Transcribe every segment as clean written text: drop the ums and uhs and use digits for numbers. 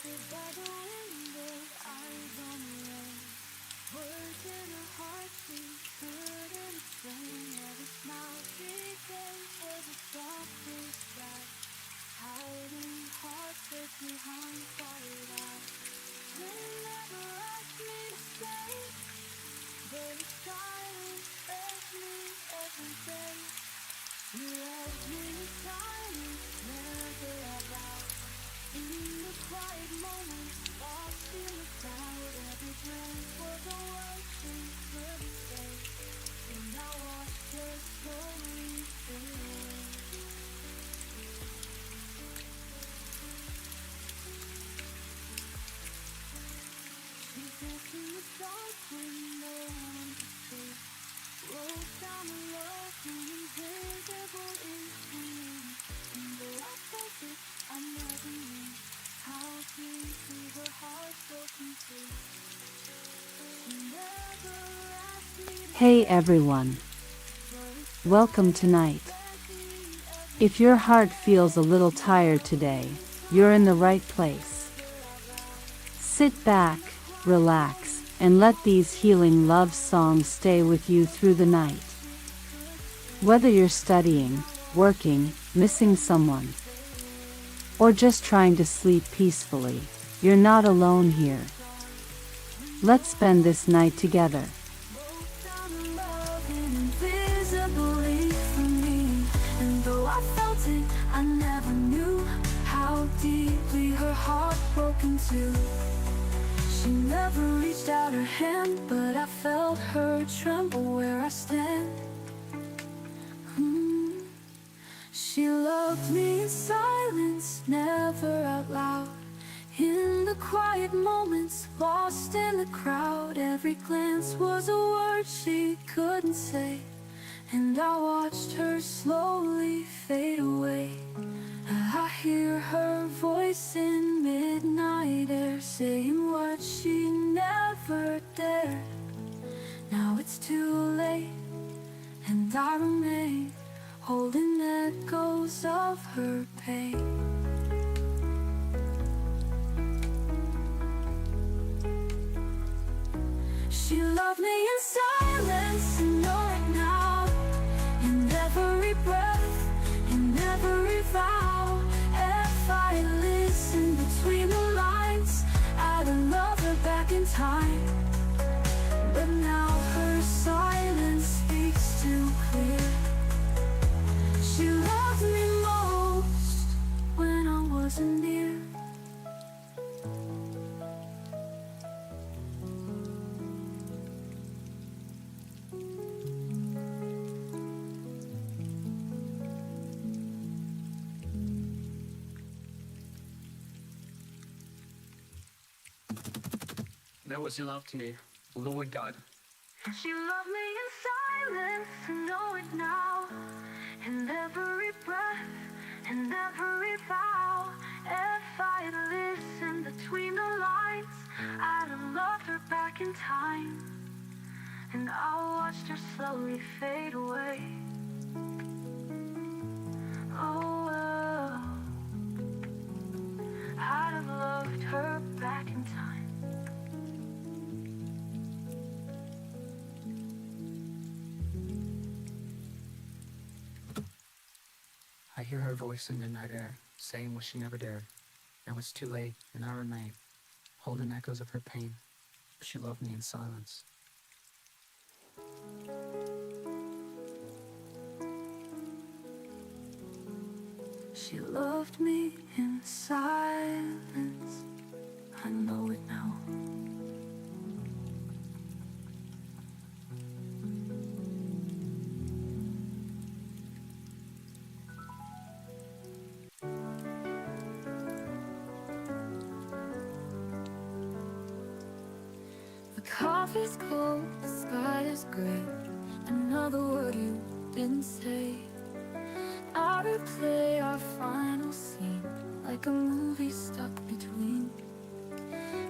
Sit by the window, eyes on the rain. Words in her heart she couldn't explain. Every smile she gave was a softest sky. Hiding hearts hid behind quiet eyes. They never asked me to stay, but the silence left me every day. You left me in silence, never out loud. In the quiet moments, lost in the crowd. Every glance was a word she couldn't say, and I watched her slowly fade away. She danced in the dark when no one could see. Wrote down the love from invisible ink for me. And though I felt it, I never knew how deeply her heart broken through. She never asked me to Hey everyone, welcome tonight. If your heart feels a little tired today, you're in the right place. Sit back, relax, and let these healing love songs stay with you through the night. Whether you're studying, working, missing someone, or just trying to sleep peacefully, you're not alone here. Let's spend this night together. I never knew how deeply her heart broke into. She never reached out her hand, but I felt her tremble where I stand. She loved me in silence, never out loud. In the quiet moments, lost in the crowd. Every glance was a word she couldn't say, and I watched her slowly fade away. I hear her voice in midnight air, saying what she never dared. Now it's too late, and I remain holding echoes of her pain. She loved me in silence, and know it now. In every breath, in every vow. If I listen between the lines, I'd love her back in time. But now her silence speaks too clear. She loved me most when I wasn't near. That was love to me, Lord God. She loved me in silence, I know it now. In every breath, in every vow. If I'd listened between the lines, I'd have loved her back in time. And I watched her slowly fade away. Oh, I'd have loved her back in time. I hear her voice in midnight air, saying what she never dared. Now it's too late, and I remain, holding echoes of her pain. She loved me in silence. She loved me in silence, I know it now. The coffee's cold, the sky is gray. Another word you didn't say. I replay our final scene like a movie stuck between.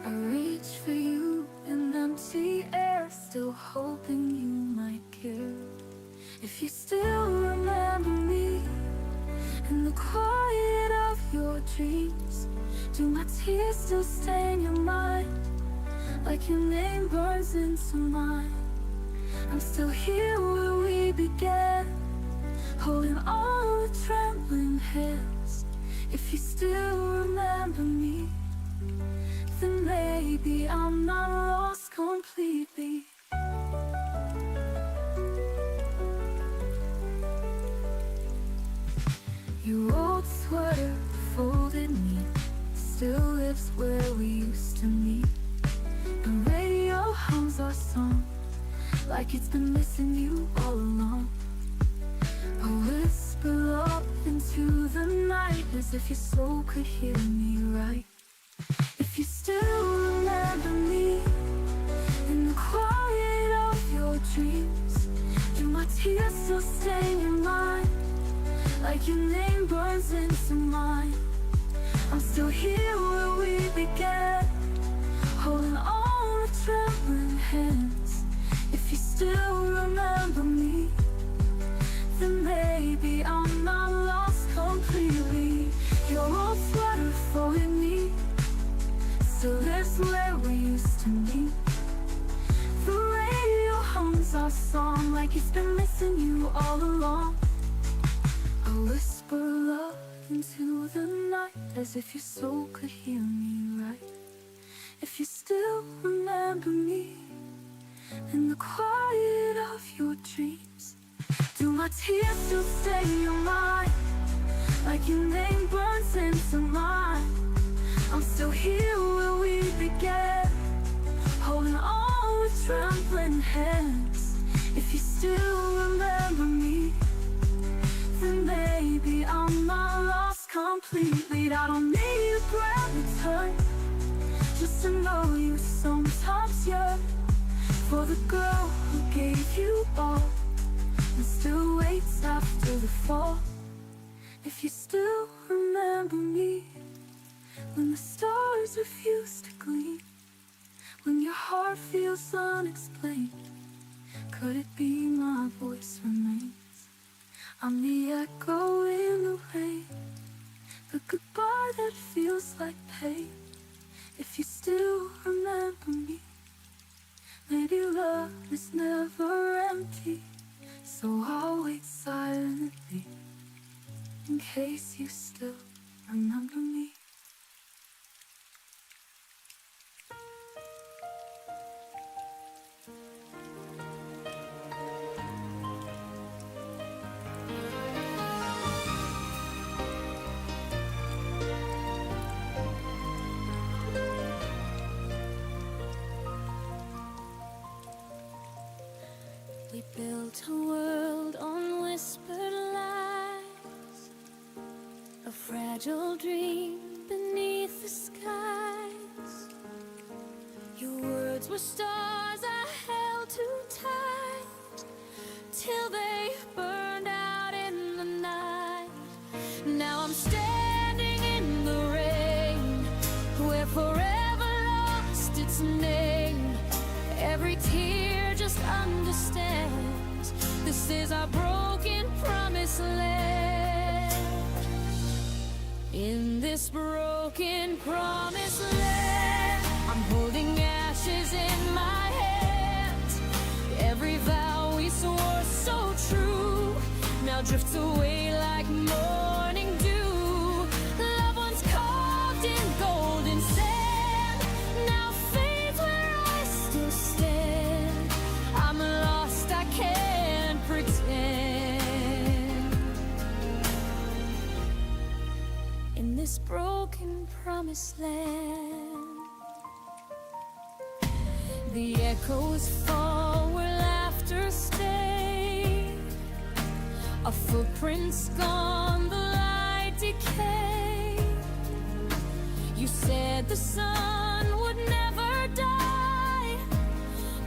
I reach for you in empty air, still hoping you might care. If you still remember me in the quiet of your dreams. dreams? Do my tears still stain your mind? Like your name burns into mine. I'm still here where we began, holding on with trembling hands. If you still remember me, then maybe I'm not lost completely. Your old sweater, folded neat, still lives where we used to meet. The radio hums our song, like it's been missing you all along. A whisper up into the night, as if your soul could hear me right. If you still remember me, in the quiet of your dreams, do my tears still stain your mind? Like your name burns into mine. I'm still here where we began, holding on with trembling hands. If you still remember me, then maybe I'm not lost completely. Your old sweater folded me, still lives where we used to meet. The radio hums our song, like it's been missing you all along. I whisper love into the night, as if your soul could hear me right. If you still remember me, in the quiet of your dreams, do my tears still stain your mind? Like your name burns into mine. I'm still here where we began, holding on with trembling hands. If you still remember me, then maybe I'm not lost completely. I don't need a brand new time, just to know you sometimes yearn for the girl who gave you all, and still waits after the fall. If you still remember me, when the stars refuse to gleam, when your heart feels unexplained, could it be my voice remains? I'm the echo in the rain, the goodbye that feels like pain. If you still remember me, maybe love is never empty. So I'll wait silently, in case you still remember me. We built a world on whispered lies, a fragile dream beneath the skies. Your words were stars I held too tight, till they burned out in the night. Now I'm standing in the rain, where forever lost its name. Every tear just understands, this is our broken promised land. In this broken promised land, I'm holding ashes in my hands. Every vow we swore so true now drifts away like morning dew. Loved ones carved in golden sand now fades where I still stand. I'm lost, I can't pretend. In this broken promised land, the echoes fall where laughter stayed. A footprint's gone, the light decayed. You said the sun would never die,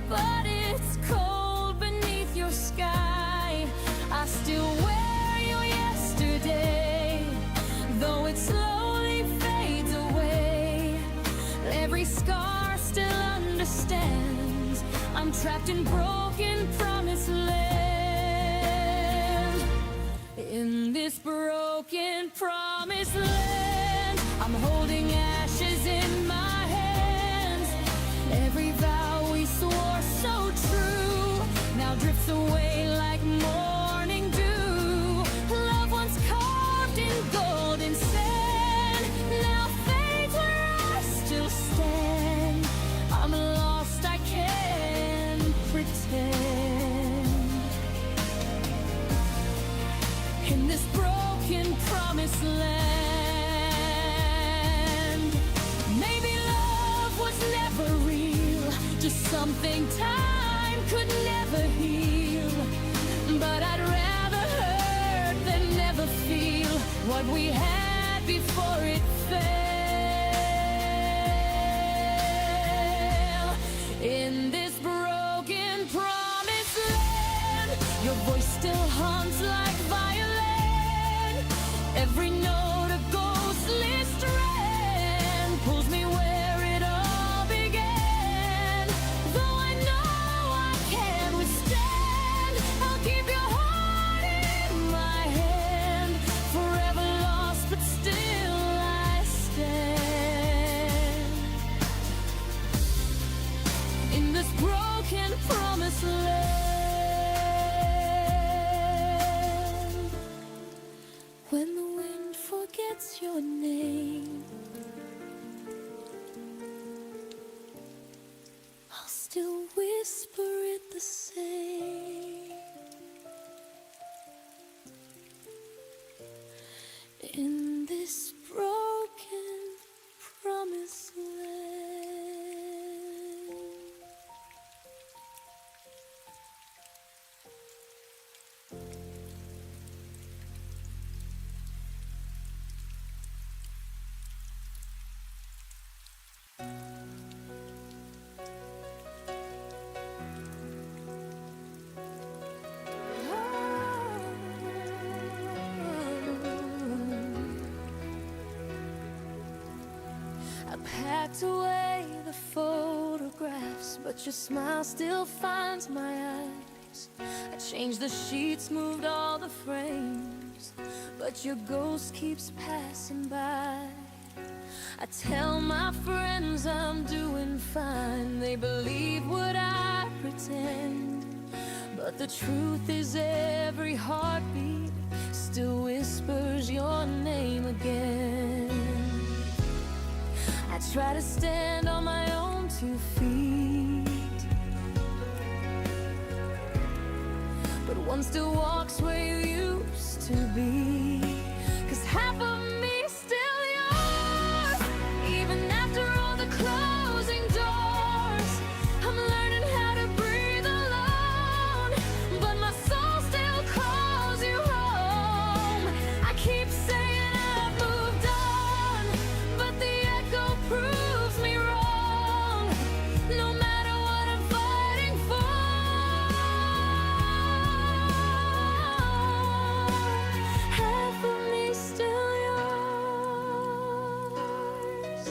but it's cold beneath your sky. I still wear you yesterday, though it slowly fades away. Every scar still understands, I'm trapped in broken promised land. In this broken promised land, I'm something time could never heal. But I'd rather hurt than never feel what we had before it fell. In this broken promised land, your voice still haunts like violin. Every note a ghostly strand pulls me where it all began. Though I know I can't withstand, I'll keep your heart in my hand. Forever lost, but still I stand. In this broken promised land, when the wind forgets your name, I'll still whisper it the same. In this broken promised land. I packed away the photographs, but your smile still finds my eyes. I changed the sheets, moved all the frames, but your ghost keeps passing by. I tell my friends I'm doing fine. They believe what I pretend, but the truth is every heartbeat still whispers your name again. I try to stand on my own 2 feet, but one still walks where you used to be. 'Cause half of me still yours, even after all the closing doors. I'm learning how to breathe alone, but my soul still calls you home. I keep saying I've moved on, but the echo proves me wrong. No matter what I'm fighting for, half of me still yours.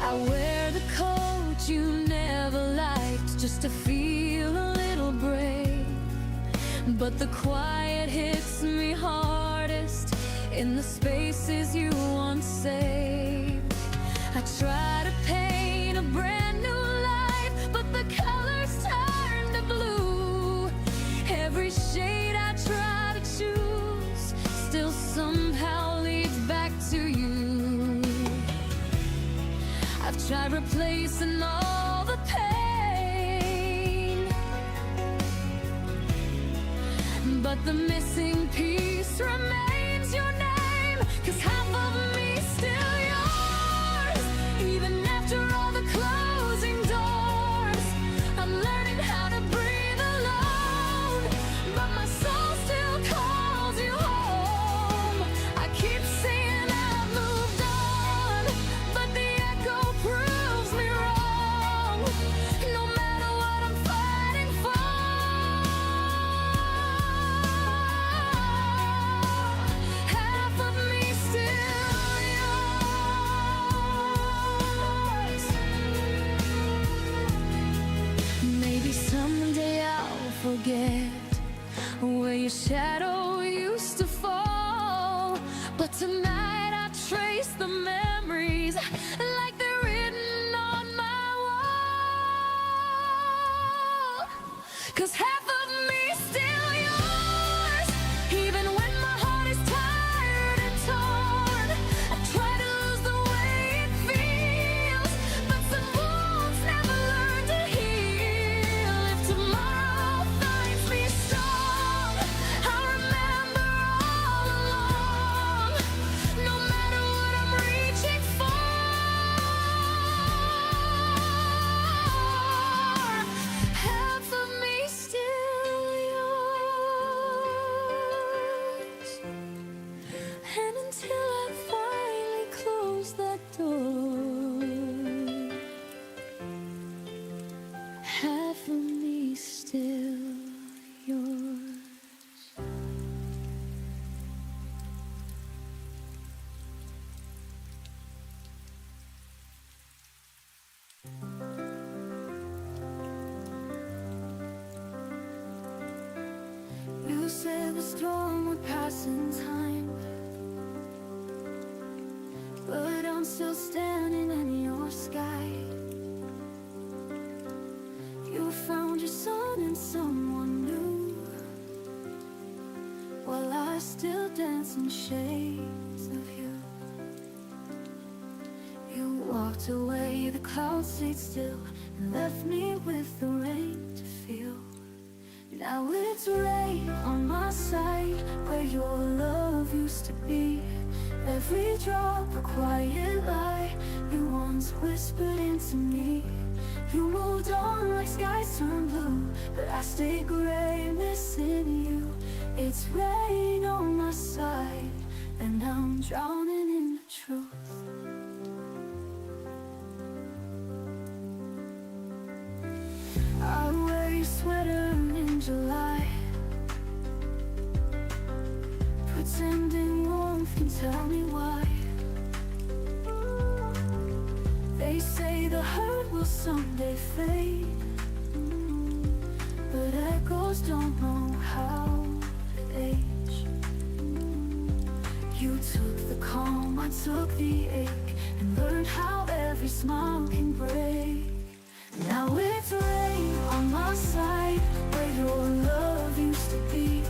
I wear the coat you never liked just to feel a little brave, but the quiet hits me hardest in the spaces you once saved. I try to paint a brand new life, but the colors turn to blue. Every shade I try to choose still somehow leads back to you. I've tried replacing all the pain, but the missing piece remains your name. 'Cause half of me still yours, even after all the closing doors. I'm learning how to breathe alone, but my soul still calls you home. I keep saying I've moved on, but the echo proves me wrong. No matter what I'm fighting for, half of me still yours. Maybe someday I'll forget where your shadow used to fall, but tonight I trace the memories like they're written on my wall. 'Cause half of me still yours, even when my heart is tired and torn. I try to lose the way it feels, but some wounds never learn to heal. If tomorrow finds me strong, I'll remember all along. No matter what I'm reaching for, door. Half of me still yours. You said the storm would pass in time, but I'm still standing in your sky. You found your son in someone new, while I still dance in shades of you. You walked away, the clouds stayed still, and left me with the rain to feel. Now it's rain on my side, where your love used to be. Every drop a quiet lie you once whispered into me. You moved on like skies turned blue, but I stay gray, missing you. It's rain on my side, and I'm drowning in the truth. I wear your sweater in July, pretending warmth can tell me why. They say the hurt will someday fade, but echoes don't know how to age. You took the calm, I took the ache, and learned how every smile can break. Now it's rain on my side, where your love used to be.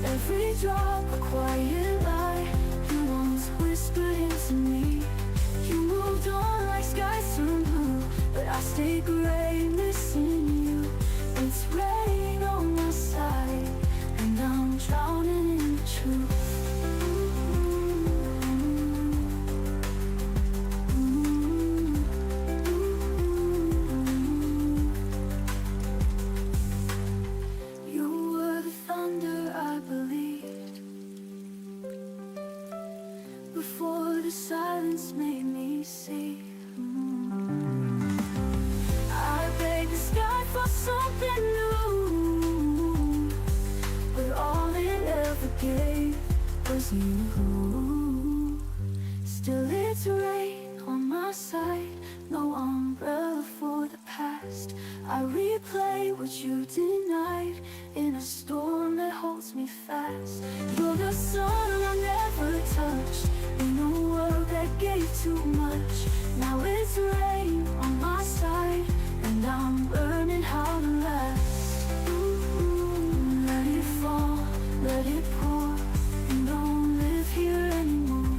Every drop a quiet lie you once whispered into me. You moved on like skies turned blue, but I stay gray, missing you. It's rain on my side, and I'm drowning in the truth. Before the silence made me see. I begged the sky for something new, but all it ever gave was you. Still it's rain on my side, no umbrella for the past. I replay what you denied in a storm that holds me fast. You're the sun I never touched, in a world that gave too much. Now it's rain on my side, and I'm learning how to last. Let it fall, let it pour, and don't live here anymore.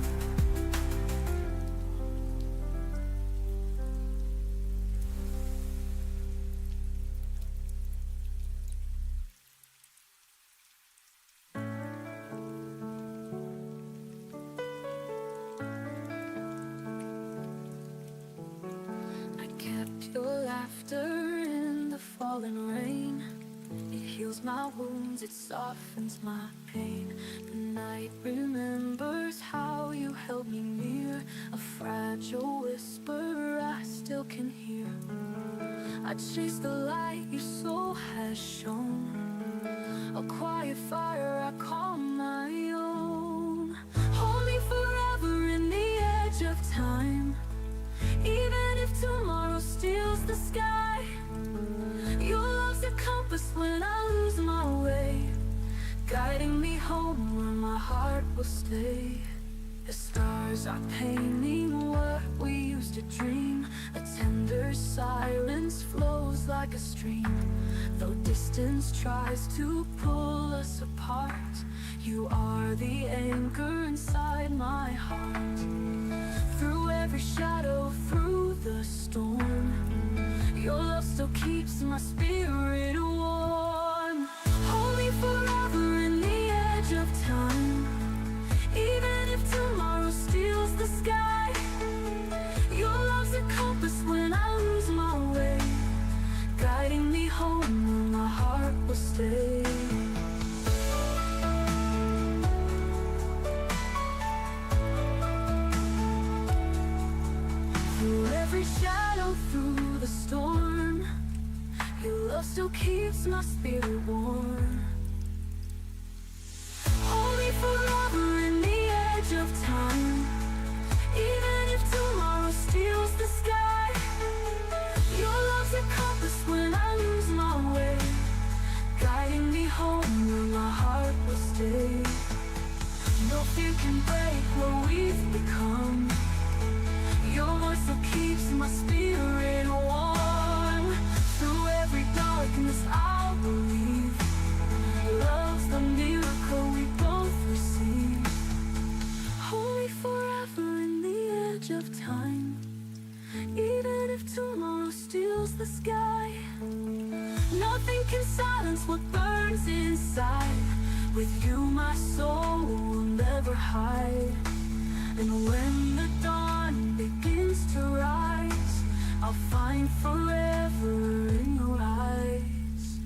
Your laughter in the falling rain, it heals my wounds, it softens my pain. The night remembers how you held me near, a fragile whisper I still can hear. I chase the light your soul has shown, a quiet fire I call my own. Hold me forever in the edge of time, even if tomorrow steals the sky. Your love's a compass when I lose my way, guiding me home where my heart will stay. The stars are painting what we used to dream. A tender silence flows like a stream. Though distance tries to pull us apart, you are the anchor inside my heart. Through every shadow, through the storm, your love still keeps my spirit warm. Hold me forever in the edge of time, even if tomorrow steals the sky. Your love's a compass when I lose my way, guiding me home where my heart will stay. still keeps my spirit warm. Hold me forever in the edge of time, even if tomorrow steals the sky. Your love's a compass when I lose my way, guiding me home where my heart will stay. No fear can break what we've become. Your voice still keeps my spirit warm. Through every darkness I'll believe, love's the miracle we both receive. Hold me forever in the edge of time, even if tomorrow steals the sky. Nothing can silence what burns inside. With you my soul will never hide. And when the dawn begins to rise, I'll find forever in your eyes.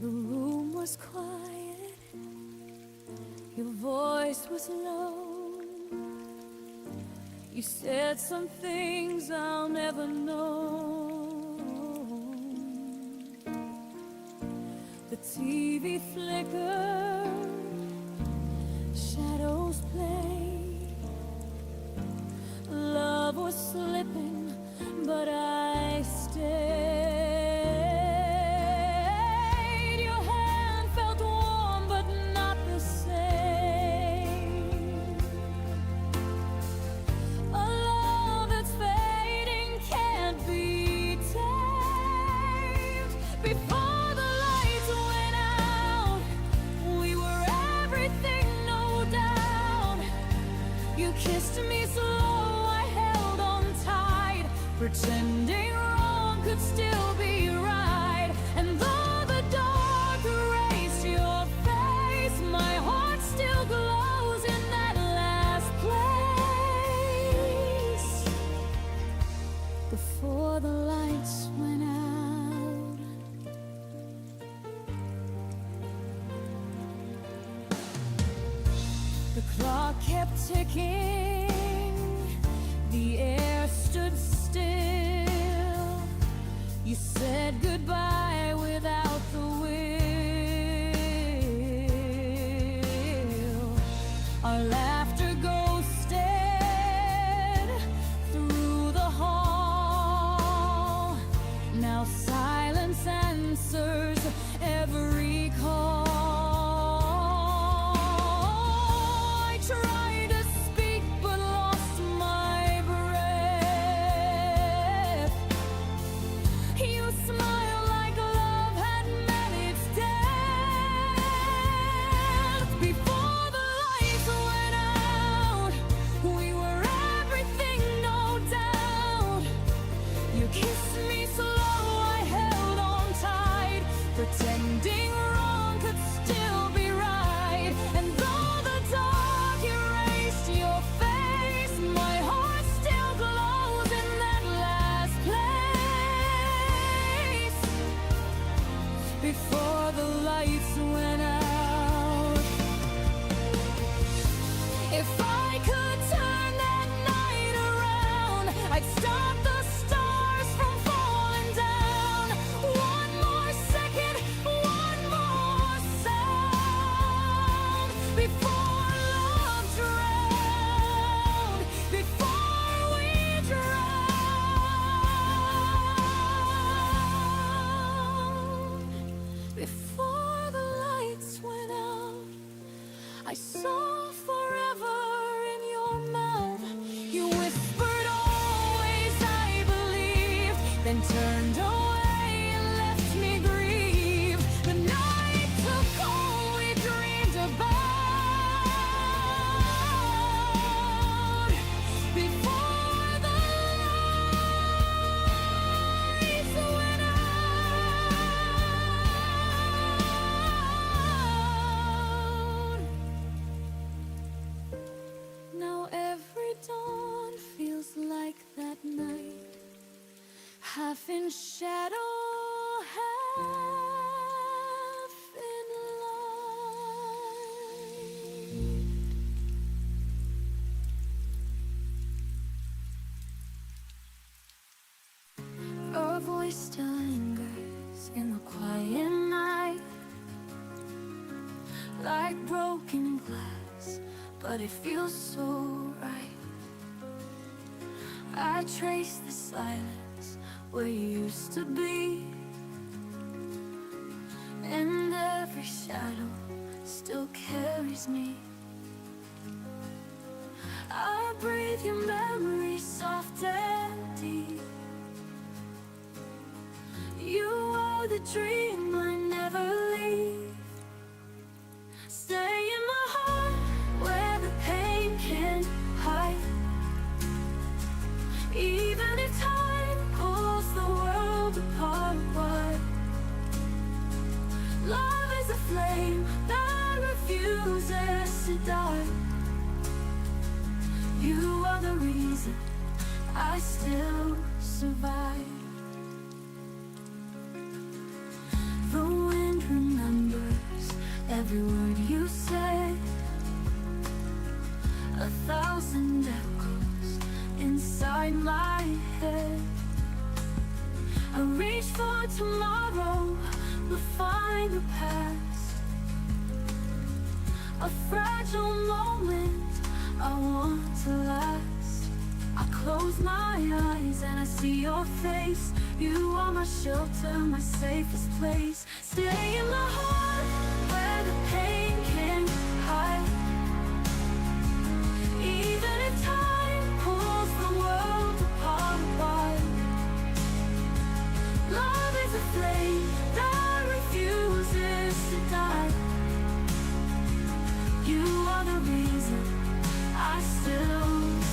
The room was quiet, your voice was low. You said some things I'll never know. The TV flickered, shadows played. Love was slipping, but I stayed. Your hand felt warm, but not the same. A love that's fading can't be tamed. Before the lights went out, we were everything, no doubt. You kissed me slow, I held on tight, pretending wrong could still be right. And though the dark erased your face, my heart still glows in that last place. Before the lights went out, the clock kept ticking, the air stood still. You said goodbye without the will. Our laughter ghosted through the hall. Now silence answers every call. I try to speak, the shadow half in light. Her voice still lingers in the quiet night, like broken glass, but it feels so right. I trace the silence where you used to be, and every shadow still carries me. I breathe your memory soft and deep. You are the dream I never leave. Stay in my heart where the pain can't hide. Even if time pulls the world apart, wide. Love is a flame that refuses to die. You are the reason I still survive. The wind remembers every word you said, 1,000 echoes inside my head. I reach for tomorrow, but find the past, a fragile moment I want to last. I close my eyes and I see your face. You are my shelter, my safest place. Stay in my heart where the pain can't hide. Even if time pulls the world apart, wide. Love is a flame that refuses to die. You are the reason I still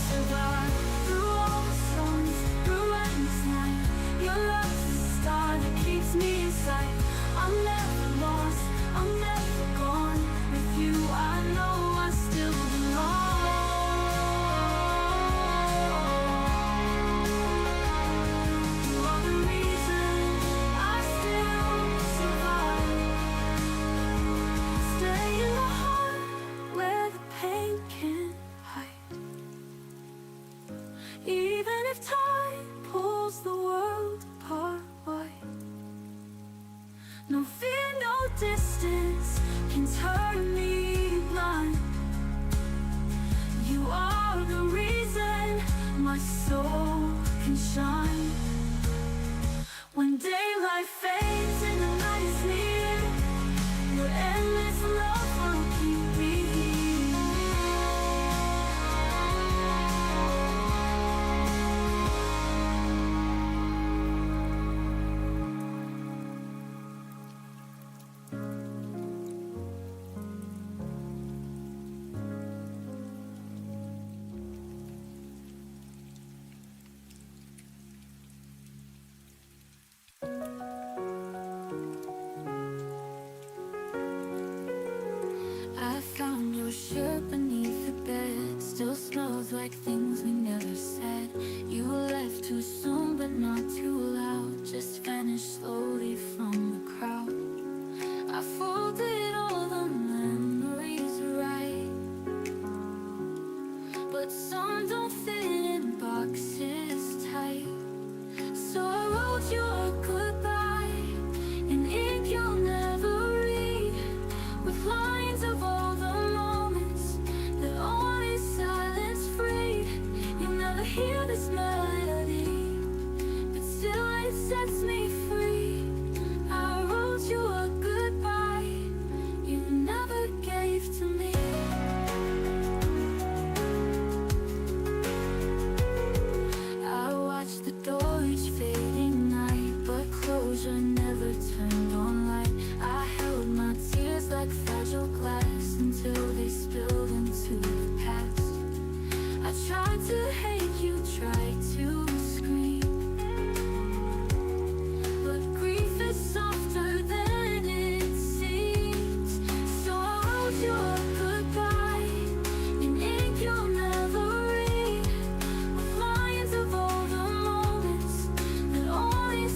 survive. Through all the storms, through endless night, your love's the star that keeps me in sight. I'm never lost, I'm never gone. With you I know I still belong. You are the reason I still survive. Stay in my heart where the pain can't hide. Even if time pulls the world apart, wide. No fear, no distance can turn me blind. You are the reason my soul can shine. When daylight fades and the night is near, your endless love will keep me here. I found your shirt beneath the bed. Still smells like things we never said. You left too soon but not too loud. Just vanished slowly from the crowd. I folded all the memories right, but some don't fit in boxes tight. So I wrote you a goodbye in ink you'll never read, with lines of all the moments that only silence freed. You'll never hear this melody, but still it sets me free. I wrote you a goodbye you never gave to me. I watched the door each fading night, but closure never turned on light. I held my tears like fragile glass until they spilled into the past. I tried to hate you, tried to scream, but grief is softer than it seems. So I wrote you a goodbye in ink you'll never read, with lines of all the moments that only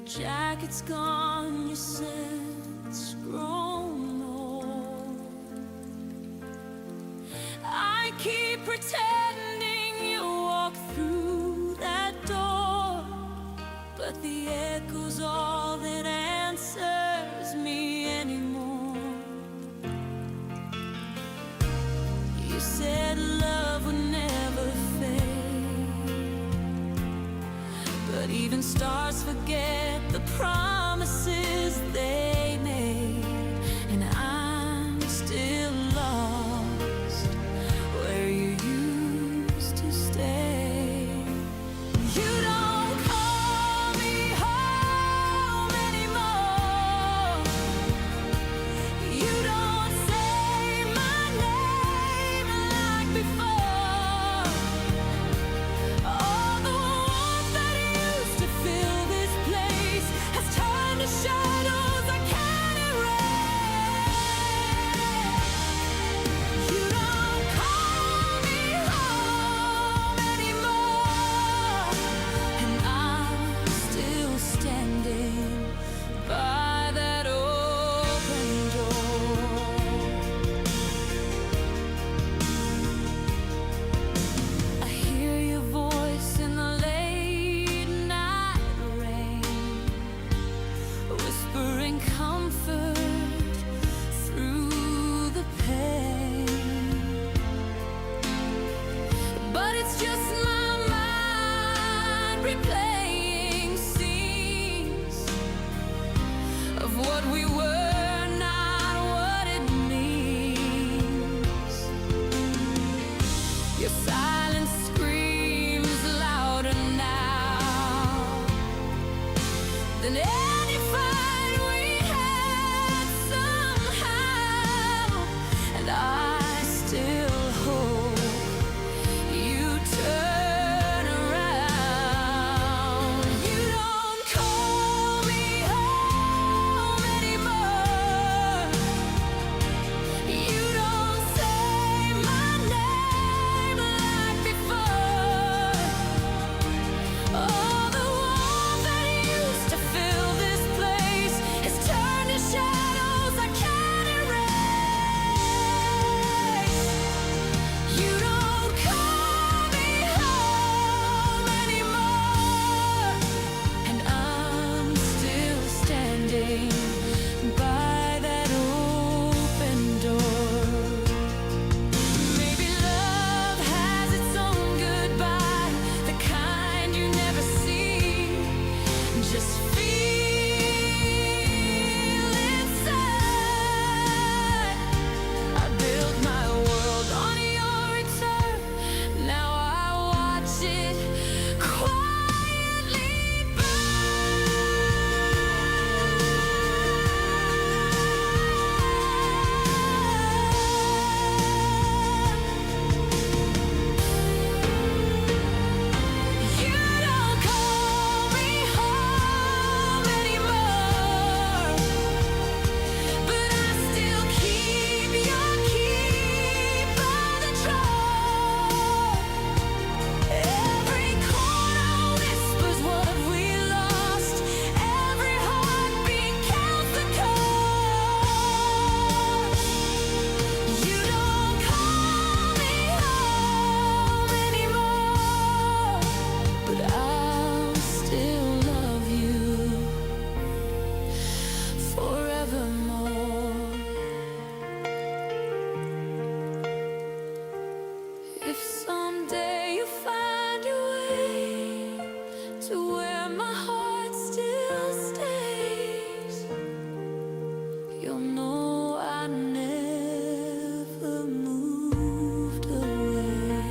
jacket's gone, your scent's grown old. I keep pretending you walk through that door, but the echo's all that answers me anymore. You said love would never fade, but even stars forget the promises they made. And I'm still lost where you used to stay. You don't call me home anymore. You don't say my name like before. All the warmth that used to fill this place has turned to shadows I can't erase. You don't call me home anymore, and I'm still standing by that open door. I hear your voice in the late night rain, whispering comfort through the pain. But it's just my mind replaying scenes of what we were, not what it means. Your silence screams louder now than any fight we had somehow. And I still hope you turn around. You don't call me home anymore. You don't say my name like before. All the warmth that used to fill this place has turned to shadows I can't erase. You don't call me home anymore, and I'm still standing by that open door. Maybe love has its own goodbye, the kind you never see. Just feel inside. I built my world on your return. Now I watch it quietly You don't call me home anymore, but I still keep your key by the drawer. Every corner whispers what we lost. Every heartbeat counts the cost. You don't call me home anymore, but I'll still love you forevermore. If someday you find your way to where my heart still stays, you'll know I never moved away.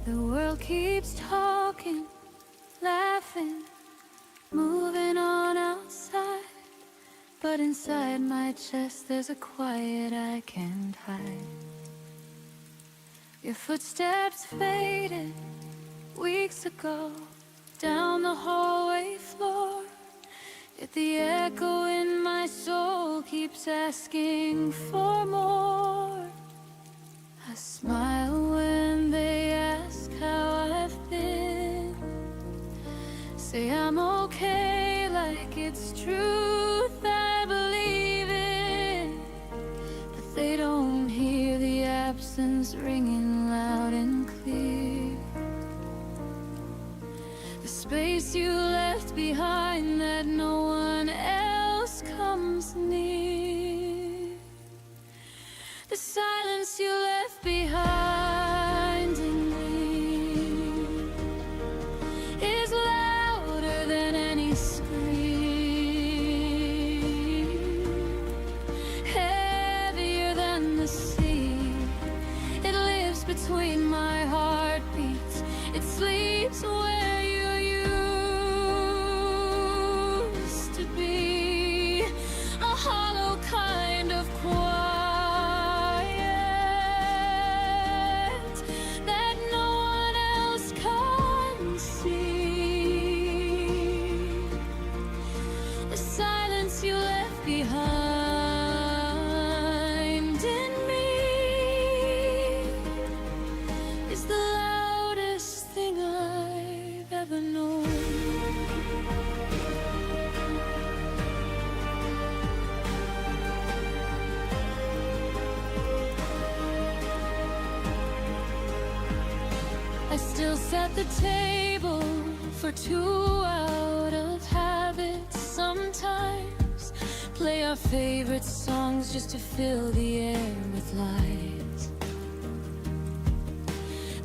The world keeps talking, laughing, moving on outside. inside my chest there's a quiet I can't hide. Your footsteps faded weeks ago down the hallway floor, yet the echo in my soul keeps asking for more. I smile when they ask how I've been, say I'm okay like it's truth I believe in, but they don't hear the absence ringing loud and clear. The space you left behind that no one else comes near. The silence you left behind in me is louder than any scream, heavier than the sea. It lives between my heartbeats, it sleeps where you used to be, a hollow kind of quiet that no one else can see. The silence you left behind in me is the loudest thing I've ever known. I still set the table for two out of habit. Sometimes play our favorite songs just to fill the air with light.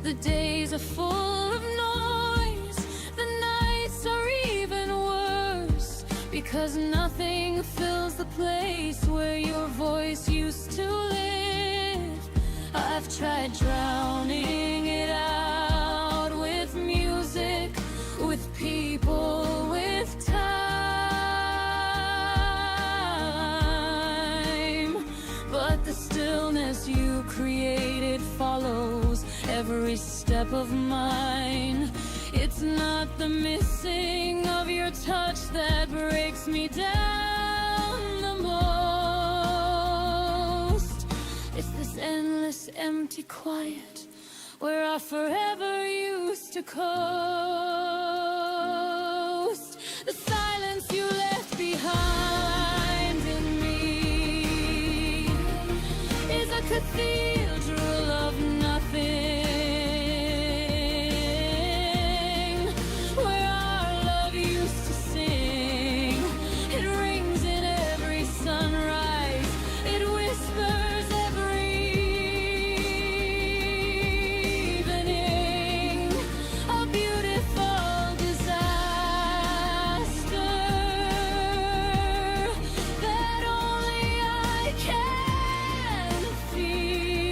The days are full of noise, the nights are even worse, because nothing fills the place where your voice used to live. I've tried drowning it out with music, with people, with time, but the stillness you created follows every step of mine. It's not the missing of your touch that breaks me down the most. It's this endless empty quiet where I forever used to coast. The silence you left behind in me is a cathedral of nothing, where our love used to sing. It rings in every sunrise, it whispers every evening, a beautiful disaster that only I can feel. The silence you left behind in me is the loudest thing I've ever known. I still set the table for two out of habit. Sometimes play our favorite songs just to fill the air with light. The days are full of noise, the nights are even worse, because nothing fills the place where your voice used to live. I've tried drowning it out with music, with people, with time, but the stillness you created follows every step of mine. It's not the missing of your touch that breaks me down the most. It's this endless empty quiet where I forever used to coast. The silence you left behind in me is a cathedral of nothing, where our love used to sing. It rings in every sunrise, it whispers every evening, a beautiful disaster that only I can feel.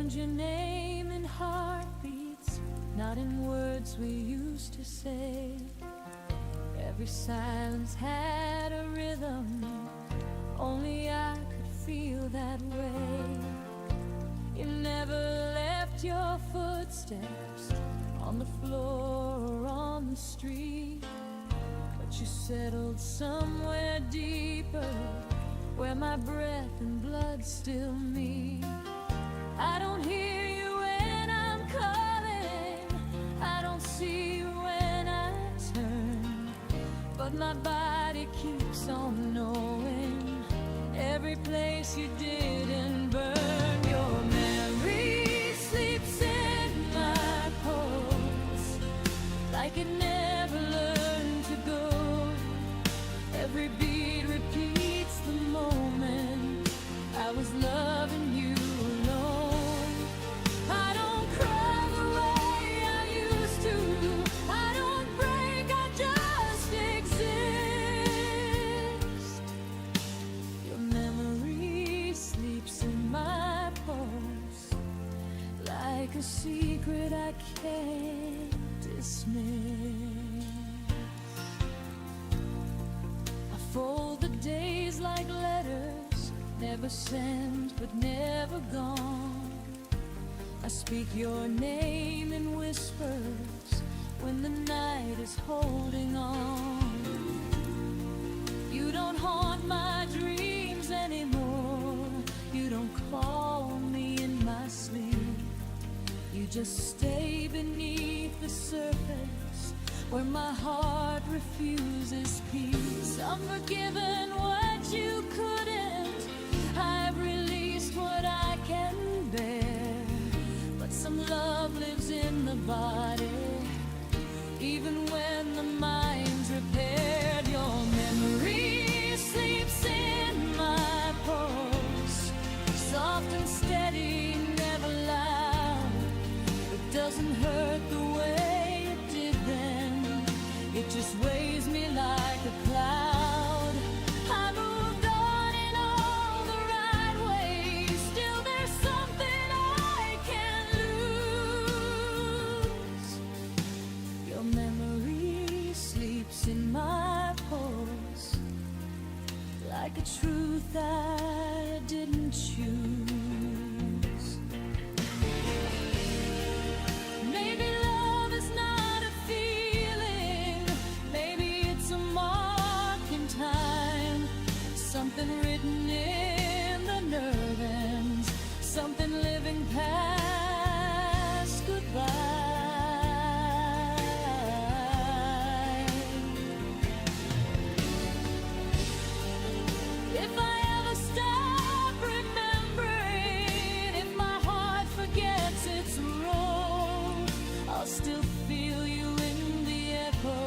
learned your name in heartbeats, not in words we used to say. Every silence had a rhythm, only I could feel that way. You never left your footsteps on the floor or on the street, but you settled somewhere deeper, where my breath and blood still meet. I don't hear you when I'm calling, I don't see you when I turn, but my body keeps on knowing every place you didn't burn. Your memory sleeps in my pulse, like it never learned to go. Every beat repeats the moment I was loving you alone. I don't cry the way I used to, I don't break, I just exist. Your memory sleeps in my pulse, like a secret I can't dismiss. I fold the days like letters, never sent but never gone. I speak your name in whispers when the night is holding on. You don't haunt my dreams anymore, you don't call me in my sleep. You just stay beneath the surface where my heart refuses peace. I'm forgiven what you couldn't, I've released what I can bear, but some love lives in the body, even when the mind's repaired. Your memory sleeps in my pulse, soft and steady, never loud. It doesn't hurt the way it did then, it just weighs me like a cloud. I moved on in all the right ways, still there's something I can't lose. Your memory sleeps in my pulse, like a truth I didn't choose. Maybe love is not a feeling, maybe it's a mark in time, something written in the nerve ends, something living past goodbye. If I ever stop remembering, if my heart forgets its role, I'll still feel you in the echo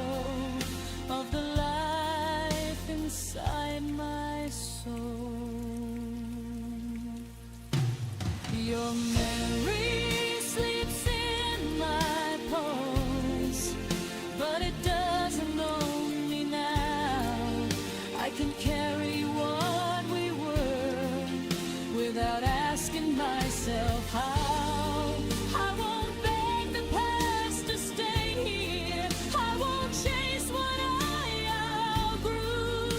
of the life inside my soul. Your memory sleeps in my pulse, but it doesn't own me now. I can carry what we were without asking myself how. I won't beg the past to stay here, I won't chase what I outgrew.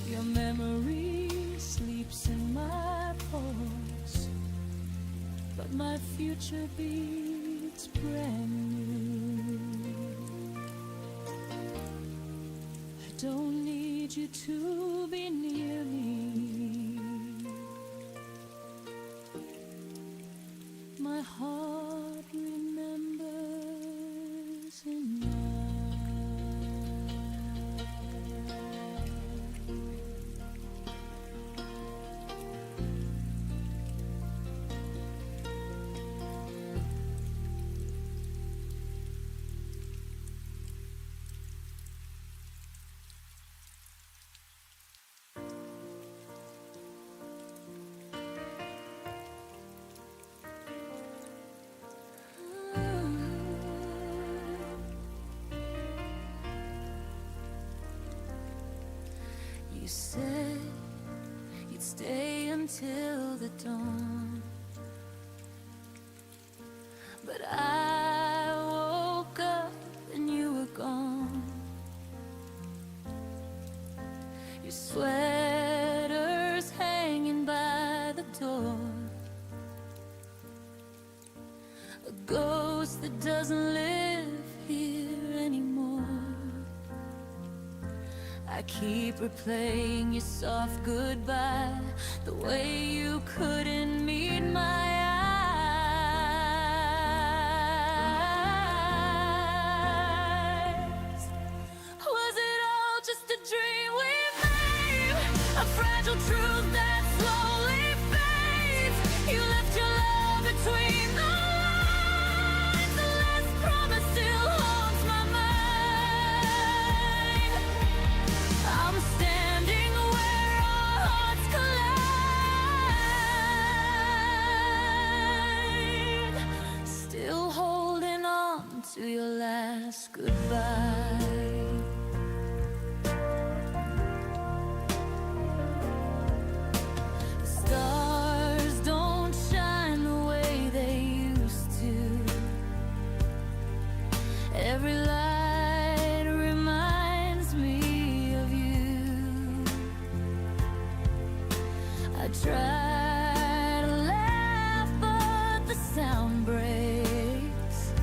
Your memory sleeps in my pulse, but my future beats brand new. I don't need you to be near me, my heart remembers enough. You said you'd stay until the dawn. But I woke up and you were gone. Your sweater's hanging by the door, a ghost that doesn't live here anymore. I keep replaying your soft goodbye, the way you couldn't meet my eyes. Was it all just a dream we made? A fragile truth that slowly fades. You left your love between the lines. The last promise still haunts my mind. I'm standing where our hearts collide, still holding on to your last goodbye. The stars don't shine the way they used to. Every light reminds me of you. I try to laugh, but the sound breaks.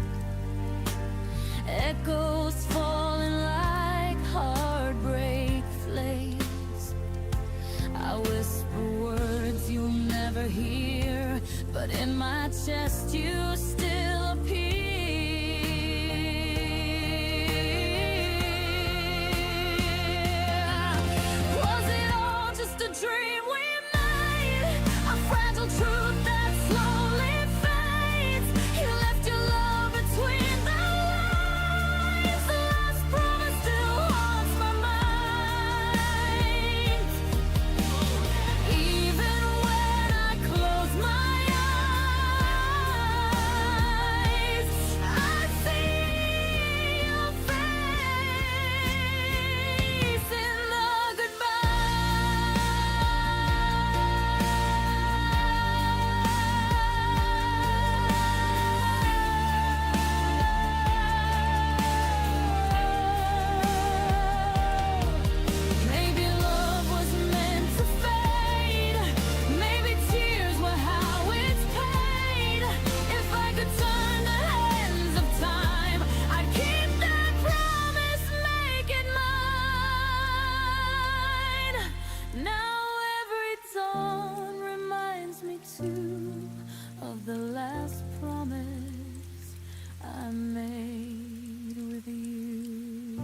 Echoes falling like heartbreak flakes. I whisper words you'll never hear, but in my chest you still appear. Was it all just a dream we made? A fragile truth that slowly fades. You left your love between the lines. The last promise still haunts my mind. Even when I close my eyes, I see your face in the goodbye. Maybe love was meant to fade. Maybe tears were how it's paid. If I could turn the hands of time, I'd keep that promise, make it mine. Now every dawn reminds me too of the last promise I made with you.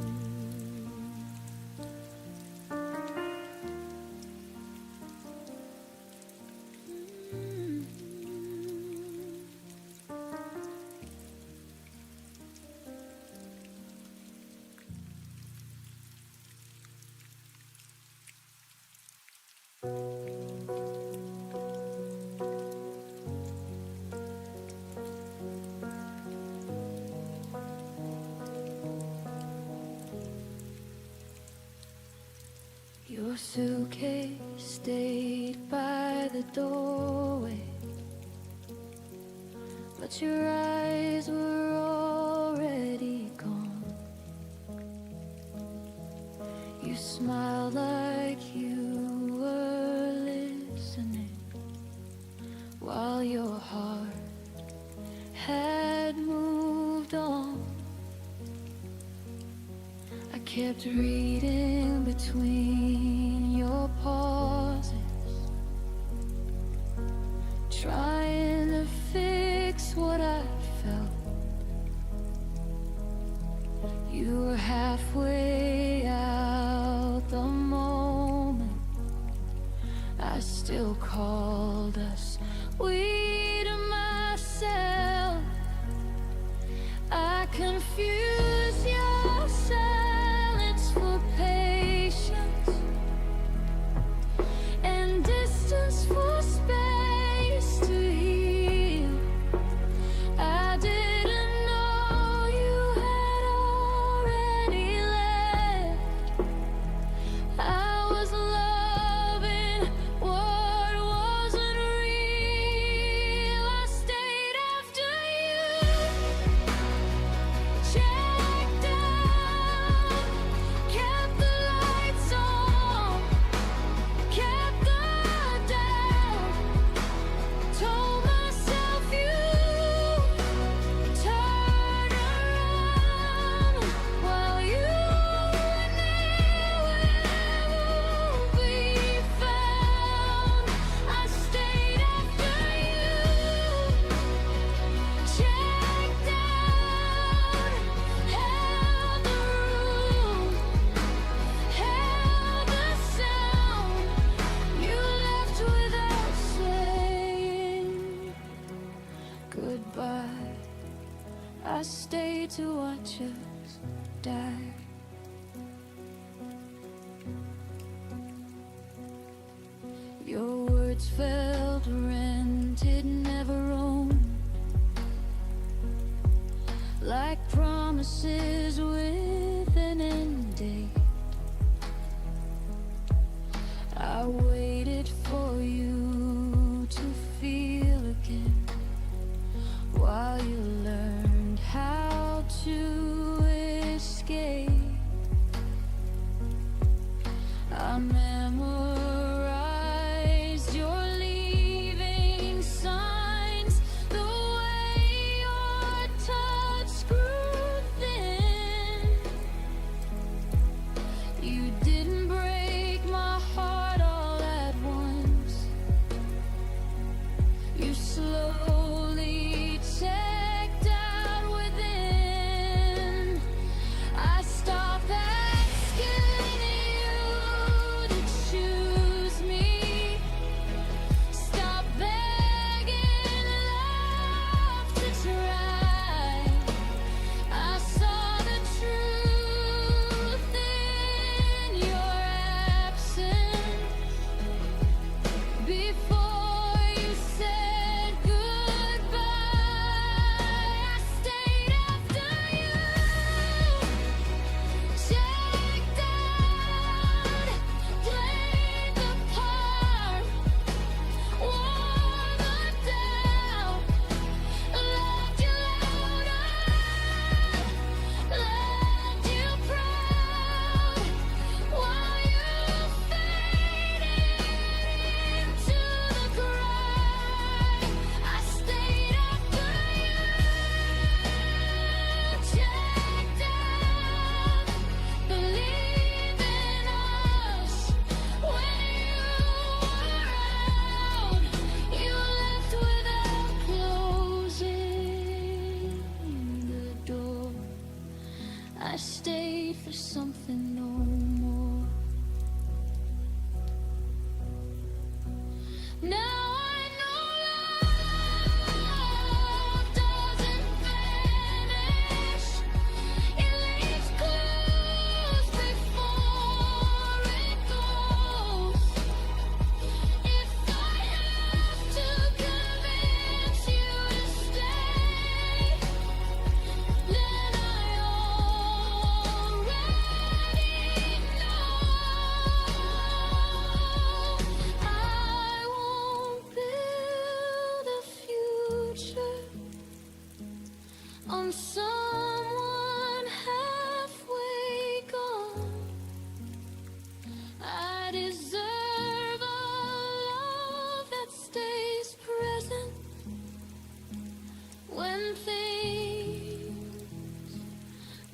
Your suitcase stayed by the doorway, but your eyes were already gone. You smiled like you were listening, while your heart had moved on. I kept reading between your pauses, trying to fix what I felt. You were halfway out the moment I still called us we to myself. I confuse your silence for patience and distance for space to heal. I didn't know you had already left. I was loving what It's felt rented, never owned, like promises with an end date. I waited for you to feel again, while you learned how to escape. I memorized your leaving signs, the way your touch grew thin. You didn't break my heart all at once. You slowly checked out within. I stopped asking you to choose me. Stop begging love to try. I saw the truth in your absence before you said goodbye. I stayed after you, checked out, played the part, wore the doubt, loved you louder, loved you proud, while you faded into the cry. I stayed after you, checked out, believed in us. When you were out, you left without closing the door. I stayed for something no more. Now I know love doesn't vanish. It leaves clues before it goes. If I have to convince you to stay, then I already know. I won't build a future on someone halfway gone. I deserve a love that stays present when things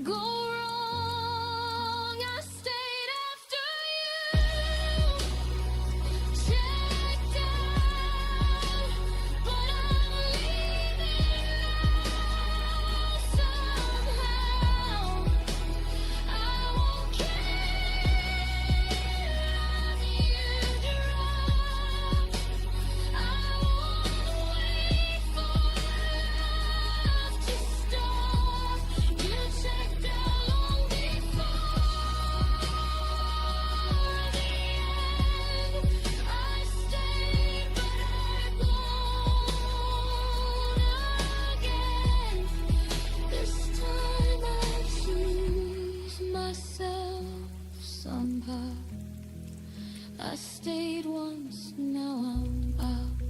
go wrong. I stayed after you, checked out, but I'm leaving now somehow. I won't care as you drop. I won't wait for love to stop. You checked out long before the end. I stayed, but I've gone again. This time I choose myself somehow. I stayed once, now I'm out.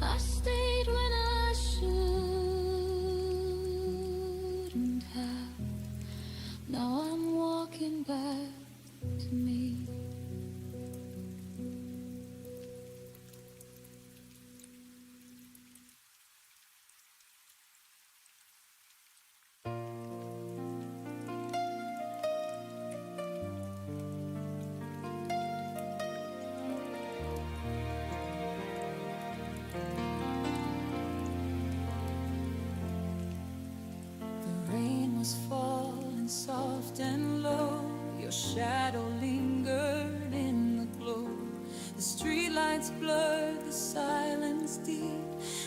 I stayed when I shouldn't have. Now I'm walking back to me. The rain was falling soft and low. Your shadow lingered in the glow. The streetlights blurred the silence deep.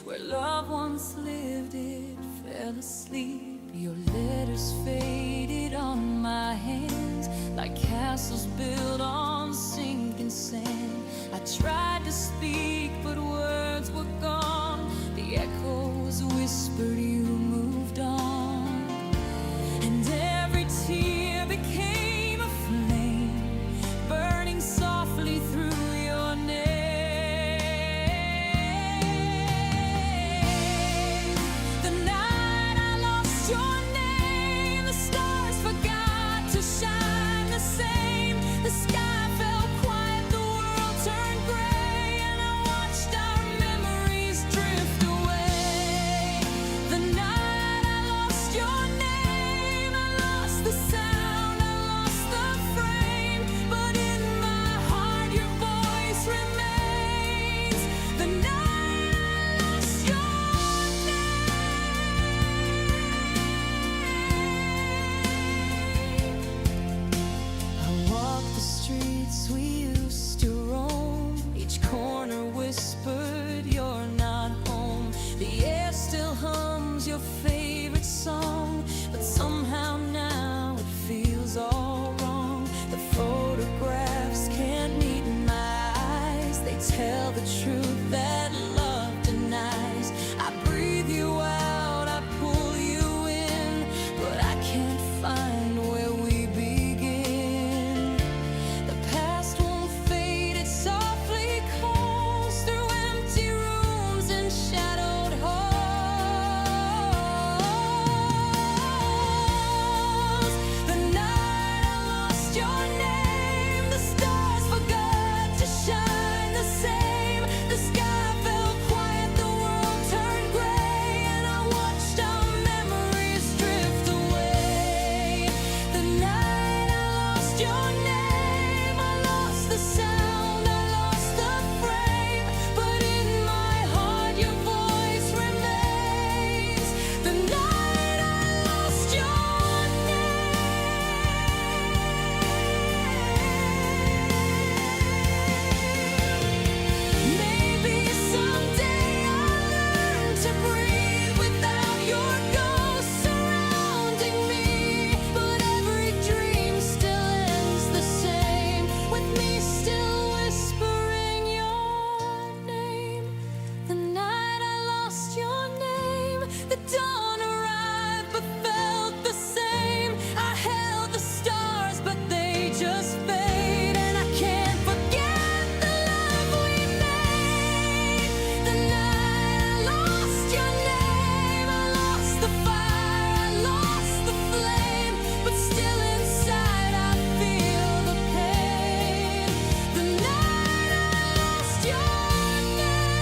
Where love once lived, it fell asleep. Your letters faded on my hands like castles built on sand. sand. I tried to speak, but words were gone. The echoes whispered, you moved on. And every tear became a flame, burning softly through your name. The night I lost your name, the stars forgot to shine the same. The sky fell quiet, the world turned gray, and I watched our memories drift away. The night I lost your name, I lost the sound, I lost the frame, but in my heart your voice remains. The night I lost your I walked the streets we used to roam. Each corner whispered, you're not home. The air still hums your favorite song, but somehow now it feels all wrong. The photographs can't meet my eyes. They tell the truth that love denies. I breathe you out, I pull you in, but I can't find where we begin. The past won't fade, it softly calls through empty rooms and shadowed halls. The night I lost your name, the stars forgot to shine the same. The sky fell quiet, the world turned gray, and I watched our memories drift away. The night I lost your name, I lost the sound, I lost the frame, but in my heart your voice remains. The night I lost your name. Maybe someday I'll learn to breathe without your ghost surrounding me, but every dream still ends the same, with me still whispering your name. The night I lost your name, the dawn arrived but felt the same. I held the stars but they just fade, and I can't forget the love we made. The night I lost your name, I lost the fire, I lost the flame, but still inside I feel the pain. The night I lost your name.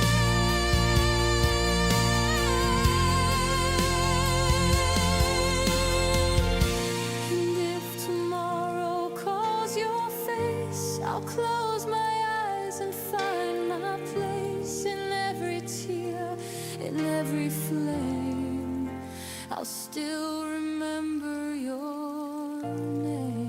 And if tomorrow calls your face, I'll close my eyes and find my place. In every tear, in every flame, I'll still remember your name.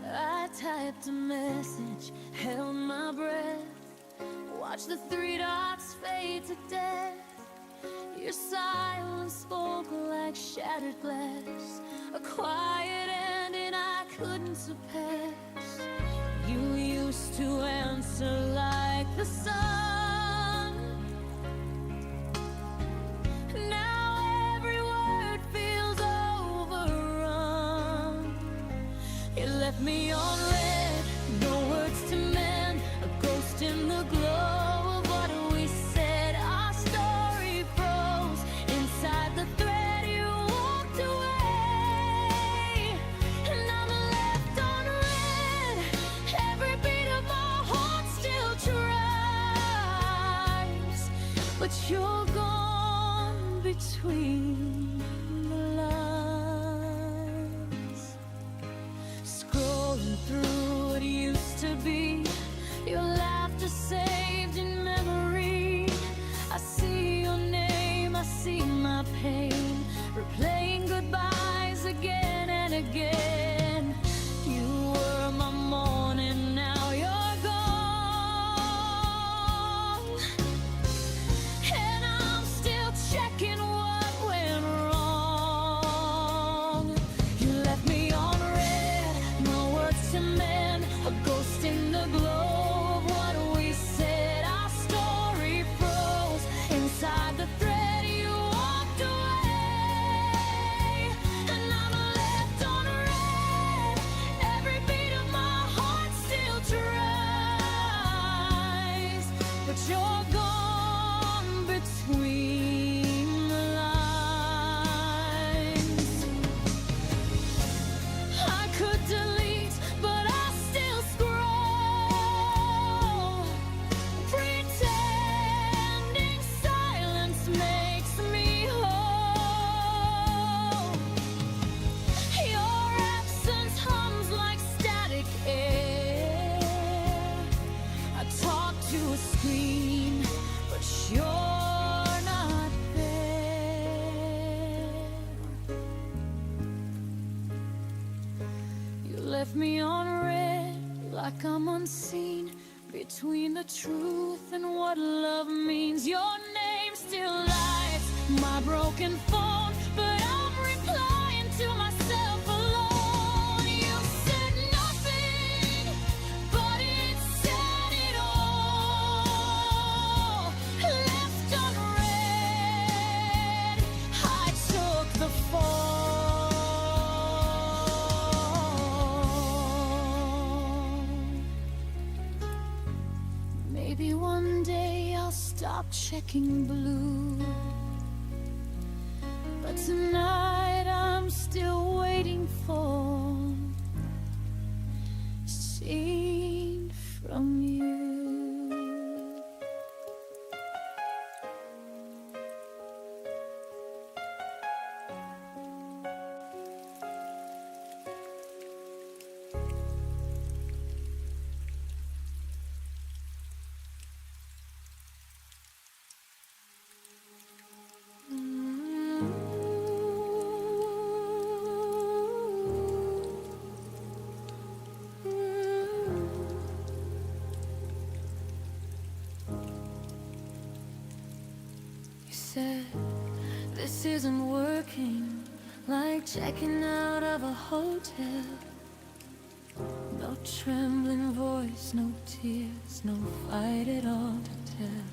I typed a message, held my breath, watched the three dots fade to death. Your silence spoke like shattered glass, a quiet ending I couldn't surpass. You used to answer like the sun. Now every word feels overrun. You left me on red, no words to mend, a ghost in the glow of what we said. Our story froze inside the thread. You walked away, and I'm left on red. Every beat of my heart still tries. left me on red, like I'm unseen, between the truth and what love means. Your name still lights my broken phone, but I'm replying to myself alone. You said nothing, but it said it all. Left unread, I took the fall. Maybe one day I'll stop checking blue, but tonight I'm still waiting for a scene from you. Said this isn't working, like checking out of a hotel. No trembling voice, no tears, no fight at all to tell.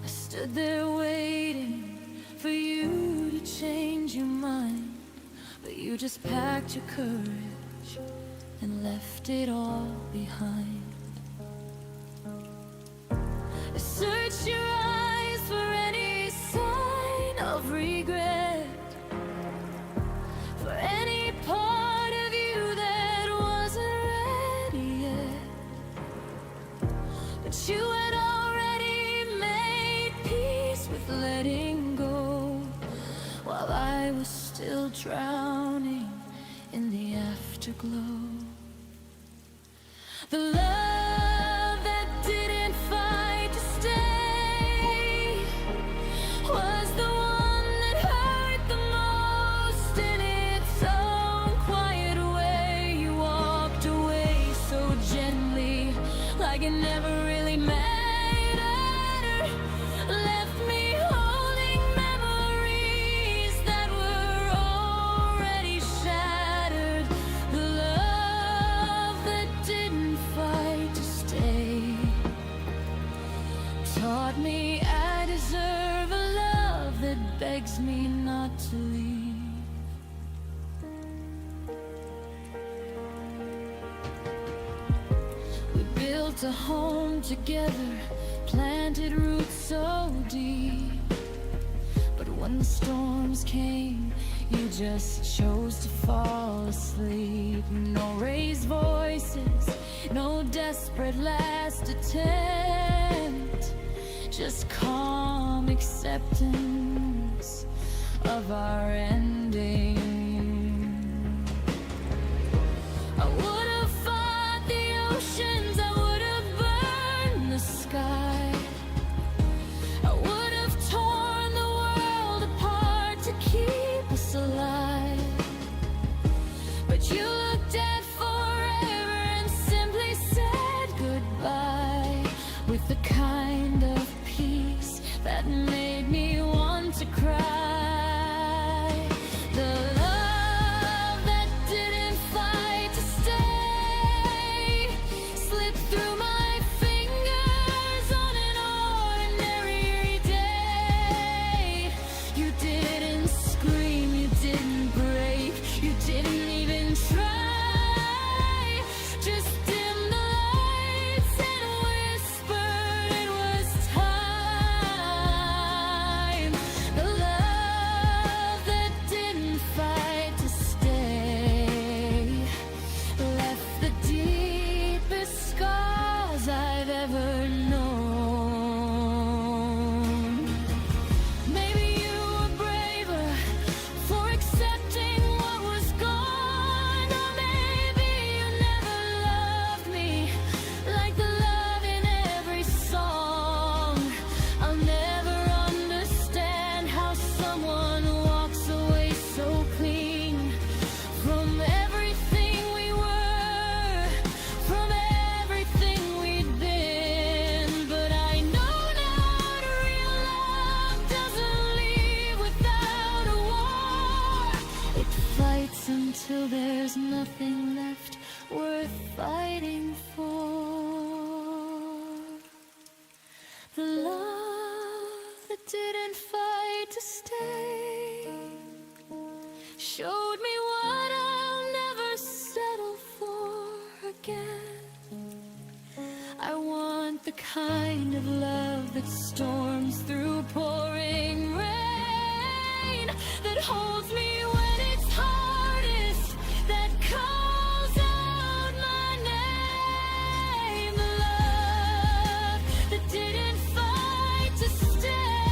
I stood there waiting for you to change your mind, but you just packed your courage and left it all behind. I searched your eyes for any sign of regret, for any part of you that wasn't ready yet. But you had already made peace with letting go, while I was still drowning in the afterglow. The love that didn't fight to stay was the one that hurt the most. In its own quiet way, you walked away so gently, like it never really mattered. Left me holding memories that were already shattered. The love that didn't fight to stay taught me I deserve a love that begs me not to leave. We built a home together, planted roots so deep, but when the storms came, you just chose to fall asleep. No raised voices, no desperate last attempt, just calm acceptance of our ending. I would have fought the oceans, I would have burned the sky, I would have torn the world apart to keep us alive. But you looked at forever and simply said goodbye, with the kind of peace that made me want to cry. until there's nothing left worth fighting for. The love that didn't fight to stay showed me what I'll never settle for again. I want the kind of love that storms through pouring rain, that holds me when it's hardest, that calls out my name. The love that didn't fight to stay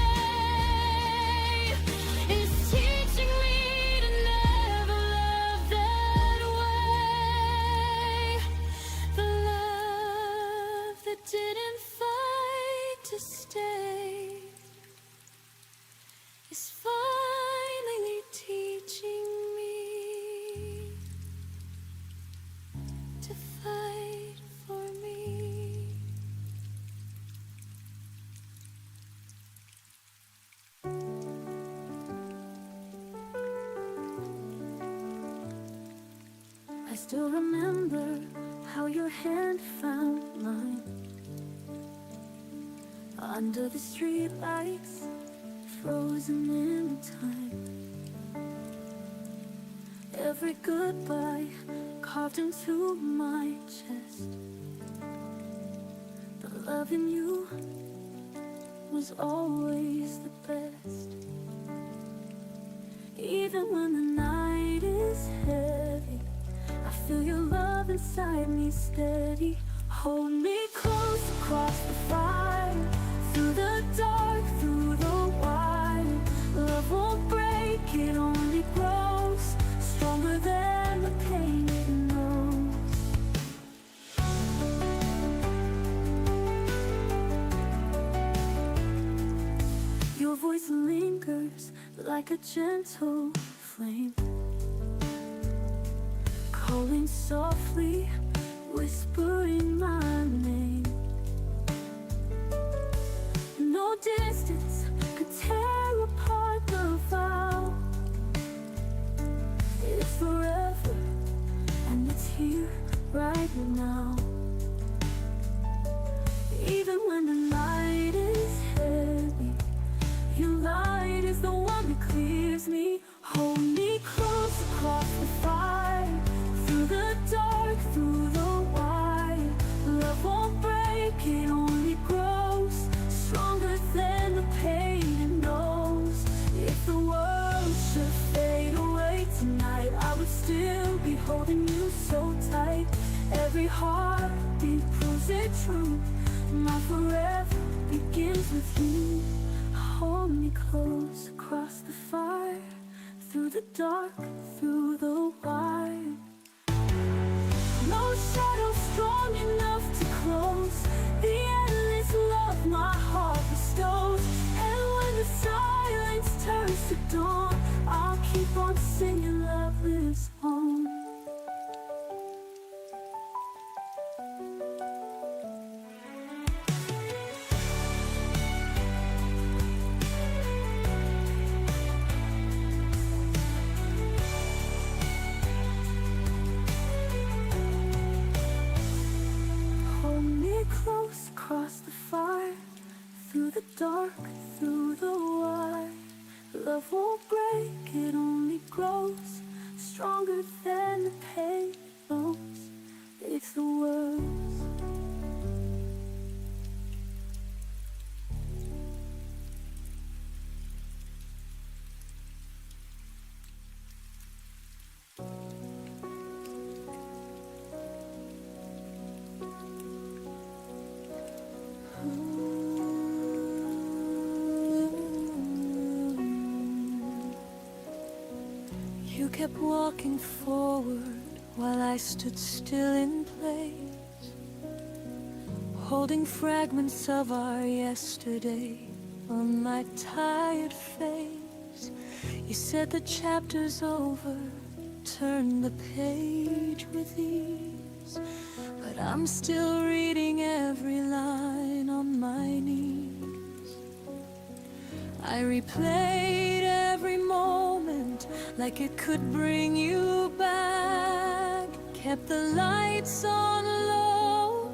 is teaching me to never love that way. The love that didn't fight to stay is finally teaching me to fight for me. I still remember how your hand found mine under the streetlights, frozen in time. Every goodbye carved into my chest. But loving you was always the best. Even when the night is heavy, I feel your love inside me steady. Hold me close across the fire, through the dark, through the wire. Love won't break, it only grows stronger than the pain it knows. Your voice lingers like a gentle flame, calling softly, whispering my name. No distance could tear apart the vow. It's forever, and it's here right now. Even when the night is heavy, your light is the one that clears me. Hold me close across the fire, through the dark, through the wire. Love won't break, it only grows stronger than the pain it knows. If the world should fade away tonight, I would still be holding you so tight. Every heartbeat proves it true. My forever begins with you. Hold me close across the fire, through the dark, through the wire. No shadow strong enough to close the endless love my heart bestows. And when the silence turns to dawn, I'll keep on singing love lives on. Hold me close across the fire, through the dark, through the wire. Love won't break, it only grows stronger than the pain it knows. It's the words. You kept walking forward while I stood still in place, holding fragments of our yesterday on my tired face. You said the chapter's over, turn the page with ease, but I'm still reading every line on my knees. I replayed every moment like it could bring you back. Kept the lights on low,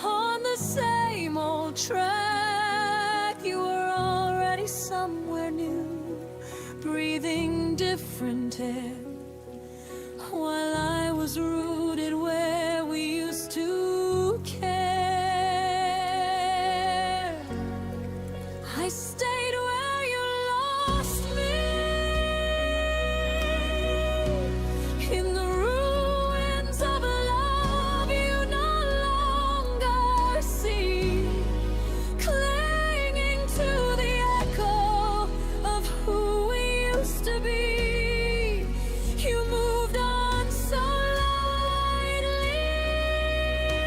on the same old track. You were already somewhere new, breathing different air, while I was rooted where we used to care. I stayed where you lost me, in the ruins of a love you no longer see, clinging to the echo of who we used to be. You moved on so lightly,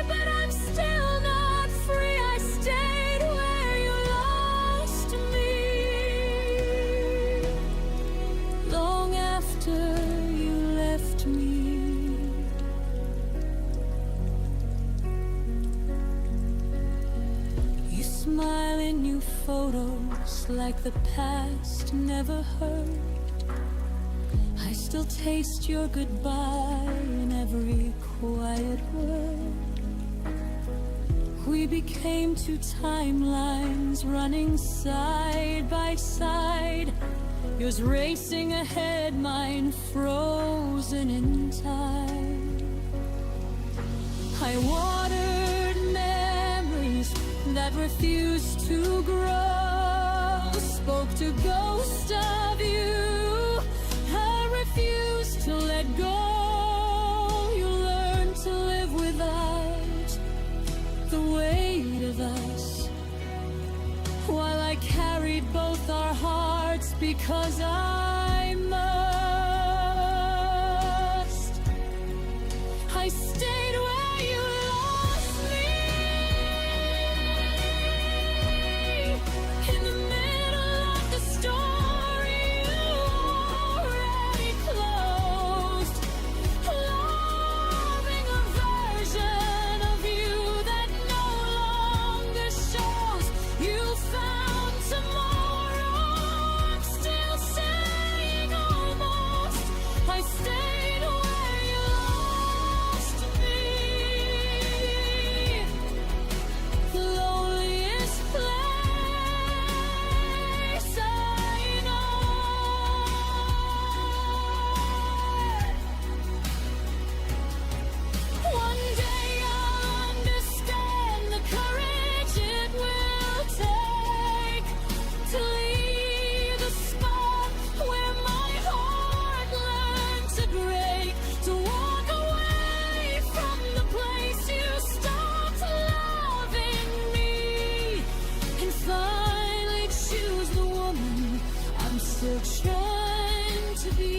but I'm still not free. I stayed where you lost me, long after you left me. You smile in new photos like the past never hurt. I still taste your goodbye in every quiet word. We became two timelines running side by side, yours racing ahead, mine frozen in time. I watered memories that refused to grow, spoke to ghosts of you I refused to let go. You learned to live without the weight of us, while I carried both our hearts because I must. I stayed where you lost me, in the middle of the story you already closed, loving a version of you that no longer shows. You found tomorrow, I'm still saying almost. I stayed where you lost me, the loneliest place I know. One day I'll understand the courage it will take to leave the spot where my heart learned to break, to walk away from the place you stopped loving me, and finally choose the woman I'm still trying to be.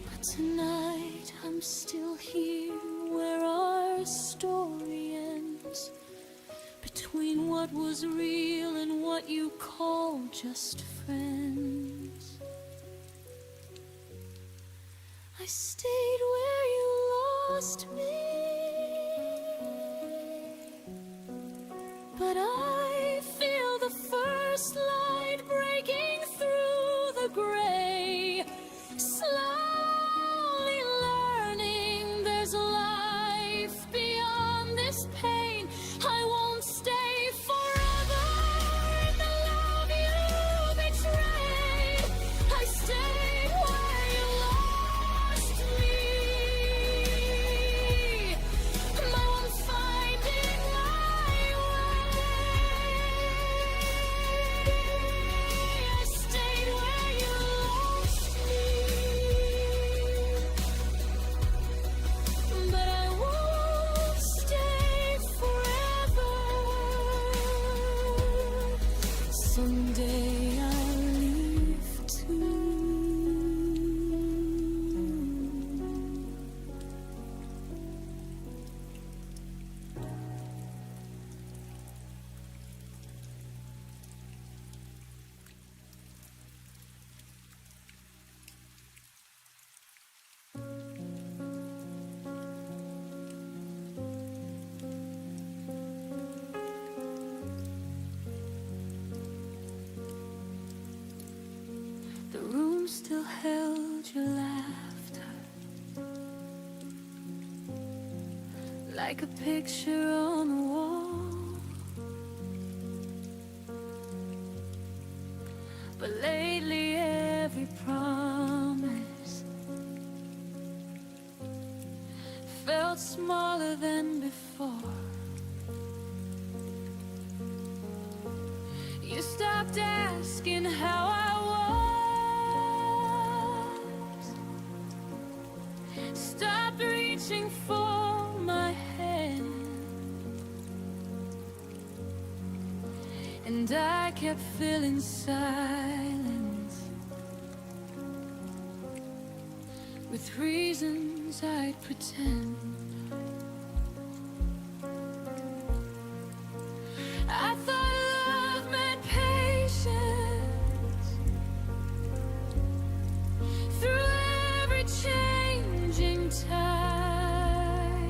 But tonight I'm still here where our story ends, between what was real and what you call just friends. I stayed where you lost me, but I feel the first light breaking through the gray, slowly learning there's life beyond this pain. I won't stay forever in the love you betrayed. I stayed where you lost me, my one finding my way. room still held your laughter, like a picture on the wall. But lately every promise felt smaller than before. You stopped asking how I was, stopped reaching for my hand, and I kept feeling silence with reasons I'd pretend. I thought love meant patience through every changing tide,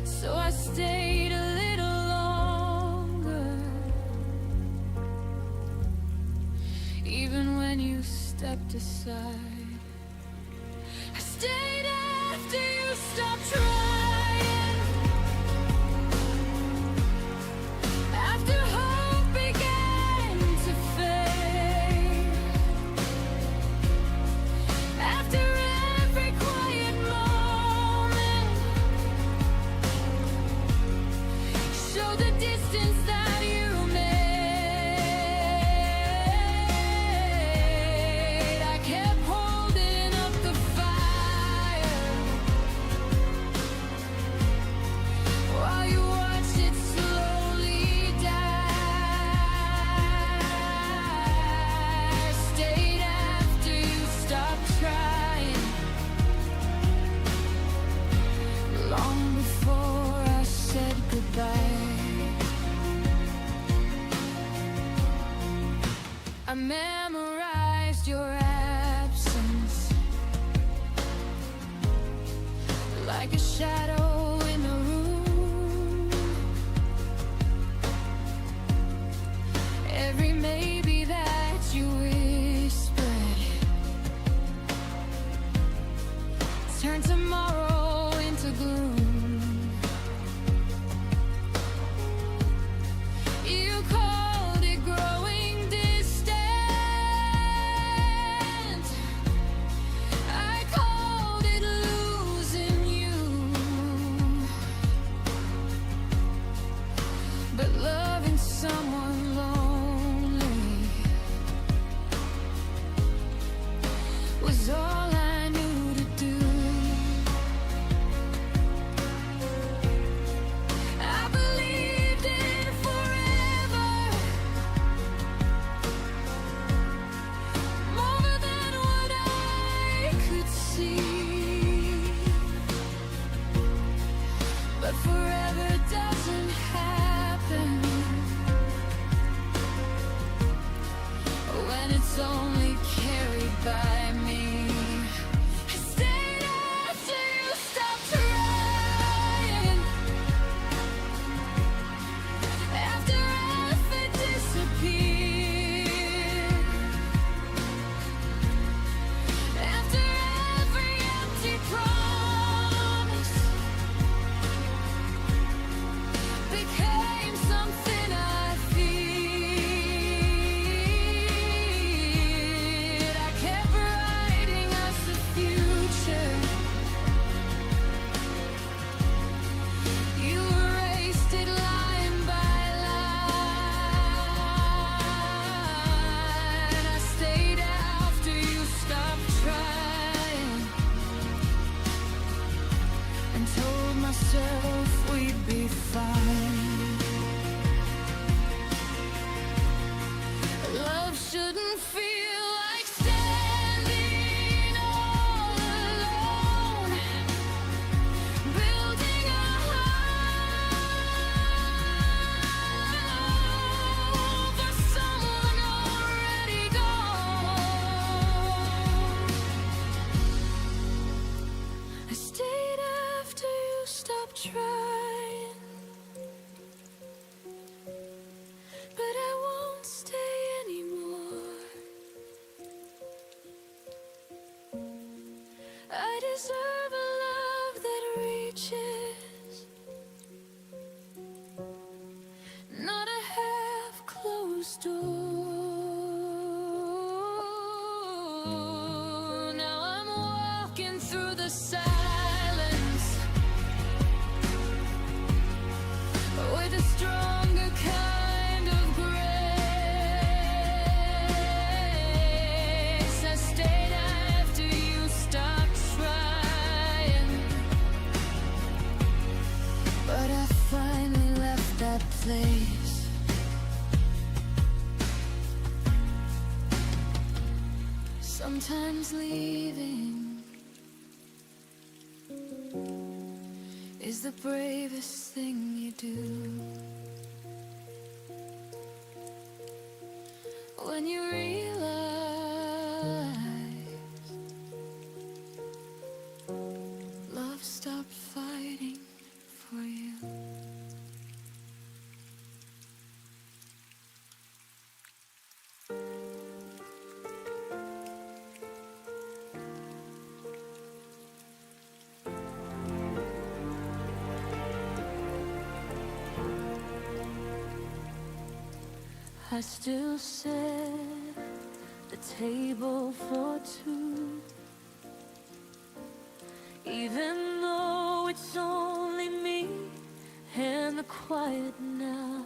so I stayed a little longer, even when you stepped aside. I stayed after you stopped trying, after hope began to fade, after every quiet moment showed the distance that you made. I kept holding up the fire while you watched it slowly die. Stayed after you stopped trying, long before I said goodbye. I memorized your absence like a shadow in a room. Every maybe that you whispered turned tomorrow into gloom. You called it growing distant, I called it losing you. But loving someone lonely was all I knew to do. I believed in forever, more than what I could see. But forever doesn't happen when it's only carried by me. I stayed after you stopped trying, after effort disappeared, after every empty promise became something I feared. I kept right Sometimes leaving is the bravest thing you do. When you realize love stopped fighting for you. I still set the table for two, even though it's only me and the quiet now.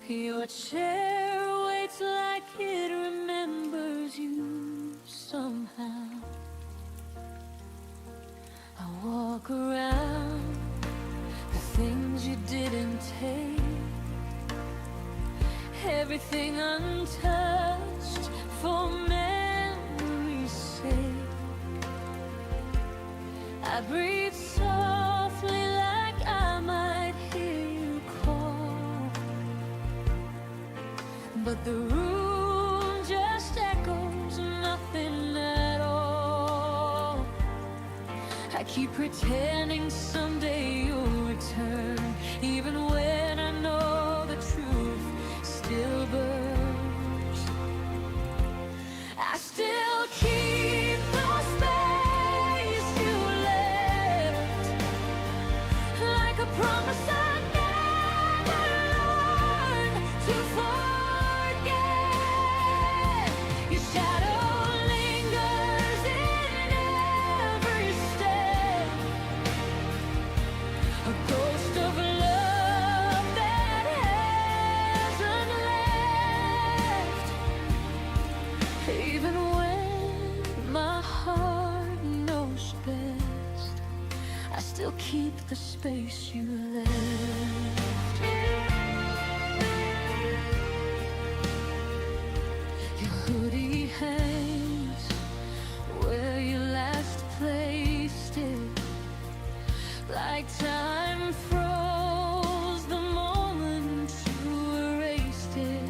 Your chair waits like it remembers you somehow. I walk around the things you didn't take, everything untouched for memory's sake. I breathe softly like I might hear you call, but the room just echoes nothing at all. I keep pretending someday you'll return, even when I know the truth still burns. I still keep the space you left, like a promise I never learned to forget. Your shadow lingers in every step, a ghost of love that hasn't left. Even when my heart knows best, I still keep the space you left. Your hoodie hangs where you last placed it, like time froze the moment you erased it.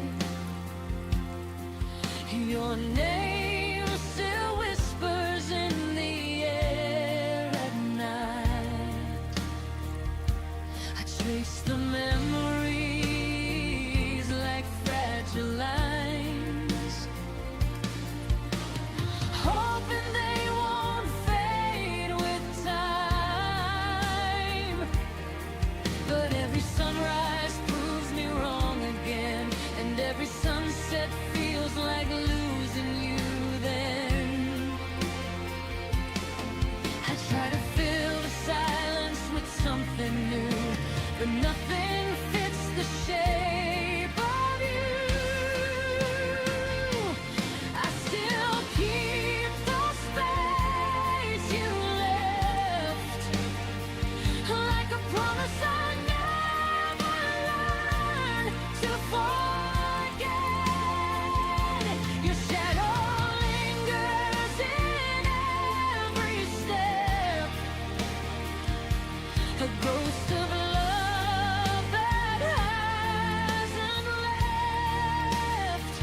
Your name still whispers in the air at night. I trace the memories like fragile lines, hoping they won't fade with time. But every sunrise proves me wrong again, and every sunset feels like losing you then. I try to fill the silence with something new, but nothing fits the shape of you. I still keep the space you left, like a promise I never learned to forget. Your shadow lingers in every step, a ghost of love that hasn't left.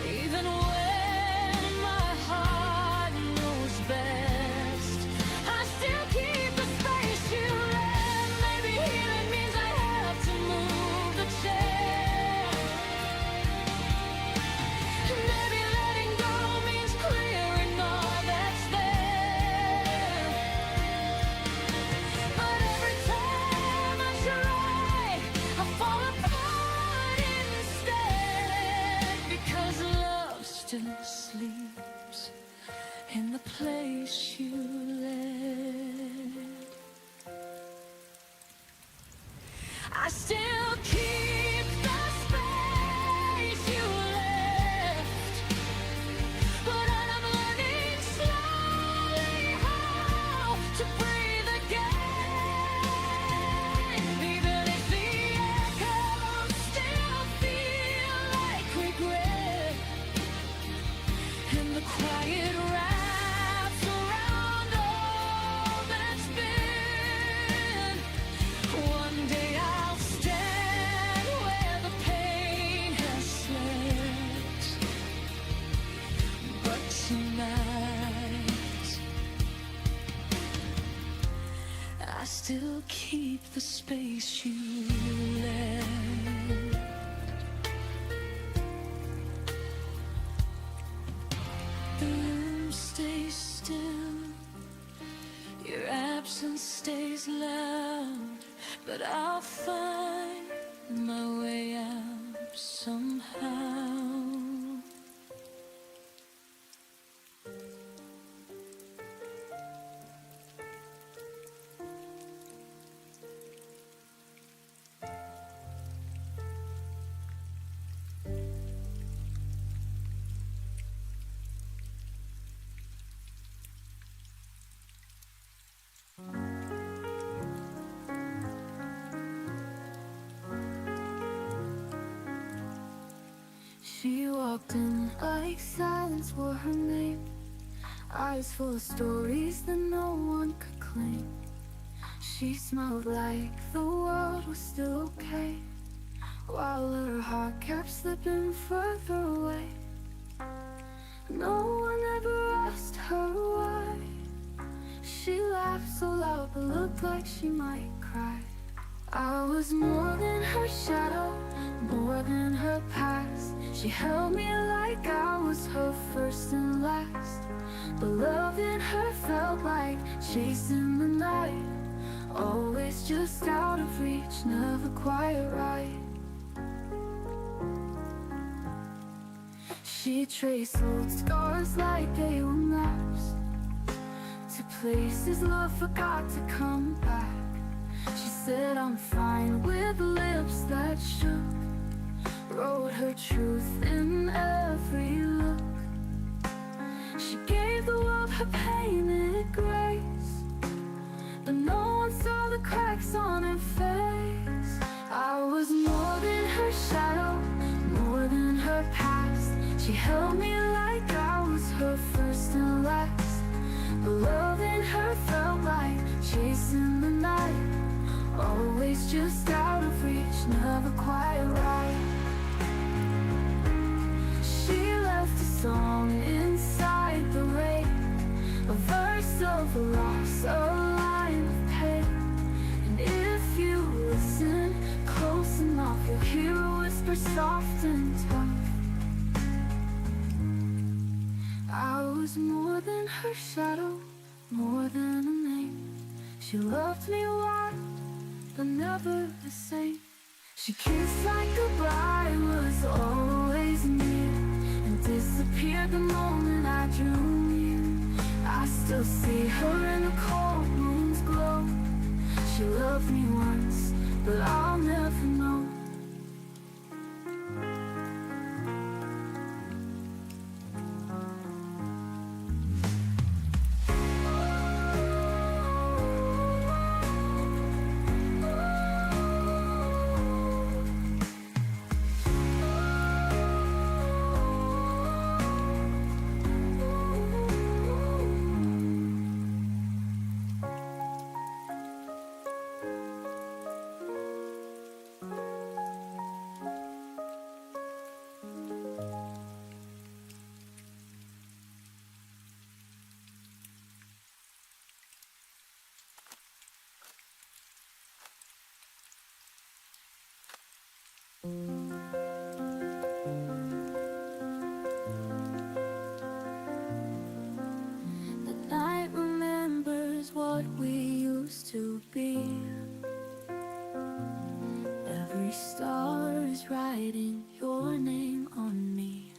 Even when my heart knows best, I still keep the space you left. Maybe healing means I have to move the chair. Maybe letting go means clearing all that's there. But every time I try, I fall apart instead, because love still sleeps in the place you left. I still keep the space you left, but I'm learning slowly how to breathe again. Even if the echoes still feel like regret, keep the space you left. The room stays still, your absence stays loud, but I'll find my way out somehow. She walked in like silence were her name, eyes full of stories that no one could claim. She smelled like the world was still okay, while her heart kept slipping further away. No one ever asked her why. She laughed so loud but looked like she might cry. I was more than her shadow, more than her past. She held me like I was her first and last. But love in her felt like chasing the night, always just out of reach, never quite right. She traced old scars like they were maps to places love forgot to come back. She said I'm fine with lips that shook, wrote her truth in every look. She gave the world her painted grace, but no one saw the cracks on her face. I was more than her shadow, more than her past. She held me like I was her first and last. But love in her felt like chasing the night, always just out of reach, never quite right. She left a song inside the rain, a verse of a loss, a line of pain. And if you listen close enough, you'll hear a whisper soft and tough. I was more than her shadow, more than a name. She loved me wild, but never the same. She kissed like goodbye was always near, and disappeared the moment I drew near. I still see her in the cold moon's glow. She loved me once, but I'll never know. The night remembers what we used to be. Every star is writing your name on me.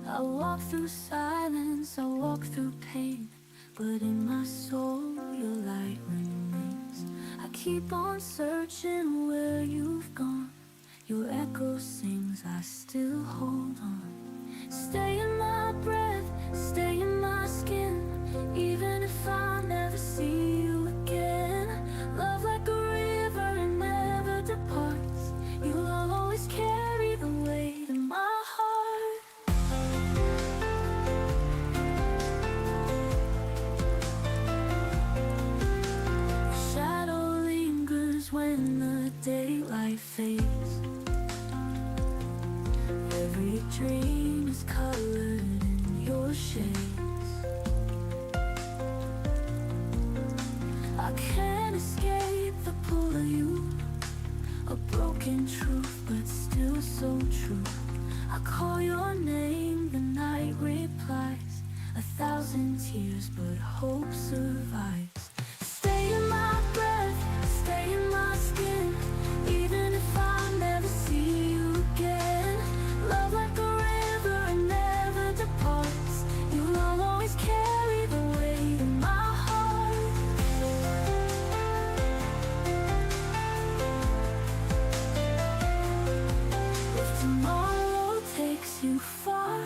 I walk through silence, I walk through pain, but in my soul your light remains. I keep on searching where you've gone. Your echo sings, I still hold on. Stay in my breath, stay in my skin, even if I never see you again. Love like a river, it never departs. You'll always carry the weight in my heart. The shadow lingers when the daylight fades. Every dream is colored in your shades. I can't escape the pull of you. A broken truth, but still so true. I call your name, the night replies. 1,000 tears, but hope survives. Stay in my breath, stay in my skin, even if I never see you again. Love like a river and never departs. You'll always carry the weight in my heart. If tomorrow takes you far,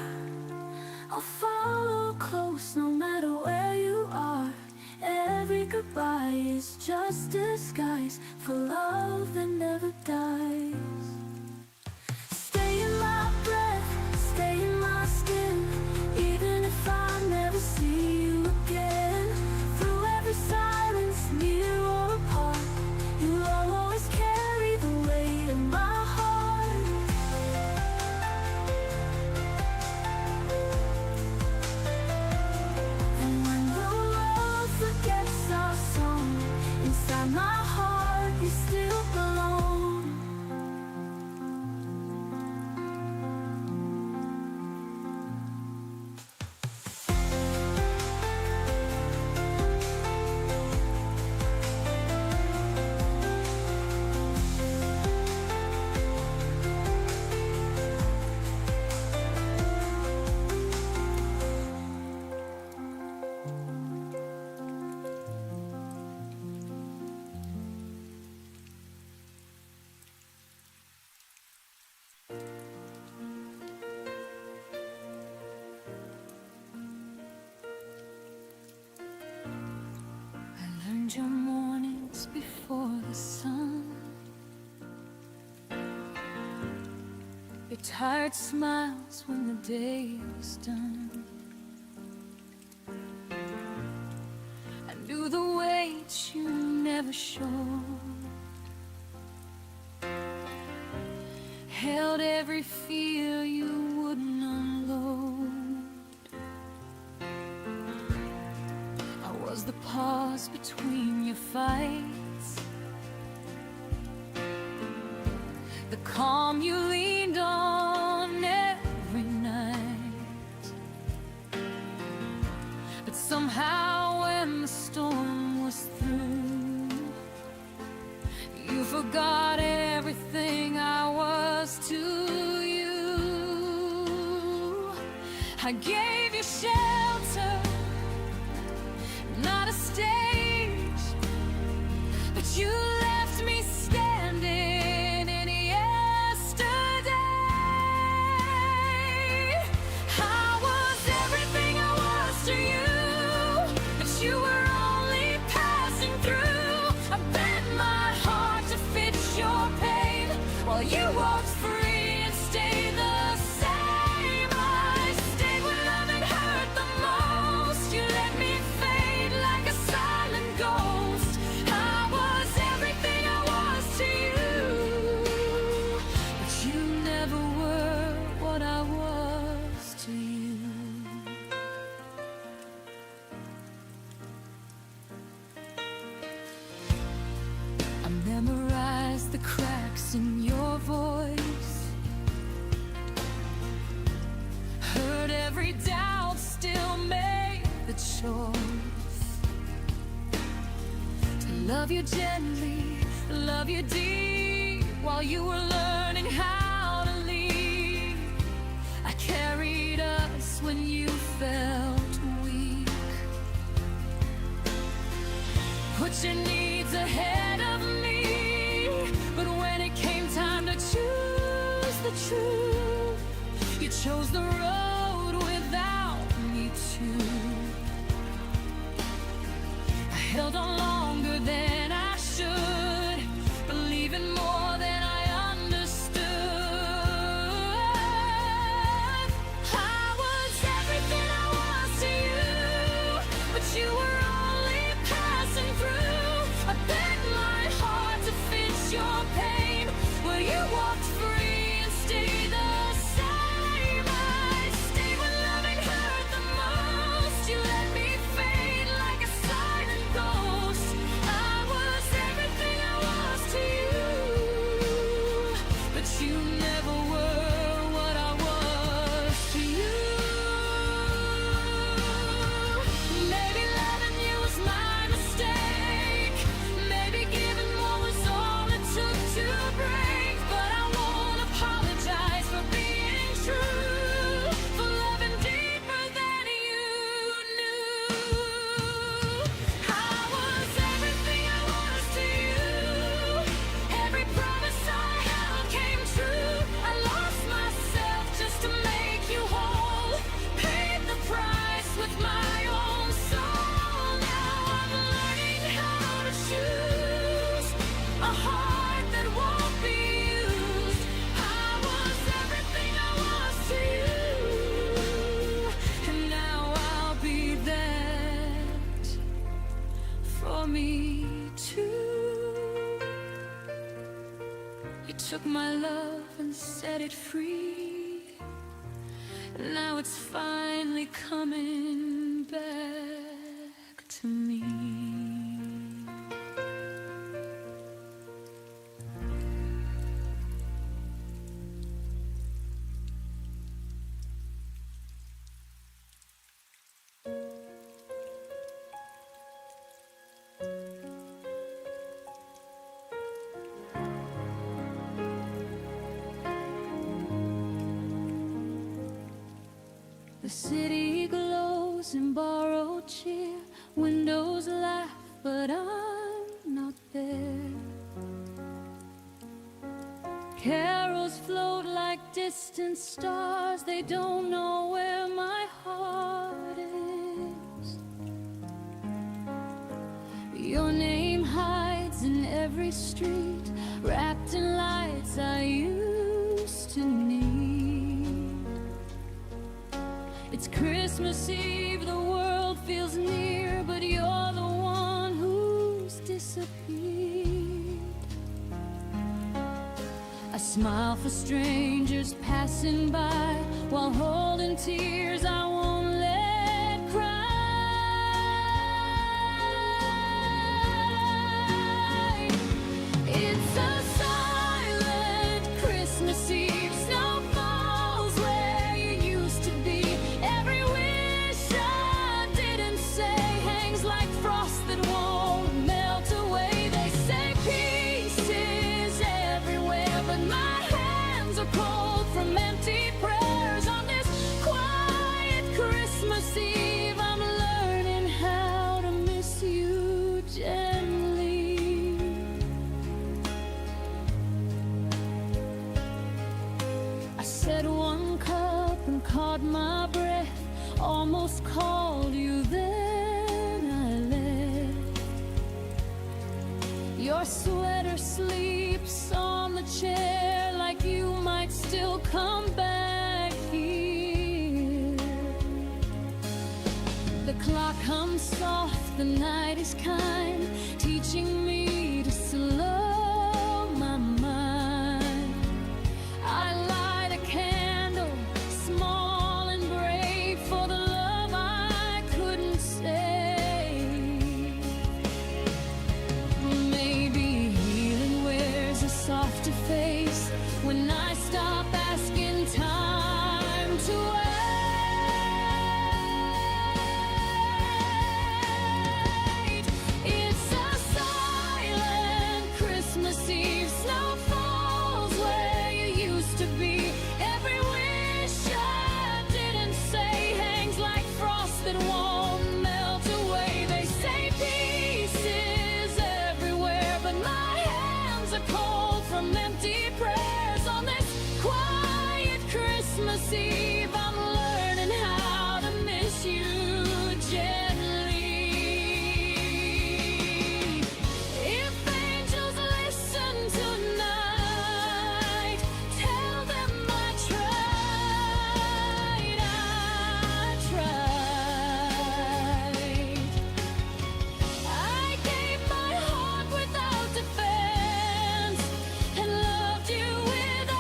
I'll follow close no matter where you are. Every goodbye is just disguise for love that never dies. Stay in my breath, stay in my skin, even if I never see you again. Through every silence, near or apart, you'll always carry the weight in my heart. And when the world forgets our song, inside my heart you still belong. I learned your mornings before the sun, your tired smiles when the day was done. I knew the weight you never showed, held every fear you wouldn't unload. I was the pause between your fights, the calm you leaned on every night. But somehow when the storm was through, you forgot everything I was to you. I gave you shelter, not a stage, but you left me standing in yesterday. I was everything I was to you, but you were only passing through. I bent my heart to fit your pain, while you walked free and stayed the same. I stayed when loving hurt the most. You let me fade like a silent ghost. I was everything I was to you, but you never were what I was to you. I memorized the cracks in your voice, heard every doubt, still made the choice to love you gently, love you deep, while you were learning how to leave. I carried us when you felt weak, put your needs ahead of me. But when it came time to choose the truth, you chose the road without me too. I held on longer than I should, believing more than I understood. I was everything I was to you, but you were only passing through. I bent my heart to fit your pain, where you walked free and stayed the same. I stayed when loving hurt the most. You let me fade like a silent ghost. I you never were what I was to you. Maybe loving you was my mistake. Maybe giving more was all it took to break. But I won't apologize for being true, for loving deeper than you knew. I was everything I was to you. Every promise I held came true. I lost myself just to make you whole. Paid the price with my own soul. Now I'm learning how to choose a heart that won't be used. I was everything I was to you, and now I'll be that for me too. You took my love and set it free, and now it's finally coming back to me. The city glows in borrowed cheer. Windows laugh, but I'm not there. Carols float like distant stars. They don't know where my heart is. Your name hides in every street, wrapped in lights I used to need. It's Christmas Eve, the world feels near, but you're the one who's disappeared. I smile for strangers passing by, while holding tears I won't let cry. It's a silent Christmas Eve. Snow falls where you used to be. Every wish I didn't say hangs like frost that won't melt away. They say peace is everywhere, but my hands are cold from empty prayers. On this quiet Christmas Eve, I'm learning how to miss you gently. I said one cup and caught my breath, almost called you, then I left. Your sweater sleeps on the chair, like you might still come back here. The clock hums soft, the night is kind, teaching me to slow my mind. I light a candle, small and brave, for the love I couldn't save. Maybe healing wears a softer face when I stop asking time to wait. It's a silent Christmas Eve. Snow falls where you used to be. Every wish I didn't say hangs like frost that won't melt away. They say peace is everywhere, but my hands are cold from empty prayers. On this quiet Christmas Eve, I'm learning how to miss you gently. If angels listen tonight, tell them I tried. I gave my heart without defense and loved you without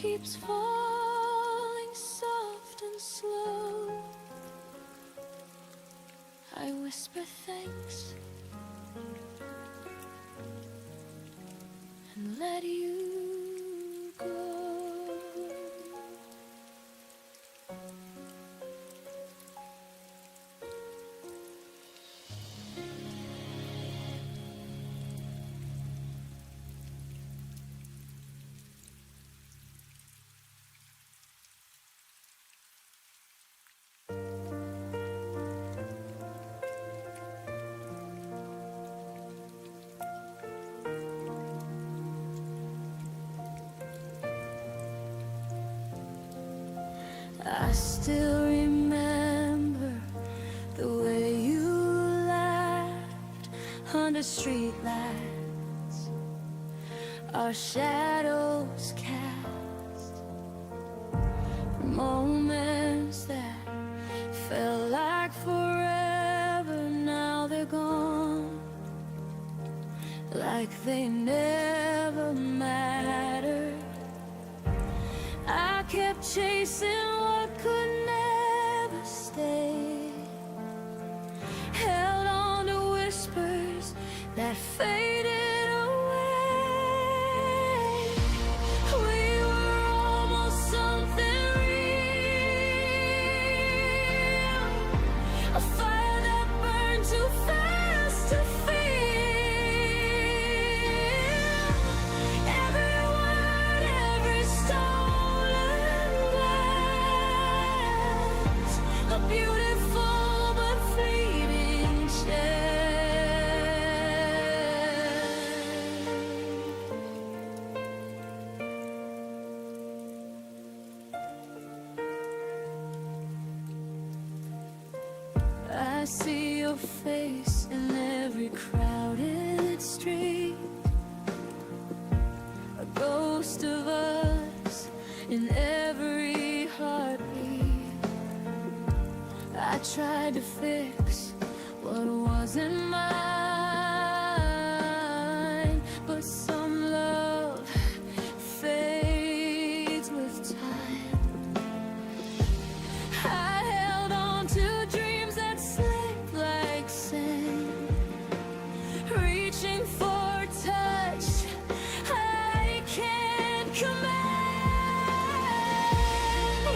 keeps falling soft and slow. I whisper thanks and let you go. I still remember the way you laughed under streetlights, our shadows cast, moments that felt like forever. Now they're gone, like they never mattered. I kept chasing what could never stay, held on to whispers that faded away. We were almost something real, a fire that burned too fast to feel. Every word, every stolen glance, a beautiful but fleeting chance. I see your face in every crowded street, a ghost of us in every heartbeat. I tried to fix what wasn't mine, but some love fades with time. I held on to dreams that slipped like sand, reaching for touch I can't command.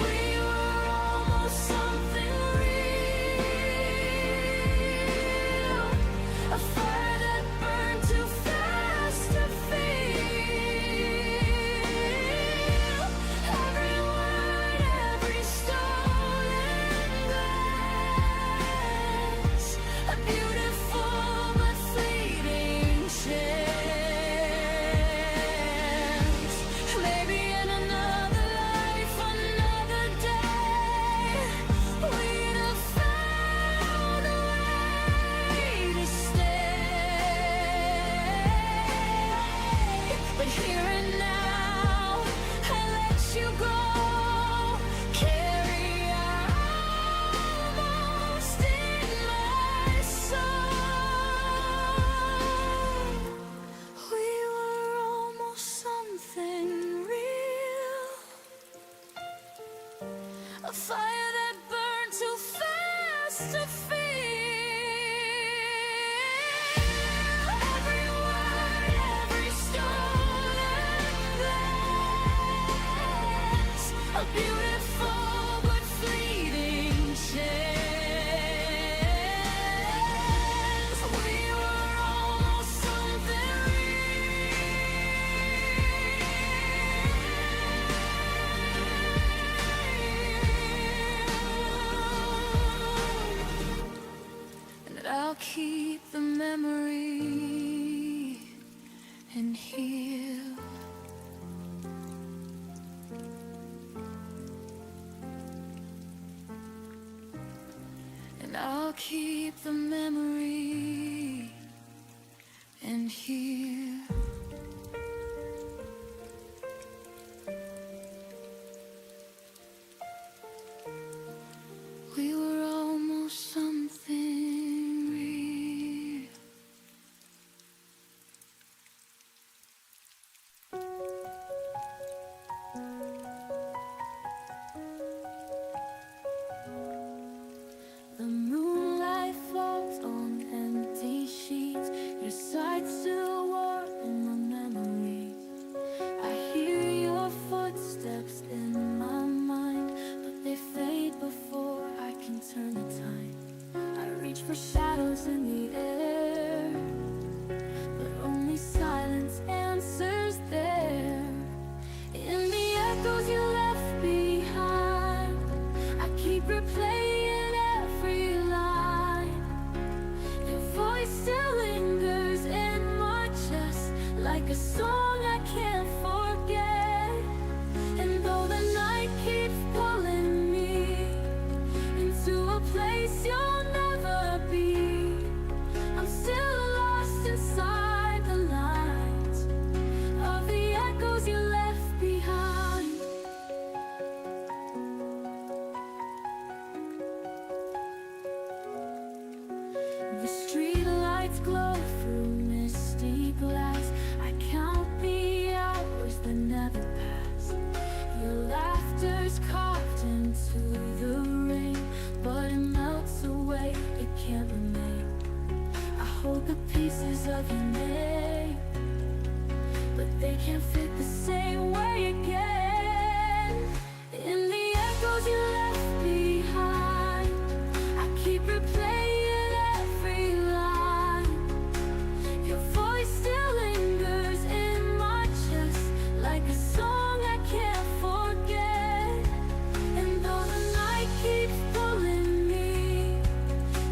We were almost something real, a fire that burned too fast to feel. Every word, every stolen glance, a beautiful but fleeting chance. Maybe in another life, another day, we'd have found a way to stay. But here and now, I let you go. Carry our almost in my soul. We were almost something real, a fire that burned too fast to feel. Every word, every stolen glance, a beautiful but fleeting chance. We were almost something real. And I'll keep the memory and heal. And I'll keep the memory and heal. We were almost something real. for shadows in the air, but only silence answers there. In the echoes you left behind, I keep replaying every line. Your voice still lingers in my chest, like a song I can't forget. And though the night keeps pulling me into a place you'll never be, I'm still lost inside the lines of the echoes you left behind. The street lights glow through misty glass. I count the hours that never pass. Your laughter's carved into the rain, but it melts away, it can't remain. I hold the pieces of your name, but they can't fit the same way again. In the echoes you left behind, I keep replaying every line. Your voice still lingers in my chest, like a song I can't forget. And though the night keeps pulling me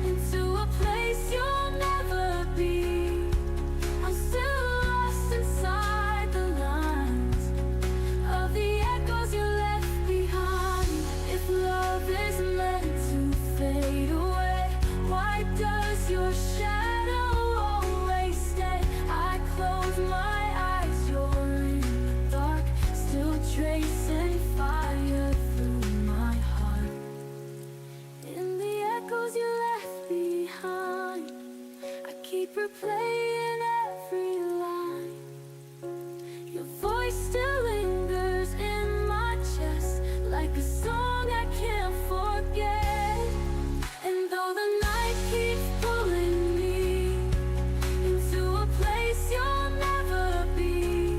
into a place you'll never be, I'm still lost inside the lines of the echoes you left behind. If love is meant to fade away, why does your shadow always stay? I close my eyes, you're in the dark, still tracing fire through my heart. In the echoes you left behind, I keep replaying every line. Your voice still lingers in my chest, like a song I can't forget. And though the night keeps pulling me into a place you'll never be,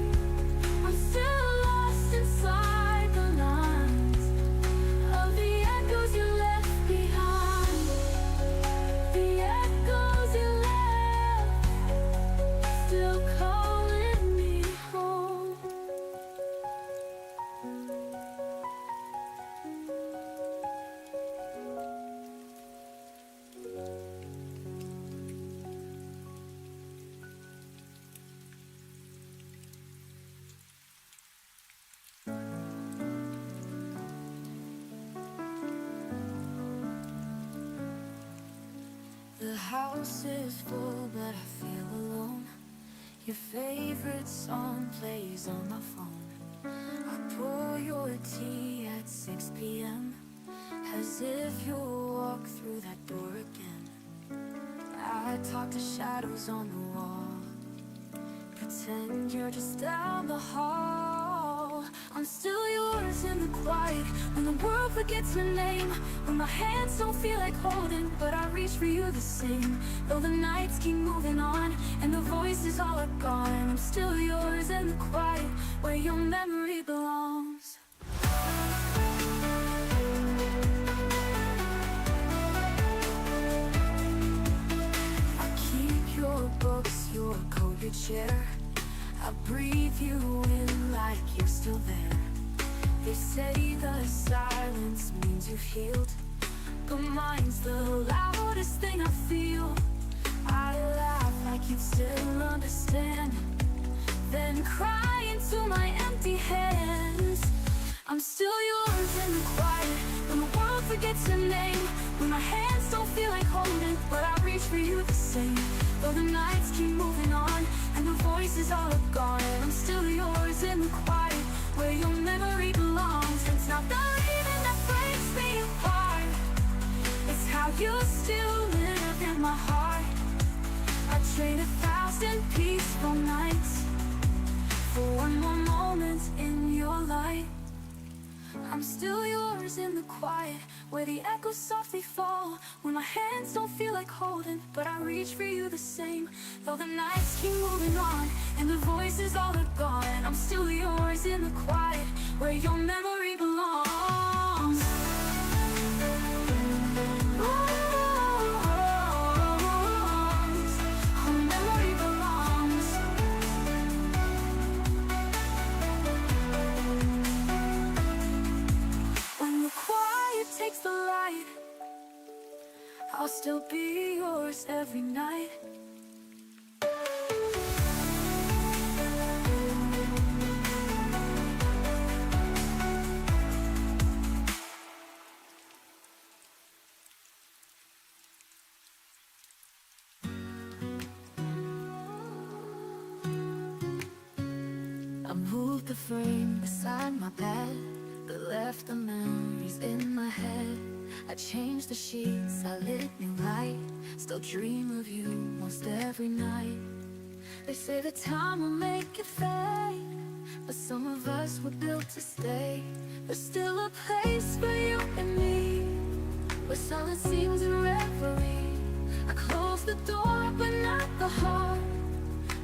I'm still lost inside the lines of the echoes you left behind. The echoes you left, still calling me home. The house is full, but I feel alone. Your favorite song plays on my phone. I pour your tea at 6 p.m., as if you'll walk through that door again. I talk to shadows on the wall, pretend you're just down the hall. I'm still yours in the quiet, when the world forgets my name, when my hands don't feel like holding, but I reach for you the same. Though the nights keep moving on, and the voices all are gone, I'm still yours in the quiet, where your memory belongs. I keep your books, your coat, your chair. I breathe you in like you're still there. They say the silence means you've healed, but mine's the loudest thing I feel. I laugh like you'd still understand, then cry into my empty hands. I'm still yours in the quiet, when the world forgets your name, when my hands don't feel like holding, but I reach for you the same. Though the nights keep moving on, and the voices all are gone, I'm still yours in the quiet, where your memory belongs. It's not the leaving that breaks me apart, it's how you still live in my heart. I trade 1,000 peaceful nights for one more moment in your light. I'm still yours in the quiet, where the echoes softly fall, when my hands don't feel like holding, but I reach for you the same. Though the nights keep moving on, and the voices all are gone, I'm still yours in the quiet, where your memory belongs. Oh, I'll still be yours every night. I moved the frame beside my bed, but left the memories in my head. I changed the sheets, I lit new light, still dream of you most every night. They say the time will make it fade, but some of us were built to stay. There's still a place for you and me, where silence seems a reverie. I close the door, but not the heart.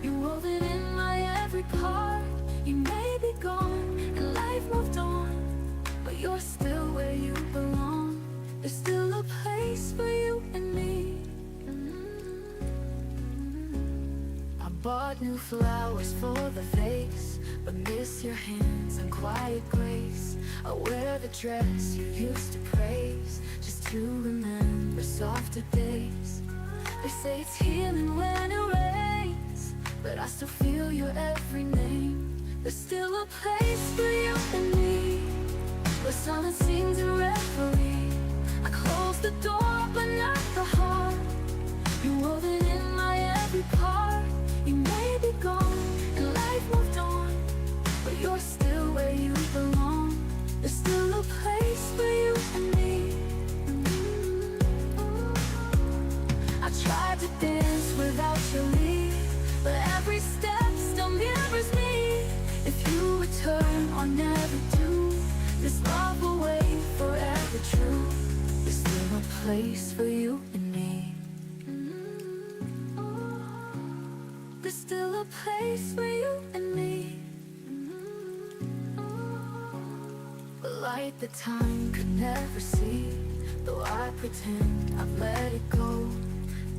You're woven in my every part. You may be gone, and life moved on, but you're still where you belong. There's still a place for you and me. I bought new flowers for the vase, but miss your hands and quiet grace. I wear the dress you used to praise, just to remember softer days. They say it's healing when it rains, but I still feel your every name. There's still a place for you and me, where silence sings a reverie. I close the door, but not the heart. You're woven in my every part. You may be gone, and life moved on, but you're still where you belong. There's still a place for you and me. I tried to dance without your leave, but every step still mirrors me. If you return or never do, this love will wait forever true. There's still a place for you and me. There's still a place for you and me. The light that time could never see, though I pretend I've let it go.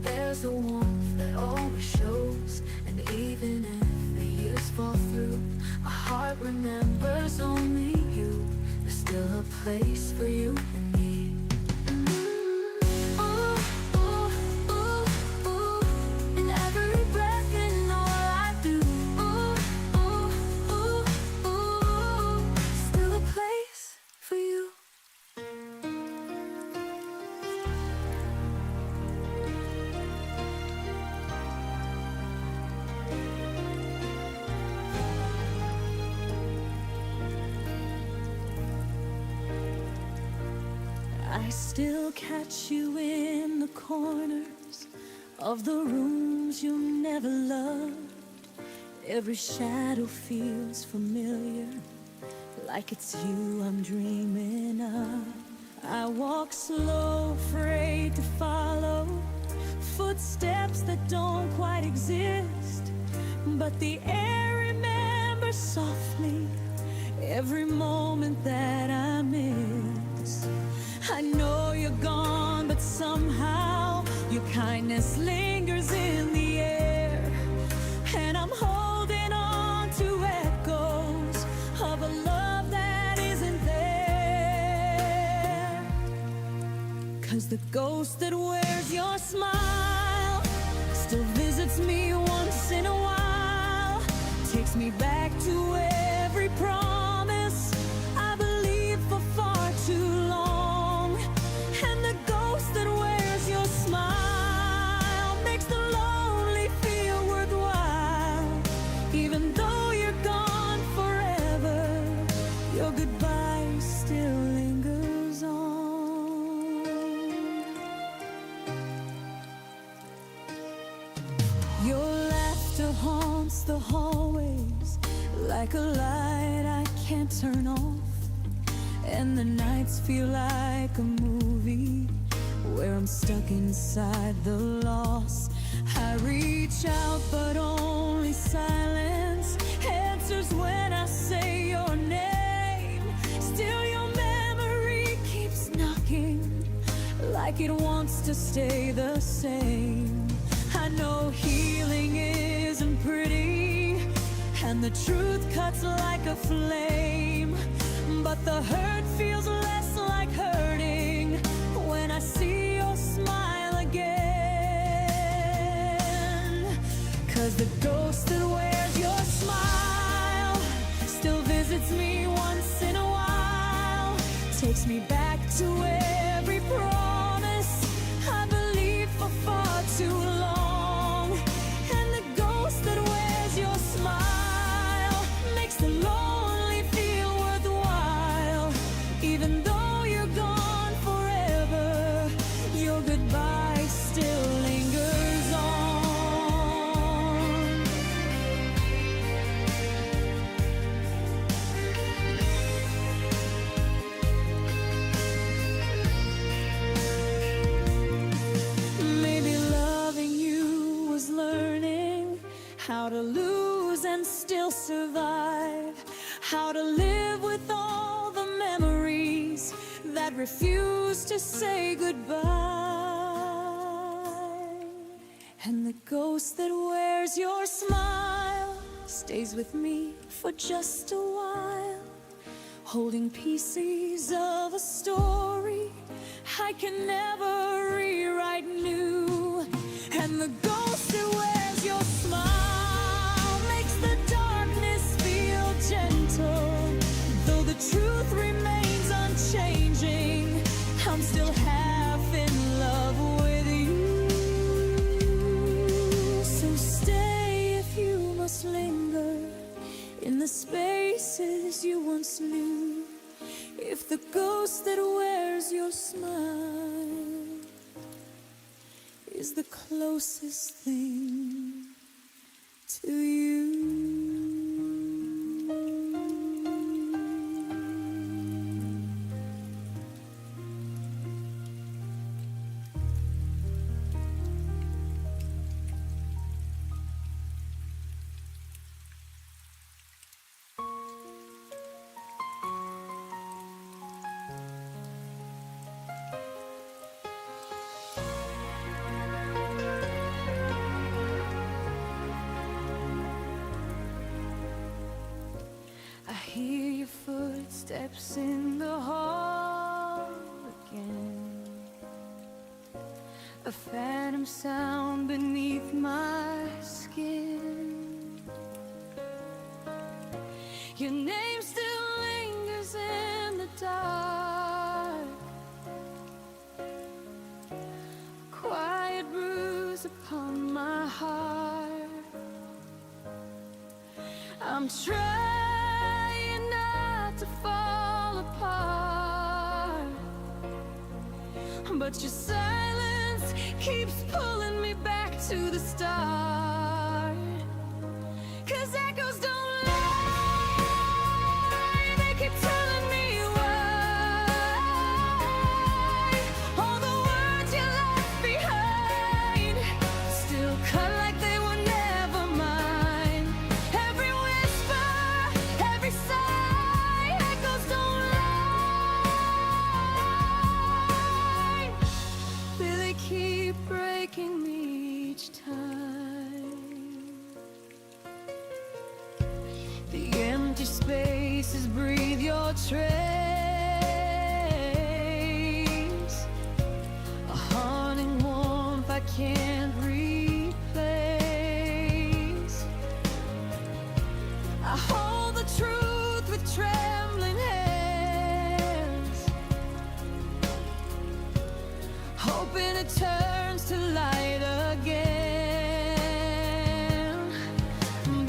There's a warmth that always shows, and even if the years fall through, my heart remembers only you. There's still a place for you and me. Ooh, ooh, ooh, ooh. In every breath and all I do. Ooh, ooh, ooh, ooh. Still a place for you. I still catch you in the corners of the rooms you never loved. Every shadow feels familiar, like it's you I'm dreaming of. I walk slow, afraid to follow footsteps that don't quite exist, but the air remembers softly every moment that I miss. I know you're gone, but somehow your kindness lingers in the air, and I'm holding on to echoes of a love that isn't there. 'Cause the ghost that wears your smile still visits me once in a while, takes me back to every promise I believed for far too long. And the ghost that wears your smile makes the lonely feel worthwhile. Even though you're gone forever, your goodbye still lingers on. Your laughter haunts the hallways like a light I can't turn off, and the nights feel like a movie where I'm stuck inside the loss. I reach out, but only silence answers when I say your name. Still your memory keeps knocking, like it wants to stay the same. I know healing isn't pretty, and the truth cuts like a flame, but the hurt feels less like hurting when I see your smile 'Cause the ghost that wears your smile still visits me once in a while, takes me back to every promise I believed for far too long. And the ghost that wears your smile makes the lonely feel worthwhile. Even though you're gone forever, your goodbye still lingers on. Maybe loving you was learning how to lose and still survive, how to live with all the memories that refuse to say goodbye. And the ghost that wears your smile stays with me for just a while, holding pieces of a story I can never rewrite new. And the ghost that wears your smile makes the darkness feel gentle. Though the truth remains unchanging, I'm still half in love with you. So stay if you must linger in the spaces you once knew. If the ghost that wears your smile is the closest thing to you. I hear your footsteps in the hall again, a phantom sound beneath my skin. Your name still lingers in the dark, a quiet bruise upon my heart. I'm trying not to fall apart, but your silence keeps pulling me back to the start. 'Cause echoes don't lie, they keep telling me why all the words you left behind still cut like they were never mine. Every whisper, every sigh, echoes don't lie. They keep breaking me each time. The empty spaces breathe your trace, a haunting warmth I can't replace. I hold the truth with trembling hands, hoping it turns to light again.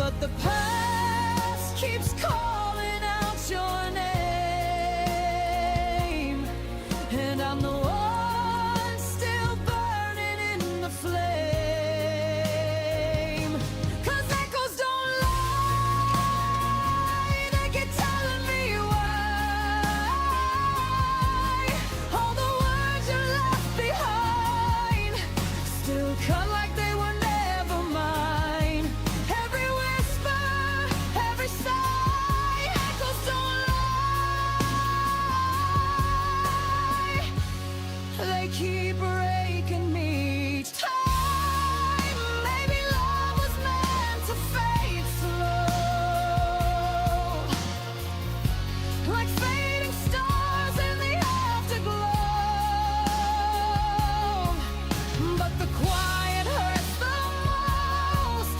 But the past keeps calling out your name, and I'm the one still burning in the flame. 'Cause echoes don't lie, they keep telling me why all the words you left behind still cut like they were never mine. Every whisper, every sigh, echoes don't lie. They keep breaking me each time. Maybe love was meant to fade slow, like fading stars in the afterglow. But the quiet hurts the most,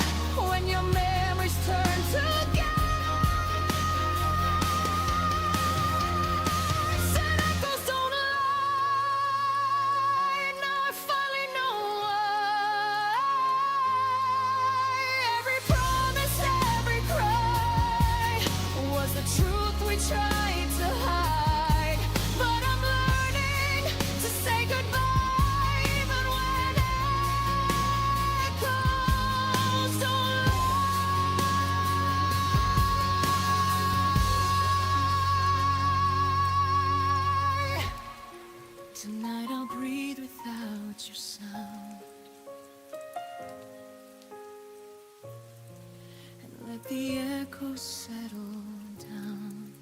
the echoes settle down.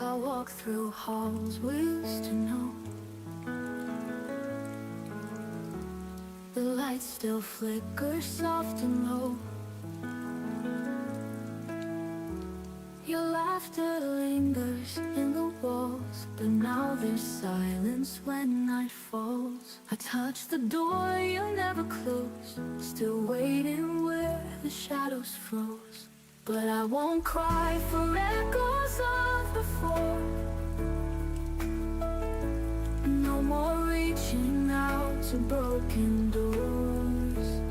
I walk through halls with to know the light still flickers soft and low. Your laughter lingers in the walls, but now there's silence when night falls. I touch the door you never closed, still waiting where the shadows froze. But I won't cry for echoes of before. No more reaching out to broken doors.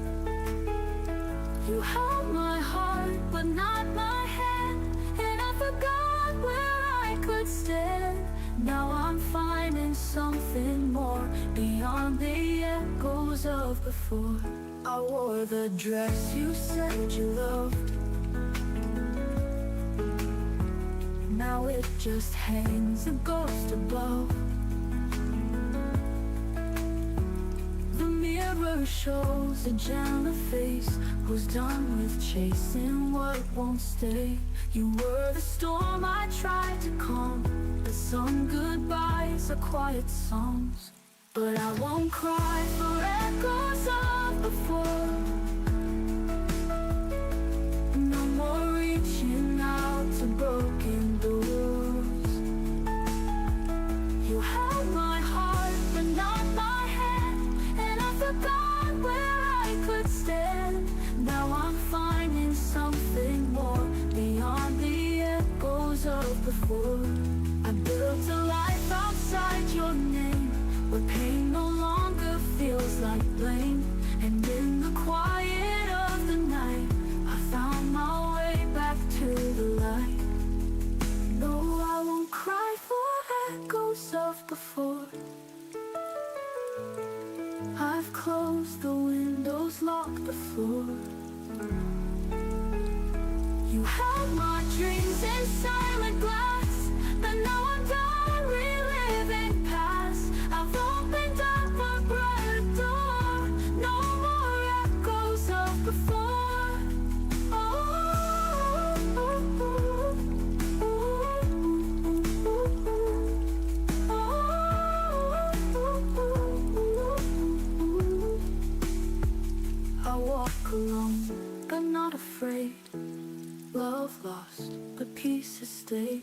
You held my heart, but not my hand, and I forgot where I could stand. Now I'm finding something more beyond the echoes of before. I wore the dress you said you loved. Now it just hangs a ghost above. The mirror shows a gentler face who's done with chasing what won't stay. You were the storm I tried to calm, but some goodbyes are quiet songs. But I won't cry for echoes of before. No more reaching out to broken doors. You held my heart, but not my hand, and I forgot where I could stand. Now I'm finding something more beyond the echoes of before. I built a life outside your name, where pain no longer feels like blame. And in the quiet of the night, I found my way back to the light. No, I won't cry for echoes of before. I've closed the windows, locked the floor. You held my dreams in silent glass, but now I'm done reliving past. I've opened up a brighter door. No more echoes of before. I walk alone, but not afraid. Love lost, but peace has stayed.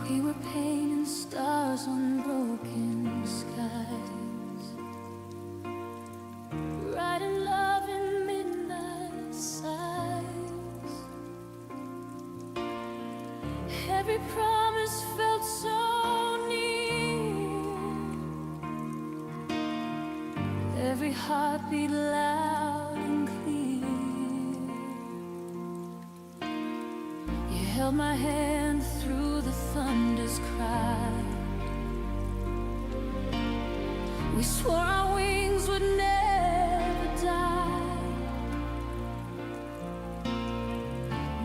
We were painting stars on broken skies, writing love in midnight sighs. Every promise felt so near, every heartbeat loud and clear. You held my hand through the thunder's cry. We swore our wings would never die.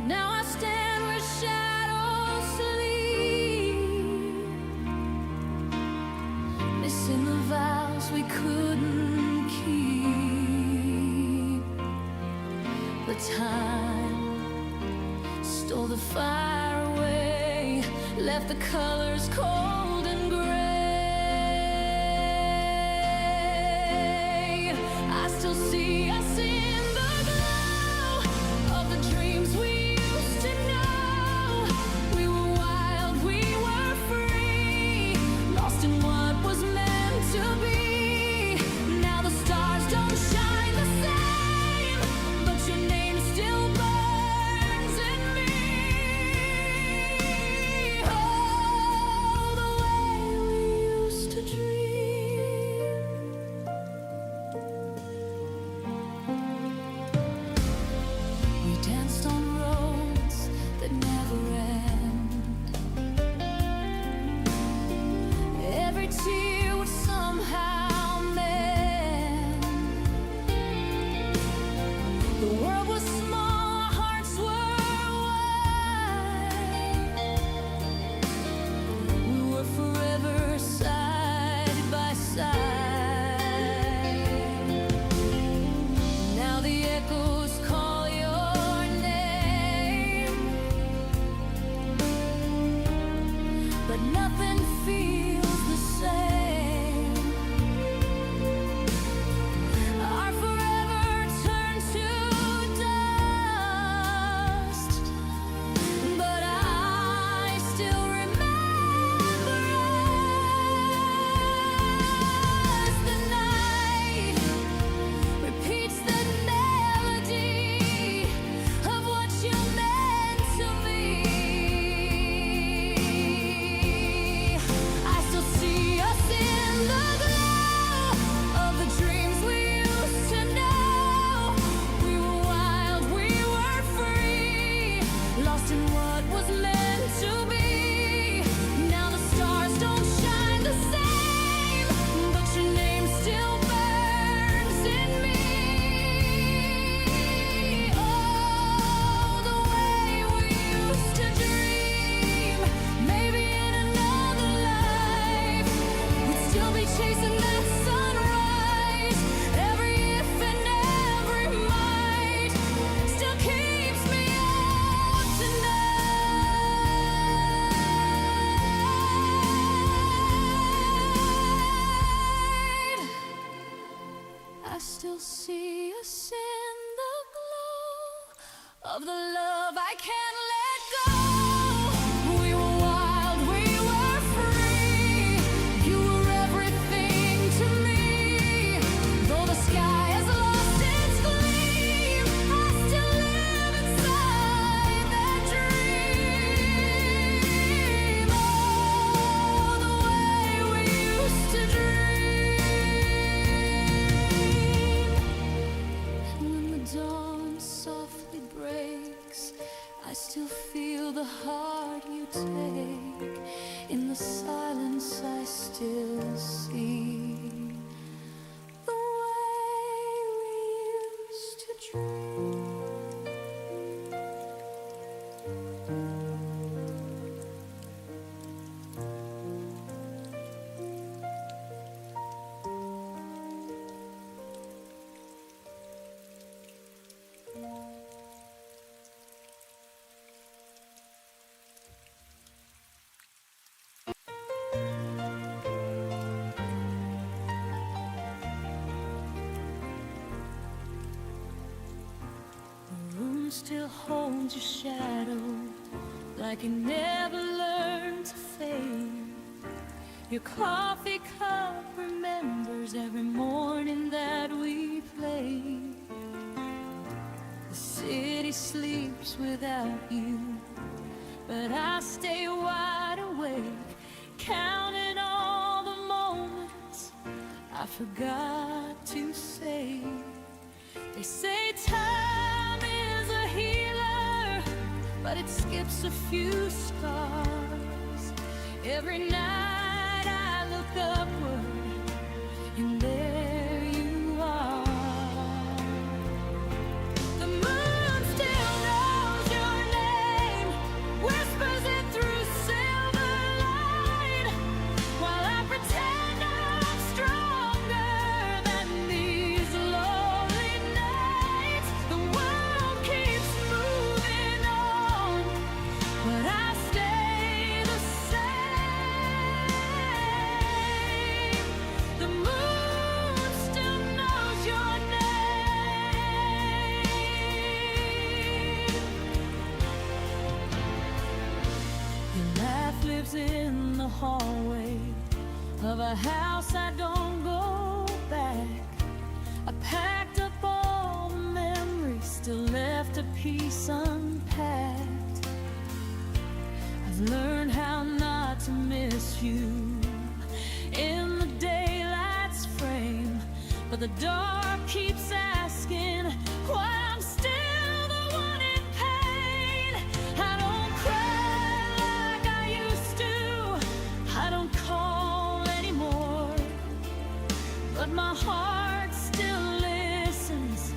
Now I stand where shadows sleep, missing the vows we couldn't keep. But time stole the fire away, left the colors cold and gray. still see us in the glow of the dreams we used to know. We were wild, we were free, lost in what was meant to be. Now the stars don't shine the same, but your name still burns in me. Oh, the way we used to dream. We danced on roads that never end. Every tear would somehow mend. The world was small, our hearts were wide. We were forever side by side. Now the echoes call your name, but nothing feels the same. Our forever turned to dust, but I still remember us. The night repeats the melody of what you meant to me. I still see us in the glow of the dreams we used to know. We were wild, we were free, lost in what was meant to be. Now the stars don't shine the same, but your name still burns in me. Oh, the way we used to dream. Maybe in another life we'd still be chasing that sunrise. Every if and every might still keeps me up tonight. I still see us in the glow of the love I can't let go. We were wild, we were free. You were everything to me. Though the sky has lost its gleam, I still live inside that dream. Oh, the way we used to dream. And when the dawn softly breaks, I still feel the heart you take. In the silence I still see the way we used to dream. The room still holds your shadow, like it never learned to fade. Your coffee cup remembers every morning that we played. The city sleeps without you, but I stay wide awake, counting all the moments I forgot to say. They say time is a healer, but it skips a few scars. Every night I look upward, and there you are. The moon still knows your name, whispers it through silver light, while I pretend I'm stronger than these lonely nights. The world keeps moving on, but I stay the same. lives in the hallway of a house I don't go back. I packed up all the memories, still left a piece unpacked. I've learned how not to miss you in the daylight's frame, but the dark keeps asking why I'm still the one in pain. I don't cry like I used to, I don't call anymore, but my heart still listens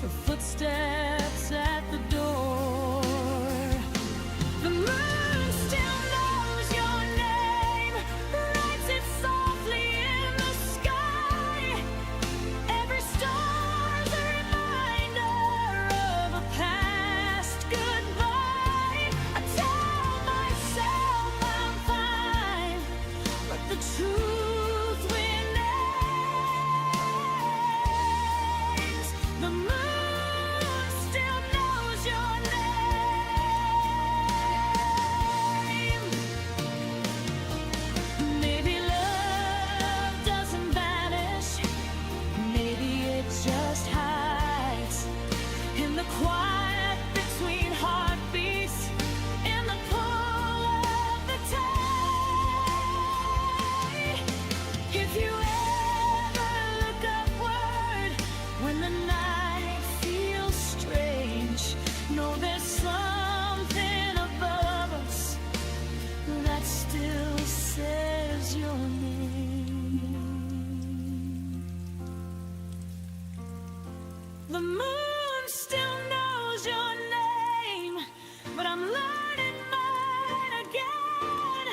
for footsteps at the door. The moon still knows your name, writes it softly in the sky. Every star's a reminder of a past goodbye. I tell myself I'm fine, but the truth remains. The moon still knows your name. Maybe love doesn't vanish, maybe it just hides in the quiet between heartbeats, in the pull of the tide. If you ever look upward when the night feels strange, know there's something above us that still says your name. The moon still knows your name, but I'm learning mine again.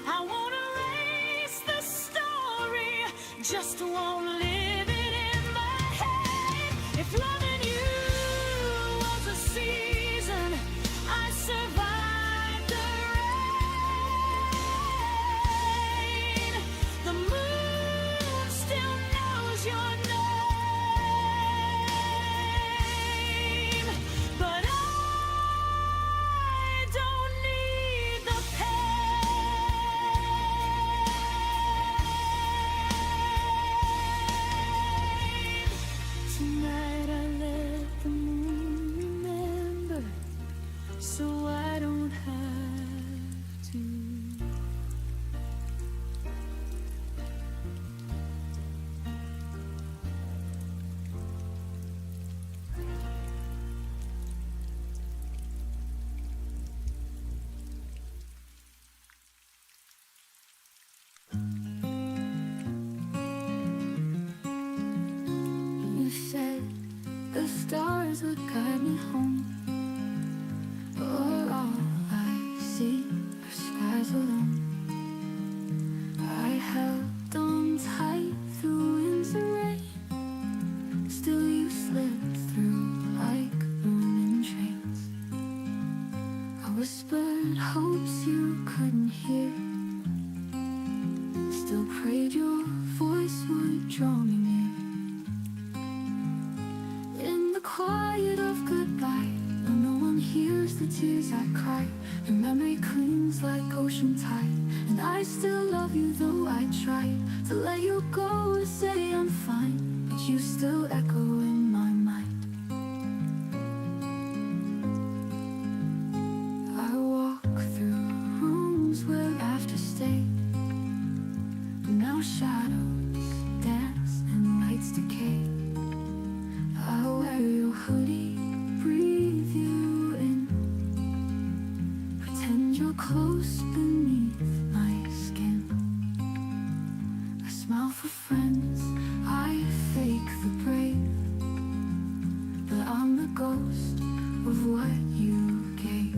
I won't erase the story, just won't live it in my head. If loving you was a season, I survived the rain. The moon still knows your name, but I don't need the pain. Tonight I let the moon remember, so I don't have to. You said the stars would guide me home, but all I see are skies alone. I held on tight through winds and rain, still you slipped through like burning trains. I whispered hopes you couldn't hear, still prayed your voice would draw me near. In the quiet of goodbye, when no one hears the tears I cry, your memory clings like ocean tide, and I still love you though I tried to let you go and say I'm fine, but you still echo in my mind. I walk through rooms where laughter stayed, but now shadows dance and lights decay. I wear your hoodie, breathe you in, pretend you're close beneath my skin. I smile for friends, I fake the brave, but I'm the ghost of what you gave.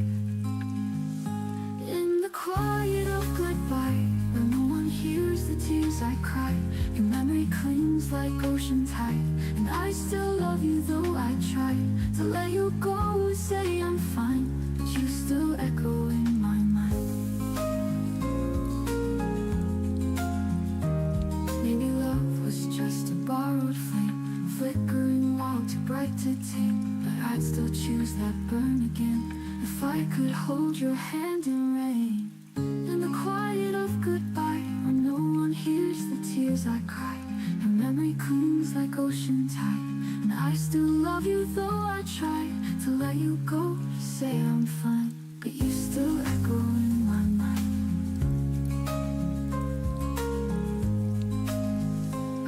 In the quiet of goodbye, where no one hears the tears I cry, your memory clings like ocean tide, and I still love you though I try to let you go and say I'm fine, but you still echo in my mind. Maybe love was just a borrowed flame, flickering while too bright to tame, but I'd still choose that burn again if I could hold your hand in rain. And love you though I try to let you go. You say I'm fine, but you still echo in my mind.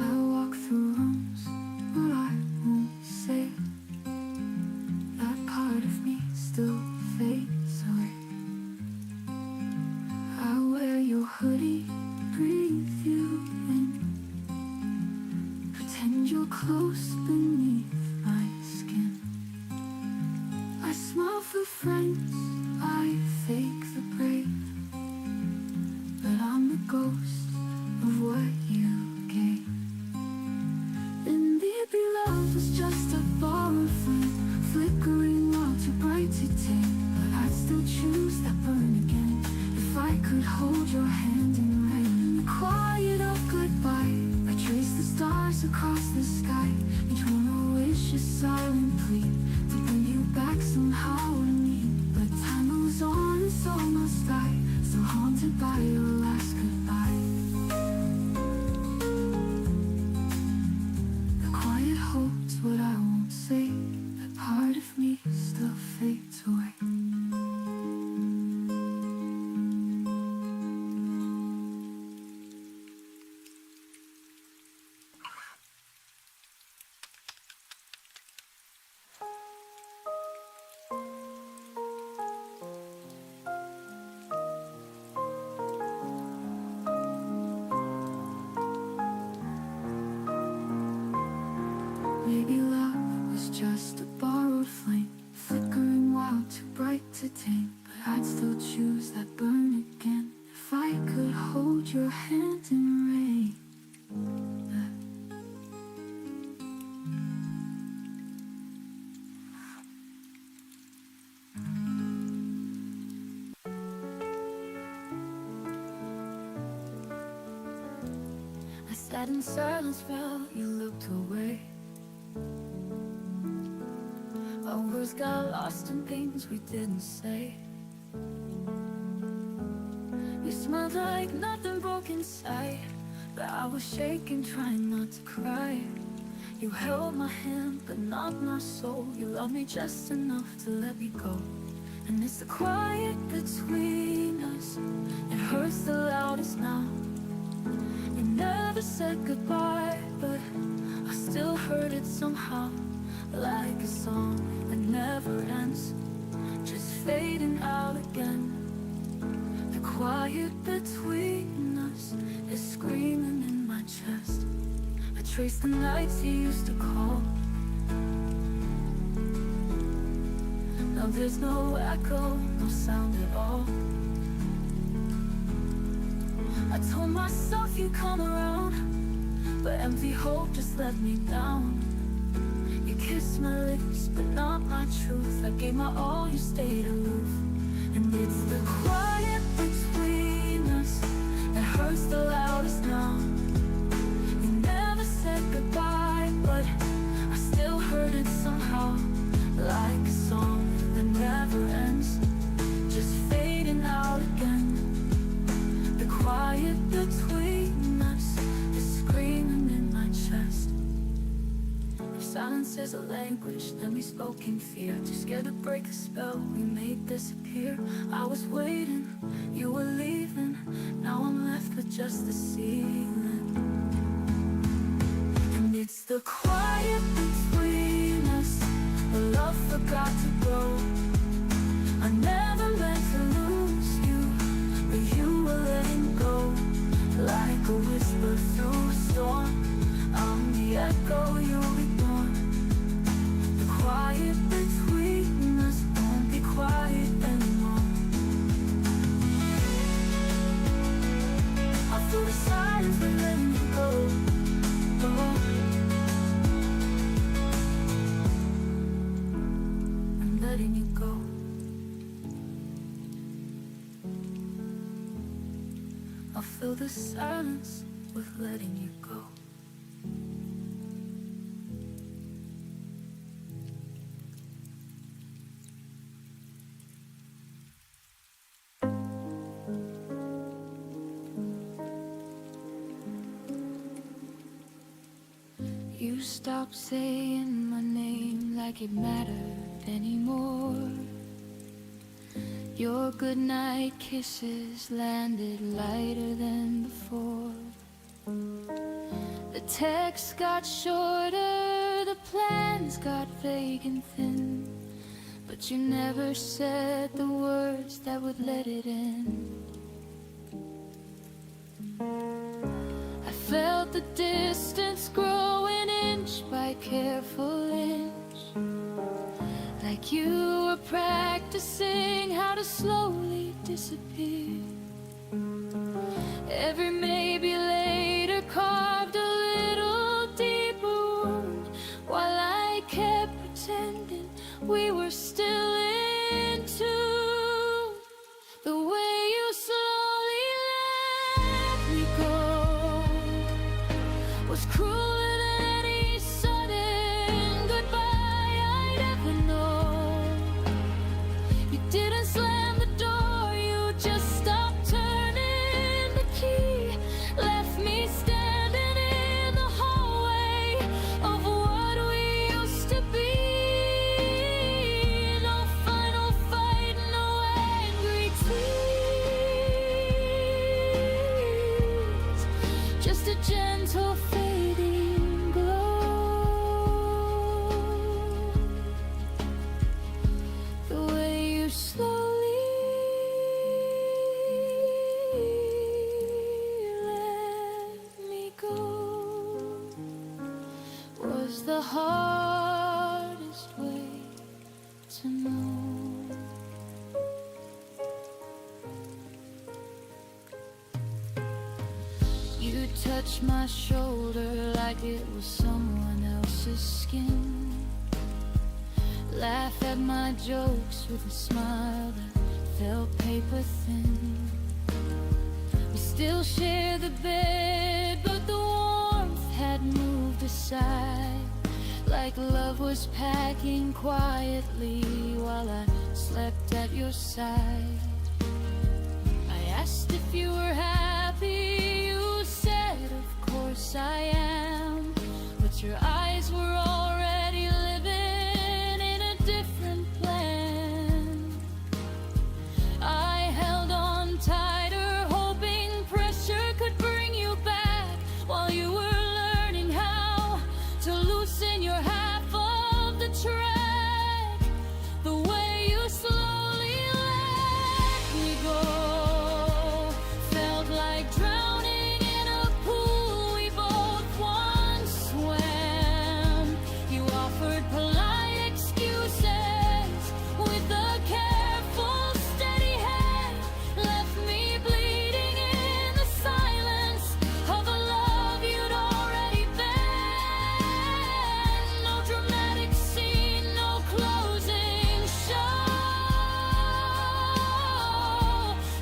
I walk through rooms, but I won't say. That part of me still fades away. I wear your hoodie, breathe you in, pretend you're close beneath my skin. I smile for friends, I fake the brave, but I'm the ghost of what you gave. And maybe love was just a borrowed flame, flickering out too bright to tame. But I'd still choose that burn again if I could hold your hand in rain. The quiet of goodbye, I trace the stars across the sky. Each one a wish, a silent plea to bring you back somehow or me. But time moves on and so must I, still haunted by your last goodbye. The quiet holds what I won't say. That part of me still fades away. Maybe love was just a borrowed flame, flickering wild, too bright to tame. But I'd still choose that burn again if I could hold your hand in rain. I sat in silence while you looked away. Our words got lost in things we didn't say. You smiled like nothing broke inside, but I was shaking, trying not to cry. You held my hand, but not my soul. You loved me just enough to let me go. And it's the quiet between us, it hurts the loudest now. You never said goodbye, but I still heard it somehow. Like a song that never ends, just fading out again. The quiet between us is screaming in my chest. I trace the nights you used to call. Now there's no echo, no sound at all. I told myself you'd come around, but empty hope just let me down. You kissed my lips, but not my truth. I gave my all, you stayed aloof. And it's the quiet between us that hurts the loudest now. You never said goodbye, but I still heard it somehow. Like a song that never ends, just fading out again. The quiet between us is screaming in my chest. Silence is a language that we spoke in fear. Too scared to break the spell we made disappear. I was waiting, you were leaving. Now I'm left with just the ceiling. And it's the quiet between us, the love forgot to grow. I never meant to lose you, but you were letting go. Like a whisper through a storm, I'm the echo you ignore. The quiet between us won't be quiet anymore. I feel the silence when letting you go. I'm letting you go. I'll fill the silence with letting you go. You stopped saying my name like it mattered anymore. Your goodnight kisses landed lighter than before. The texts got shorter, the plans got vague and thin, but you never said the words that would let it end. I felt the distance growing inch by careful inch, like you were practicing how to slowly disappear. Every maybe later carved a little deeper wound, while I kept pretending we were still in tune. The way you slowly let me go was crueler than any sudden goodbye I'd ever known. You didn't slam the door, you just stopped turning the key, left me standing in the hallway of what we used to be. No final fight, no angry tears, just a gentle fading glow. The way you slowly let me go was the hardest way to know. You touched my shoulder like it was someone else's skin, laugh at my jokes with a smile that felt paper thin. We still share the bed, but the warmth had moved aside, like love was packing quietly while I slept at your side. I asked if you were happy, you said of course I am, but your eyes were already living in a different plan. I held on tighter, hoping pressure could bring you back, while you were learning how to loosen your half of the track. The way you slowly let me go felt like drowning in a pool we both once swam. You offered polite excuses with a careful, steady hand, left me bleeding in the silence of a love you'd already been. No dramatic scene, no closing show.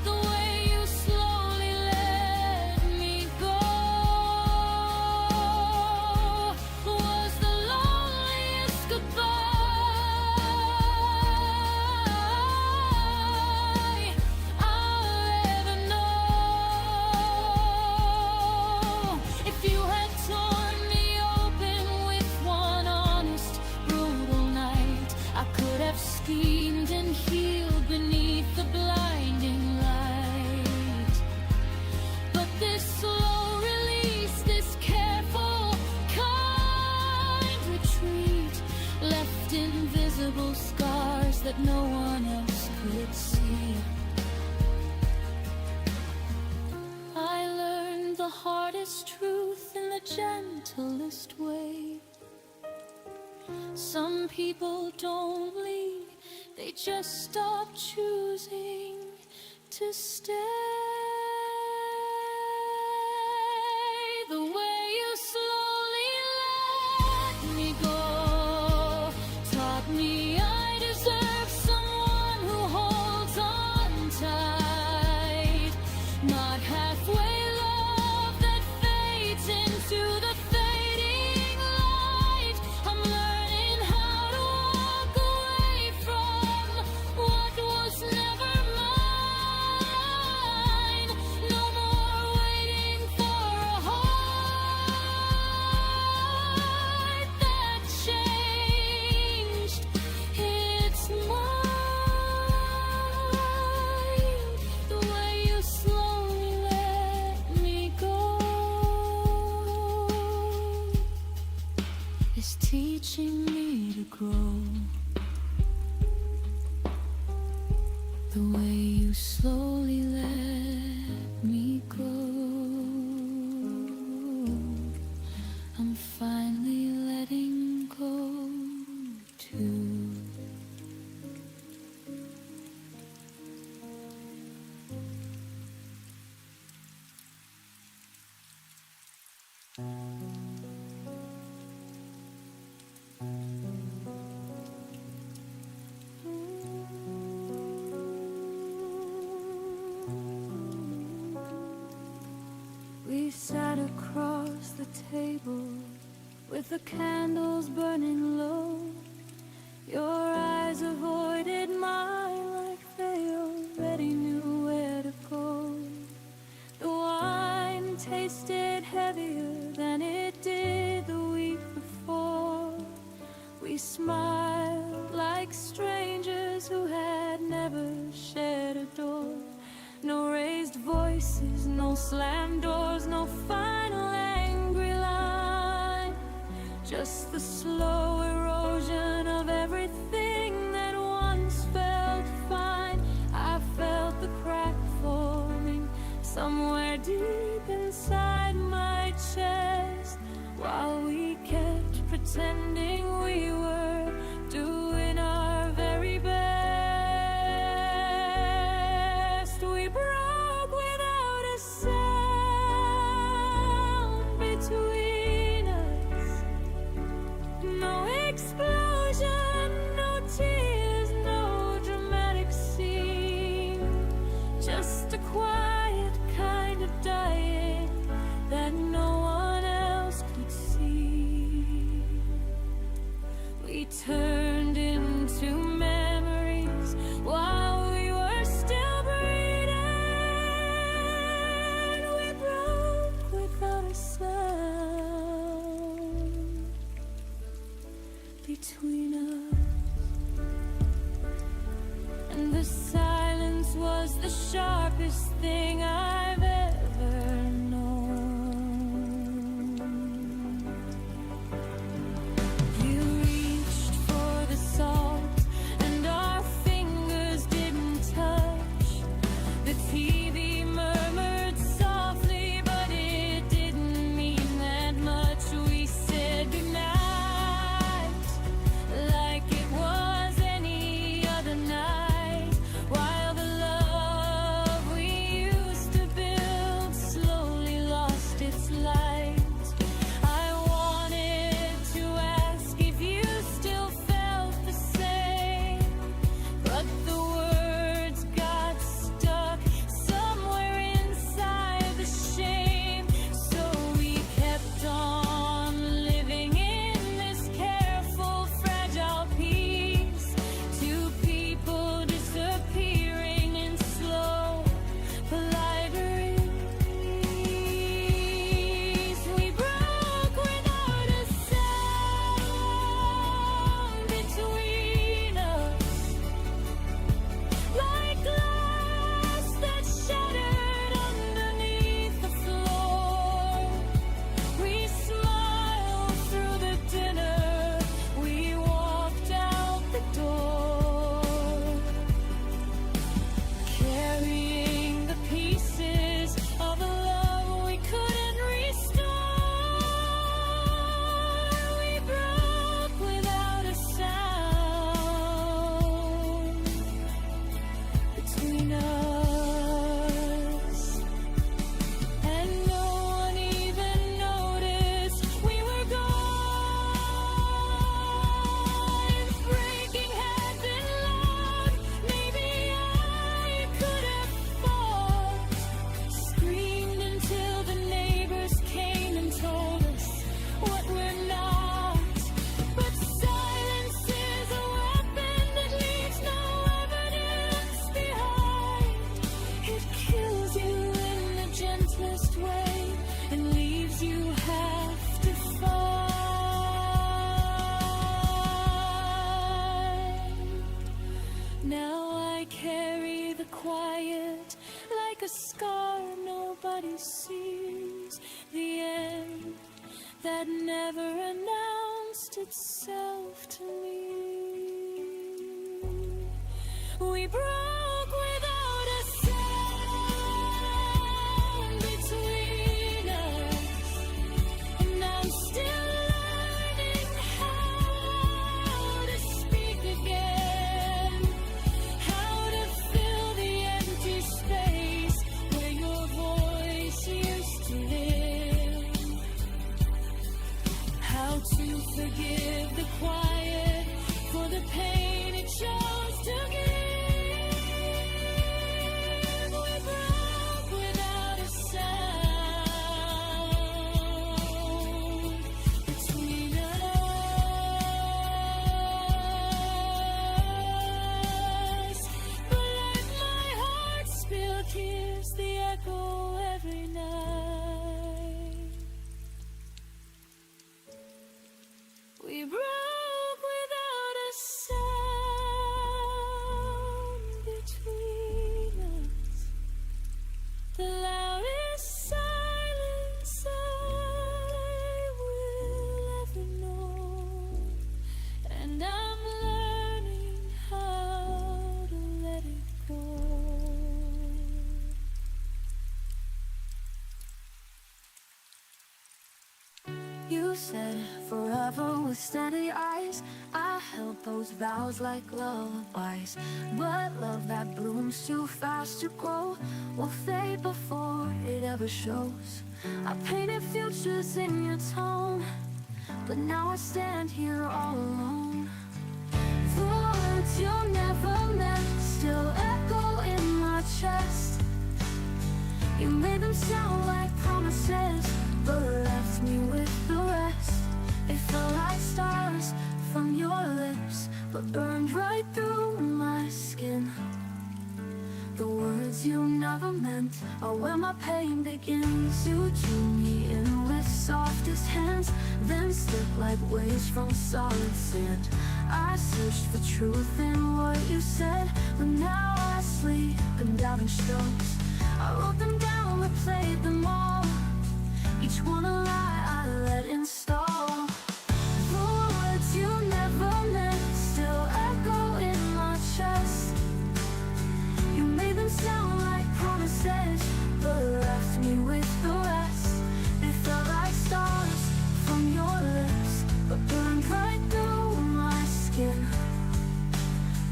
The way you slowly let me go was the loneliest goodbye I'll ever know. If you had torn me open with one honest, brutal night, I could have schemed and healed beneath the blinding light. But this slow release, this careful, kind retreat, left invisible scars that no one else could see. I learned the hardest truth in the gentlest way. Some people don't leave, they just stop choosing to stay. The way you slowly let me go taught me I deserve someone who holds on tight, not halfway love that fades into the fading light. I'm learning how to walk away from what was never mine. We sat across the table with the candles burning low. Your eyes avoided mine like they already knew where to go. The wine tasted heavier than it did the week before. We smiled like strangers who had never shared a door. No raised voices, no slammed doors, no final angry line. Just the slow erosion of everything that once felt fine. I felt the crack forming somewhere deep inside my chest, while we kept pretending we were doing our very best. We broke without a sound between us. No explosion, no tears, no dramatic scene. Just a quiet kind of dying that no one else could see. We turned into memories while we were still breathing. We broke without a sound between us. And the silence was the sharpest thing I've ever known. You reached for the salt, and our fingers didn't touch. The TV murmured softly, but it didn't mean that much. We said goodnight like it was any other night, while the love we used to build slowly lost its light. I wanted to ask if you still felt the same, but the words got stuck somewhere inside the shame. So we kept on living in this careful, fragile peace. Two people disappearing in slow, polite release. We broke without a sound between us, like glass that shattered underneath the floor. We smiled through the dinner, we walked out the door, carrying the pieces of the love we couldn't restore. We broke without a sound between us, and no one even noticed we were gone. If breaking had been loud, maybe I could have fought, screamed until the neighbors came and told us what we're not. But silence is a weapon that leaves no evidence behind. It kills you in the gentlest way and leaves you have to find. Now I carry the quiet like a scar nobody sees. The end that never announced itself to me. We broke without a sound between us, and I'm still learning how to speak again, how to fill the empty space where your voice used to live. said forever with steady eyes. I held those vows like lullabies, but love that blooms too fast to grow will fade before it ever shows. I painted futures in your tone, but now I stand here all alone. The words you never meant still echo in my chest. You made them sound like promises, but left me with the rest. They fell like stars from your lips, but burned right through my skin. The words you never meant are where my pain begins. You drew me in with softest hands, then slipped like waves from solid sand. I searched for truth in what you said, but now I sleep in doubting strokes. I wrote them down, replayed them all, each one a lie I let install. The words you never meant still echo in my chest. You made them sound like promises, but left me with the rest. They felt like stars from your lips, but burned right through my skin.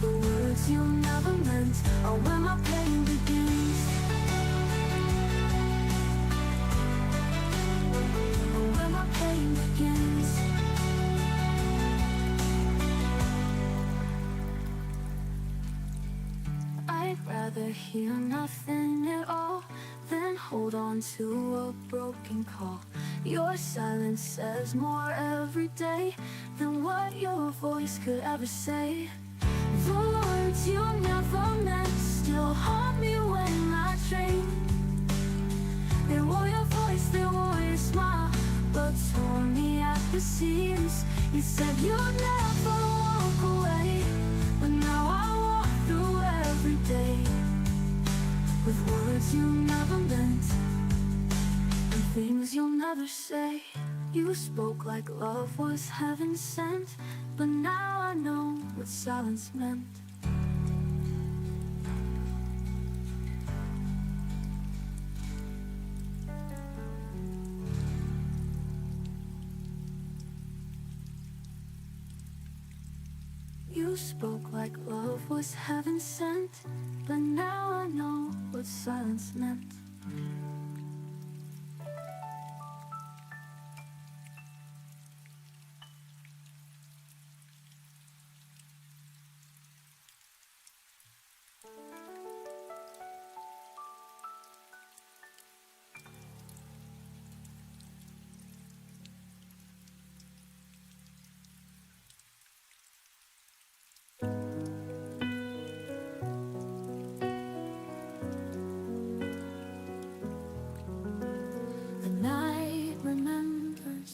The words you never meant are where my pain begins. Where my pain begins. I'd rather hear nothing at all than hold on to a broken call. Your silence says more every day than what your voice could ever say. The words you never meant still haunt me when I dream. They wore your voice, they wore your smile, but tore me at the seams. You said you'd never walk away, but now I walk through every day with words you never meant and things you'll never say. You spoke like love was heaven sent, but now I know what silence meant. You spoke like love was heaven sent, but now I know what silence meant.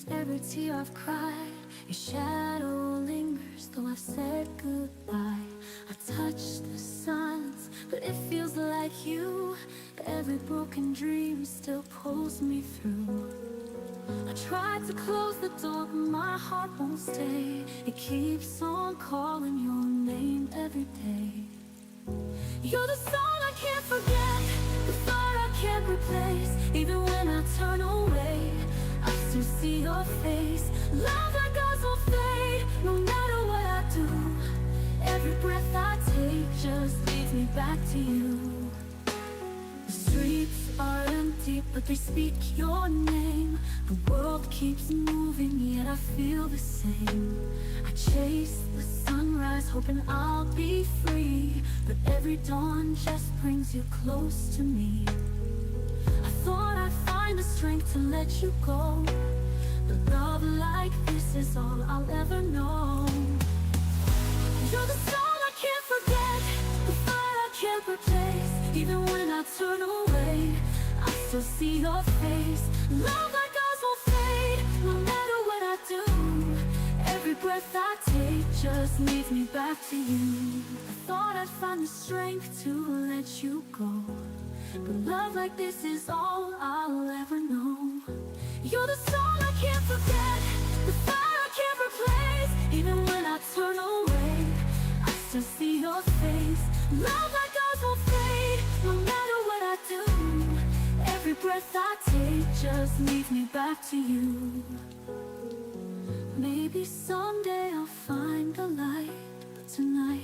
Every tear I've cried, your shadow lingers, though I've said goodbye. I touch the silence, but it feels like you. Every broken dream still pulls me through. I tried to close the door, but my heart won't stay. It keeps on calling your name every day. You're the song I can't forget, the fire I can't replace. Even when I turn away, I still see your face. Love like ours will fade, no matter what I do. Every breath I take just leads me back to you. The streets are empty, but they speak your name. The world keeps moving, yet I feel the same. I chase the sunrise, hoping I'll be free, but every dawn just brings you close to me. I thought I'd find the strength to let you go, but love like this is all I'll ever know. You're the song I can't forget, the fire I can't replace. Even when I turn away, I still see your face. Love like ours will fade, no matter what I do. Every breath I take just leads me back to you. I thought I'd find the strength to let you go, but love like this is all I'll ever know. You're the song I can't forget, the fire I can't replace. Even when I turn away, I still see your face. Love like ours will fade, no matter what I do. Every breath I take just leads me back to you. maybe someday I'll find the light. But tonight,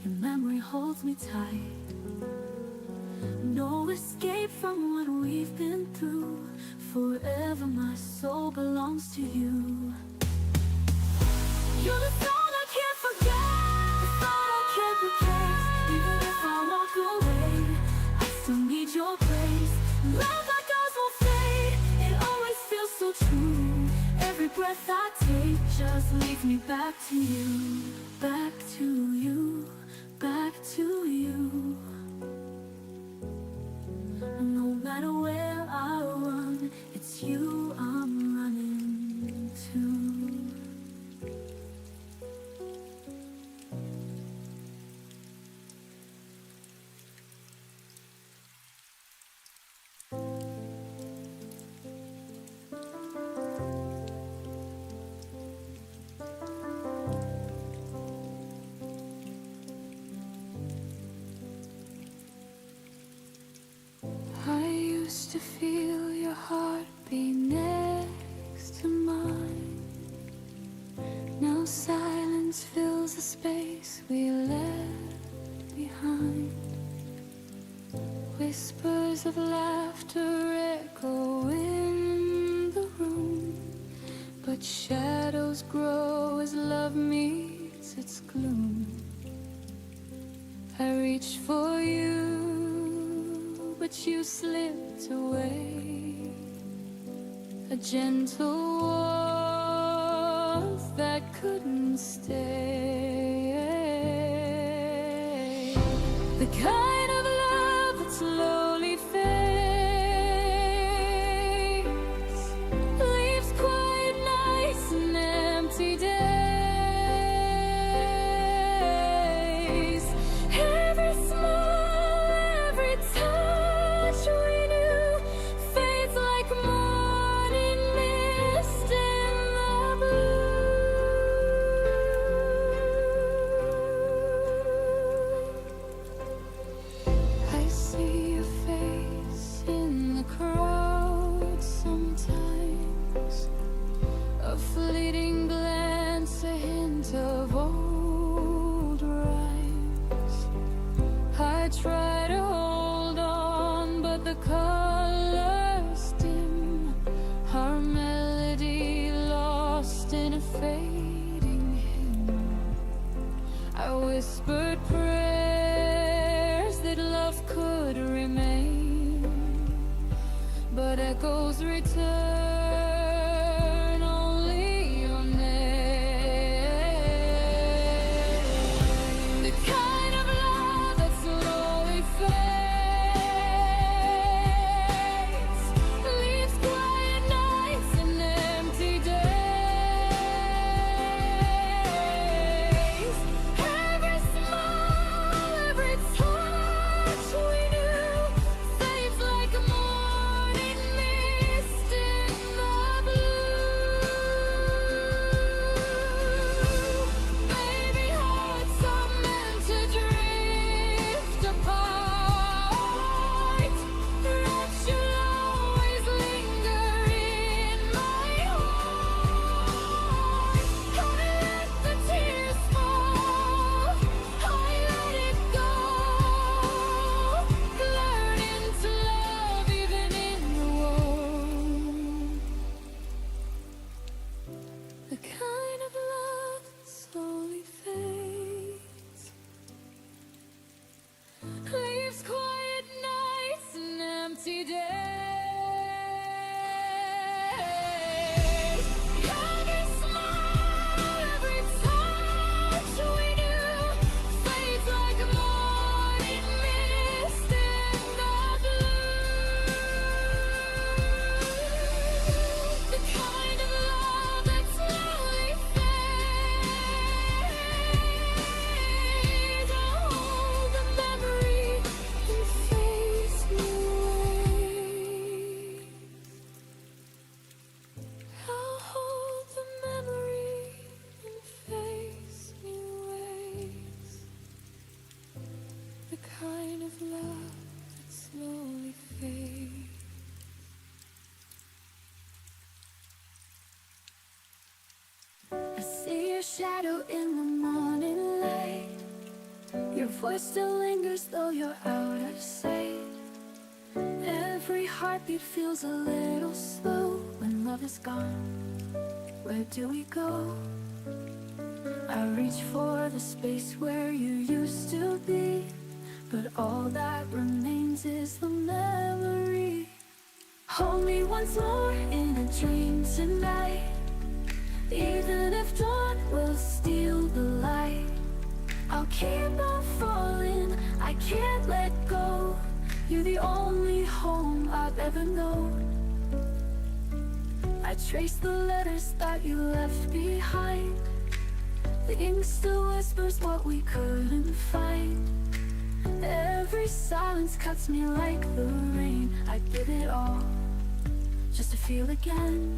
your memory holds me tight. No escape from what we've been through. Forever my soul belongs to you. You're the thought I can't forget, the thought I can't replace. Even if I walk away, I still need your grace. Love like ours will fade, it always feels so true. Every breath I take just leads me back to you. Back to you, back to you. No matter where I run, it's you I'm running to. I used to feel your heartbeat next to mine. Now silence fills the space we left behind. Whispers of laughter echo in the room, but shadows grow as love meets its gloom. I reached for you, but you slipped away. A gentle warmth that couldn't stay. The kind of love that slowly fades, leaves quiet nights and empty days. Every smile, every touch we knew fades like morning mist in the blue. I see your face in the crowd sometimes, a fleeting glance, a hint of old rhymes. I try to hold on, but the colors dim. Our melody lost in a fading hymn. I whispered prayers that love could remain, but echoes return only your name. The kind of love that slowly fades, leaves quiet nights and empty days. Every smile, every touch we knew fades like a morning mist in shadow in the morning light. Your voice still lingers though you're out of sight. Every heartbeat feels a little slow. When love is gone, where do we go? I reach for the space where you used to be, but all that remains is the memory. Hold me once more in a dream tonight, even if dawn will steal the light. I'll keep on falling, I can't let go. You're the only home I've ever known. I trace the letters that you left behind. The ink still whispers what we couldn't find. Every silence cuts me like the rain. I'd give it all just to feel again.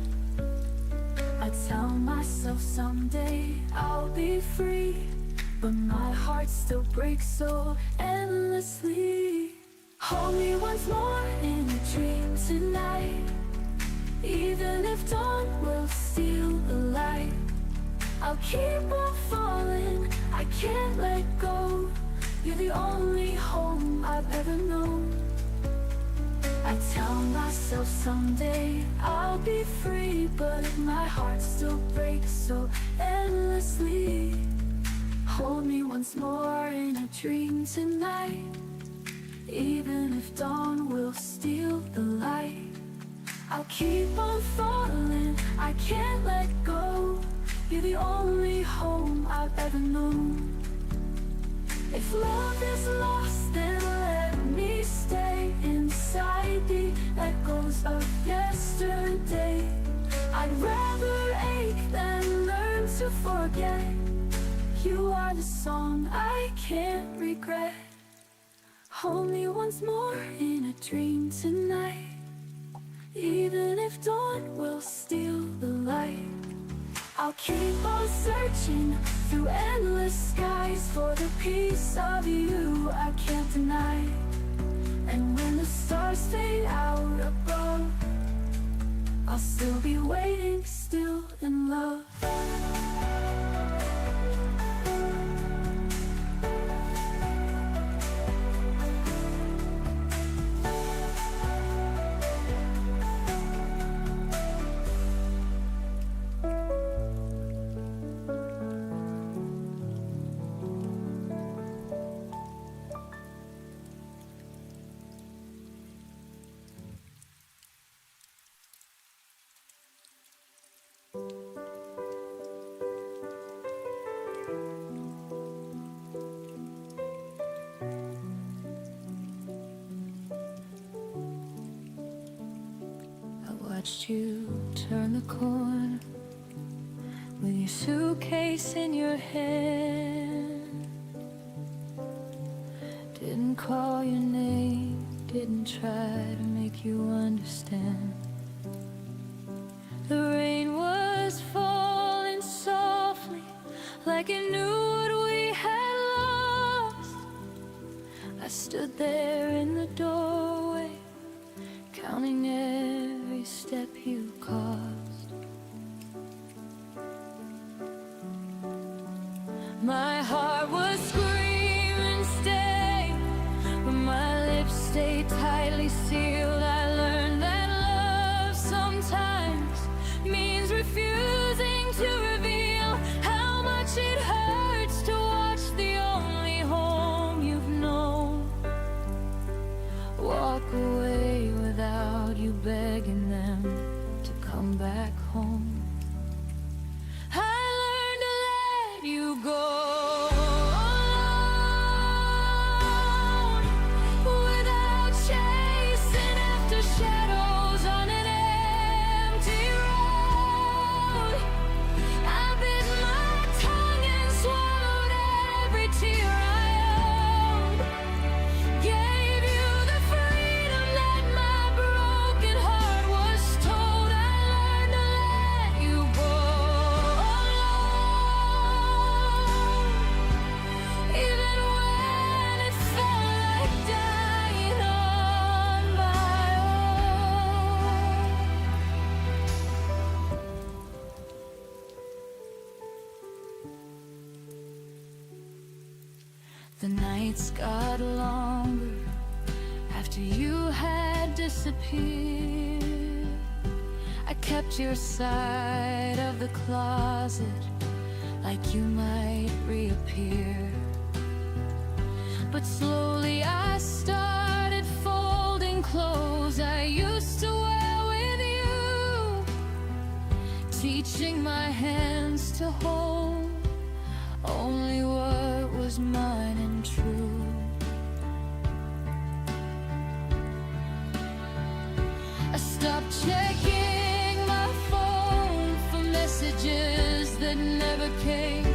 I tell myself someday I'll be free, but my heart still breaks so endlessly. Hold me once more in a dream tonight, even if dawn will steal the light. I'll keep on falling, I can't let go. You're the only home I've ever known. I tell myself someday I'll be free, but my heart still breaks so endlessly. Hold me once more in a dream tonight, even if dawn will steal the light. I'll keep on falling, I can't let go. You're the only home I've ever known. If love is lost, then let me stay inside the echoes of yesterday. I'd rather ache than learn to forget. You are the song I can't regret. Hold me once more in a dream tonight, even if dawn will steal the light. I'll keep on searching through endless skies for the piece of you I can't deny. And when the stars fade out above, I'll still be waiting, still in love. Watched you turn the corner with your suitcase in your hand. Didn't call your name, didn't try to make you understand. The rain was falling softly, like it knew what we had lost. I stood there in the doorway, counting every step you caused. My heart was screaming, stay, but my lips stayed tightly sealed. I learned that love sometimes means refusing to reveal how much it hurts to watch the only home you've known walk away without you begging them to come back home. I learned to let you go alone, without chasing after shadows on an empty road. I bit my tongue and swallowed every tear I owed. Gave you the freedom that my broken heart was told. I learned to let The nights got longer after you had disappeared. I kept your side of the closet like you might reappear. But slowly I started folding clothes I used to wear with you, teaching my hands to hold only what was mine and true. I stopped checking my phone for messages that never came.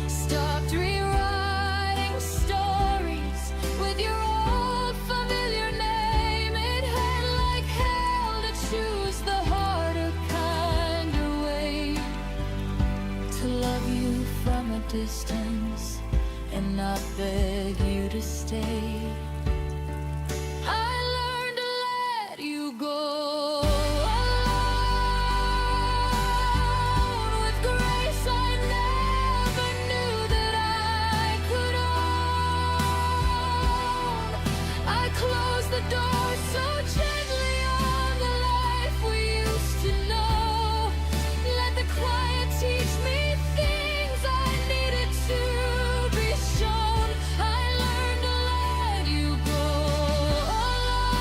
Stopped rewriting stories with your old familiar name. It hurt like hell to choose the harder kind of way, to love you from a distance and not beg you to stay. I learned to let you go alone with grace I never knew that I could own. I closed the door so gently on the life we used to know. Let the quiet teach me things I needed to be shown. I learned to let you go alone,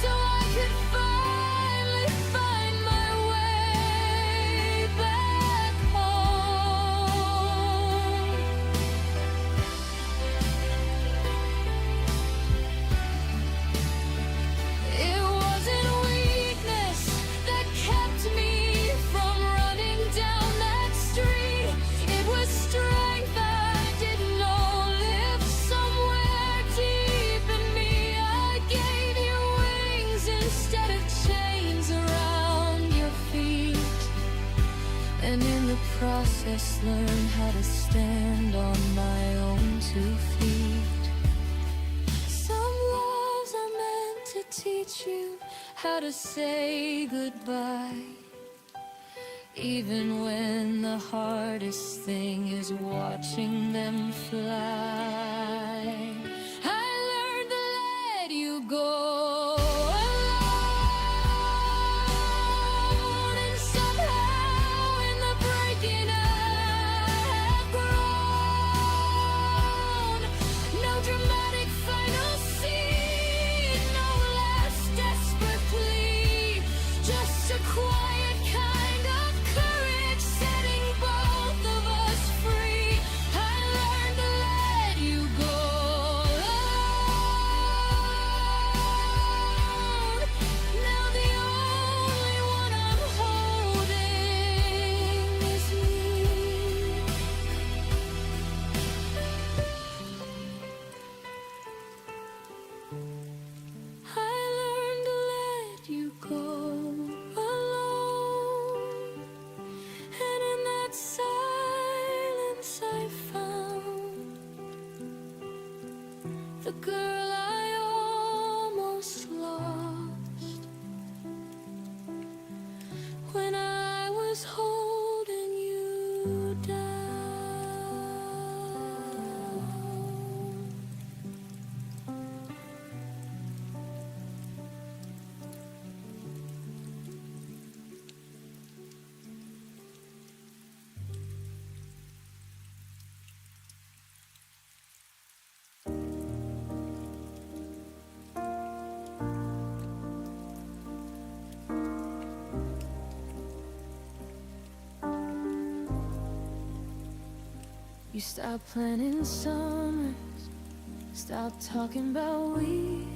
so I could finally find my way back home. It wasn't weakness that kept me from running down that street. It was strength I didn't know lived somewhere deep in me. I gave you wings instead of chains around your feet, and in the process learned how to stand on my own 2 feet. Some loves are meant to teach you how to say goodbye, even when the hardest thing is watching them fly. I learned to let you go alone, and somehow in the breaking I have grown. No dramatic final scene, no last desperate plea, just a quiet kind of courage setting both of us free. I learned to let you go alone. Now the only one I'm holding is me. I learned to let you go alone, and in that silence I found the girl I almost lost when I was holding you down. You stopped planning summers, stopped talking about we.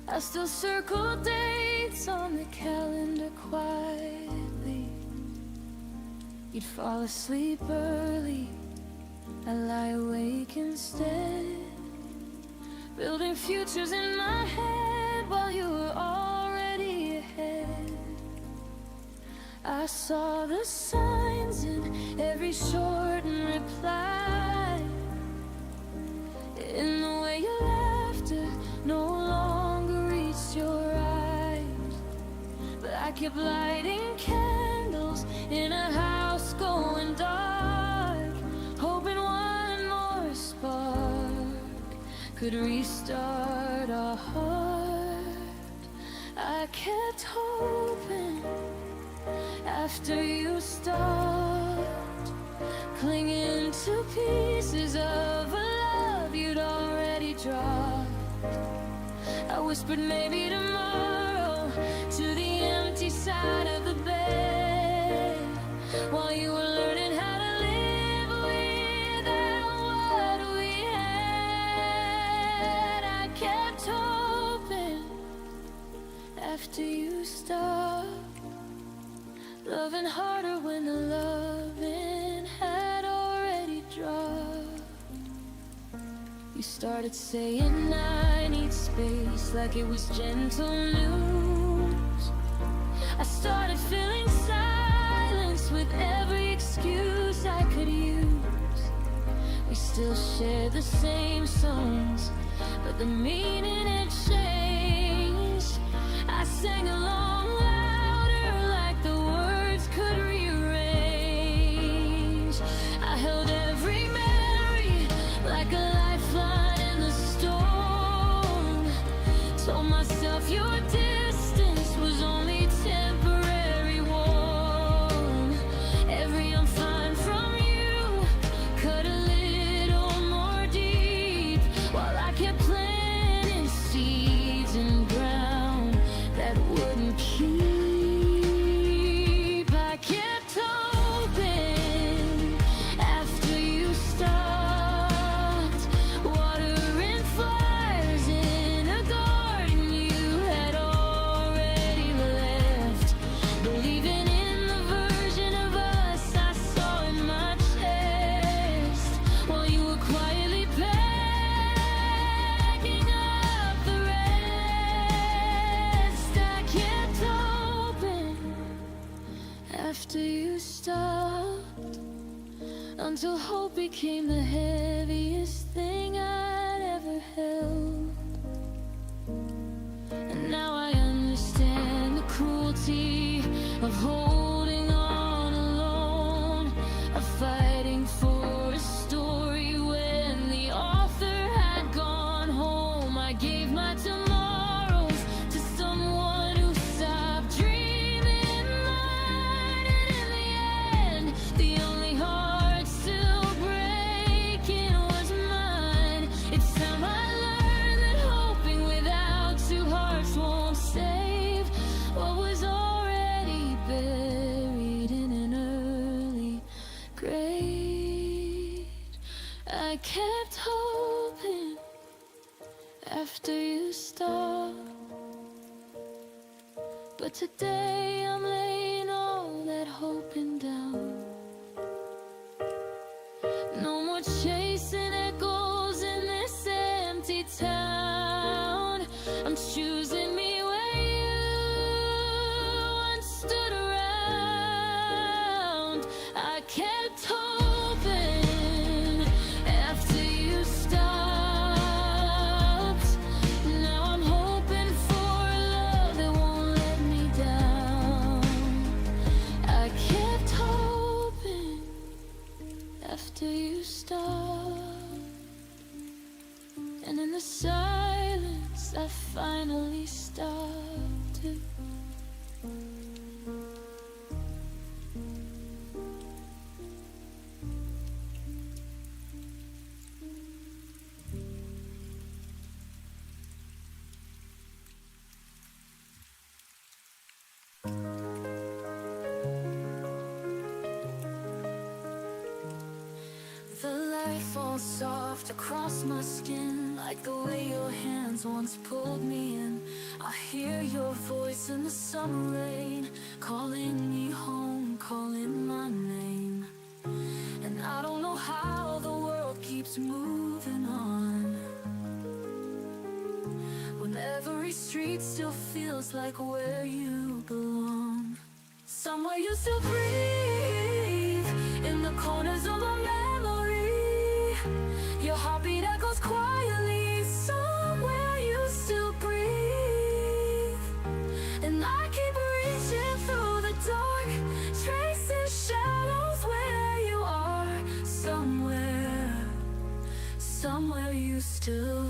I still circle dates on the calendar quietly. You'd fall asleep early, I lie awake instead, building futures in my head while you were already ahead. I saw the signs in every shortened reply, in the way your laughter no longer reached your eyes. But I kept lighting candles in a house going dark, could restart our heart. I kept hoping after you stopped, clinging to pieces of a love you'd already dropped. I whispered maybe tomorrow to the empty side of the bed, while you were learning how to live without what we had. I kept hoping after you stopped, loving harder when the loving had already dropped. You started saying I need space, like it was gentle news. I started feeling silence with every excuse I could use. We still share the same songs, but the meaning had changed. I sang along louder, like the words could rearrange. I held every memory like a lifeline in the storm. Told myself your distance was only temporary warm. Every I'm fine from you cut a little more deep, while I kept planting seeds in ground that wouldn't keep. I kept hoping after you stopped, watering flowers in a garden you had already left, believing in the version of us I saw in my chest, while you were quietly packing up the rest. I kept hoping after you stopped, until hope became the heaviest thing I'd ever held. And now I understand the cruelty of holding on alone, of fighting for a story when the author had gone home. I gave my tomorrows to someone who stopped dreaming mine, and in the end, the only heart still breaking was mine. It's time I learned that hoping without two hearts won't save what was already buried in an early grave. I kept hoping after you stopped, but today I'm laying all that hoping down. No more chasing echoes in this empty town. I'm choosing me where you once stood around. I kept hoping after you stopped. Now I'm hoping for a love that won't let me down. I kept hoping after you stopped, and in the silence I finally stopped too. The light falls soft across my skin, like the way your hands once pulled me in. I hear your voice in the summer rain, calling me home, calling my name. And I don't know how the world keeps moving on, when every street still feels like where you belong. Somewhere you still breathe, in the corners of my memory. Your heartbeat echoes quietly, somewhere you still breathe. And I keep reaching through the dark, tracing shadows where you are. Somewhere you still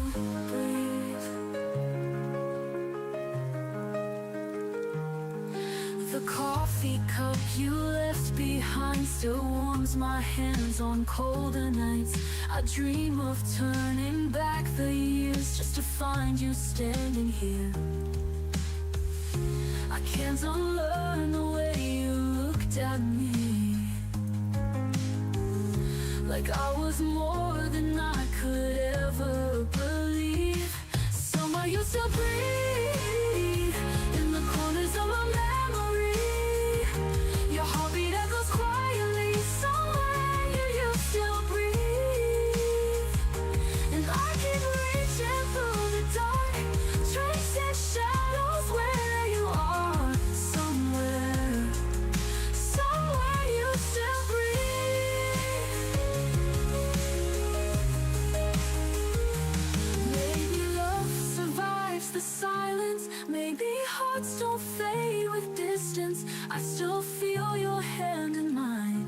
coffee cup you left behind still warms my hands on colder nights. I dream of turning back the years just to find you standing here. I can't unlearn the way you looked at me, like I was more than I could ever believe. Somewhere you still breathe in the corners of my memory. Your heartbeat echoes quietly. Somewhere you still breathe. And I keep reaching through the dark, tracing shadows where you are. Somewhere you still breathe. Maybe love survives the silence. Maybe hearts don't fade with distance. I still feel your hand in mine,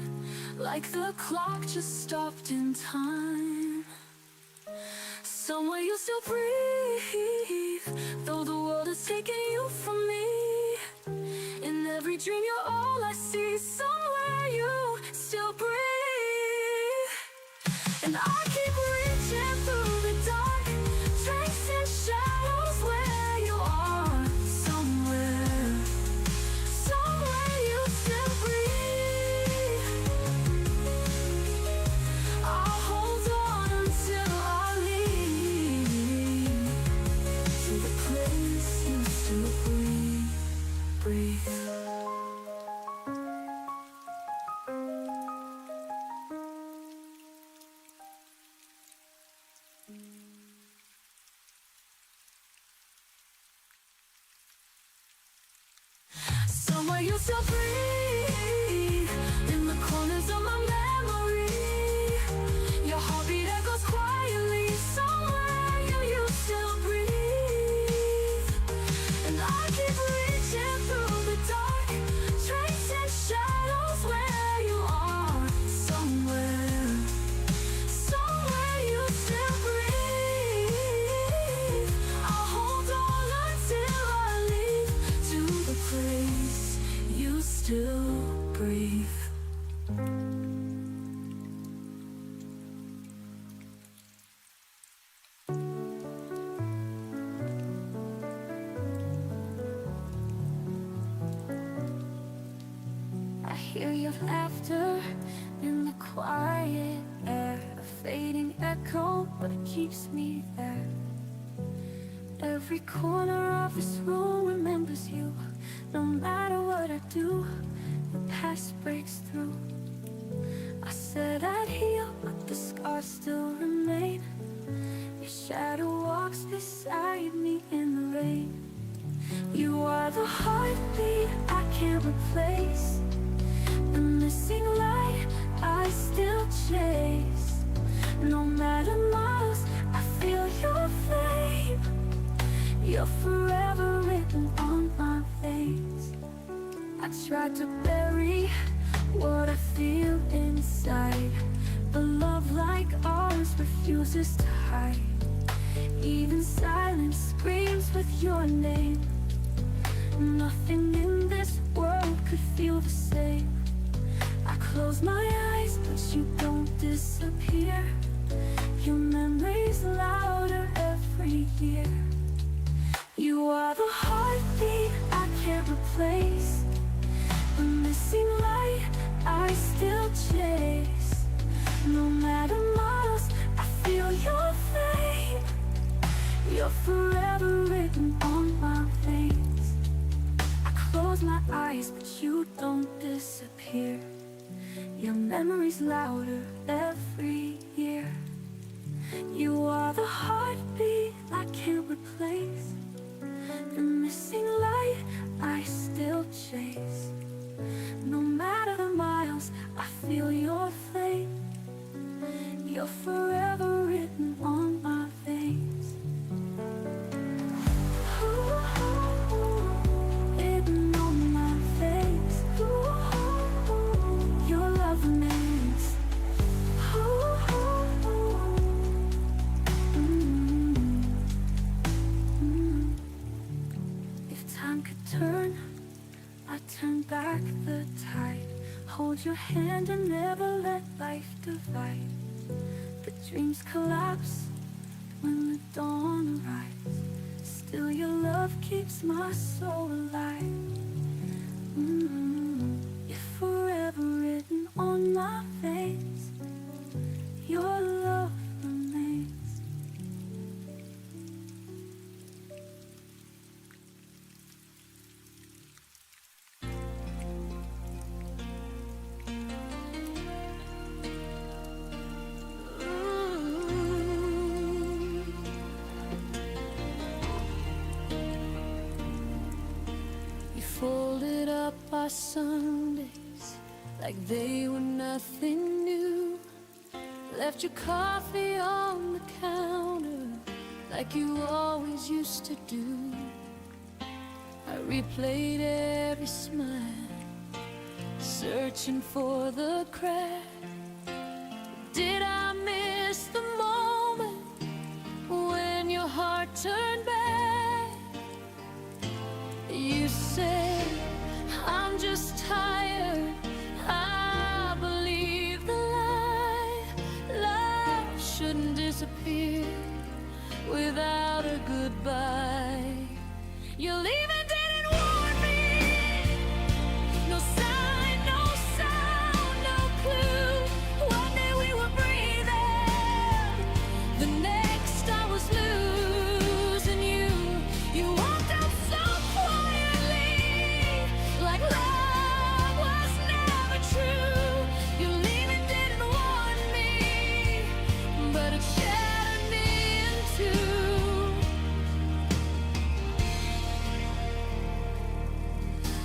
like the clock just stopped in time. Somewhere you still breathe, though the world has taken you from me. In every dream you're all I see. Somewhere you still breathe. And I keep reaching through the dark, tracing shadows where you are. Somewhere you still breathe. I'll hold on until I leave to the place you still breathe. Somewhere you still breathe in the corners of my memory. Your heartbeat echoes quietly. Somewhere you still breathe. And I keep reaching through the dark, tracing shadows where you are. Somewhere you still breathe. I'll hold on until I leave to the place you still breathe. I hear your laughter in the quiet air, a fading echo, but it keeps me there. Every corner of this room remembers you. No matter what I do, the past breaks through. I said I'd heal, but the scars still remain. Your shadow walks beside me in the rain. You are the heartbeat I can't replace, the missing light I still chase. No matter miles, I feel your flame. You're forever written on my veins. I tried to bury what I feel inside, but love like ours refuses to hide. Even silence screams with your name. Nothing in this world could feel the same. I close my eyes, but you don't disappear. Your memory's louder every year. You are the heartbeat I can't replace, the missing light I still chase. No matter miles, I feel your flame. You're forever written on my veins. I close my eyes, but you don't disappear. Your memory's louder every year. You are the heartbeat I can't replace, the missing light I still chase. No matter the miles, I feel your flame. You're forever written on my veins. Written on my face. Your love remains. If time could turn, I turn back the tide, hold your hand and never let life divide. The dreams collapse when the dawn arrives. Still your love keeps my soul alive. You're forever written on my face. Your love remains. You folded up our Sundays like they were nothing new. Left your coffee on the counter like you always used to do. I replayed every smile, searching for the crack. Did I miss the moment when your heart turned back? You said, I'm just tired. I believe the lie. Love shouldn't disappear without a goodbye. You're leaving, didn't warn me. No sign, no sound, no clue. One day we were breathing, the next I was losing you. You walked out so quietly, like love was never true. Your leaving didn't warn me, but it shattered me in two.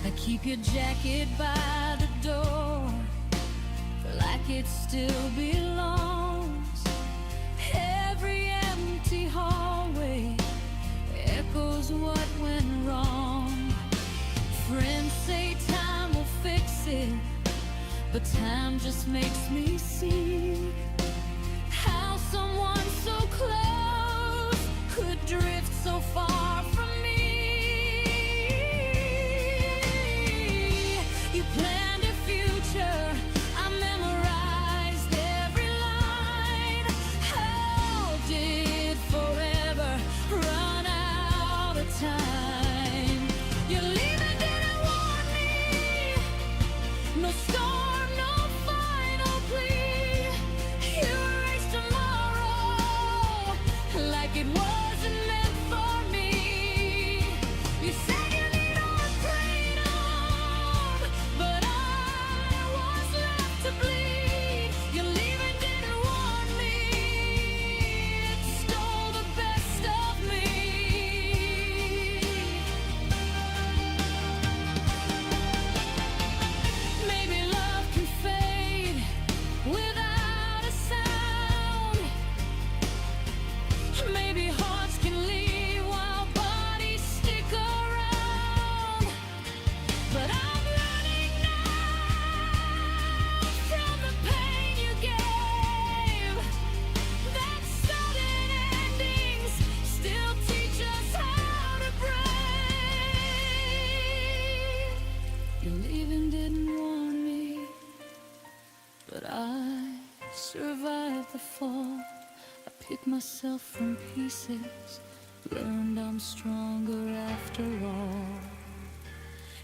I keep your jacket by the door, like it still belongs. Every empty hallway echoes what went wrong. Friends say time will fix it, but time just makes me see how someone so close could drift so far from me. You planned a future, I memorized every line. How did forever run out of time? Your leaving didn't warn me. No storm, no final plea. You erased tomorrow like it wasn't meant for me. You said you need our freedom, but I was left to bleed. Your leaving didn't warn me. It stole the best of me. Maybe love can fade without a sound. Maybe hearts can leave while bodies stick around. But I'm running now from the pain you gave. That sudden endings still teach us how to breathe. Your leaving didn't warn me, but I survived the fall. I picked myself from pieces, learned I'm stronger after all.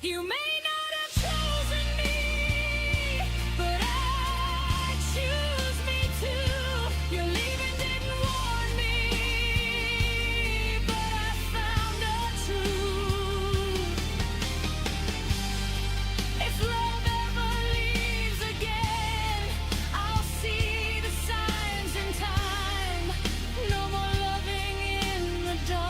You may not have chosen me, but I choose me too. Your leaving didn't warn me, but I found a truth. If love ever leaves again, I'll see the signs in time. No more loving in the dark.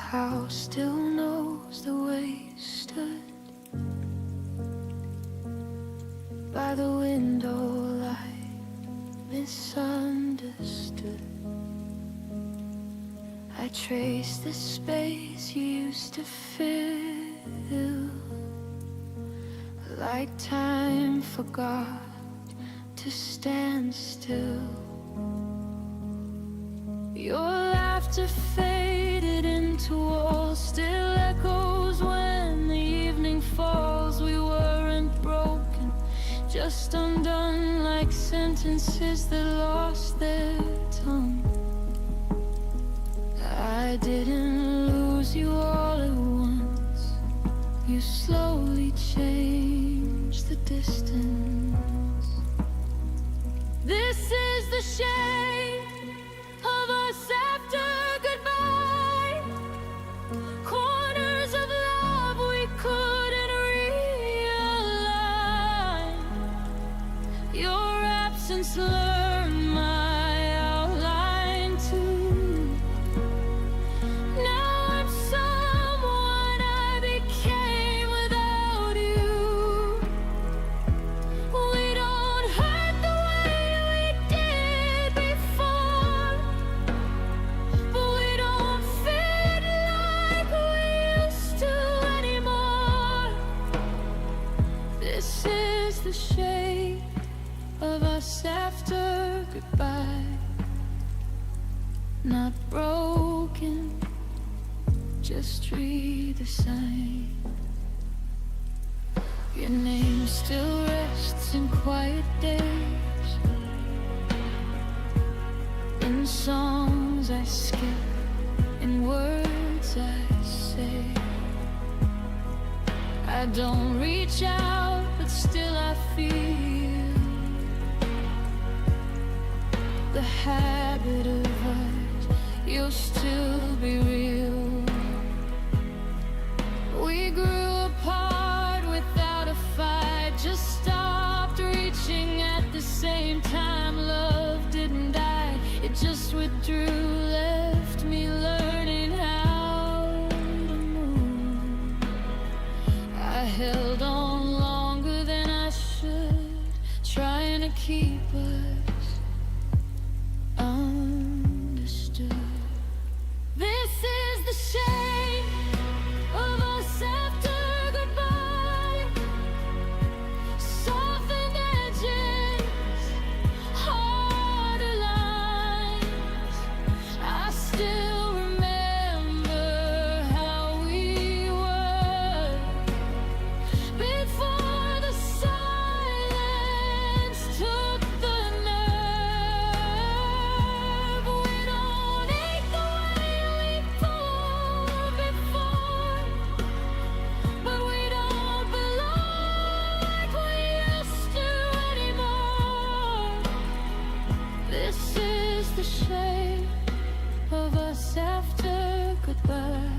house still knows the way you stood by the window light, misunderstood. I trace the space you used to fill, like time forgot to stand still. Your laughter faded into walls, still echoes when the evening falls. We weren't broken, just undone, like sentences that lost their tongue. I didn't lose you all at once. You slowly changed the distance. This is the shape of us after goodbye. Corners of love we couldn't realign. Your absence learned my outline too. Now I'm someone I became without you. We don't hurt the way we did before, but we don't fit like we used to anymore. This is the shape of us after goodbye. Not broken, just redesigned. Your name still rests in quiet days, in songs I skip, in words I say. I don't reach out, but still I feel the habit of us. You'll still be real. We grew apart without a fight, just stopped reaching at the same time. Love didn't die, it just withdrew, left me learning how to move. I held on longer than I should, trying to keep us understood. This is the shape of us after goodbye. Softened edges, harder lines. I still remember how we were before the silence took the nerve. We don't ache the way we pulled before, but we don't belong like we used to anymore. This is the shape of us after goodbye.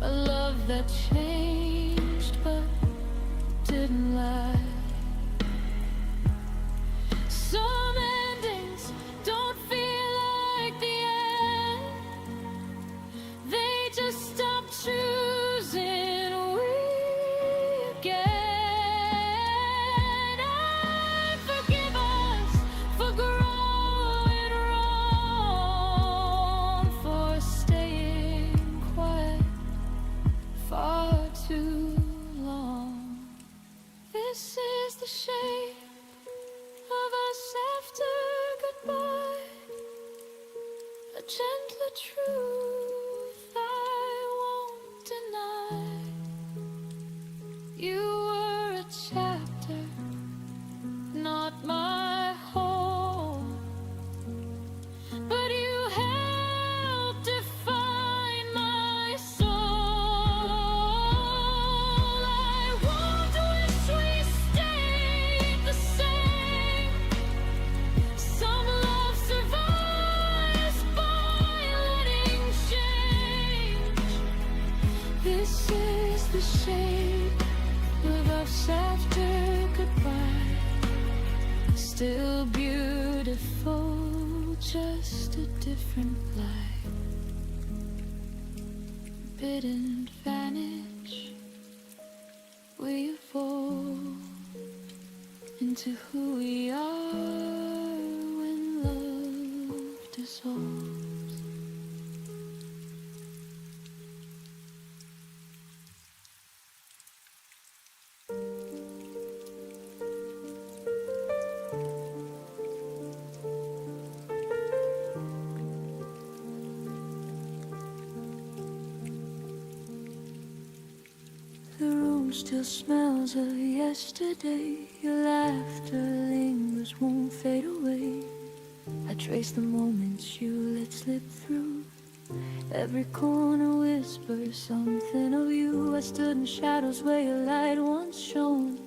A love that changed but didn't lie. Some endings don't feel like the end, they just stop choosing we again. I forgive us for growing wrong, for staying quiet far too long. This is the shape of us after goodbye. A gentler truth I won't deny. You were a chapter, not my home, but you helped define my soul. I won't wish we stayed the same. Some love survives by letting change. This is the shape of us after goodbye. Still beautiful, just a different light. didn't vanish. We evolve into who we are when love dissolves. The room still smells of yesterday. Your laughter lingers, won't fade away. I trace the moments you let slip through. Every corner whispers something of you. I stood in shadows where your light once shone,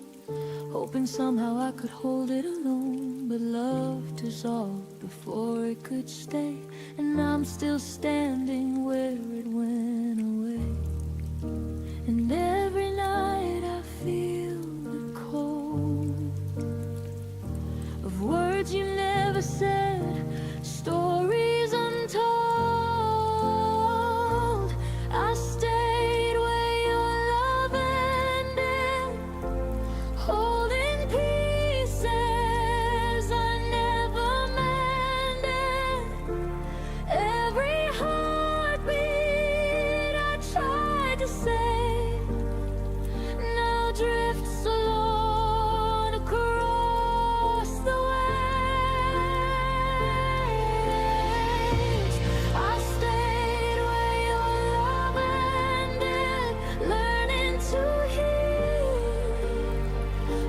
hoping somehow I could hold it alone. But love dissolved before it could stay, and I'm still standing where it went away. And every night I feel the cold of words you never said, stories untold. I stayed where your love ended, holding pieces I never mended. Every heartbeat I tried to save now drifts alone across the waves. I stayed where your love ended, learning to heal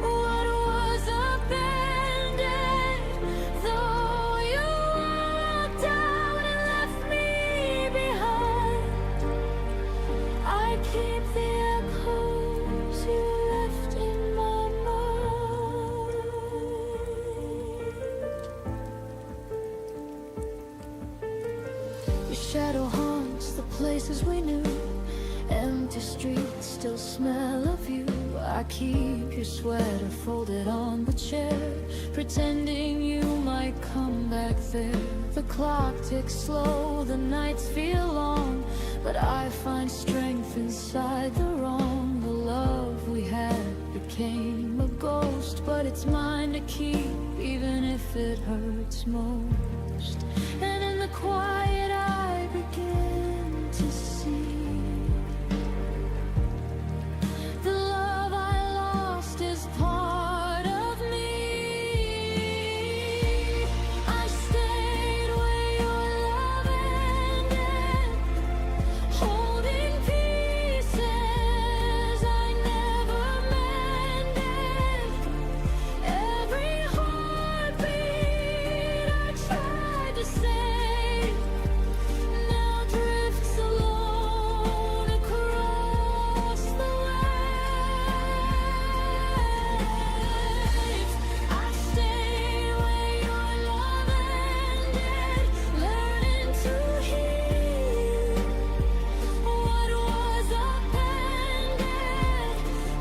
what was abandoned. Though you walked out and left me behind, I keep the echoes you left in my mind. Your shadow haunts the places we knew. Empty streets still smell of you. I keep your sweater folded on the chair, pretending you might come back there. The clock ticks slow, the nights feel long, but I find strength inside the wrong. The love we had became a ghost, but it's mine to keep, even if it hurts most. And in the quiet I begin to see the love I lost is part of me. I stayed where your love ended, holding pieces I never mended. Every heartbeat I tried to save now drifts alone across the waves. I stayed where your love ended, learning to heal what was abandoned.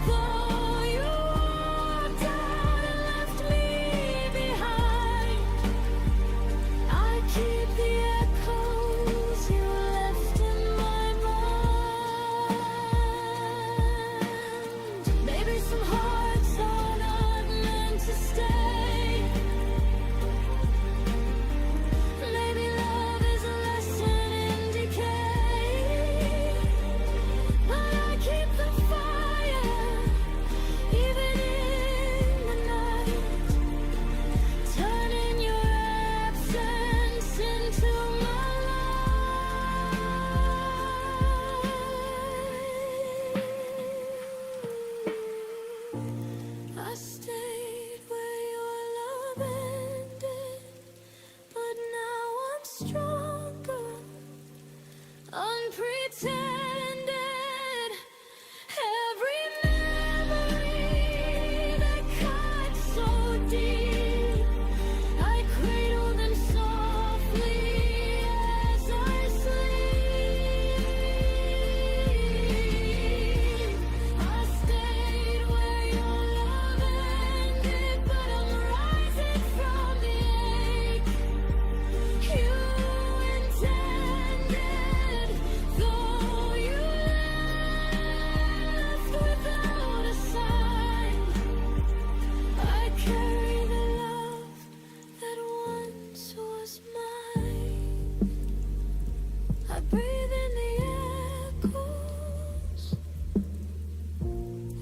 Though you walked out and left me behind, I keep the echoes you left in my mind. Maybe some hearts are not meant to stay. Maybe love is a lesson in decay. But I keep the fire, even in the night, turning your absence into my light. I stayed where your love ended, but now I'm stronger, unpretended. Every memory that cut so deep, I cradle them softly as I sleep. I stayed where your love ended, but I'm rising from the ache you intended. Though breathe in the echoes,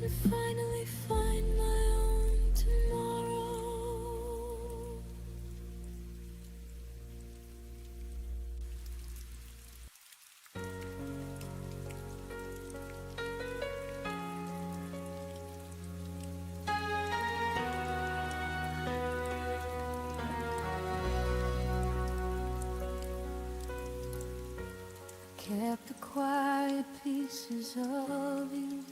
and finally find my own tomorrow. Kept the quiet pieces of you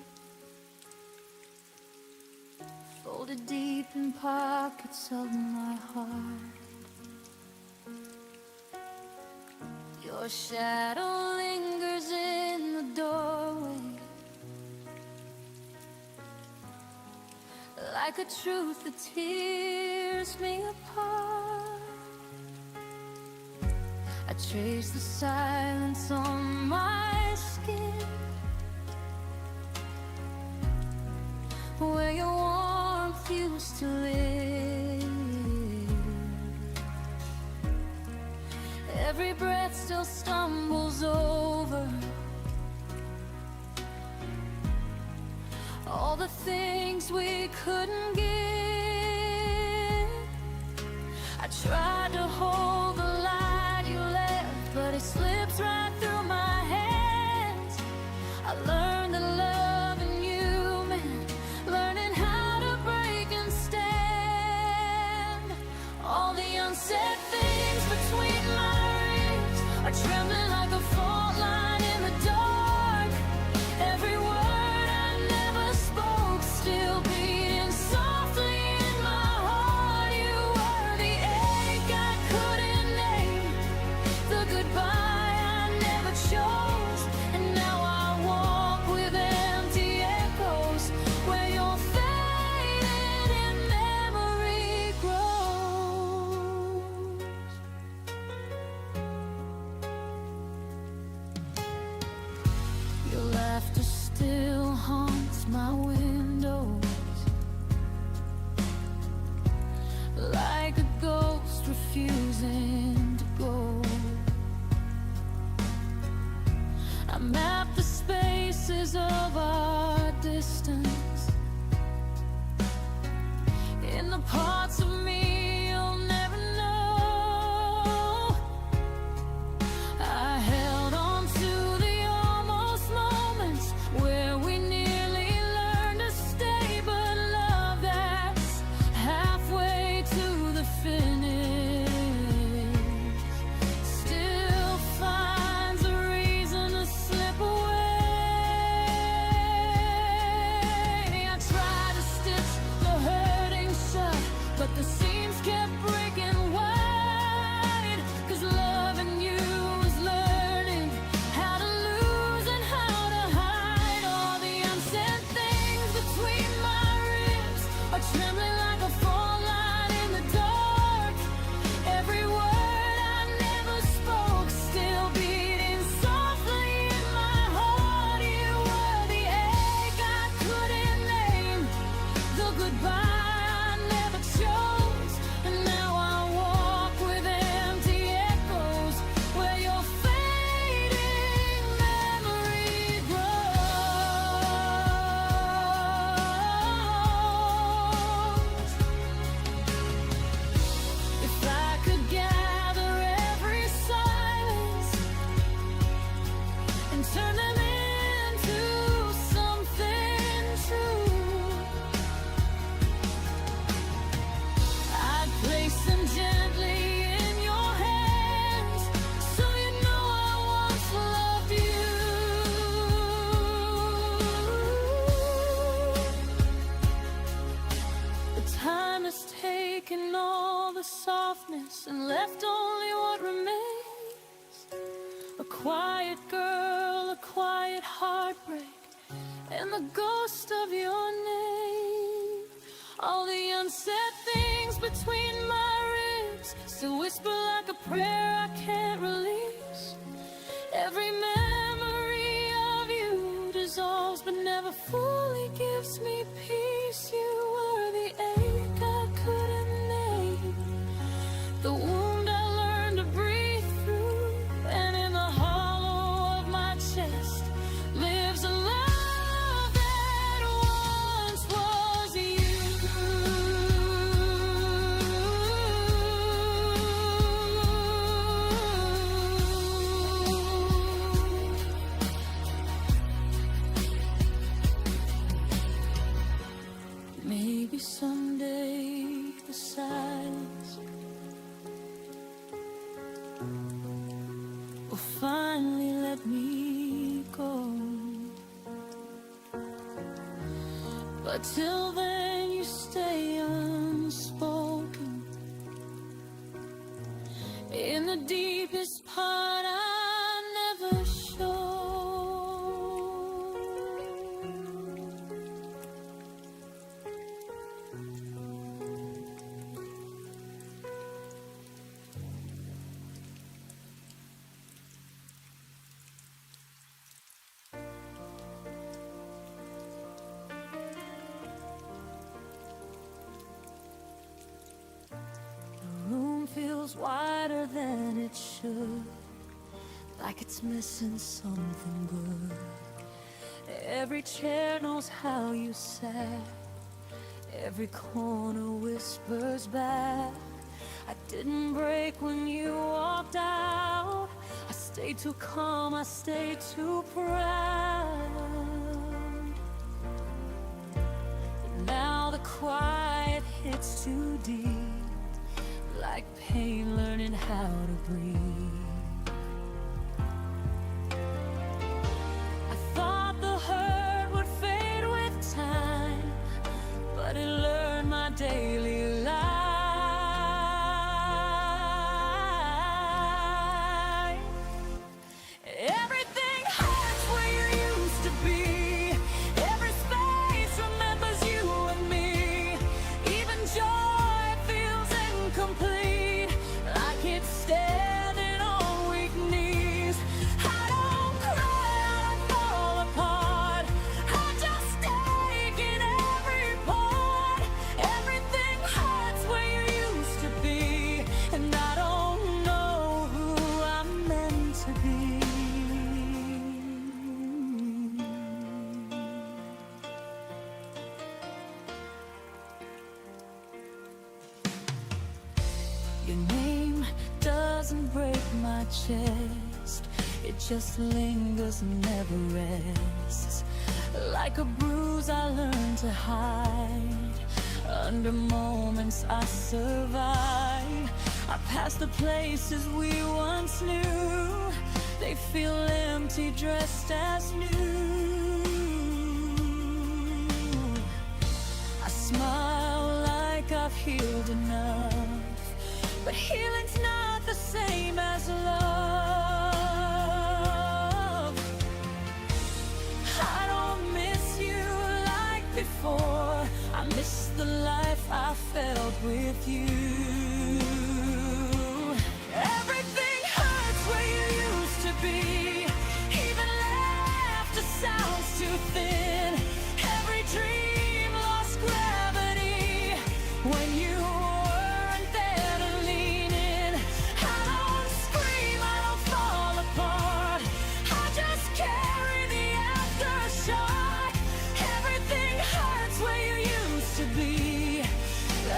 folded deep in pockets of my heart. Your shadow lingers in the doorway, like a truth that tears me apart. I trace the silence on my skin, where your warmth used to live. Every breath still stumbles over all the things we couldn't give. I tried to hold the light you left, but it slips right through my hands. I learned that loving you meant learning how to break and stand. All the unsaid things between my ribs are trembling like a fault line in the dark. Every word I never spoke still beating softly in my heart. You were the ache I couldn't name, the goodbye I never chose, and now I walk with empty echoes where you're fading and memory grows. Your laughter still haunts my windows, like a ghost refusing to go. I map the spaces of our distance in the parts of me you'll never know. I held on to the almost moments where we nearly learned to stay, but love that's halfway to the finish still finds a reason to slip away. I tried to stitch the hurting shut, but the seams kept breaking wide. 'Cause loving you is learning how to lose and how to hide. All the unsaid things between my ribs are trembling like a fault line in the dark. Every word I never spoke still beating softly in my heart. You were the ache I couldn't name, the goodbye I never chose, and now I walk with empty echoes where your fading memory grows. If I could gather every silence and turn them into something true, I'd place them gently in your hands, so you know I once loved you. The time has taken all the softness and left only what remains. A quiet girl, a quiet heartbreak, and the ghost of your name. All the unsaid things between my ribs still whisper like a prayer I can't release. Every memory of you dissolves but never fully gives me peace. You were the ache I couldn't name, the wound I learned to breathe through, and in the hollow finally let me go. But till then you stay unspoken. In the deepest part I never show. The room feels wider than it should, like it's missing something good. Every chair knows how you sat, every corner whispers back. I didn't break when you walked out. I stayed too calm, I stayed too proud. And now the quiet hits too deep, like pain learning how to breathe. I thought the hurt would fade with time, but it learned my daily life. Everything hurts where you used to be. Every space remembers you and me. Even joy feels incomplete, like it's standing on weak knees. I don't cry, I don't fall apart. I just take in every part. Everything hurts where you used to be, and I don't know who I'm meant to be. Your name doesn't break my chest, it just lingers and never rests. Like a bruise I learned to hide, under moments I survive. I pass the places we once knew, they feel empty dressed as new. I smile like I've healed enough, but healing's not the same as love. I don't miss you like before, I miss the life I felt with you. Everything hurts where you used to be, even laughter sounds too thin. Every dream lost gravity when you weren't there to lean in. I don't scream, I don't fall apart, I just carry the aftershock. Everything hurts where you used to be,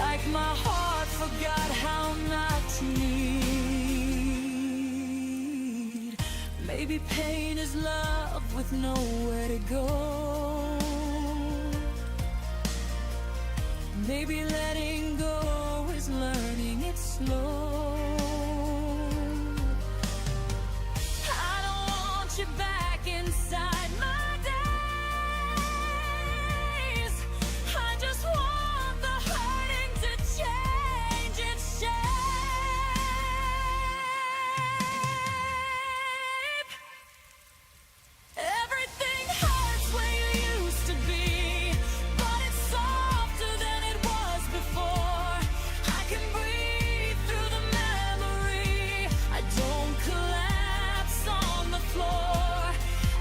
like my heart forgot how not to need. Maybe pain is love with nowhere to go. Maybe letting go is learning it slow. I don't want you back inside my days. I just want the hurting to change its shape. Everything hurts where you used to be, but it's softer than it was before. I can breathe through the memory, I don't collapse on the floor.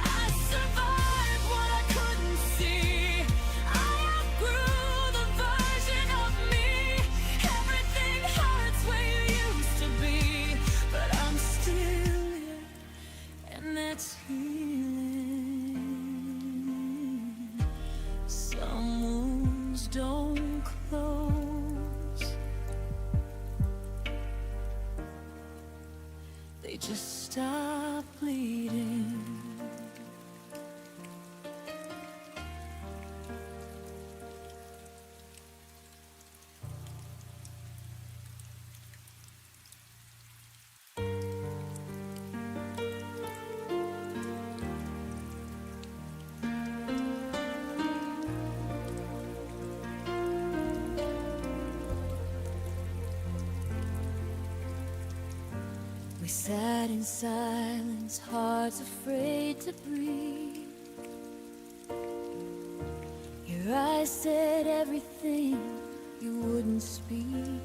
I survived what I couldn't see, I outgrew the version of me. Everything hurts where you used to be, but I'm still here, and that's healing. Some wounds don't close, they just stop bleeding. sat in silence, hearts afraid to breathe. Your eyes said everything you wouldn't speak.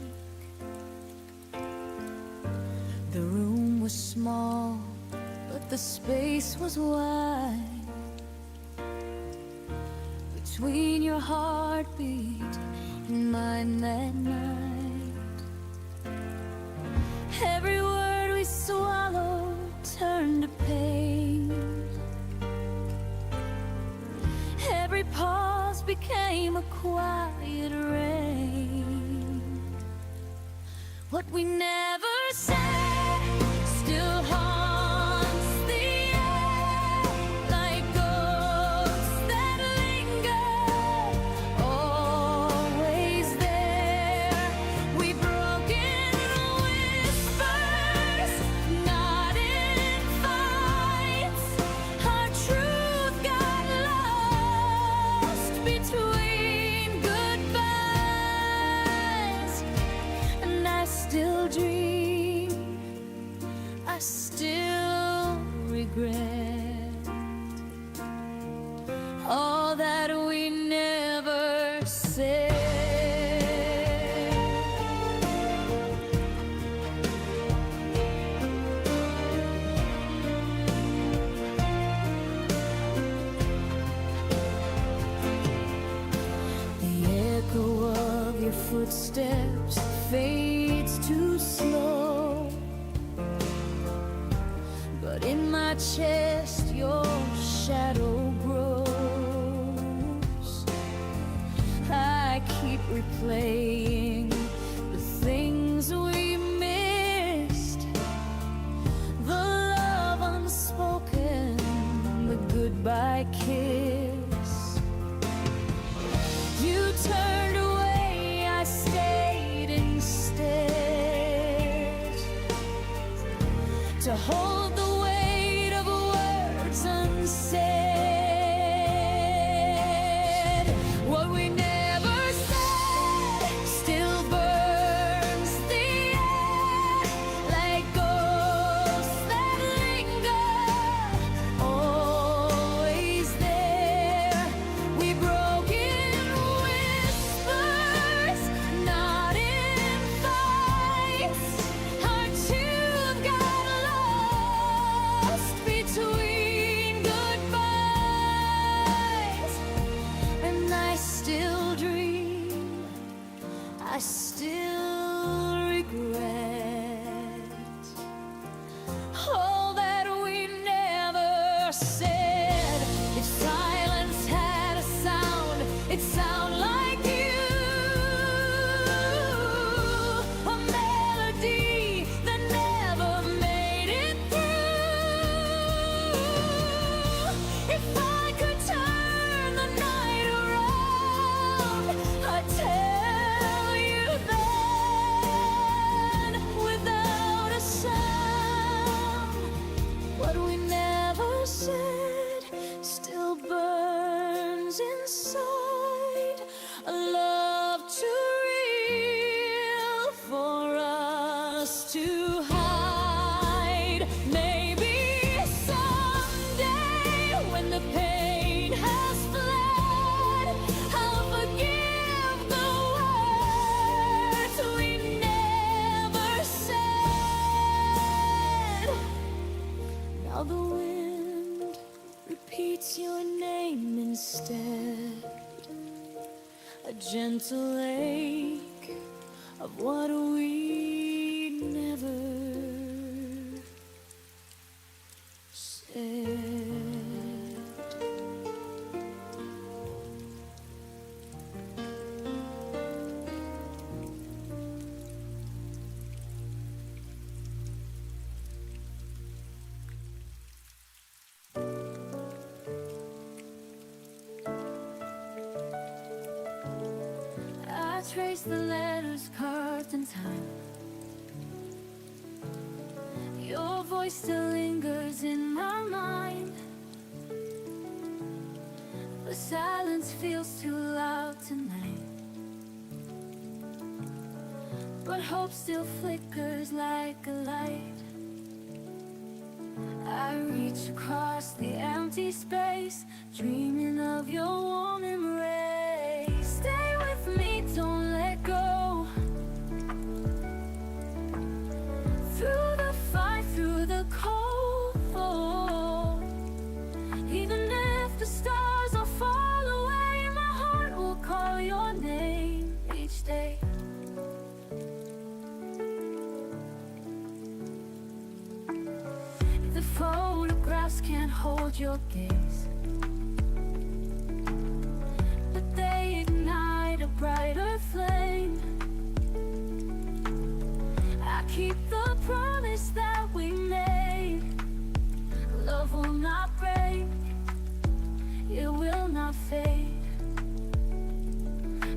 The room was small, but the space was wide. Between your heartbeat and mine that night, every word we swallowed turned to pain. Every pause became a quiet rain. What we never said still haunts the air like ghosts that linger, always there. We've broken whispers, not in fights. Our truth got lost between goodbyes, and I still dream, I still regret all that we never said. The echo of your footsteps fades too slow, but in my chest your shadow grows. I keep replaying the things we missed, the love unspoken, the goodbye kiss. You turned away, I stayed instead, to hold the weight of words unsaid. What we never said still burns the air like ghosts that linger, always there. We've broken whispers, not in fights. Our tune got lost between goodbyes, and I still dream, I still regret all that we never said. If silence had a sound, it'd sound like you, a melody that never made it through. If I could turn the night around, I'd tell you then, without a sound. What we never said still burns inside, a love too real for us to hide. Maybe someday when the pain has fled, I'll forgive the words we never said. Now the wind repeats your name instead, a gentle ache of what we never said. I trace the letters carved in time. Your voice still lingers in my mind. The silence feels too loud tonight, but hope still flickers like a light. reach across the empty space, dreaming of your warm embrace. Stay with me, don't let go. Through the fight, through the cold, even if the stars all fall away, my heart will call your name each day. The photographs can't hold your gaze, but they ignite a brighter flame. I keep the promise that we made. Love will not break, it will not fade.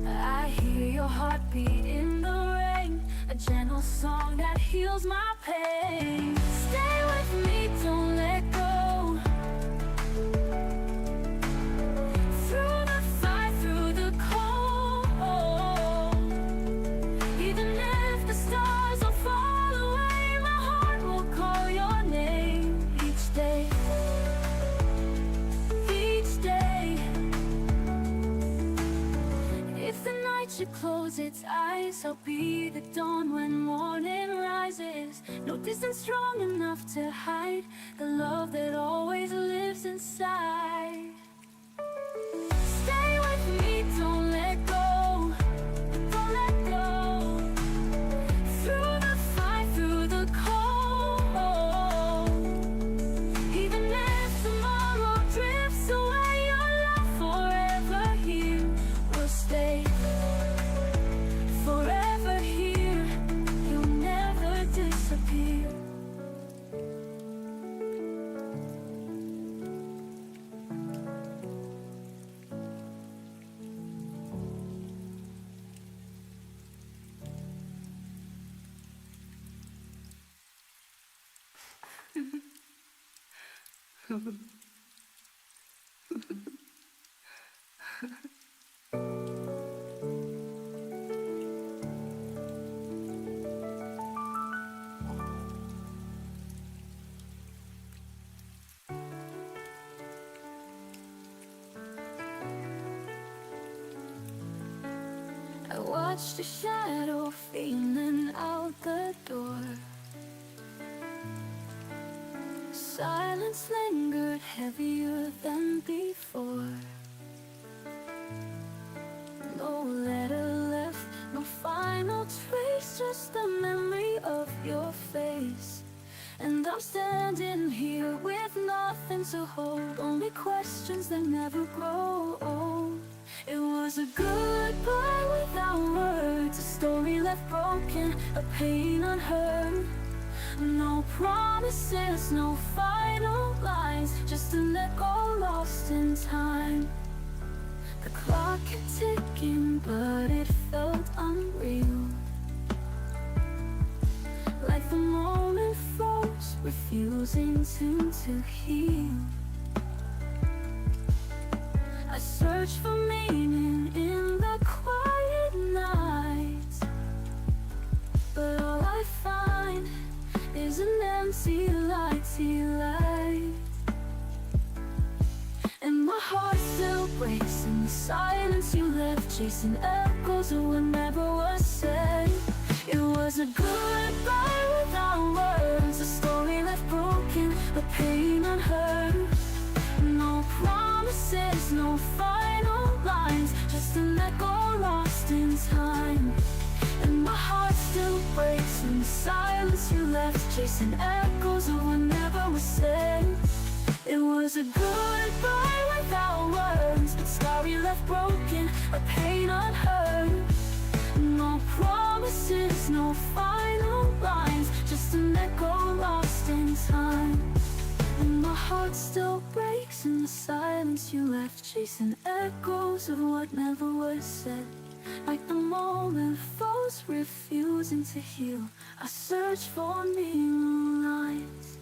I hear your heartbeat in the rain, a gentle song that heals my pain. Stay with me, don't let go. Through the fight, through the cold, even if the stars all fall away, my heart will call your name each day. Each day. If the night should close its eyes, I'll be the dawn when morning rises. No distance strong enough to hide the love that always lives inside. Stay with me, don't let go. Don't let go. Through the fight, through the cold, even if tomorrow drifts away, your love forever here will stay. Forever here, you'll never disappear. I watched a shadow feeling out the door. Silence lingered heavier than before. No letter left, no final trace, just the memory of your face. And I'm standing here with nothing to hold, only questions that never grow old. It was a goodbye without words, a story left broken, a pain unheard. No promises, no final lines, just an echo lost in time. The clock kept ticking, but it felt unreal. Like the moment froze, refusing to heal. I searched for meaning in the quiet night, but all I find is an empty light. And my heart still breaks in the silence you left, chasing echoes of what never was said. It was a goodbye without words, a story left broken, a pain unheard. No promises, no final lines, just an echo lost in time. And my heart still breaks in the silence you left, chasing echoes of what never was said. It was a goodbye without words, a story left broken, a pain unheard. No promises, no final lines, just an echo lost in time. And my heart still breaks in the silence you left, chasing echoes of what never was said. Like the moment falls, refusing to heal, I search for neon lines,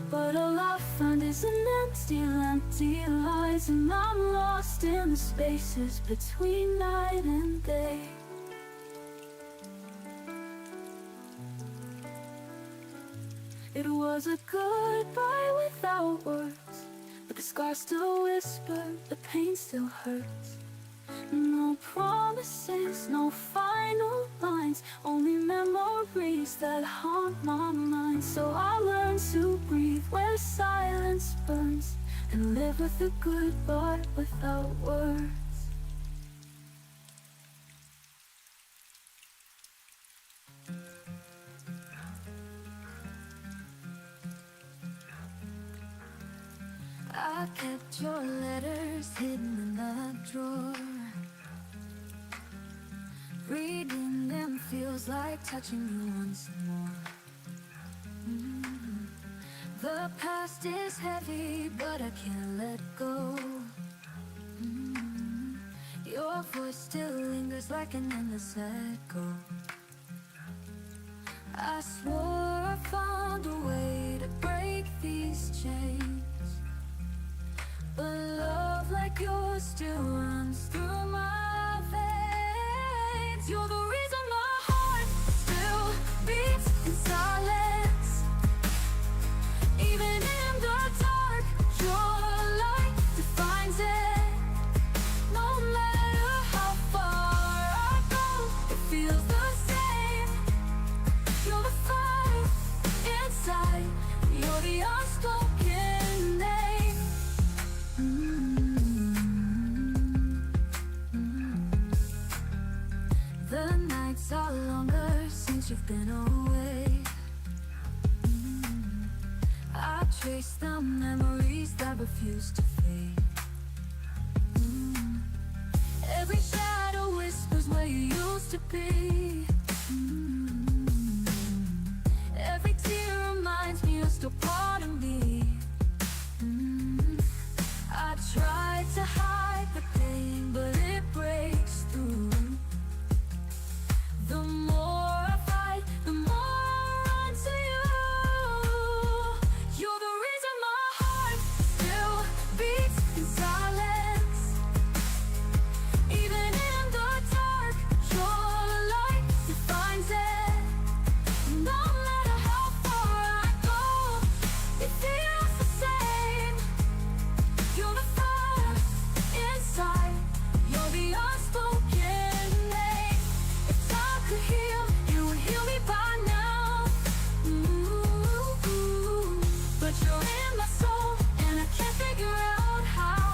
but all I find is an empty lies. And I'm lost in the spaces between night and day. It was a goodbye without no words, but the scars still whisper, the pain still hurts. No promises, no final lines, only memories that haunt my mind. So I learned to breathe where silence burns, and live with the goodbye without words. I kept your letters hidden in the drawer. Reading them feels like touching you once more. The past is heavy, but I can't let go. Your voice still lingers like an endless echo. I swore I found a way to break these chains, but love like yours still runs through my veins. You're the reason my heart still beats in silence. Even in the dark, your light defines it. No matter how far I go, it feels the same. You're the fire inside, you're the unspoken name. The nights are longer since you've been away. I trace the memories that refuse to fade. Every shadow whispers where you used to be. Every tear reminds me you're still part of me. I tried to hide the pain, but it breaks through. The more I fight, the more I run to you. You're the reason my heart still beats in silence. Even in the dark, your light defines it. No matter how far I go, it feels the same. You're the fire inside, you're the unspoken name. If time could heal, you would heal me by now. But you're in my soul, and I can't figure out how.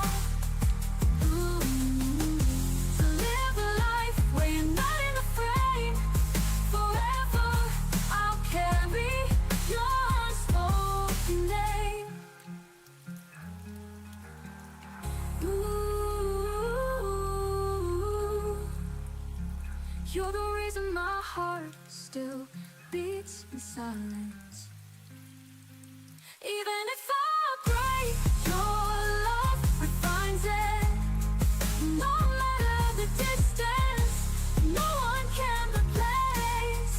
To live a life where you're not in the frame. Forever, I'll carry your unspoken name. You're the reason my heart still beats in silence. Even if I break, your love refines it. No matter the distance, no one can replace.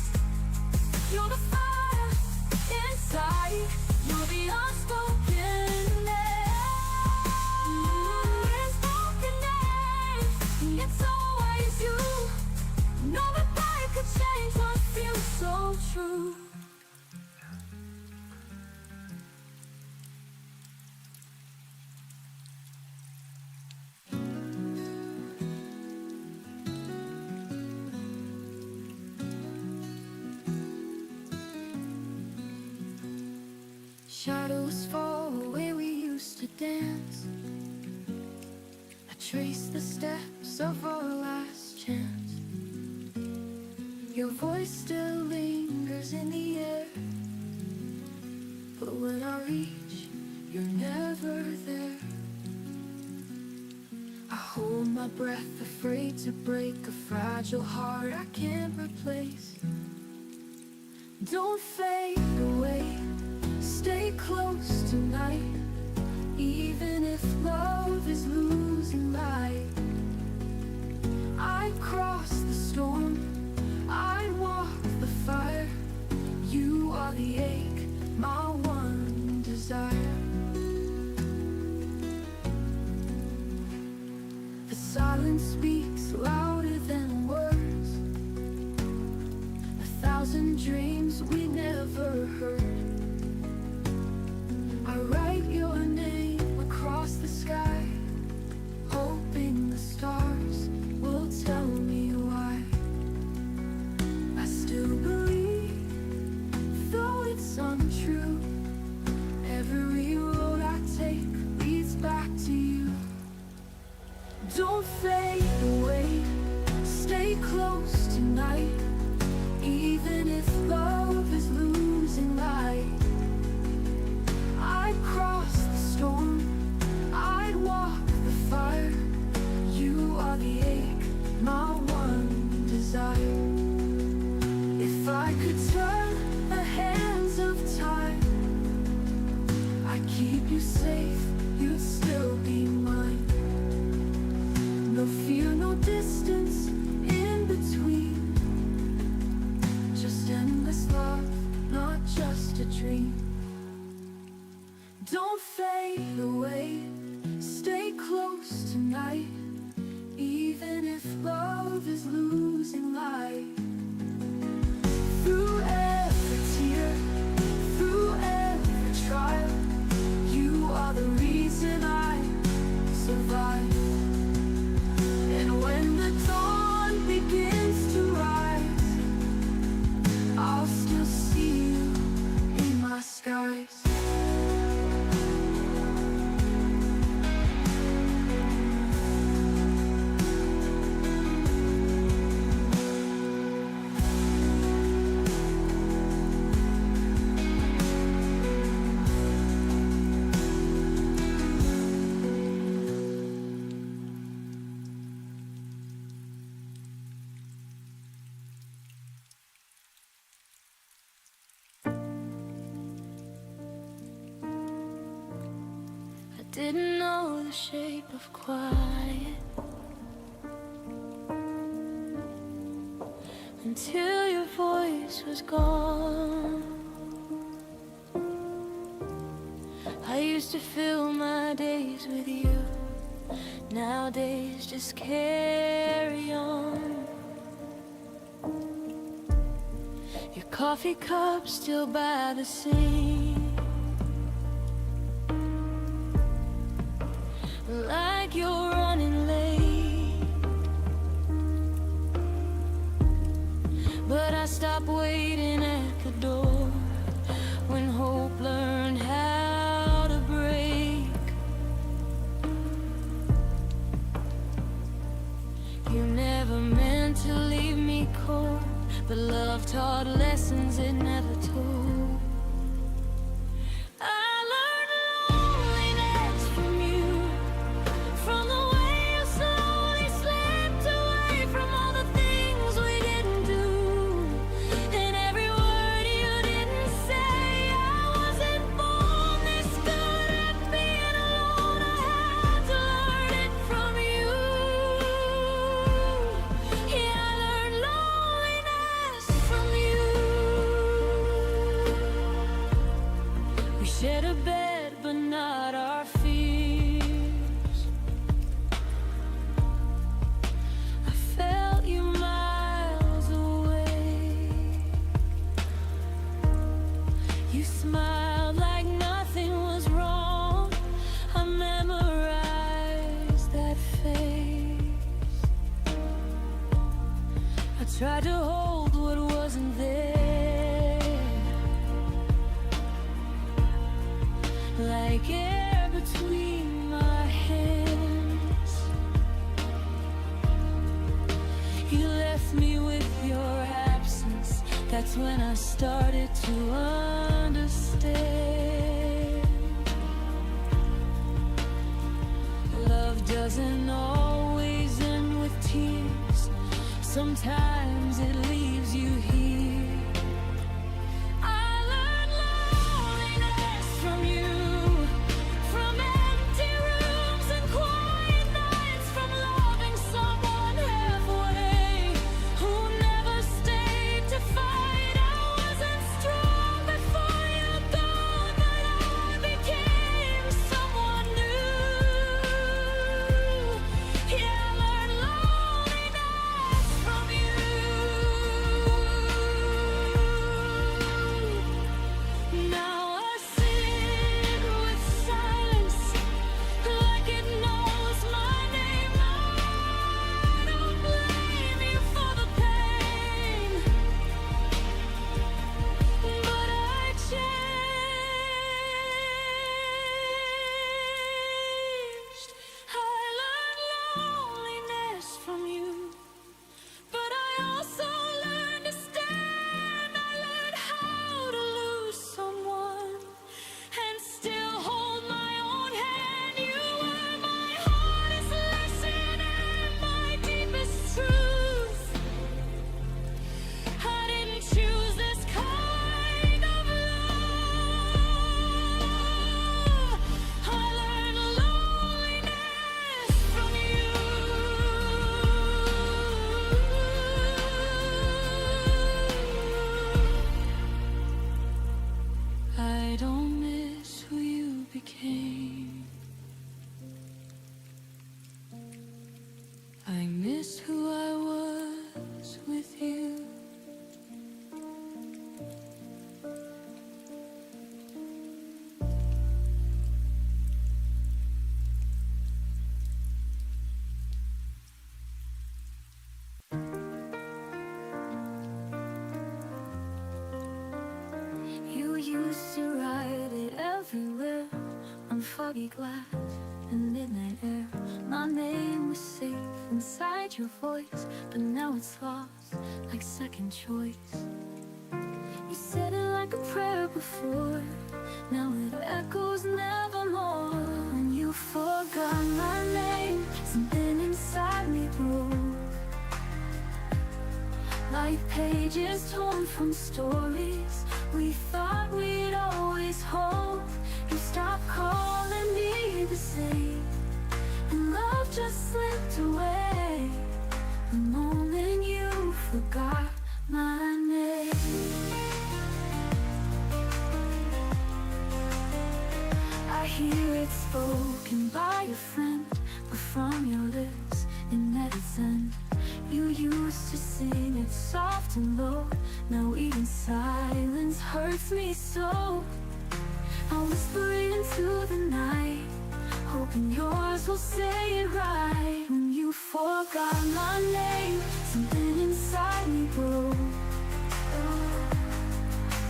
You're the fire inside, you're the unspoken name. Unspoken name, it's always you. No goodbye could change what feels so true. Shadows fall where we used to dance. I trace the steps of our last chance. Your voice still lingers in the air, but when I reach, you're never there. I hold my breath, afraid to break a fragile heart I can't replace. Don't fade away, stay close tonight. Even if love is losing light, I'd cross the storm, I'd walk the fire. You are the ache, my one desire. The silence speaks louder than words. 1,000 dreams we never heard. I write your desire. If I could turn the hands of time, I'd keep you safe, you'd still be mine. No fear, no distance in between, just endless love, not just a dream. Don't fade away, stay close tonight, even if love is losing light. Through every tear, through every trial, you are the reason I survive. And when the dawn begins to rise, I'll still see you in my skies. Didn't know the shape of quiet until your voice was gone. I used to fill my days with you, nowadays just carry on. Your coffee cup still by the sink, like you're running late. But I stopped waiting at the door when hope learned how to break. You never meant to leave me cold, but love taught lessons it never told. Shared a bed, but not our fears. I felt you miles away. You smiled like nothing was wrong. I memorized that face. I tried to hold what wasn't there, like air between my hands. You left me with your absence. That's when I started to understand. Love doesn't always end with tears. Sometimes it leaves you here. just who I was with you. You used to write it everywhere on foggy glass and midnight air. My name was safe inside your voice, but now it's lost like second choice. You said it like a prayer before, now it echoes nevermore. When you forgot my name, something inside me broke, like pages torn from stories we thought we'd always hold. You stopped calling me the same, and love just slipped away the moment you forgot my name. I hear it spoken by a friend, but from your lips it never sent. You used to sing it soft and low, now even silence hurts me so. I'll whisper into the night, hoping yours will say it right. When you forgot my name, something inside me broke,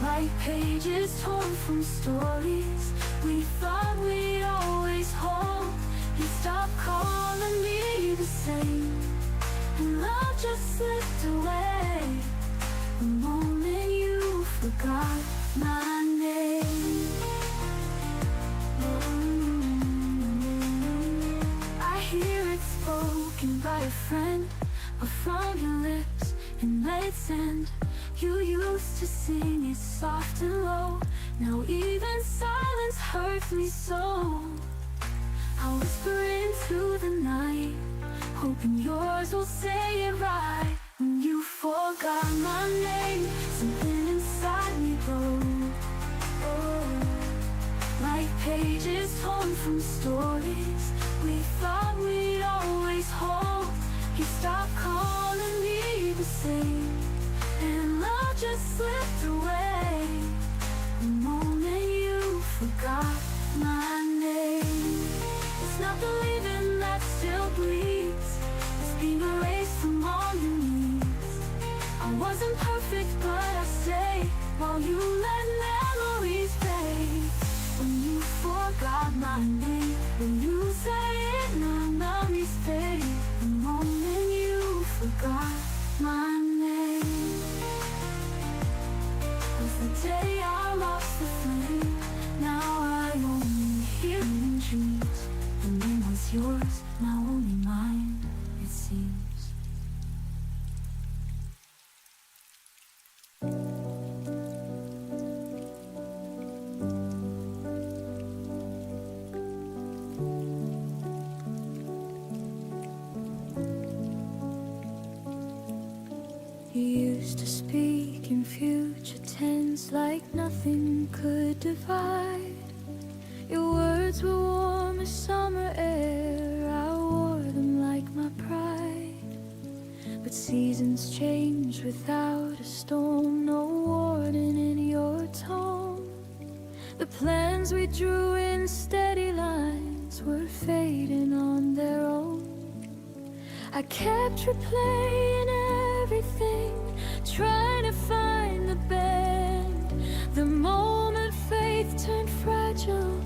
like pages torn from stories we thought we'd always hold. You stopped calling me the same, and love just slipped away the moment you forgot my name. I hear it spoken by a friend, but from your lips it makes end. You used to sing it soft and low, now even silence hurts me so. I whisper into the night, hoping yours will say it right. When you forgot my name, something inside me broke, like pages torn from stories we thought we'd always hold. You stopped calling me the same, and love just slipped away the moment you forgot my name. It's not believing that still bleeds, it's being erased from all your needs. I wasn't perfect, but I stayed while you let memories fade. When you forgot my name, when you say it, now memories fade the moment you forgot my name. Was the day I lost the flame, now I only hear in dreams. The name was yours, now only mine, it seems. You used to speak in future tense like nothing could divide. Your words were warm as summer air, I wore them like my pride. But seasons change without a storm, no warning in your tone. The plans we drew in steady lines were fading on their own. I kept replaying everything, trying to find the bend. The moment faith turned fragile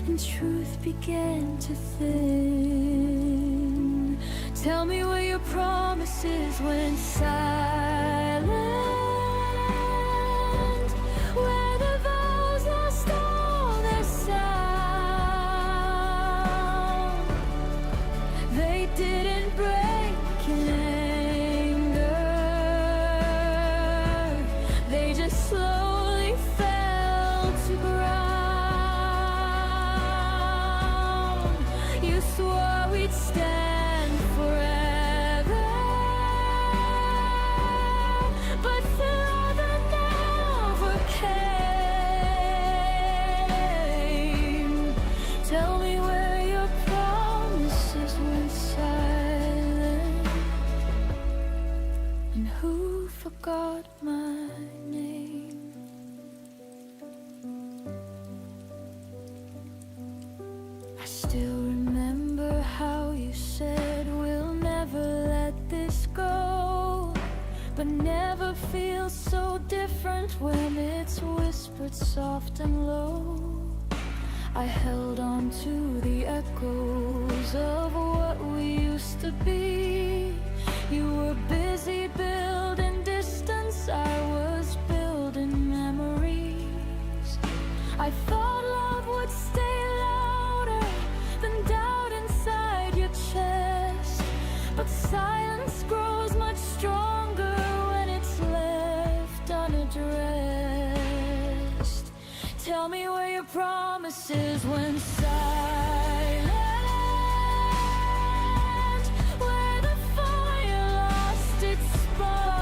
and truth began to thin. Tell me where your promises went silent, where the vows lost all their sound. They didn't break in anger, they just slowly fell to ground. You swore we'd stand forever, but I still remember how you said we'll never let this go, but never feels so different when it's whispered soft and low. I held on to the echoes of what we used to be. You were busy building distance, I was building memories. I thought love would stay louder than doubt inside your chest, but silence grows much stronger when it's left unaddressed. Tell me where your promises went silent, where the fire lost its spark.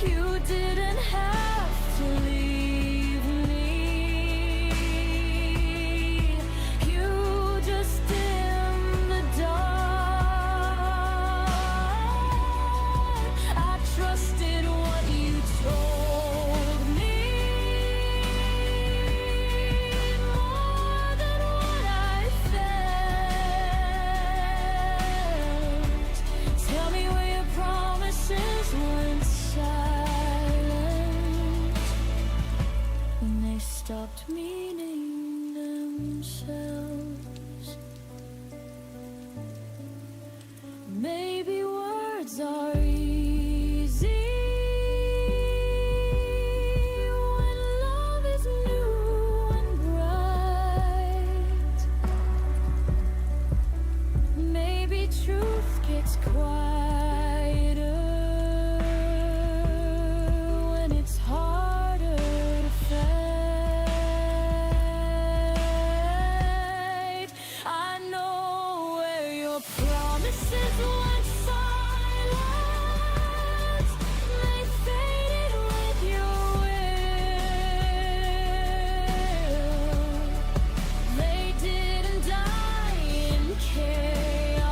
You didn't have to leave me, you just dimmed the dark. I trusted what you told me more than what I felt. Tell me where your promises went silent, when they stopped meaning themselves. Maybe words are easy when love is new and bright. Maybe truth gets quieter when it's harder to fight. I know where your promises went silent. They faded with your will. They didn't die in chaos.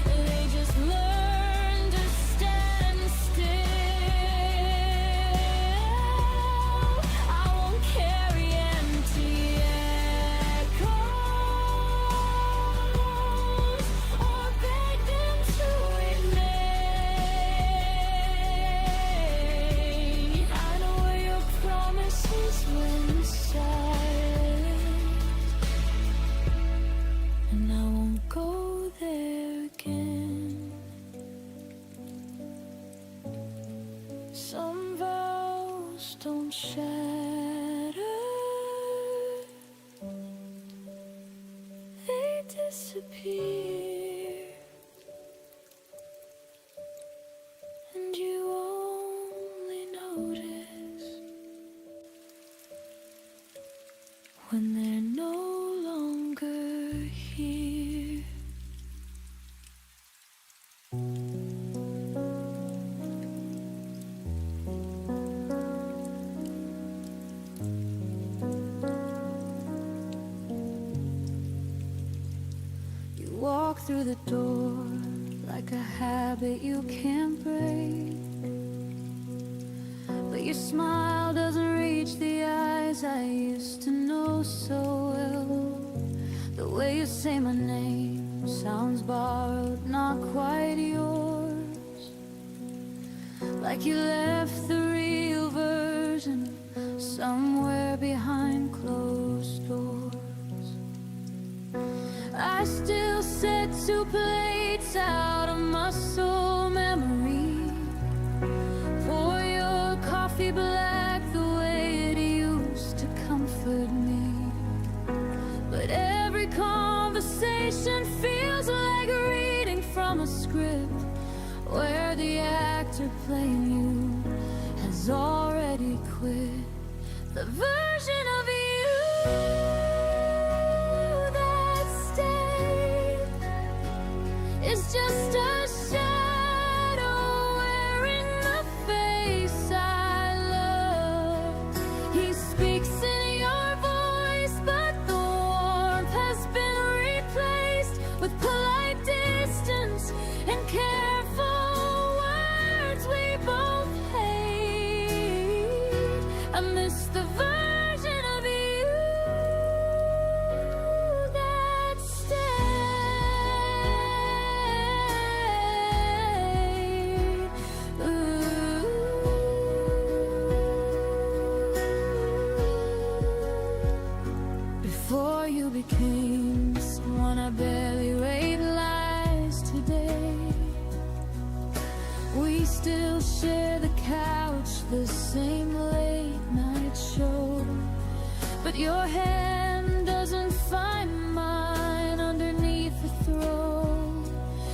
They just learned to stand still. I won't carry empty echoes or beg them to remain. I know where your promises went silent, and I won't go there again. Some vows don't shatter, they disappear, and you only notice when they're no longer here. You walk through the door like a habit you can't break, but your smile doesn't reach the eyes I used to know so well. The way you say my name sounds borrowed, not quite yours, like you left the real version somewhere behind closed doors. I still set 2 plates out of muscle memory, pour your coffee black the way it used to comfort me. But every conversation feels like reading from a script where the actor playing you has already quit. The version of you that stayed is just a shadow wearing the face I love. He speaks in your voice, but the warmth has been replaced with polite distance and careful words we both hate. but your hand doesn't find mine underneath the throw.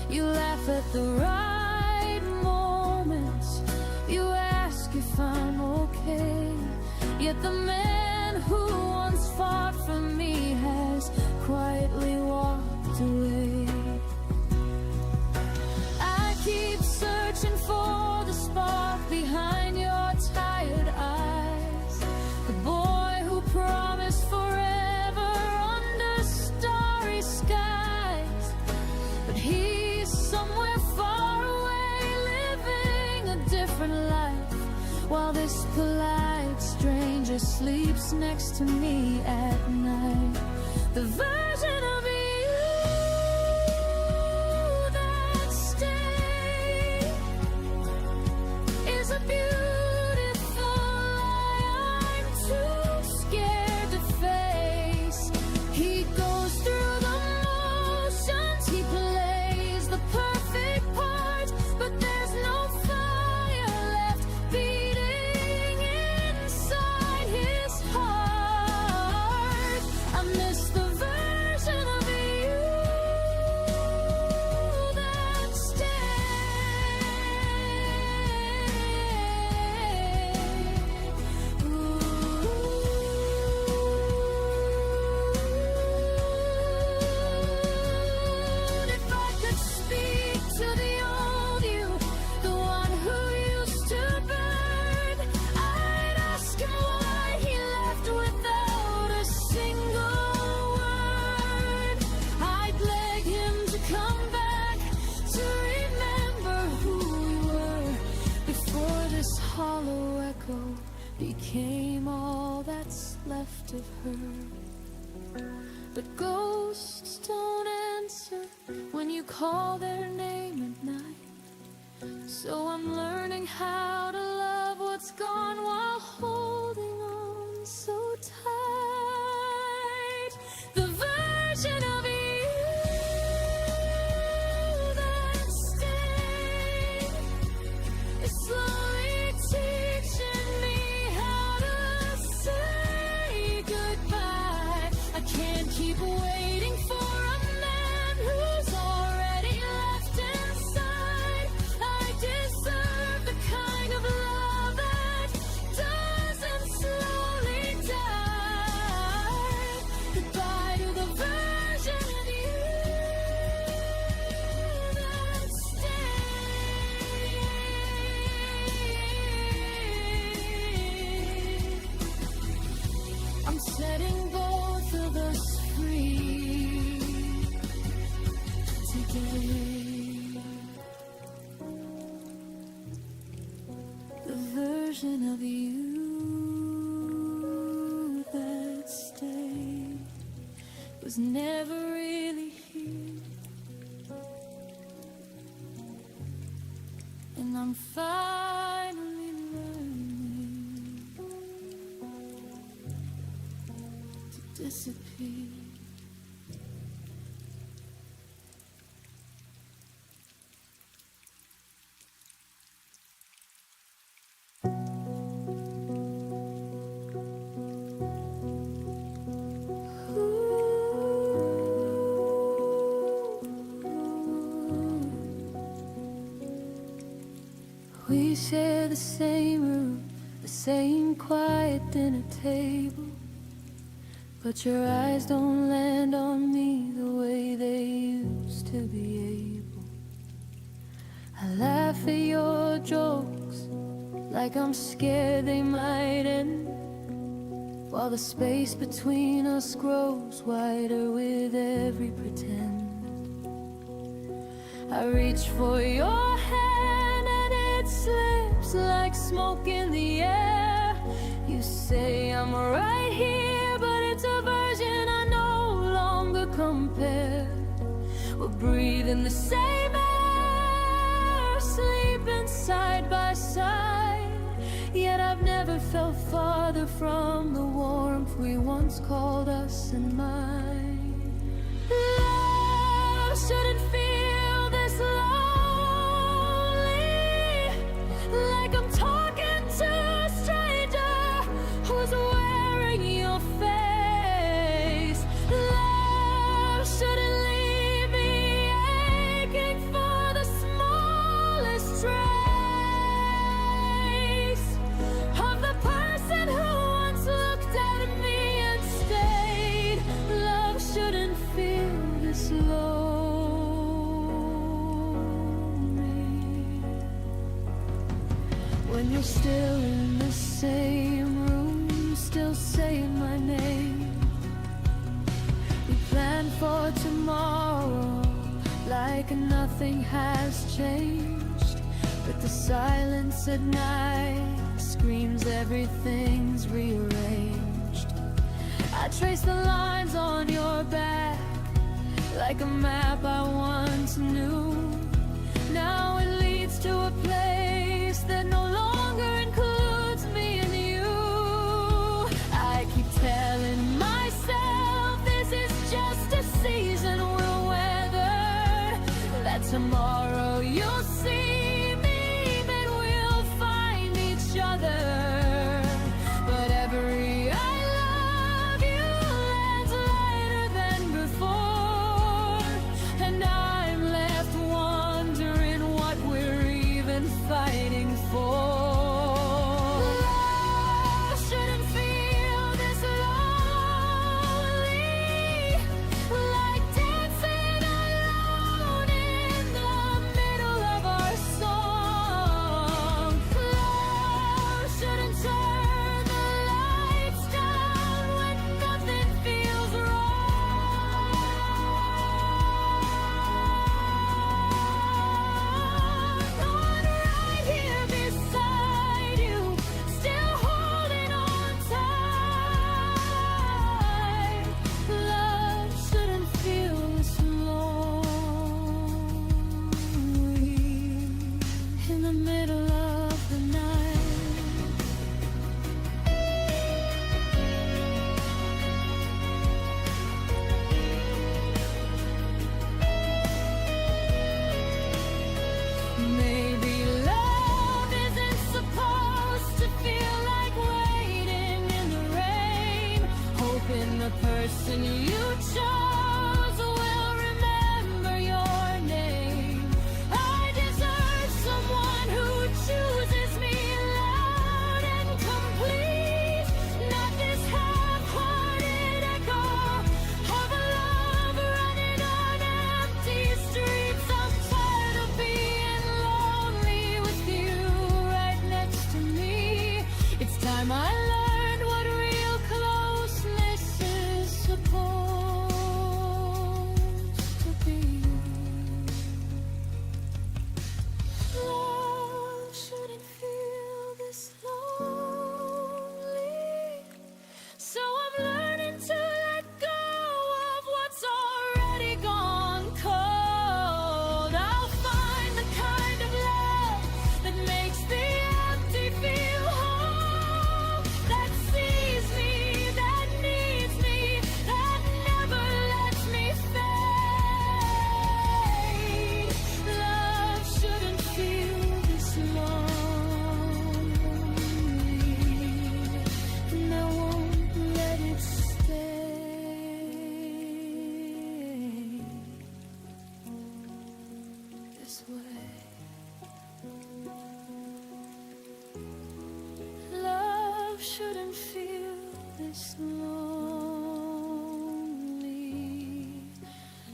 You laugh at the right moments, you ask if I'm okay, yet the man who once fought for me has quietly walked away. I keep searching for the spark behind your tired eyes, the boy who promised forever under starry skies, but he's somewhere far away living a different life, while this polite stranger sleeps next to me at night. The version of you that stayed is a beautiful lie I'm too scared to face. He goes through the motions, he plays the perfect part, but there's no fire left beating inside his heart. I miss the version of you that stayed. If I could speak to the old you, the one who used to burn, I'd ask him why he left without a single word. I'd beg him to come back, to remember who we were, before this hollow echo became all that's left of her. But ghosts don't answer when you call their name at night, so I'm learning how to love what's gone while holding on so tight. The version of you that stayed is slowly teaching me how to say goodbye. I can't keep waiting for a man who's already left inside. I deserve the kind of love that doesn't slowly die. Goodbye to the version of you that stayed. I'm setting both of us free today. The version of you that stayed was never really here, and I'm finally learning to disappear. We share the same room, the same quiet dinner table, but your eyes don't land on me the way they used to be able. I laugh at your jokes like I'm scared they might end, while the space between us grows wider with every pretend. I reach for your hand and it slips like smoke in the air. You say I'm right here, but it's a version I no longer compare. We're breathing the same air, sleeping side by side, yet I've never felt farther from the warmth we once called us and mine. Love shouldn't feel this lonely, like I'm talking to a stranger who's wearing your face. We're still in the same room, still saying my name. We plan for tomorrow like nothing has changed. But the silence at night screams everything's rearranged. I trace the lines on your back like a map I once knew. Now it leads to a place that no longer includes me and you. I keep telling myself this is just a season we'll weather, that tomorrow you'll see me, that we'll find each other. But every I love you lands lighter than before, and I'm left wondering what we're even fighting for. Love shouldn't feel this lonely, like dancing alone in the middle of our song. Love shouldn't turn the lights down when nothing feels wrong. On right here beside you, still holding on tight. Love shouldn't feel this lonely in the middle of the night. Maybe love isn't supposed to feel like waiting in the rain, hoping the person you chose will remember your name. I deserve someone who chooses me loud and complete, not this half-hearted echo of a love running on empty streets. I'm tired of being lonely with you right next to me. It's time I learned what real closeness is supposed to be. Love shouldn't feel this lonely, so I'm learning to let go of what's already gone cold. I'll find the kind of love that makes the empty feel whole, that sees me, that needs me, that never lets me fade. Love shouldn't feel this lonely, and I won't let it stay this way. Love shouldn't feel this lonely,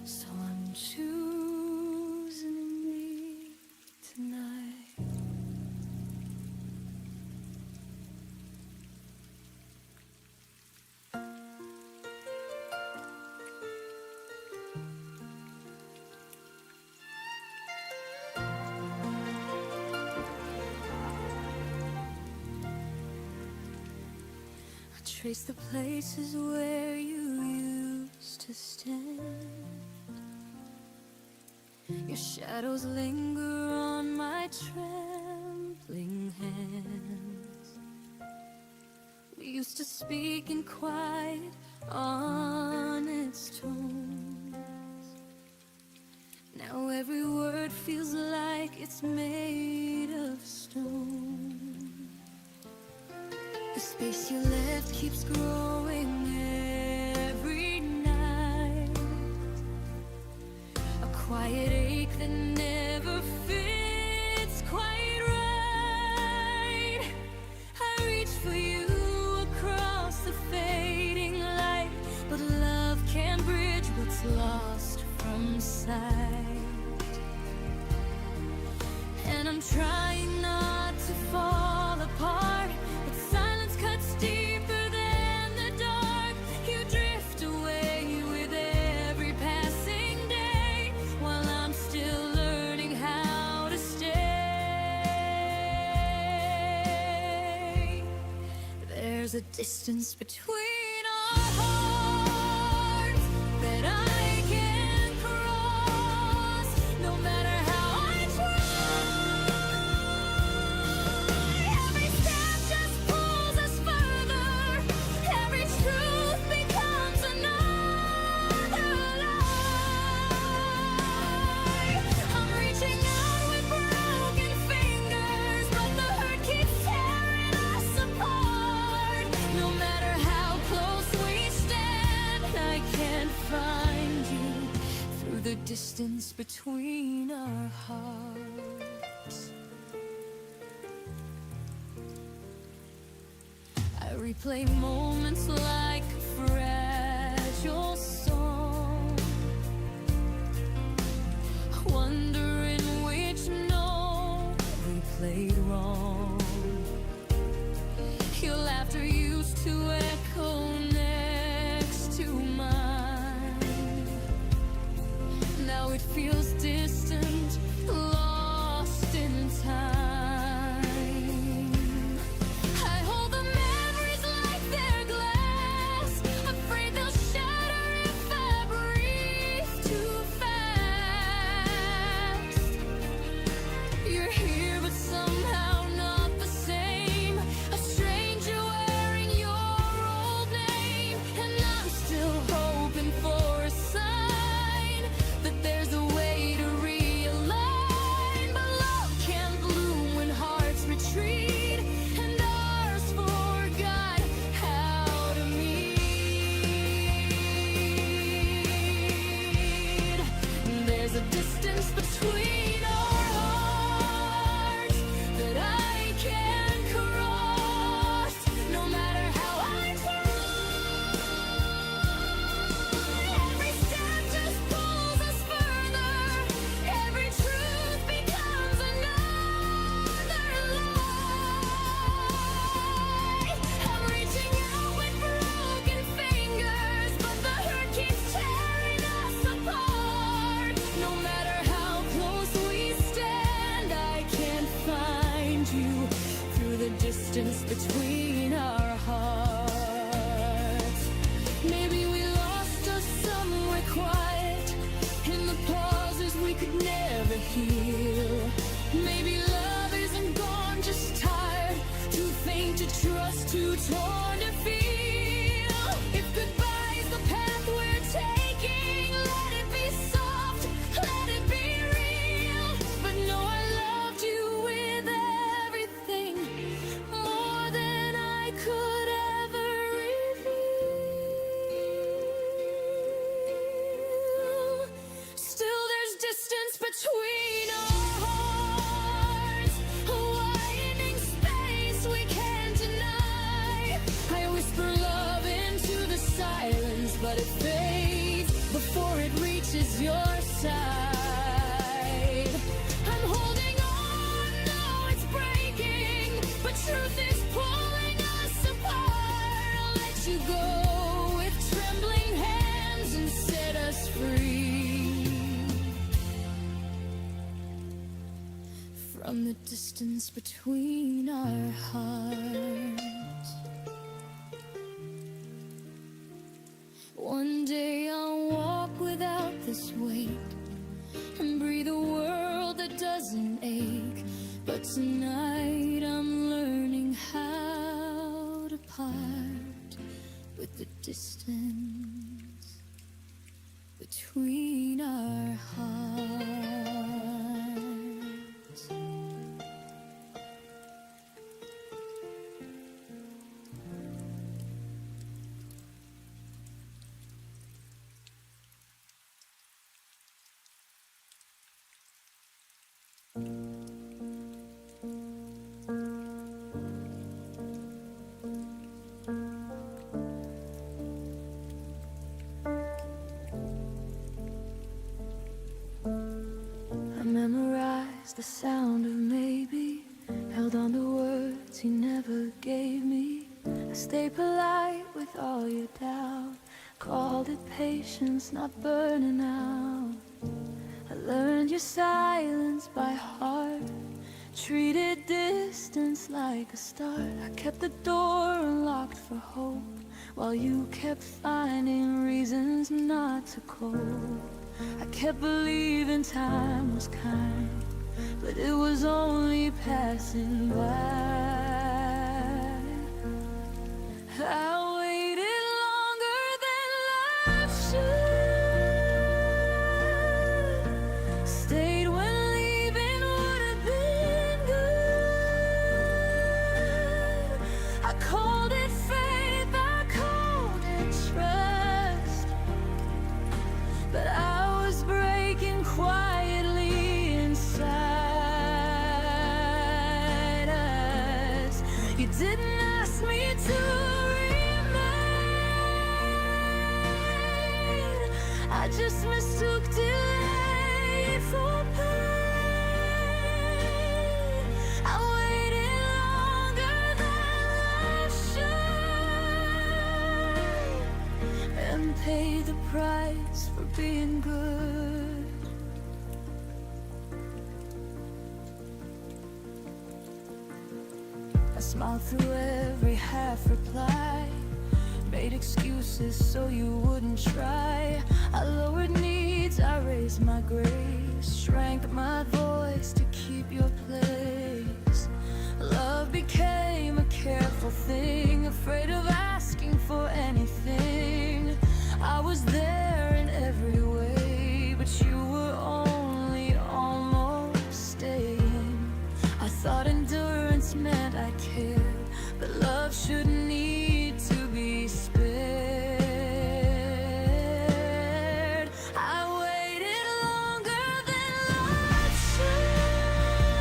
so I'm choosing me tonight. I trace the places where you used to stand. Your shadows linger on my trembling hands. We used to speak in quiet, honest tones. Now every word feels like it's made of stone. The space you left keeps growing every night, a quiet ache that never fits quite right. I reach for you across the fading light, but love can't bridge what's lost from sight. And I'm trying not to fall there's a distance between our hearts that I can't cross, no matter how I try. Every step just pulls us further. Every truth becomes another lie. I'm reaching out with broken fingers, but the hurt keeps tearing us apart. No matter how close we stand, I can't find you through the distance between our hearts. I replay moments like a fragile song, wondering which note we played wrong. Your laughter used to echo next to mine. Now it feels distant, lost in time. I hold the memories like they're glass, afraid they'll shatter if I breathe too fast. You're here, but somehow not the same. A stranger wearing your old name, and I'm still hoping for a sign that there's a way to realign. But love can bloom when hearts retreat, and ours forgot how to meet. There's a distance between our hearts that I can't cross, no matter how I try. Every step just pulls us further. Every truth becomes another lie. I'm reaching out with broken fingers, but the hurt keeps tearing us apart. No matter how close we stand, I can't find you through the distance between our hearts. Maybe we lost us somewhere quiet, in the pauses we could never heal. Maybe love isn't gone, just tired, too faint to trust, too torn to feel. If goodbye's the path we're taking, let it be soft, let it be real. But no, I loved you with everything, more than I could ever reveal. Still there's distance between our hearts, a widening space we can't deny. I whisper love into the silence, but it fades before it reaches your side. I'm holding on, no, it's breaking, but truth is pulling us apart. I'll let you go with trembling hands and set us free from the distance between our hearts. One day I'll walk without this weight and breathe a world that doesn't ache. But tonight I'm learning how to part with the distance between our hearts. I memorized the sound of maybe, held on to words he never gave me. I stayed polite with all your doubt, called it patience, not burning out. I learned your silence by heart, Treated distance like a start. I kept the door unlocked for hope, while you kept finding reasons not to cope. I kept believing time was kind, but it was only passing by. I waited longer than life should, stayed when leaving would have been good. I called it faith, I called it trust, but I was breaking quietly inside us. You didn't ask me to remain, I just mistook delay for pain. I waited longer than I should, and paid the price for being good. I smiled through every half reply, made excuses so you wouldn't try. I lowered needs, I raised my grace, shrank my voice to keep your place. Love became a careful thing, afraid of asking for anything. I was there in every way, but you were only almost staying. I thought endurance meant I cared, but love shouldn't need to be spared. I waited longer than life should,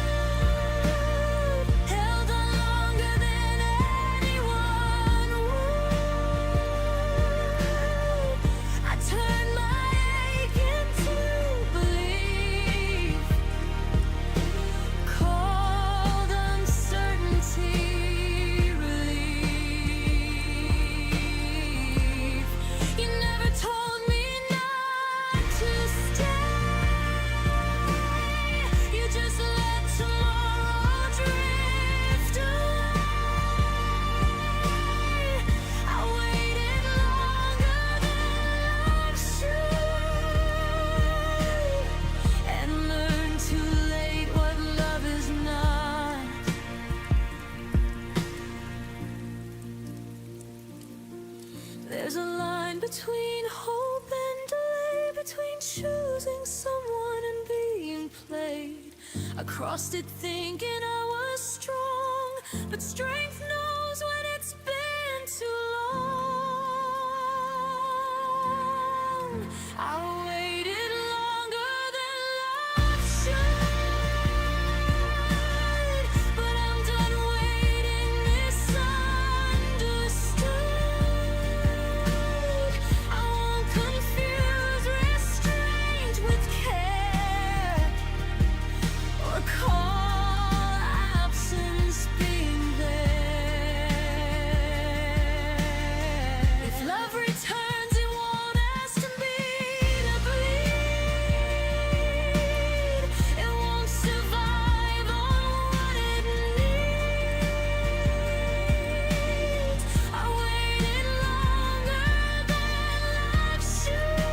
held on longer than anyone would. I turned my ache into belief, called uncertainty relief. You never told me not to stay, you just let tomorrow drift away. I waited longer than life should, and learned too late what love is not. There's a line between hope and delay, between choosing someone and being played. I crossed it thinking I was strong, but strength knows when it's been too long. I waited longer than life should, but I'm done waiting misunderstood. I won't confuse restraint with care, or call absence being there. If love returns, it won't ask me to bleed. It won't survive on what it needs. I waited longer than life should.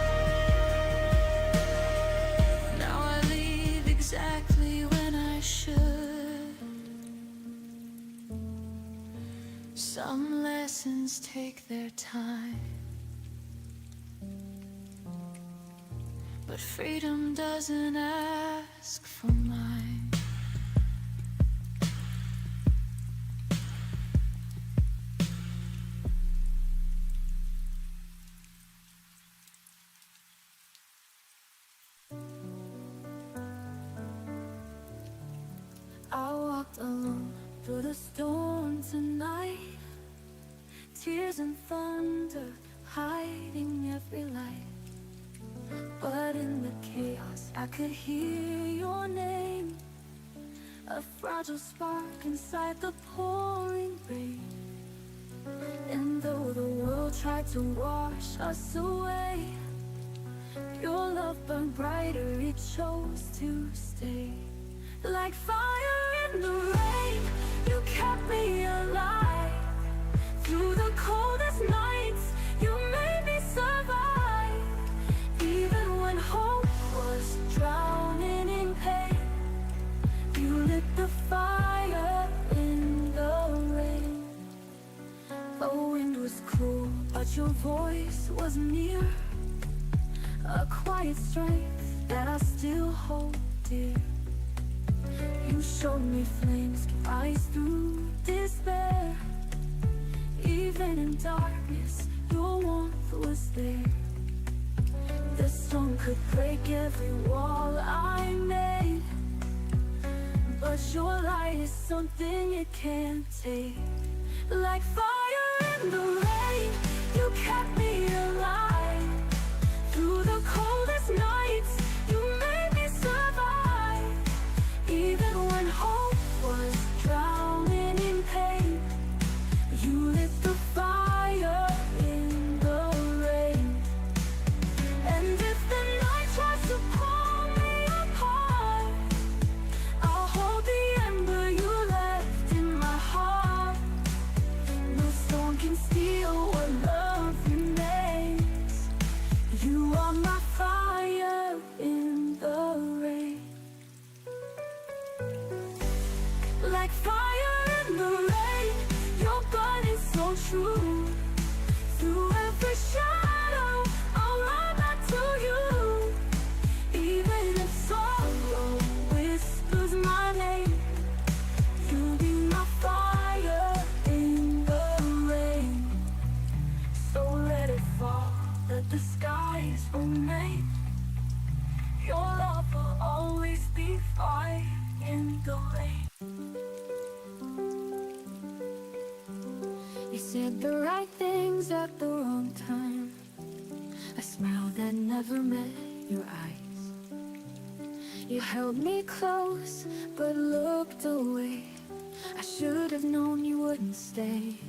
Now I leave exactly when I should. Some lessons take their time, but freedom doesn't ask for mine. I walked alone through the storm tonight, tears and thunder hiding every light. But in the chaos I could hear your name, a fragile spark inside the pouring rain. And though the world tried to wash us away, your love burned brighter, it chose to stay. Like fire in in the rain, you kept me alive. Through the coldest nights, you made me survive. Even when hope was drowning in pain, you lit the fire in the rain. The wind was cruel, but your voice was near. A quiet strength that I still hold dear. You showed me flames can rise through despair. Even in darkness, your warmth was there. The storm could break every wall I made, but your light is something it can't take. Like fire in the rain, you kept me alive. Through the coldest nights, you made me survive. Even when hope was drowning in pain, you lit the fire in the rain. And if the night tries to pull me apart, I'll hold the ember you left in my heart. No storm can steal what love remains. You are my fire in the rain. Like fire in the rain, you're burning so true. Through every shadow, I'll run back to you. Even if sorrow whispers my name, you'll be my fire in the rain. So let it fall, let the skies remain. Your love will always be fire in the rain. You said the right things at the wrong time. A smile that never met your eyes. You held me close but looked away. I should have known you wouldn't stay.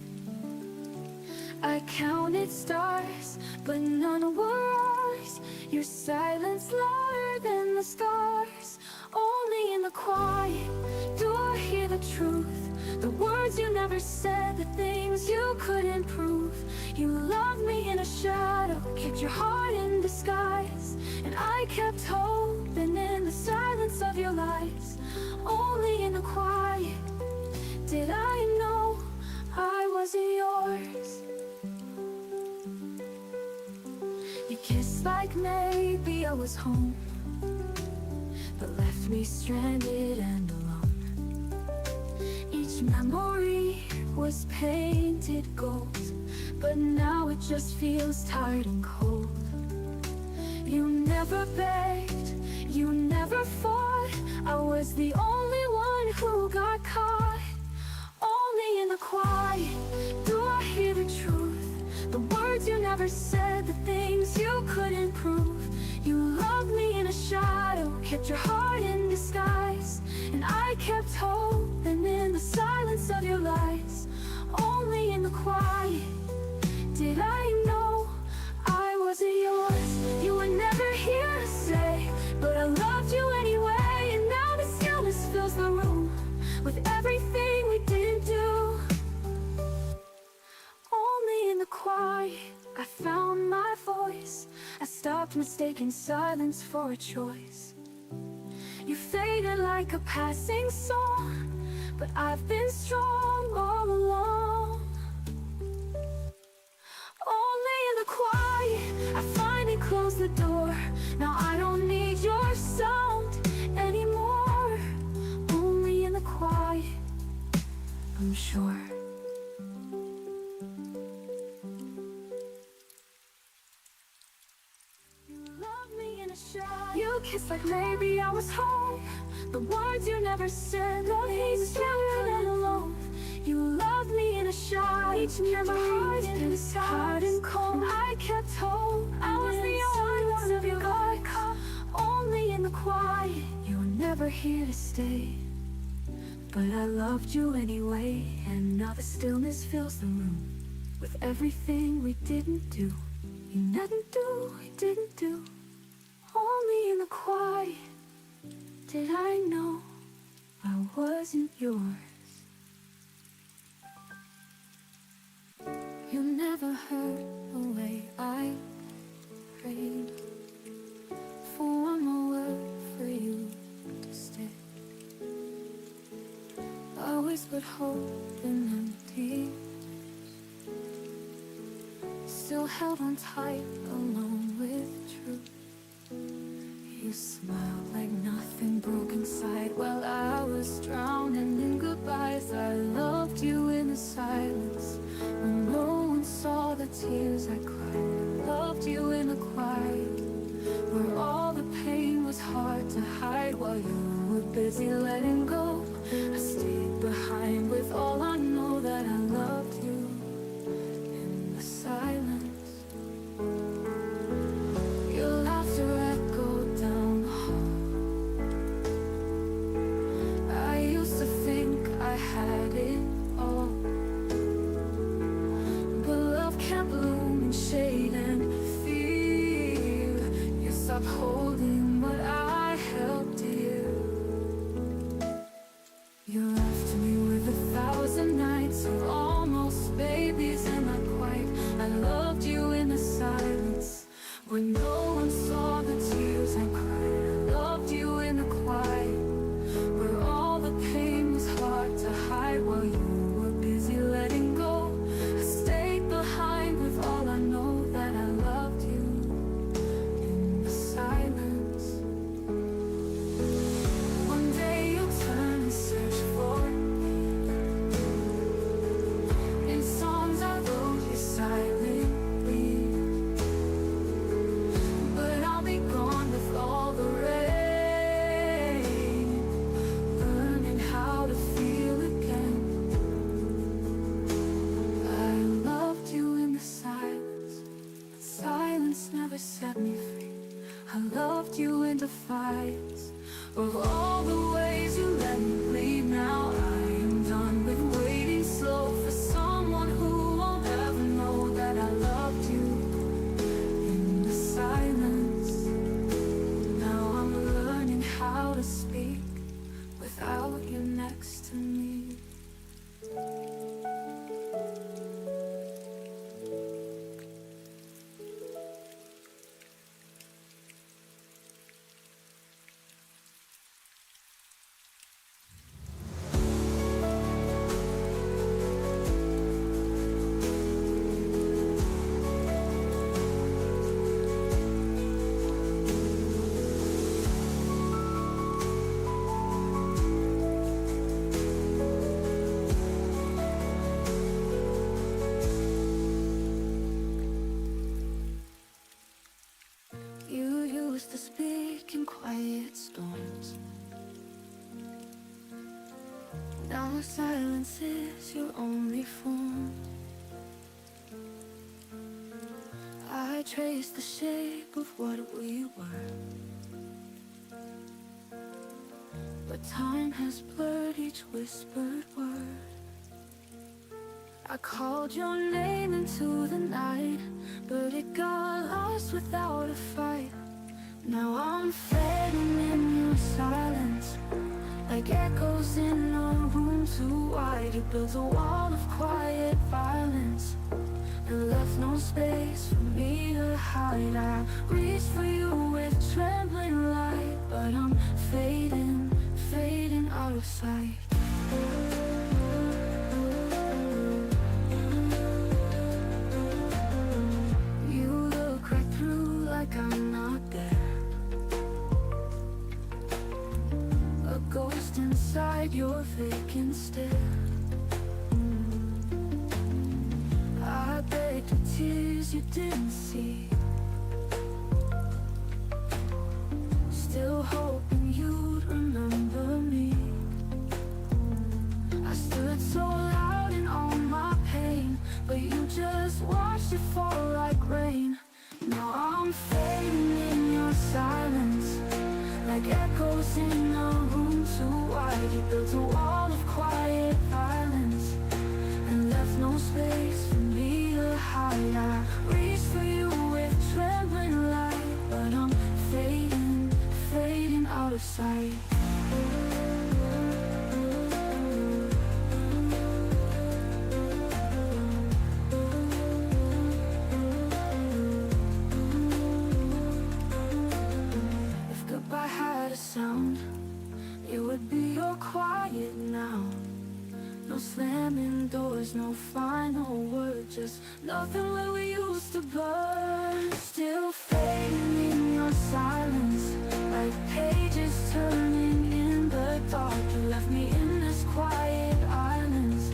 I counted stars, but none were ours. Your silence louder than the stars. Only in the quiet do I hear the truth. The words you never said, the things you couldn't prove. You loved me in a shadow, kept your heart in disguise. And I kept hoping in the silence of your lies. Only in the quiet did I know I wasn't yours. You kissed like maybe I was home, but left me stranded and alone. Each memory was painted gold, but now it just feels tired and cold. You never begged, you never fought. I was the only one who got caught. Only in the quiet do I hear the truth. The words you never said, the things you couldn't prove. You loved me in a shadow, kept your heart in disguise. And I kept hoping in the silence of your lies. Only in the quiet did I know I wasn't yours. You were never here to say, but I loved you anyway. And now the stillness fills the room with everything we didn't do. Only in the quiet I found my voice. I stopped mistaking silence for a choice. You faded like a passing song, but I've been strong all along. Only in the quiet I finally closed the door. Now I don't need your sound anymore. Only in the quiet I'm sure. You kissed like maybe I was home. The words you never said, the things you couldn't alone. You loved me in a shot. Each memory in the hot and cold. I kept hope. I was the only one of your got caught. Only in the quiet. You were never here to stay, but I loved you anyway. And now the stillness fills the room with everything we didn't do. You didn't do, you didn't do. Only in the quiet did I know I wasn't yours. You never heard the way I prayed for one more word for you to stay. I whispered hope in empty, still held on tight along with truth. You smiled like nothing broke inside while I was drowning in goodbyes. I loved you in the silence when no one saw the tears I cried. I loved you in the quiet where all the pain was hard to hide while you were busy letting go. I stayed behind with all I know, that I loved you in the silence. Your laughter echoed down the hall. I used to think I had it all, but love can't bloom in shade and fear. You stopped holding what I held dear. You left me with 1,000 nights of almost babies and not quite. I loved you in the silence when no one saw the tears I cried. I loved you in the quiet where all the pain was hard to hide while you were busy letting go. I stayed behind with all I know, that I loved you in the silence. One day you'll turn and search for me in songs I wrote you silently, but I'll be gone with all the rain, learning how to feel again. I loved you in the silence, but silence never set me free. I loved you in defiance of all the ways you let me bleed. Now I am done with waiting slow for someone who won't ever know that I loved you in the silence. Now I'm learning how to speak without you next to me. You used to speak in quiet storms. Now silence is your only form. I trace the shape of what we were, but time has blurred each whispered word. I called your name into the night, but it got lost without a fight. Now I'm fading in your silence, like echoes in a room too wide. It builds a wall of quiet violence and left no space for me to hide. I reach for you with trembling light, but I'm fading, fading out of sight. You look right through like I'm not there, a ghost inside your vacant stare. I begged with tears you didn't see, still hoping you'd remember me. I stood so loud in all my pain, but you just watched it fall like rain. Now I'm fading in your silence, like echoes in a room too wide. You built a wall of quiet violence and left no space for me to hide. I reached for you with trembling light, but I'm fading, fading out of sight. there's no final word, just nothing where we used to burn. Still fading in your silence, like pages turning in the dark. You left me in this quiet islands,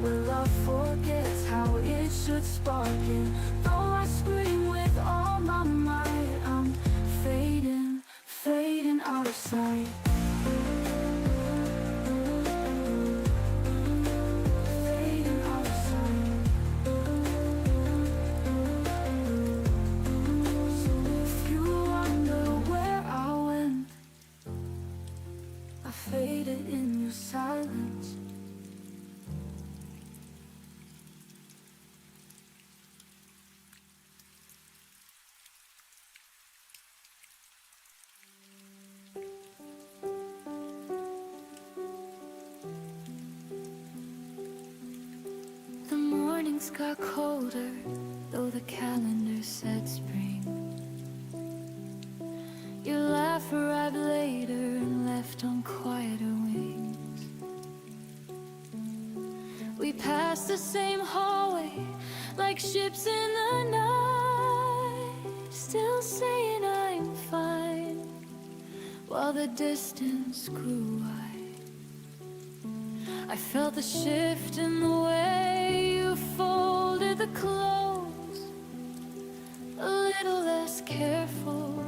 where love forgets how it should spark. And though I scream with all my might, I'm fading, fading out of sight. Fading out of sight. So if you wonder where I went, I faded in your silence. The mornings got colder, though the calendar said spring. Your laugh arrived later and left on quieter wings. We passed the same hallway, like ships in the night, still saying I'm fine, while the distance grew wide. I felt the shift in the way you folded the clothes, a little less careful,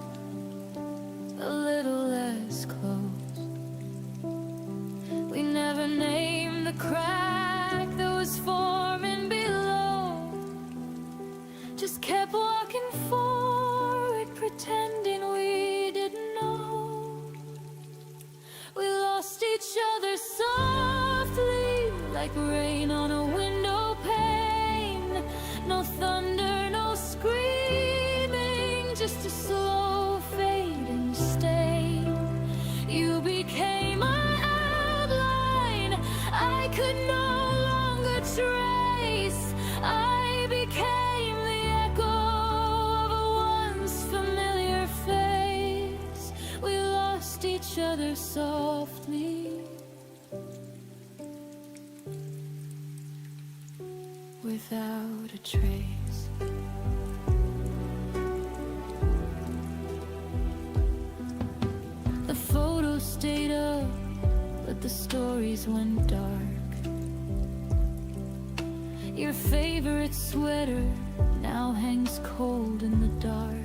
a little less close. We never named the crack that was forming below, just kept walking forward, pretending we didn't know. We lost each other softly, like rain on a window pane. No thunder, no screaming, just a slow fading stain. You became my outline I could no longer trace. I became the echo of a once familiar face. We lost each other softly, without a trace. The photos stayed up, but the stories went dark. Your favorite sweater now hangs cold in the dark.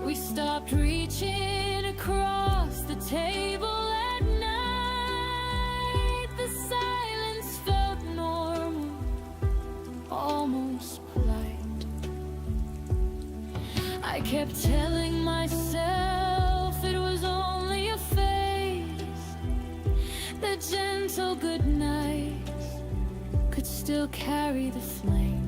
We stopped reaching across the table at night. The silence felt normal, almost polite. I kept telling myself it was only a phase, that gentle good nights could still carry the flame.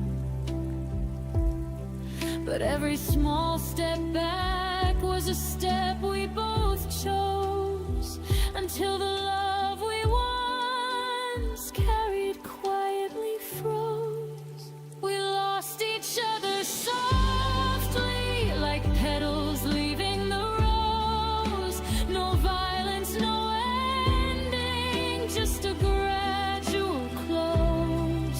But every small step back was a step we both chose, until the love we once carried quietly froze. We lost each other softly, like petals leaving the rose. No violence, no ending, just a gradual close.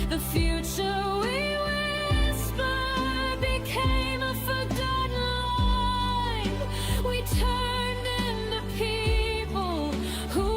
The future we whispered became a forgotten line. We turned into people who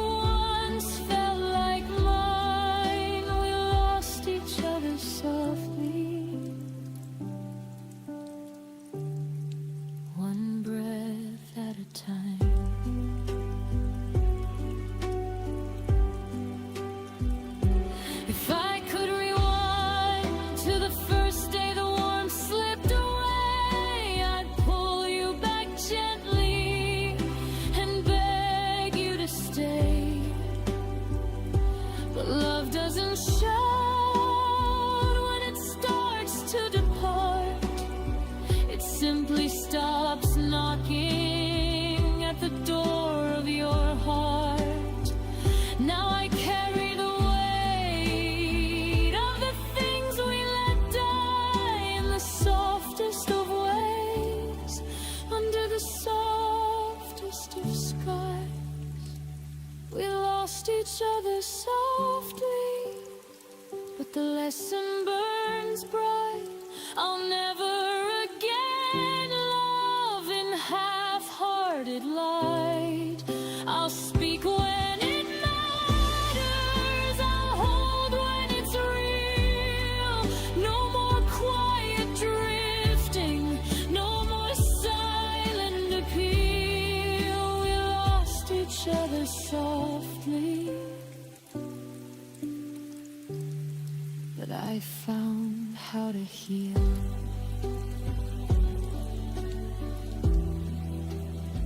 I'll never again love in half-hearted light. I'll speak when it matters. I'll hold when it's real. No more quiet drifting. No more silent appeal. We lost each other softly, but I found how to heal.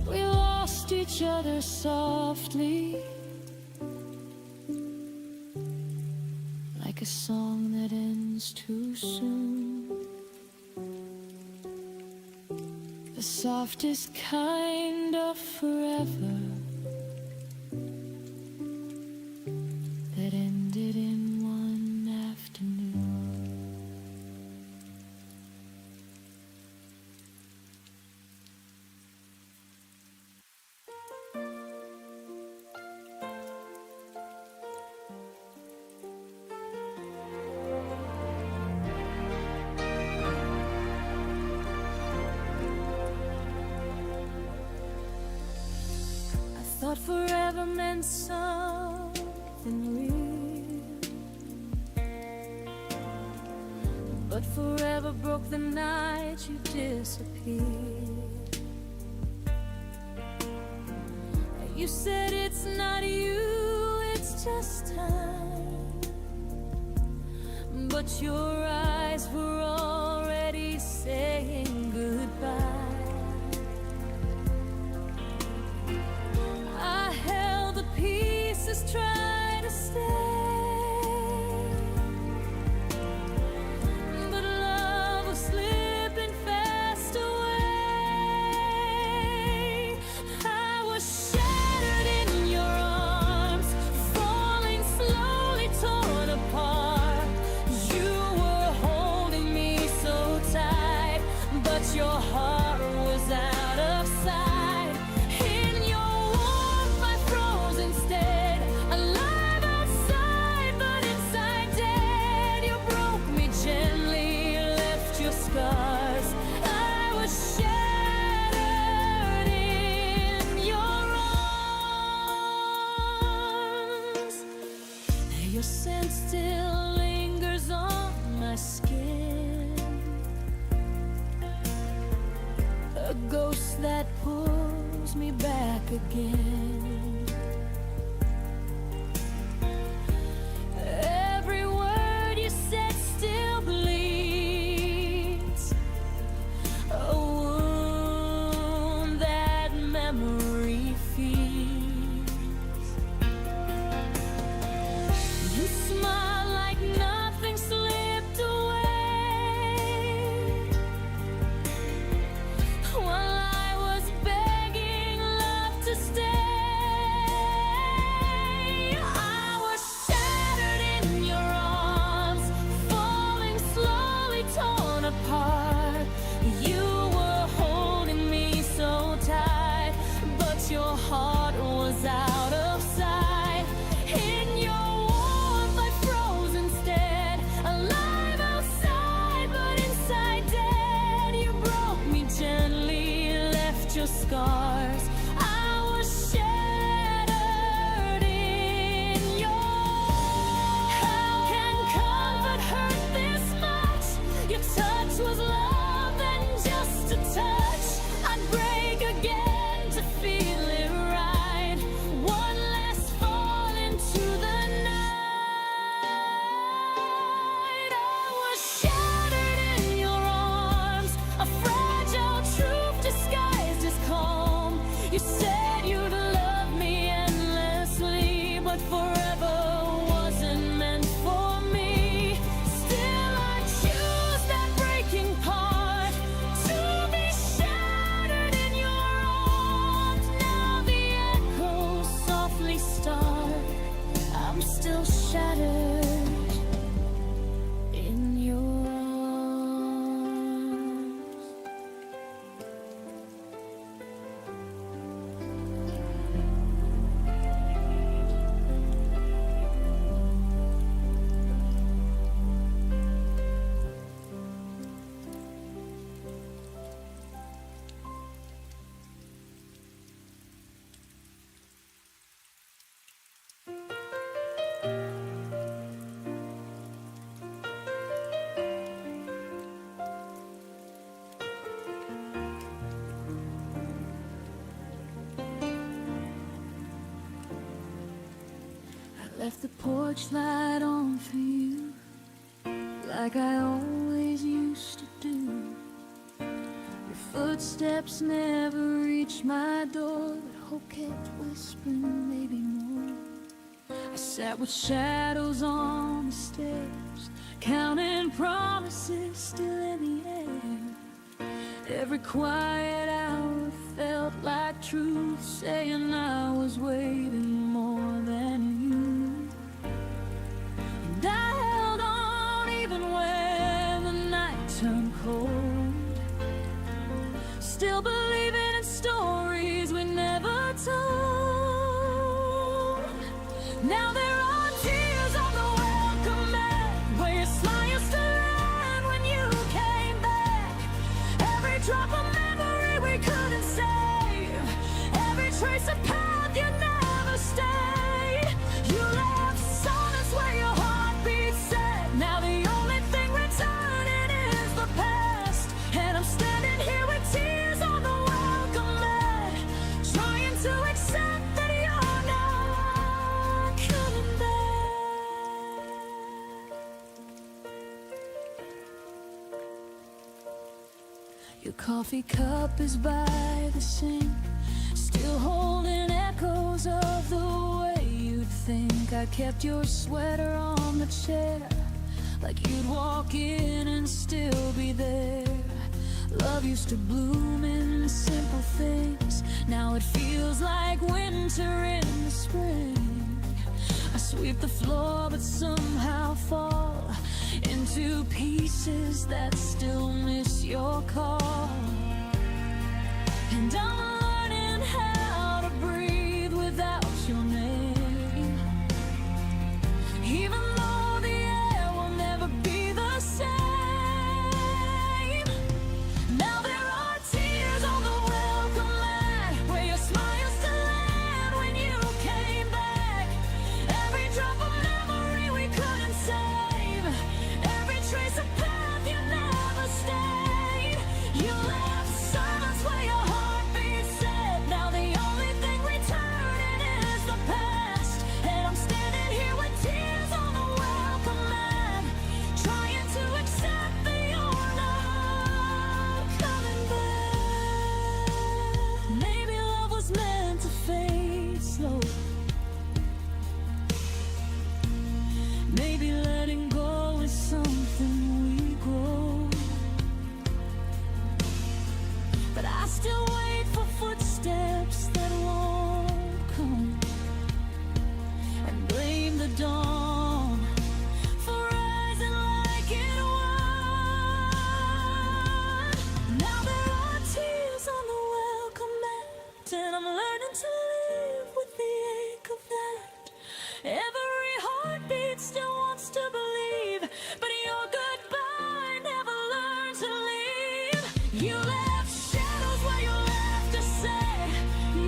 We lost each other softly, like a song that ends too soon. The softest kind of forever that ended in one afternoon. I thought forever meant something real, but forever broke the night you disappeared. You said it's not you, it's just time, but your eyes were already saying goodbye. I held the pieces, trying to stay, but love was slipping fast away. I was shattered in your arms, falling slowly, torn apart. You were holding me so tight, but your heart was out of sight. In your warmth I froze instead, alive outside but inside dead. You broke me gently, left your scars. I was shattered in your arms. Your scent still lingers on my skin, a ghost that pulls me back again. Every word you said still bleeds, a wound that memory feeds. You smile like nothing slipped away, while I was begging love to stay. I was shattered in your arms, falling slowly, torn apart. You were holding me so tight, but your heart was out of sight. In your warmth I froze instead, alive outside but inside dead. You broke me gently, left your scars. I was shattered in your. How can comfort hurt this much? Your touch was love and just a touch. I'd break again to feel it right. One last fall into the night. I was shattered in your arms, a fragile truth disguised as calm. You said you'd love me endlessly, but forever wasn't meant for me. Still I choose that breaking part, to be shattered in your arms. Now the echoes softly start. I'm still shattered in your arms. Left the porch light on for you, like I always used to do. Your footsteps never reached my door, but hope kept whispering maybe more. I sat with shadows on the stairs, counting promises still in the air. Every quiet hour felt like truth, saying I was waiting more than you. And I held on even when the night turned cold, still believing in stories we never told. Now there are tears on the welcome mat, where your smile used to land when you came back. Every drop of memory we couldn't save, every trace of path you never stayed. You left silence where your heartbeat set. Now the only thing returning is the past, and I'm standing here with tears on the welcome mat, trying to accept that you're not coming back. Your coffee cup is by the sink, still holding echoes of the way you'd think. I kept your sweater on the chair, like you'd walk in and still be there. Love used to bloom in simple things, now it feels like winter in the spring. I sweep the floor but somehow fall into pieces that still miss your call. And I'm learning how to breathe without your name, even though the air will never be the same. Now there are tears on the welcome mat, where your smile used to land when you came back. Every drop of memory we couldn't save, every trace of path you never stayed. You left silence where your heartbeat said. Now the only thing returning is the past, and I'm standing here with tears on the welcome mat, trying to accept that you're not coming back. Maybe love was meant to fade slow, maybe letting go is something we grow. But I still wait for footsteps that won't come, and blame the dawn for rising like it was. Now there are tears on the welcome mat, and I'm learning to live with the ache of that. Every heartbeat still wants to believe, but your goodbye never learned to leave. You left shadows where you left to say.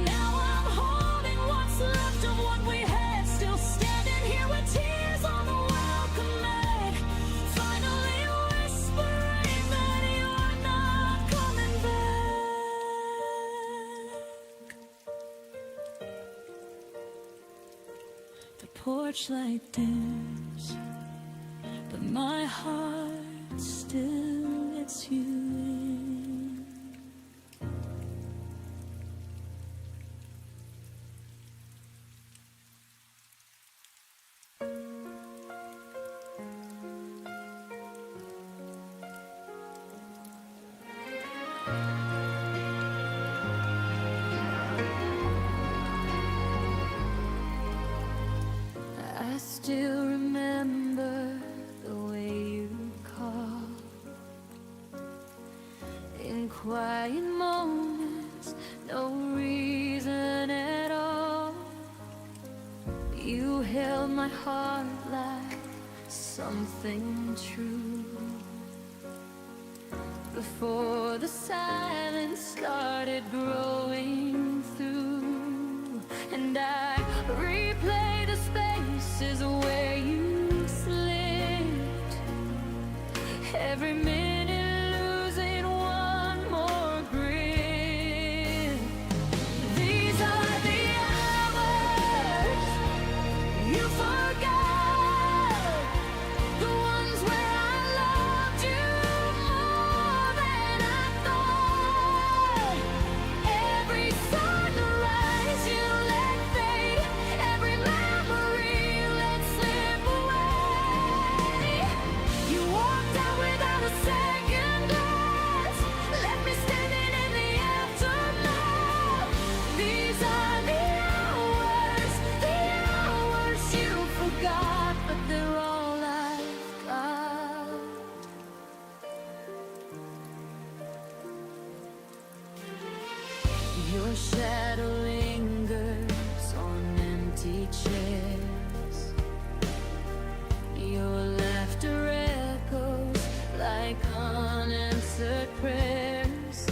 Now I'm holding what's left of what we had, still standing here with tears on the welcome mat, finally whispering that you're not coming back. The porch light dims, but my heart still lets you in. I still remember the way you called in quiet moments, no reason at all. You held my heart like something true, before the silence started growing through. And I replay the spaces where you slipped, every minute losing one more grip. These are the hours you forget. Your shadow lingers on empty chairs. Your laughter echoes like unanswered prayers.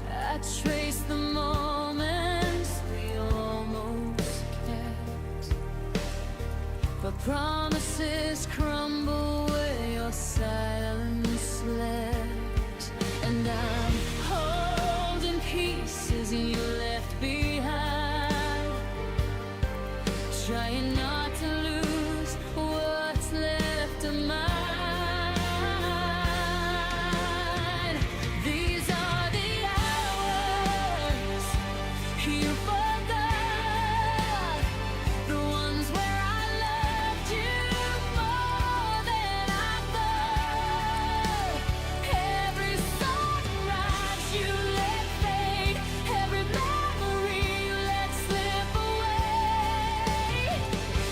I trace the moments we almost kept, but promises crumble where your silence left. And I'm holding pieces you left behind, trying not to lose what's left of mine. These are the hours you forgot, the ones where I loved you more than I thought. Every sunrise you let fade, every memory you let slip away.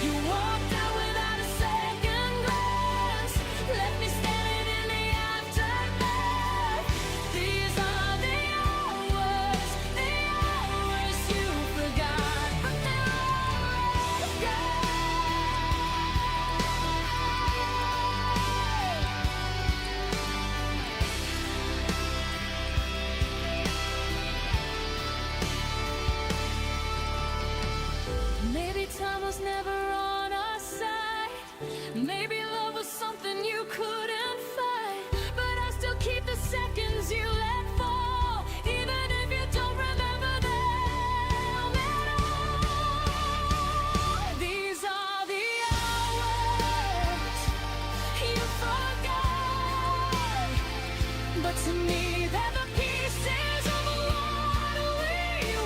You walked out without a second glance, left me standing in the aftermath. These are the hours you forgot, but they're always gone. Maybe time was never on our side. Maybe love was something you couldn't fight. But I still keep the seconds you let fall, even if you don't remember them at all. These are the hours you forgot, but to me they're the pieces of what we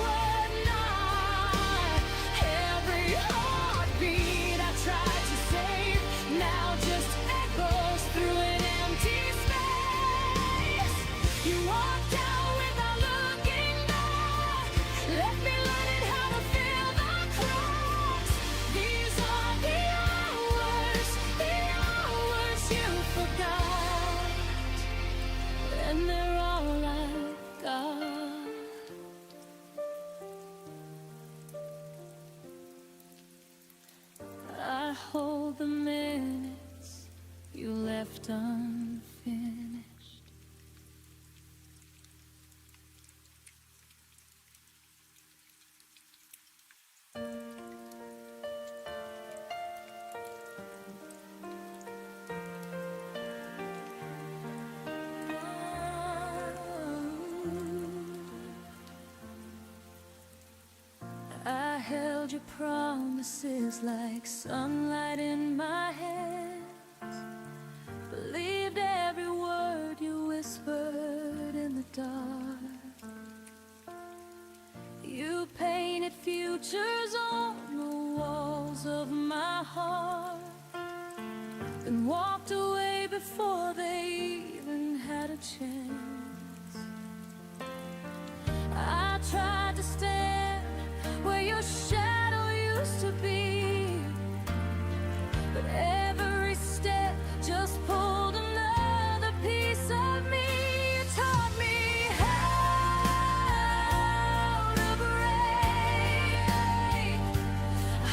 were not. Every heartbeat I tried to save now just echoes through an empty space. You walked out without looking back, left me learning how to fill the cracks. These are the hours you forgot, and they're all I've got. I hold the minutes you left unfinished. I held your promises like sunlight in my hands, believed every word you whispered in the dark. You painted futures on the walls of my heart, and walked away before they even had a chance. I tried to stand where your shadow used to be, but every step just pulled another piece of me. You taught me how to break,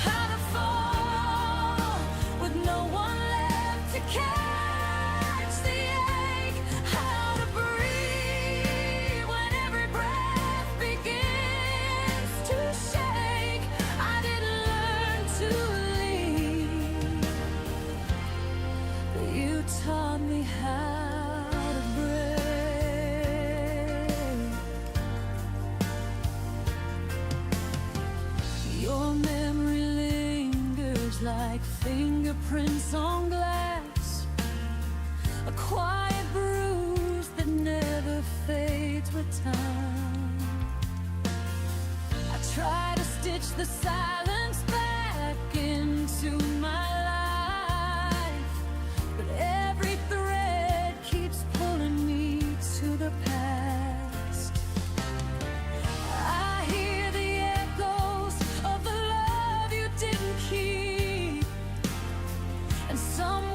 how to fall with no one left to catch the ache, how to breathe when every breath begins to shake. I didn't learn to leave, but you taught me how to break. Your memory lingers like fingerprints on glass, a quiet bruise that never fades with time. I try to stitch the silence back into my life, but every thread keeps pulling me to the past. I hear the echoes of the love you didn't keep, and some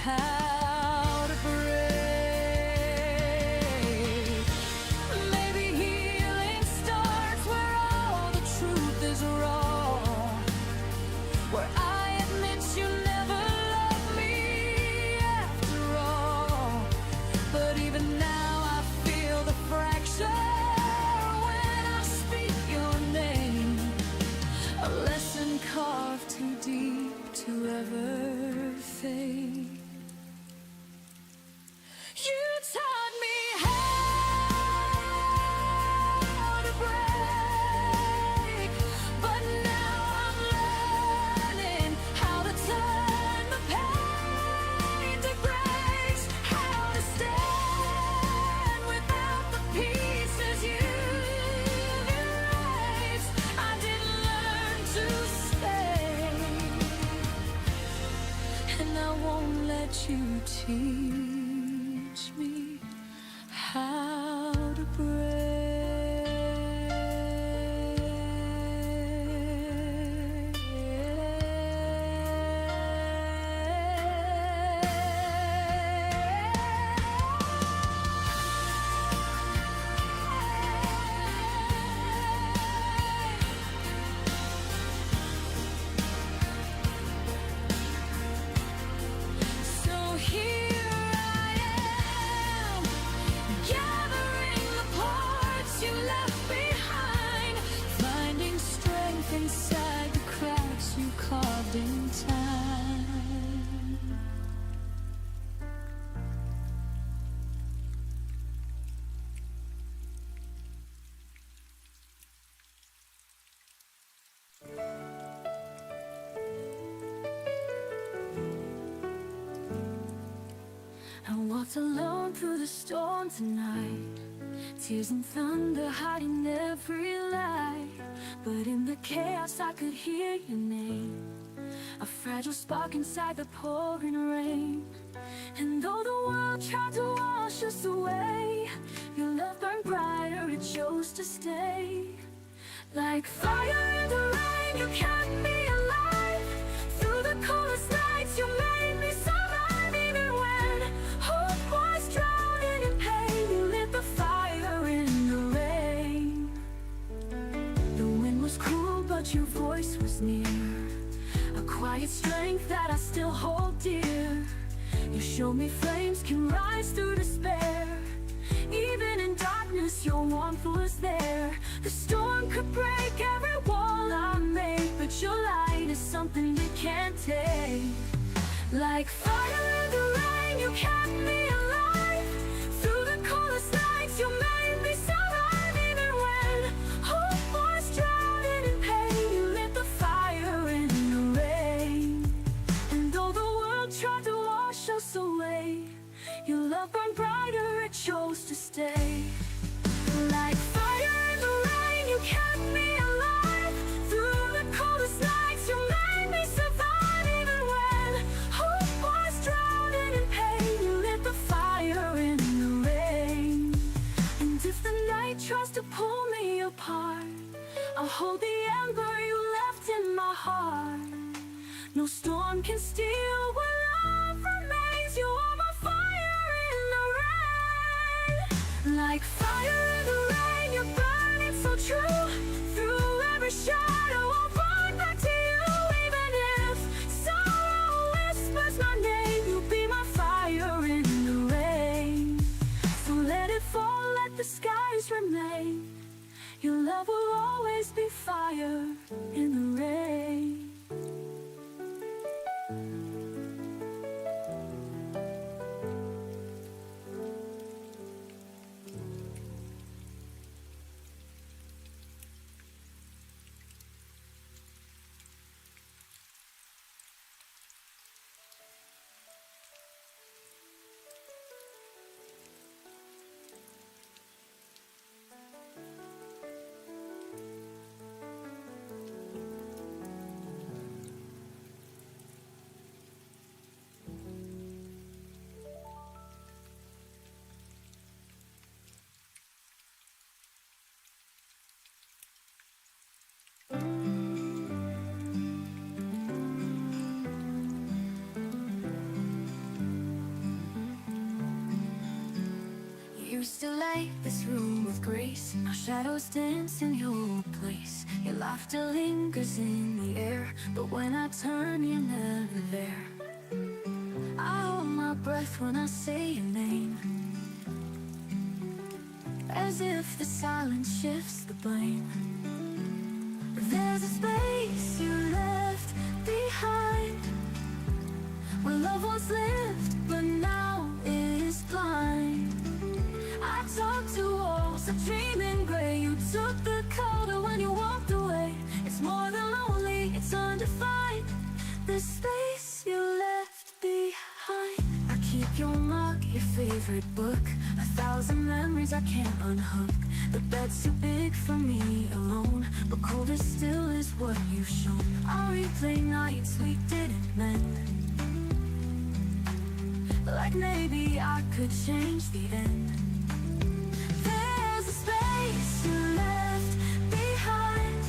how to break. Maybe healing starts where all the truth is raw, where I admit you never loved me after all. But even now I feel the fracture when I speak your name, a lesson carved too deep to ever fade. You taught me how to break, but now I'm learning how to turn the pain to grace, how to stand without the pieces you erased. I didn't learn to stay, and I won't let you teach me how to So here I am, gathering the parts you left behind, finding strength inside the cracks you carved in time. I walked alone through the storm tonight, tears and thunder hiding every light. But in the chaos I could hear your name, a fragile spark inside the pouring rain. And though the world tried to wash us away, your love burned brighter, it chose to stay. Like fire in the rain, you kept me alive. Through the coldest nights, you made me survive. Even when hope was drowning in pain, you lit the fire in the rain. The wind was cool, but your voice was near, a quiet strength that I still hold dear. You showed me flames can rise through despair. Even in darkness, your warmth was there. The storm could break every wall I made, but your light is something you can't take. Like fire in the rain, you kept me alive. Through the coldest nights, you made me survive. Even when hope was drowning in pain, you lit the fire in the rain. And though the world tried to wash us away, your love burned brighter, it chose to stay. Like fire in the rain, you kept me alive. Through the coldest nights, you made me survive. Even when hope was drowning in pain, you lit the fire in the rain. And if the night tries to pull me apart, I'll hold the ember you left in my heart. No storm can steal what love remains. You are my fire in the rain. Like fire in the rain, you're burning so true. Through every shadow, I'll run back to you. Even if sorrow whispers my name, you'll be my fire in the rain. So let it fall, let the skies remain. Your love will always be fire in the rain. used to light this room with grace. Now shadows dance in your place. Your laughter lingers in the air, but when I turn, you're never there. I hold my breath when I say your name, as if the silence shifts the blame. There's a space you left behind, where love once lived, but now is blind. I talk to walls, a dream in gray. You took the color when you walked away. It's more than lonely, it's undefined, the space you left behind. I keep your mug, your favorite book, 1,000 memories I can't unhook. The bed's too big for me alone, but colder still is what you've shown. I replay nights we didn't mend, like maybe I could change the end. There's a space you left behind,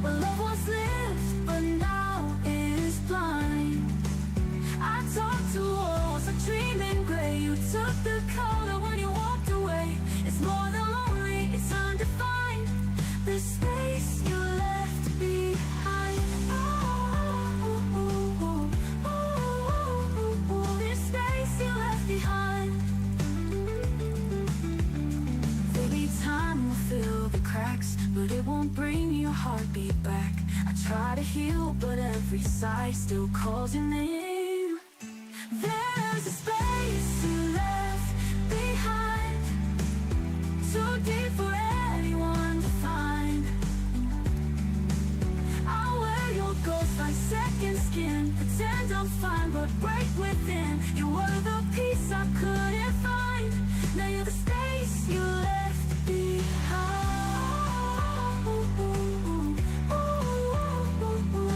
where love once lived, but now is blind. I talk to walls, a dream in gray. You took the color when you walked away. It's more than lonely, it's undefined, the space you left behind. This space you left behind. Maybe time will fill the cracks, but it won't bring your heartbeat back. I try to heal, but every sigh still calls your name. There's a space you left behind, too deep for anyone to find. I'll wear your ghost like second skin, pretend I'm fine, but break within. You were the peace I couldn't find. Now you're the space you left behind.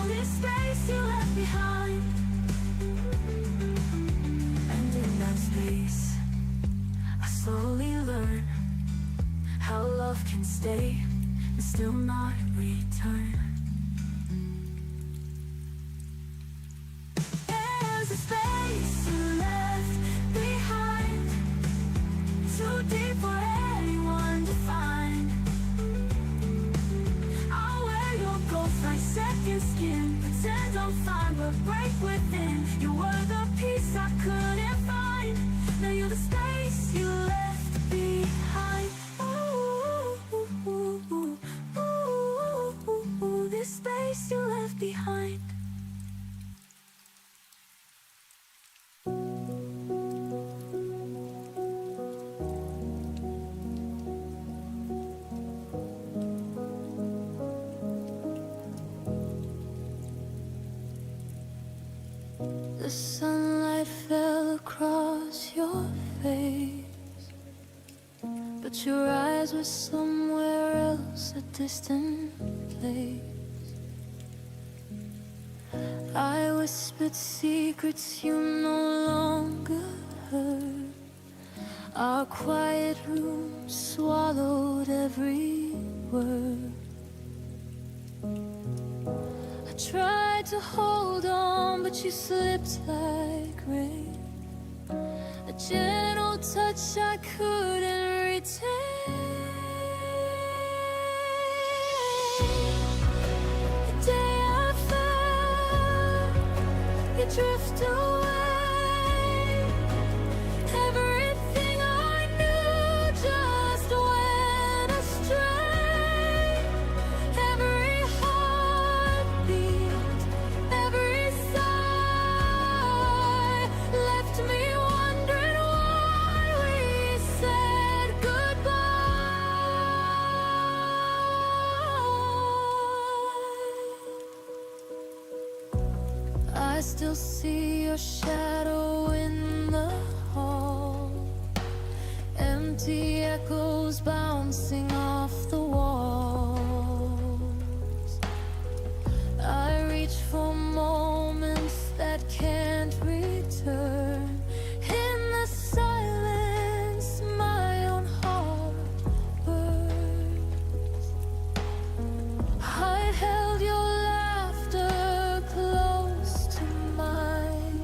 This space you left behind. And in that space, I slowly learn how love can stay and still not return. There's a space you left behind, too deep for anyone to find. I'll wear your ghost like second skin, pretend I'm fine, but break within. You were the peace I couldn't find. Now you're the space you left behind. This space you left behind. The sunlight fell across your face, but your eyes were somewhere else, a distant place. I whispered secrets you no longer heard. Our quiet room swallowed every word. I tried to hold on, but you slipped like rain, a gentle touch I couldn't retain. The day I fell, you drift away. Everything I knew just went astray. Every heartbeat, every sigh left me wondering why we said goodbye. I still see your shadow in the hall, empty echoes bouncing off the walls. I reach for moments that can't return. In the silence, my own heart burns. I held your laughter close to mine,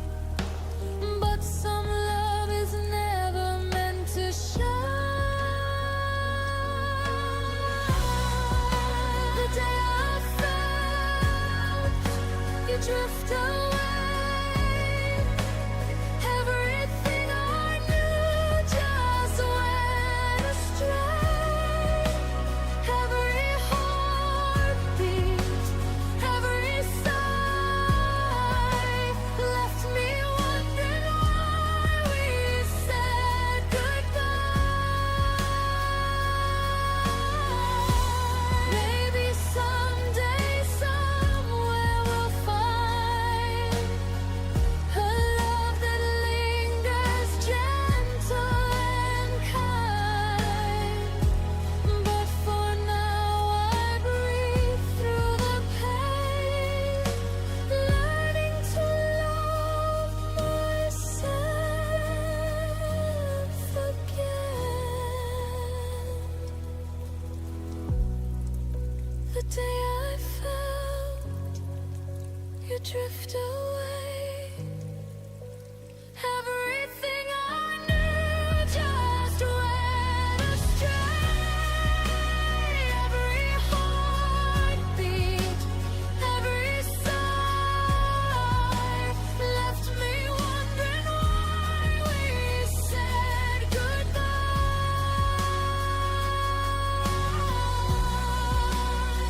day I felt you drift away, everything I knew just went astray. Every heartbeat, every sigh left me wondering why we said goodbye.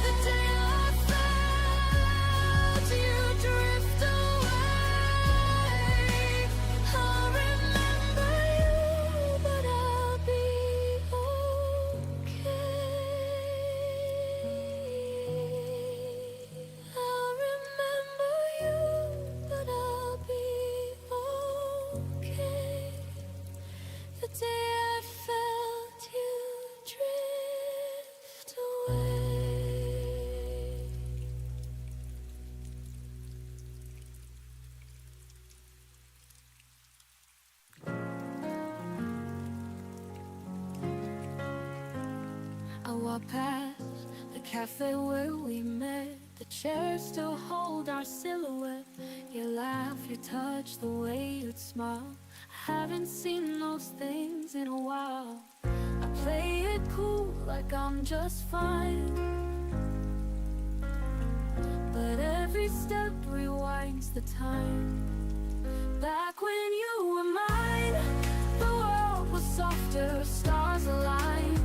The day I felt you drift away, I'll remember you, but I'll be okay. I'll remember you, but I'll be okay. The day I felt you drift away. I walk past the cafe where we met. The chairs still hold our silhouette. Your laugh, your touch, the way you'd smile. I haven't seen those things in a while. I play it cool like I'm just fine, but every step rewinds the time. Back when you were mine, the world was softer, stars aligned.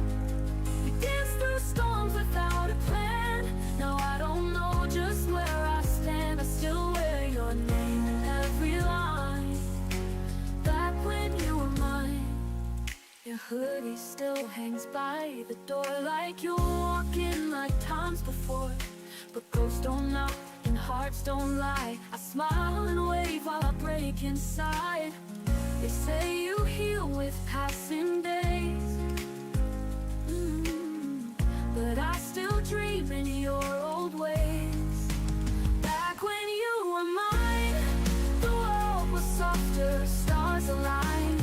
We danced through storms without a plan. Now I don't know just where I stand. I still wear your name in every line. Back when you were mine, your hoodie still hangs by the door, like you're walking like times before. But ghosts don't knock and hearts don't lie. I smile and wave while I break inside. They say you heal with passing days, but I still dream in your old ways. Back when you were mine, the world was softer, stars aligned.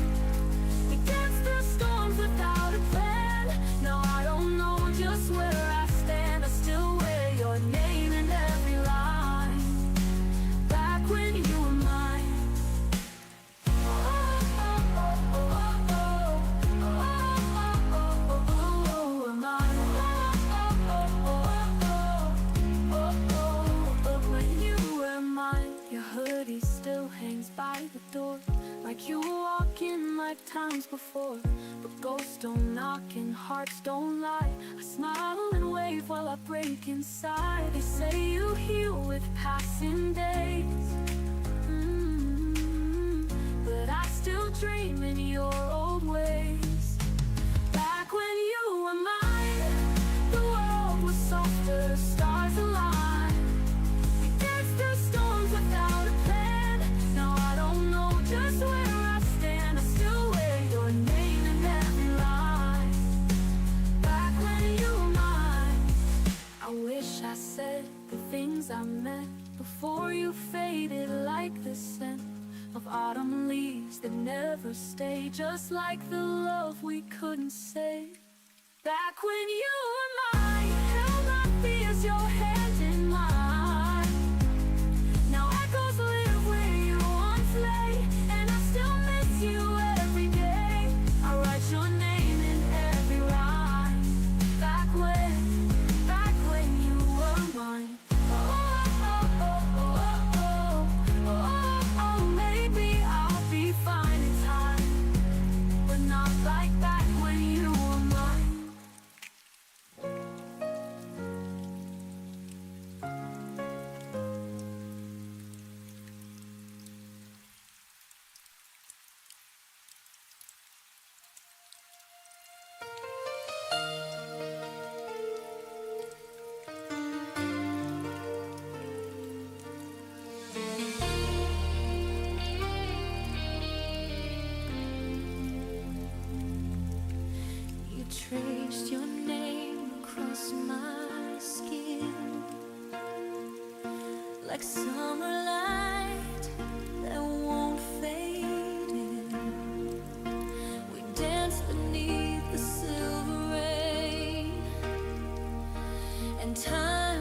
We danced through storms without a plan. Now I don't know just where I stand. I still wear your name in every line. Back when you were mine. When you were mine, your hoodie still hangs by the door, like you were walking like times before. But ghosts don't knock and hearts don't lie. I smile and wave while I break inside. They say you heal with passing days, but I still dream in your old ways. Back when you were mine, the world was softer, stars aligned. We danced through storms without a plan. Now I don't know just where I stand. I still wear your name in every line. Back when you were mine, I wish I said the things I meant before you faded, like the scent of autumn leaves that never stay, just like the love we couldn't say. Back when you were mine, held my fears, your hand in mine. Now echoes live where you once lay, and I still miss you every day. I write your name in every rhyme. Back when you were mine. Maybe I'll be fine in time, but not like back when you were mine. You traced your name across my skin, like summer light that won't fade in. We danced beneath the silver rain, and time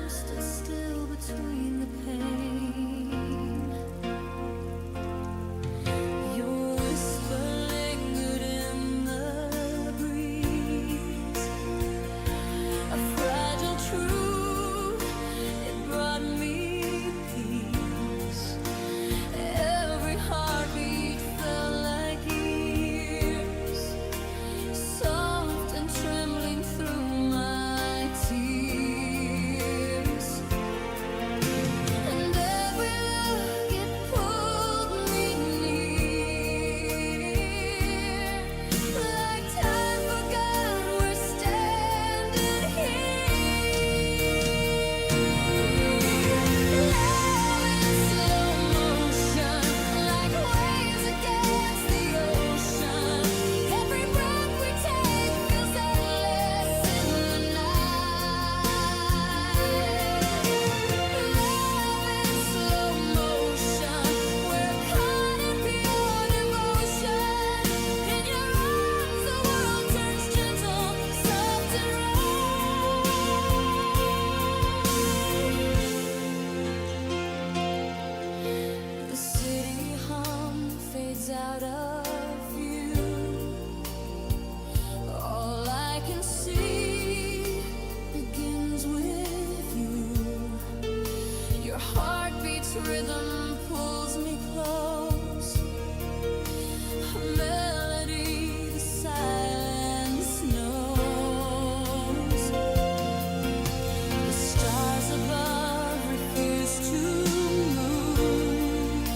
of you. All I can see begins with you. Your heartbeat's rhythm pulls me close. A melody the silence knows. The stars above refuse to move.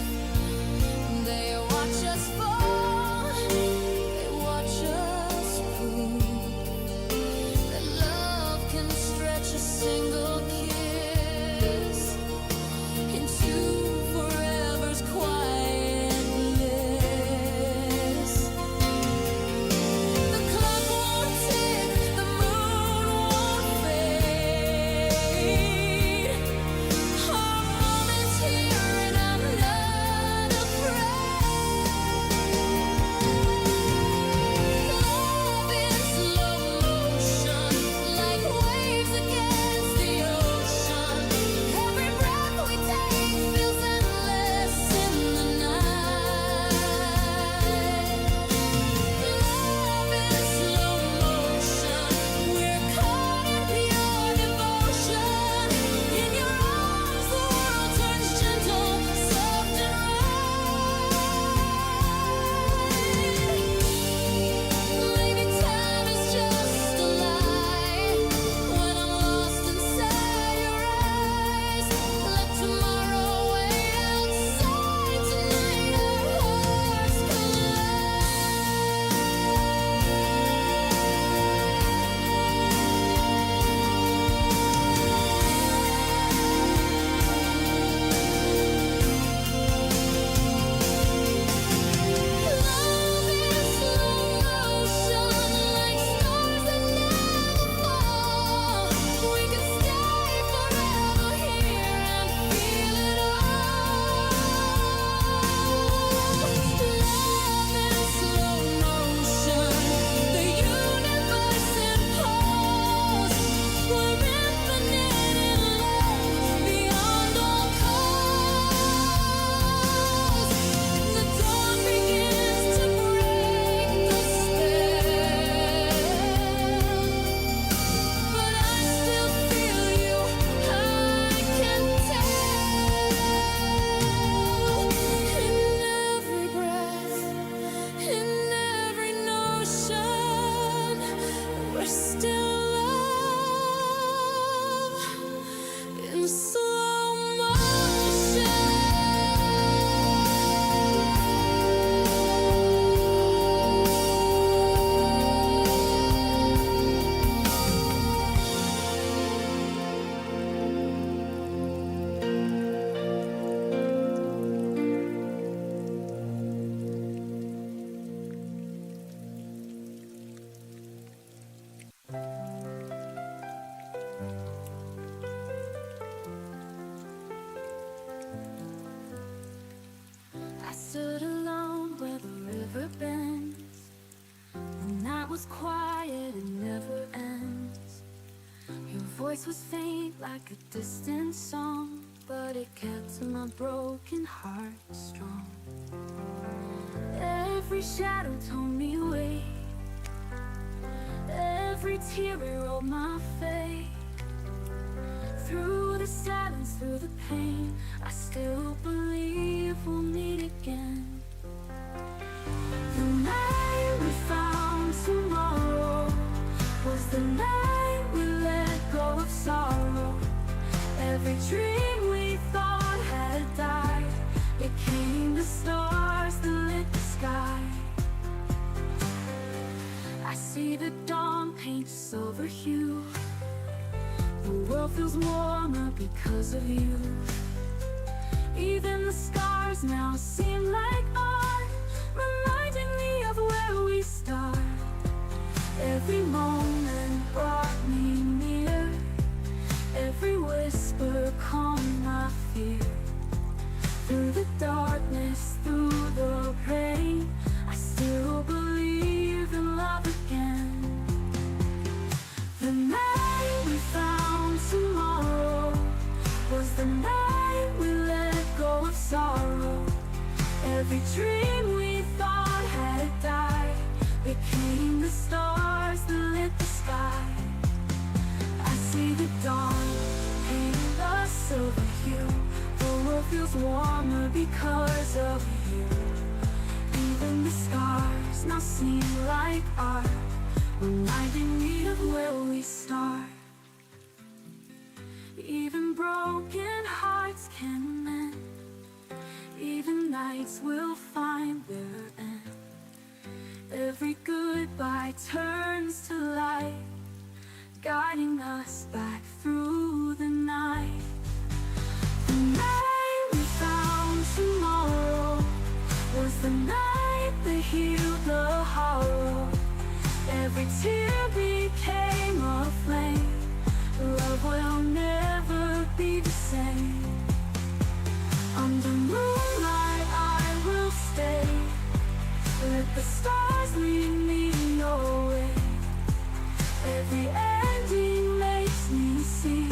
They watch us fall, they watch us prove that love can stretch a single kiss into forever's quiet bliss. The clock won't tick, the moon won't fade. Our moment's here and I'm not afraid. Love in slow motion, like waves against the ocean. Every breath we take feels endless in the night. Love in slow motion, we're caught in pure devotion. In your arms the world turns gentle, soft and right. Maybe time is just a lie when I'm lost inside your eyes. Let tomorrow wait outside tonight. Our hearts Love in slow motion, like stars that never fall. We could stay forever here and feel it all. Love in slow motion, the universe in pause. We're infinite in love, beyond all cause. The dawn begins to break the spell, but I still feel you, I can tell. In every breath, in every notion, we're still love in slow motion. I stood alone where the river bends. The night was quiet, it never ends. Your voice was faint like a distant song, but it kept my broken heart strong. Every shadow told me wait. Every tear rolled my fate. Through the silence, through the pain, I still believe we'll meet again. The night we found tomorrow was the night we let go of sorrow. Every dream we thought had died became the stars that lit the sky. I see the dawn paint a silver hue. The world feels warmer because of you. Even the stars now seem like art, reminding me of where we start. Every moment brought me near. Every whisper calmed my fear. Through the darkness, through the rain, I still believe in love again. The night we found tomorrow was the night we let go of sorrow. Every dream now seem like art, reminding me of where we start. Even broken hearts can mend, even nights will find their end. Every goodbye turns to light, guiding us back through the night. The night we found tomorrow was the night that healed the hollow. Every tear became a flame. Love will never be the same. Under moonlight I will stay. Let the stars lead me your way. Every ending makes me see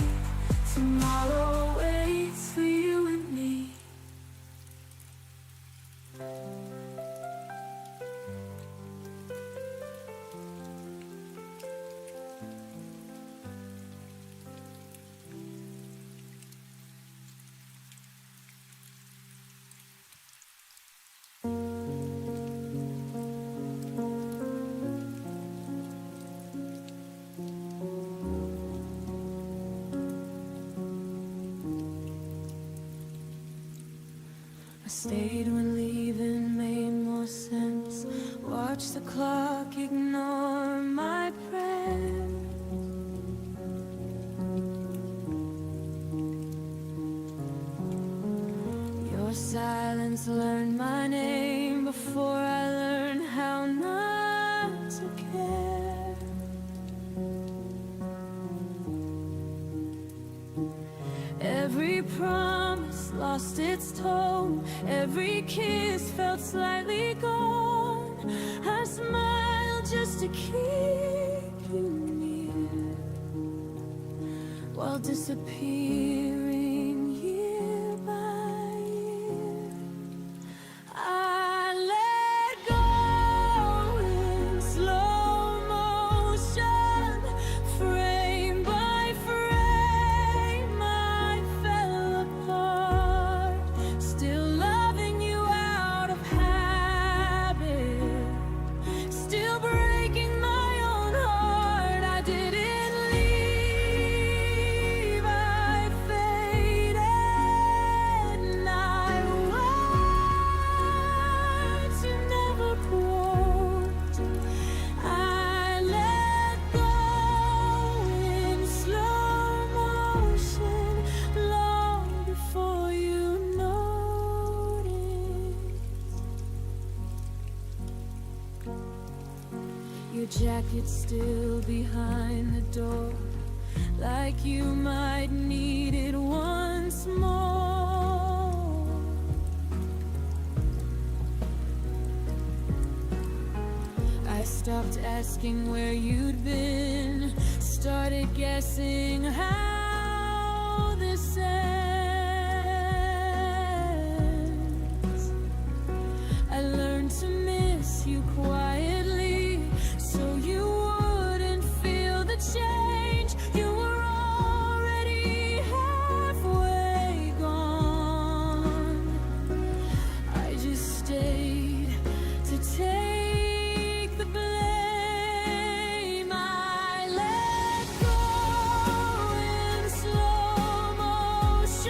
tomorrow waits for you and me. I stayed when leaving made more sense. Watch the clock ignore my prayer. Your silence learned my name before I learned how not to care. Every promise lost its tone. Every kiss felt slightly gone. I smiled just to keep you near, while disappearing year by year. I let go in slow motion, frame by frame I fell apart, still loving you out of habit, still breaking my own heart. I didn't leave, I faded, and I words you never wrote. I let go in slow motion long before you noticed. Your jacket still behind the door, like you might need it once more. I stopped asking where you'd been, started guessing how this ends. I learned to miss you quietly, so you wouldn't feel the change. You were already halfway gone. I just stayed to take the blame. I let go in slow motion.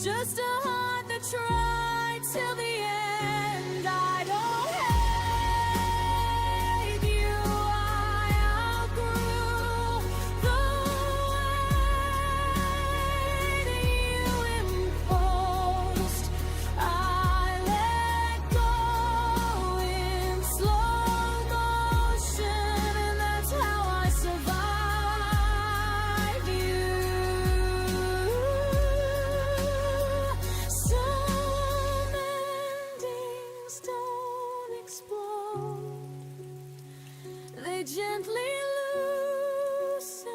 Just a heart that tried till the end. I don't hate you, I outgrew the way that you imposed. I let go in slow motion, and that's how I survived you. Some endings don't explode, they gently loosen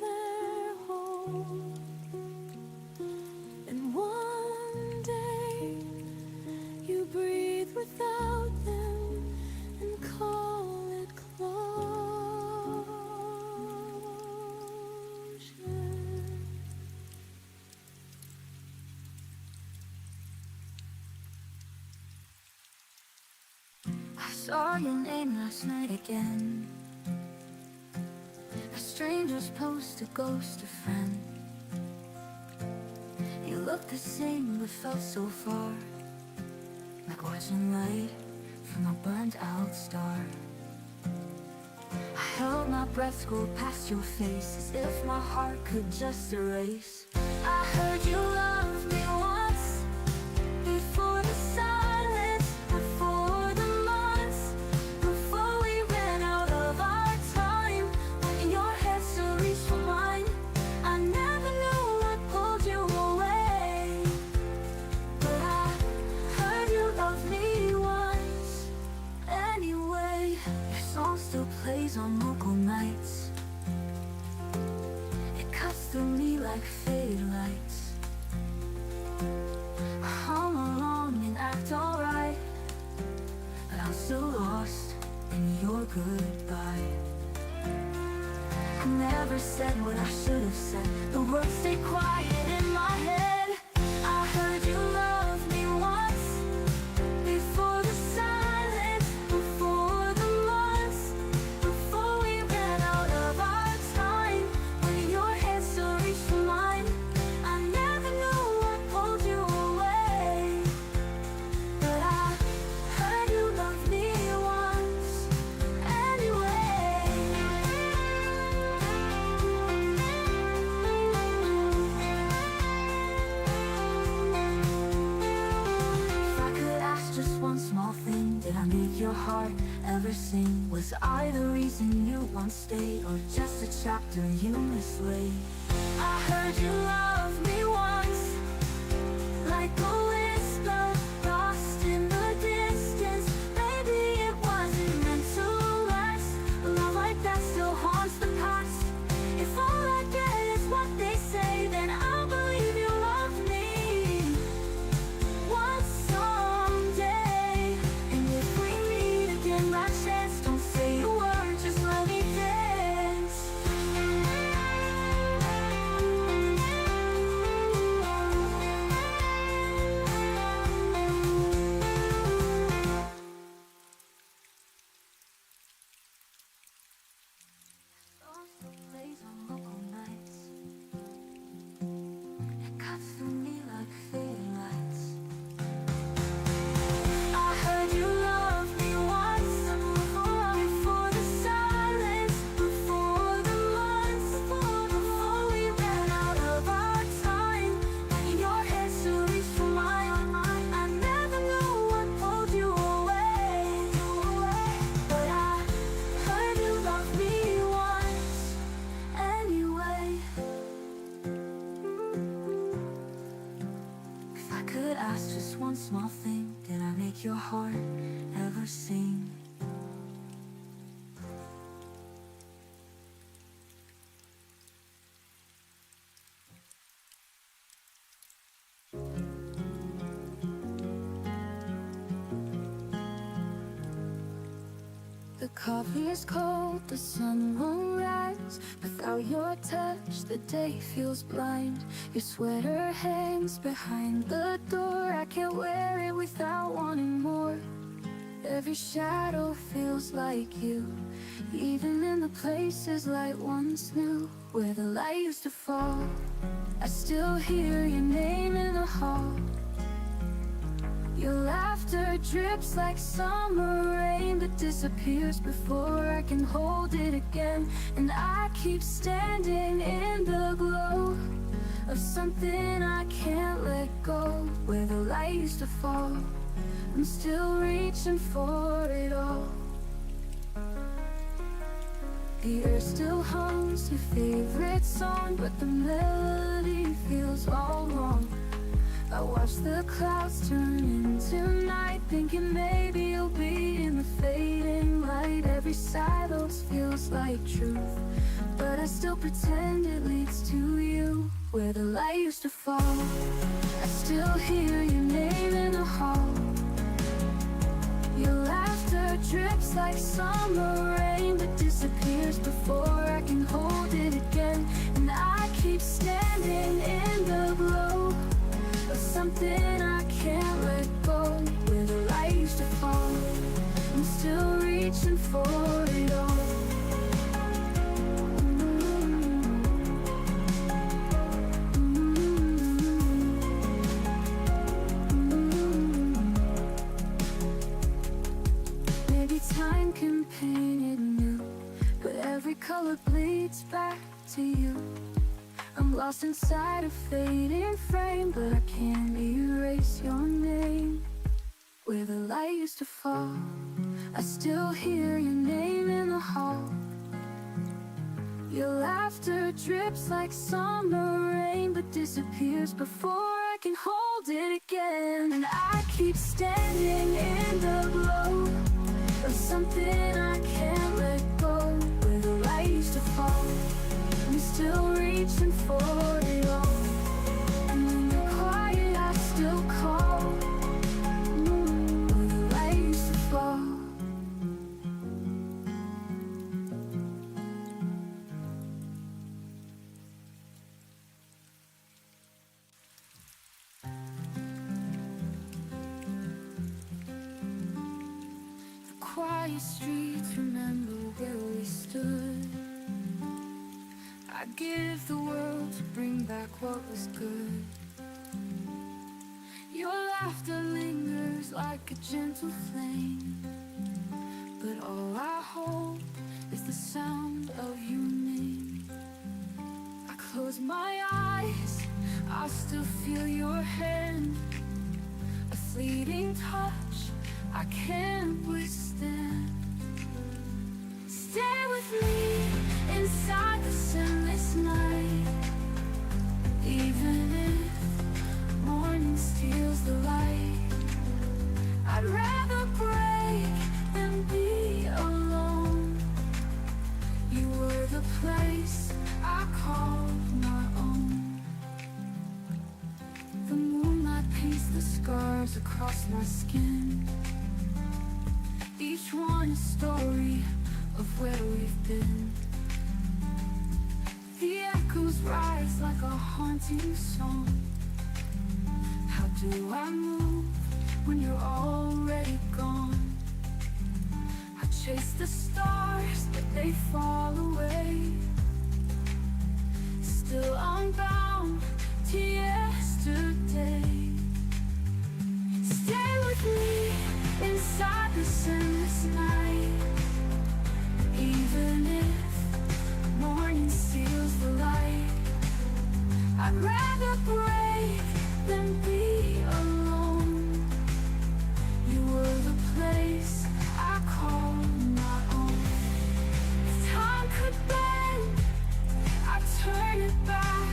their hold. And one day you breathe without them and call it closure. I saw your name last night again. A stranger's post, a ghost, a friend. You looked the same but felt so far, like watching light from a burnt out star. I held my breath, scrolled past your face, as if my heart could just erase. I heard you love me once, before the silence, before the months, before we ran out of our time. When your head still reached for mine, I never knew what pulled you away. But I heard you love me once anyway. Your song still plays on local nights. It cuts through me like faded lights. I hum along and act alright, but I'm still lost in your goodbye. I never said what I should have said. The words stayed quiet in my head. I heard you love me once, before the silence, before the months, before we ran out of our time. When your hand still reached for mine, I never knew what pulled you away. But I heard you love me once anyway. If I could ask just one small thing, did I make your heart ever sing? Was I the reason you once stayed, or just a chapter you mislaid? I heard you love me once, like a whisper lost in the distance. Maybe it wasn't meant to last. A love like that still haunts the past. If all I get is what they say, then I'll believe you love me once someday. And if we meet again by chance, don't say a word, just let me dance. Song still plays on local nights. It cuts through me like faded lights. I heard you love me once, before the silence, before the months, before we ran out of our time. When your head still reached for mine, I never knew what pulled you away. But I heard you love me once anyway. If I could ask just one small thing, did I make your heart ever sing? The coffee is cold, the sun won't rise. Without your touch, the day feels blind. Your sweater hangs behind the door. I can't wear it without wanting more. Every shadow feels like you. Even in the places light once knew, where the light used to fall, I still hear your name in the hall. Your laughter drips like summer rain, but disappears before I can hold it again. And I keep standing in the glow of something I can't let go. Where the light used to fall, I'm still reaching for it all. The earth still hums your favorite song, but the melody feels all wrong. I watch the clouds turn into night, thinking maybe you'll be in the fading light. Every silence feels like truth, but I still pretend it leads to you. Where the light used to fall, I still hear your name in the hall. Your laughter drips like summer rain, but disappears before I can hold it again. And I keep standing in the glow of something I can't let go. Where the light used to fall, I'm still reaching for it all. Maybe time can paint it new, but every color bleeds back to you. I'm lost inside a fading frame, but I can't erase your name. Where the light used to fall, I still hear your name in the hall. Your laughter drips like summer rain, but disappears before I can hold it again. And I keep standing in the glow of something I can't let go. Where the light used to fall, I'm still reaching for it all. And when you're quiet, I still call. Where the light used to fall. The quiet streets remember where we stood. I'd give the world to bring back what was good. Your laughter lingers like a gentle flame, but all I hold is the sound of your name. I close my eyes, I still feel your hand, a fleeting touch I can't withstand. Stay with me inside this endless night. Even if morning steals the light, I'd rather break than be alone. You were the place I called my own. The moonlight paints the scars across my skin, each one a story of where we've been. The echoes rise like a haunting song. How do I move when you're already gone? I chase the stars, but they fall away. Still unbound to yesterday. Stay with me inside this endless night. Even if morning steals the light, I'd rather break than be alone. You were the place I called my own. If time could bend, I'd turn it back,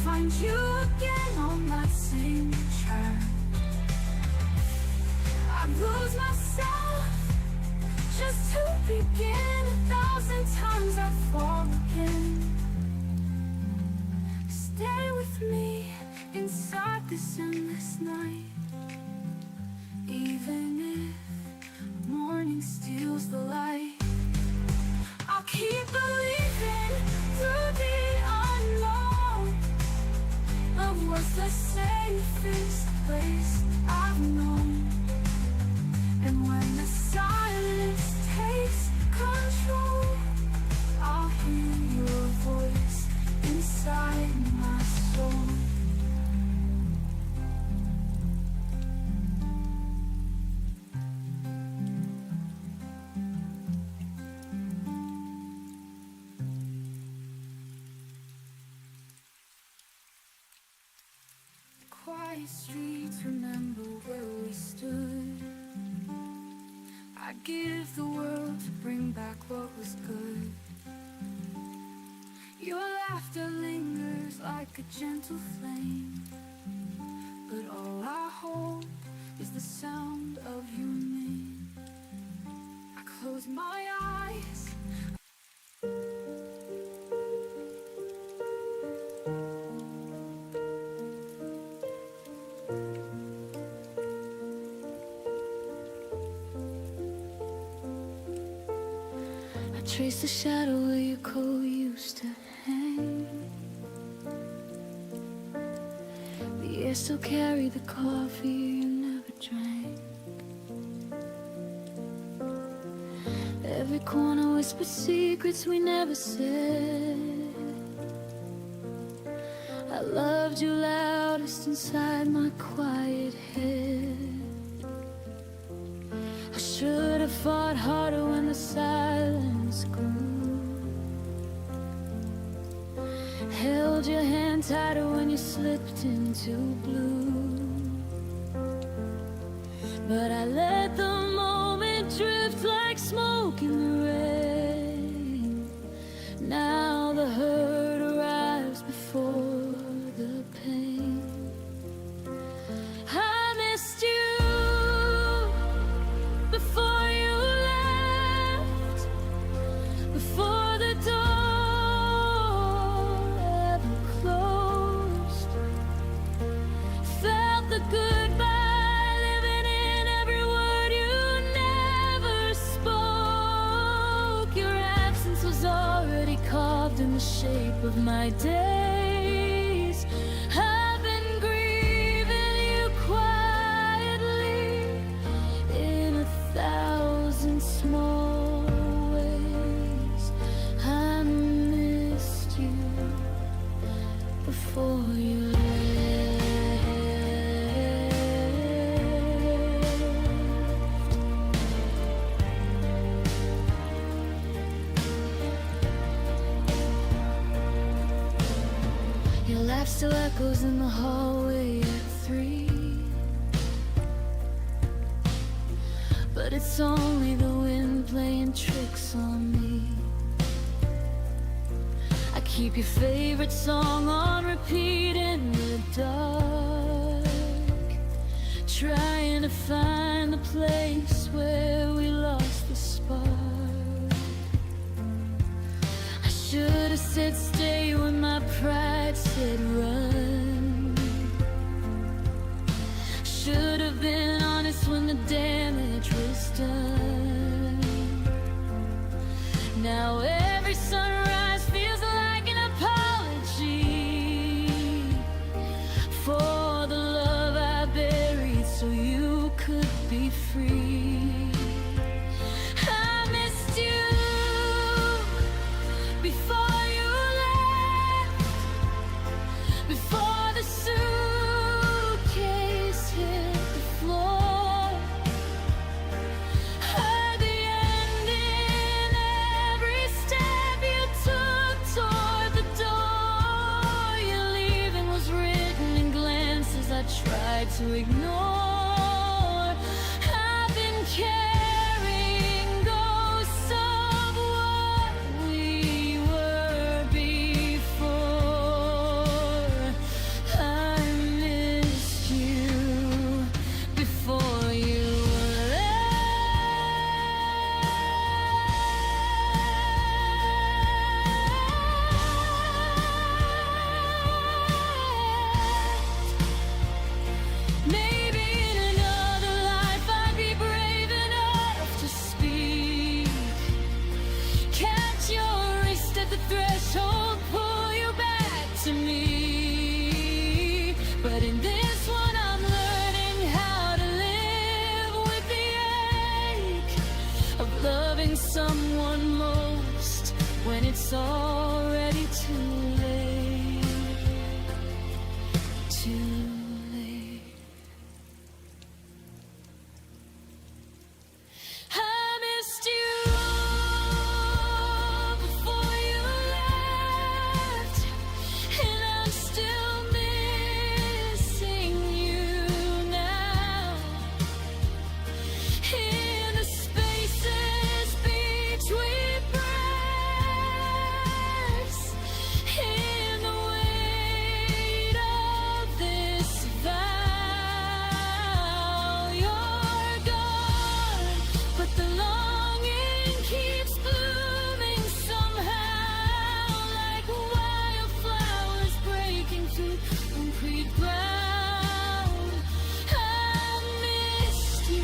find you again on that same track. I'd lose myself just to begin. 1,000 times I'd fall again. Stay with me inside this endless night. Even if morning steals the light, I'll keep believing through the unknown. Love was the safest place I've known. And when the silence takes control. I'll hear your voice inside my soul. Quiet streets, remember where we stood. I'd give the world to bring back what was good. Your laughter lingers like a gentle flame, but all I hold is the sound of your name. I close my eyes. Trace the shadow where your coat used to hang. The air still carried the coffee you never drank. Every corner whispered secrets we never said. I loved you loudest inside my quiet head. I should have fought harder when the silence grew. Held your hand tighter when you slipped into blue. But I let the moment drift like smoke in the rain. Now the hurt arrives before the pain. I missed you before you left, before the door ever closed. Felt the goodbye living in every word you never spoke. Your absence was already carved in the shape of my days. I've been grieving you quietly in 1,000 small ways. I missed you before you left. Your laugh still echoes in the hallway at 3. But it's only the wind playing tricks on me. I keep your favorite song on repeat in the dark, trying to find the place where we lost the spark. I should have said stay when my pride said run. Should have been honest when the damage was done. Now every sunrise feels like an apology for the love I buried so you could be free. I missed you before you left, before the suitcase hit the floor. Heard the end in every step you took toward the door. Your leaving was written in glances I tried to ignore. I've been carrying ghosts of what we were before. I missed you before you left. Maybe in another life I'd be brave enough to speak. Catch your wrist at the threshold, pull you back to me. But in this one I'm learning how to live with the ache of loving someone and it's already too late. Too late. I missed you before you left, and I'm still missing you now. In the spaces between breaths, in the weight of this vow, you're gone, but the longing keeps blooming somehow, like wildflowers breaking through concrete ground. I missed you,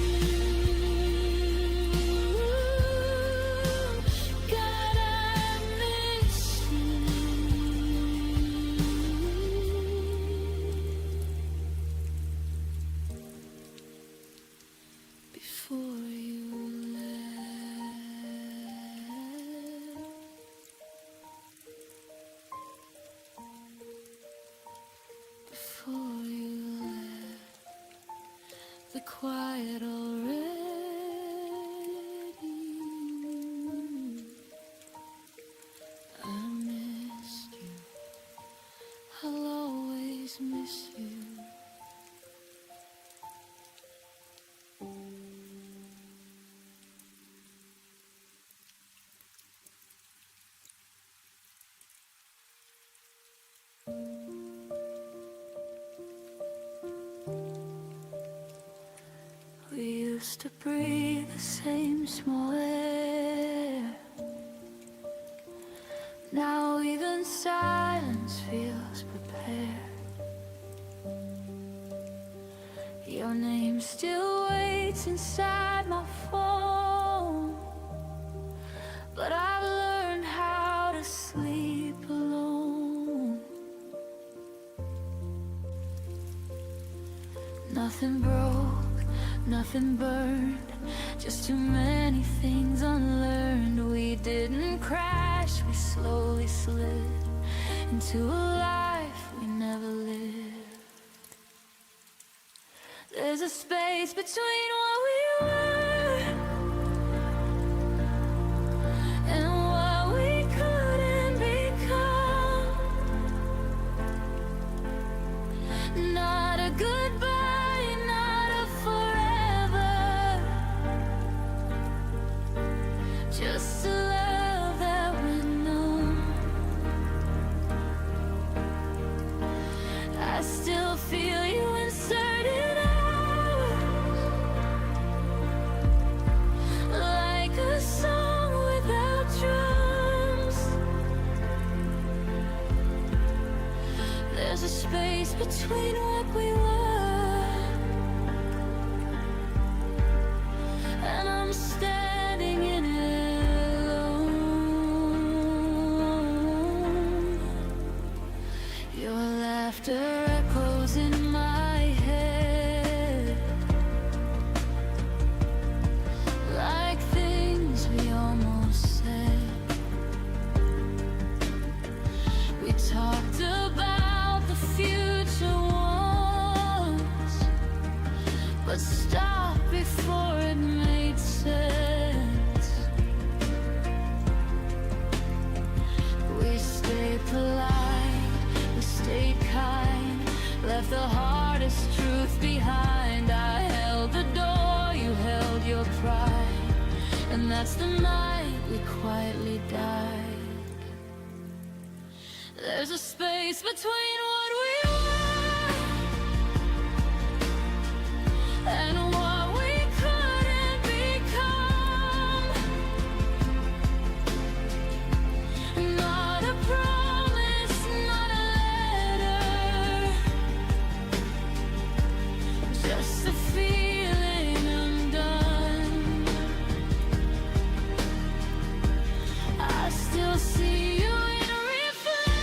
God, I missed you before you left. Before you left, the quiet already. I missed you, I'll always miss you. We used to breathe the same small air. Now even silence feels prepared. Your name still waits inside my phone, but I've learned how to sleep alone. Nothing broke, nothing burned, just too many things unlearned. We didn't crash, we slowly slid into a life we never lived. There's a space between what we were and what we couldn't become. Not a goodbye, not a forever, just a love that went numb. I still feel you inserted like a song without drums. There's a space between what we were, and I'm standing in it alone. Your laughter echoes in my head like things we almost said. We talked about the future once, but stopped before it made sense. We stayed polite, we stayed kind, left the hardest truth behind. I held the door, you held your pride, and that's the night we quietly died. There's a space between what we were and what we couldn't become. Not a promise, not a letter, just a feeling undone. I still see you in reflections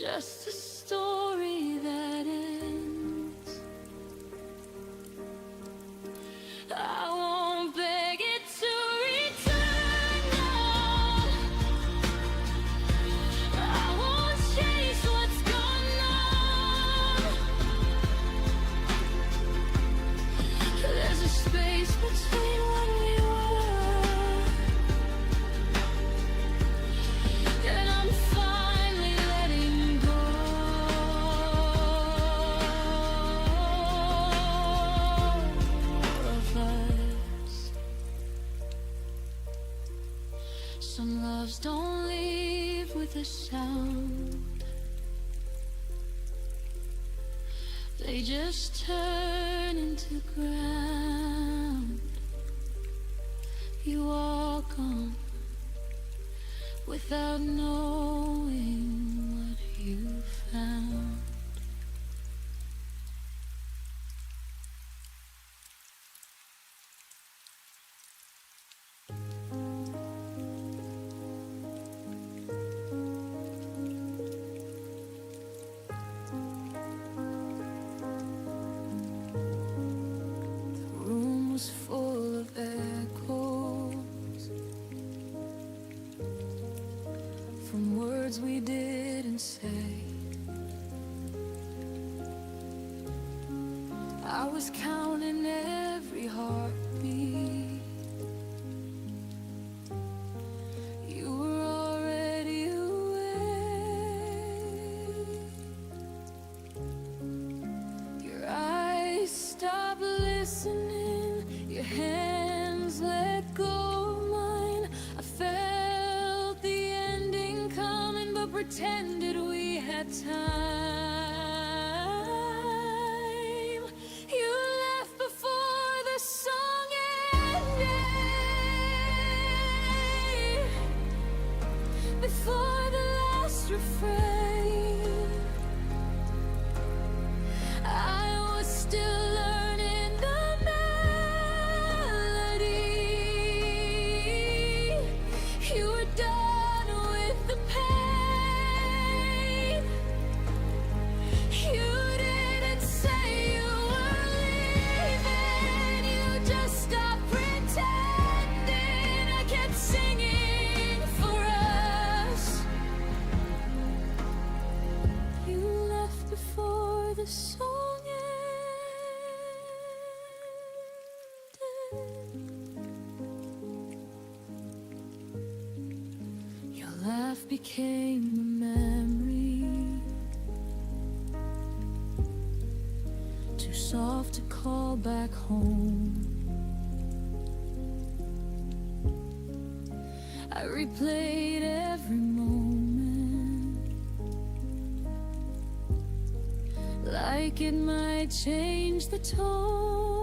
just a story that ends. I won't beg it to return now. I won't chase what's gone now. There's a space between what we were, and I'm finally letting go of us. Some loves don't leave with a sound, they just turn into ground. You walk on without knowing what you found. The room was full of echoes from words we didn't say. I was counting every heartbeat. You were already away. Your eyes stopped listening, your hands let go of mine. I felt the ending coming, but pretended we had time. You left before the song ended, before the last refrain. I was still learning the melody. You were done with the pain. You didn't say you were leaving, you just stopped pretending. I kept singing for us. You left before the song ended. Your laugh became a memory, too soft to call back home. I replayed every moment, like it might change the tone.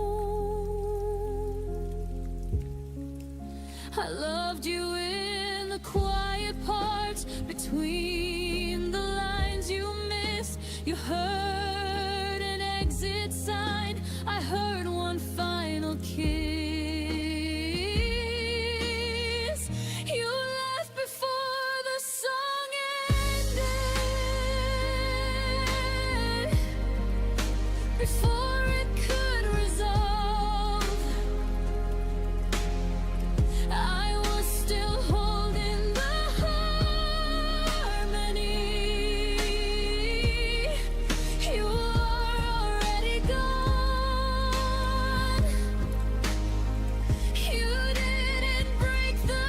I loved you in the quiet parts, between the lines you missed. You heard an exit sign, I heard one final kiss. You left before the song ended, before it could resolve. I was still holding the harmony. You are already gone. You didn't break the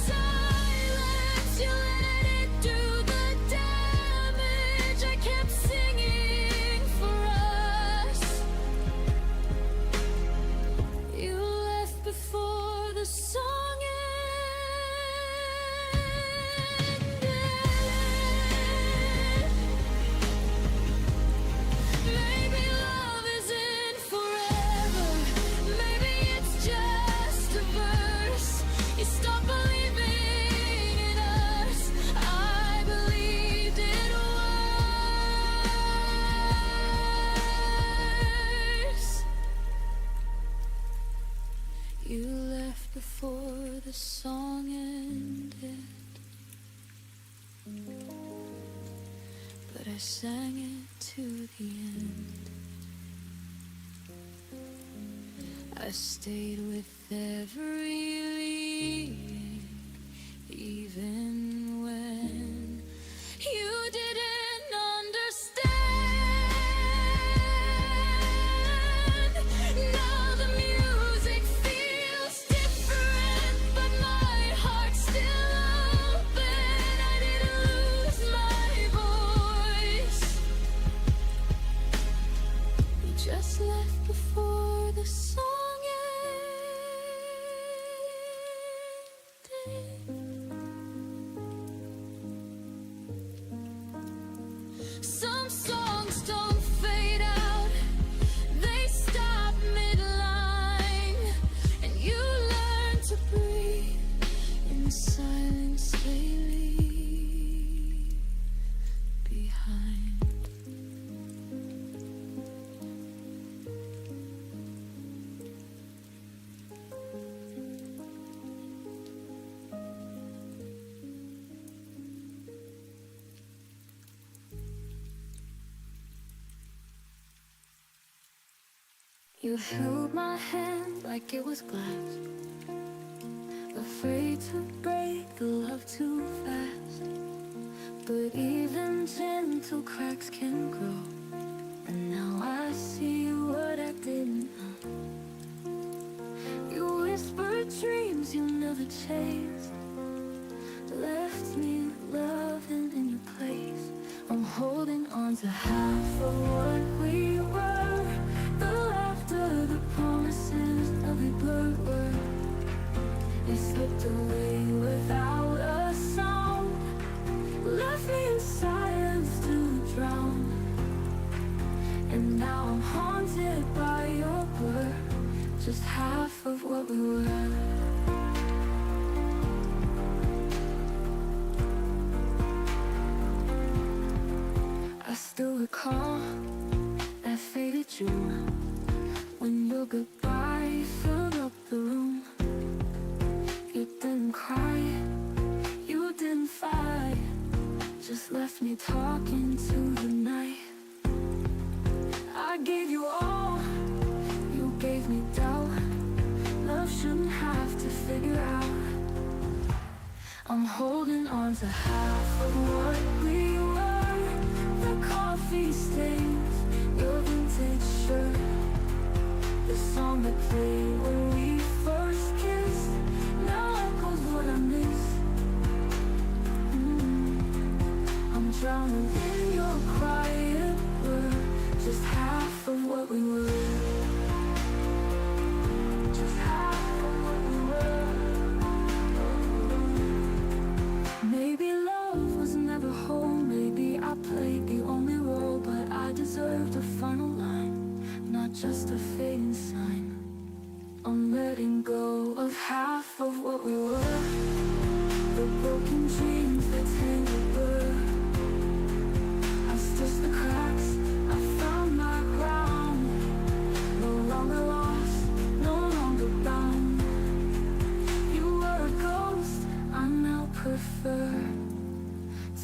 silence, you let it do the damage. I kept singing for us. You left before the song ended. Maybe love isn't forever, maybe it's just a verse. You stopped believing in us, I believed it worse. You left before the song ended, I sang it to the end. I stayed with every leading, even when you didn't understand. Now the music feels different, but my heart's still open. I didn't lose my voice. You just left before the song ended. Some songs don't fade out, they stop midline, and you learn to breathe in silence they leave behind. You held my hand like it was glass, afraid to break the love too fast. But even gentle cracks can grow, and now I see what I didn't know. You whispered dreams you never chased, left me loving in your place. I'm holding on to half of what we were, the laughter, the promises, every blurred word. It slipped away without a sound, left me in silence to drown. And now I'm haunted by your blur, just half of what we were. I still recall that faded June, when your goodbye filled up the room. You didn't cry, you didn't fight, just left me talking to the night. I gave you all, you gave me doubt. Love shouldn't have to figure out. I'm holding on to half of what we were, the coffee stains, your vintage shirt, the song that played when we first kissed, now echoes what I miss. I'm drowning in your quiet word, just half of what we were. Just half of what we were. Maybe love was never whole, maybe I played the only role, but I deserved a final line, not just a fading sign. I'm letting go of half of what we were, the broken dreams that tangled blur. I stitched the cracks, I found my ground, no longer lost, no longer bound. You were a ghost, I now prefer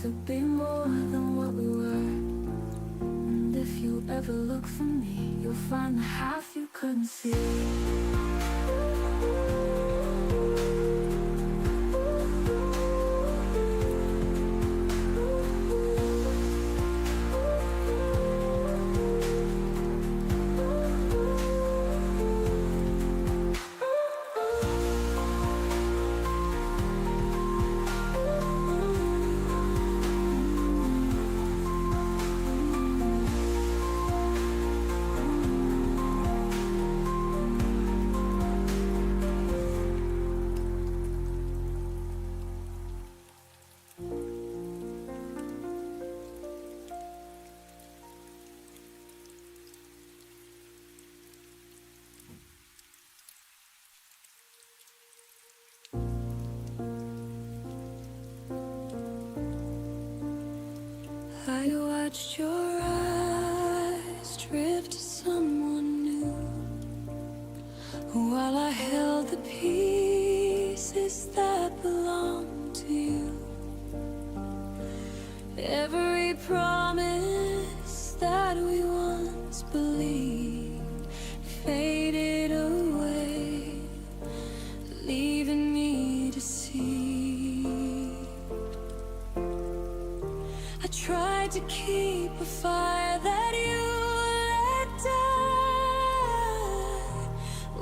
to be more than what we were. And if you ever look for me, you'll find the half you couldn't see. I watched your eyes drift to someone new, while I held the pieces that belonged to you. Every promise to keep a fire that you let die.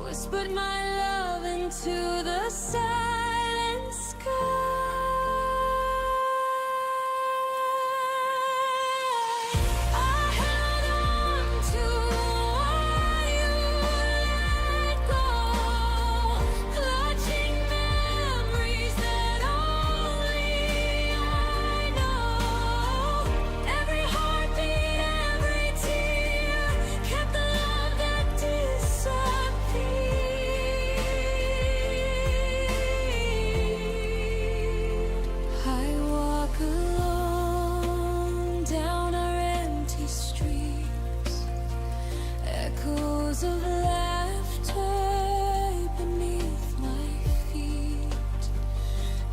Whispered my love into the silent sky. Of laughter beneath my feet,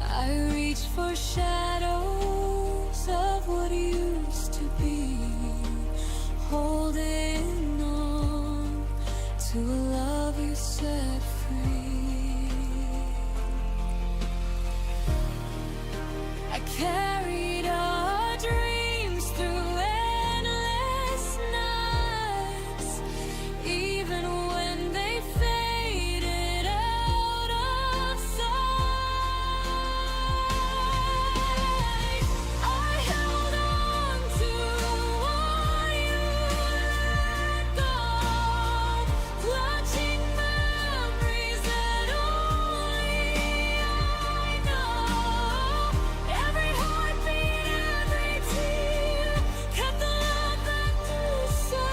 I reach for shadows of what used to be, holding on to a love you set free. I carried our dreams through endless nights, even when they faded out of sight. I held on to what you let go, clutching memories that only I know. Every heartbeat, every tear, kept the love that disappeared.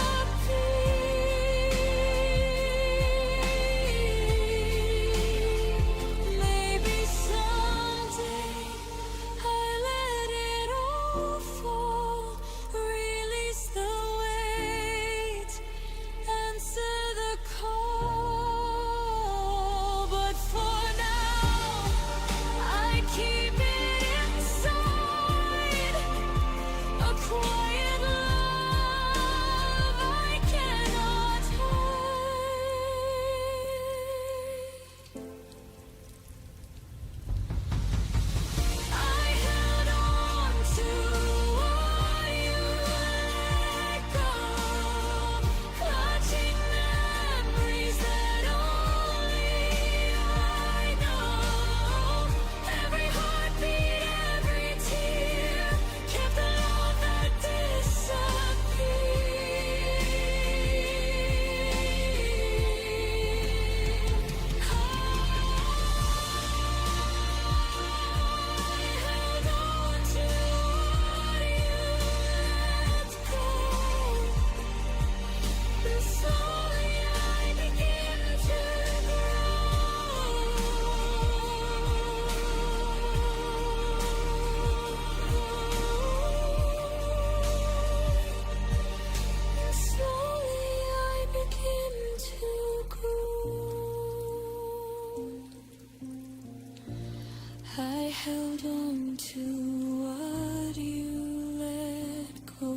Maybe someday I let it all fall, release the weight, answer the call. But for now, I keep it inside, a quiet love I cannot hide. I held on to what you let go, clutching memories that only I know. Every heartbeat, every tear, kept the love that I held on to what you let go.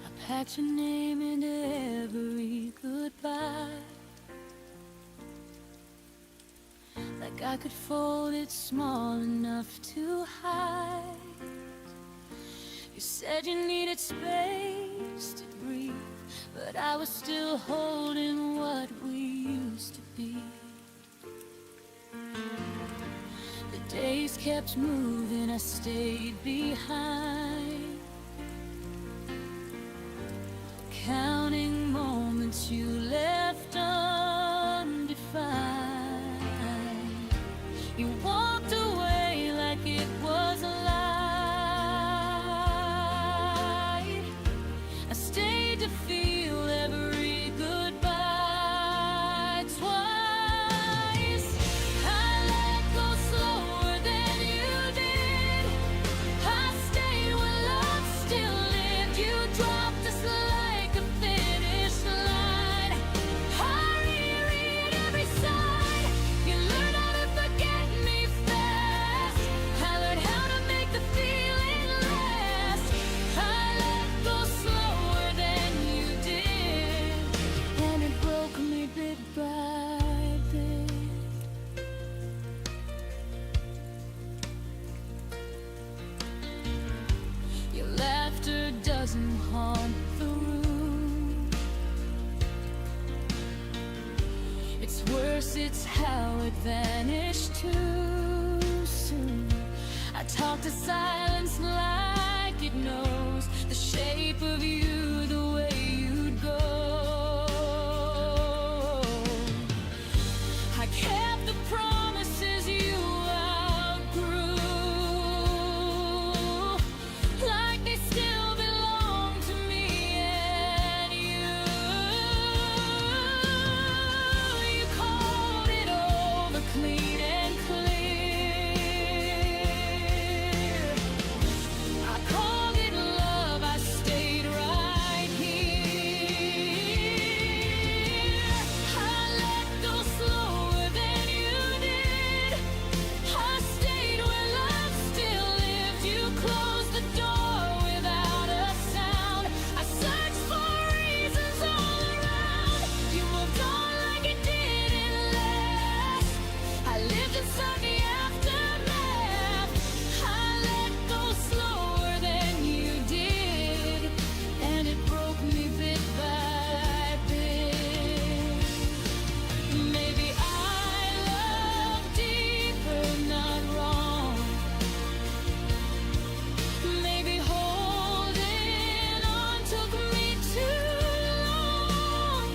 I packed your name into every goodbye, like I could fold it small enough to hide. You said you needed space to breathe, but I was still holding what we used to be. The days kept moving, I stayed behind, counting moments you left undefined. You walked away like it was a lie. I stayed to feel every goodbye twice. I let go slower than you did. I stayed when love still lived. You dropped us like a finish line. haunt the room. It's worse, it's how it vanished too soon. I talk to silence like it knows the shape of you, the way you'd go. I kept the promises you outgrew, like they still belong to me and you. You called it over clean and clear. I called it love, I stayed right here. I let go slower than you did. I stayed where love still lived. You closed the door without a sound. I searched for reasons all around. You moved on like it didn't last. I lived inside the aftermath. I let go slower than you did, and it broke me bit by bit. Maybe I love deeper, not wrong. Maybe holding on took me too long.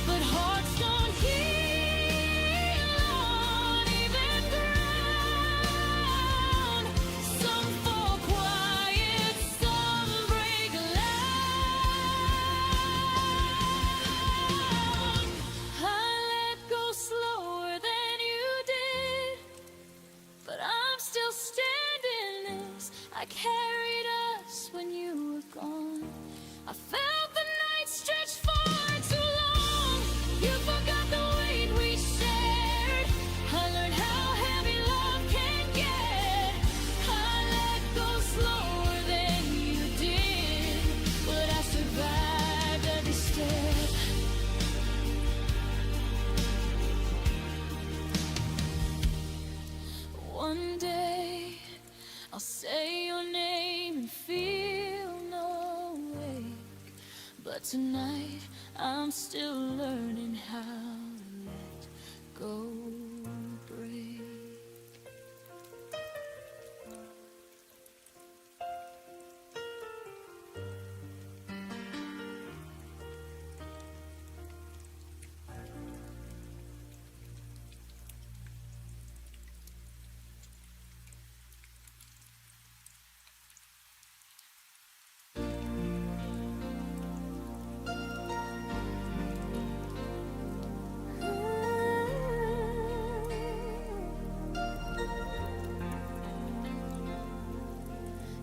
But hearts don't heal on even ground. Some fall quiet, some break loud. I let go slower than you did, but I'm still standing this. I carried us when you were gone. I felt the night stretch for too long. You forgot the weight we shared. I learned how heavy love can get. I let go slower than you did, but I survived every step. One day I'll say your name and feel no ache, but tonight I'm still learning how to let go break.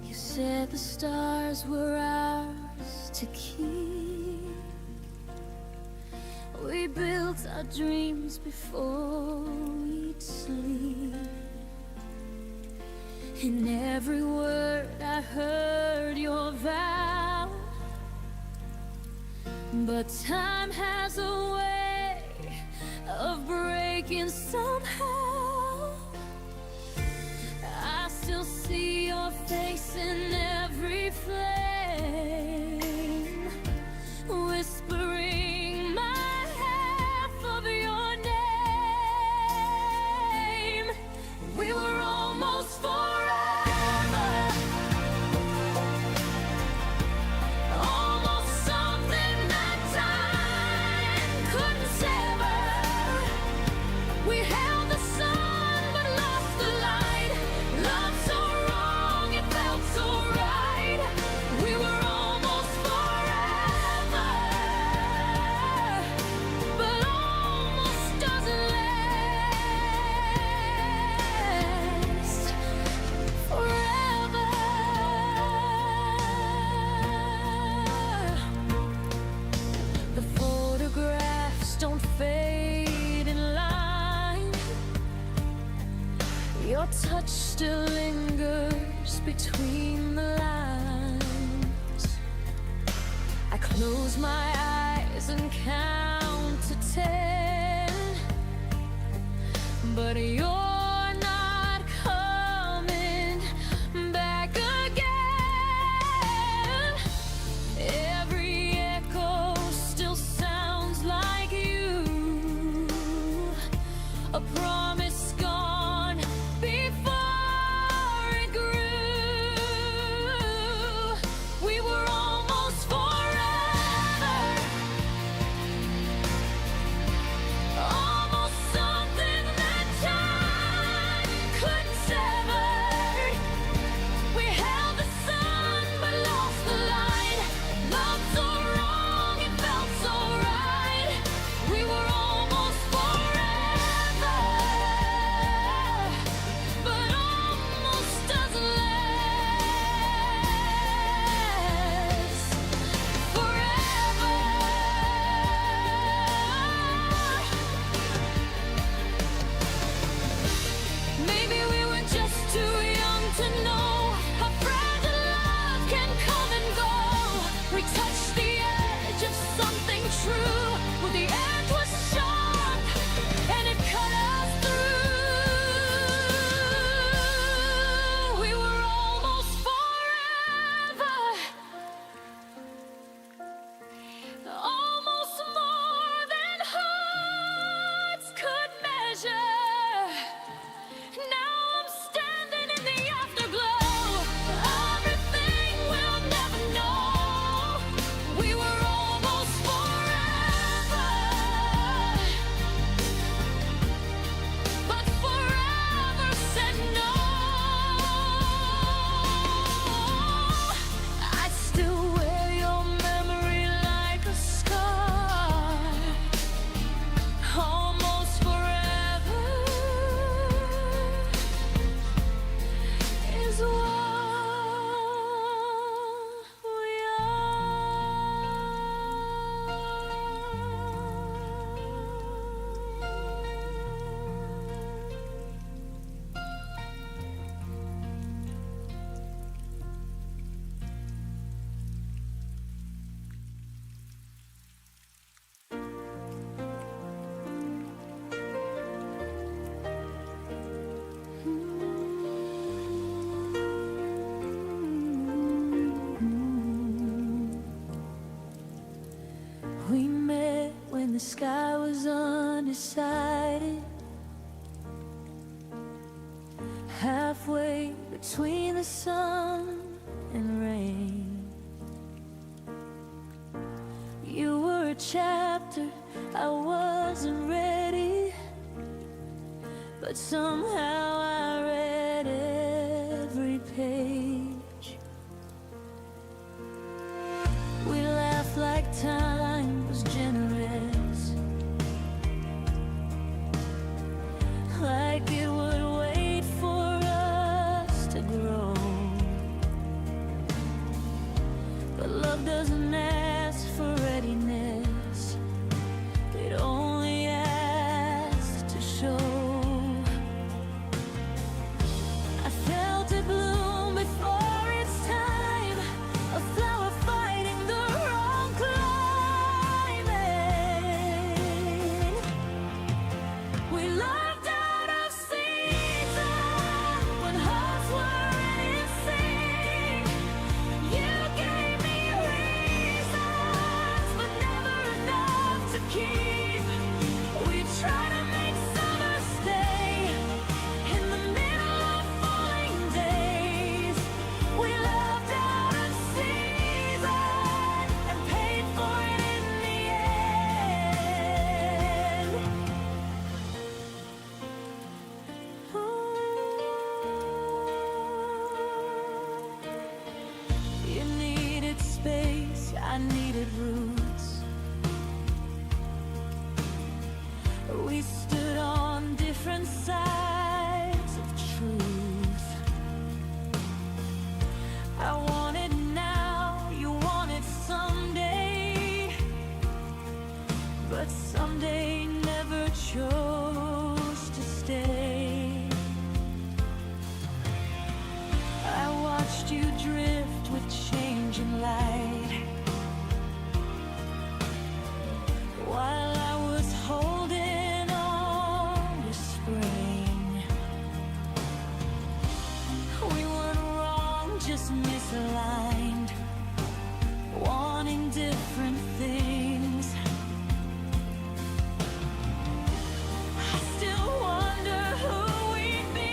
You said the stars were ours to keep. We built our dreams before we'd sleep. In every word I heard your vow, but time has a way of breaking somehow. I still see your face in every flame, whispering my half of your name. We were almost forever, almost something that time couldn't sever. We held the sun but lost the light. Love so wrong, it felt so right. We were almost forever, but almost doesn't last forever. The photographs don't fade in line. Your touch still lingers between the lines. I close my eyes and count to 10, but you're not coming back again. the sky was undecided, halfway between the sun and rain. You were a chapter I wasn't ready, but somehow I read every page. We laughed like time was generous, like it would wait for us to grow. But love doesn't ask for readiness, it only asks to show. I felt it bloom before its time, a flower fighting the wrong climate. We loved out of season when hearts were in sync. You gave me reasons, but never enough to keep. We try to make summer stay in the middle of falling days. We loved out of season and paid for it in the end. You needed space, I needed roots. We stood on different sides of truth. I wanted now, you wanted someday, but someday never chose to stay. I watched you drift with changing light, while I was holding on to spring. We weren't wrong, just misaligned, wanting different things. I still wonder who we'd be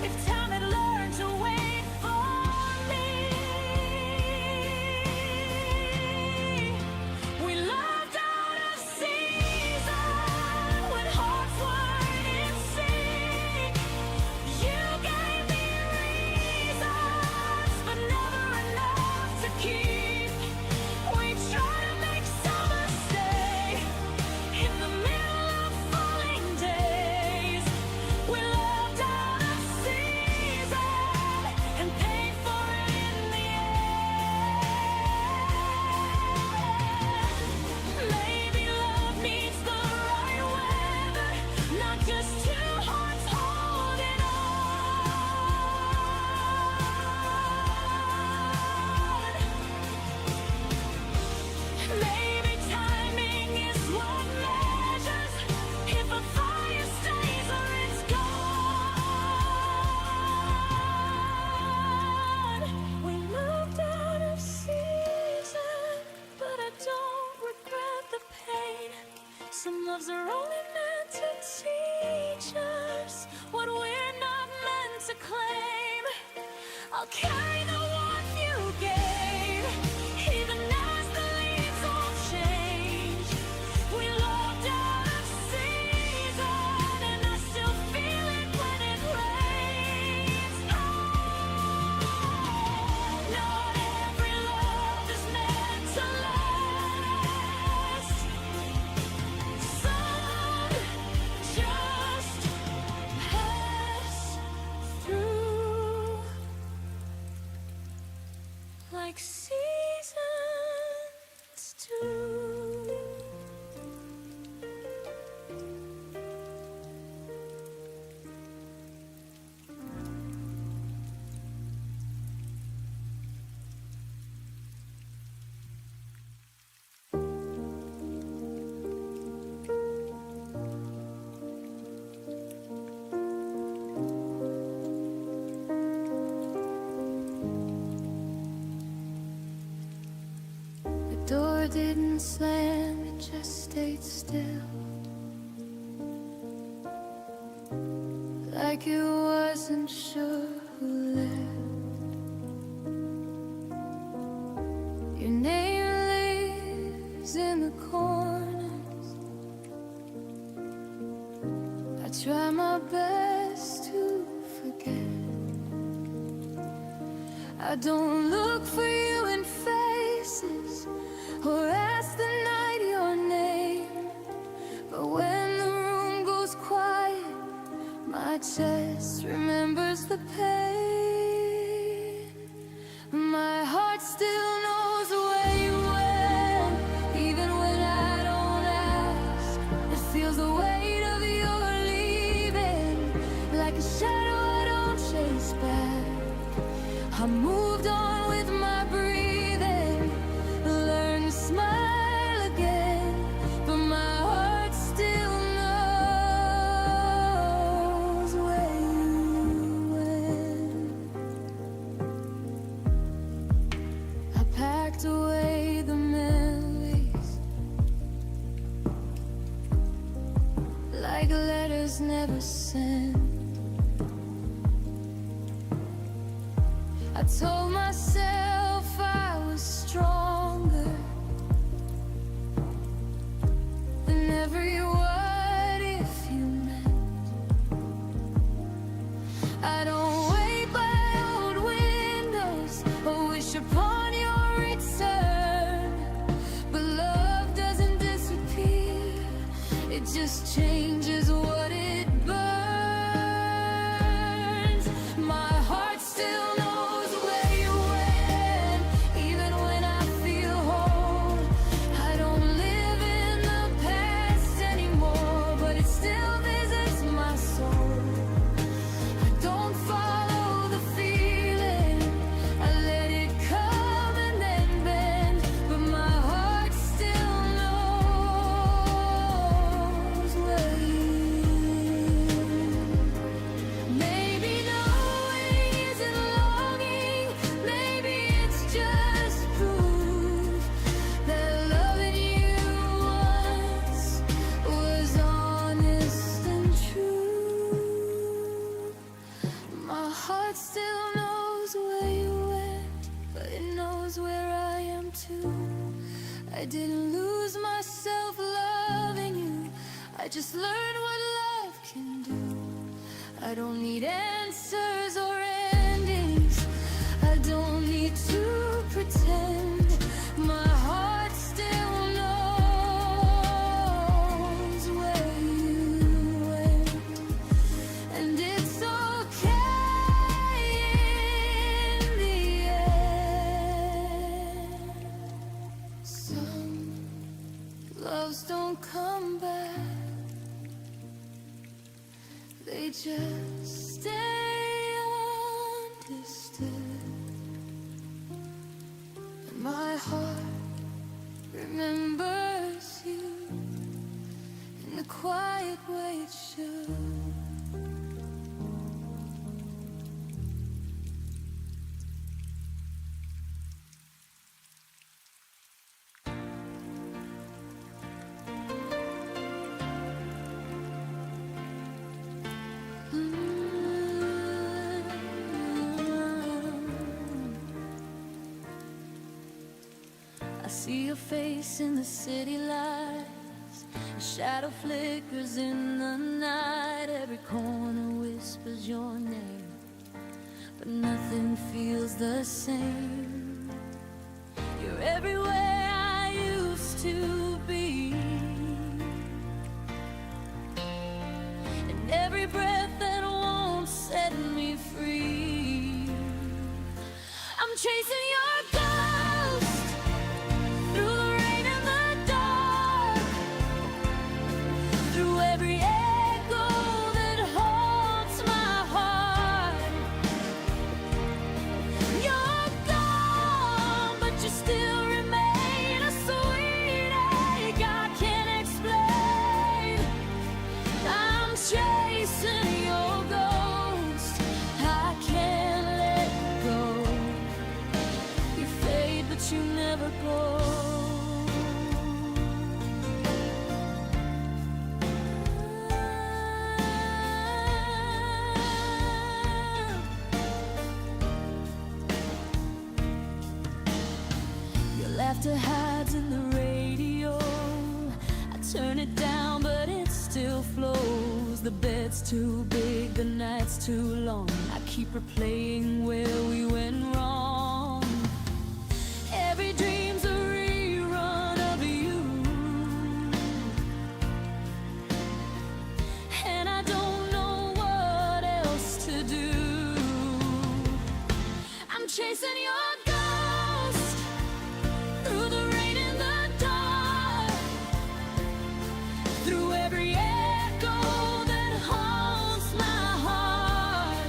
if time had learned to wait for me. We loved out of season when hearts weren't in sync. You gave me reasons, but never enough to keep. We try to make summer stay in the middle of falling days. We loved out of season and paid for it in the end. Maybe love needs the right weather, not just two hearts holding on. Maybe timing is what measures if a fire stays or it's gone. We moved out of season, but I don't regret the pain. Some loves are only meant to teach us what we're not meant to claim. I'll carry the warmth you gave, even as the leaves all change. We loved out of season, and I still feel it when it rains. Not every love is meant to last. Some just pass through. door didn't slam, it just stayed still, like it wasn't sure who left. Your name lives in the corners. I try my best to forget. I don't look for you in faces or ask the night your name, but when the room goes quiet, my chest remembers the pain. My heart still knows where you went, even when I don't ask. It feels the weight of your leaving, like a shadow I don't chase back. I moved on with my breathing, learned to smile again, but my heart still knows where you went. I packed away the memories, like letters never sent. I told myself I was stronger than every what if you meant. I don't wait by old windows or wish upon your return, but love doesn't disappear, it just changes what it burns. My heart still knows where you went, even when I feel whole. I don't live in the past anymore, but it still visits my soul. I don't follow the feeling, I let it come and then bend, but my heart still knows where you. Maybe knowing isn't longing, maybe it's just proof that loving you once was honest and true. My heart still knows where you went, but it knows where I am too. I didn't lose myself loving you, I just learned what love can do. I don't need answers or endings, I don't need to pretend. My heart still knows where you went, and it's okay in the end. Some loves don't come back, they just stay understood. And my heart remembers you in the quiet way it should. I see your face in the city lights, a shadow flickers in the night, every corner whispers your name, but nothing feels the same. You're everywhere I used to be, and every breath that won't set me free. I'm chasing your ghost through the rain and the dark, through every echo that haunts my heart. You're gone, but you still remain. Laughter hides in the radio. I turn it down, but it still flows. The bed's too big, the night's too long. I keep replaying where we went wrong. Every dream's a rerun of you, and I don't know what else to do. I'm chasing your ghost through the rain and the dark, through every echo that haunts my heart.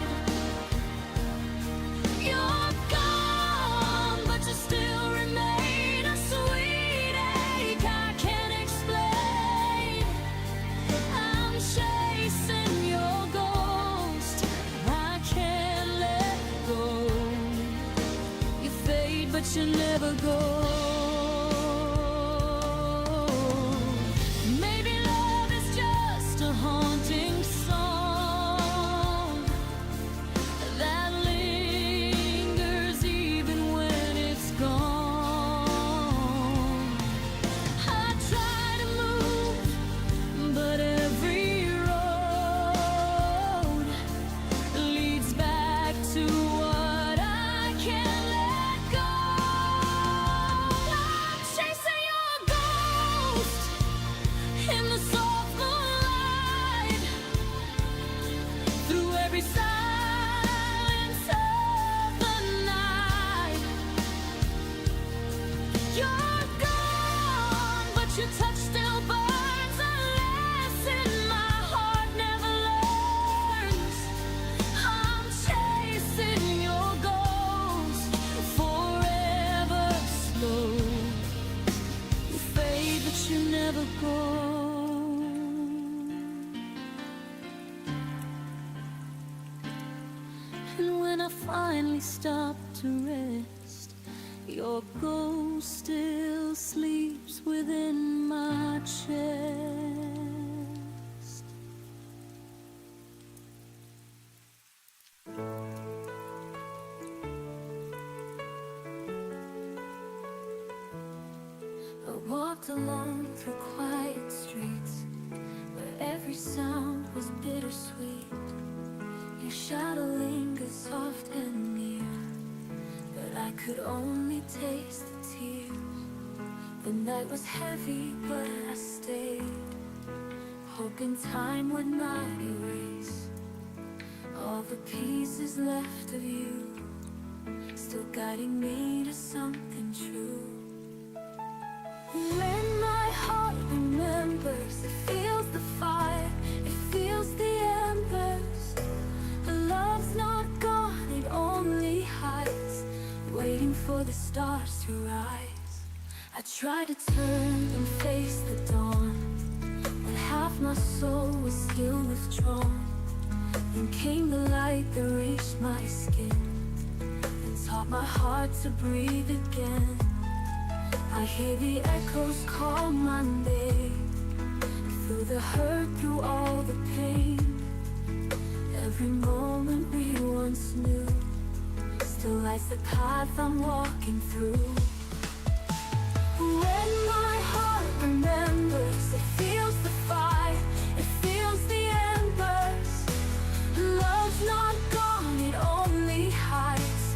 You're gone, but you still remain a sweet ache I can't explain. I'm chasing your ghost, I can't let go. You fade, but you never go. Maybe love is just a haunting song that lingers even when it's gone. I try to move, but every road leads back to what I can't let go. I'm chasing your ghost in the soft moonlight, through every silence of the night. You're gone, but your touch still burns a lesson my heart never learns. I'm chasing your ghost forever slow. You fade, but you never go. And when I finally stop to rest, your ghost still sleeps within my chest. I walked alone through quiet streets where every sound was bittersweet. Your shadow lingered soft and near, but I could only taste the tears. The night was heavy, but I stayed, hoping time would not erase all the pieces left of you, still guiding me to something true. When my heart remembers, it feels the fire, it feels the embers. Love's not gone, it only hides, waiting for the stars to rise. I tried to turn and face the dawn, but half my soul was still withdrawn. Then came the light that reached my skin and taught my heart to breathe again. I hear the echoes call my name, through the hurt, through all the pain. Every moment we once knew still lights the path I'm walking through. When my heart remembers, it feels the fire, it feels the embers. Love's not gone, it only hides,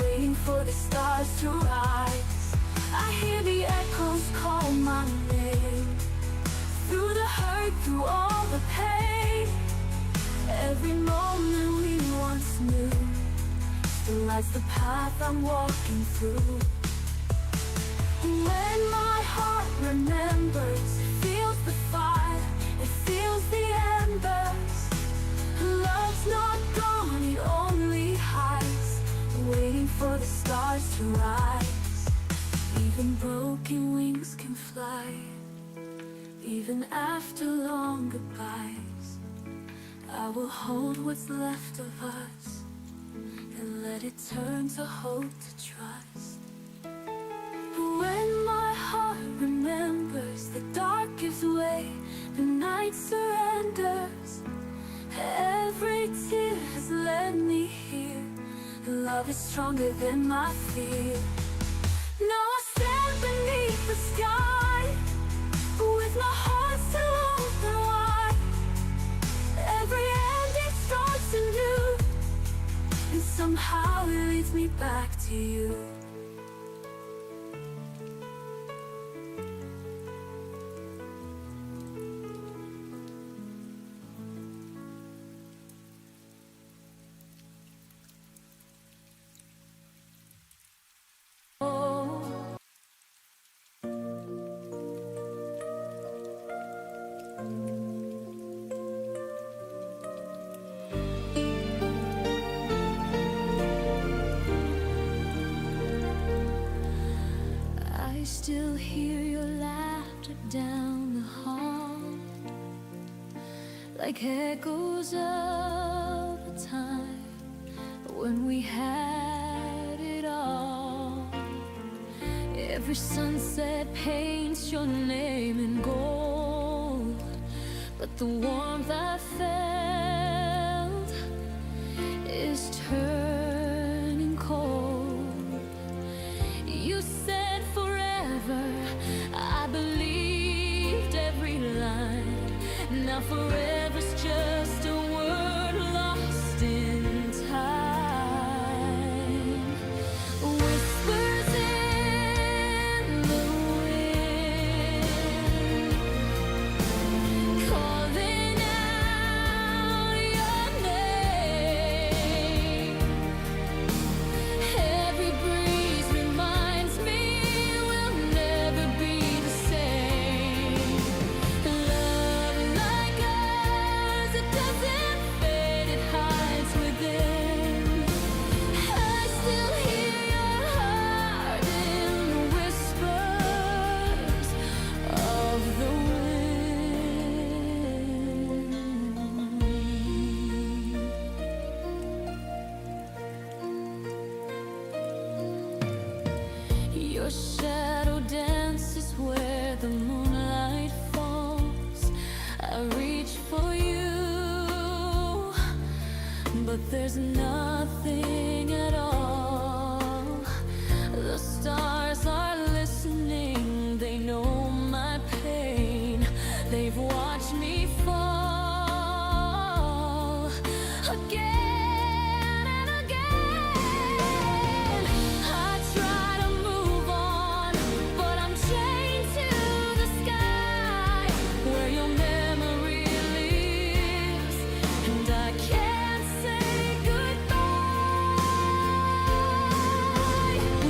waiting for the stars to rise. I hear the echoes call my name, through the hurt, through all the pain. Every moment we once knew still lights the path I'm walking through. When my heart remembers, it feels the fire, it feels the embers. Love's not gone, it only hides, waiting for the stars to rise. Even broken wings can fly, even after long goodbyes. I will hold what's left of us and let it turn to hope, to trust. When my heart remembers, the dark gives way, the night surrenders. Every tear has led me here, love is stronger than my fear. Now I stand hear your laughter down the hall, like echoes of a time when we had it all. Every sunset paints your name in gold, but the warmth I felt is turning cold. You said forever, I believed every line. Now forever's just a word lost in time. Whispers in the wind, calling out your name. Every breeze reminds me we'll never be the same. Love like ours, it doesn't fade, it hides within. I still hear your heart in the whispers of the wind. Your shadow dances where the moonlight falls. I reach for you, but there's nothing at all. The stars are listening, they know my pain. They've watched me fall again and again. I try to move on, but I'm chained to the sky where your memory lives, and I can't say goodbye.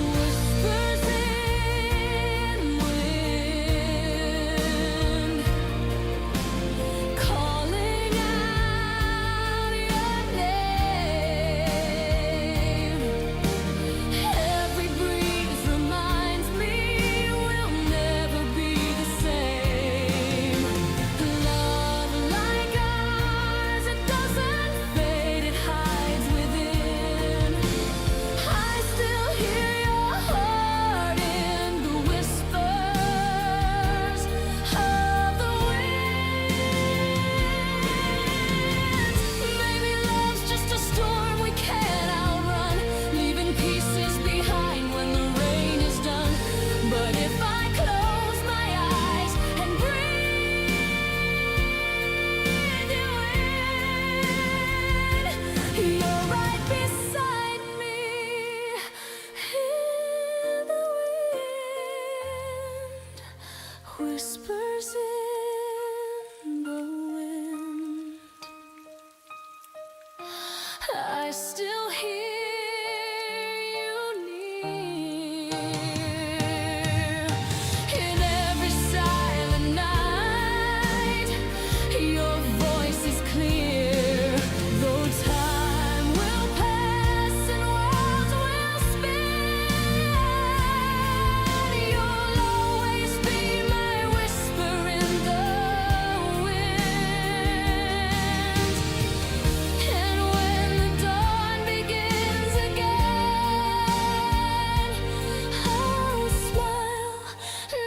Whispers in wind, calling out your name. Every breeze reminds me we'll never be the same. Love like ours, it doesn't fade, it hides within. I still hear your heart in the whispers of the wind. Maybe love's just a storm we can't outrun, leaving pieces behind when the rain is done. But if I close my eyes and breathe you in, you're right beside me in the wind. Whispers in the wind, I still hear you near. In every silent night, your voice is clear. Though time will pass and worlds will spin, you'll always be my whisper in the wind. And when the dawn begins again, I'll smile,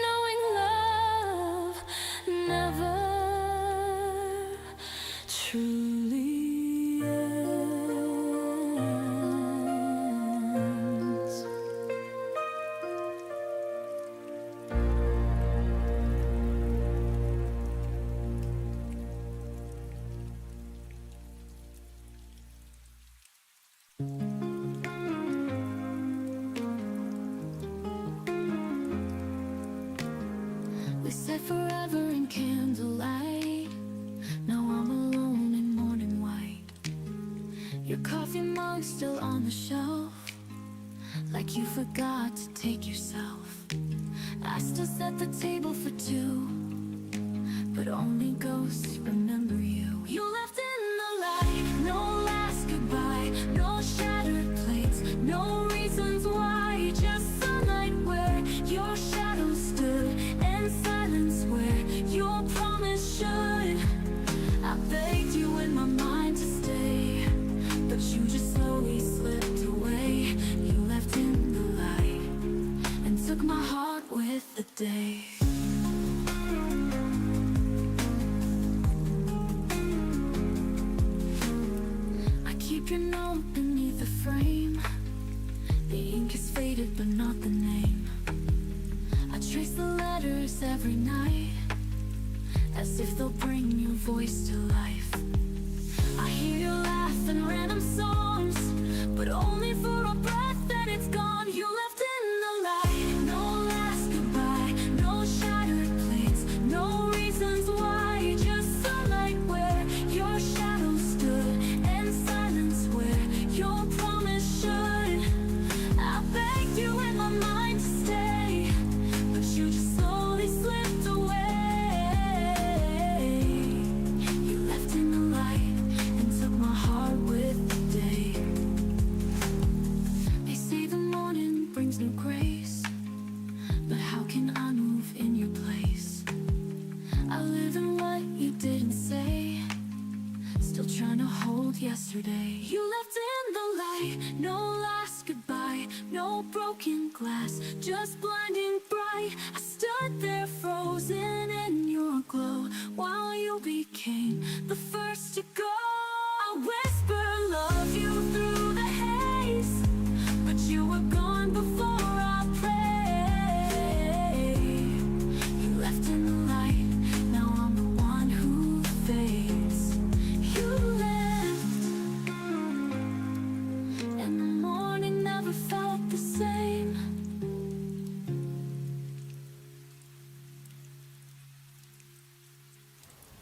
knowing love never truly ends. We said forever in candlelight. Now I'm alone in morning white. Your coffee mug still on the shelf, like you forgot to take yourself. I still set the table for two, but only ghosts remember you. You left in the light, no last goodbye, no shattered plates, no reasons why, just sunlight where your shadow stood. day. I keep your note beneath the frame. The ink is faded but not the name. I trace the letters every night, as if they'll bring your voice to life. I hear you laugh in random songs, but only for a breath, then it's gone. You left in the light, no last goodbye, no shattered plates, no reasons why, just sunlight where your shadow stood, and silence where your promise should. I begged you in my mind to stay, but you just slowly slipped away. You left in the light and took my heart with the day. They say the morning brings new grace, but how can I move in your place? I live in what you didn't say, still trying to hold yesterday. You left in the light, no last goodbye, no broken glass, just blinding bright. I stood there frozen in your glow, while you became the first to go. I whisper love you through the haze, but you were gone before I pray. You left in the light, now I'm the one who fades. You left, and the morning never felt the same.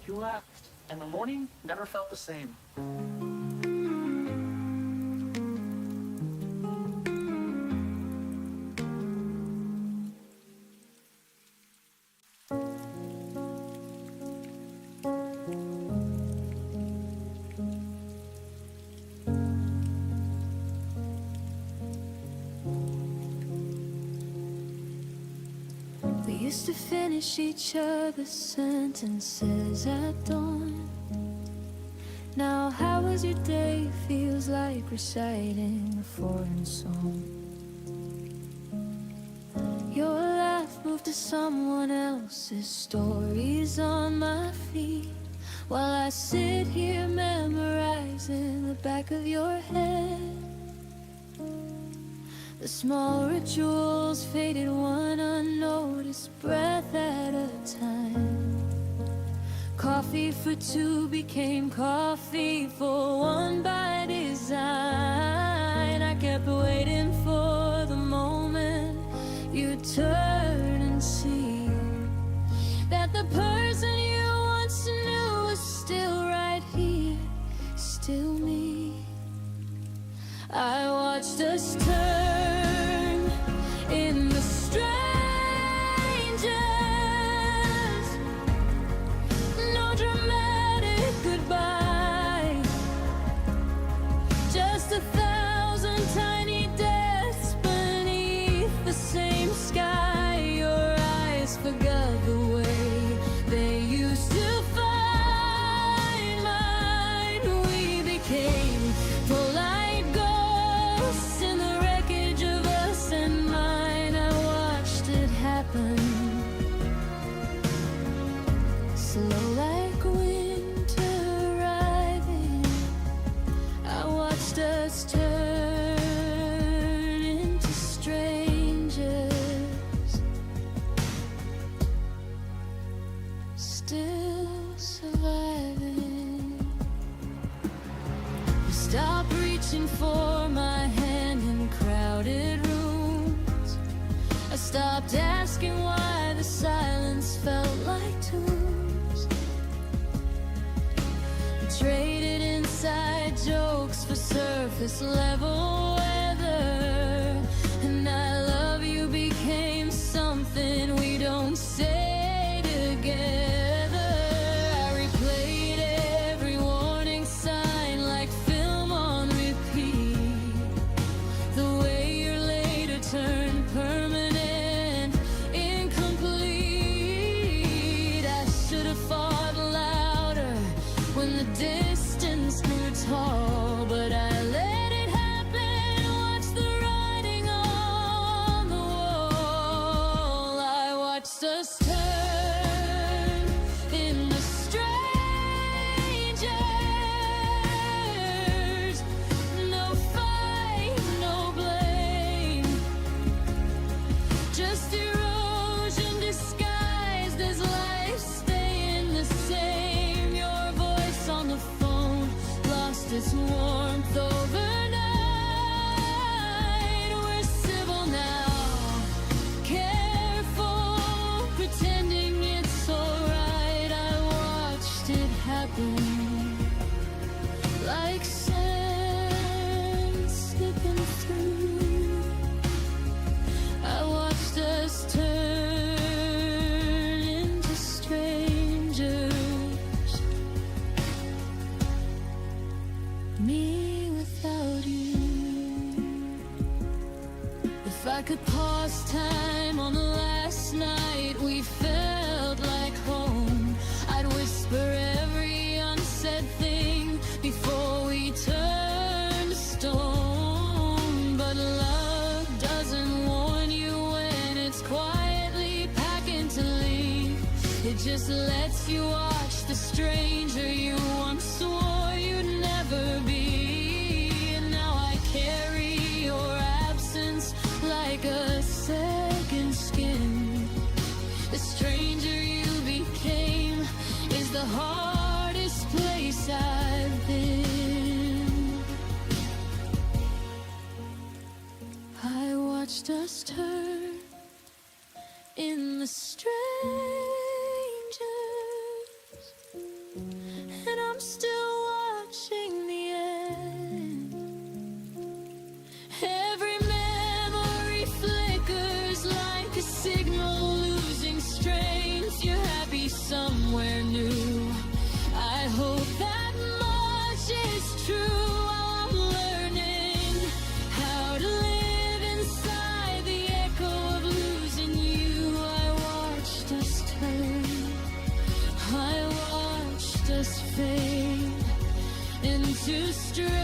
You left, and the morning never felt the same. We used to finish each other's sentences at dawn. Now how was your day feels like reciting a foreign song. Your life moved to someone else's stories on my feet, while I sit here memorizing the back of your head. The small rituals faded one unnoticed breath at a time. Coffee for two became coffee for one by design. I kept waiting for the moment you'd turn and see that the person you once knew was still right here, still me. I watched us turn in the strangers. No dramatic goodbye, just 1,000 tiny deaths beneath the same sky. Your eyes forgot the way they used to find mine. We became polite ghosts in the wreckage of us and mine. I watched it happen, slow like winter arriving. I watched us turn into strangers, still surviving. Stop reaching for my hand in crowded rooms. I stopped asking why the silence felt like tombs. I traded inside jokes for surface level weather, and I love you became something we don't say together. I replayed every warning sign like film on repeat. The way your later turned permanent, incomplete. I should have fought louder when the distance grew tall, but I let it happen. Watch the writing on the wall. I watched watched us turn into strangers. No fight, no blame, just erosion disguised as life staying the same. Your voice on the phone lost its warmth overnight. We're civil now, careful, pretending it's alright. I watched it happen, like sand slipping through. I watched us turn into strangers. Me without you. If I could pause time on the last night we felt like home, I'd whisper every unsaid thing before we turned to stone. But love doesn't warn you when it's quietly packing to leave. It just lets you watch the stranger you once swore you'd never be. And now I carry your absence like a second skin. The stranger you became is the hardest place I've been. I watched us turn in the strangers, and I'm still watching the end. Every memory flickers like a signal losing strength. You're happy somewhere new. I hope that much is true. I'm learning how to live inside the echo of losing you. I watched us turn, I watched us fade into strangers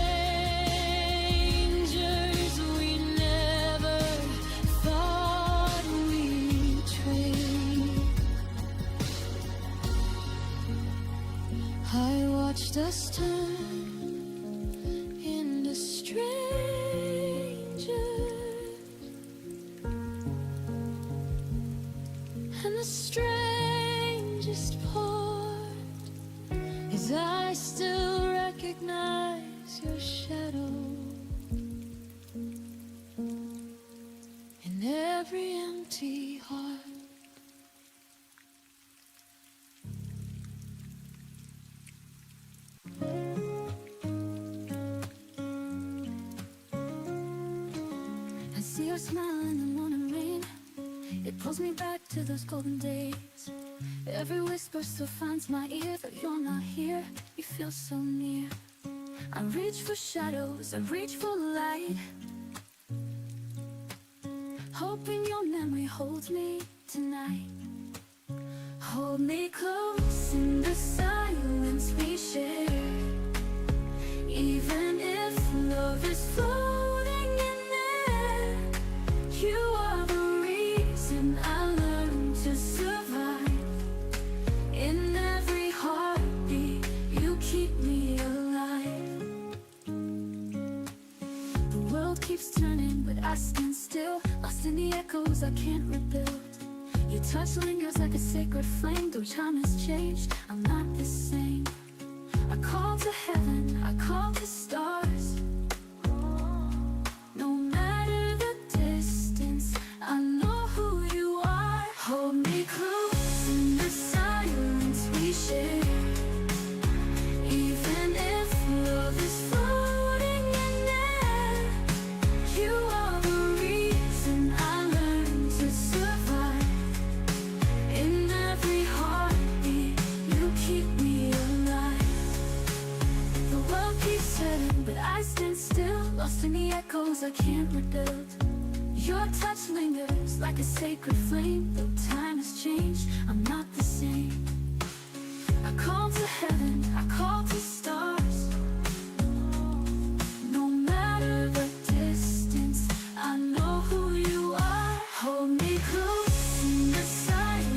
we never thought we'd trade. I watched us turn into strangers, and the strangest part is I still recognize your shadow in every empty heart. I see your smile in the morning rain. It pulls me back to those golden days. Every whisper still finds my ear, but you're not here. You feel so near. I reach for shadows, I reach for light, hoping your memory holds me tonight. Hold me close in the silence we share. Even if love is floating in air, you are the reason I learned to survive. In every heartbeat, you keep me alive. The world keeps turning, but I stand still, lost in the echoes I can't rebuild. Your touch lingers like a sacred flame. Though time has changed, I'm not the same. I call to heaven, I call to stars. No matter the distance, I know who you are. Hold me close in the silence we share. Even if love is floating in air, you are the reason I learned to survive. In every heartbeat, you keep me alive. The world keeps turning, but I stand still, lost in the echoes I can't rebuild. Your touch lingers like a sacred flame. Though time has changed, I'm not the same. I call to heaven, I call to stars. No matter the distance, I know who you are. Hold me close in the silence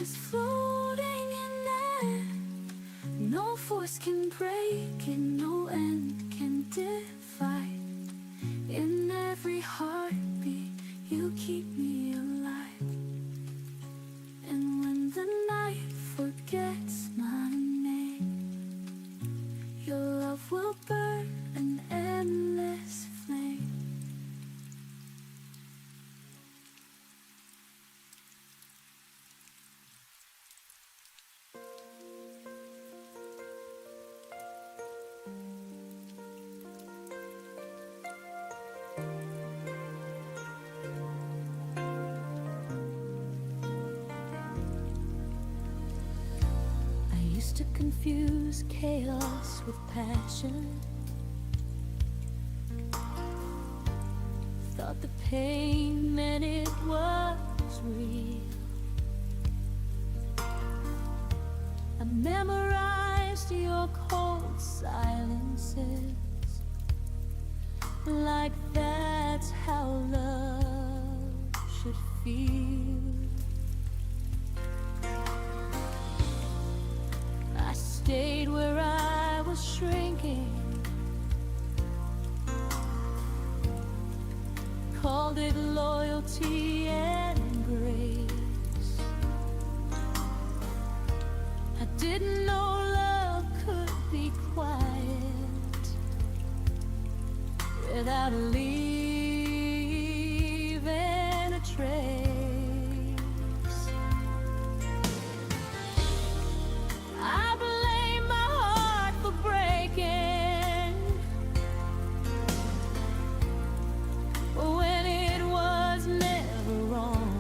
is floating in air. No force can break it, no end can divide. In every heartbeat, you keep me alive. And when the night forgets my name, your love will burn an endless flame. I used to confuse chaos with passion. Thought the pain meant it was real. I memorized your cold silences, like that's how love should feel. I stayed where I was shrinking, called it loyalty and grace. I didn't know love could be quiet without leaving a trace. I blame my heart for breaking when it was never wrong.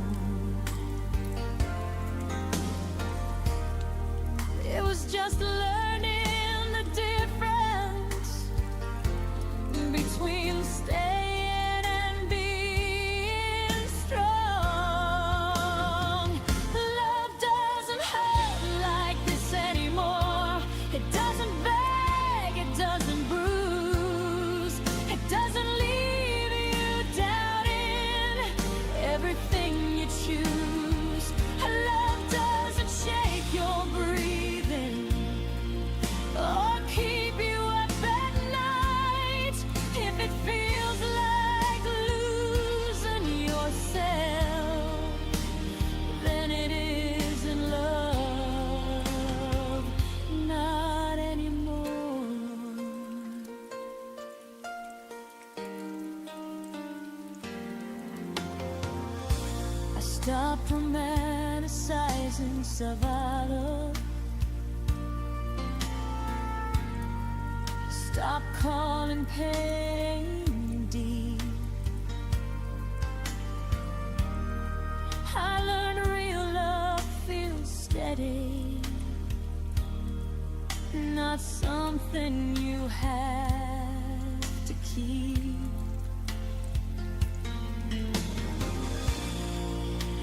It was just learning the difference between staying and being strong. Love doesn't hurt like this anymore. It doesn't beg, it doesn't bruise, it doesn't leave you doubting everything you choose. Love doesn't shake your breathing or keep you up at night. If it feels like losing yourself, then it isn't love, not anymore. I stopped romanticizing survival. Stop calling pain deep. I learned real love feels steady, not something you have to keep.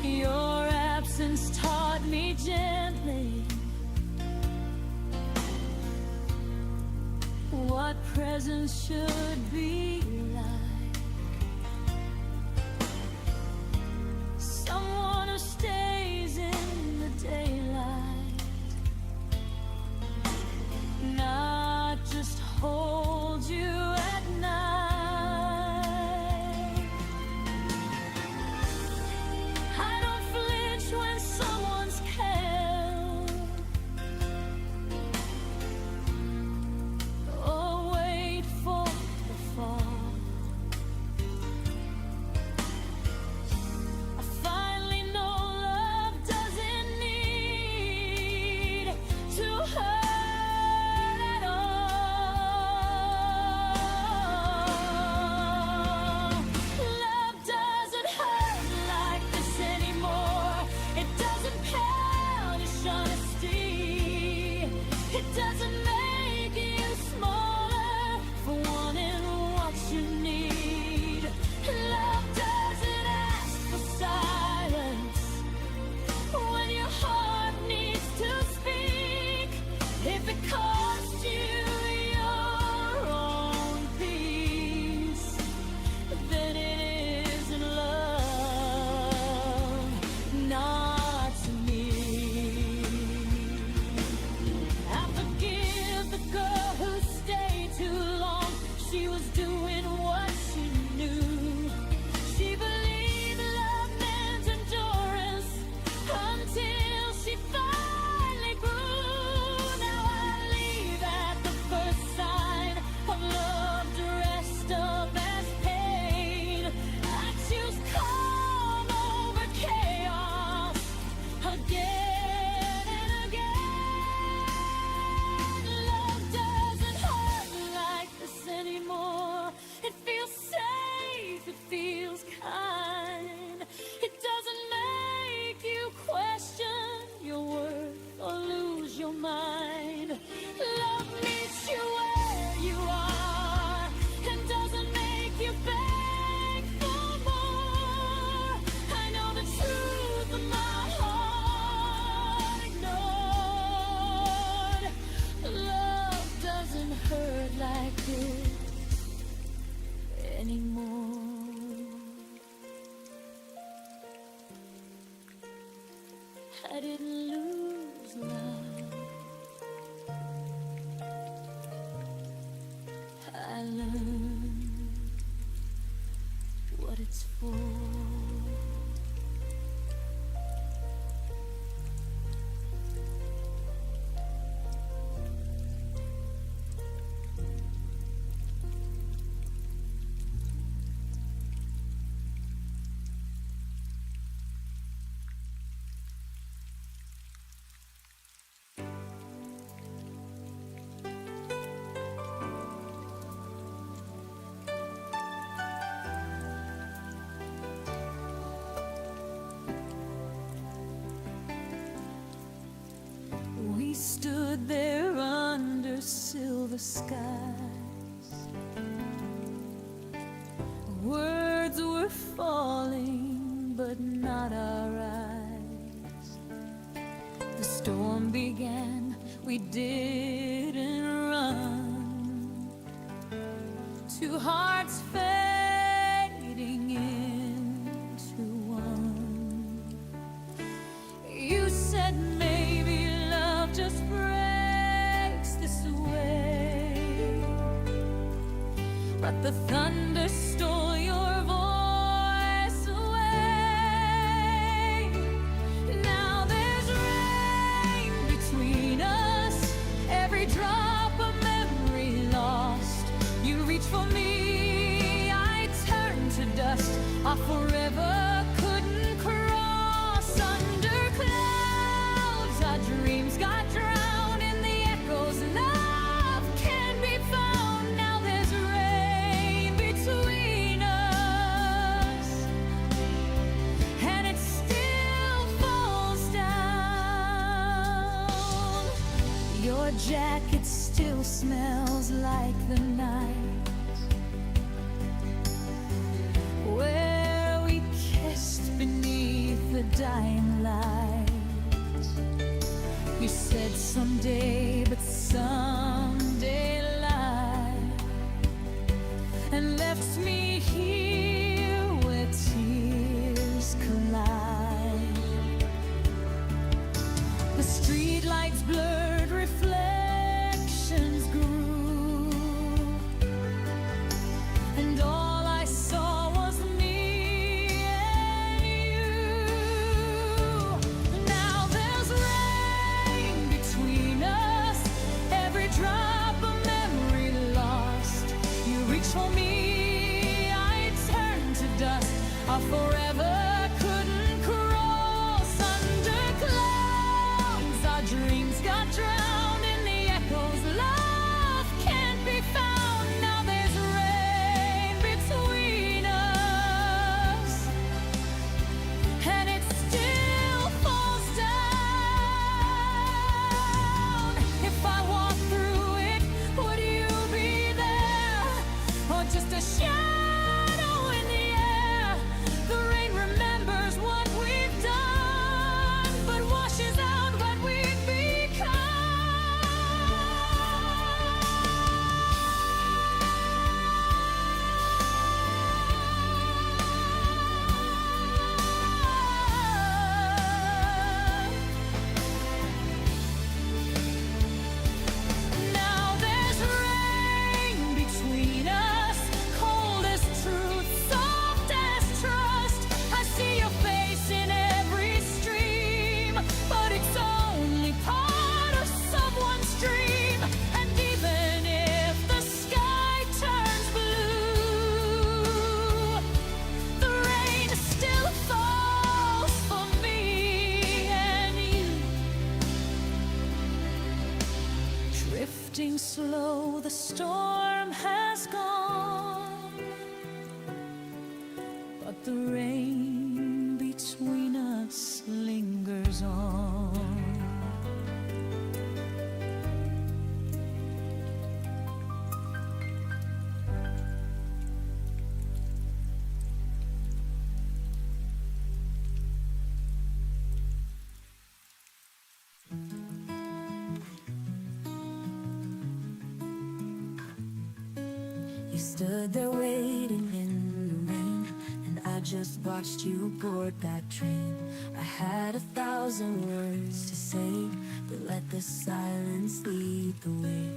Your absence taught me gently what presence should be like. Someone who stays in the daylight, not just holds you at night. I don't flinch when someone's held, or wait for the fall. I didn't lose love. I learned what it's for. We stood there under silver skies. Words were falling, but not our eyes. The storm began, we didn't run. Two hearts fading into one. You said maybe love just breaks this way, but the thunder stole your voice away. Now there's rain between us, every drop a memory lost. You reach for me, I turn to dust. Our forever couldn't cross. Under clouds our dreams got drowned in the echoes. Love can't be found. Now there's rain between us, and it still falls down. Your jacket still smells like the night where we kissed beneath the dying light. You said someday, but someday lied, and left me here where tears collide. The streetlights blurred, reflections grew, and all I saw was me and you. Now there's rain between us, every drop a memory lost. You reach for me, I turn to dust. Our forever couldn't cross. Under clouds our dreams got drowned in the echoes. Love can't be found. Now there's rain between us, and it still falls down. If I walk through it, would you be there, or just a shadow in the air? The rain remembers what we've done, but washes out what we've become. Now there's rain between us, cold as truth, soft as trust. I see your face in every stream, but it's only part of someone's dream. And even if the sky turns blue, the rain still falls for me and you. Drifting slow, the storm has gone, but the rain between us lingers on. You stood there waiting in the rain, and I just watched you board that train. I had 1,000 words to say, but let the silence lead the way.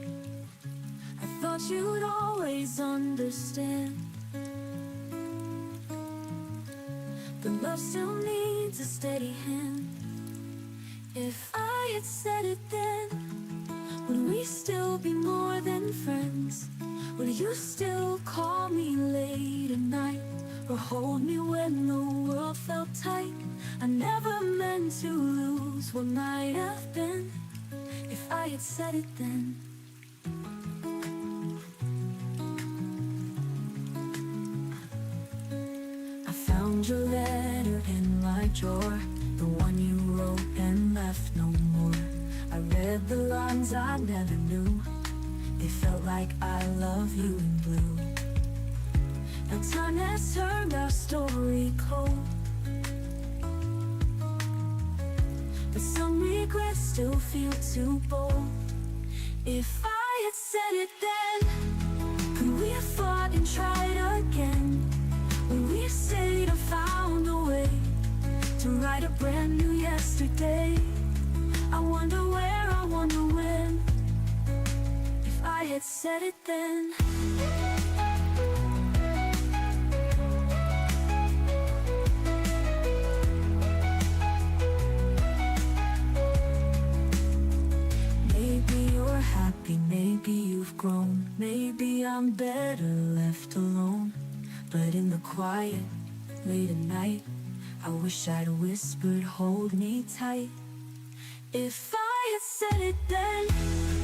I thought you'd always understand, but love still needs a steady hand. If I had said it then, would we still be more than friends? Would you still call me late at night, or hold me when the world felt tight? I never meant to lose what might have been, if I had said it then. I found your letter in my drawer, the one you wrote and left no more. I read the lines I never knew, they felt like I love you in blue. Now time has turned our story cold, but some regrets still feel too bold. If I had said it then, could we have fought and tried again? Would we have stayed and found a way to write a brand new yesterday? I wonder where, I wonder when, if I had said it then. Maybe you're happy, maybe you've grown, maybe I'm better left alone. But in the quiet, late at night, I wish I'd whispered, hold me tight. If I had said it then,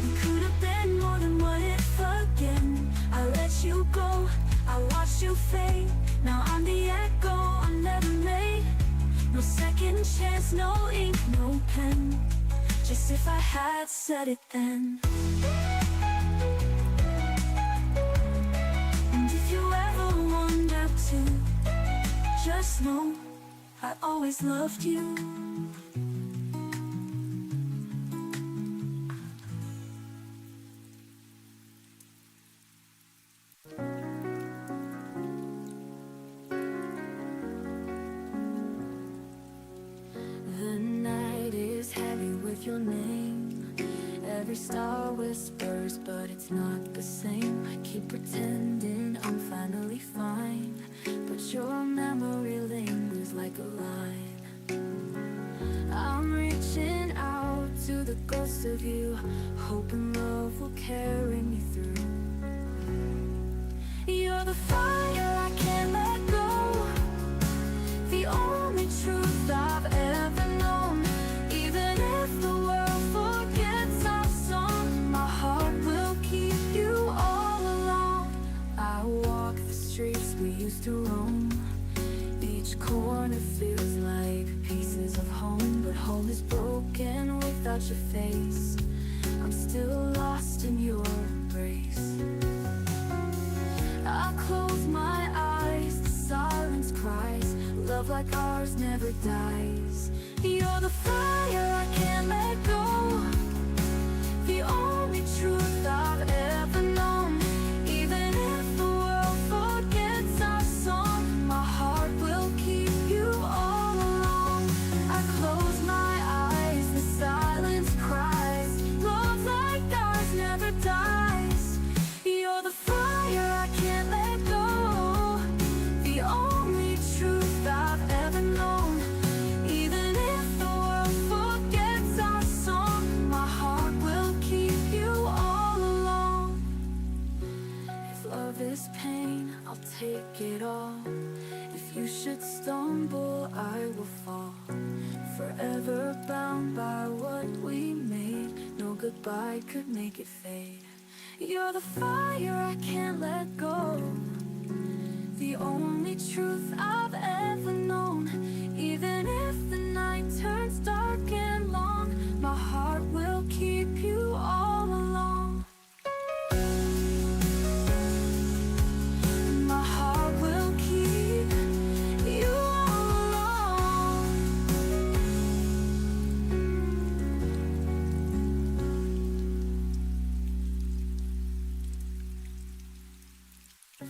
we could have been more than what if again. I let you go, I watched you fade. Now I'm the echo I never made. No second chance, no ink, no pen, just if I had said it then. And if you ever wonder to, just know I always loved you. The night is heavy with your name. Every star whispers, but it's not the same. I keep pretending I'm finally fine, but your memory lingers like a line. I'm reaching out to the ghost of you, hoping love will carry me through. You're the fire I can't let go, the only truth I've ever known. Even if the world forgets our song, my heart will keep you all along. I walk the streets we used to roam, each corner feels like pieces of home, but home is broken without your face. I'm still lost in your embrace. I close my eyes, the silence cries, love like ours never dies. You're the fire I can't let go, the only truth I've ever known. Even if the world forgets our song, my heart will keep you all along. I close my eyes, the silence cries, love like ours never dies. You're the fire I can't let go, the only truth I've ever known. Even if the world forgets our song, my heart will keep you all along. If love is pain, I'll take it all. If you should stumble, I will fall. Forever bound by what we made, no goodbye could make it fade. You're the fire I can't let go, the only truth I've ever known. Even if the night turns dark and long, my heart will keep you all along. My heart will keep you all along.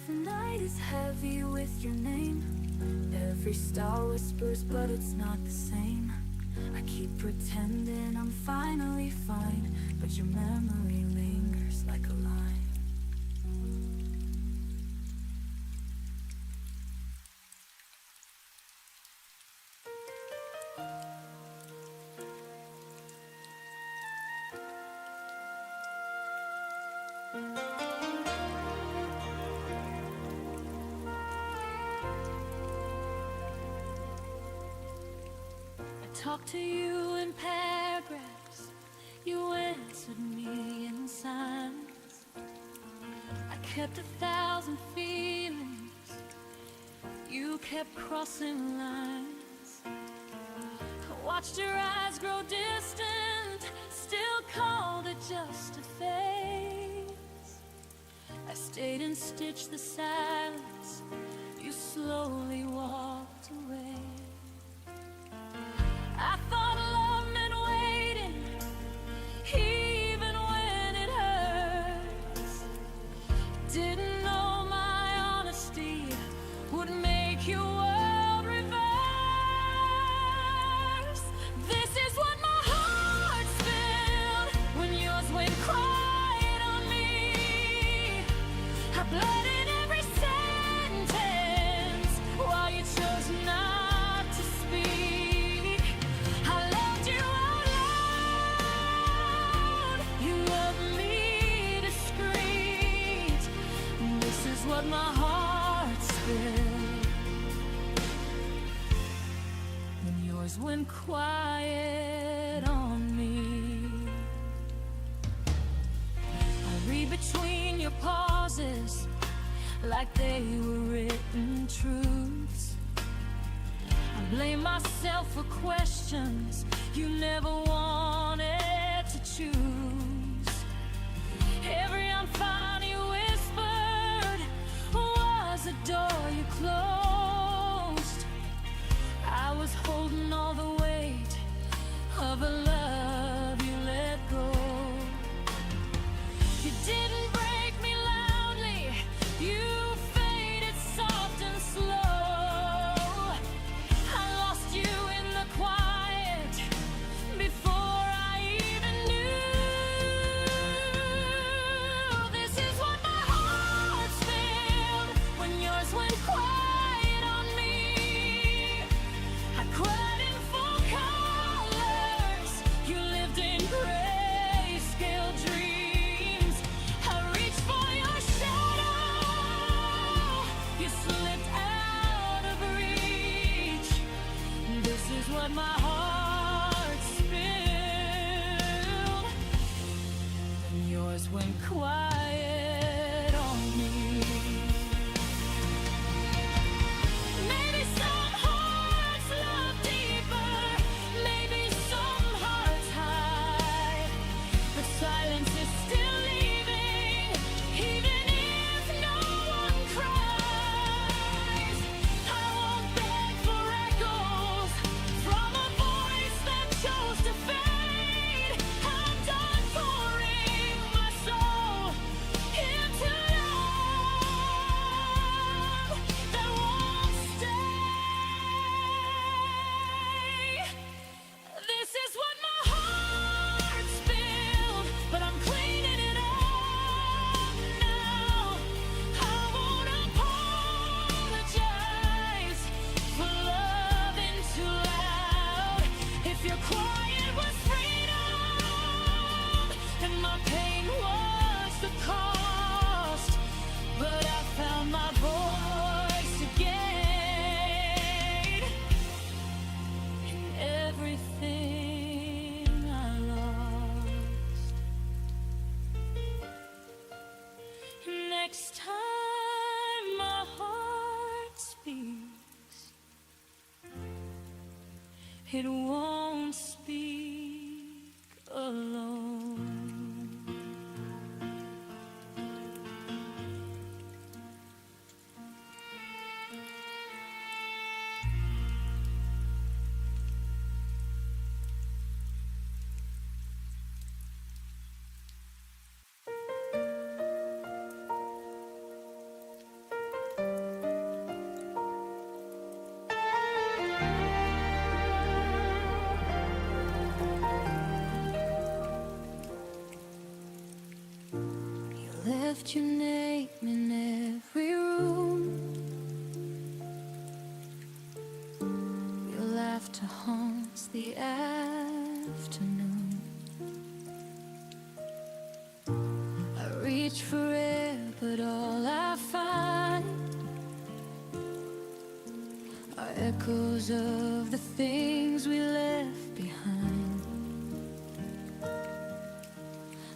The night is heavy with your name. Freestyle whispers, but it's not the same. I keep pretending I'm finally fine, but your memory lingers like a line. Talk to you in paragraphs, you answered me in signs. I kept 1,000 feelings, you kept crossing lines. I watched your eyes grow distant, still called it just a phase. I stayed and stitched the silence, you slowly walked away. I thought love meant waiting, even when it hurts. Didn't know my honesty would make your world reverse. This is what my heart felt when yours went quiet on me. I bled in every sentence while you chose not to speak. I loved you out loud, you loved me discreet. This is what my heart spilled when yours went quiet on me. I read between your pauses like they were written truths. I blame myself for questions you never wanted to choose. Every unfound you whispered was a door you closed. I was holding all the weight of a love you let go. You didn't break me loudly, you faded soft and slow. I lost you in the quiet before I even knew. This is what my heart felt when yours went quiet on me. I cried in full colors, you lived in grayscale dreams. I reached for your shadow, you slipped out of reach. This is what my heart spilled when yours went quiet on me. Maybe some hearts love deeper, maybe some hearts hide, but silence is still leaving, even if no one cries. I won't beg for echoes from a voice that chose to fade. I'm done pouring my soul into love that won't stay. This is what my heart spilled, but I'm cleaning it up now. I won't apologize for loving too loud. If your quiet was freedom and my pain was the cost, but I found my voice again in everything I lost. Next time my heart speaks, it won't speak alone. left your name in every room. Your laughter haunts the afternoon. I reach for air, but all I find are echoes of the things we left behind.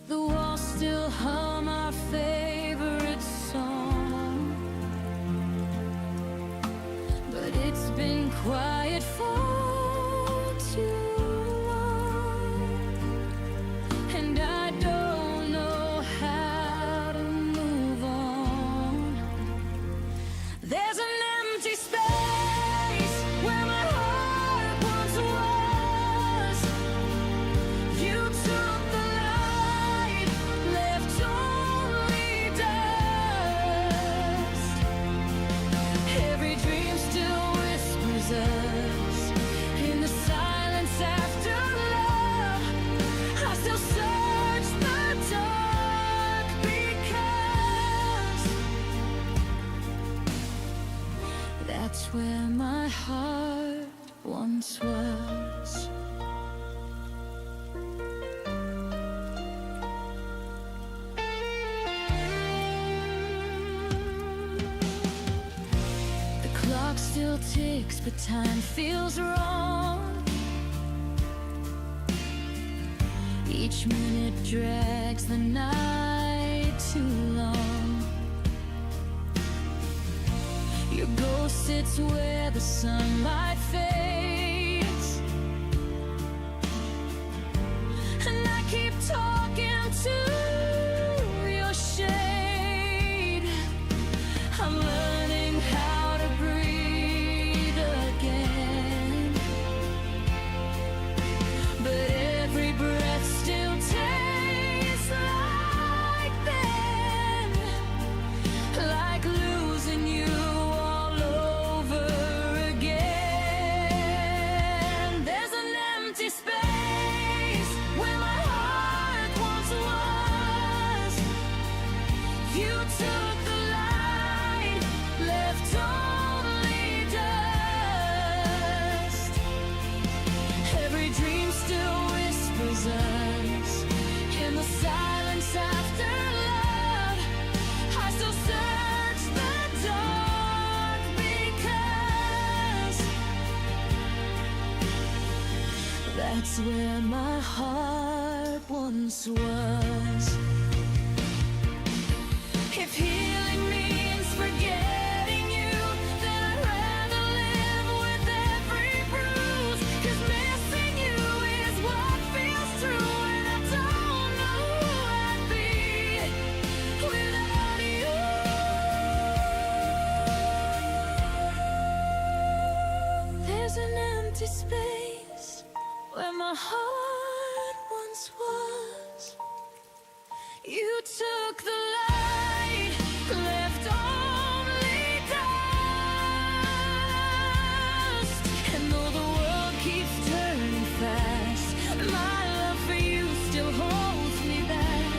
The walls still hum our favorite song, but it's been quiet for too long, and I don't know how to move on. There's an empty space where my heart once was. You took the light, left only dust. Every dream still whispers us in the silence after love. I still search the dark because that's where my heart once was. The clock still ticks, but time feels wrong. Each minute drags the night too long. Your ghost sits where the sunlight fades, and I keep talking to your shade. I'm learning how to breathe again, but every breath still tastes like then, like losing you all over again. There's an empty space where my heart once was. You took the light, left only dust. Every dream still whispers us in the silence after love. I still search the dark because that's where my heart once was. If healing means forgetting you, then I'd rather live with every bruise. 'Cause missing you is what feels true, and I don't know who I'd be without you. There's an empty space where my heart once was. You took the light, left only dust. And though the world keeps turning fast, my love for you still holds me back.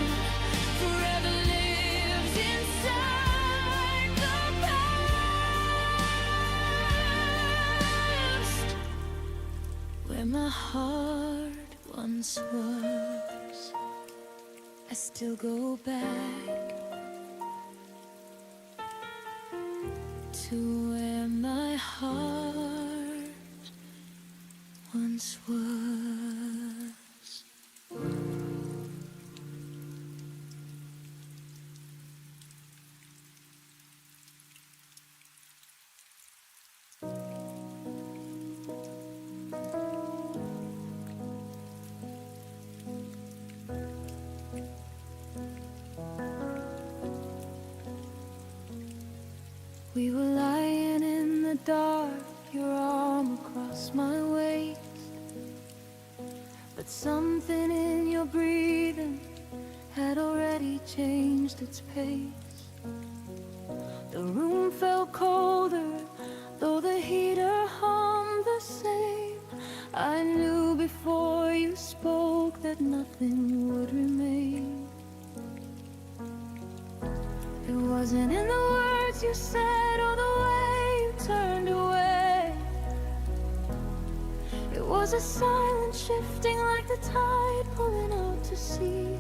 Forever lives inside the past, where my heart once was. I still go back to where my heart once was. We were lying in the dark, your arm across my waist, but something in your breathing had already changed its pace. The room felt colder, though the heater hummed the same. I knew before you spoke that nothing would remain. Frozen in the words you said or the way you turned away. It was a silent shifting like the tide pulling out to sea.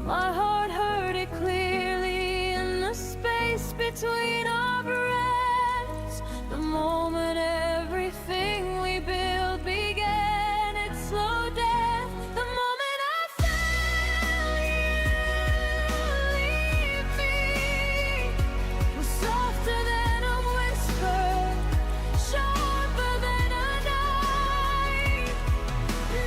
My heart heard it clearly in the space between our breaths. The moment everything we built began its slow death. The moment I felt you leave me was softer than a whisper, sharper than a knife.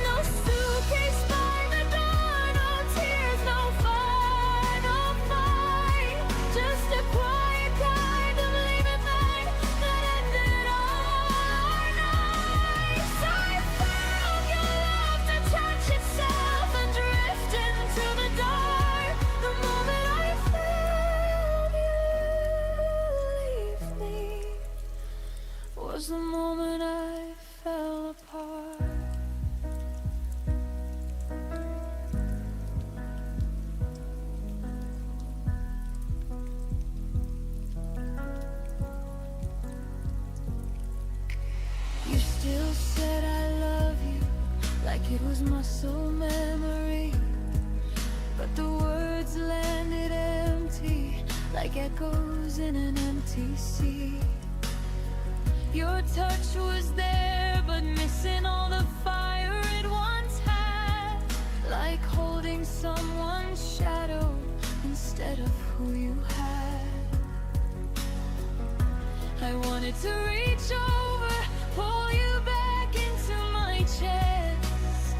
No suitcase by the door, no tears, no final fight. Just a quiet kind of leaving thing that ended all our nights. I felt your love to touch itself and drift into the dark. The moment I felt you leave me was the moment I fell apart. You still said I love you like it was muscle memory, but the words landed empty like echoes in an empty sea. Your touch was there but missing all the fire it once had, like holding someone's shadow instead of who you had. I wanted to reach over, pull you back into my chest,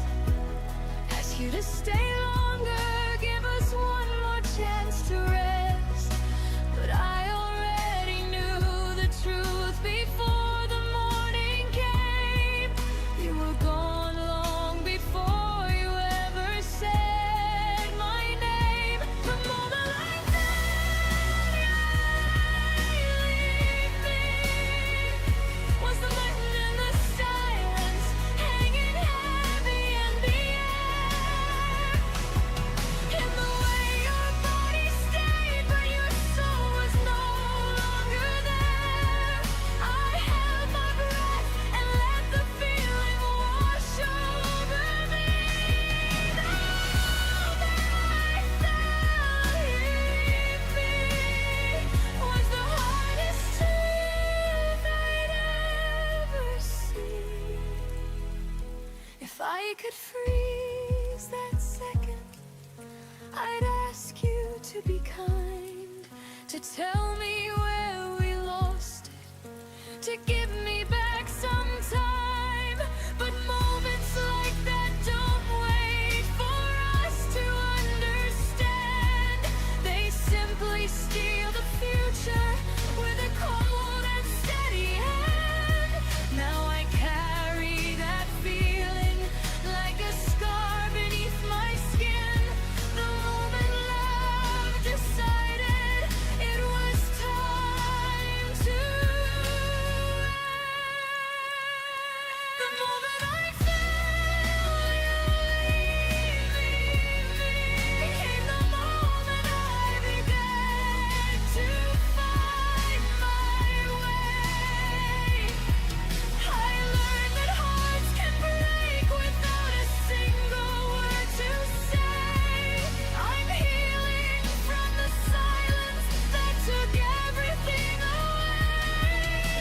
ask you to stay longer, give us one more chance to rest. But I already knew the truth before the morning came. You were gone long before you ever said my name. The moment I felt you leave me was the button in the silence, hanging heavy in the air. In the way your body stayed, but your soul was no longer there. I held my breath and let the feeling wash over me. The moment I felt you leave me was the hardest truth I'd ever seen. If I could freeze that second, I'd ask you to be kind, to tell me where we lost it, to give me back some time. But moments like that don't wait for us to understand. They simply steal the future with a cold and steady hand. Now I carry that feeling like a scar beneath my skin. The moment love decided it was time to end. The moment I felt you leave me became the moment I began to find my way. I learned that hearts can break without a single word to say. I'm healing from the silence that took everything away.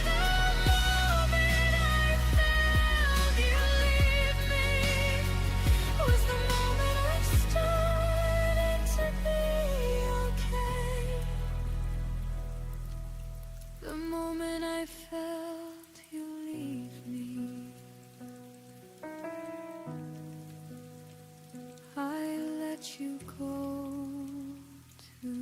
The moment I felt you leave me was the moment I started to be okay. The moment I felt you leave me, I let you go too.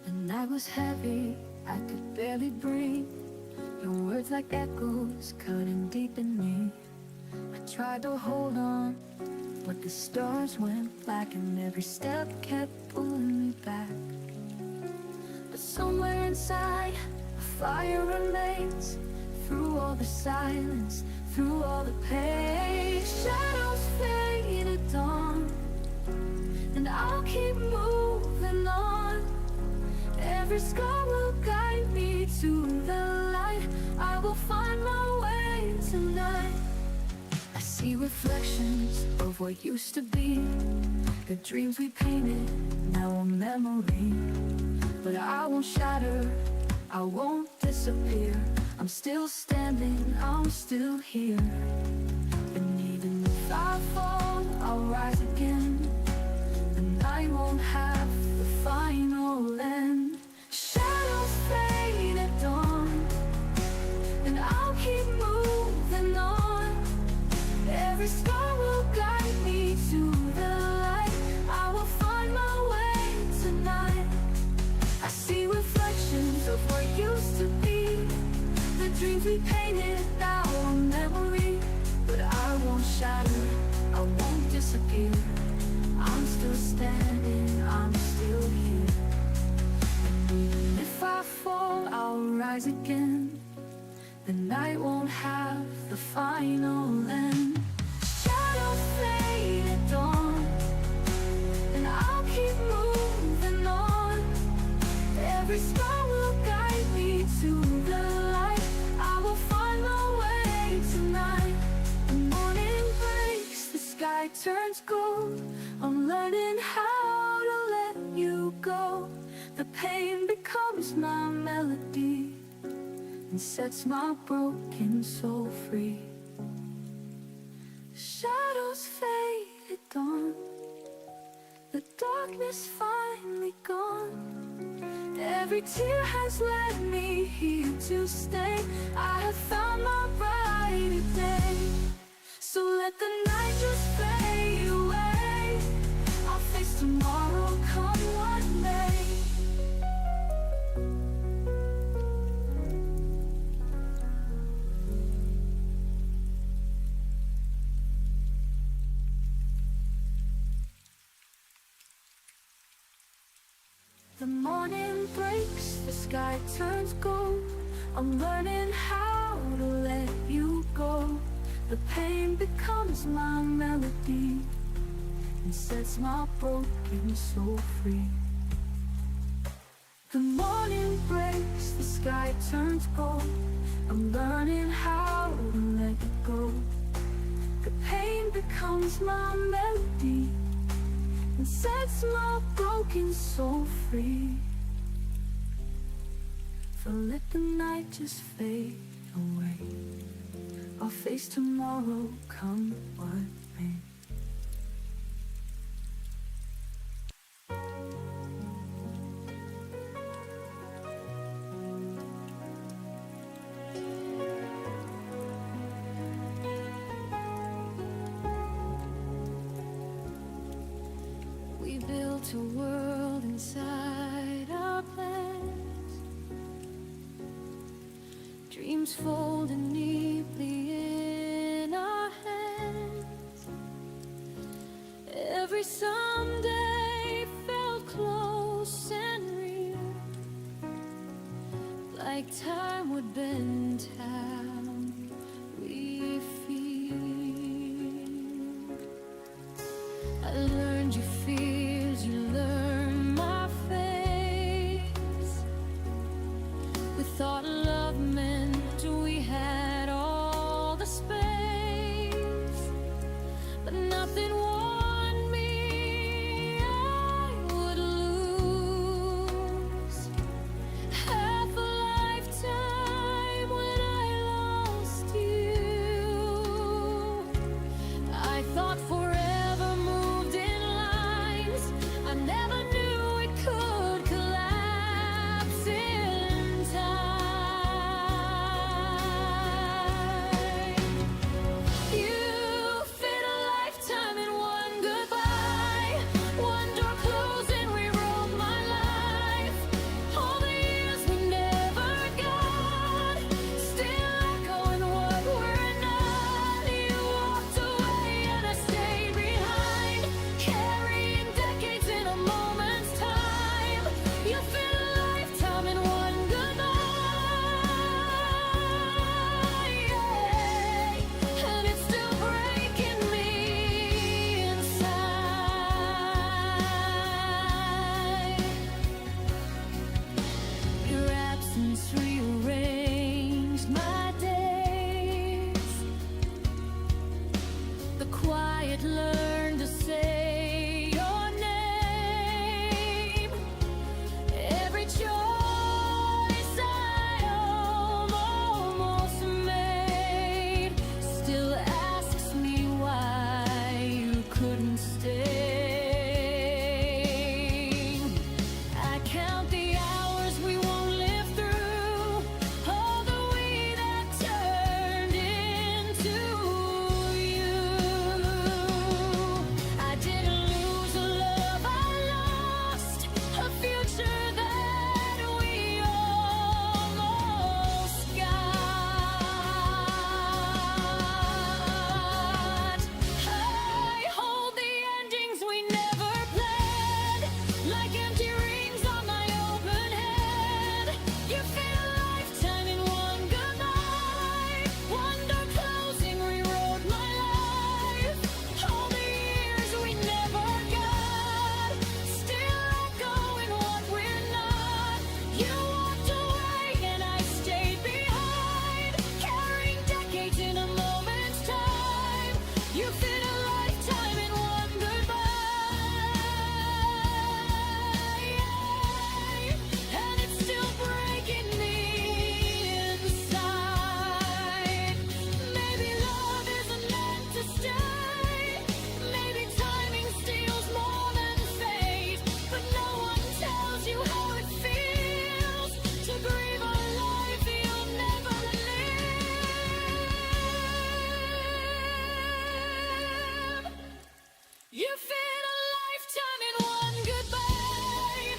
The night was heavy, I could barely breathe. Your words like echoes cutting deep in me. I tried to hold on, but the stars went black and every step kept pulling me back. But somewhere inside, a fire remains. Through all the silence, through all the pain, shadows fade at dawn, and I'll keep moving on. Every scar will guide me to the light. I will find my way tonight. I see reflections of what used to be, the dreams we painted, now a memory. But I won't shatter, I won't disappear. I'm still standing, I'm still here. And even if I fall, I'll rise again. The night won't have the final end. Shadows fade at dawn, and I'll keep moving on. Every star will guide me to the light. I will find my way tonight. I see reflections of what used to be, the dreams we painted, now a memory. But I won't shatter, I won't disappear. I'm still standing, I'm still here. And even if I fall, I'll rise again. The night won't have the final end. Shadows fade at dawn, and I'll keep moving on. Every star will guide me to the light. I will find my way tonight. The morning breaks, the sky turns gold. I'm learning how to let you go. The pain becomes my melody and sets my broken soul free. Shadows fade at dawn, the darkness finally gone. Every tear has led me here to stay. I have found my brighter day. So let the night just fade away. I'll face tomorrow, come what may. The morning breaks, the sky turns gold. I'm learning how to let you go. The pain becomes my melody and sets my broken soul free. The morning breaks, the sky turns gold. I'm learning how to let it go. The pain becomes my melody and sets my broken soul free. So let the night just fade away. I'll face tomorrow, come what may. We built a world inside our plans, dreams folded neatly in our hands. Every someday felt close and real, like time would bend how we feel. I learned your fears, you learned my face. We thought love meant we had all the space, but nothing warned me I would lose half a lifetime when I lost you. I thought forever moved in lines. I never knew it could collapse in time. You fit a lifetime in one might learn to say your name. Every choice I almost made still asks me why you couldn't stay. I count the hours we won't live through, all the we that turned into you. I didn't lose a love I lost, a future that we almost got. I hold the endings we never planned, like empty rings on my open head. You fit a lifetime in one goodbye. One door closing rewrote my life. All the years we never got, still echoing what we're not. You walked away and I stayed behind, carrying decades in a moment's time. You fit a lifetime in one goodbye, and it's still breaking me inside. Maybe love isn't meant to stay. Maybe timing steals more than fate. But no one tells you how it feels to grieve a life you'll never live. You fit a lifetime in one goodbye,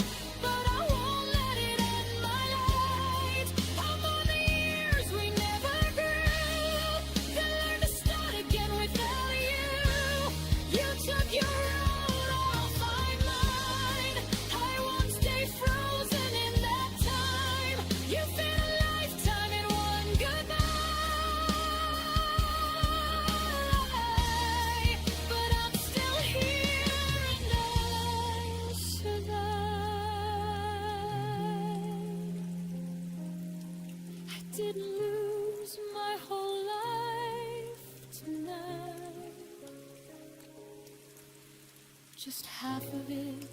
but I won't let it end my light. I'm on the years we never grew, can learn to start again without you. You took your road, I'll find mine. I won't stay frozen in that time. You fit a lifetime in one goodbye, but I'm still here and I survive. I didn't lose my whole life tonight, just half of it,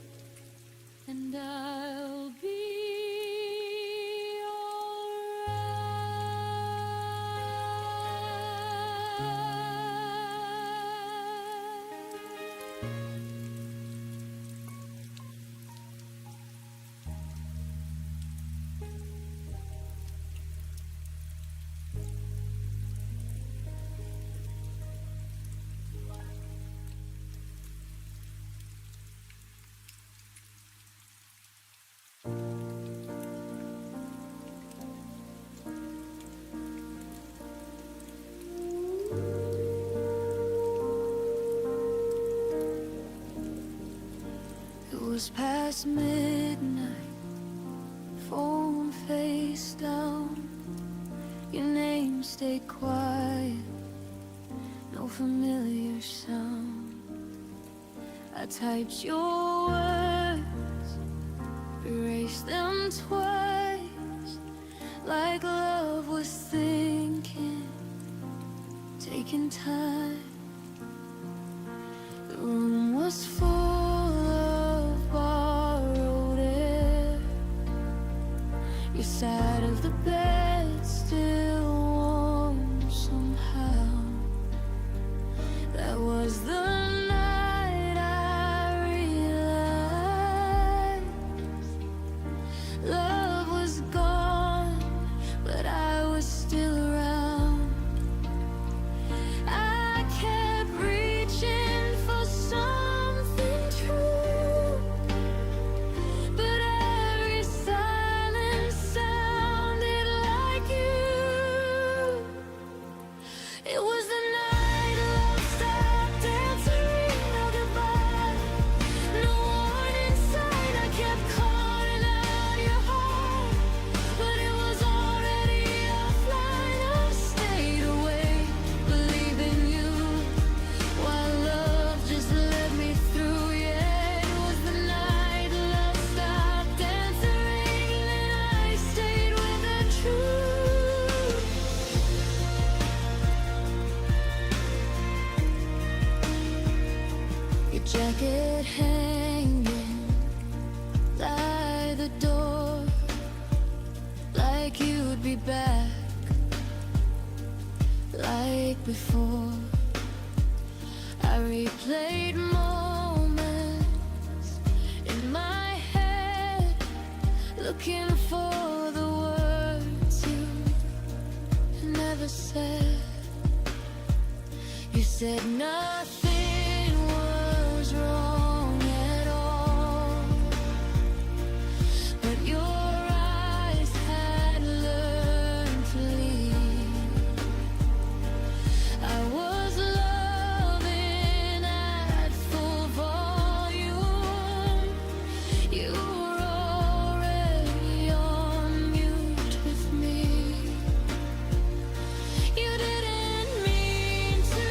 and I'll be It was past midnight, phone face down. Your name stayed quiet, no familiar sound. I typed your words, erased them twice, like love was thinking, taking time. The room was full of borrowed air. Your side of the bed still warm somehow. That was the night I realized love was gone, but I was still around. I jacket hanging by the door, like you'd be back like before. I replayed moments in my head, looking for the words you never said. You said nothing was wrong at all, but your eyes had learned to leave. I was loving at full volume. You were already on mute with me. You didn't mean to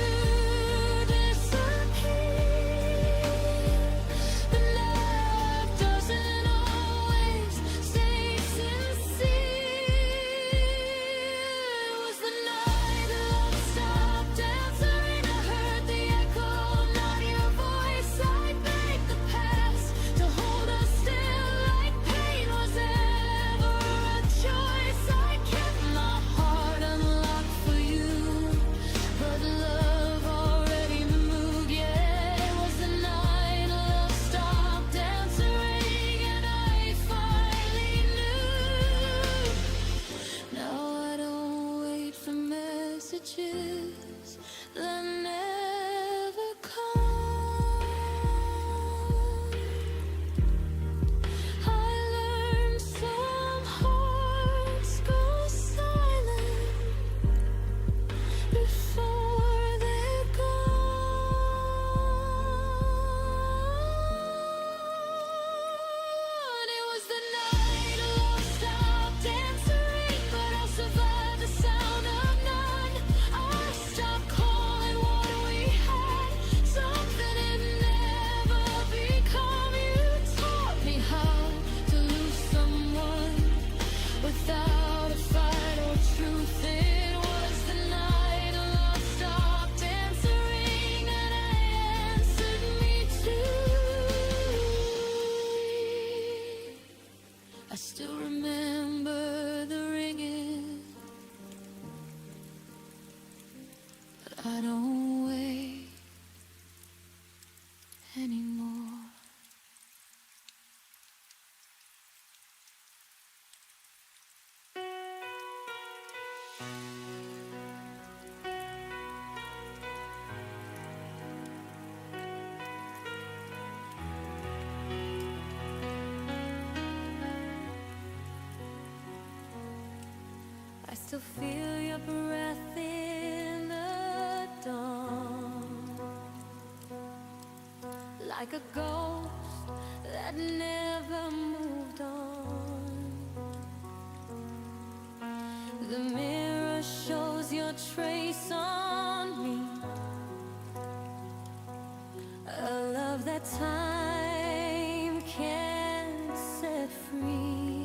disappear, but love doesn't always stay sincere. It was the night love stopped answering. I heard the echo, not your voice. I begged the past to hold us still, like pain was ever a choice. I kept my heart unlocked for you, but love already moved. Yeah, it was the night love stopped answering, and I finally knew. Now I don't wait for messages that never come. I learned some hearts go silent before they're gone. It was the night love stopped answering, but I'll survive the sound of none. I stopped calling what we had, something it never become. You taught me how to lose someone without a fight or truth. It was the night love stopped answering, and I answered me too. I still remember the ringing, but I don't wait anymore. I still feel your breath in the dawn, like a ghost that never moved on. The mirror shows your trace on me, a love that time can't set free.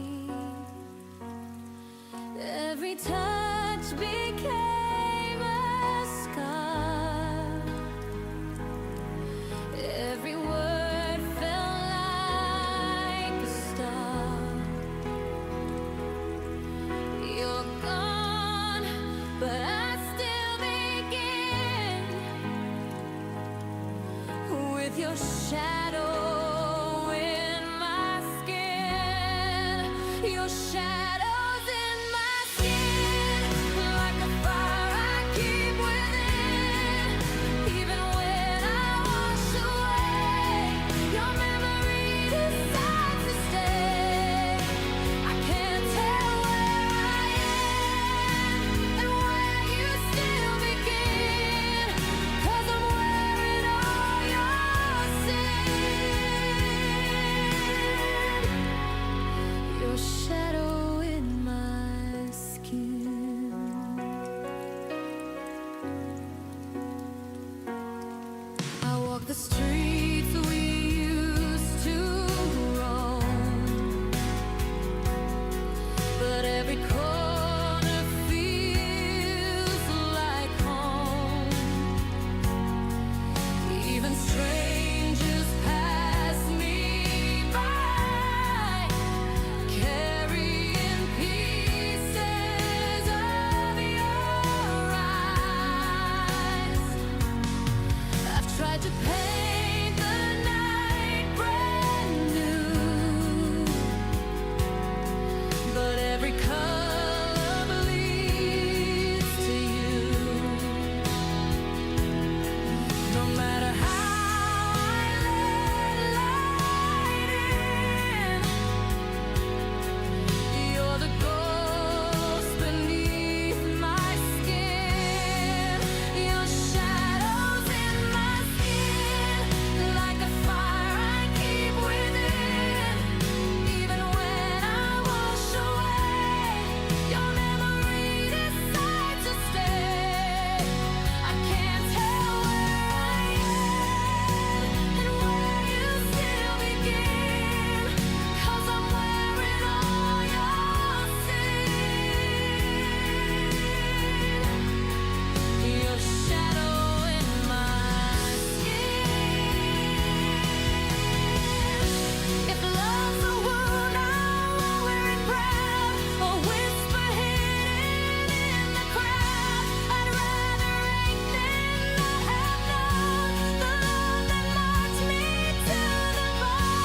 Every touch became a scar. Every word felt like a star. You're gone, but I still begin with your shadow in my skin. Your shadows in my skin, like a fire I keep within. Even when I wash away, your memory decides to stay. I can't tell where I am and where you still begin, 'cause I'm wearing all your sins. to paint the night brand new, but every color bleeds to you. No matter how I let light in, you're the ghost beneath my skin. Your shadows in my skin, like a fire I keep within. Even when I wash away, your memory decides to stay. I can't tell where I end and where you still begin, 'cause I'm wearing all your sin. Your shadow in my skin. If love's a wound, I'll wear it proud, a whisper hidden in the crowd. I'd rather ache than not have known the love that marks me to the bone.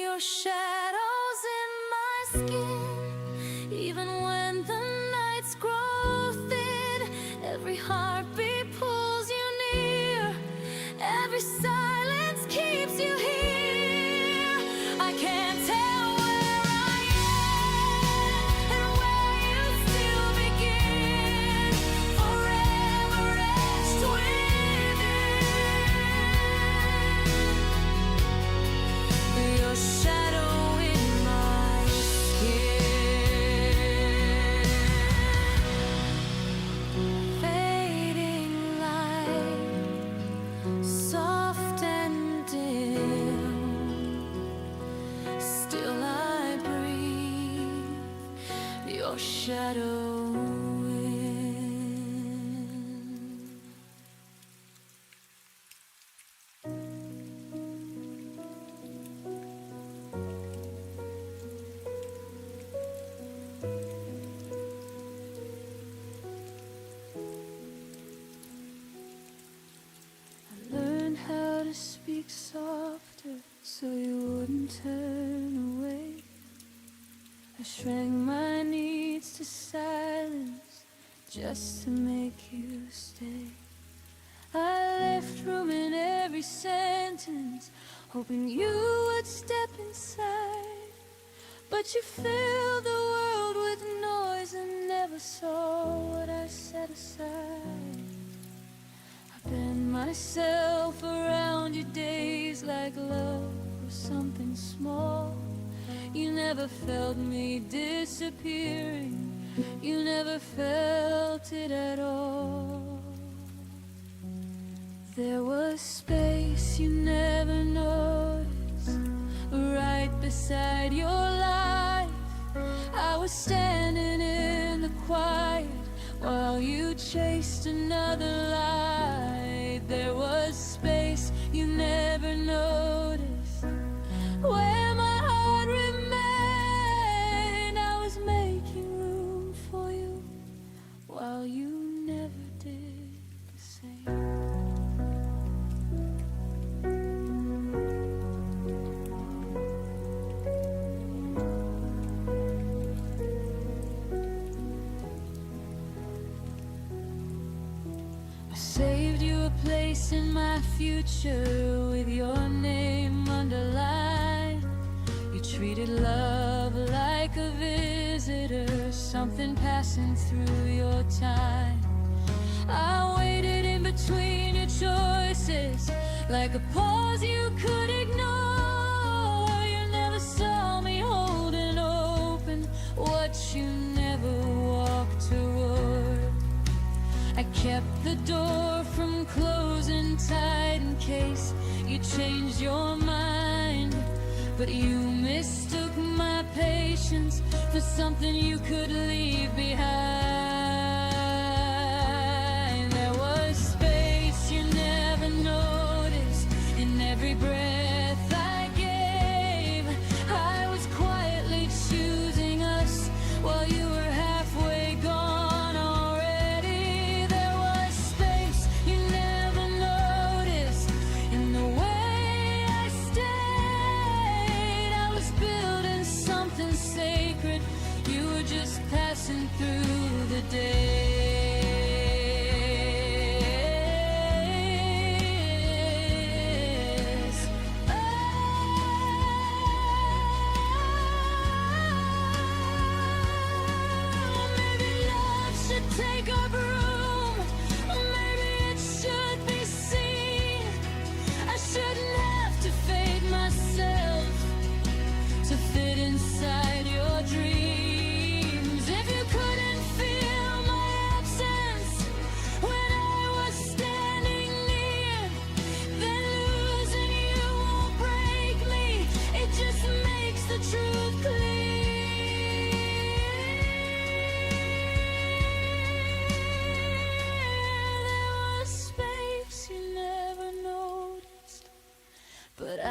Your shadows in my skin, even when the nights grow thin. Every heartbeat pulls you near, every silence keeps you here. I can't tell where I end and where you still begin, forever etched within. Your shadow in my skin. Fading light, soft and dim, still I breathe your shadow in. I learned how to speak softer so you wouldn't turn away. I shrank my needs to silence just to make you stay. I left room in every sentence, hoping you would step inside. But you filled the world with noise and never saw what I set aside. I bend myself around your days like love was something small. You never felt me disappearing, you never felt it at all. There was space you never noticed, right beside your life. I was standing in the quiet while you chased another light. There was space you never noticed, where my heart remained. I was making room for you while you never did the same. I saved you a place in my future with your name underlined. You treated love like a visitor, something passing through your time. I waited in between your choices, like a pause you could ignore. You never saw me holding open what you never walked toward. I kept the door from closing tight in case you changed your mind. But you mistook my patience for something you could leave behind. There was space you never noticed in every breath I gave. I was quietly choosing us while you were halfway gone already.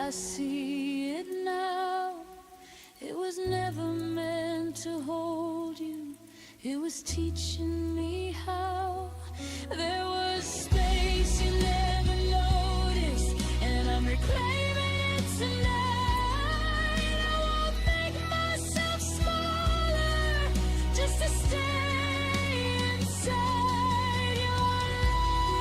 I see it now. It was never meant to hold you. It was teaching me how. There was space you never noticed, and I'm reclaiming it tonight. I won't make myself smaller just to stay inside your life.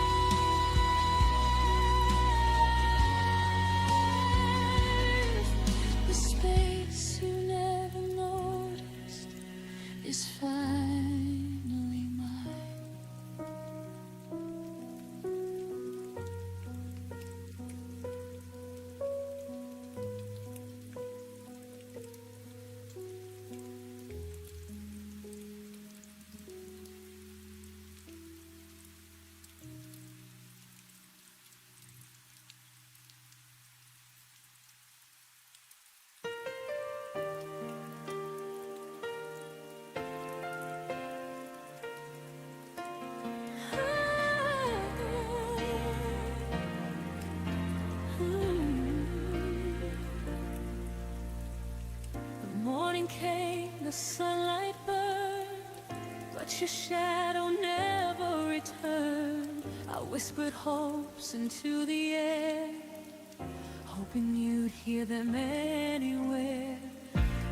The space you never noticed is finally mine. The morning came, the sunlight burned, but your shadow never returned. I whispered hopes into the air, hoping you'd hear them anywhere.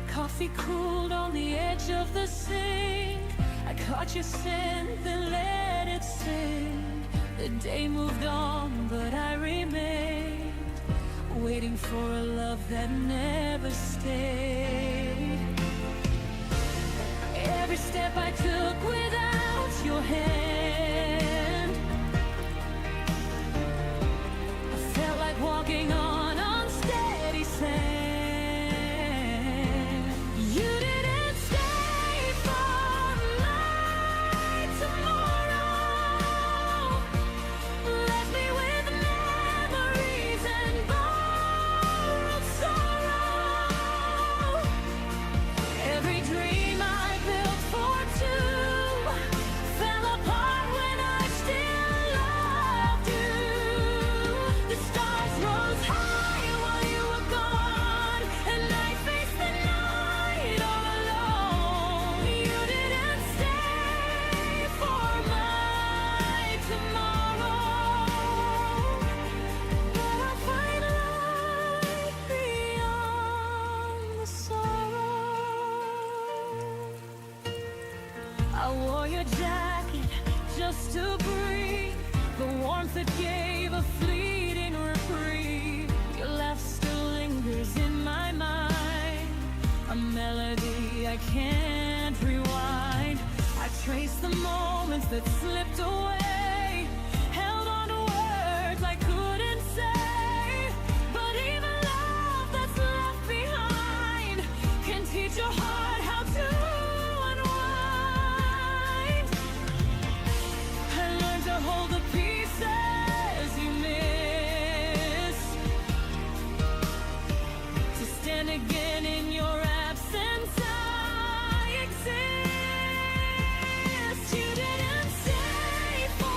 Coffee cooled on the edge of the sink. I caught your scent, then let it sink. The day moved on, but I remained, waiting for a love that never stayed. Every step I took without your hand, I felt like walking on unsteady sand. You didn't stay for my tomorrow, left me with memories and borrowed sorrow. Every dream I built for two fell apart when I still loved you. The stars rose high while you were gone, and I faced the night all alone. You didn't stay for my tomorrow, but I'll find light beyond the sorrow. I wore your jacket just to breathe, the warmth that gave a fleeting reprieve. Your laugh still lingers in my mind, a melody I can't rewind. I trace the moments that slipped away, held on to words I couldn't say. But even love that's left behind can teach your heart how to unwind. I learned to hold the pieces you miss, to stand again in your absence. I exist. You didn't stay for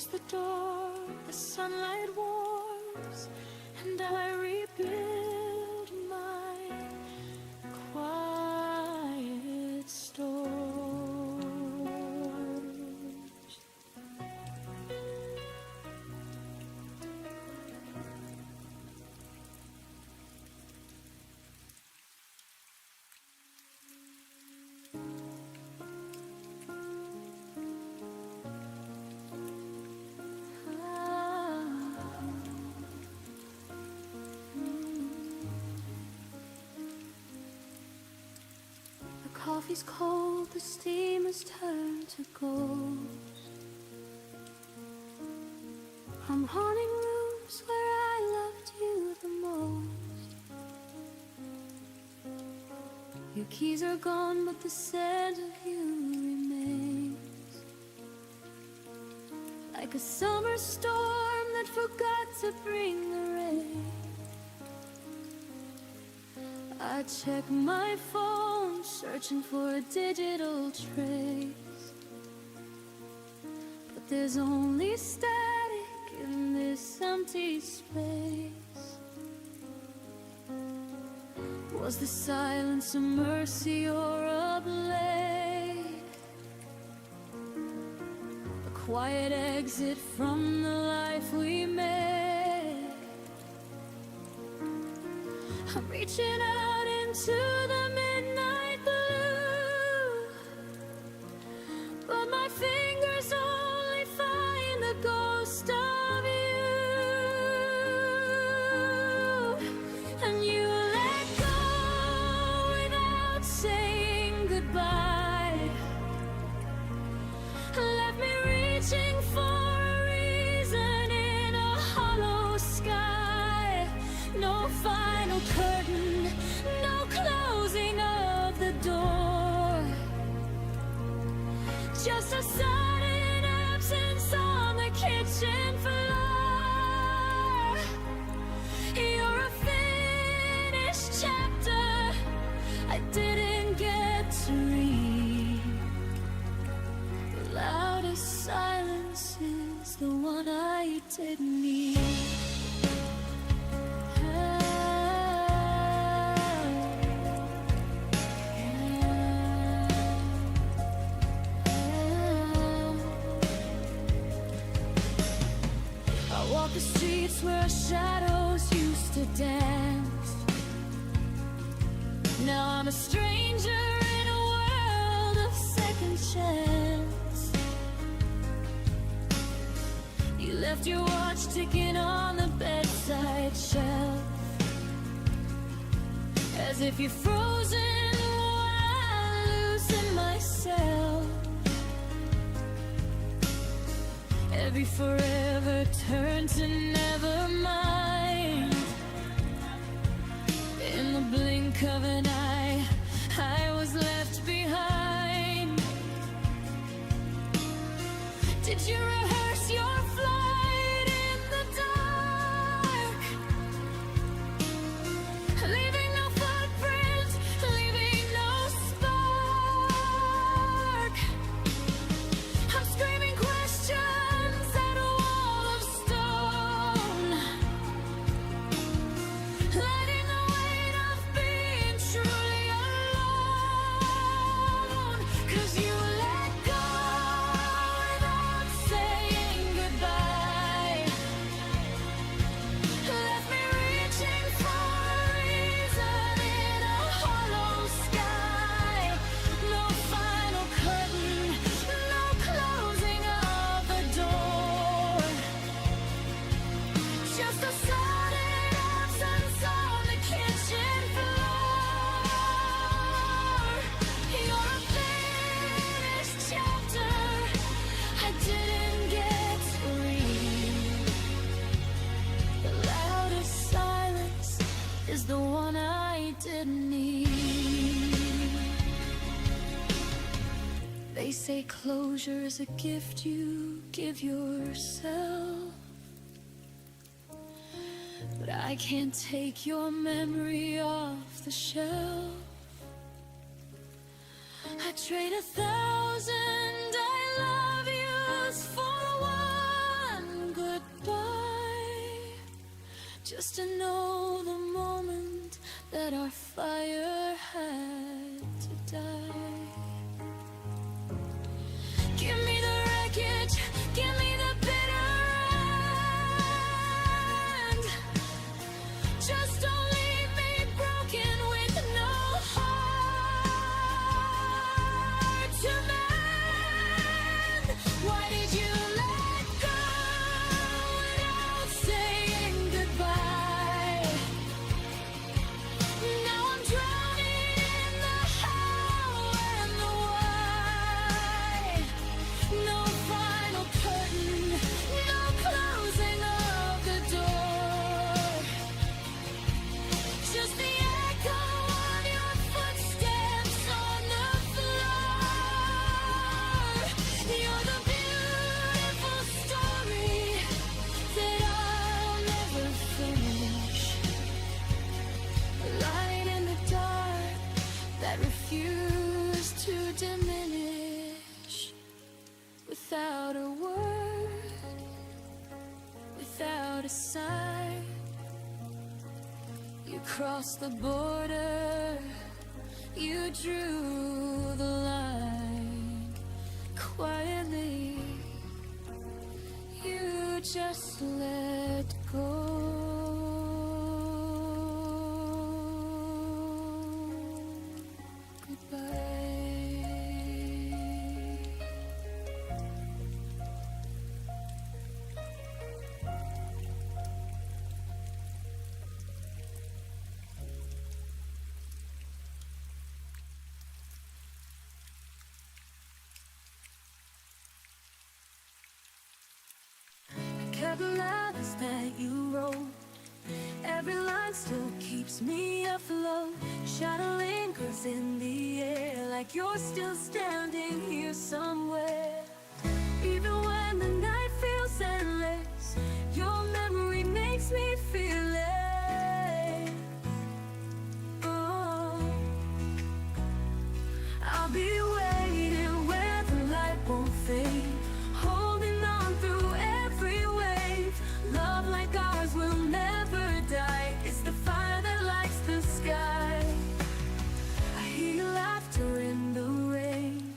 close the door, the sunlight warms, and I rebuild my quiet stores. The coffee's cold, the steam has turned to gold. I'm haunting rooms where I loved you the most. Your keys are gone, but the scent of you remains. Like a summer storm that forgot to bring the rain. I check my phone, searching for a digital trace, but there's only static in this empty space. Was the silence a mercy or a blade? A quiet exit from the life we made. I'm reaching out into the midnight blue, but my fingers only find the ghost of you. And you let go without saying goodbye. Left me reaching for a reason in a hollow sky. No final curtain, no closing of the door. Just a sudden absence on the kitchen floor. You're a finished chapter I didn't get to read. The loudest silence is the one I didn't need. I walk the streets where shadows used to dance. Now I'm a stranger in a world of second chance. You left your watch ticking on the bedside shelf, as if you're frozen while losing myself. Every forever turned to never mind. In the blink of an eye, I was left behind. Did you rehearse your flight in the dark? Leaving no footprint, leaving no spark. I'm screaming questions at a wall of stone, letting the weight of being truly alone. 'Cause you let go without saying goodbye. Left me reaching for a reason in a hollow sky. No final curtain, no closing of the door. Just a sudden absence on the kitchen floor. You're a finished chapter I didn't get to read. The loudest silence is the one I didn't need. They say closure is a gift you give yourself, but I can't take your memory off the shelf. I'd trade 1,000 I love yous for one just to know the moment that our fire had to die. Give me the wreckage, give me the bitter end. Just don't leave me broken with no heart to mend. Why did you let go without saying goodbye? Now I'm drowning in the how and the why. No final curtain, no closing of the door. Just the echo of your footsteps on the floor. You're the beautiful story that I'll never finish. A light in the dark that refused to diminish. Without a word, without a sign, you crossed the border, you drew the line. Quietly, you just let go. Goodbye. Cut the letters that you wrote. Every line still keeps me afloat. Shadow lingers in the air, like you're still standing here somewhere. Even when the night feels endless, your memory makes me feel it. Oh, I'll be waiting where the light won't fade, holding on through every wave. Love like ours will never die. It's the fire that lights the sky. I hear your laughter in the rain.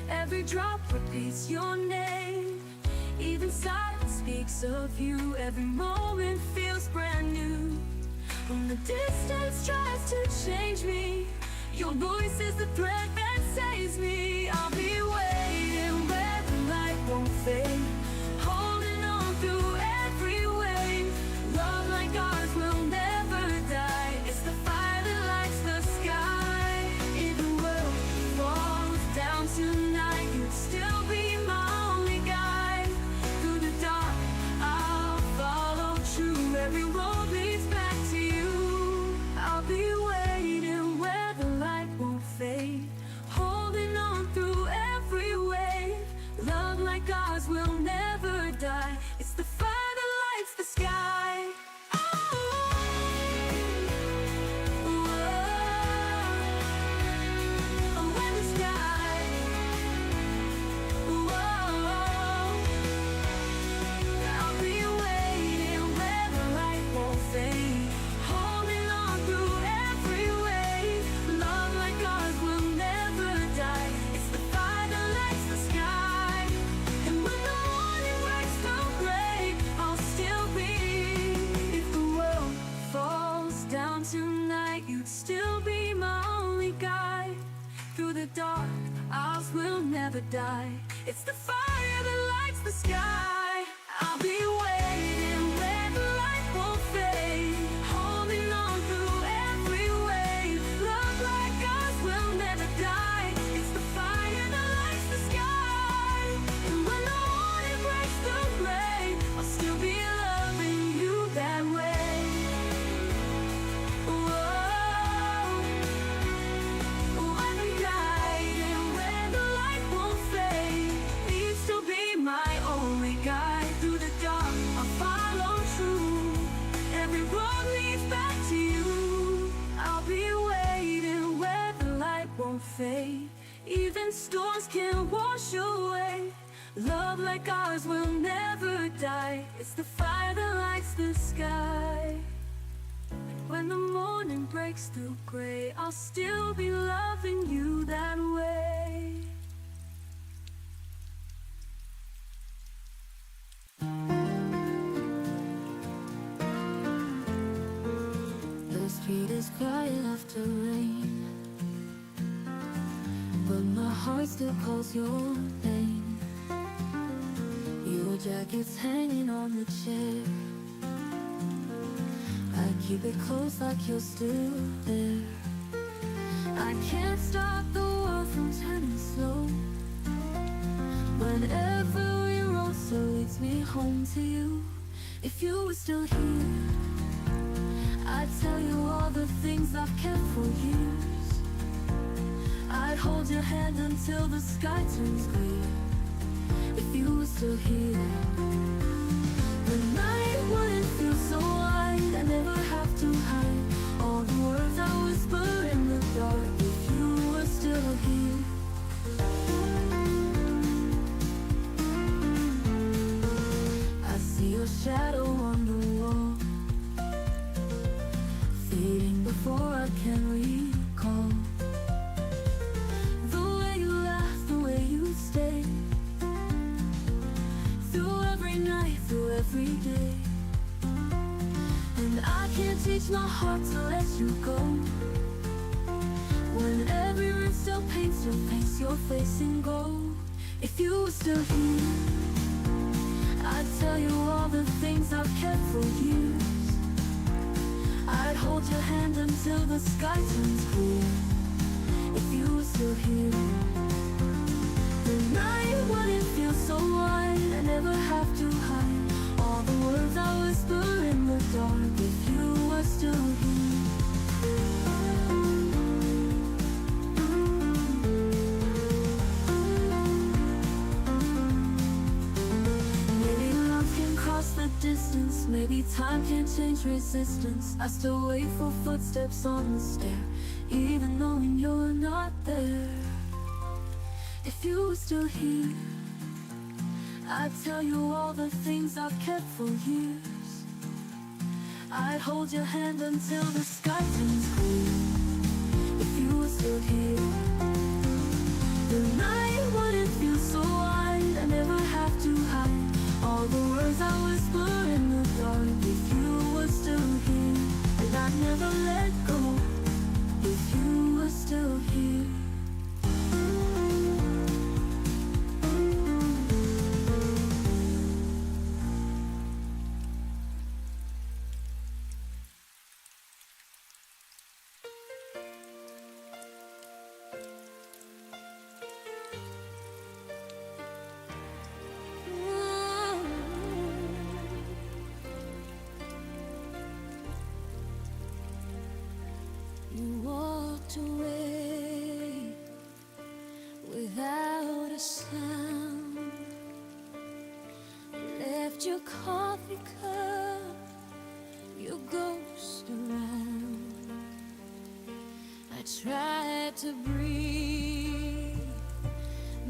Every drop repeats your name. Even silence speaks of you. Every moment feels brand new. When the distance tries to change me, your voice is the thread that saves me. I'll be waiting where the light won't fade, holding on through every wave. Love like ours will never die. It's the fire that lights the sky. If the world falls down tonight, you'd still be my only guide. Through the dark, I'll follow true. Every road leads back to you. I'll be waiting where the light won't fade, holding on through every wave. Love like ours will never die. It's the fire that lights the sky. Oh, oh, in the sky. I'll be waiting where the light won't fade, holding on through every wave. Love like ours will never die. It's the fire that lights the sky. And when the morning breaks through gray, I'll still be. If the world falls down tonight, you'd still be my only guide. Through the dark, ours will never die. It's the fire that lights the sky. I'll be waiting where the light won't fade, holding on through every wave. Love like ours will never die. It's the fire that lights the sky. And when the morning breaks through gray, I'll still be loving you that way. Whoa, I'll be guiding where the light won't fade. You'd still be my only guide. Through the dark, I'll follow true. Every road leads back to you. I'll be waiting where the light won't fade. Even storms can wash away. Love like ours will never die. It's the fire that lights the sky. When the morning breaks through gray, I'll still be loving you that way. The street is quiet after rain, but my heart still calls your name. Your jacket's hanging on the chair. I keep it close like you're still there. I can't stop the world from turning slow. Whenever your road still leads me home to you. If you were still here, I'd tell you all the things I've kept for years. I'd hold your hand until the sky turns clear. If you were still here, the night wouldn't feel so wide. I never have to hide all the words I whisper in the dark. If you were still here, I see your shadow on the wall, fading before I can recall. The way you laugh, the way you stay, through every night, through every day. And I can't teach my heart to let you go. When every rift still paints your face in gold. If you were still here, I'd tell you all the things I've kept for years. I'd hold your hand until the sky turns clear. If you were still here, the night wouldn't feel so wide. I never have to hide all the words I whisper in the dark. If you were still here, maybe love can cross the distance. Maybe time can change resistance. I still wait for footsteps on the stair, even knowing you're not there. If you were still here, I'd tell you all the things I've kept for years. I'd hold your hand until the sky turns clear. If you were still here, the night wouldn't feel so wide. I never have to hide all the words I whisper in the dark. If you were still here, and I'd never let go. If you were still here. You walked away without a sound, left your coffee cup, your ghost around. I tried to breathe,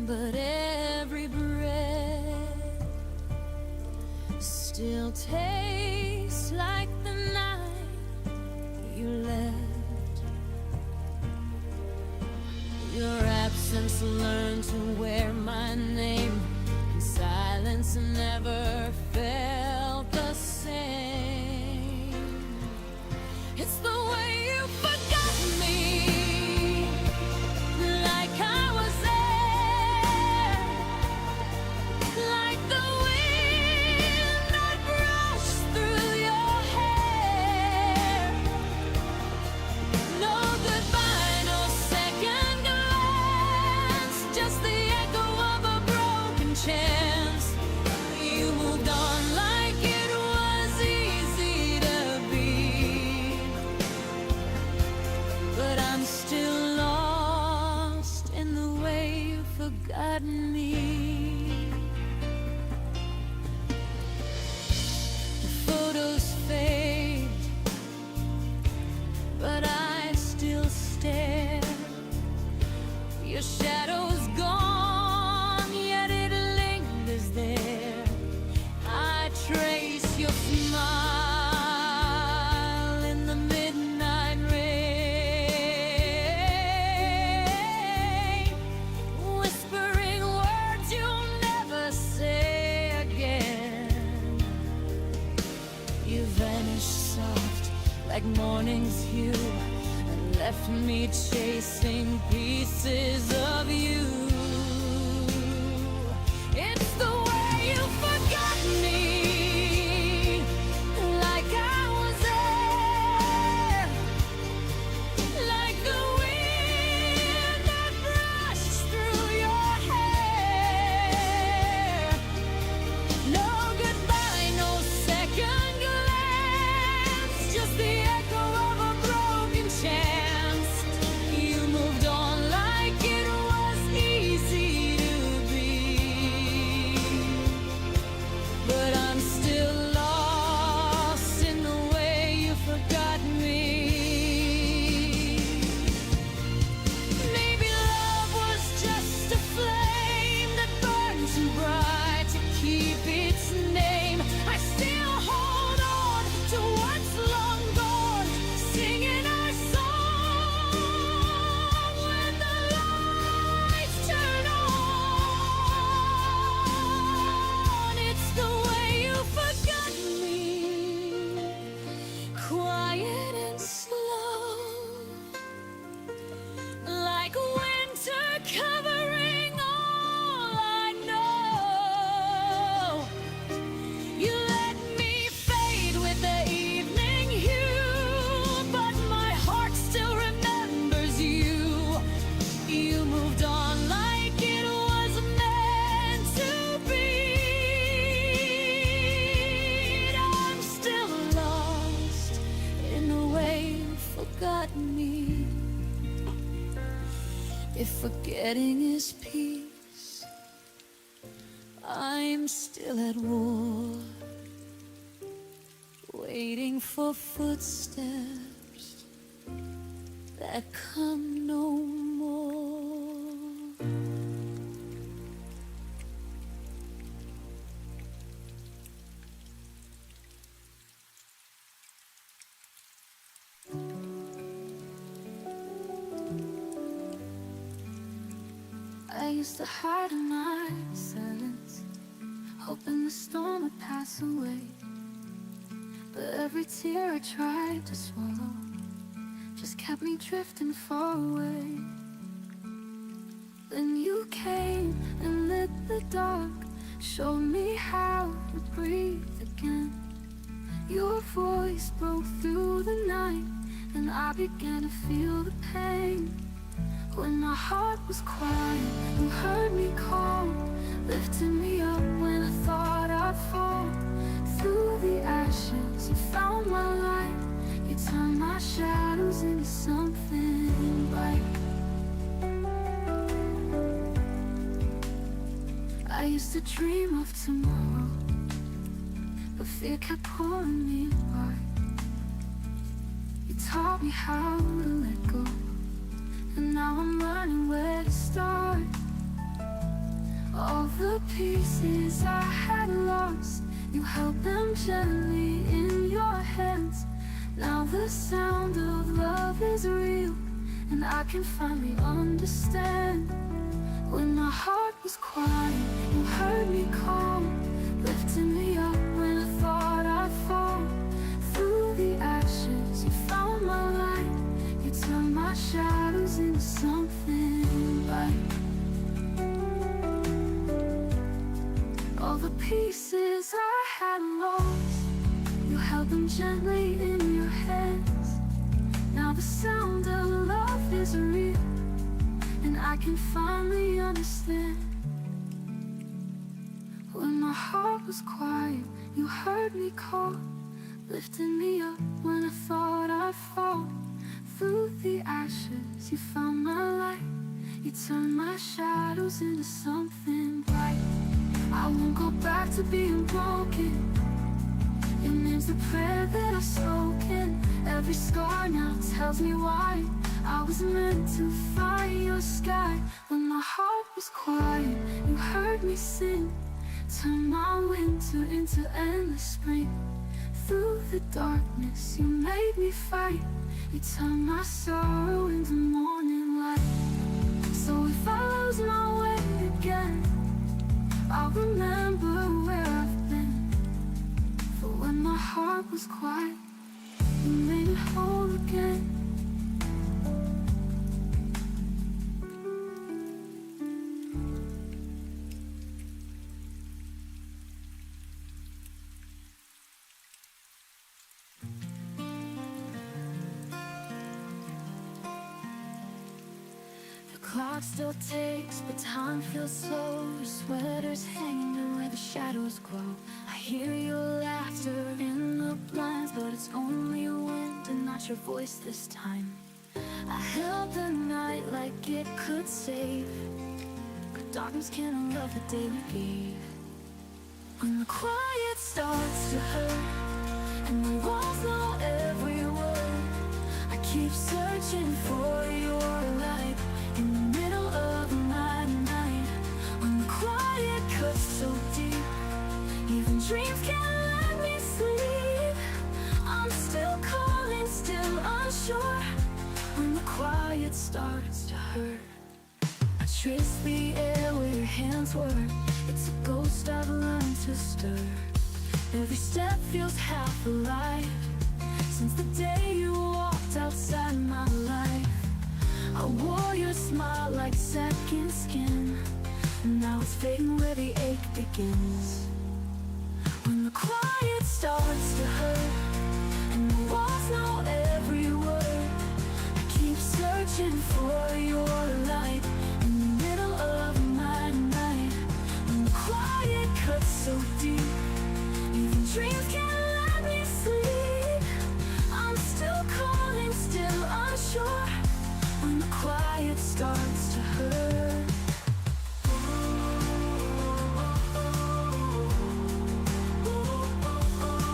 but every breath still tastes like the night you left. Your absence learned to wear my name, and silence never felt the same. It's the way you forgot me, like I was there, like the wind that brushed through your hair. No goodbye, no second glance, just the echo of a broken chance. You moved on like it was easy to be, but I'm still lost in the way you've forgotten me. The photos fade, but I still stare. Your shadow's gone, yet it lingers left me chasing pieces of you. It's the way you forgot me, like I was there, like the wind that brushed through your hair. No goodbye, no second glance, just the echo of a broken chance. You moved on like it was easy to be, but I'm still lost in the way you forgot me. Maybe love was just a flame that burned too bright to keep its name. I still hold on to what's long gone, singing our song when the lights turn on. It's the way you forgot me, quiet and slow, like winter covering all I know. You let me fade with the evening hue, but my heart still remembers you. You moved on like it was meant to be. I'm still lost in the way you forgot me. If forgetting is peace, I'm still at war, waiting for footsteps that come no more. I used to hide in my silence, hoping the storm would pass away. But every tear I tried to swallow just kept me drifting far away. Then you came and lit the dark, showed me how to breathe again. Your voice broke through the night, and I began to feel the pain. When my heart was quiet, you heard me call, lifting me up when I thought I'd fall. Through the ashes, you found my light. You turned my shadows into something bright. I used to dream of tomorrow, but fear kept pulling me apart. You taught me how to let go, and now I'm learning where to start. All the pieces I had lost, you held them gently in your hands. Now the sound of love is real, and I can finally understand. When my heart was quiet, you heard me call, lifting me up when I thought I'd fall. Through the ashes, you found my light. You turned my shadows into something bright. All the pieces I had lost, you held them gently in your hands. Now the sound of love is real, and I can finally understand. When my heart was quiet, you heard me call, lifting me up when I thought I'd fall. Through the ashes, you found my light. You turned my shadows into something bright. I won't go back to being broken. Your name's the prayer that I've spoken. Every scar now tells me why I was meant to find your sky. When my heart was quiet, you heard me sing. Turn my winter into endless spring. Through the darkness, you made me fight. You turned my sorrow into morning light. So if I lose my way again, I'll remember where I've been. For when my heart was quiet, you made it whole again. Clock still ticks, but time feels slow. Your sweater's hanging where the shadows glow. I hear your laughter in the blinds, but it's only wind and not your voice this time. I held the night like it could save, but darkness can't love the day we gave. When the quiet starts to hurt and the walls know every word, I keep searching for your light in the middle of my night. When the quiet cuts so deep, even dreams can't let me sleep. I'm still calling, still unsure. When the quiet starts to hurt, I trace the air where your hands were. It's a ghost I've learned to stir. Every step feels half alive since the day you walked outside my life. I wore your smile like second skin, and now it's fading where the ache begins. When the quiet starts to hurt and the walls know every word, I keep searching for your light in the middle of my night. When the quiet cuts so deep, even dreams can't let me sleep. I'm still calling, still unsure. When the quiet starts to hurt,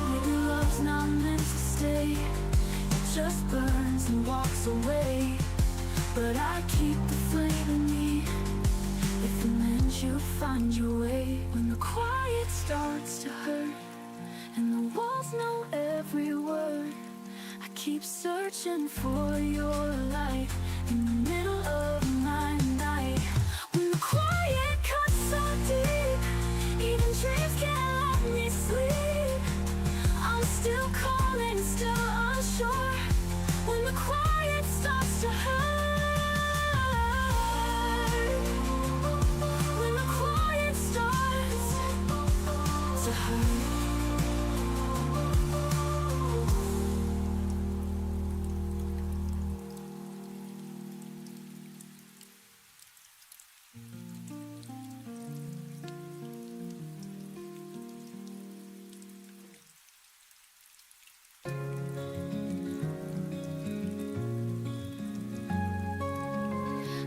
maybe love's not meant to stay. It just burns and walks away. But I keep the flame in me, if it meant you'd find your way. When the quiet starts to hurt and the walls know every word, I keep searching for your light in the middle of my night. When the quiet cuts so deep, even dreams can't let me sleep. I'm still calling, still unsure. When the quiet starts to hurt, when the quiet starts to hurt.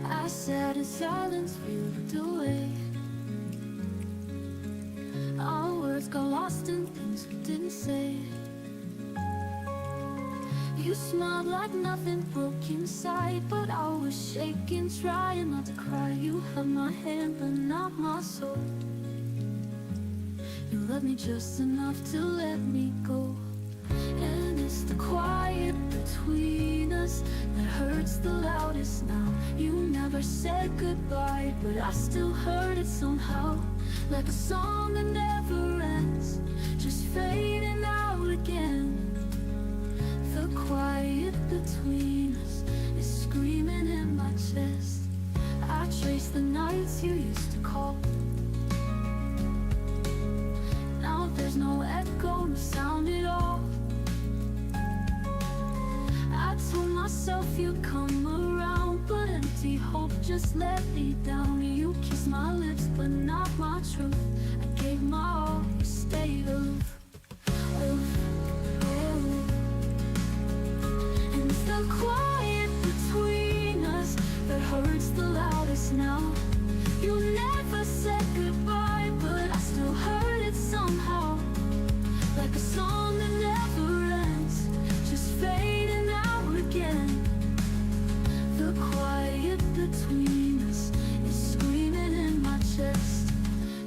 I sat in silence, we looked away. Our words got lost in things we didn't say. You smiled like nothing broke inside, but I was shaking, trying not to cry. You held my hand, but not my soul. You loved me just enough to let me go. And it's the quiet between us that hurts the loudest now. You never said goodbye, but I still heard it somehow. Like a song that never ends, just fading out again. The quiet between us is screaming in my chest. I trace the nights you used to call. Now there's no echo, no sound at all. I told myself you'd come around, but empty hope just let me down. You kissed my lips, but not my truth. I gave my all, you stayed aloof. And it's the quiet between us that hurts the loudest now. You never said goodbye, but I still heard it somehow. Like a song that never ends, just fading out again. The quiet between us is screaming in my chest.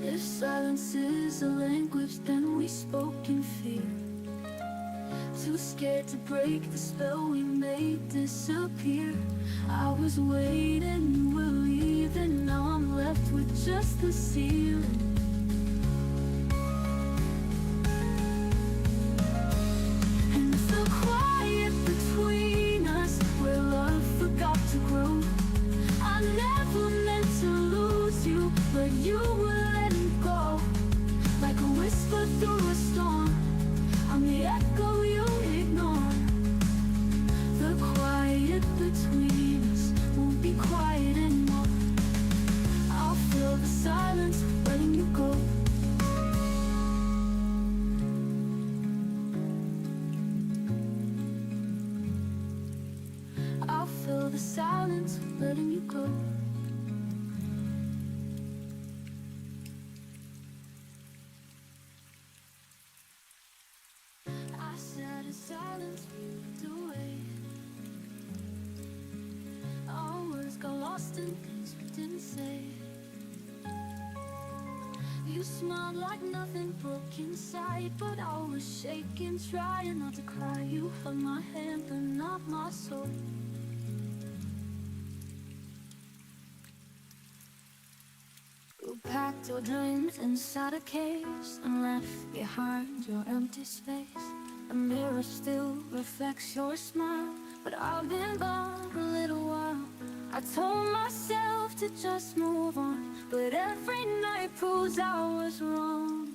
If silence is a language, then we spoke in fear. Too scared to break the spell we made disappear. I was waiting, you were leaving. Now I'm left with just the ceiling. And it's the quiet between us where love forgot to grow. I never meant to lose you, but you were letting go. Like a whisper through a storm, I'm the echo you ignore. The quiet between us won't be quiet anymore. good. I sat in silence, moved away. Our words got lost in things we didn't say. You smiled like nothing broke inside, but I was shaking, trying not to cry. You held my hand, but not my soul. You packed your dreams inside a case and left behind your empty space. A mirror still reflects your smile, but I've been gone a little while. I told myself to just move on, but every night proves I was wrong.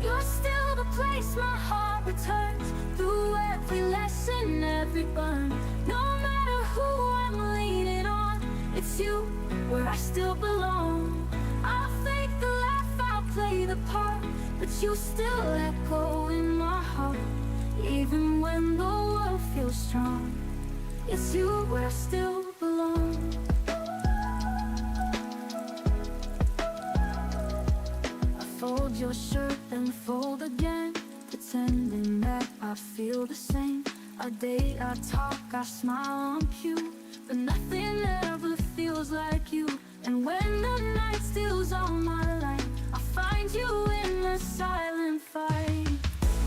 You're still the place my heart returns, through every lesson, every burn. No matter who I'm leaning on, it's you where I still belong. I'll fake the laugh, I'll play the part, but you still echo in my heart. Even when the world feels strong, it's you where I still belong. I fold your shirt and fold again, pretending that I feel the same. I date, I talk, I smile on cue, but nothing ever feels like you. And when the night steals all my light, I find you in the silent fight.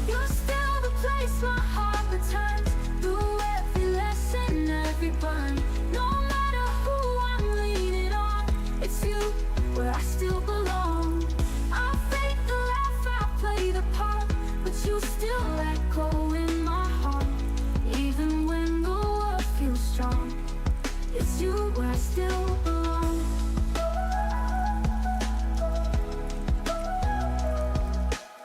You're still the place my heart returns, through every lesson, every burn. No matter who I'm leaning on, it's you where I still belong. I'll fake the laugh, I'll play the part, but you still echo in my heart. Even when the world feels strong, it's you where I still belong.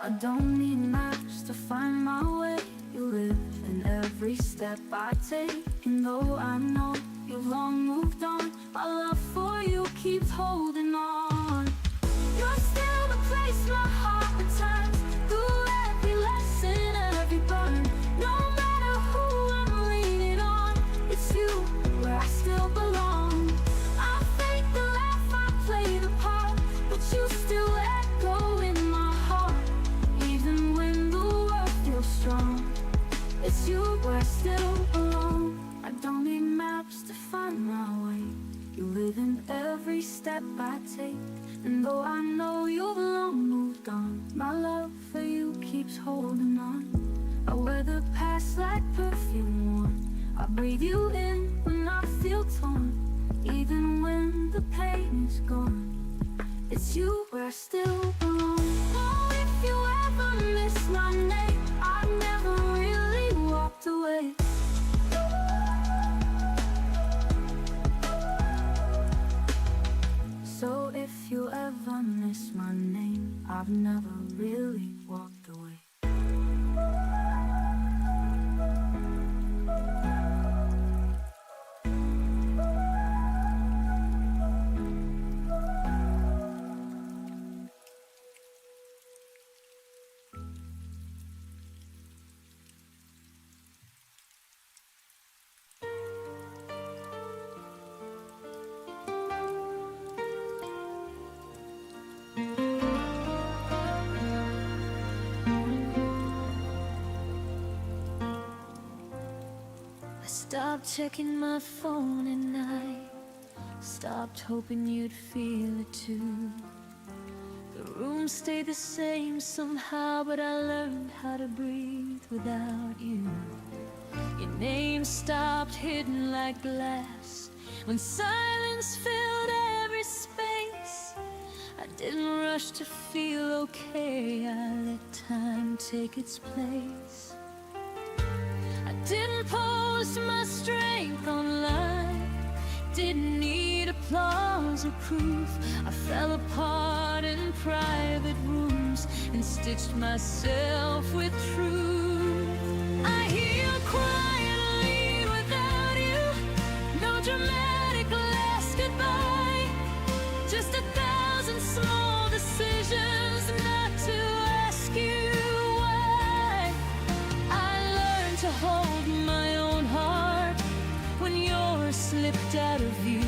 I don't need maps to find my way. You live in every step I take. And though I know you've long moved on, my love for you keeps holding on. You're still the place my heart returns, through every lesson, every burn. No matter who I'm leaning on, it's you where I still belong. I'll fake the laugh, I'll play the part, but you still echo in my heart. Even when the world feels strong, it's you where I still belong. I don't need maps to find my way. You live in every step I take. And though I know you've long moved on, my love for you keeps holding on. I wear the past like perfume worn. I breathe you in when I feel torn. Even when the pain is gone, it's you where I still belong. Oh, if you ever miss my name, I've never really walked away. So if you ever miss my name, I've never really walked away. Stopped checking my phone at night, stopped hoping you'd feel it too. The room stayed the same somehow, but I learned how to breathe without you. Your name stopped hidden like glass when silence filled every space. I didn't rush to feel okay, I let time take its place. I didn't post my strength online, didn't need applause or proof. I fell apart in private rooms and stitched myself with truth. I healed quietly without you, no dramatic last goodbye, just 1,000 small decisions not to ask you why. I learned to hold my own heart when yours slipped out of view.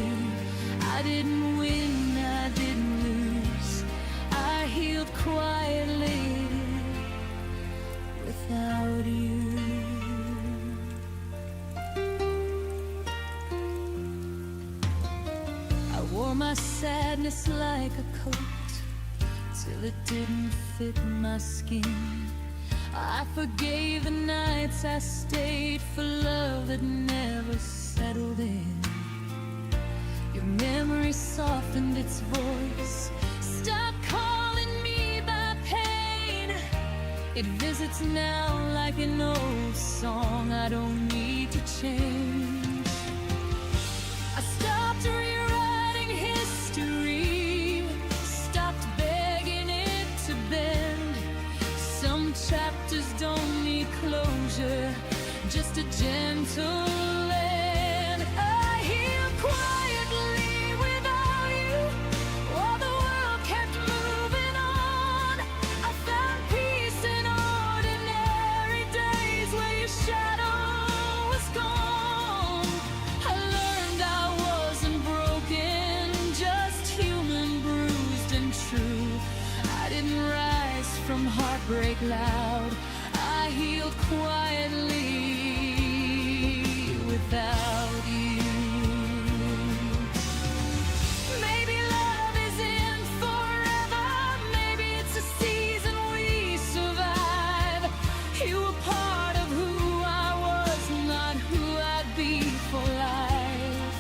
I didn't win, I didn't lose. I healed quietly without you. I wore my sadness like a coat till it didn't fit my skin. I forgave the nights I stayed for love that never settled in. Your memory softened its voice. Stop calling me by pain. It visits now like an old song I don't need to change. I stopped rewriting history, stopped begging it to bend. Some chapters don't need closure, just a gentle end. I healed quietly without you, while the world kept moving on. I found peace in ordinary days where your shadow was gone. I learned I wasn't broken, just human, bruised and true. I didn't rise from heartbreak loud, I healed quietly without you. Maybe love isn't forever, maybe it's a season we survive. You were part of who I was, not who I'd be for life.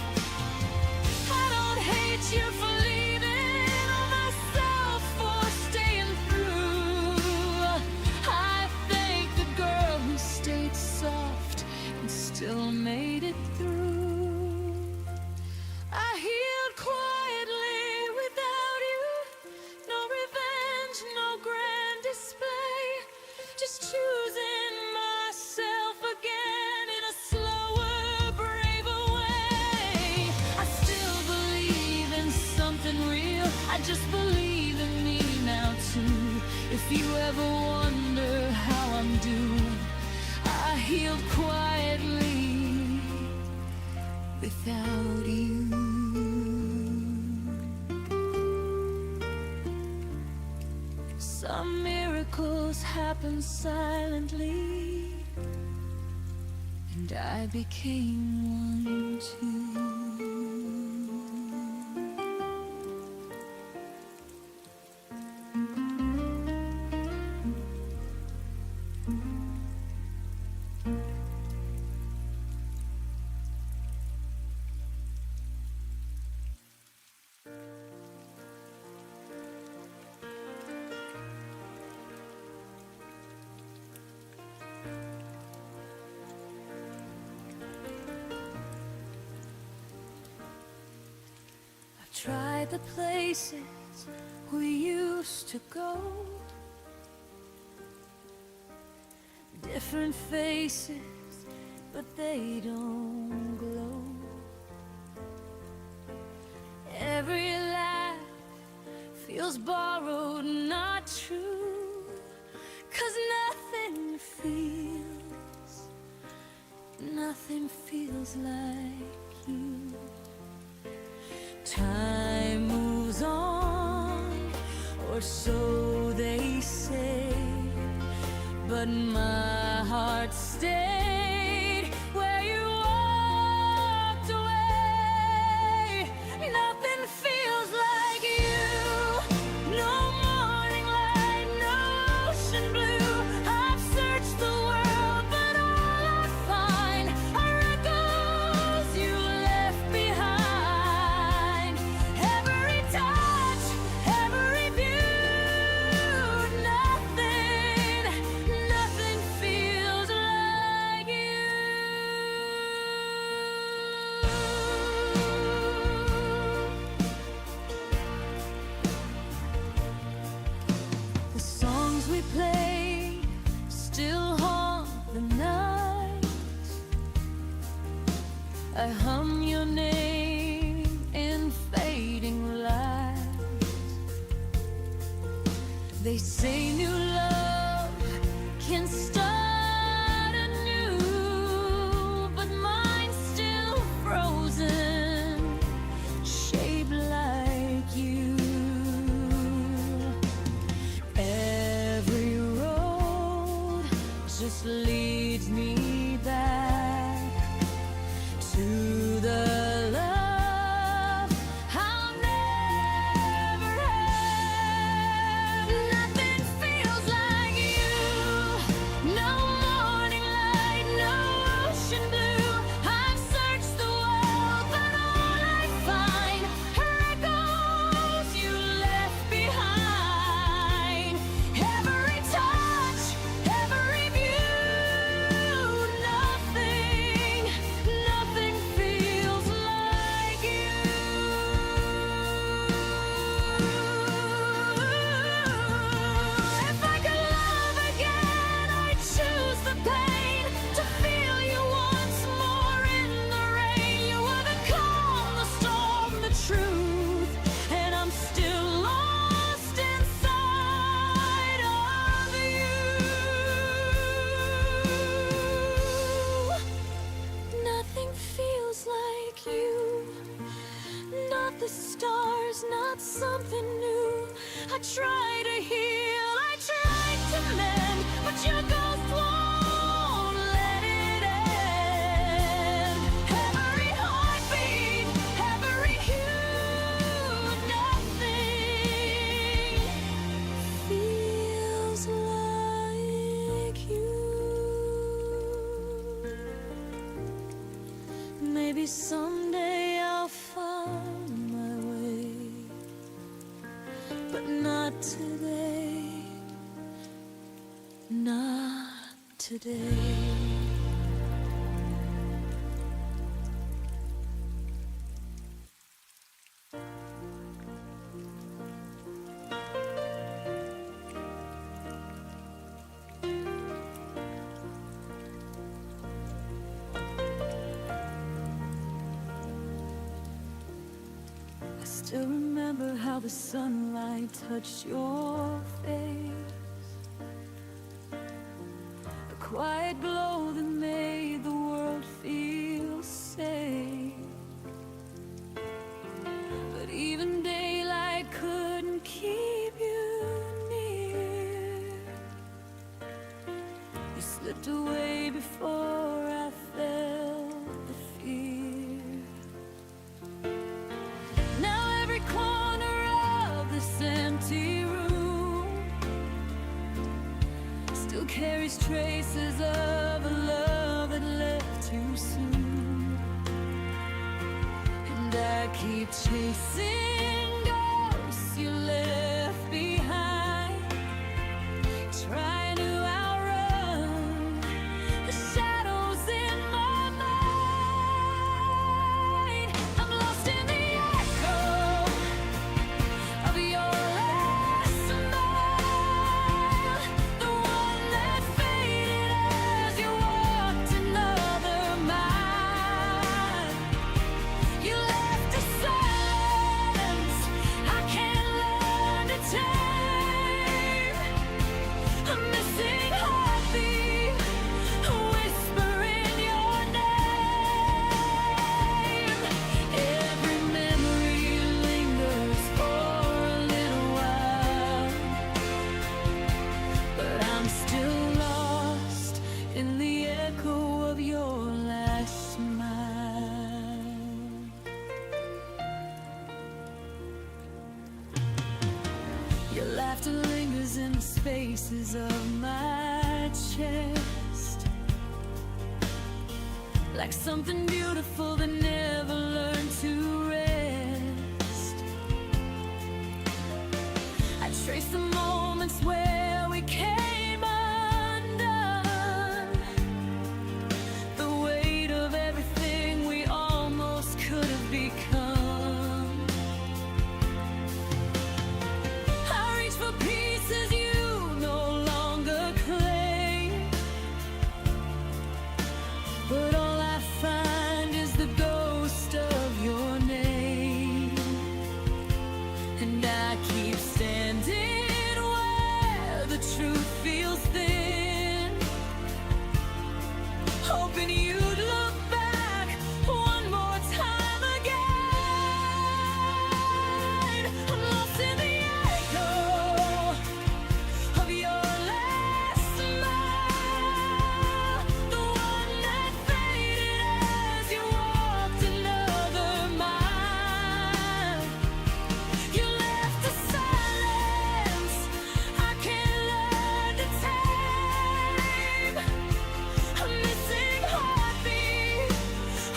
I don't hate you for leaving, or myself for staying through. I thank the girl who stayed soft and still made it through. I healed quietly without you. No revenge, no grand display, just choosing myself again in a slower, braver way. I still believe in something real, I just believe in me now too. If you ever wonder how I'm doing, I healed quietly without you. Some miracles happen silently, and I became one too. Tried the places we used to go, different faces, but they don't glow. Every laugh feels borrowed, not true, 'cause nothing feels like you. Time moves on, or so they say, but my heart stayed where you walked away. Nothing feels like you. No morning light, no ocean blue. I've searched the world, but all I find are echoes you left behind. Every touch, every view, nothing feels like you. The songs we play still haunt the night. I hum your name in fading light. They say new love can start anew, but mine's still frozen, shaped stars, not something new. I try to heal, I try to mend, but your ghost won't let it end. Every heartbeat, every hue, nothing feels like you. Maybe someday I'll find my way, but not today, not today. I still remember how the sunlight touched your face, a quiet glow that made the world feel safe. But even daylight couldn't keep you near. You slipped away before I felt the fear. Now every corner of this empty room still carries traces of a love that left too soon. And I keep chasing ghosts you left behind, trying to outrun the shadows in my mind. I'm lost in the echo of your last smile, the one that faded as you walked another mile. You left a silence I can't learn to tame, a missing heartbeat, a whisper in your name. Every memory lingers for a little while, but I'm still lost in the echo of your last smile. Your laughter lingers in the spaces of my chest, like something beautiful that never learned to rest. I trace the moments where we came undone, the weight of everything we almost could have become. I reach for pieces you no longer claim, but all I find is the ghost of your name. And I keep standing where the truth feels thin, hoping you'd look back one more time again. I'm lost in the echo of your last smile, the one that faded as you walked another mile. You left a silence I can't learn to tame, a missing heartbeat,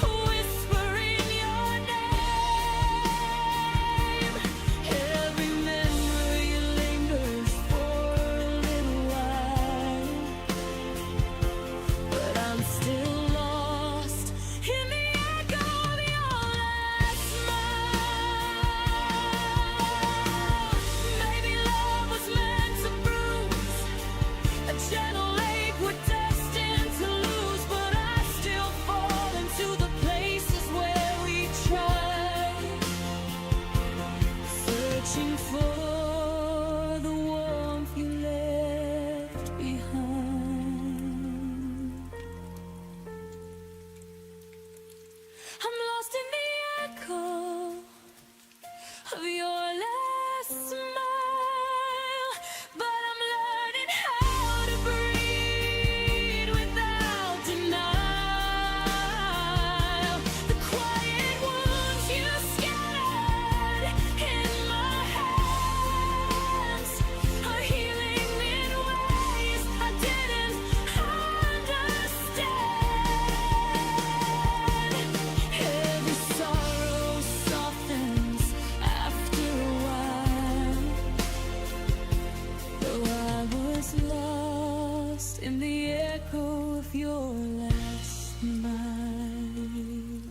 a whisper in your name. Every memory lingers for a little while, but I'm still lost in the echo of your last smile. Maybe love was meant to bruise, a gentle lake we're destined to lose, but I still fall into the places where we tried, searching for the warmth you left behind. I'm lost in the echo your last smile. But I'm learning how to breathe without denial. The quiet wounds you scattered in my hands are healing in ways I didn't understand. Every sorrow softens after a while. Though I was lost in the echo of your last smile,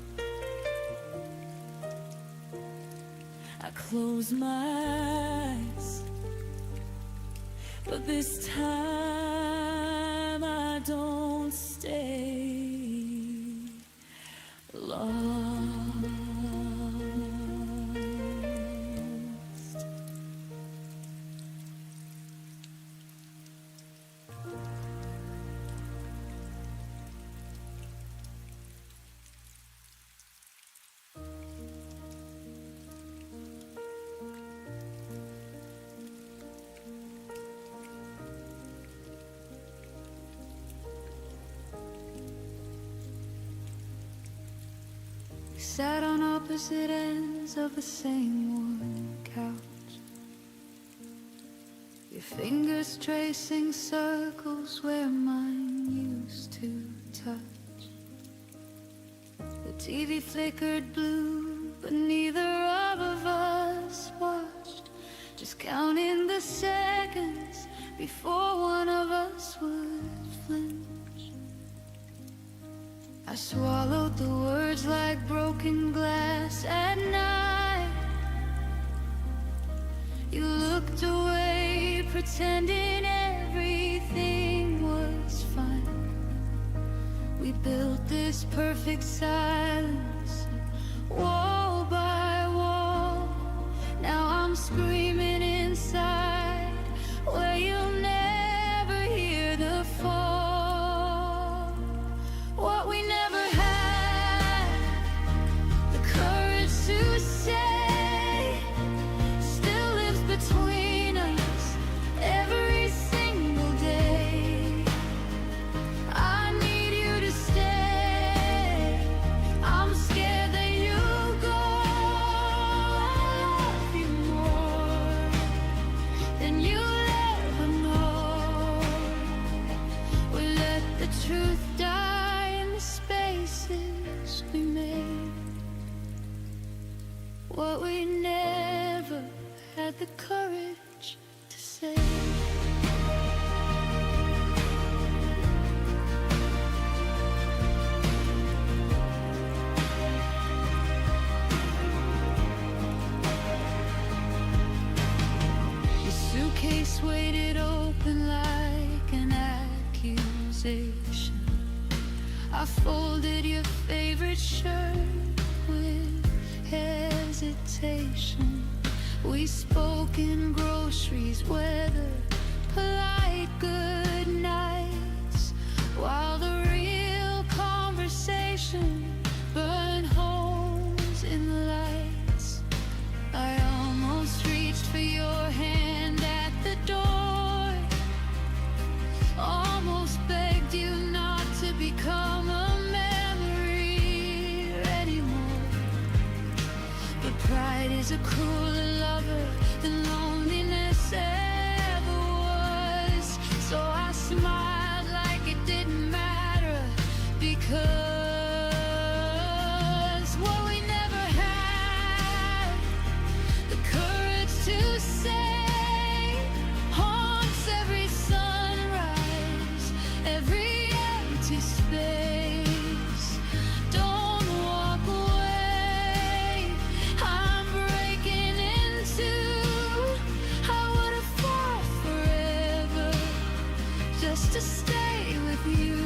I close my eyes, but this time I don't stay lost. We sat on opposite ends of the same worn couch, your fingers tracing circles where mine used to touch. The TV flickered blue, but neither of us watched, just counting the seconds before one of us would flinch. I swallowed the words like broken glass at night. You looked away, pretending everything was fine. We built this perfect silence, wall by wall. Now I'm screaming inside, where you'll never hear the fall. What we never had the courage to say still lives between us every single day. I need you to stay. I'm scared that you'll go. I love you more than you'll ever know. We let the truth die in the spaces we made. What we never had the courage to say. Your suitcase weighted open like an accusation. I folded your favorite shirt with hesitation. We spoke in groceries, weather, polite good nights, while the real conversation burned holes in the lights. I almost reached for your hand at the door, almost begged you not to become a memory anymore. But pride is a crueler lover than loneliness ever was. So I smiled like it didn't matter, because what we never had the courage to say haunts every sunrise, every empty space. Don't walk away, I'm breaking into. I would have fought forever just to stay with you.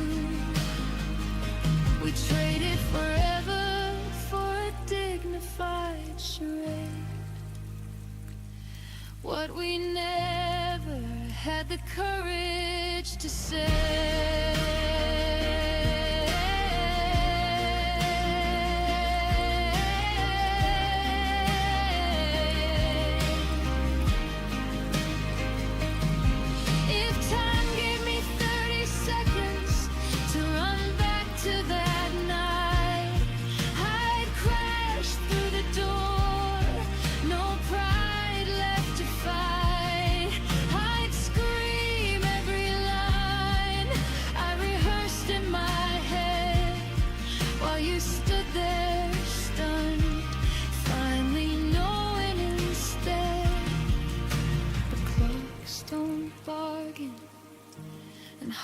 We traded forever for a dignified charade. What we never had the courage to say.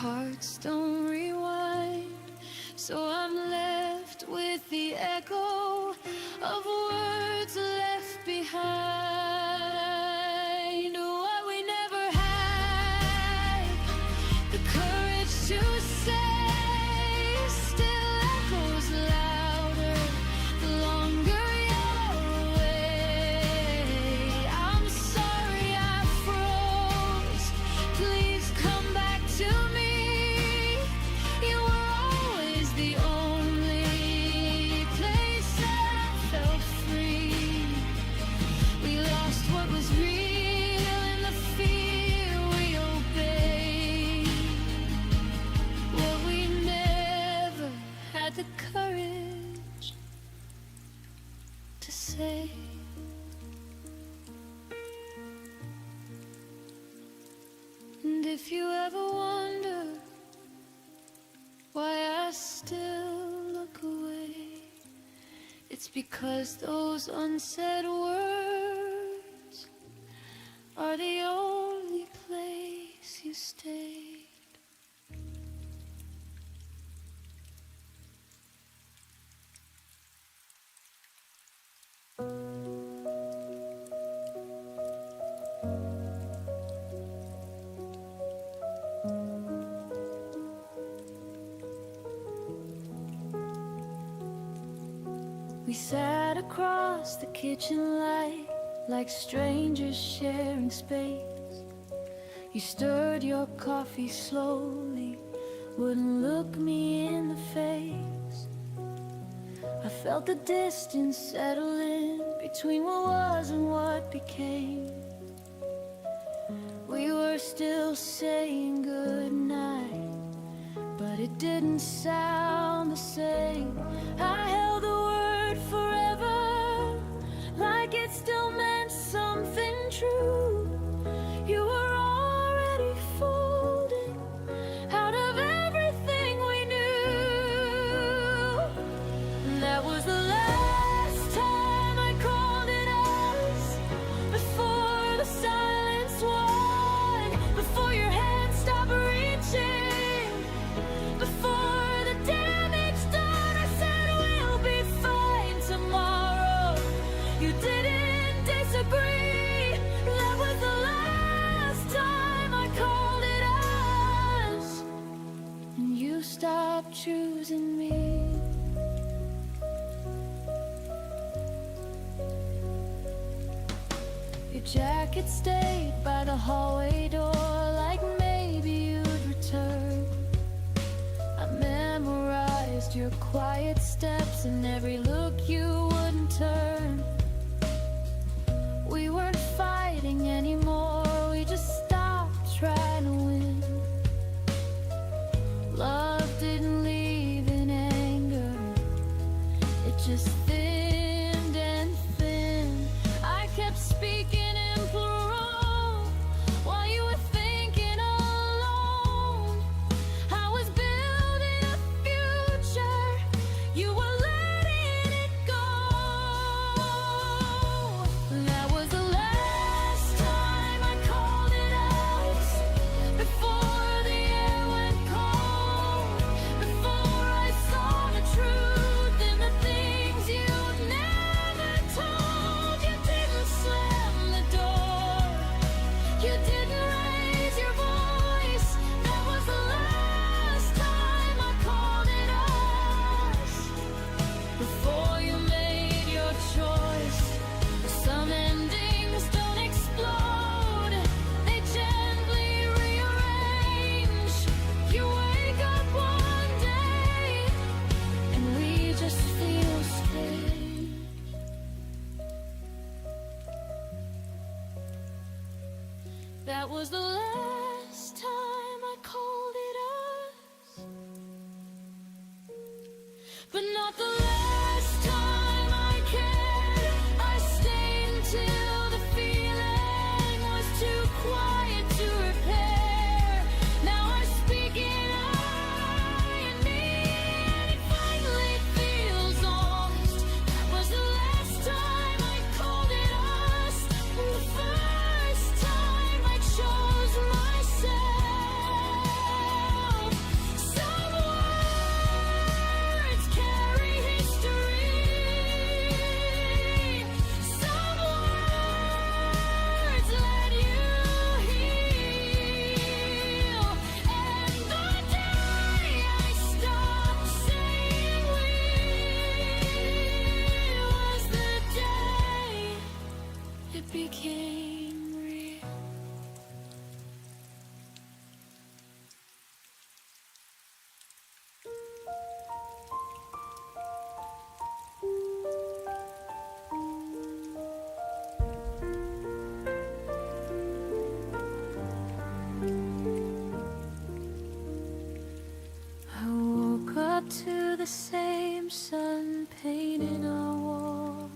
hearts don't rewind, so I'm left with the echo of words left behind. What we never had, the courage to say, still echoes louder the longer you're away. I'm sorry I froze, please come back to me. You were always the only place that I felt free. We lost what was real in the fear we obeyed. What we never had the courage to say. And if you ever wonder why I still look away, it's because those unsaid words are the only place you stayed. We sat across the kitchen light like strangers sharing space. You stirred your coffee slowly, wouldn't look me in the face. I felt the distance settle in between what was and what became. We were still saying goodnight, but it didn't sound the same. I held the word forever, like it still meant something true. You were already folding out of everything we knew. And that was the last time I called it us, before the silence won, before your hand stopped reaching, before the damage done. I said we'll be fine tomorrow. You didn't disagree. That was the last time I called it us, and you stopped choosing me. Your jacket stayed by the hallway door, like maybe you'd return. I memorized your quiet steps and every look you wouldn't turn. We weren't fighting anymore, we just stopped trying to win. Love didn't leave in anger, it just thinned and thinned. I kept speaking in plural while you were thinking alone. I was building a future, you were letting it go. That was the last time I called it us, before the air went cold, before I saw the truth in the things you'd never told. You didn't slam the door, you didn't raise your voice. That was the last time I called it us, before you made your choice. Some endings don't explode, they gently rearrange. You wake up one day and we just feel strange. That was the last time I called it us, but not the last time I cared. I stayed until the feeling was too quiet to repair. Now I speak in irony, and it finally feels honest. That was the last time I called it us, and the first time I chose myself. became real. I woke up to the same sun painting our walls.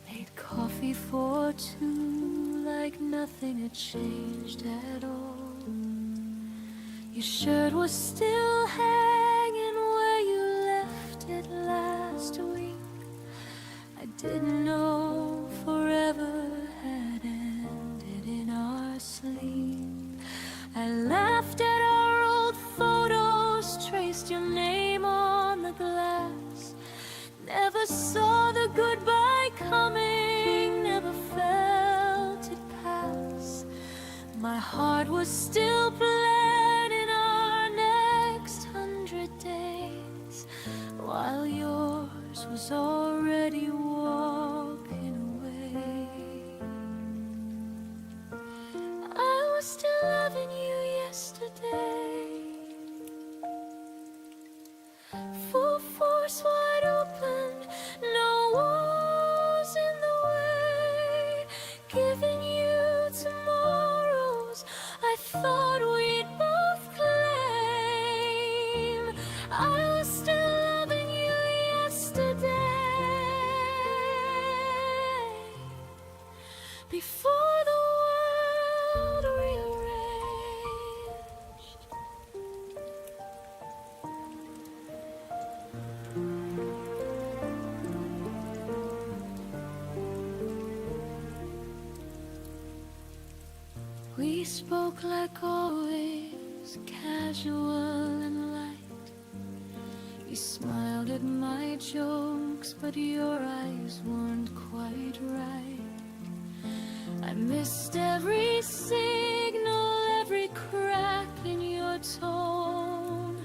Made coffee for two like nothing had changed at all. Your shirt was still hanging where you left it last week. I didn't know forever had ended in our sleep. I laughed at our old photos, traced your name on the glass. Never saw the goodbye coming, never felt it pass. My heart was still planning our next 100 days, while yours was already walking away. I was still loving you yesterday. Full force, wide open, no walls in the way. Giving you tomorrows I thought we'd both claim. I was still loving you yesterday, before the world rearranged. We spoke like always, casual and light. You smiled at my jokes, but your eyes weren't quite right. I missed every signal, every crack in your tone.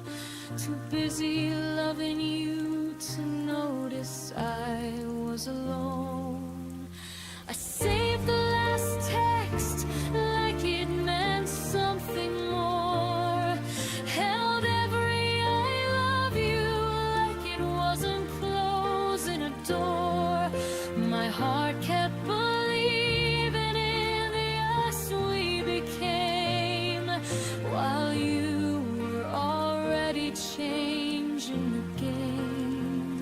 Too busy loving you to notice I was alone. I saved the last text like it meant something more. Held every I love you like it wasn't closing a door. My heart kept believing in the us we became, while you were already changing the game.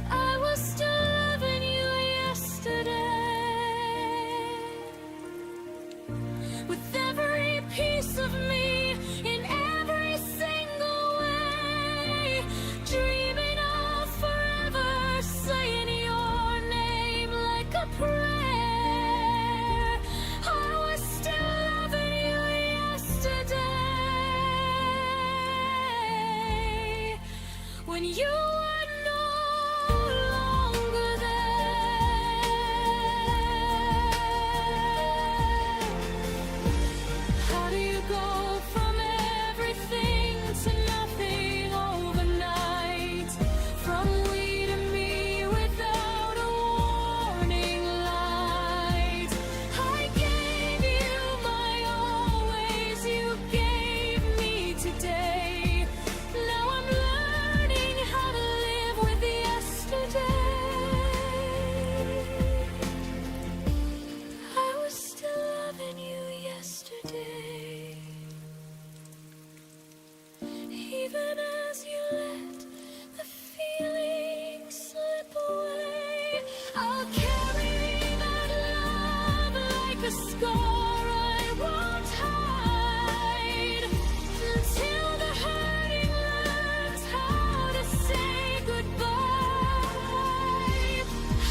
I was still loving you yesterday, with every piece of me in every single way. Dreaming of forever, saying your name like a prayer. I was still loving you yesterday, when you were no longer there. How do you go from everything to nothing overnight? From we to me without a warning light. I gave you my always, you gave me today. Now I'm learning how to live with yesterday. I was still loving you yesterday, even as you let the feeling slip away. I'll carry that love like a scar I won't hide, until the hurting learns how to say goodbye.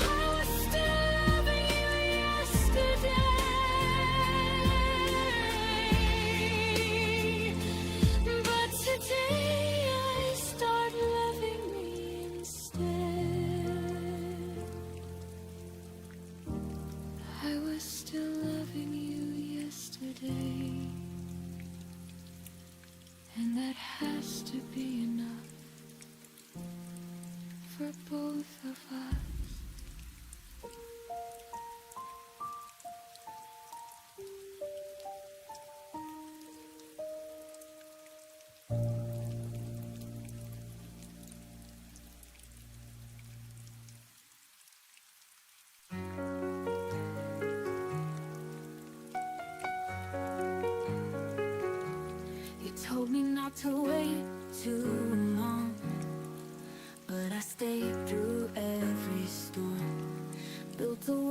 I was still loving you yesterday, but today I start loving me instead. I was still loving you yesterday, and that has to be enough for both of us.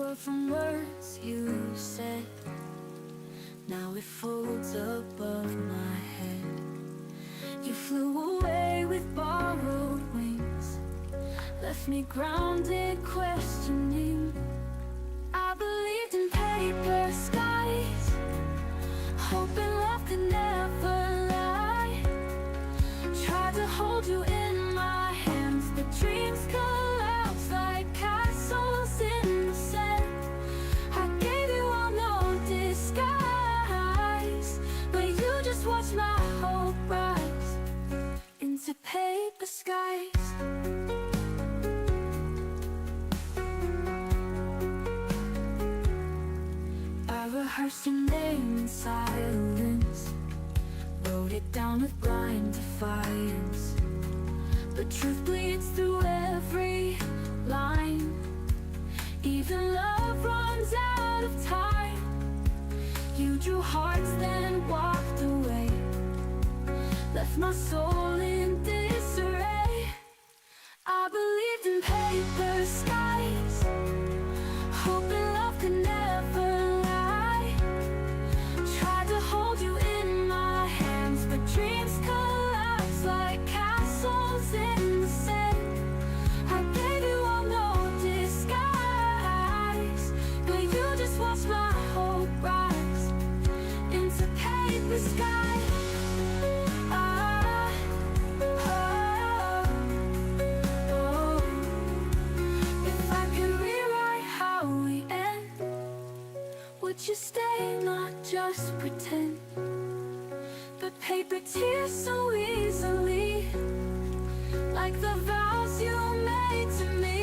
world from words you said. Now it folds above my head. You flew away with borrowed wings, left me grounded, questioning. I believed in paper skies, hoping love could never lie. Tried to hold you in my hands, but dreams collapse like castles in the sand. I gave you all no disguise, but you just watched my hope rise into paper skies. I rehearsed your name in silence, wrote it down with blind defiance. But truth bleeds through every line. Even love runs out of time. You drew hearts then walked away, left my soul in disarray. I believed in paper skies, hoping love could never lie. Tried to hold you in my hands, but dreams collapse like castles in the sand. I gave you all no disguise, but you just watched my hope rise into paper skies. If I could rewrite how we end, would you stay, not just pretend? But paper tears so easily, like the vows you made to me.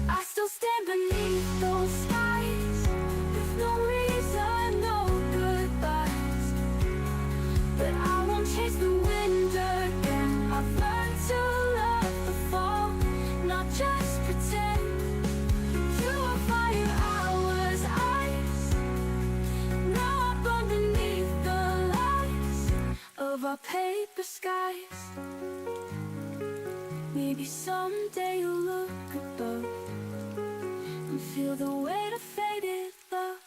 I still stand beneath those skies, with no reason, no goodbyes. But I won't chase the wind again. I've learned to love the fall, not just pretend. You were fire, I was ice. Now I burn beneath the lights of our paper skies. Maybe someday you'll look above and feel the weight of faded love.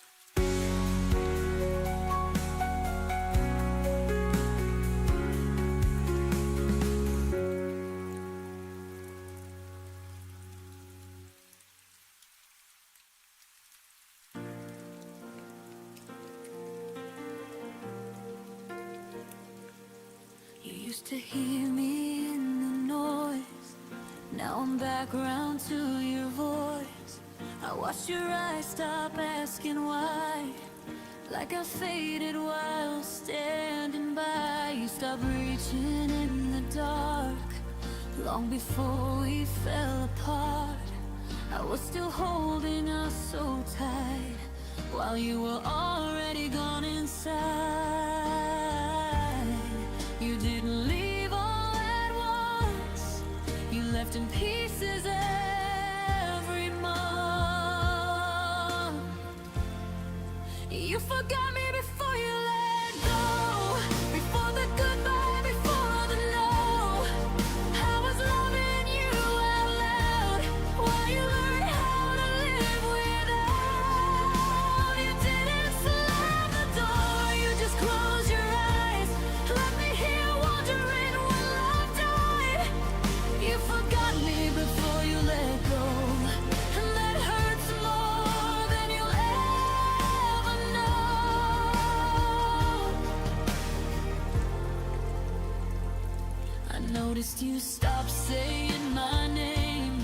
You used to hear me in the noise, now I'm back around to your voice. I watched your eyes stop asking why, like I faded while standing by. You stopped reaching in the dark, long before we fell apart. I was still holding us so tight, while you were already gone inside. You didn't leave all at once, you left in pieces every month. You forgot me before you let go, before the goodbye, before the no. I was loving you out loud, while you learned how to live without. You didn't slam the door, you just closed your eyes, let me hear wondering when love died. You forgot me before you let go, and that hurts more than you'll ever know. I noticed you stopped saying my name,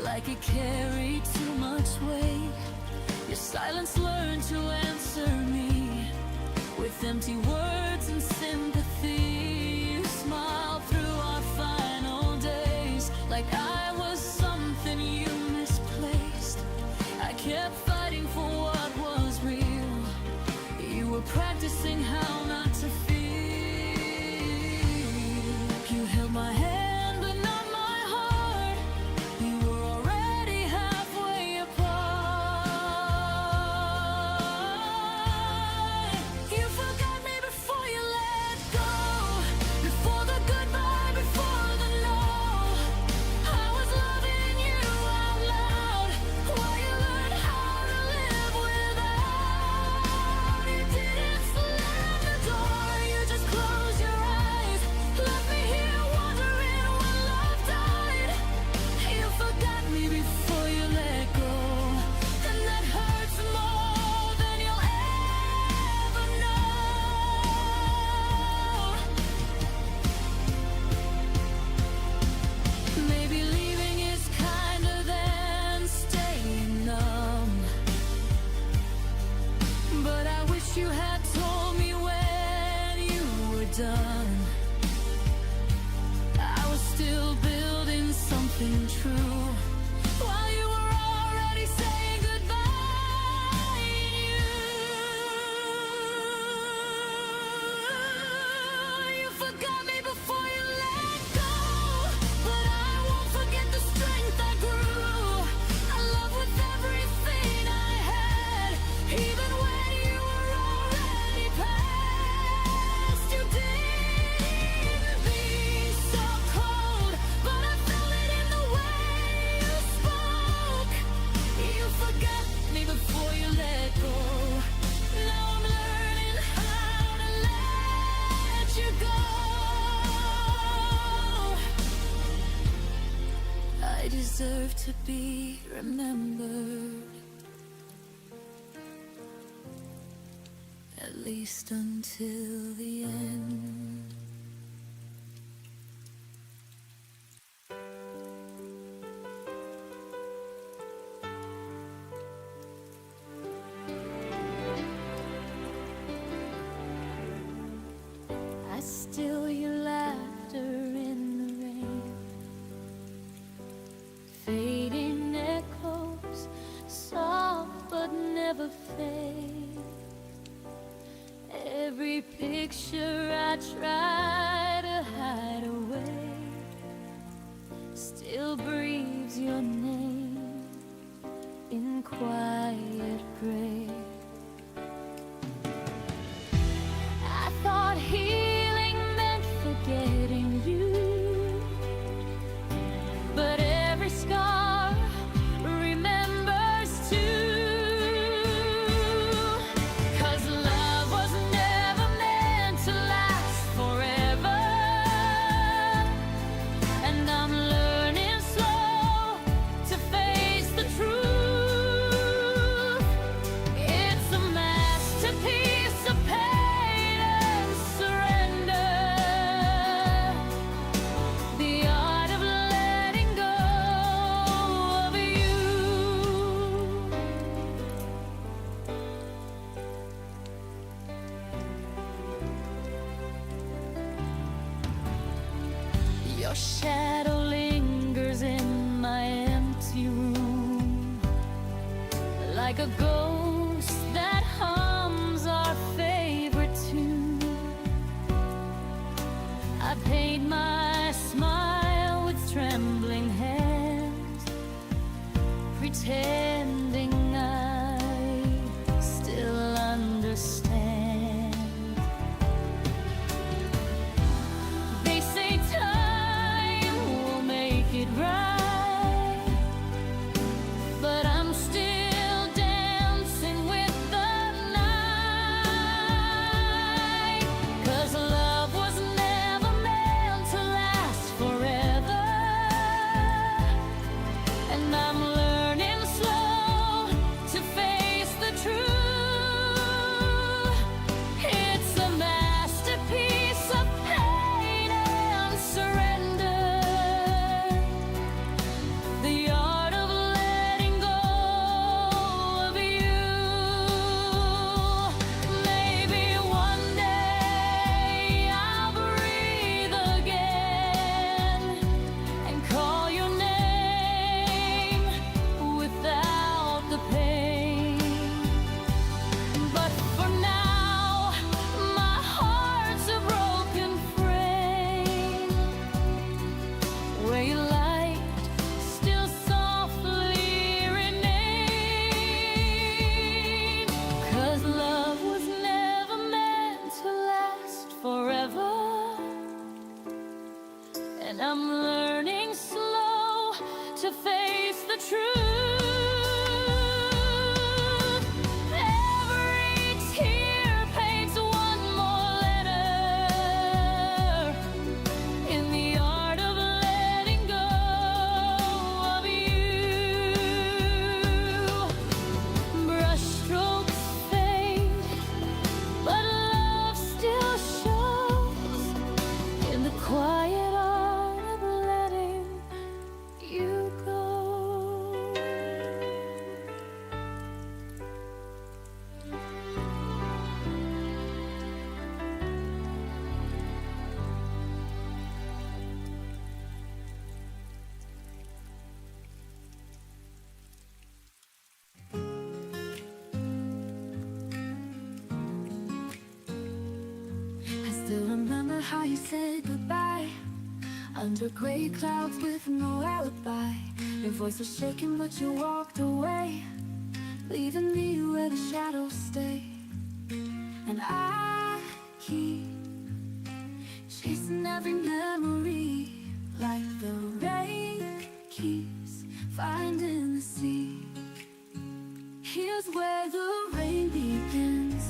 like it carried too much weight. Your silence learned to answer me with empty words and sympathy. You smiled through our final days, like I was something you misplaced. I kept fighting for what was real. You were practicing how not to feel. You held my hand but not my heart. You were already halfway apart. You forgot me before you let go, before the goodbye, before the no. I was loving you out loud, while you learned remembered, at least until the end. I still hear laughter in the rain, fading echoes, soft but never fade. Every picture I try to hide away still breathes your name in quiet gray. I thought healing meant forgetting you, but every scar remembers too. 'Cause love was never meant to last forever, and I'm learning slow to face the truth. It's a masterpiece of pain and surrender, the art of letting go of you. Your shadow lingers in my empty room, like a ghost that hums our favorite tune. I paint my smile with trembling hands, pretending I still understand. They say time will make it right, but I'm still dancing with the night. 'Cause love was never meant to last forever, and I'm learning slow to face the truth. It's a masterpiece of pain and surrender, the art of letting go of you. Maybe one day I'll breathe again and call your name without the pain. But for now, my heart's a broken frame, where your light still softly remain. 'Cause love was never meant to last forever, and I'm learning slow to face the truth. Every tear paints one more letter in the art of letting go of you. Brushstrokes fade, but love still shows in the quiet art of letting you go. I still remember how you said goodbye under gray clouds with no alibi. Your voice was shaking, but you walked away, leaving me where the shadows stay. And I keep chasing every memory, like the rain keeps finding the sea. Here's where the rain begins,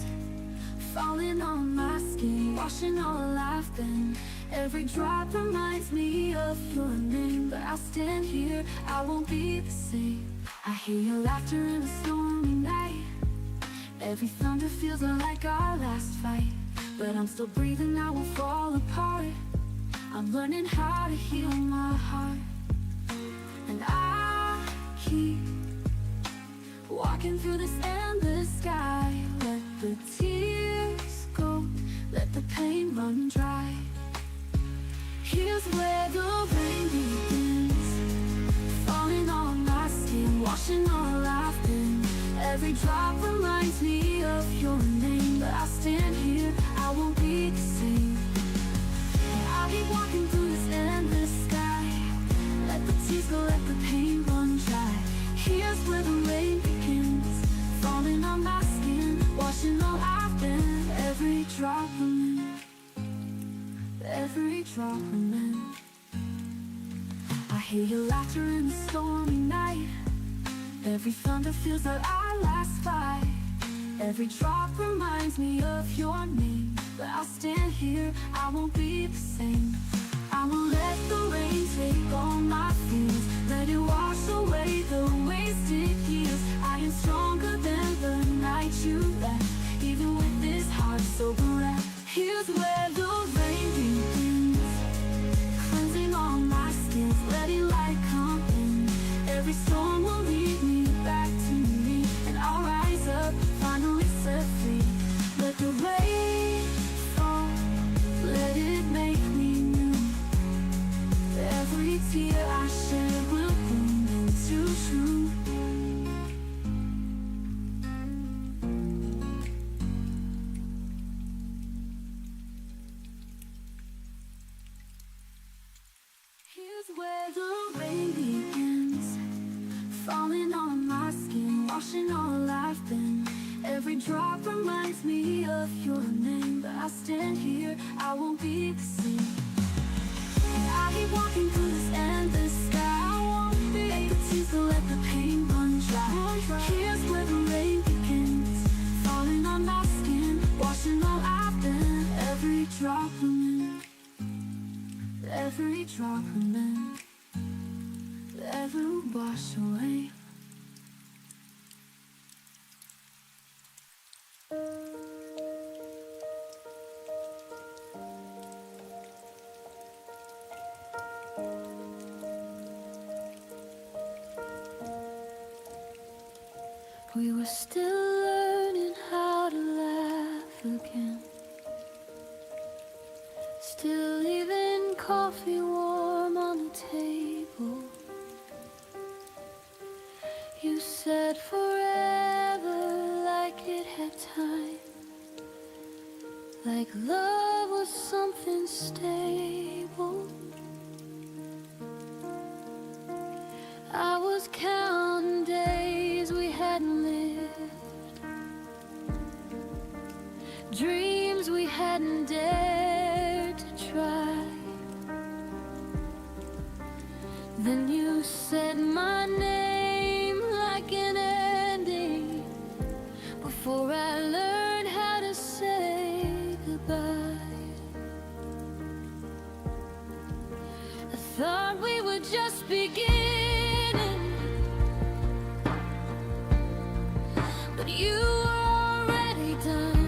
falling on my skin, washing all I've been. Every drop reminds me of your name, but I'll stand here, I won't be the same. I hear your laughter in a stormy night. Every thunder feels like our last fight. But I'm still breathing, I won't fall apart. I'm learning how to heal my heart. And I keep walking through this endless sky. Let the tears go, let the pain run dry. Here's where the rain begins, falling on my skin, washing all I've been. Every drop reminds me of your name. But I stand here, I won't be the same. And I'll keep walking through this endless sky. Let the tears go, let the pain run dry. Here's where the rain begins, falling on my skin, washing all I've been. Every drop remains, every drop remains. I hear your laughter in the stormy night. Every thunder feels like our last fight. Every drop reminds me of your name. But I'll stand here, I won't be the same. I won't let the rain take all my fears. Let it wash away the wasted years. I am stronger than the night you left, even with this heart so bereft. Here's where the rain begins, cleansing all my skins, letting light come in. Every storm will lead me back to me, and I'll rise up, finally set free. Let the rain fall, let it make me new. Every tear I shed will bloom into truth. Here's where the rain begins, falling on my skin, washing all I've been. Every drop reminds me of your name. But I stand here, I won't be the same. And I keep walking through this endless sky. I won't be let the tears go, let the pain run dry. Here's where the rain begins, falling on my skin, washing all I've been. Every drop remains, every drop remains, ever wash away. We were still learning how to laugh again, still leaving coffee warm on the table. You said forever like it had time, like love was something stable. I was counting days we hadn't lived, dreams we hadn't dared to try. Then you said my name like an ending, before I learned how to say goodbye. I thought we were just beginning, but you were already done.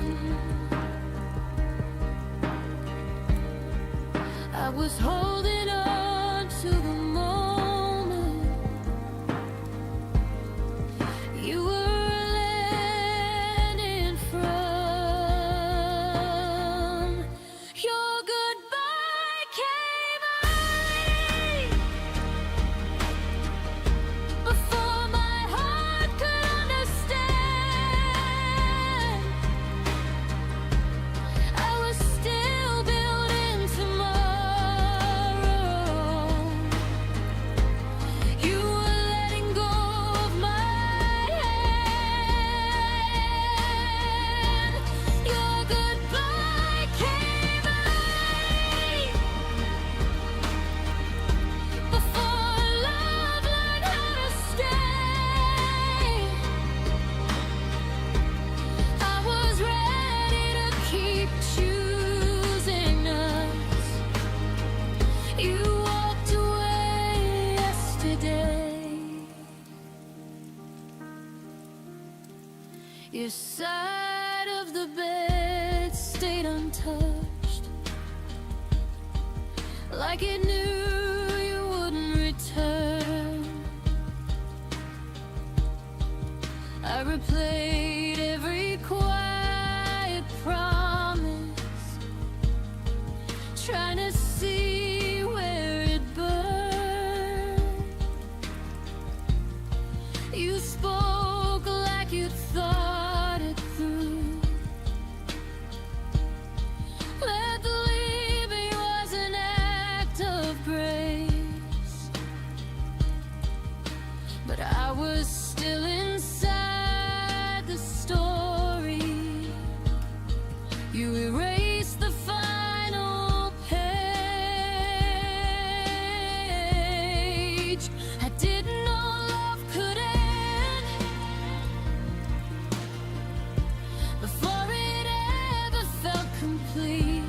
Your side of the bed stayed untouched, like it knew you wouldn't return. I replayed every quiet promise, trying to see where it burned. You spoke like you thought it through. Let the leaving was an act of grace, but I was still inside the story. You erased the final page. I didn't know love could end before it ever felt complete.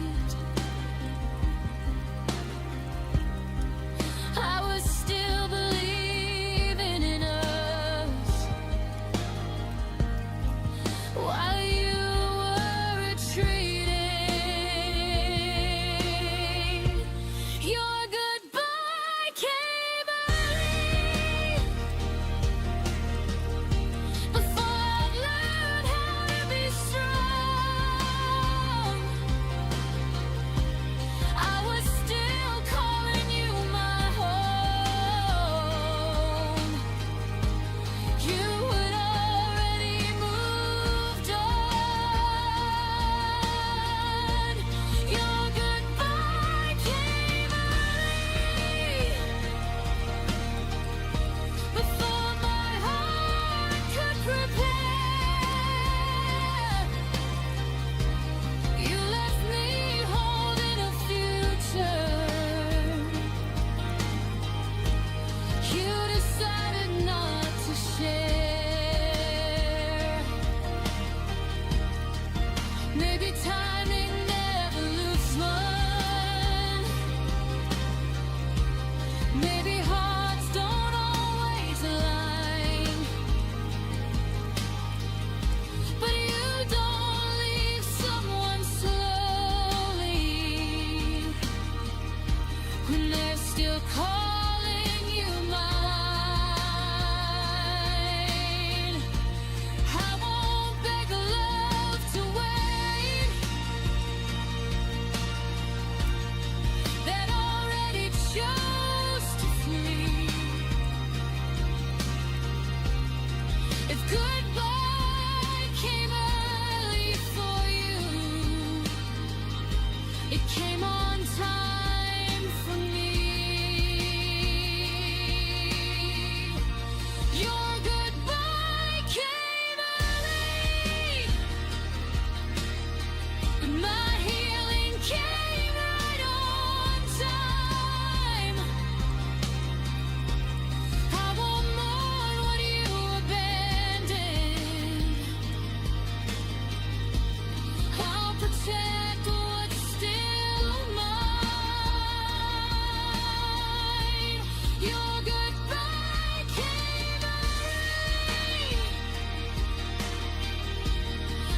I was still believing in us while you were retreating. Your goodbye came early, before I learned how to be strong. I was still calling you my home. You had already moved on. Your goodbye came early, before my heart could prepare. You left me holding a future. You decided not to share. Maybe timing never looks one. Maybe hearts don't always align. But you don't leave someone slowly when they're still calling you mine. I won't beg love to wait, that already chose to flee. If goodbye came early for you, it came on time for me. Your goodbye came early, but my healing came right on time. I won't mourn what you abandoned. I'll protect what's still mine. Your goodbye came early,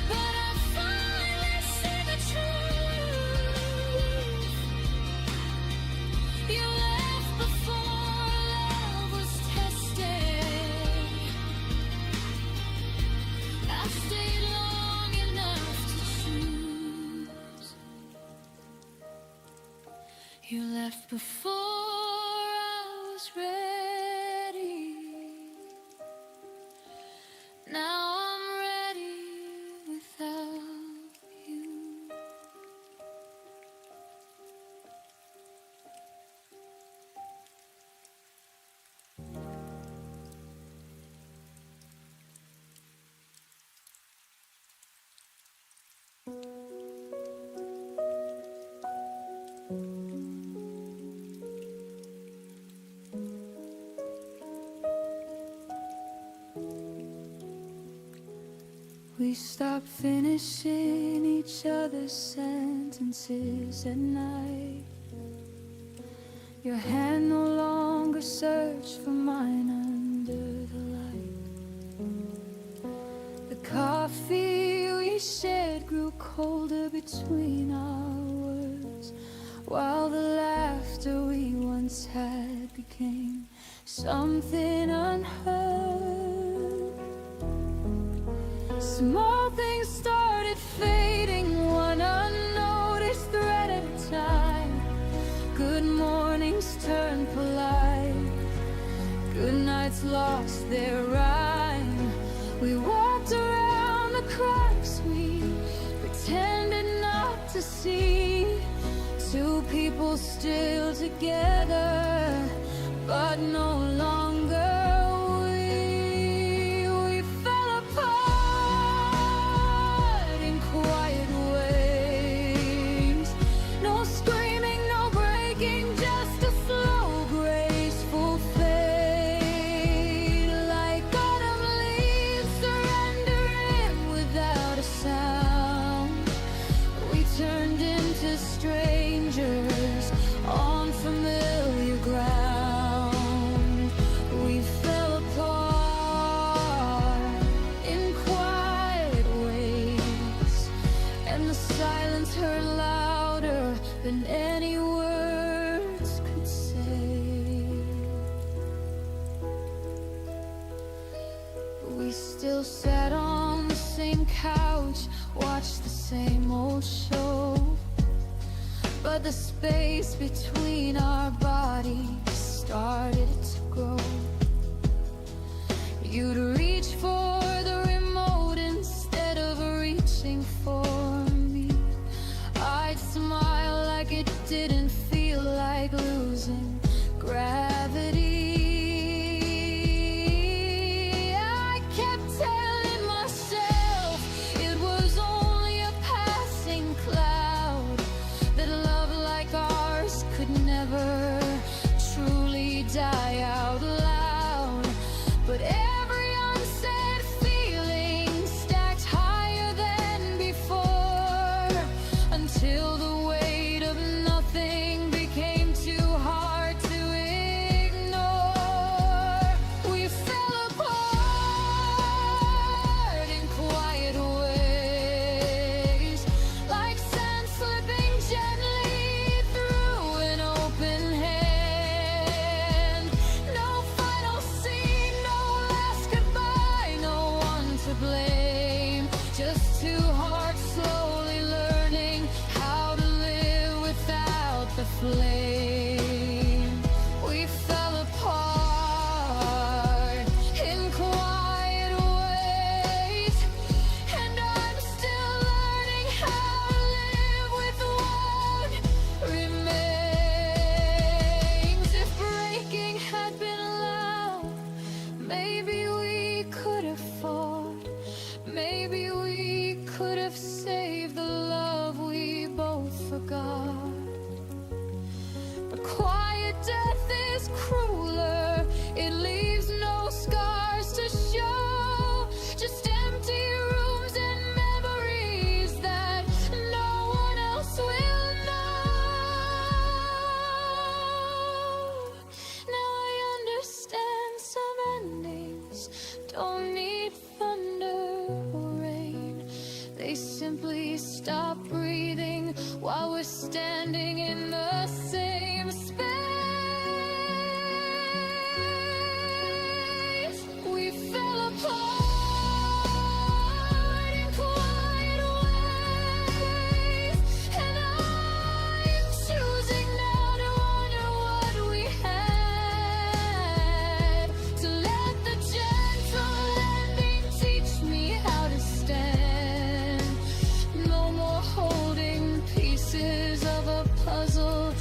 but I finally see the truth. You left before love was tested. I stayed long enough to choose. You left before I was ready. Now I'm ready without you. We stopped finishing each other's sentences at night. Your hand no longer searched for mine under the light. The car coffee we shared grew colder between our words, while the laughter we once had became something unheard. Small things started fading, one unnoticed thread at a time. Good mornings turned polite, good nights lost their rhyme. We walked around the cracks we pretended not to see. Two people still together, but no longer we. We fell apart in quiet ways. No screaming, no breaking, just a slow, graceful fade. Like autumn leaves surrendering without a sound. We turned into strangers on familiar ground. We fell apart in quiet ways, and the silence heard louder than any words could say. We still sat on the same couch, watched the same old show, but the space between our bodies started to grow. You'd reach for the remote instead of reaching for me. I'd smile like it didn't feel like losing gravity. I kept telling myself it was only a passing cloud, that love like ours could never truly die out loud. But every unsaid feeling stacked higher than before, until the weight of nothing became too hard to ignore. We fell apart in quiet ways, like sand slipping gently through an open hand. No final scene, no last goodbye, no one to blame. Just two hearts slowly learning how to live without the flame. We fell apart in quiet ways, and I'm still learning how to live with what remains. If breaking had been allowed, maybe we could have fought. Maybe we could have saved the love we both forgot. But quiet death is crueler. It leaves no scars to show, just empty rooms and memories that no one else will know. Now I understand some endings don't need thunder or rain. They simply stop breathing while we're standing in the same space. We fell apart in quiet ways, and I'm choosing now to honor what we had, to let the gentle ending teach me how to stand. No more holding pieces of a puzzle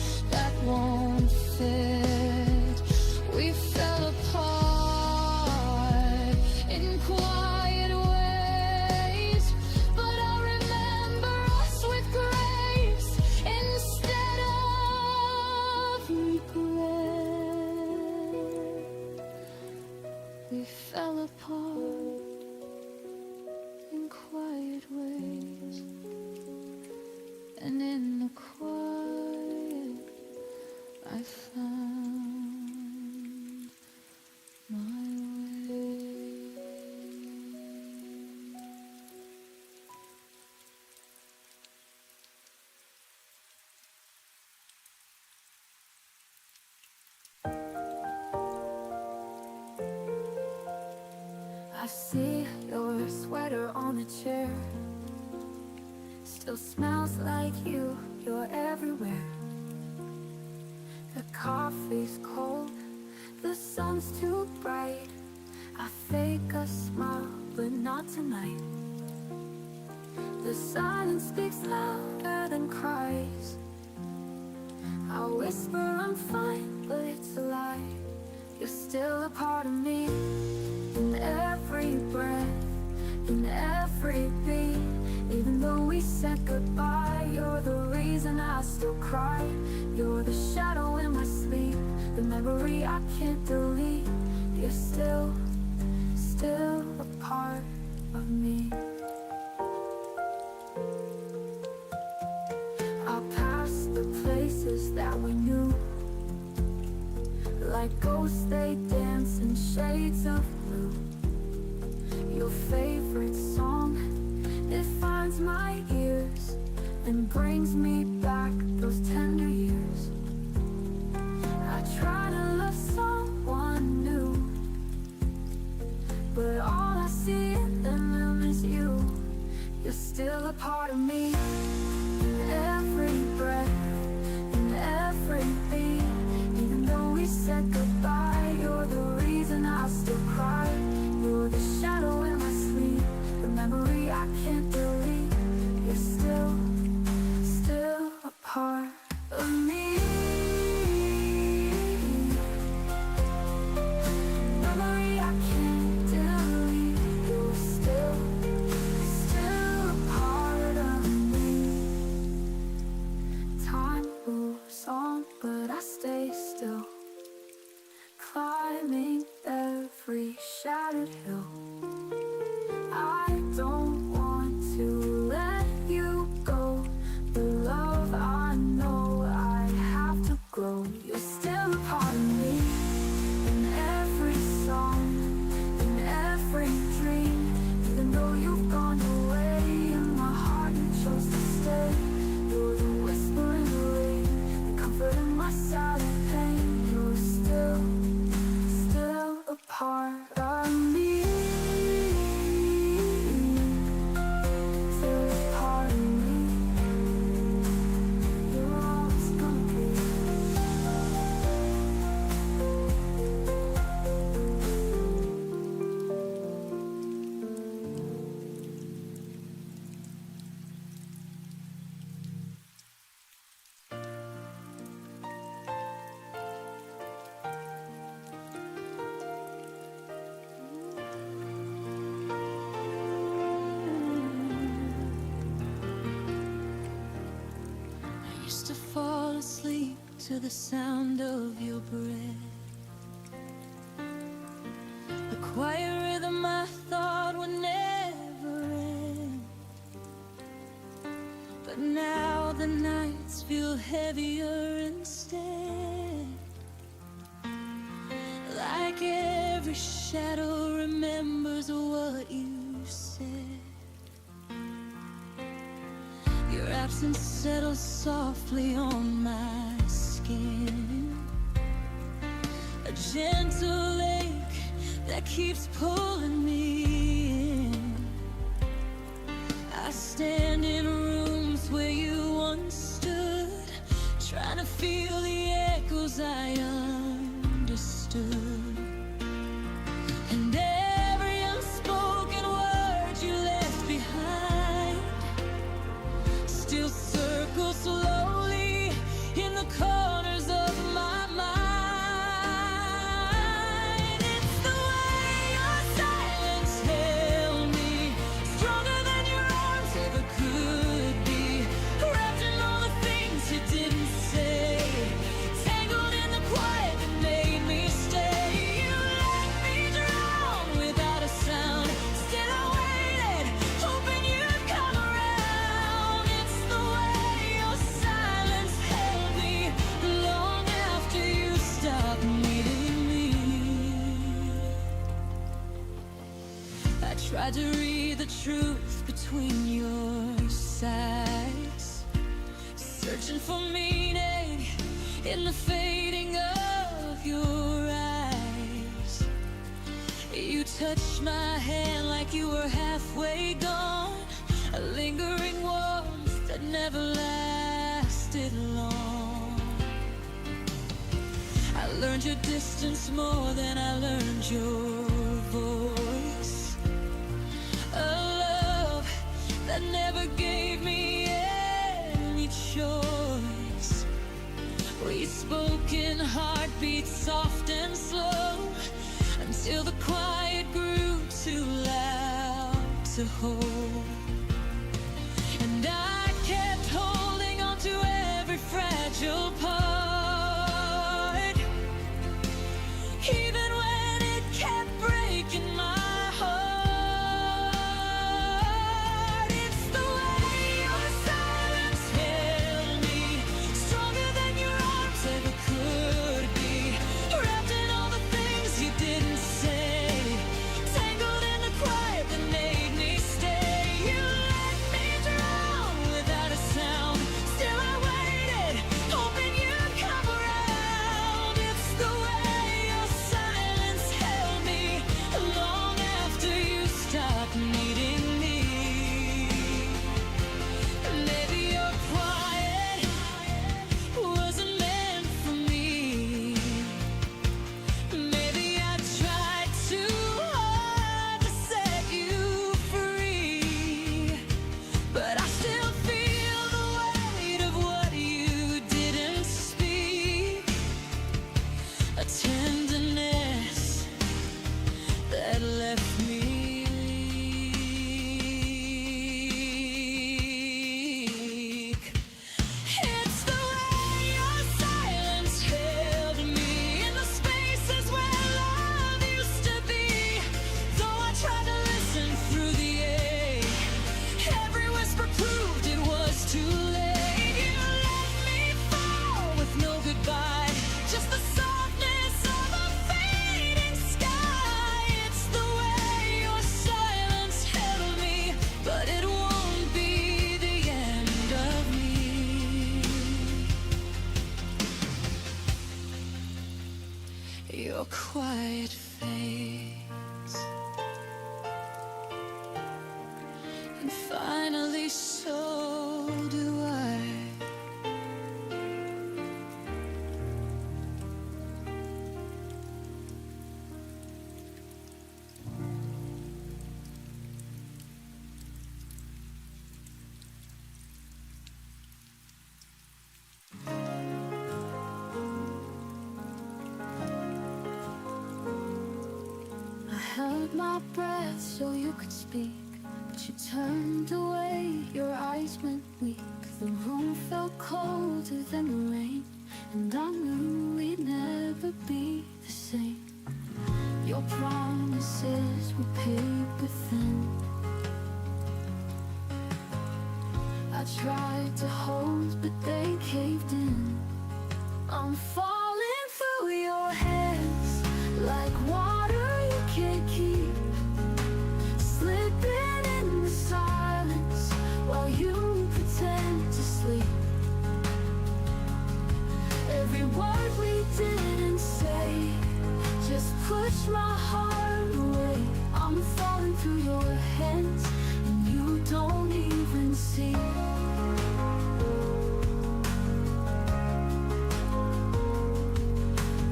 I see your sweater on the chair. Still smells like you, you're everywhere. The coffee's cold, the sun's too bright. I fake a smile, but not tonight. The silence speaks louder than cries. I whisper I'm fine, but it's a lie. You're still a part of me. In every breath, in every beat. Even though we said goodbye, you're the reason I still cry. You're the shadow in my sleep, the memory I can't delete. You're still a part of me. I'll pass the places that we knew. Like ghosts they dance in shades of blue. Your favorite song, it finds my ears and brings me back those tender years. I try to love someone new, but all I see in them is you. You're still a part of me. In every breath, in every beat. Even though we said goodbye, you're the reason I still cry. You're the shadow in my sleep, the memory I can't delete. You're still a part of me. Memory I can't delete. You're still a part of me. Time moves on, but I stay still, climbing every shattered hill. I don't want to let you go, but love, I know I have to grow. You're still a part of me. In every song, in every dream. Even though you've gone away, in my heart you chose to stay. You're the whisper in the rain, the comfort in my silent pain. You're still a part of me. Still a part of me. You're always gonna be. I used to fall asleep to the sound of your breath, the quiet rhythm I thought would never end. But now the nights feel heavier instead, like every shadow remembers what you said. Your absence settles softly on my skin, a gentle ache that keeps pulling me in. I stand in rooms where you once stood, trying to feel the echoes I understood. And every unspoken word you left behind still circles slowly in the corners of my mind. It's the way your silence held me, stronger than your arms ever could be, wrapped in all the things you didn't say, tangled in the quiet that made me stay. You let me drown without a sound, still I waited, hoping you'd come around. It's the way your silence held me long after you stopped needing me. I tried to read the truth between your sighs, searching for meaning in the fading of your eyes. You touched my hand like you were halfway gone, a lingering warmth that never lasted long. I learned your distance more than I learned your voice, a love that never gave me any choice. We spoke in heartbeats soft and slow, until the quiet grew too loud to hold. And I kept holding on to every fragile part, even when it kept breaking my heart. It's the way your silence held me, stronger than your arms ever could be, wrapped in all the things you didn't say, tangled in the quiet that made me stay. You let me drown without a sound, still I waited, hoping you'd come around. It's the way your silence held me, long after you stopped needing me. Maybe your quiet wasn't meant for me. Maybe I tried too hard to set you free, but I still feel the weight of what you didn't speak, a tenderness that left me weak. It's the way your silence held me in the spaces where love used to be. Though I tried to listen through the ache, every whisper proved it was too late. You let me fall with no goodbye, just the softness of a fading sky. It's the way your silence held me, but it won't be the end of me. Your quiet fades, and finally so do I. I held my breath so you could speak, but you turned away, your eyes went weak. The room felt colder than the rain, and I knew we'd never be the same. Your promises were paper thin. I tried to hold, but they caved in. I'm falling through your hands like water you can't keep, slipping in the silence while you pretend to sleep. Every word we didn't say just pushed my heart away. I'm falling through your hands, and you don't even see.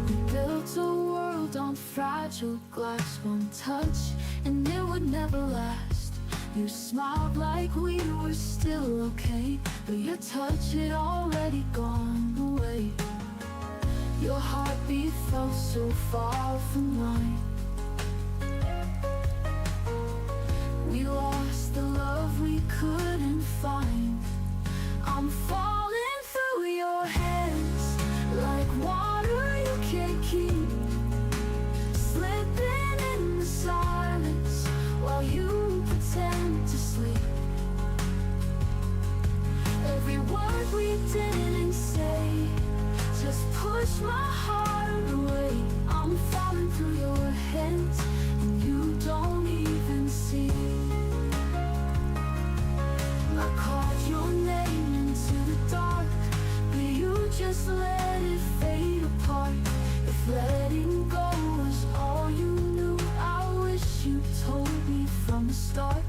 We built a world on fragile glass, one touch and it would never last. You smiled like we were still okay, but your touch had already gone away. Your heartbeat felt so far from mine. We lost the love we couldn't find. I'm falling through your hands like water you can't keep, slipping in the silence while you pretend to sleep. Every word we didn't say just push my heart away. I'm falling through your hands, and you don't even see. I called your name into the dark, but you just let it fade apart. If letting go was all you knew, I wish the start.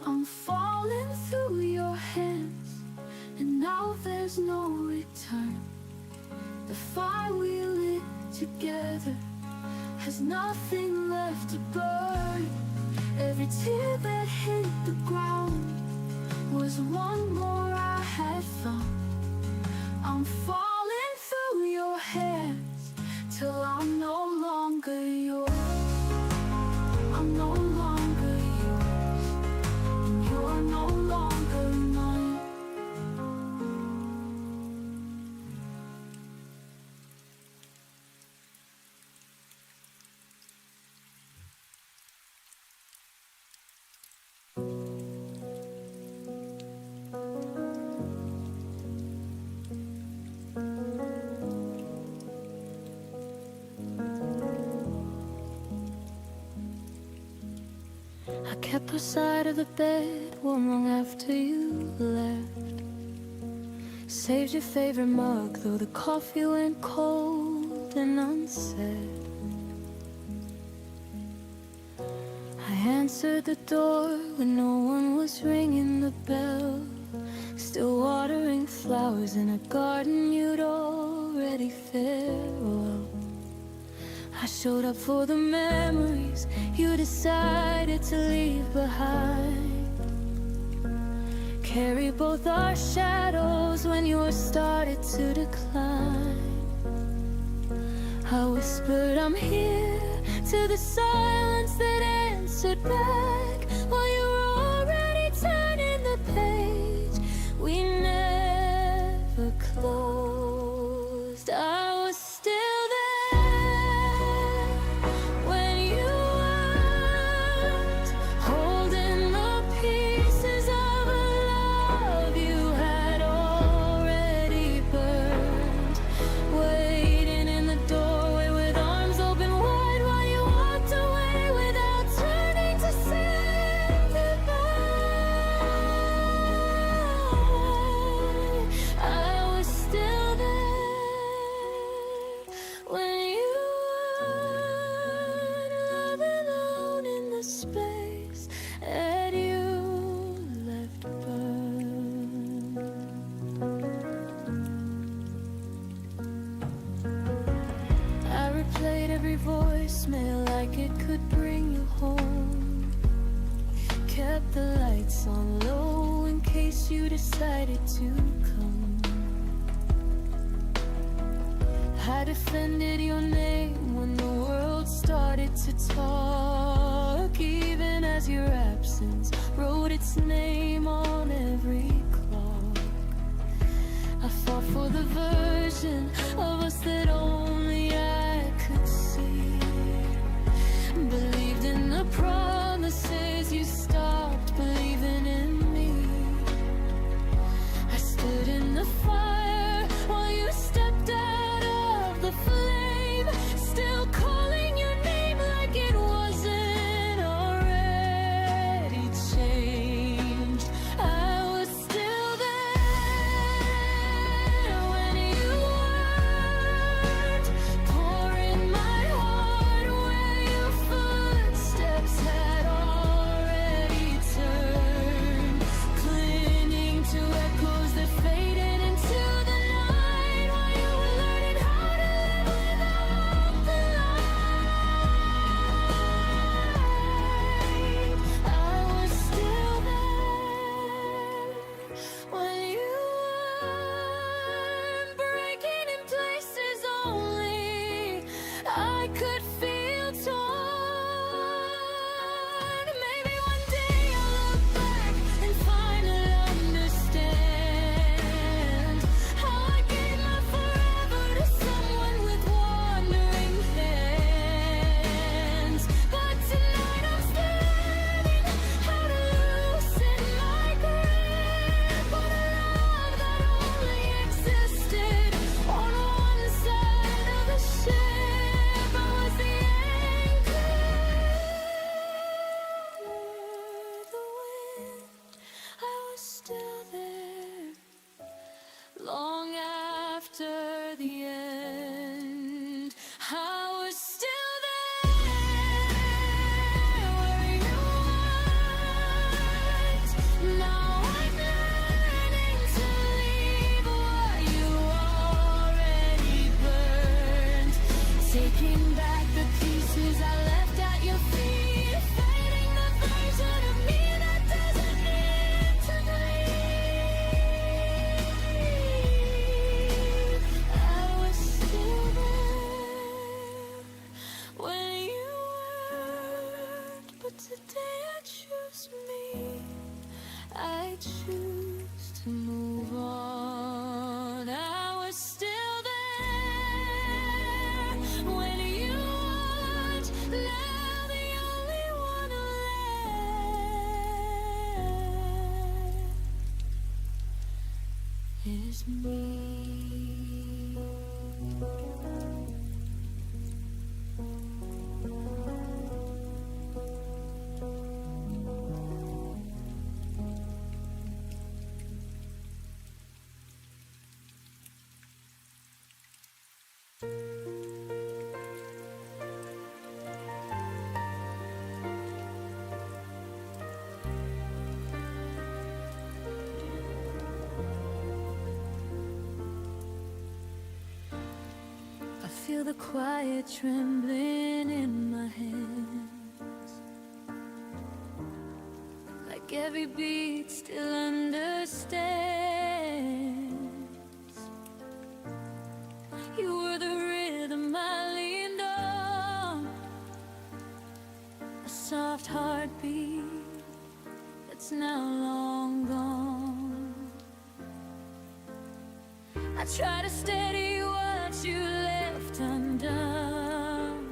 I'm falling through your hands, and now there's no return. The fire we lit together has nothing left to burn. Every tear that hit the ground was one more I had found. I'm falling through your hands till I'm no longer yours. I'm no longer yours, and you're no longer mine. I kept our side of the bed warm long after you left. Saved your favorite mug, though the coffee went cold and unsaid. I answered the door when no one was ringing the bell, still watering flowers in a garden you'd already farewell. I showed up for the memories you decided to leave behind. Carry both our shadows when yours started to decline. I whispered I'm here to the silence that answered back, while you were already turning the page we never closed. I was still there when you weren't, holding the pieces of a love you had already burned, waiting in the doorway with arms open wide while you walked away without turning to say goodbye. I was still there when you weren't, loving alone in the space that you left burned. I replayed every voicemail like it could bring you home. Kept the lights on low in case you decided to come. I defended your name when the world started to talk, even as your absence wrote its name on every clock. I fought for the version of us that only I could see. Believed in the promises, you stopped believing in me. I stood in the fire while you stepped out of the flame, still calling your name like it wasn't already changed. I was still there when you weren't, Today I choose me. I choose to move on. I was still there when you weren't. Now the only one left is me. I feel the quiet trembling in my hands, like every beat still understands. You were the rhythm I leaned on, a soft heartbeat that's now long gone. I try to steady what you left undone,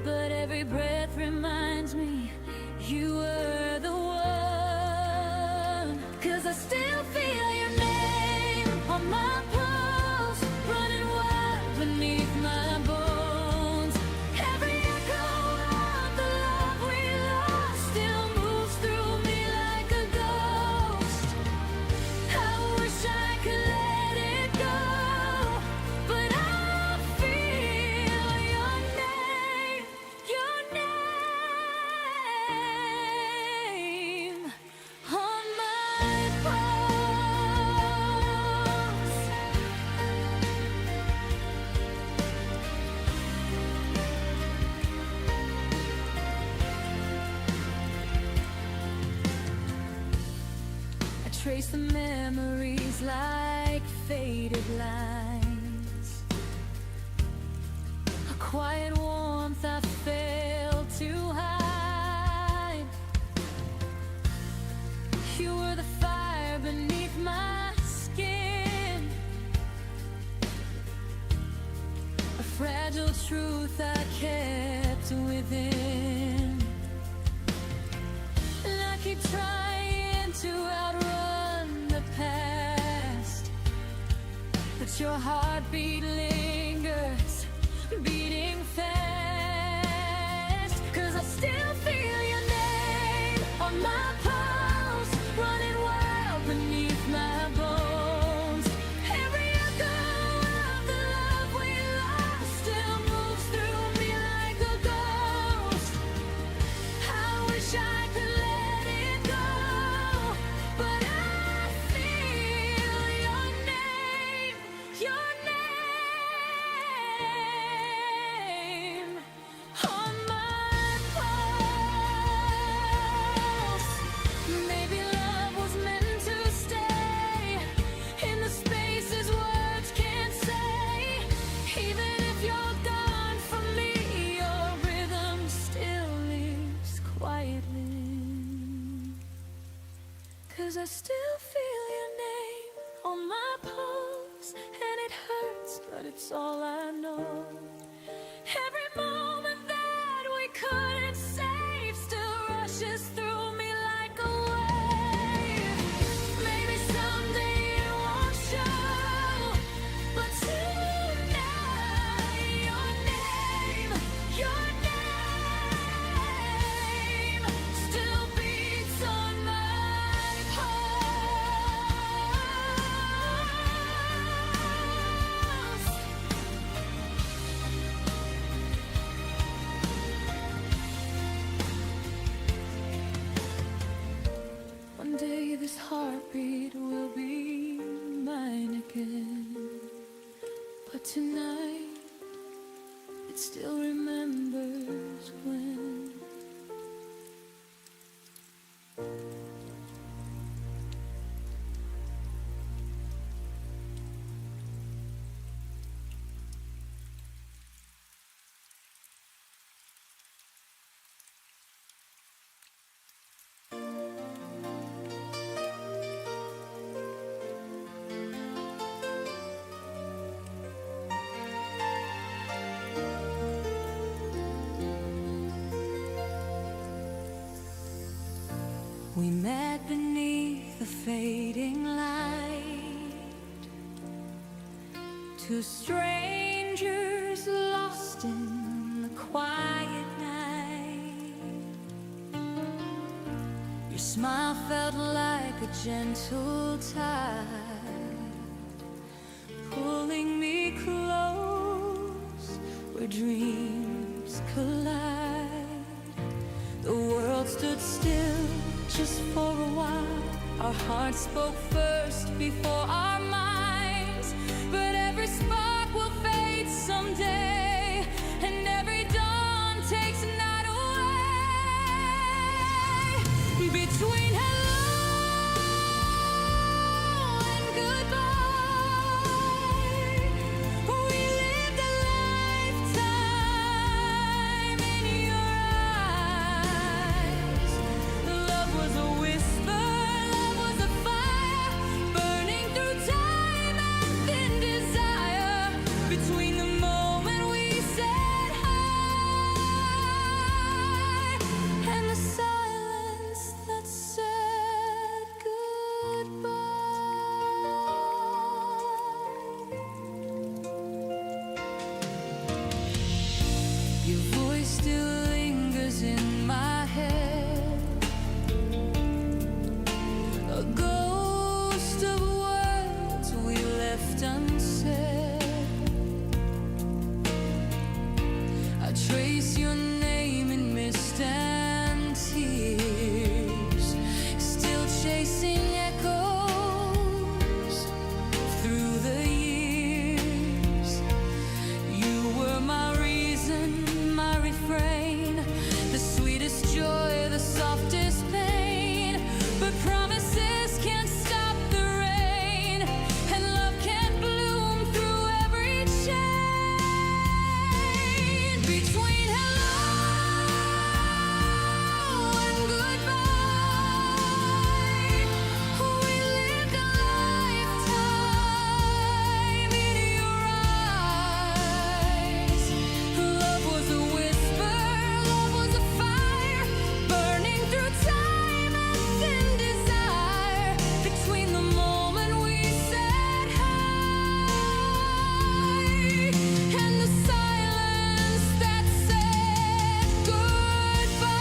but every breath reminds me you were the one. 'Cause I still feel your name on my pulse, running wild beneath my bones. Every echo of the love we lost still moves through me like a ghost. I wish I could let it go, but I feel your name on my pulse. I trace the memories like faded lines, a quiet warmth I failed to hide. You were the fire beneath my skin, a fragile truth I kept within. And I keep trying to outrun the past, but your heartbeat lingers, beating fast. 'Cause I still feel your name on my pulse, running wild beneath my bones. Every echo of the love we lost still moves through me like a ghost. I wish I could let it go, but I feel your name on my pulse. Maybe love was meant to stay in the spaces words can't say. Even if you're gone from me, your rhythm still lives quietly. 'Cause I still feel your name on my pulse, and it hurts, but it's all I know. Every moment that we couldn't save still rushes through me like a wave. Maybe someday it won't show, but tonight your name still beats on my pulse. We met beneath the fading light, two strangers lost in the quiet night. Your smile felt like a gentle tide, pulling me close where dreams collide. The world stood still just for a while. Our hearts spoke first before our minds. But every spark will fade someday, and every dawn takes night away. Between hello and goodbye, we lived a lifetime in your eyes. Love was a whisper, love was a fire, burning through time and thin desire. Between the moment we said hi and the silence that said goodbye. Your voice still lingers in my head, a ghost of words we left unsaid. I trace your name in mist and tears, still chasing echoes through the years. You were my reason, my refrain, the sweetest joy, the softest pain. But promises can't stop the rain, and love can't bloom through every chain. Between hello and goodbye, we lived a lifetime in your eyes. Love was a whisper, love was a fire, burning through time and thin desire. Between the moment we said hi and the silence that said goodbye.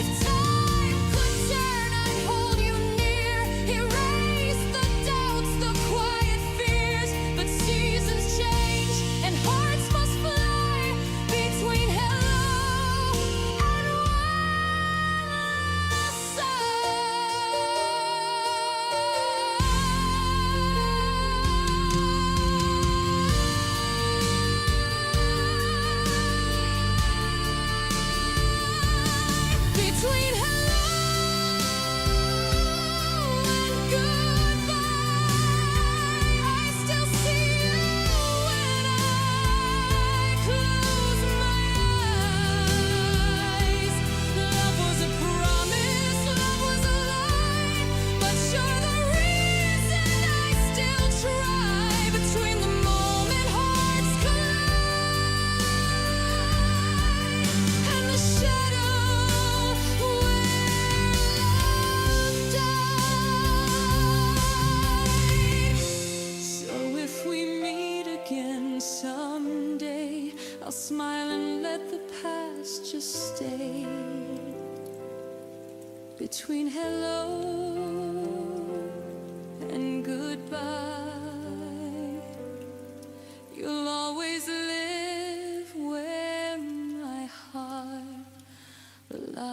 If time could turn, I'd hold you near, erase the doubts, the quiet fears. But seasons change and hearts must fly between hello and between hello and goodbye, I still see you when I close my eyes. Love was a promise, love was a lie, but you're the reason I still try. Between the moment hearts collide and the shadow where love died. So if we meet again someday, I'll smile and let the past just stay. Between hello and goodbye, you'll always live where my heart lies.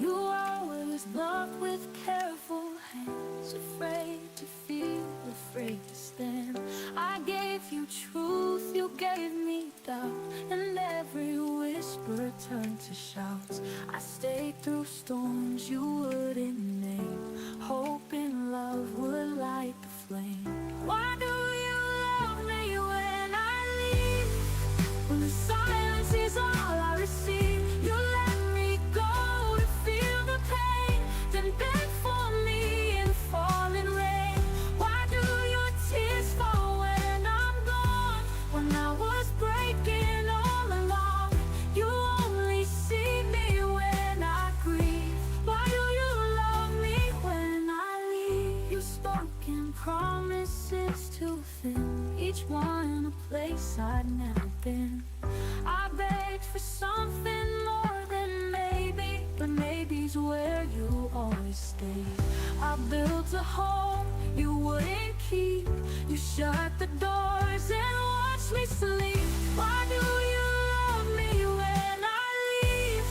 You always knock with careful hands, afraid to feel, afraid to stand. I gave you truth, you gave me doubt, and every whisper turned to shouts. I stayed through storms you wouldn't name, hoping love would light the flame. Why do you love me when I leave? When the silence is all I receive, you let me go to feel the pain, then beg for me in the falling rain. leave. I built a home you wouldn't keep. You shut the doors and watched me sleep. Why do you love me when I leave?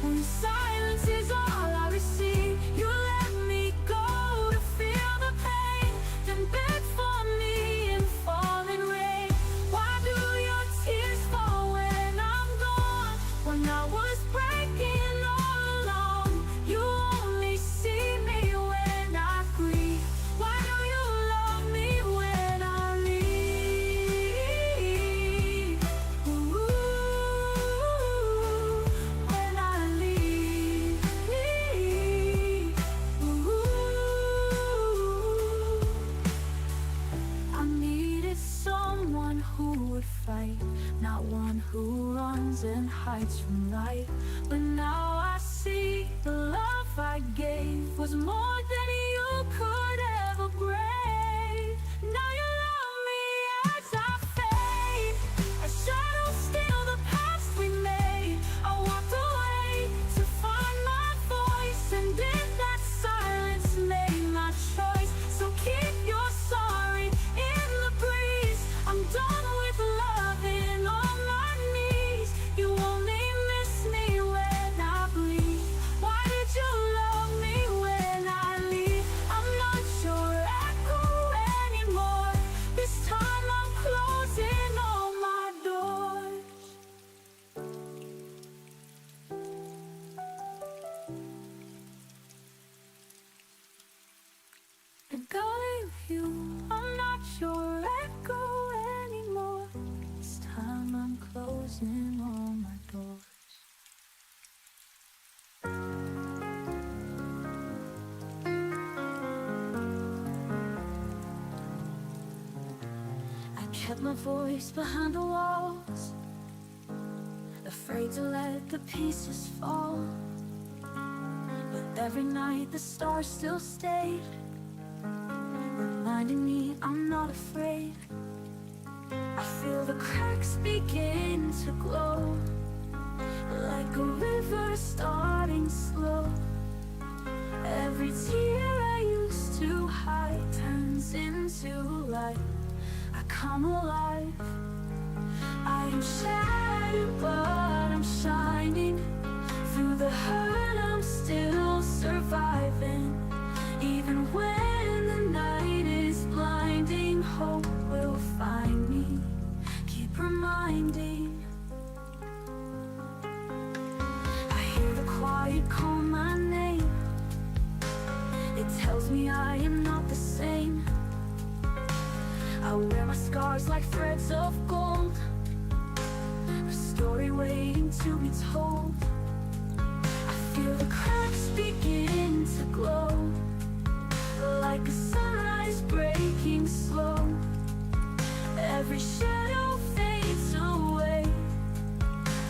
When silence is all I receive. You let me go to feel the pain, then beg for me in falling rain. Why do your tears fall when I'm gone? When I was breaking all alone, you only see me when I grieve. Why do you love me when I leave? Ooh, when I leave. Ooh. I needed someone who would fight, not one who runs and hides from light. But now I see the love I gave was more than you could ever brave. Now you love me as I fade. A shadow steal the past we made. I walked away to find my voice, and in that silence made my choice. So keep your sorry in the breeze. I'm done with loving on my knees. You only miss me when I bleed. Why did you love me when I leave? I'm not your echo anymore. This time I'm closing all my doors. And go with you. I'm not your echo anymore. This time I'm closing all my doors. I kept my voice behind the walls, afraid to let the pieces fall. But every night the stars still stayed, reminding me I'm not afraid. I feel the cracks begin to glow, like a river starting slow. Every tear I used to hide turns into light. I come alive. I am shattered, but I'm shining. Through the hurt, I'm still surviving. Even when the night is blinding, hope will find me. Keep reminding. I hear the quiet call my name. It tells me I am not the same. I wear my scars like threads of gold, a story waiting to be told. I feel the cracks begin to glow, like a sunrise breaking slow. Every shadow fades away.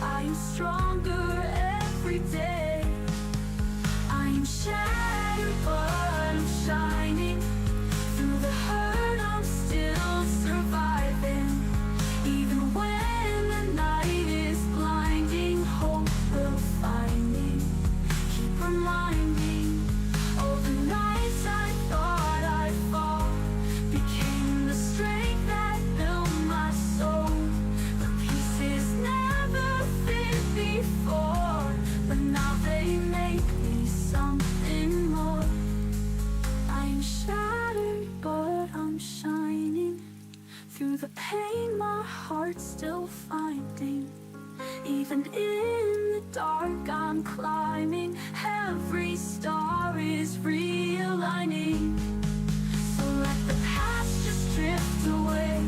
I am stronger every day. I am shattered, but I'm shining. Through the hurt, I'm still surviving. Even when the night is blinding, hope will find me. Keep reminding. Oh, the nights I thought I'd fall became the strength that built my soul. The pieces never fit before, but now they make me something more. I am shattered, but I'm shining. Through the pain, my heart's still finding. Even in the dark, I'm climbing. Every star is realigning. So let the past just drift away.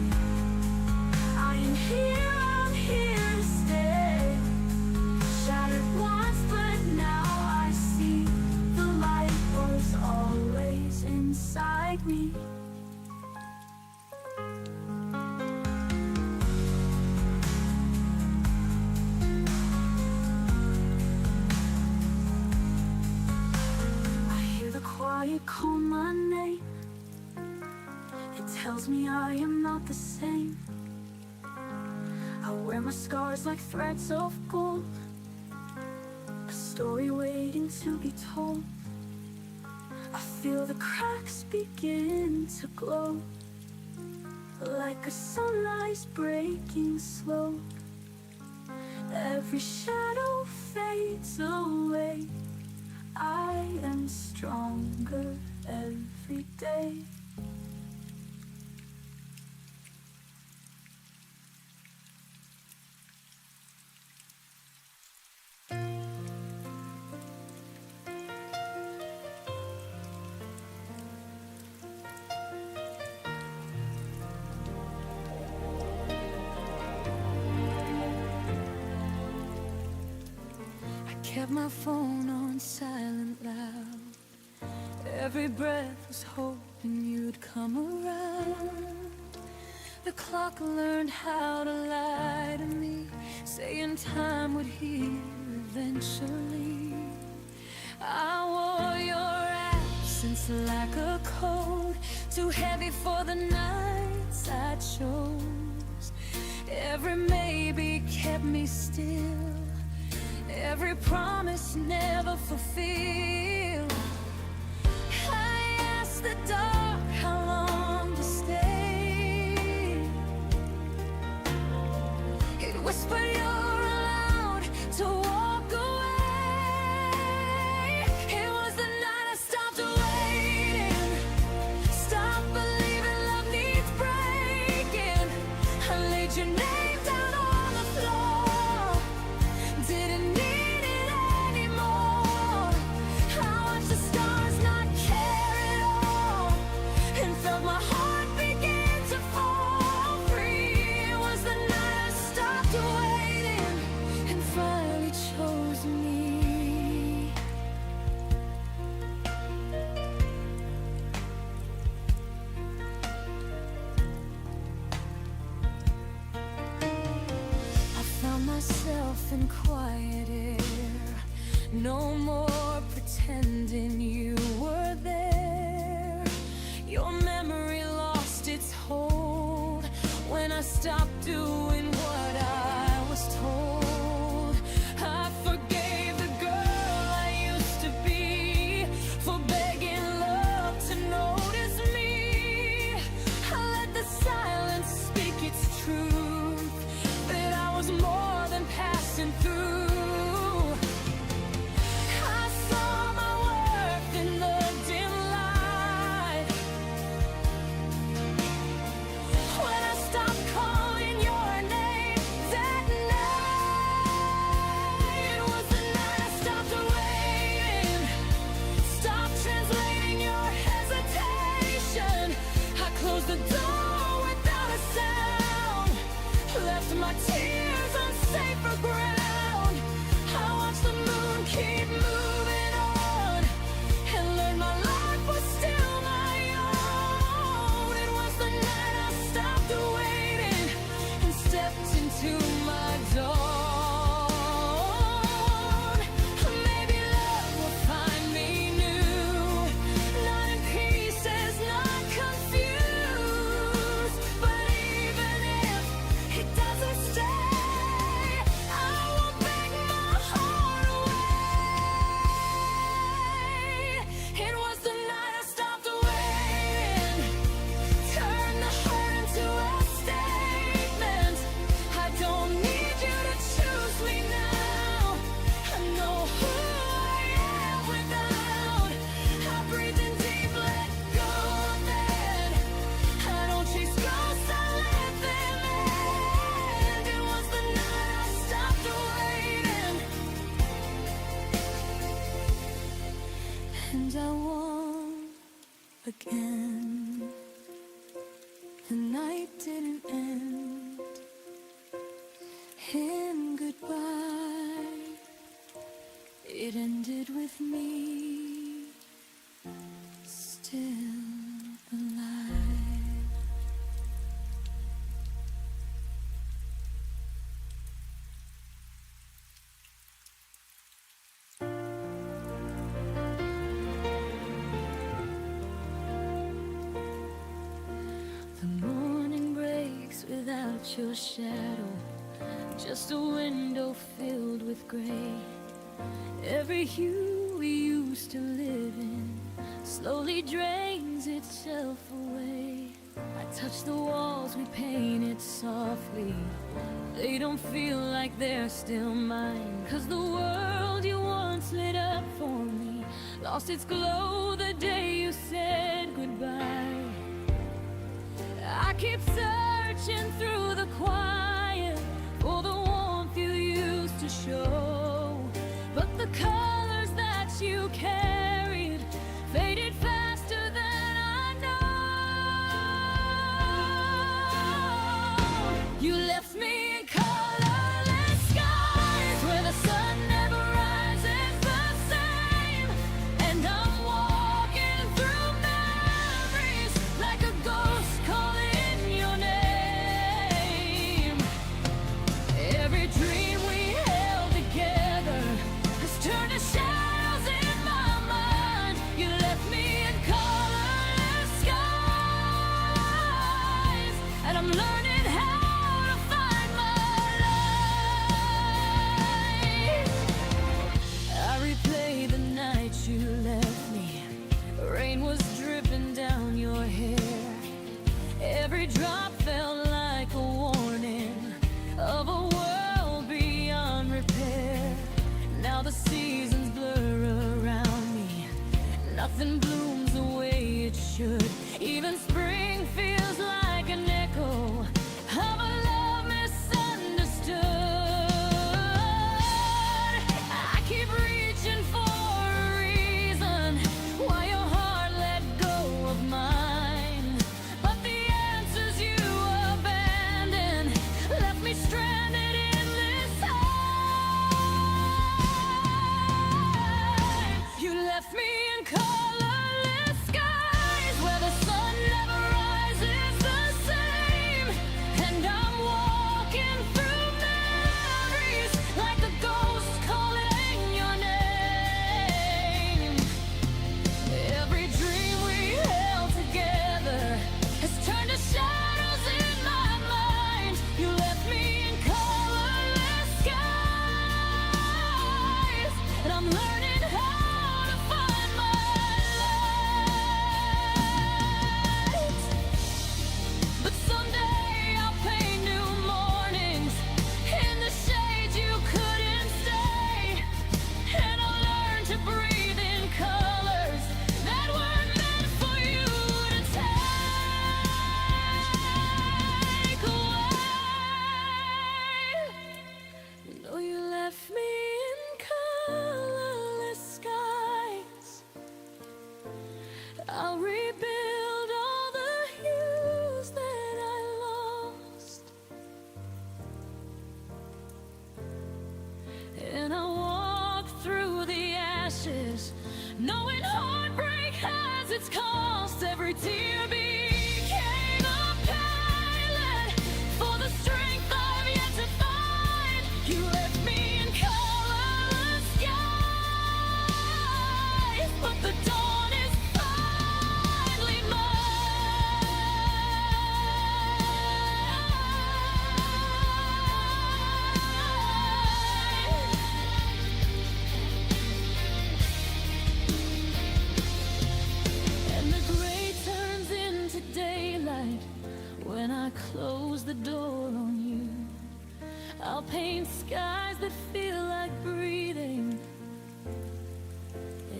I am here, I'm here to stay. Shattered once, but now I see the light was always inside me. I hear the quiet call my name. It tells me I am not the same. I wear my scars like threads of gold, a story waiting to be told. feel the cracks begin to glow, like a sunrise breaking slow. Every shadow fades away. I am stronger every day. Kept my phone on silent loud. Every breath was hoping you'd come around. The clock learned how to lie to me, saying time would heal eventually. I wore your absence like a coat, too heavy for the nights I chose. Every maybe kept me still, every promise never fulfilled. I asked the dark how long to stay. It whispered you're allowed to walk away. It was the night I stopped waiting, stopped believing love needs breaking. I laid your name down on the floor, didn't need it anymore. I watched the stars not care at all, and felt my heart begin to fall free. It was the night I stopped waiting and finally chose me. I found myself in quiet air, no more pretending you were there. Your memory lost its hold when I stopped doing what I was told. I forgave the girl I used to be for begging love to notice me. I let the silence speak its truth, that I was more than passing through. I saw my worth in the dim light when I stopped calling your name that night. It was the night I stopped waiting, stopped translating your hesitation. I closed the door without a sound, left my tears on safer ground. I watched the moon keep moving on, and learned my life was still my own. It was the night I stopped waiting and stepped into my dawn. Maybe love will find me new, not in pieces, not confused. But even if it doesn't stay, I won't beg my heart away. It was the night I stopped waiting, turned the hurt into a statement. I don't need you to choose me now. I know who I am without. I breathe in deep, let go of it. I don't chase ghosts, I let them in. It was the night I stopped waiting, and I won't again. The night didn't end in goodbye. It ended with me still alive. The morning breaks without your shadow, just a window filled with gray. Every hue we used to live in slowly drains itself away. I touch the walls we painted softly. They don't feel like they're still mine, 'cause the world you once lit up for me lost its glow the day you said goodbye. I keep searching through the quiet for the warmth you used to show, but the colors that you carried faded faster than I know. You left me in colorless skies where the sun never rises the same, and I'm walking through memories like a ghost calling your name. Every dream we held together has turned to shadows in my mind. You left me in colorless skies, and I'm learning how to find my light. I replay the night you left me. Rain was dripping down your hair. Every drop felt like a warning of a world beyond repair. Now the seasons blur around me. Nothing blooms the way it should. Even spring feels like an echo of a love misunderstood. I keep reaching for a reason why your heart let go of mine, but the answers you abandoned left me stranded in this time. You left me in colorless skies where the sun never rises the same, and I'm walking through memories like a ghost calling your name. Every dream we held together has turned to shadows in my mind. You left me in colorless skies, and I'm learning how to find my light. But someday I'll paint new mornings in the shade you couldn't stay, and I'll learn to breathe in colors that weren't meant for you to take away. You know you left me in colorless skies. I'll rebuild all the hues that I lost, and I'll walk through the ashes, knowing heartbreak has its cost. Every tear became a pilot for the strength I've yet to find. You left me in colorless skies, but the dawn is finally mine. And the gray turns into daylight when I close the door on you. I'll paint skies that feel like breathing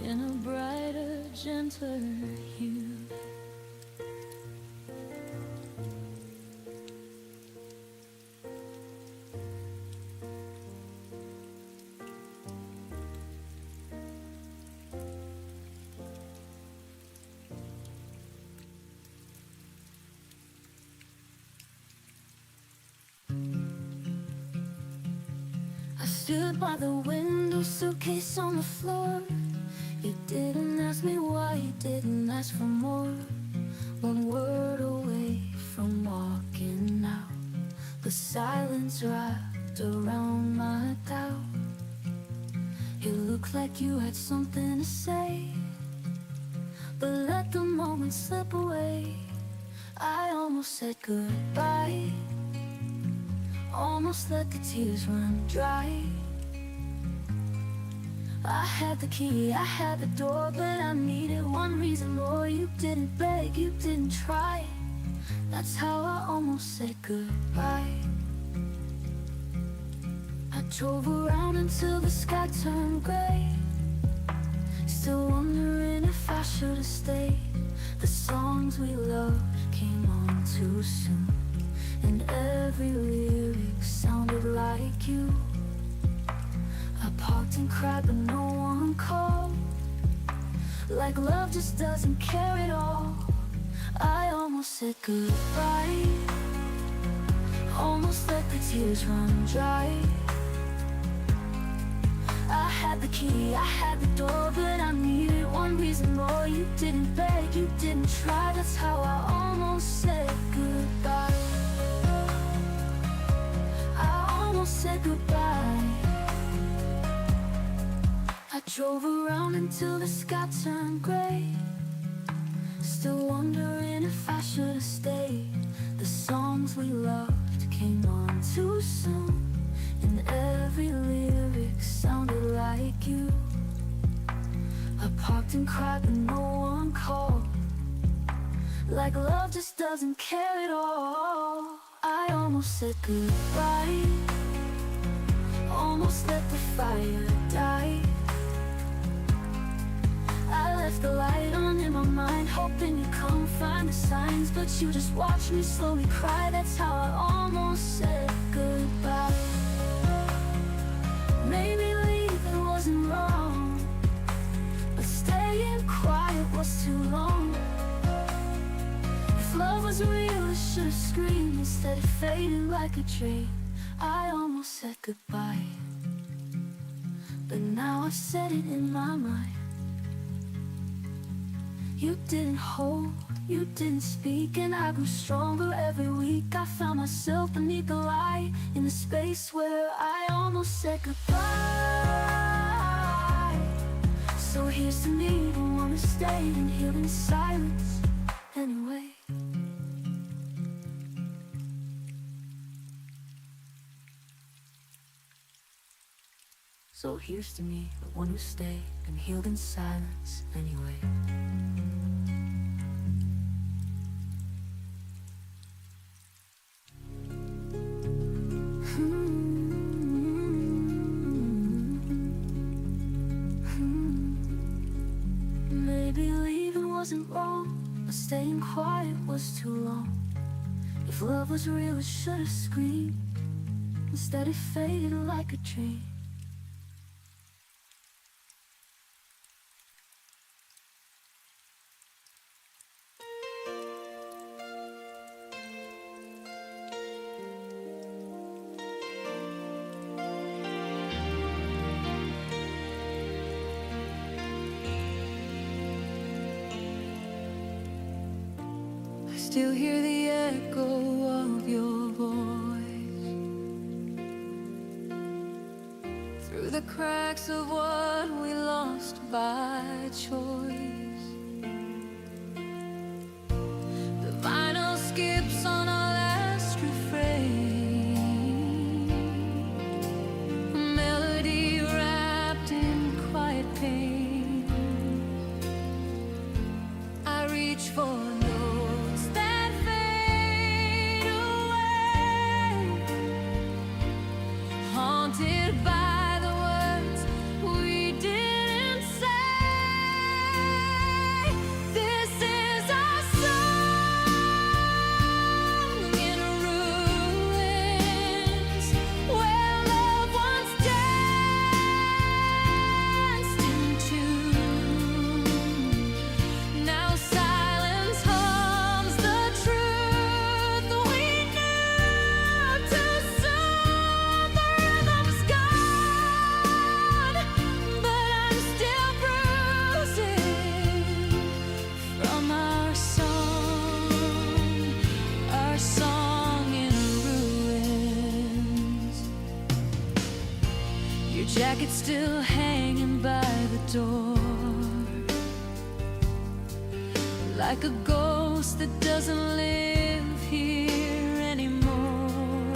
in a brighter, gentler hue. I stood by the window, suitcase on the floor. You didn't ask me why, you didn't ask for more. One word away from walking out, the silence wrapped around my doubt. You looked like you had something to say, but let the moment slip away. I almost said goodbye, almost let the tears run dry. I had the key, I had the door, but I needed one reason more. You didn't beg, you didn't try. That's how I almost said goodbye. I drove around until the sky turned gray, still wondering if I should have stayed. The songs we loved came on too soon, and every lyric sounded like you. I parked and cried but no one called, like love just doesn't care at all. I almost said goodbye, almost let the tears run dry. I had the key, I had the door, but I needed one reason more. You didn't beg, you didn't try. That's how I almost said goodbye. I almost said goodbye. I drove around until the sky turned gray, still wondering if I should have stayed. The songs we loved came on too soon, and every lyric sounded like you. I parked and cried but no one called, like love just doesn't care at all. I almost said goodbye, almost let the fire die. I left the light on in my mind, hoping you'd come find the signs, but you just watched me slowly cry. That's how I almost said goodbye. Maybe leaving wasn't wrong, but staying quiet was too long. If love was real, I should have screamed. Instead it faded like a dream. I almost said goodbye, but now I've said it in my mind. You didn't hold, you didn't speak, and I grew stronger every week. I found myself beneath the light, in the space where I almost said goodbye. So here's to me, the one who stayed and healed in silence anyway. So here's to me, the one who stayed and healed in silence anyway. Maybe leaving wasn't wrong, but staying quiet was too long. If love was real, it should have screamed. Instead it faded like a dream. Still hear the echo of your voice through the cracks of what we lost by choice. The vinyl skips on our last refrain, a melody wrapped in quiet pain. I reach for by the words we didn't say. This is our song in ruins, where love once danced in tune. Now silence hums the truth we knew too soon. The rhythm's gone, but I'm still bruising from our song in ruins. Your jacket's still hanging by the door, like a ghost that doesn't live here anymore.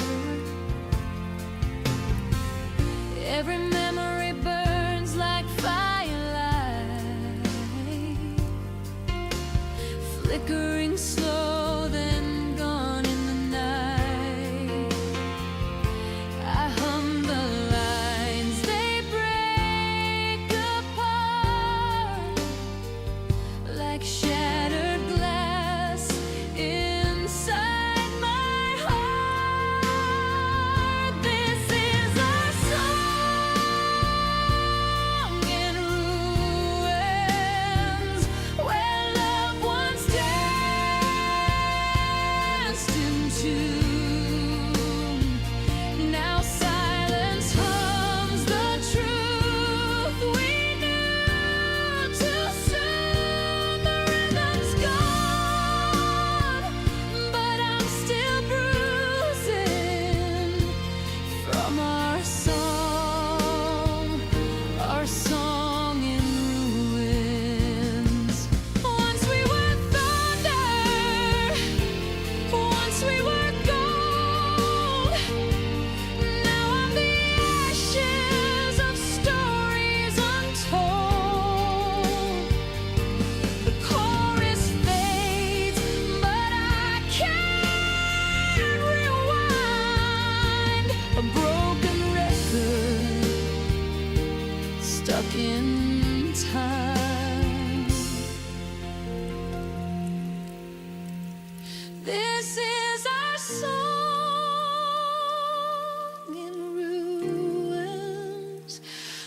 Every memory burns like fire flickering slow, then gone in the night. I hum the lines, they break apart like shattered glass inside my heart. This is our song in ruins, where loved ones danced into. Now silence hums the truth we knew too soon. The rhythm's gone, but I'm still bruising from our song in ruins. Once we were thunder, once we were gold. Now I'm the ashes of stories untold. The chorus fades, but I can't rewind. A broken record stuck in time. This is our song in ruins,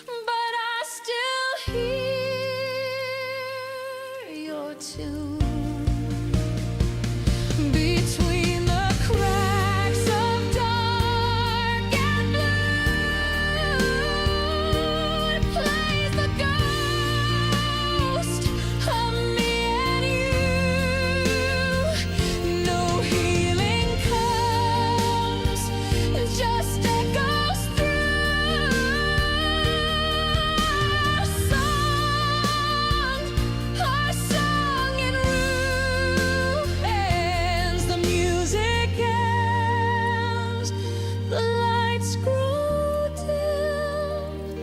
but I still hear your tune. Between the cracks of dark and blue, it plays the ghost of me and you. No healing comes, just echoes through. Our song in ruins. The music ends, the lights grow dim,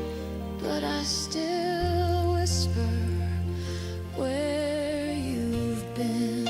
but I still whisper where you've been.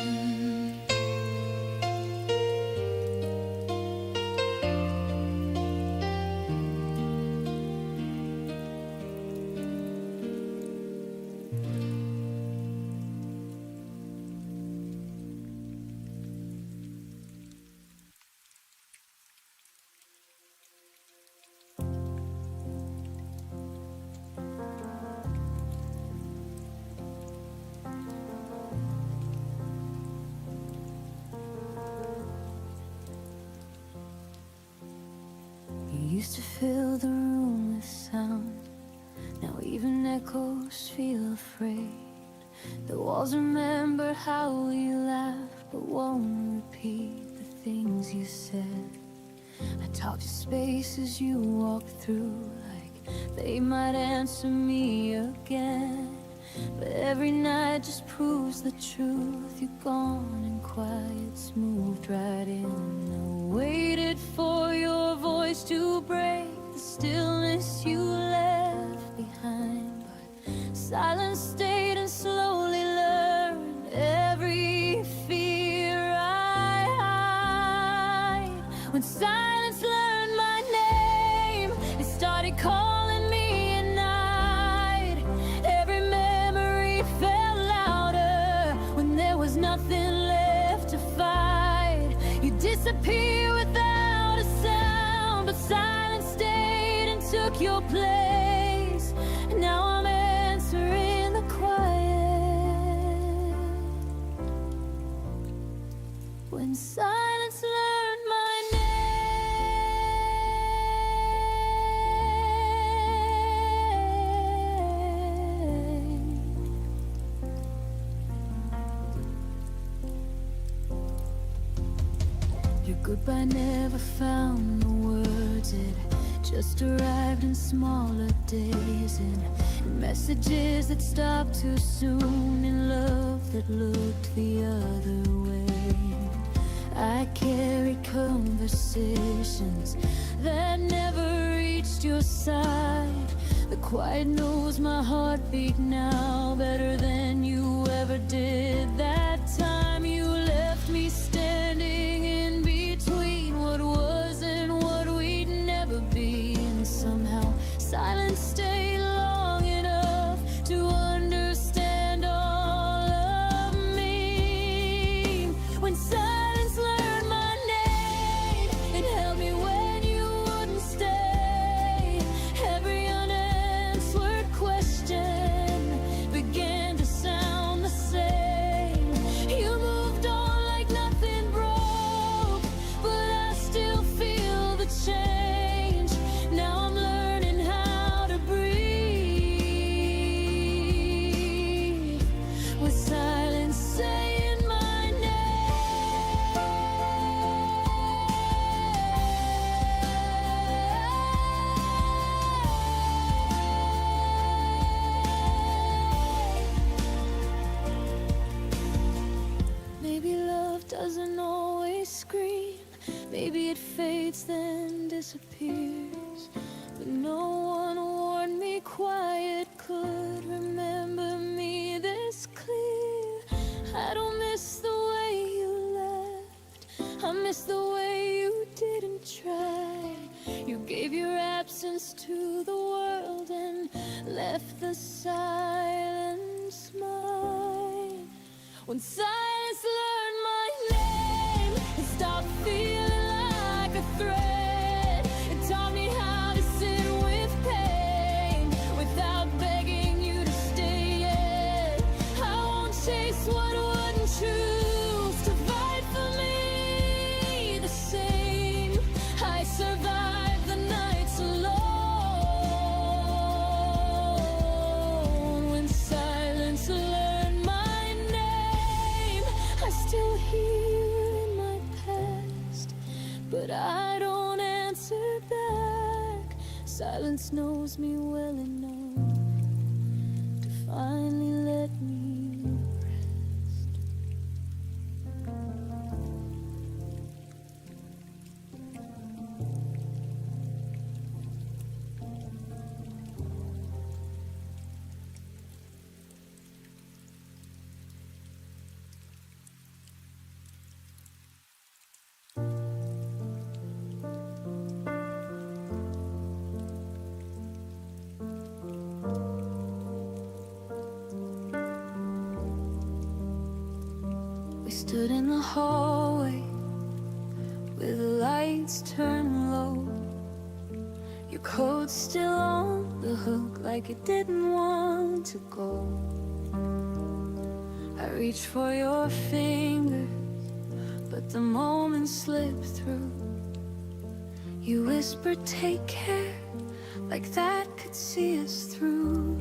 You used to fill the room with sound. Now even echoes feel afraid. The walls remember how we laughed, but won't repeat the things you said. I talk to spaces you walk through like they might answer me again. But every night just proves the truth. You're gone and quiet's moved right in. I waited for your voice to break the stillness you left behind, but silence stayed and slowly learned every fear I hide. When silence learned my name, it started calling me at night. Every memory felt louder when there was nothing left to fight. You disappear without a sound, but silence stayed and took your place. Now I'm answering the quiet. When silence learned my name. Your goodbye never found the words. It just arrived in smaller days, in messages that stopped too soon, in love that looked the other way. I carried conversations that never reached your side. The quiet knows my heartbeat now better than you ever did that time. waits, then disappears. But no one warned me quiet could remember me this clear. I don't miss the way you left, I miss the way you didn't try. You gave your absence to the world and left the silence mine. When silence learned my name, it stopped feeling like a threat. It taught me how to sit with pain without begging you to stay yet. I won't chase what wouldn't choose to fight for me the same. I survived the nights alone. When silence learned my name, I still hear in my past, but I don't answer back. Silence knows me well enough to finally let me rest. We stood in the hallway with the lights turned low. Your coat still on the hook like it didn't want to go. I reached for your fingers, but the moment slipped through. You whispered, take care, like that could see us through.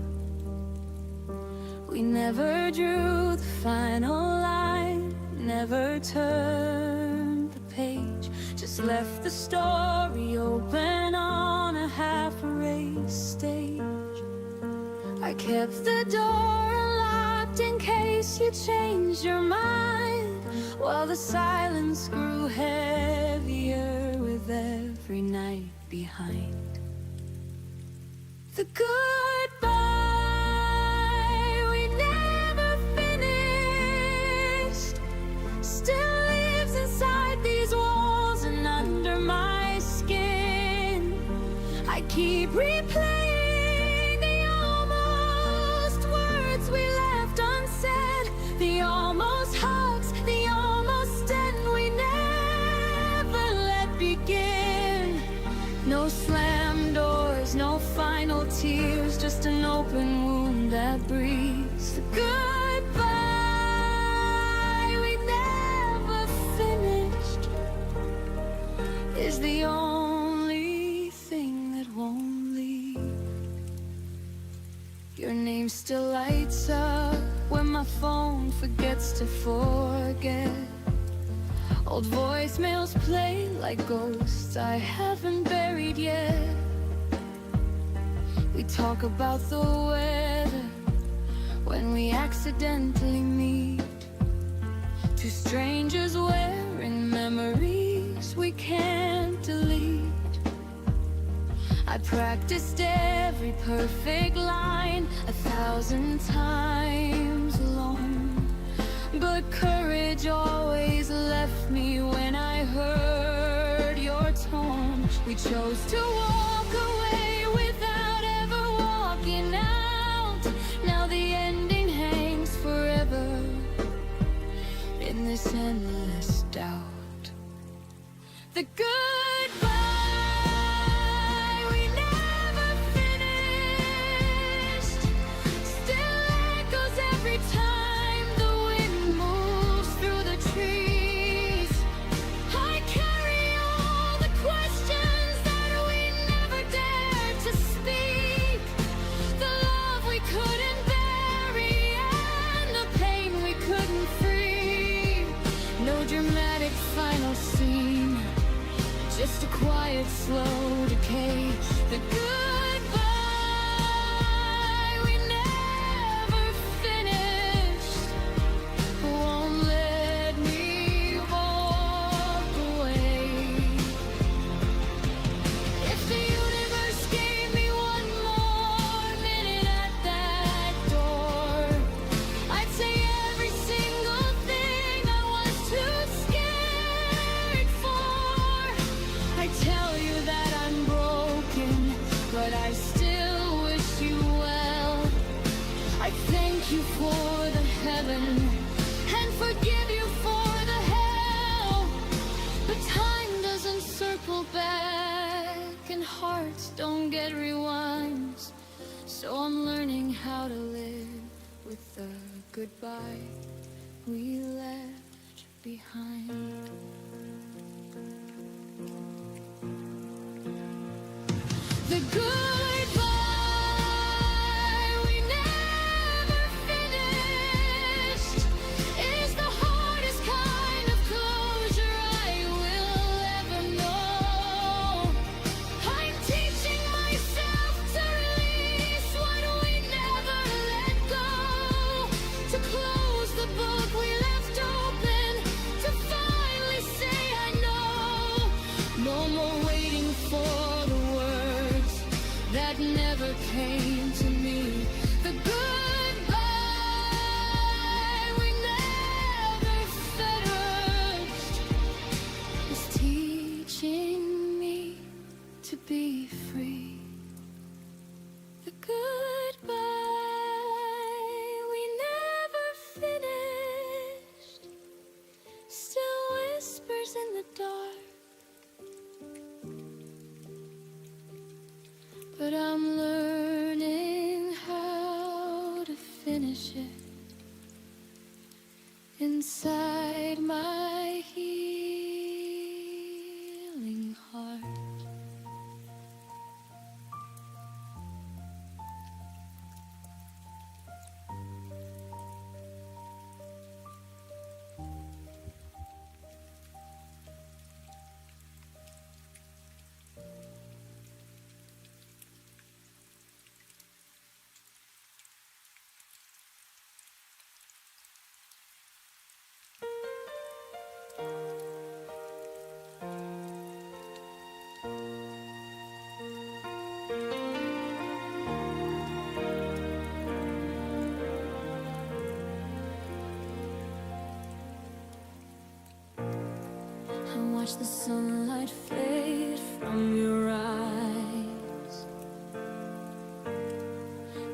We never drew the final line, never turned the page, just left the story open on a half-erased stage. I kept the door unlocked in case you changed your mind, while the silence grew heavier with every night behind. The goodbye we never finished still lives inside these walls and under my skin. I keep replaying the almost words we left unsaid, the almost hugs, the almost end we never let begin. No slam doors, no final tears, just an open wound that breathes. The goodbye we never finished is the only thing that won't leave. Your name still lights up when my phone forgets to forget. Old voicemails play like ghosts I haven't buried yet. We talk about the weather when we accidentally meet. Two strangers wearing memories we can't delete. I practiced every perfect line 1,000 times alone, but courage always left me when I heard your tone. We chose to walk away without ever walking out. Now the ending hangs forever in this endless doubt. The goodbye we never finished still echoes every time the wind moves through the trees. I carry all the questions that we never dared to speak, the love we couldn't bury and the pain we couldn't free. No dramatic final scene, just a quiet, slow decay. The goodbye we never finished won't let me walk away. goodbye we left behind. The goodbye we never finished is the hardest kind of closure I will ever know. I'm teaching myself to release what we never let go, to close the book we left open, to finally say I know. No more waiting for the words that never came to me. The goodbye we never finished is teaching me to be free. The goodbye we never finished still whispers in the dark. But I'm learning how to finish it inside my healing heart. I watch the sunlight fade from your eyes.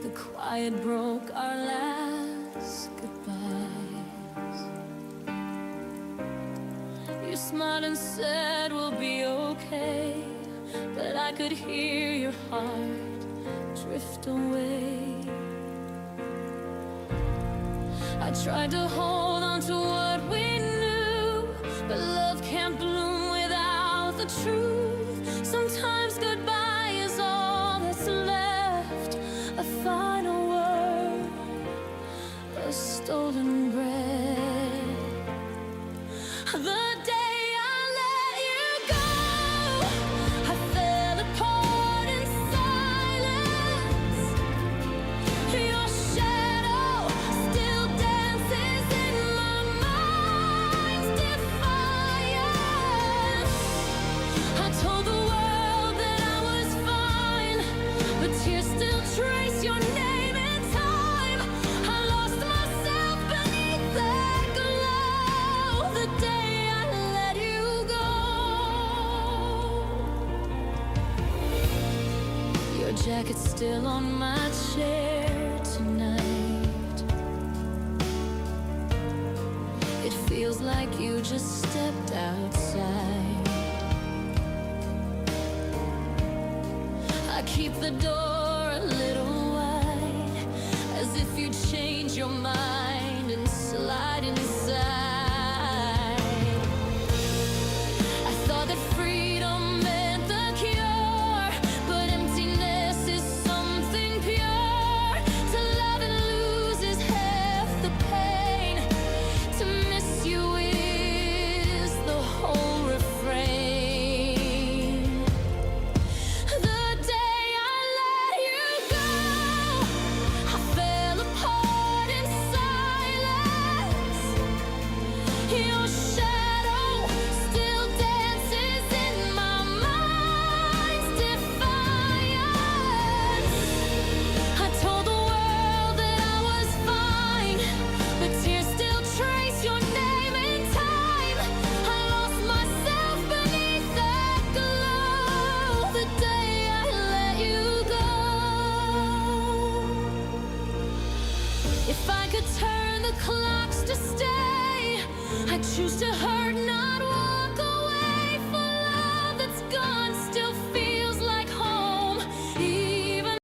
The quiet broke our last goodbyes. You smiled and said we'll be okay, but I could hear your heart drift away. I tried to hold on to what we knew, but love can't bloom without the truth. Sometimes goodbye is all that's left, a final word, a stolen breath. The day I let you go, I fell apart in silence. Your shadow still dances in my mind's defiance. I told the world that I was fine, but tears still trace your name in time. I lost myself beneath that glow the day I let you go. Your jacket's still on my chair tonight. It feels like you just stepped outside. I keep the door a little wide, as if you'd change your mind and slide inside. I thought that freedom meant the cure, but emptiness is something pure. To love and lose is half the pain. To miss you is the whole refrain. The day I let you go, I fell apart in silence. Your shadow still dances in my mind's defiance. I told the world that I was fine, but tears still trace your name in time. I lost myself beneath that glow the day I let you go. If I could turn the clocks to stay, I'd choose to hurt, not walk away. For love that's gone still feels like home, even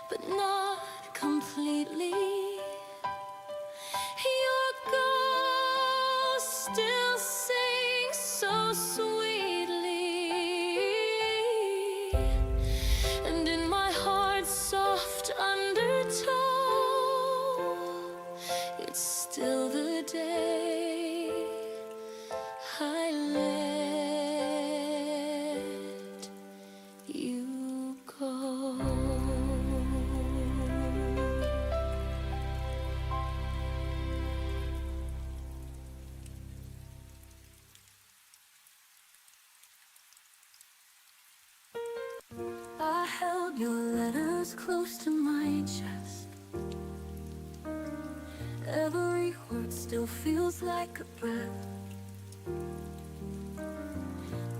but not completely. Your ghost still sings so sweetly, and in my heart's soft undertow, it's still the day I let you go. I held your letters close to my chest. Every word still feels like a breath,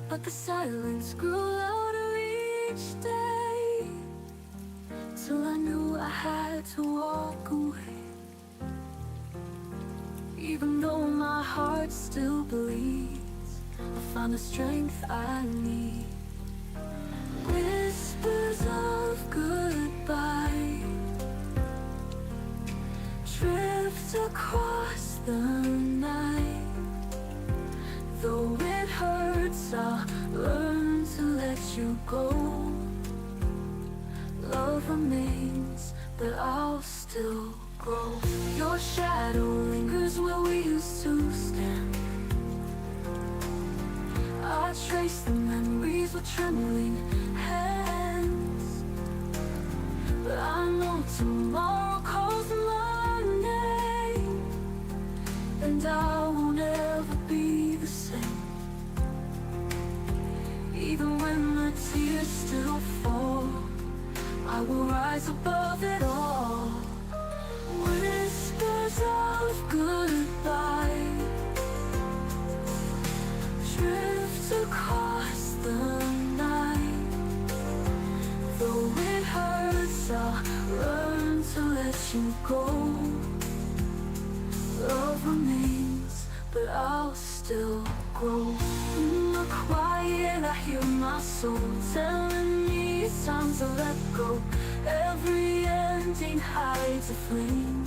but the silence grew louder each day, till I knew I had to walk away. Even though my heart still bleeds, I found the strength I need. Whispers of goodbye drift across the night. Though it hurts, I'll learn to let you go. Love remains, but I'll still grow. Your shadow lingers where we used to stand. I trace the memories with trembling hands, but I know tomorrow calls Monday, and I won't ever be the same. Even when the tears still fall, I will rise above it all. Whispers of goodbye drift across the night. Though it hurts, I'll learn to let you go. Love remains, but I'll still grow. In the quiet, I hear my soul telling me it's time to let go. Every ending hides a flame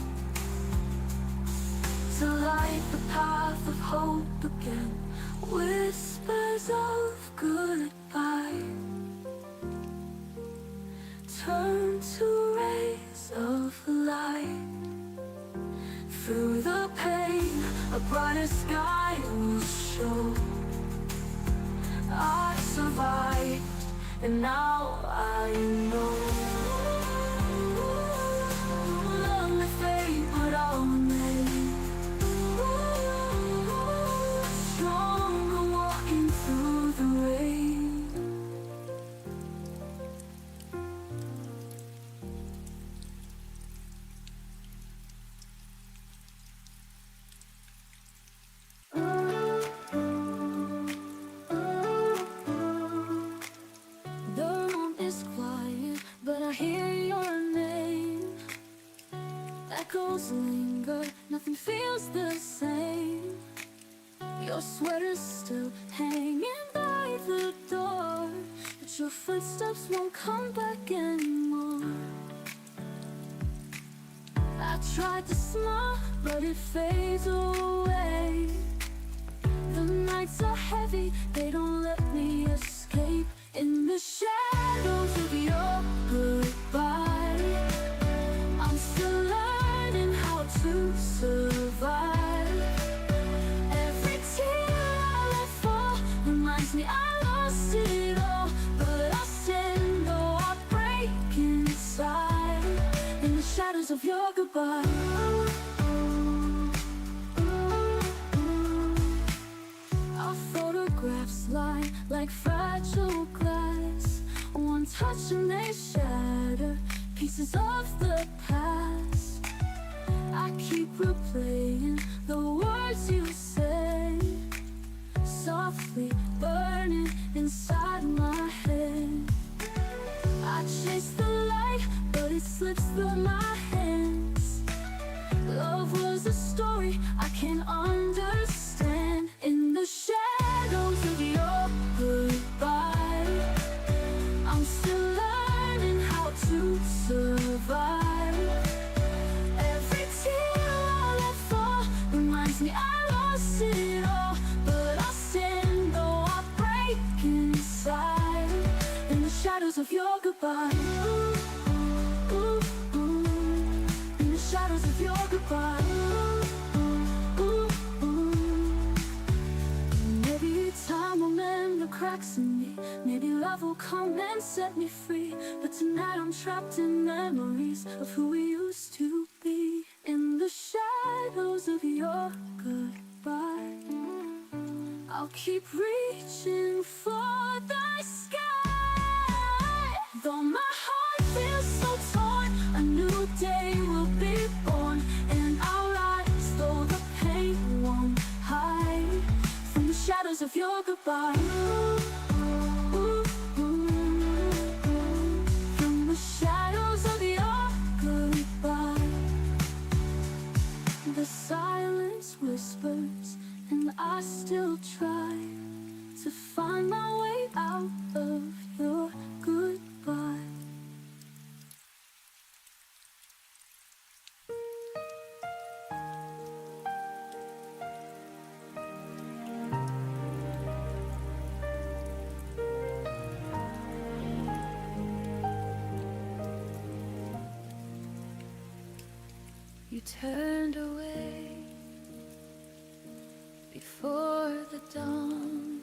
to light the path of hope again. Whispers of goodbye turn to rays of light. Through the pain, a brighter sky will show. I survived, and now I know. Love may fade, but I'll remain stronger, walking through the rain. The room is quiet, but I hear your name. Echoes linger, nothing feels the same. Your sweater's still hanging by the door, but your footsteps won't come back anymore. I tried to smile, but it fades away. The nights are heavy, they don't let me escape. In the shadows of your goodbye, I'm still learning how to survive. Every tear I let fall reminds me I lost it all, but I stand though I break inside. In the shadows of your goodbye, our photographs lie like fragile glass. One touch and they shatter, pieces of the past. I keep replaying the words you say, softly burning inside my head. I chase the light, but it slips through my hands. Love was a story I can't understand. In the shadows of your goodbye, I'm still learning how to survive. shadows of your goodbye. Ooh, ooh, ooh. In the shadows of your goodbye. Ooh, ooh, ooh. Maybe time will mend the cracks in me. Maybe love will come and set me free. But tonight I'm trapped in memories of who we used to be. In the shadows of your goodbye, I'll keep reaching for the sky. Though my heart feels so torn, a new day will be born, and I'll rise though the pain won't hide from the shadows of your goodbye. Ooh, ooh, ooh. From the shadows of your goodbye. The silence whispers, and I still try to find my way out of your goodbye. You turned away before the dawn.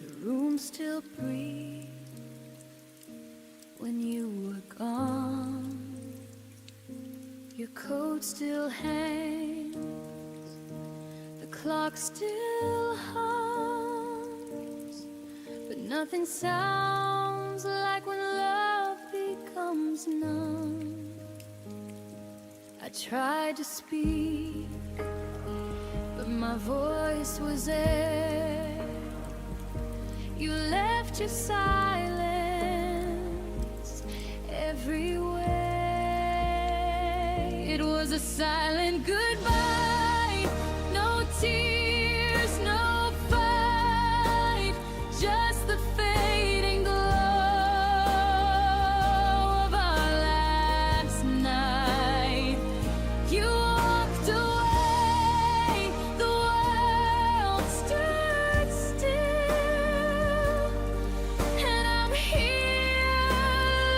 The room still breathed when you were gone. Your coat still hangs, the clock still hums, but nothing sounds like when love becomes numb. I tried to speak, but my voice was air. You left your silence everywhere. It was a silent goodbye, no tears, no fight, just the fading glow of our last night. You walked away, the world stood still, and I'm here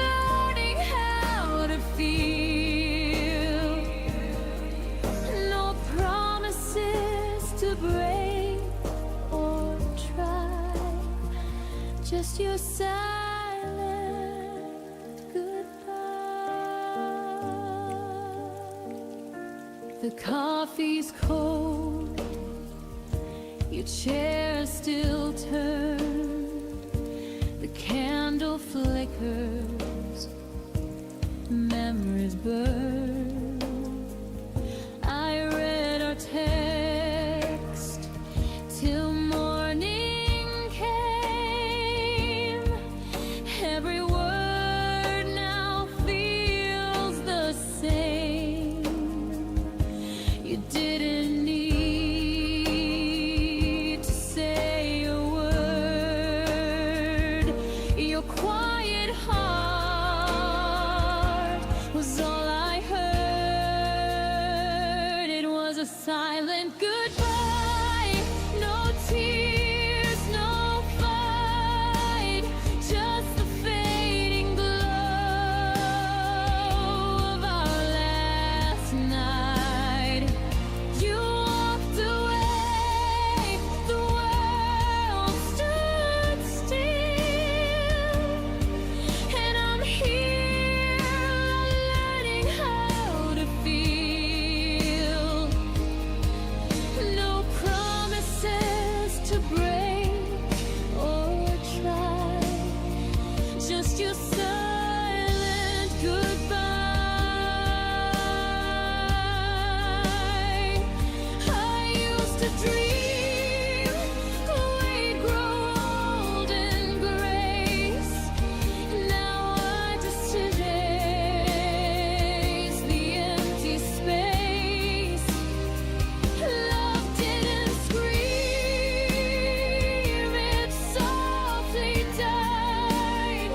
learning how to feel. No promises to break or try, just your silent goodbye. The coffee's cold, your chair still turned, the candle flickers, memories burn. I read our text till morning came. Every word now feels the same. You didn't need to say a word. Your quiet heart was all I heard. It was a silent goodbye, no tears, no fight, just the fading glow of our last night. You walked away, the world stood still, and I'm here learning how to feel. No promises to break or try, just your silent goodbye. I used to dream we'd grow old in grace. Now I just erase the empty space. Love didn't scream, it softly died.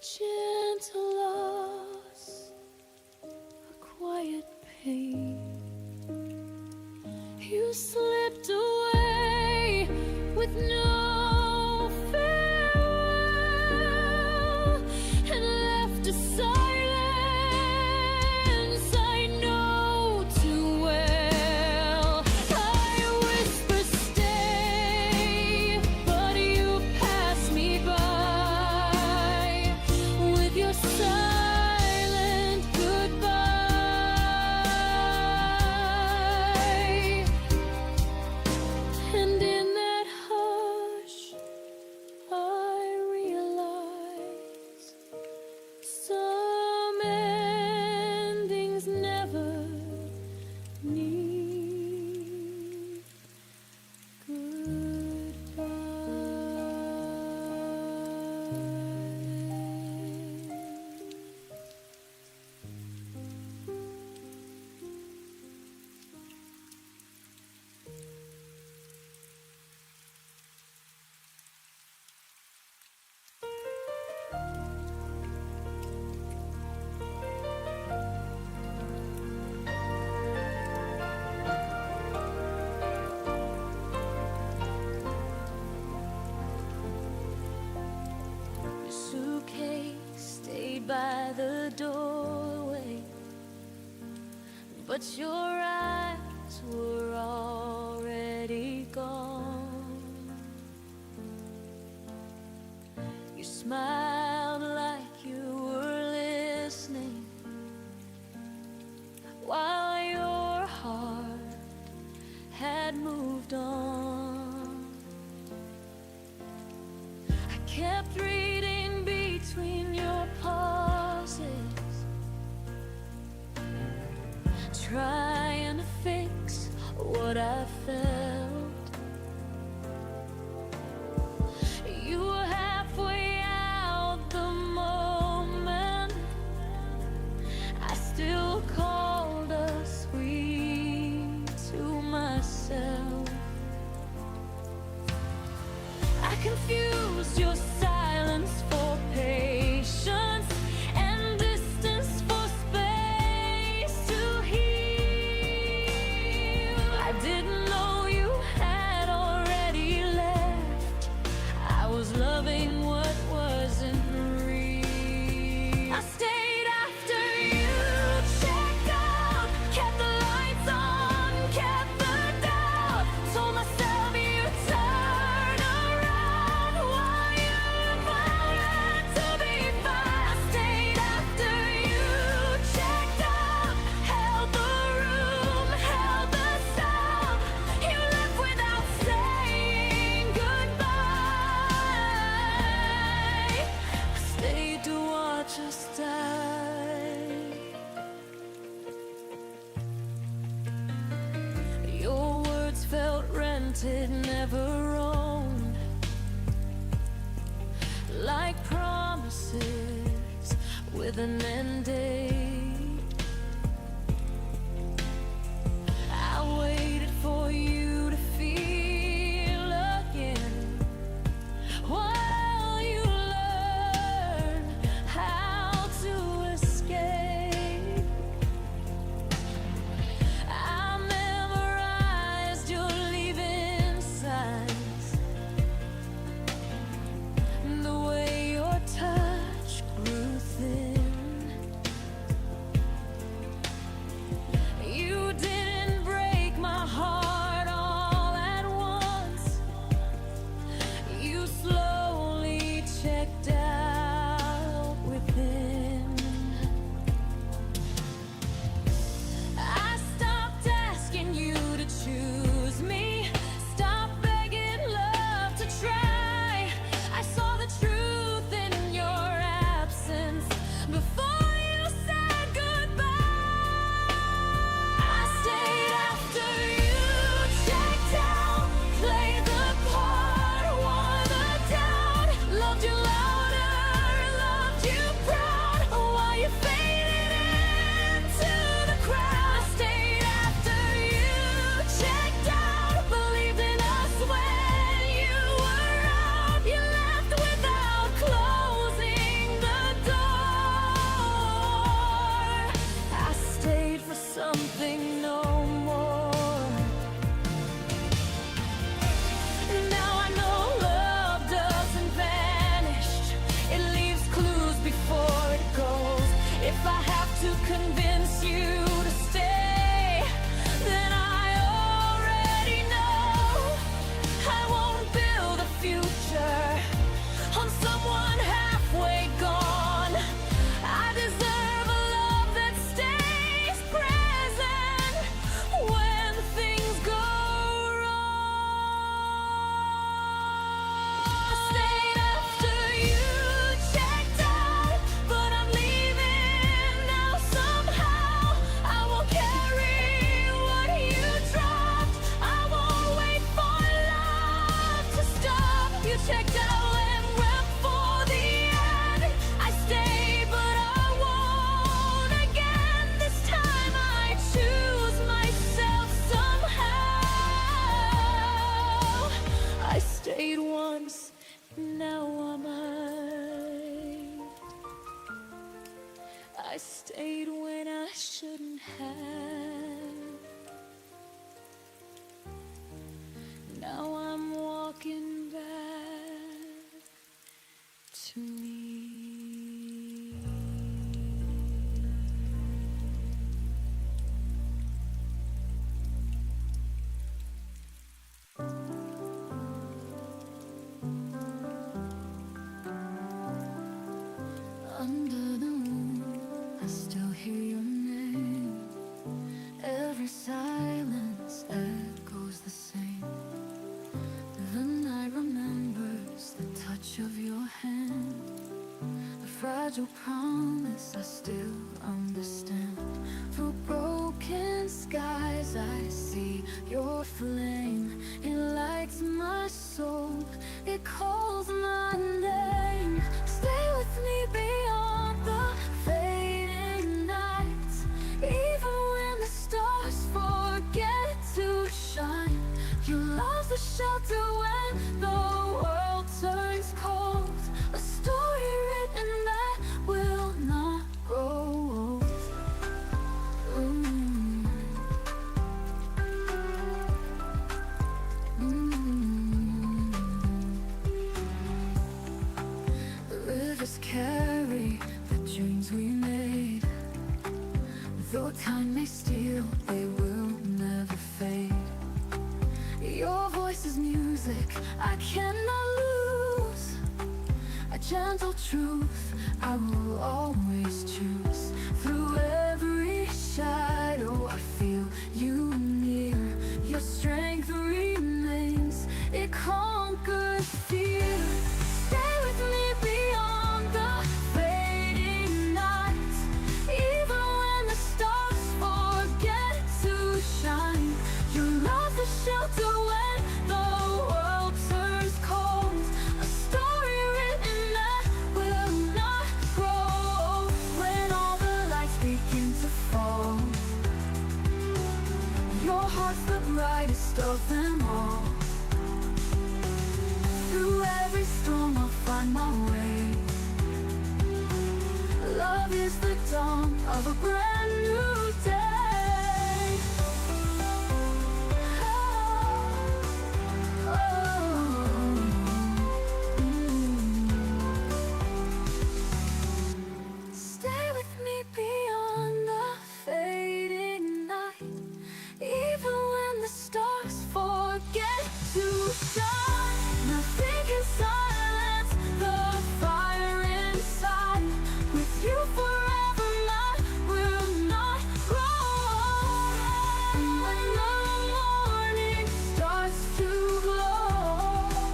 gentle loss, a quiet pain. You slipped away with no farewell and left a silence I know too well. I whisper stay, but you pass me by with your silent goodbye. And in that hush, I realize some endings never need goodbye. Your suitcase stayed by the doorway, but your eyes were already gone. You smiled like you were listening, while your heart had moved on. I kept reading between your pauses, trying to fix what I felt. You were halfway out the moment I still called us sweet to myself. I confused your silence for patience and distance for space to heal. I didn't know you had already left. I was loving what wasn't real. I stayed after you checked out, kept the lights on, kept the doubt. Told myself you turn around while you wanted to be fine. I stayed after you checked out, held the room, held the sound. You left without saying goodbye. I stayed to watch us die. Your words felt rented, never owned, like promises with an end date. I waited for you to feel again while you learn how to escape. I memorized your leaving signs, the way your touch grew thin. like out and rep for the end. I stay, but I won't again. This time I choose myself somehow. I stayed once, now I might. I stayed when I shouldn't have. Now I'm walking back to me. Under the moon, I still hear your name. Every silence echoes the same. The night remembers the touch of your hand. The fragile promise I still understand. Through broken skies I see your flame. It lights my soul, it calls my name. Stay with me beyond the fading nights. Even when the stars forget to shine, your love's the shelter when the world turns cold. A story written that will not grow old. The rivers carry the dreams we made. Though time may steal, they will never fade. Your voice is music I cannot lose. A gentle truth I will always choose. Through every shadow I feel you near. Your strength remains, it conquers fear. Stay with me beyond the fading nights. Even when the stars forget to shine, your love's the shelter when the world turns cold. A story written that will not grow. When all the lights begin to fall, your heart's the brightest of them all. Through every storm I'll find my way. Love is the dawn of a brand new day. Stay with me beyond the fading night. Even when the stars forget to shine, nothing can silence the fire inside. With you forever, my will not grow. And when the morning starts to glow,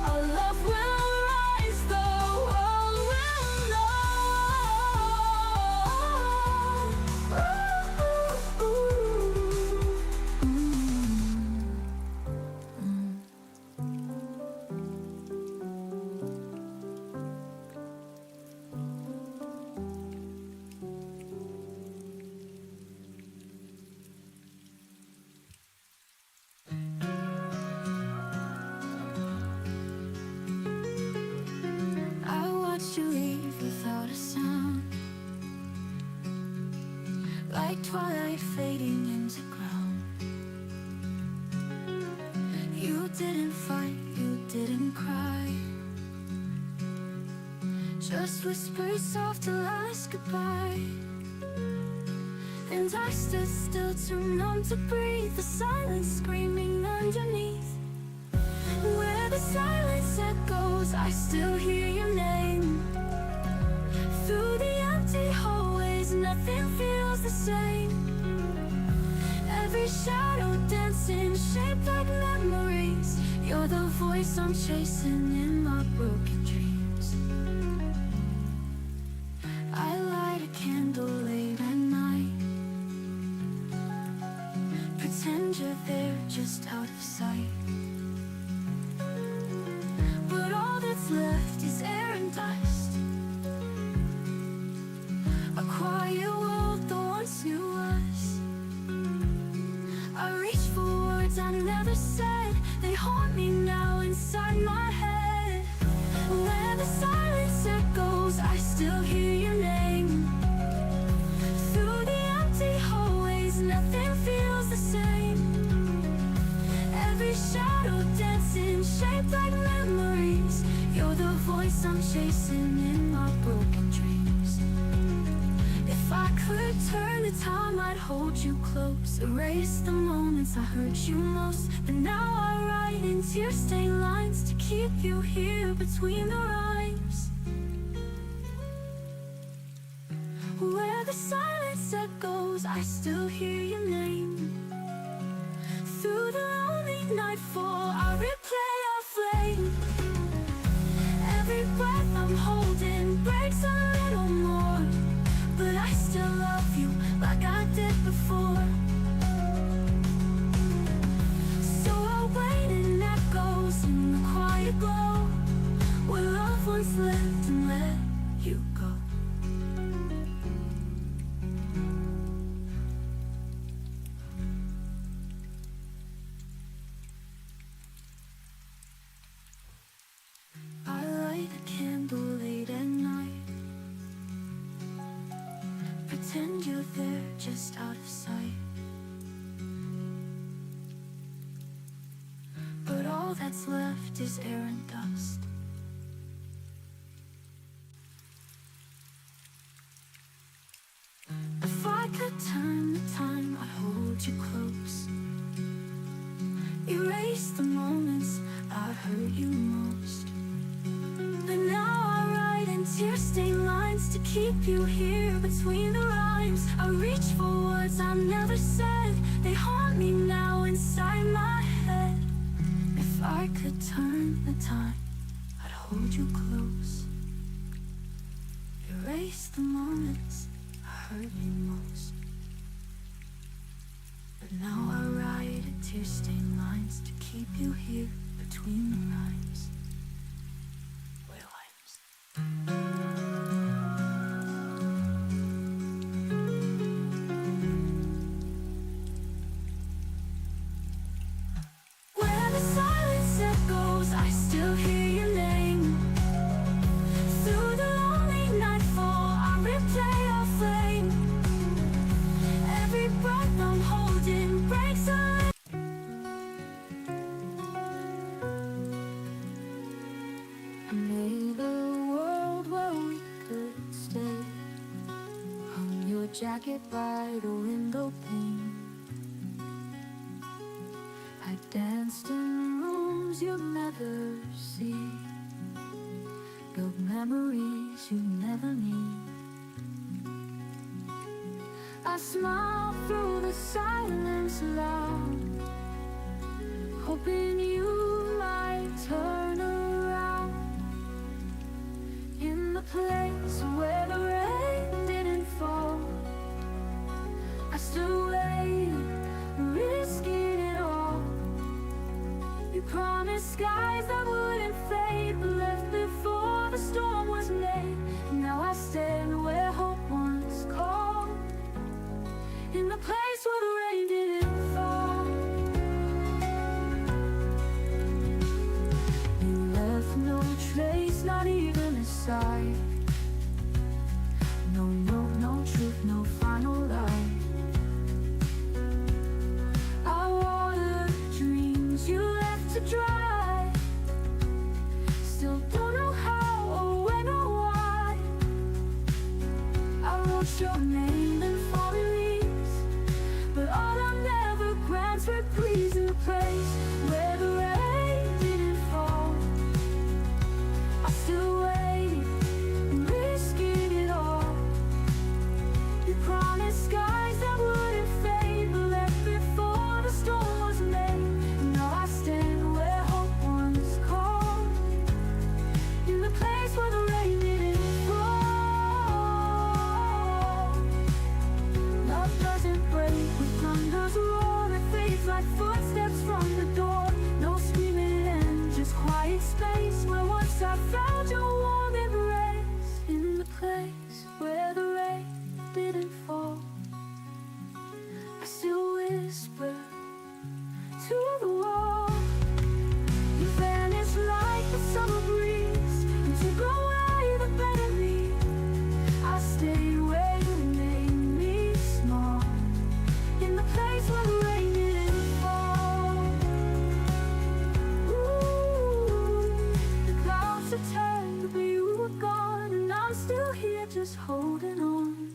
our love will rise, the world will I watched you leave without a sound, like twilight fading into ground. You didn't fight, you didn't cry, just whispered soft a last goodbye. And I stood still, too numb to breathe, the silence screaming underneath. Where the silence echoes, I still hear your name. Through the empty hallways, nothing feels the same. Every shadow dancing, shaped like memories. You're the voice I'm chasing in my broken dreams. I light a candle late at night, pretend you're there just out of sight. But all that's left ghosts I'm chasing in my broken dreams. If I could turn the time, I'd hold you close, erase the moments I hurt you most. But now I write in tear-stained lines to keep you here between the rhymes. Where the silence echoes, I still hear your name. Through the lonely nightfall, I replay our flame. Every breath I'm holding breaks a little more, but I still love you like I did before. So I'll wait in echoes in the quiet glow, where love once lived and let you go. I light a candle late at night, pretend you're there just out of sight. But all that's left is air and dust. If I could turn the time, I'd hold you close, erase the moments I hurt you most. But now I write in tear-stained lines to keep you here between the rhymes. I reach for words I never said, they haunt me now inside my head. If I could turn the time, I'd hold you close, erase the moments I hurt you most. But now I write in tear-stained lines to keep you here between the rhymes. Where the silence echoes, I still hear your name. Through the lonely nightfall, I replay our flame. Every breath I'm holding breaks a I made a world where we could stay. Hung your jacket by the window pane. I danced in rooms you'd never see, built memories you never need. I smiled through the silence loud, hoping you might turn around. In the place where the rain didn't fall, I still waited, risking it all. You promised skies that wouldn't fade, but left before the storm was made. Now I stand where hope once called, in the place where the rain didn't fall. You left no trace, not even a sigh. No note, no truth, no final lie. I watered dreams you left to dry. Still don't know how or when or why. I wrote your name in falling leaves, but autumn never grants reprise in the place where the rain didn't fall. I still waited, risking it all. You promised skies that wouldn't fade, but left before the storm was made. Now I stand where hope once called, in the place where the rain didn't fall. just holding on.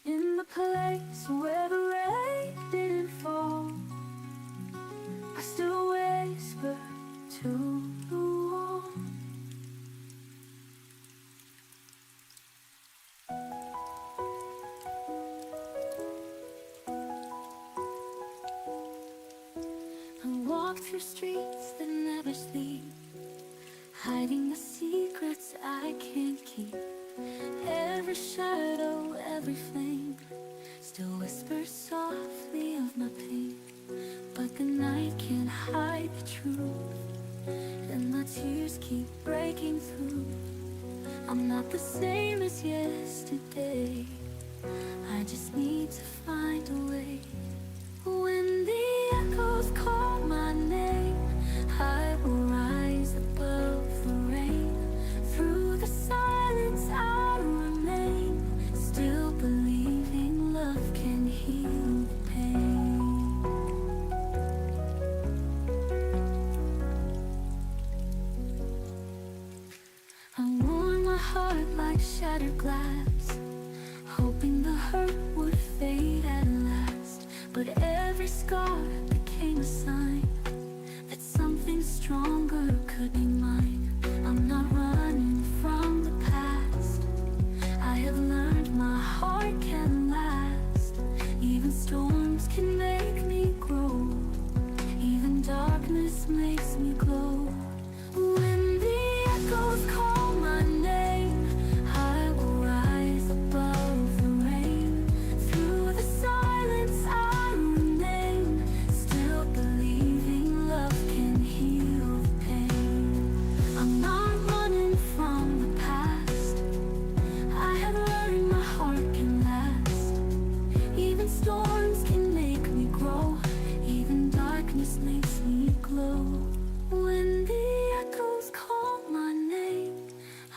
In the place where the rain didn't fall, I still whisper to the wall. I walk through streets that never sleep, hiding the secrets I can't keep. Every shadow, every flame still whispers softly of my pain. But the night can't hide the truth, and my tears keep breaking through. I'm not the same as yesterday, I just need to find a way. When the echoes call my name, I will rise above the rain. Through the silence I'll remain, still believing love can heal the pain. I worn my heart like shattered glass, hoping the hurt would fade at last. But every scar became a sign that something stronger could be mine. I'm not running from the past, I have learned my heart can last. Even storms can make me grow, even darkness makes me glow. When the echoes call my name, I will rise above the rain. Through the silence I remain, still believing love can heal the pain. I'm not running from the past, I have learned my heart can last. Even storms can make me grow, even darkness makes me glow. When the echoes call my name,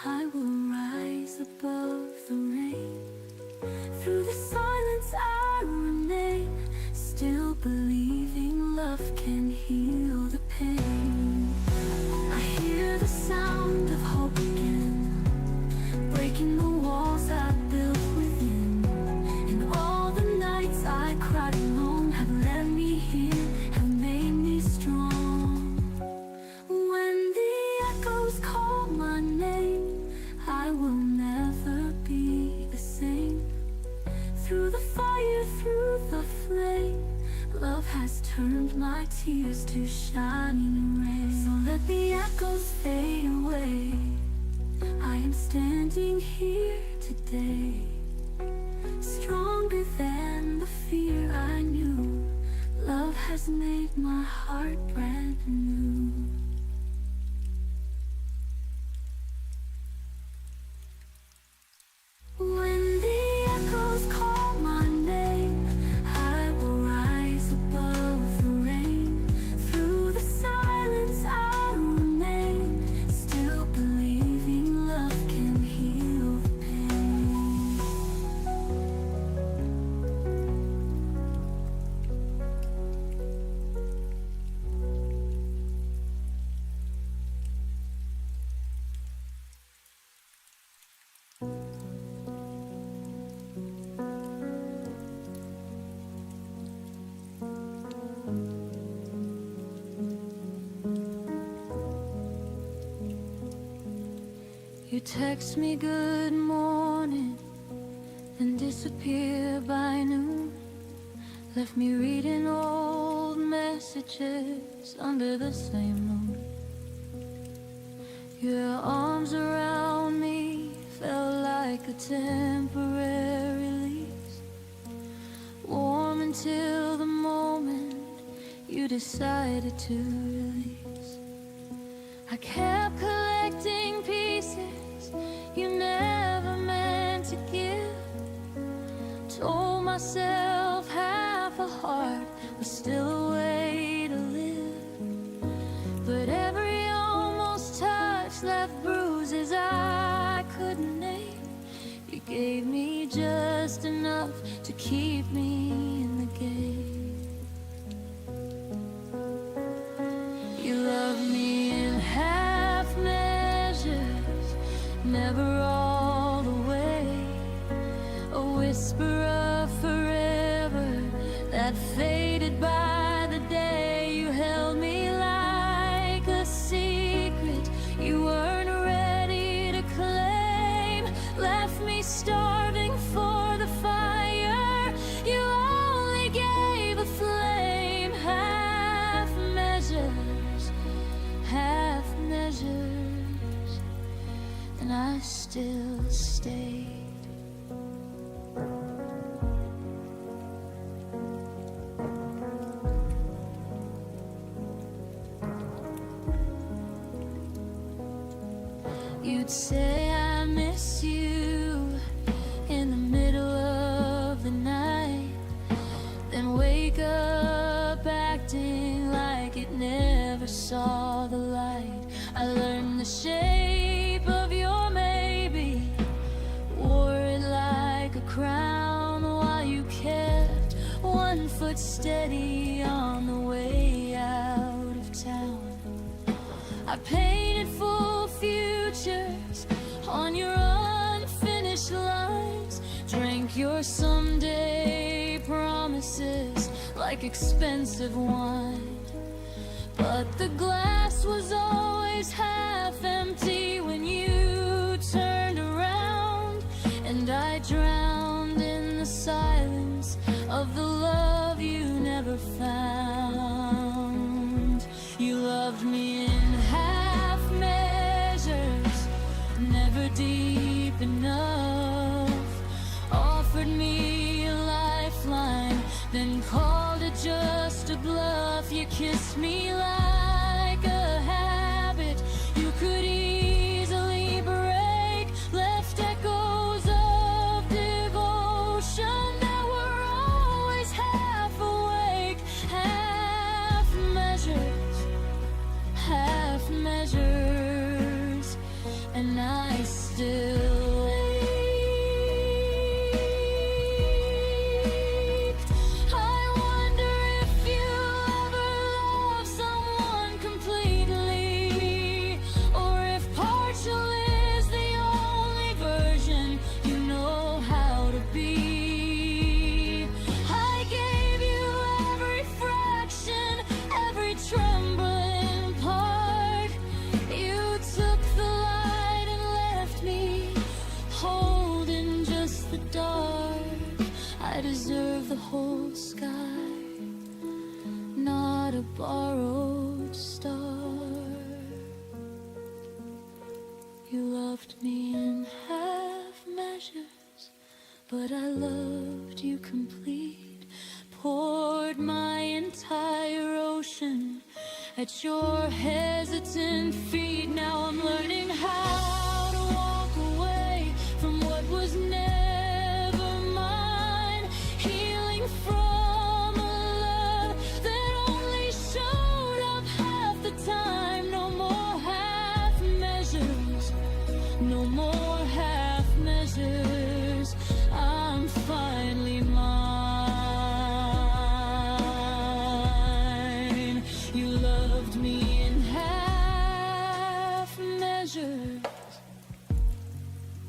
I will rise above the rain. Through the silence I remain, still believing love can heal the pain. I hear the sound of hope again, breaking the walls I built within. And all the nights I cried alone have led me here, have made me strong. When the echoes call my name, I will never be the same. Through the fire, through the flame, love has turned my tears to shining rays. So let the echoes fade away, I am standing here today, stronger than the fear I knew. Love has made my heart brand new. When the echoes call my name, I will rise above the rain. Through the silence I remain, still believing love can heal the pain. You text me good morning, then disappear by noon. Left me reading old messages under the same moon. Your arms around me felt like a temporary release, warm until the moment you decided to release. I kept collecting pieces you never meant to give. Told myself half a heart was still a way to live, but every almost touch left bruises I couldn't name. You gave me just enough to keep me in the game. You love me in half measures, never all the way. A whisper of forever that faded by the day. You held me like a secret you weren't ready to claim. Left me starving for the fire you only gave a flame. Half measures, half measures, and I still stayed. You'd say I miss you in the middle of the night, then wake up acting like it never saw the light. I learned the shape of your maybe, wore it like a crown while you kept one foot steady on the way out of town. I painted full futures on your unfinished lines, drank your someday promises like expensive wine. But the glass was always half empty when you turned around, and I drowned in the silence of the love you never found. You loved me in half measures, never deep enough. Offered me a lifeline, then called it just a bluff. You kissed me like a habit you could easily break. Left echoes of devotion that were always half awake. Half measures, half measures, and I still ache. I wonder if you ever love someone completely, or if partial is the only version you know how to be. I gave you every fraction, every trembling part. You took the light and left me holding just the dark. I deserve the whole sky, not a borrowed star. You loved me in half measures, but I loved you complete. Poured my entire ocean at your hesitant feet. Now I'm learning how to walk away from what was never mine. Healing from a love that only showed up half the time. No more half measures, no more half measures. I'm finally mine. You loved me in half measures,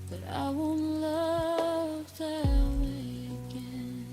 but I won't love that way again.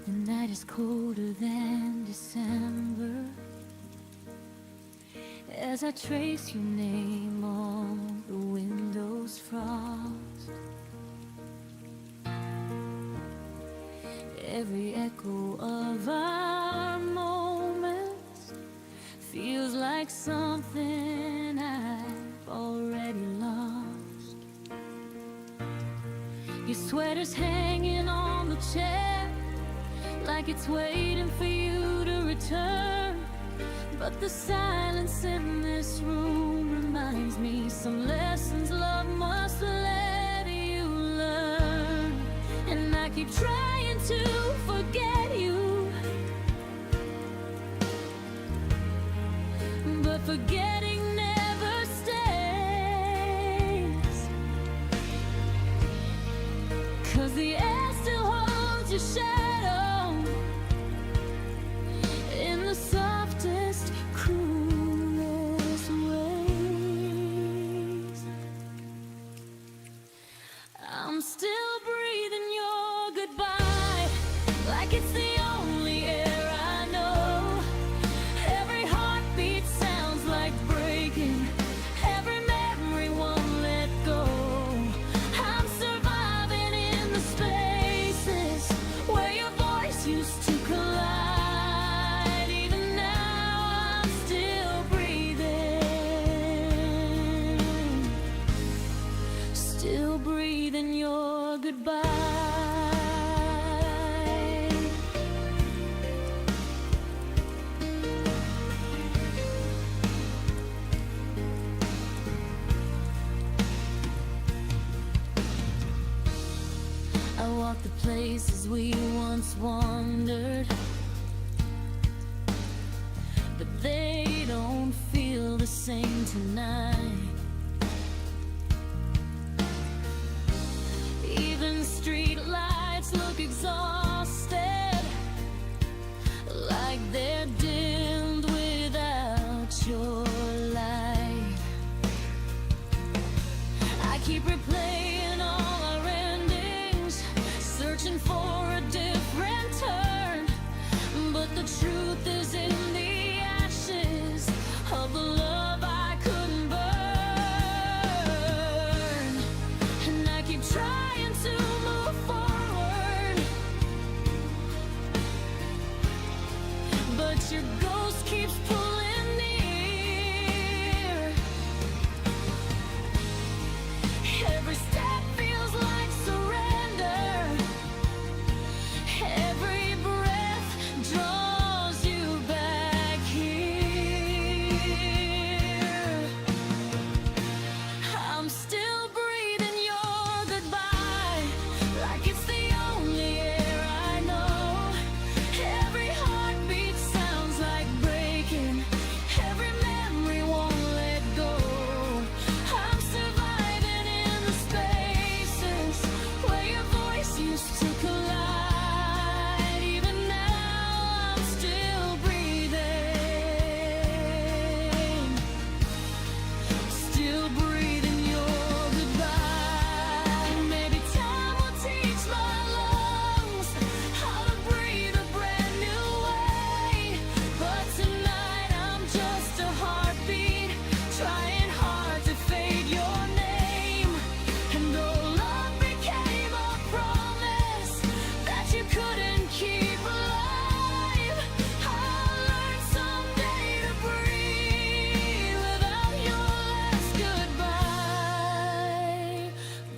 The night is colder than December, as I trace your name on the window's frost. Every echo of our moments feels like something I've already lost. Your sweater's hanging on the chair like it's waiting for you to return. But the silence in this room reminds me some lessons love must let you learn. And I keep trying to forget you, but forgetting never stays. 'Cause the air still holds your shadow in the softest, cruelest ways. I'm still breathing your goodbye like it's the only air I know. Every heartbeat sounds like breaking, every memory won't let go. I'm surviving in the spaces where your voice used to collide. Even now I'm still breathing your goodbye. I walk the places we once wandered, but they don't feel the same tonight. Even street lights look exhausted, like they're dimmed without your light. I keep replaying all our endings, searching for a different turn. But the truth is in the ashes of the love I couldn't burn. And I keep trying to move forward, but your ghost keeps pulling near. Every step feels like surrender, every breath draws you back here. I'm still breathing your goodbye like it's the only air I know. Every heartbeat sounds like breaking, every memory won't let go. I'm surviving in the spaces where your voice used to collide. Even now I'm still breathing, still breathing your goodbye. Maybe time will teach my lungs how to breathe a brand new way. But tonight I'm just a heartbeat, trying hard to fade your name. And though love became a promise that you couldn't keep alive, I'll learn someday to breathe without your last goodbye.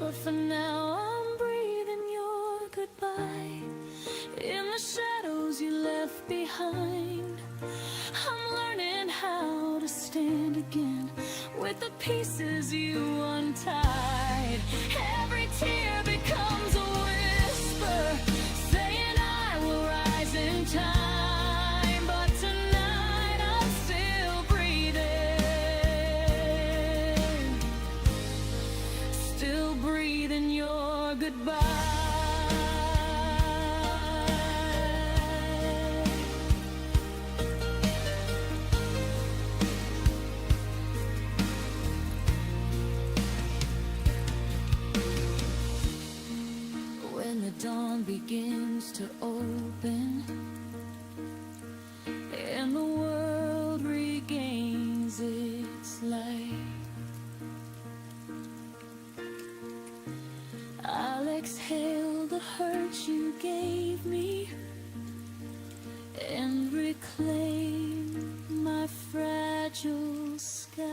But for now I'm breathing your goodbye in the shadows you left behind. I'm learning how to stand again with the pieces you untied. Every tear becomes a whisper saying I will rise in time. But tonight I'm still breathing, still breathing your goodbye. When the dawn begins to open and the world regains its light, I'll exhale the hurt you gave me and reclaim my fragile fragile sky.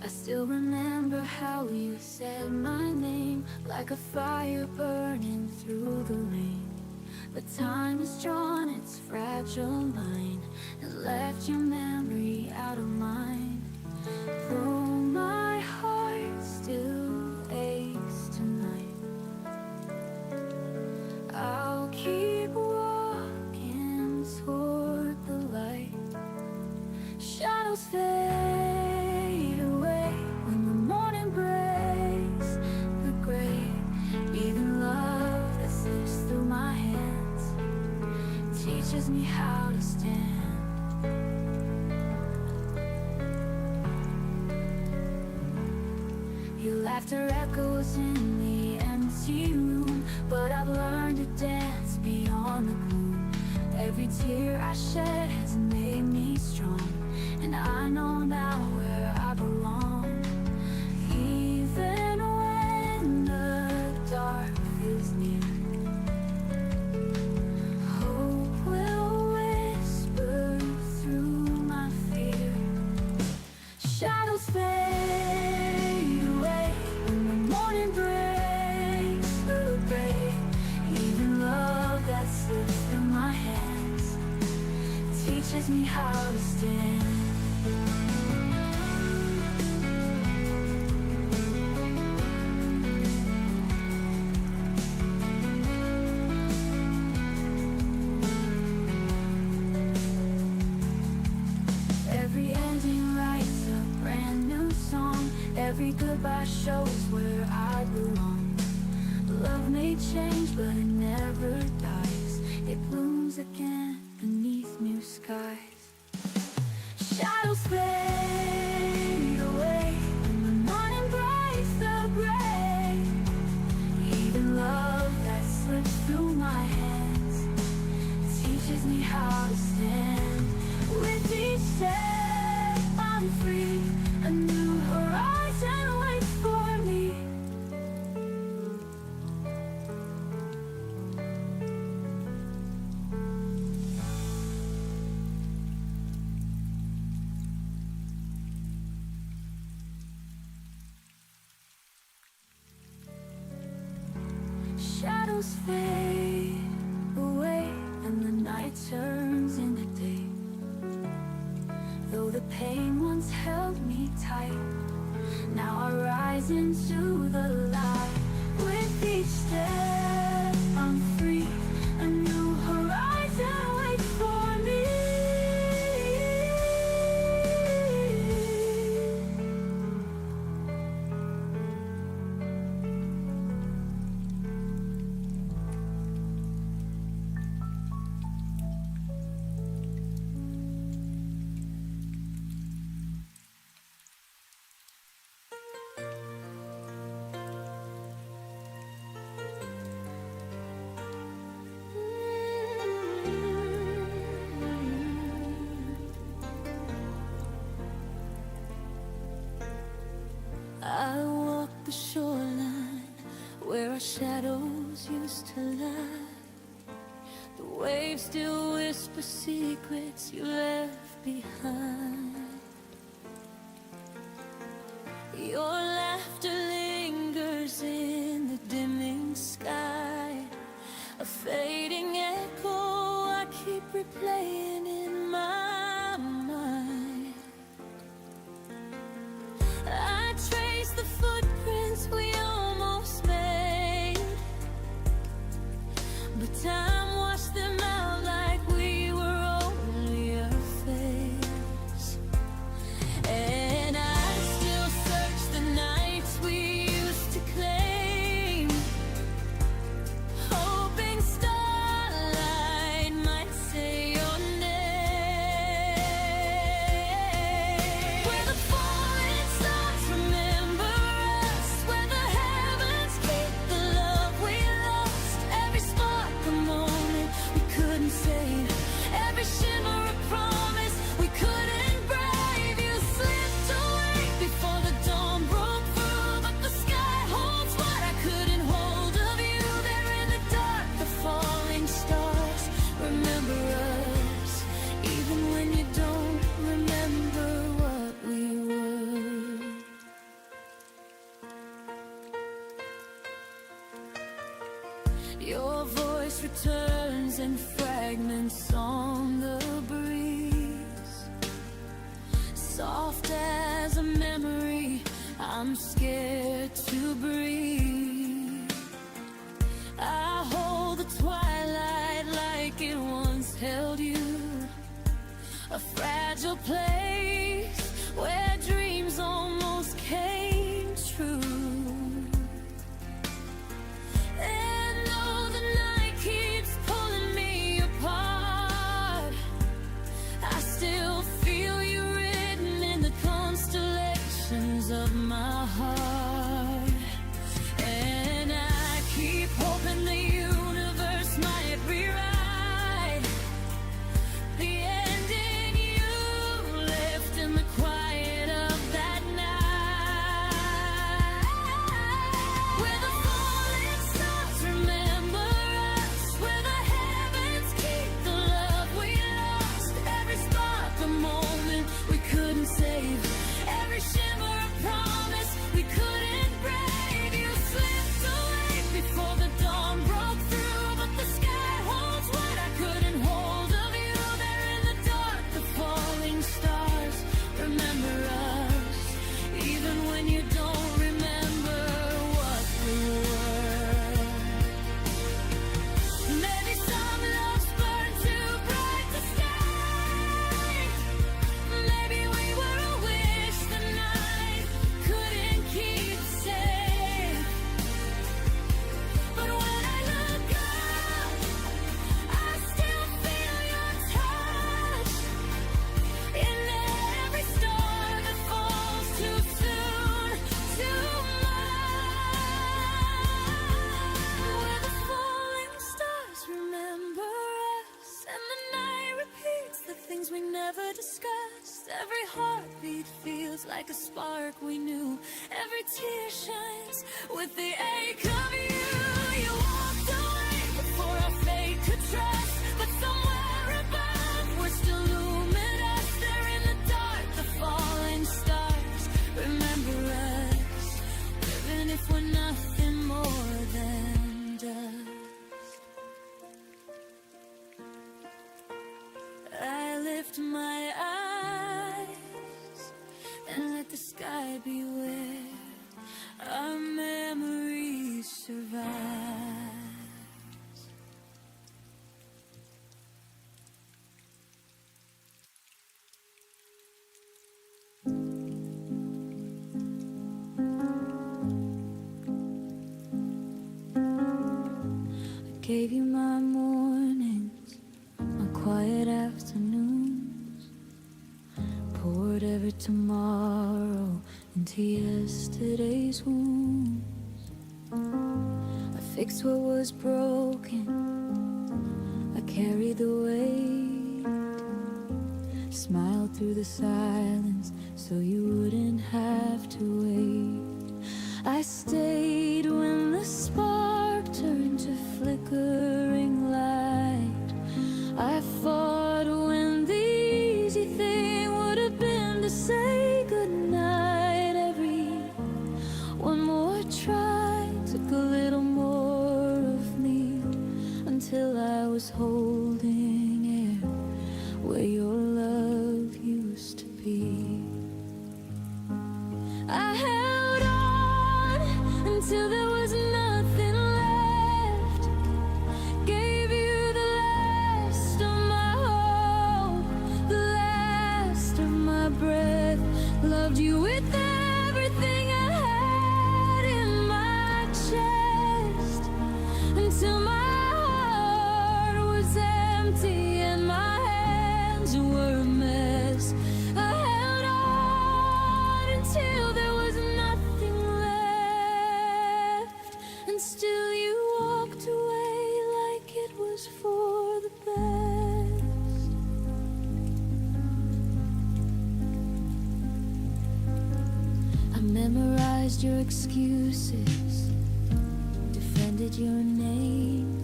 I still remember how you said my name, like a fire burning through the rain. But time has drawn its fragile line and left your memory out of mine. Though my heart still aches tonight, I'll keep walking toward the light. Shadows fade away when the morning breaks the gray. Even love that slips through my hands teaches me how to stand. Your laughter echoes in the empty room, but I've learned to dance beyond the gloom. Every tear I shed has made me strong, and I know now where I belong. Even when the dark feels near, hope will whisper through my fear. Shadows fade away when the morning breaks the gray. Even love that slips through my hands teaches me how to stand. Every ending writes a brand new song. Every goodbye shows where I belong. Love may change, but it never dies. It blooms again beneath new skies. Shadows fade away when the morning breaks the gray. Even love that slips through my hands teaches me how to stand. With each step I'm free, a new horizon waits for me. Shadows fade away and the night turns into day. Though the pain once held me tight, now I rise into the light. With each step I'm free, a new horizon waits for me. I walk the shoreline where our shadows used to lie. The waves still whisper secrets you left behind. Your laughter lingers in the dimming sky, a fading echo I keep replaying in my mind. I trace the footprints we almost made, but time washed them out like we were only a phase. Your voice returns in fragments on the breeze. Soft as a memory, I'm scared to breathe. I hold the twilight like it once held you, a fragile place where dreams almost came true. And though the night keeps pulling me apart, I still feel you written in the constellations of my heart. And I keep hoping the universe might rewrite the ending you left in the quiet of that night. Where the falling stars remember us, where the heavens keep the love we lost. Every spark a moment we couldn't save, every shimmer a promise we couldn't break. You slipped away before the dawn broke through, but the sky holds what I couldn't hold of you. There in the dark, the falling stars remember us, even when you don't remember what we were. Maybe some loves burn too bright to stay. Maybe we were a wish the night couldn't keep safe. But when I look up, I still feel your touch in every star that falls too soon, too much. Where the falling stars remember us, and the night repeats the things we never discussed. Every heartbeat feels like a spark we knew. Every tear shines with the ache of you. You walked away before our fate could trust, but somewhere above we're still luminous. There in the dark, the falling stars remember us, even if we're nothing more than dust. I lift my eyes and let the sky be where our memories survive. I gave you my mornings, my quiet afternoons, poured every tomorrow into yesterday's wounds. I fixed what was broken, I carried the weight, smiled through the silence so you wouldn't have to wait. I stayed when the spark turned to flickering light. I fought when the easy thing would have been to say goodnight. Every one more try took a little more of me, until I was holding air where your love used to be. I held on until there was nothing left, gave you the last of my hope, the last of my breath, loved you with everything I had in my chest, until my heart was empty and my hands were a mess. I held on until there was nothing left, and still you walked away like it was for the best. I memorized your excuses, defended your name,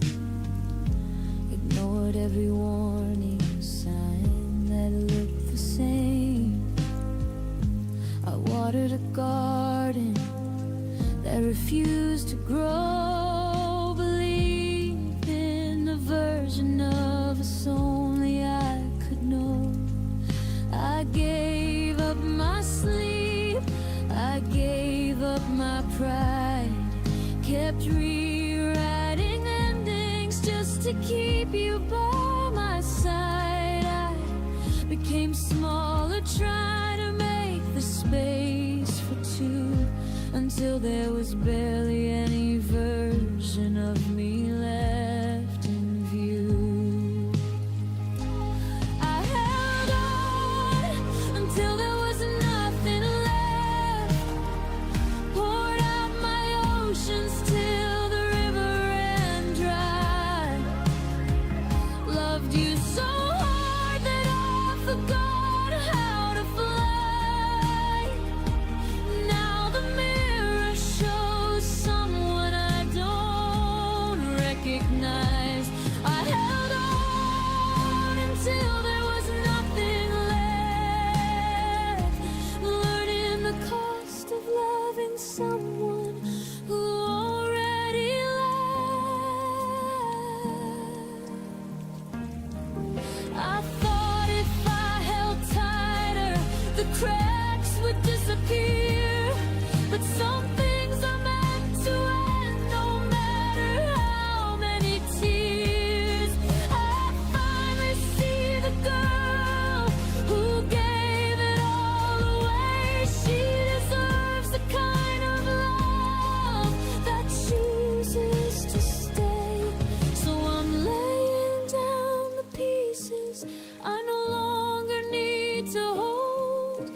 ignored every warning sign that looked the same. I watered a garden that refused to grow, believing my pride kept rewriting endings just to keep you by my side. I became smaller, trying to make the space for two, until there was barely any version of me left in view. I held on until there was nothing left, poured out my oceans till the river ran dry. Loved you so hard that I forgot how to fly. Now the mirror shows someone I don't recognize. I held on until there was nothing left, learning the cost of loving someone who already left. I thought if I held tighter, the cracks would disappear. But some things are meant to end, no matter how many tears. I finally see the girl who gave it all away. She deserves the kind of love that chooses to stay. So I'm laying down the pieces I no longer need to hold,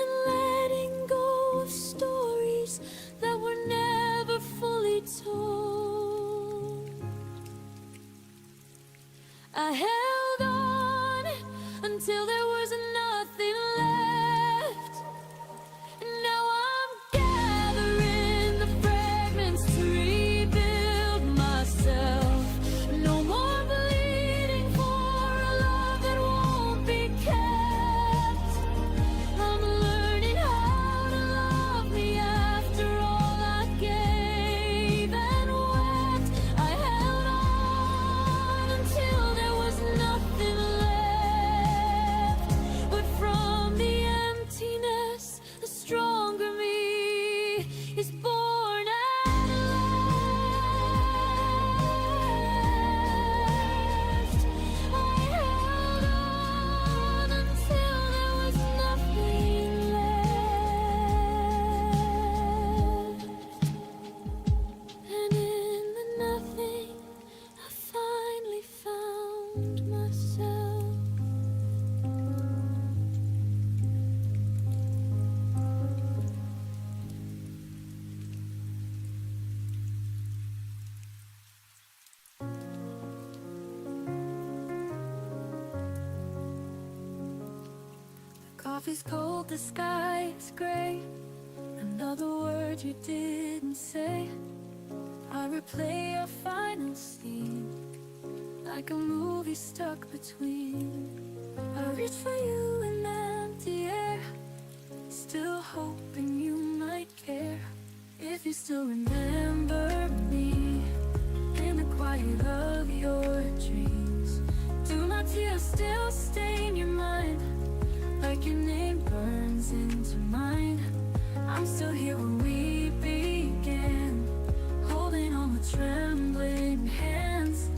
and letting go of stories that were never fully told. I held on until there was nothing left, and now I'm gathering the fragments to rebuild myself. No more bleeding for a love that won't be kept. I'm learning how to love me after all I gave and wept. I held on until there was nothing left, but from the emptiness, the stronger me is born at last. I held on until there was nothing left, and in the nothing I finally found myself. The coffee's cold, the sky is gray. Another word you didn't say. I replay our final scene like a movie stuck between. I reach for you in empty air, still hoping you might care. If you still remember me in the quiet of your dreams, do my tears still stain your mind like your name burns into mine? I'm still here when we began, holding on with trembling hands.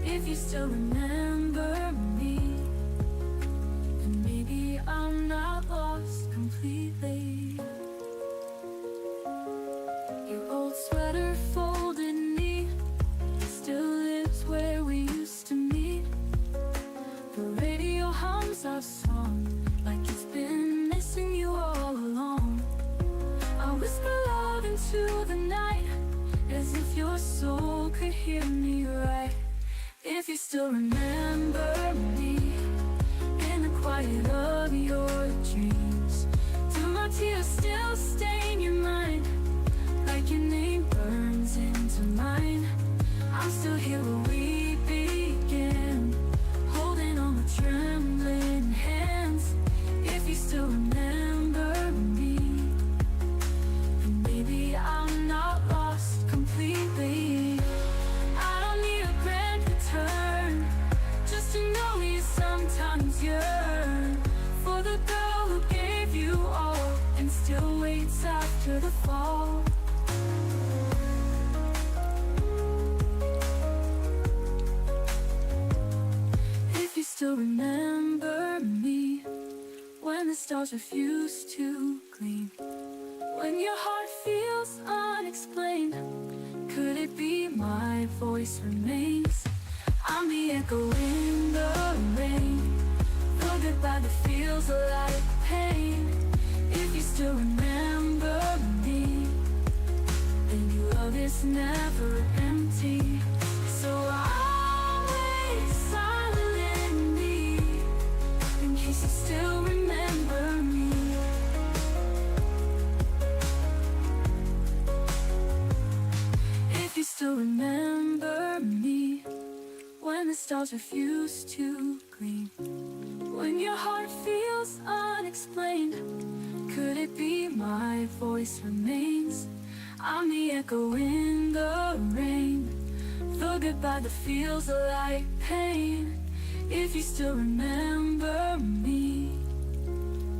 If you still remember me, then maybe I'm not lost completely. Your old sweater folded neat still lives where we used to meet. The radio hums our song like it's been missing you all along. I whisper love into the night as if your soul could hear me right. If you still remember me in the quiet of your dreams, do my tears still stain your mind like your name burns into mine? I'm still here where we began, holding on with trembling hands. If you still remember me, then maybe I'm not lost completely. I don't need a grand return, just to know you sometimes yearn for the girl who gave you all and still waits after the fall. stars refuse to gleam, when your heart feels unexplained, could it be my voice remains? I'm the echo in the rain, the goodbye that feels like pain. If you still remember me, then your love is never empty. So always silently, in case you still remember me. If you still remember me, when the stars refuse to gleam, when your heart feels unexplained, could it be my voice remains? I'm the echo in the rain, the goodbye that feels like pain. If you still remember me,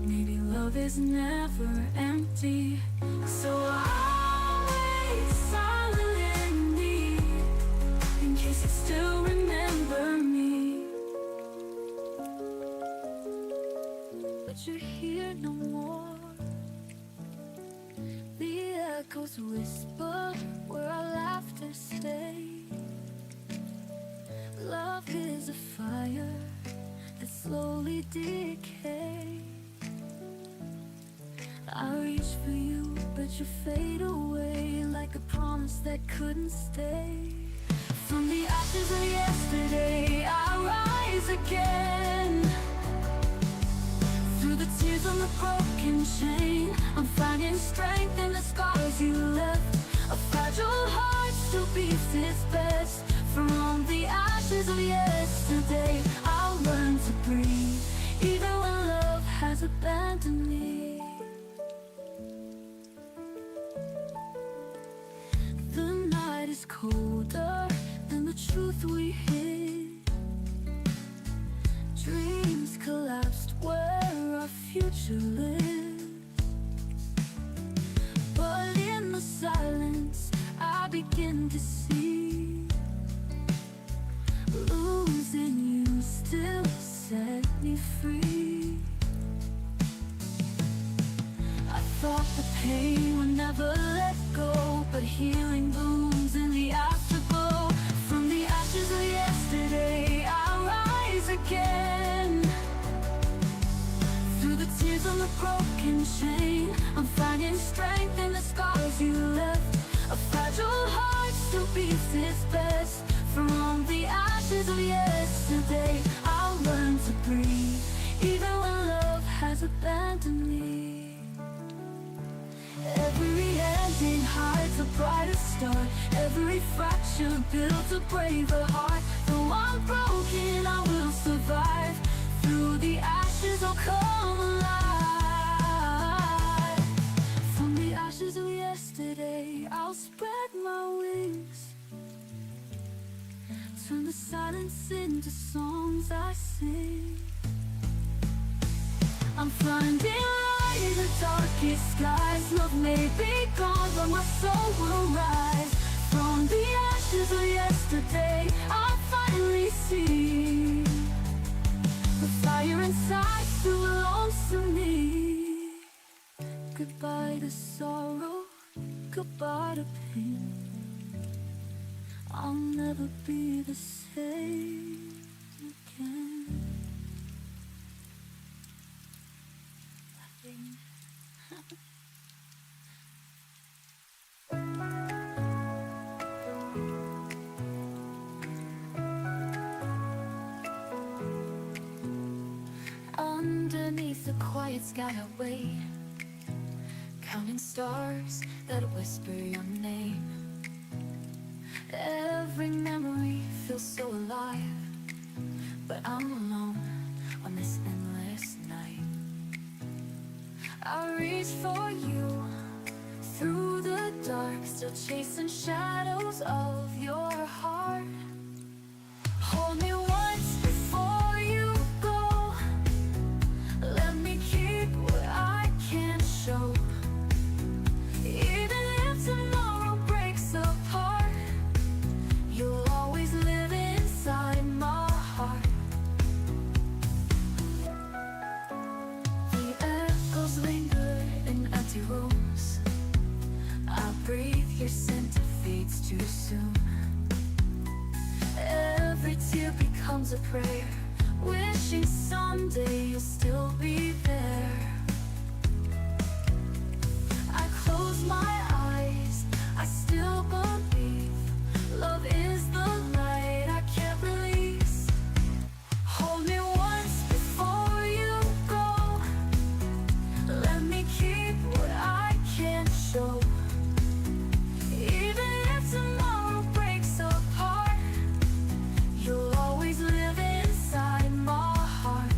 maybe love is never empty. So always silently, in case you still remember me. But you're here no more. The echoes whisper where our laughter stays. Love is a fire that slowly decays. I reach for you, but you fade away like a promise that couldn't stay. From the ashes of yesterday, I rise again. Through the tears on the broken chain, I'm finding strength in the scars you left. A fragile heart still beats its best. From the ashes of yesterday, I'll learn to breathe, even when love has abandoned me. The night is colder than the truth we hid. Dreams collapsed where our future lives. But in the silence, I begin to see, losing you still set me free. I thought the pain would never let go, but healing blooms in the afterglow. From the ashes of yesterday, I rise again. Through the tears on the broken chain, I'm finding strength in the scars you left. A fragile heart still beats its best. From the ashes of yesterday, I'll learn to breathe, even when love has abandoned me. Every ending hides a brighter start. Every fracture builds a braver heart. Though I'm broken, I will survive. Through the ashes, I'll come alive. From the ashes of yesterday, I'll spread my wings. Turn the silence into songs I sing. I'm finding light in the darkest skies. Love may be gone, but my soul will rise. From the ashes of yesterday, I finally see the fire inside still belongs to me. Goodbye to sorrow, goodbye to pain. I'll never be the same again. Underneath the quiet sky I wait, counting stars that whisper your name. Every memory feels so alive, but I'm alone on this endless night. I reach for you through the dark, still chasing shadows of your heart. Hold me once before you go. Let me keep what I can't show. Even if tomorrow breaks apart, you'll always live inside my heart. The Your scent fades too soon. Every tear becomes a prayer, wishing someday you'll still be there. I close my eyes, I still believe love is the light I can't release. Hold me once before you go. Let me keep what I can't show. Even if tomorrow breaks apart, you'll always live inside my heart.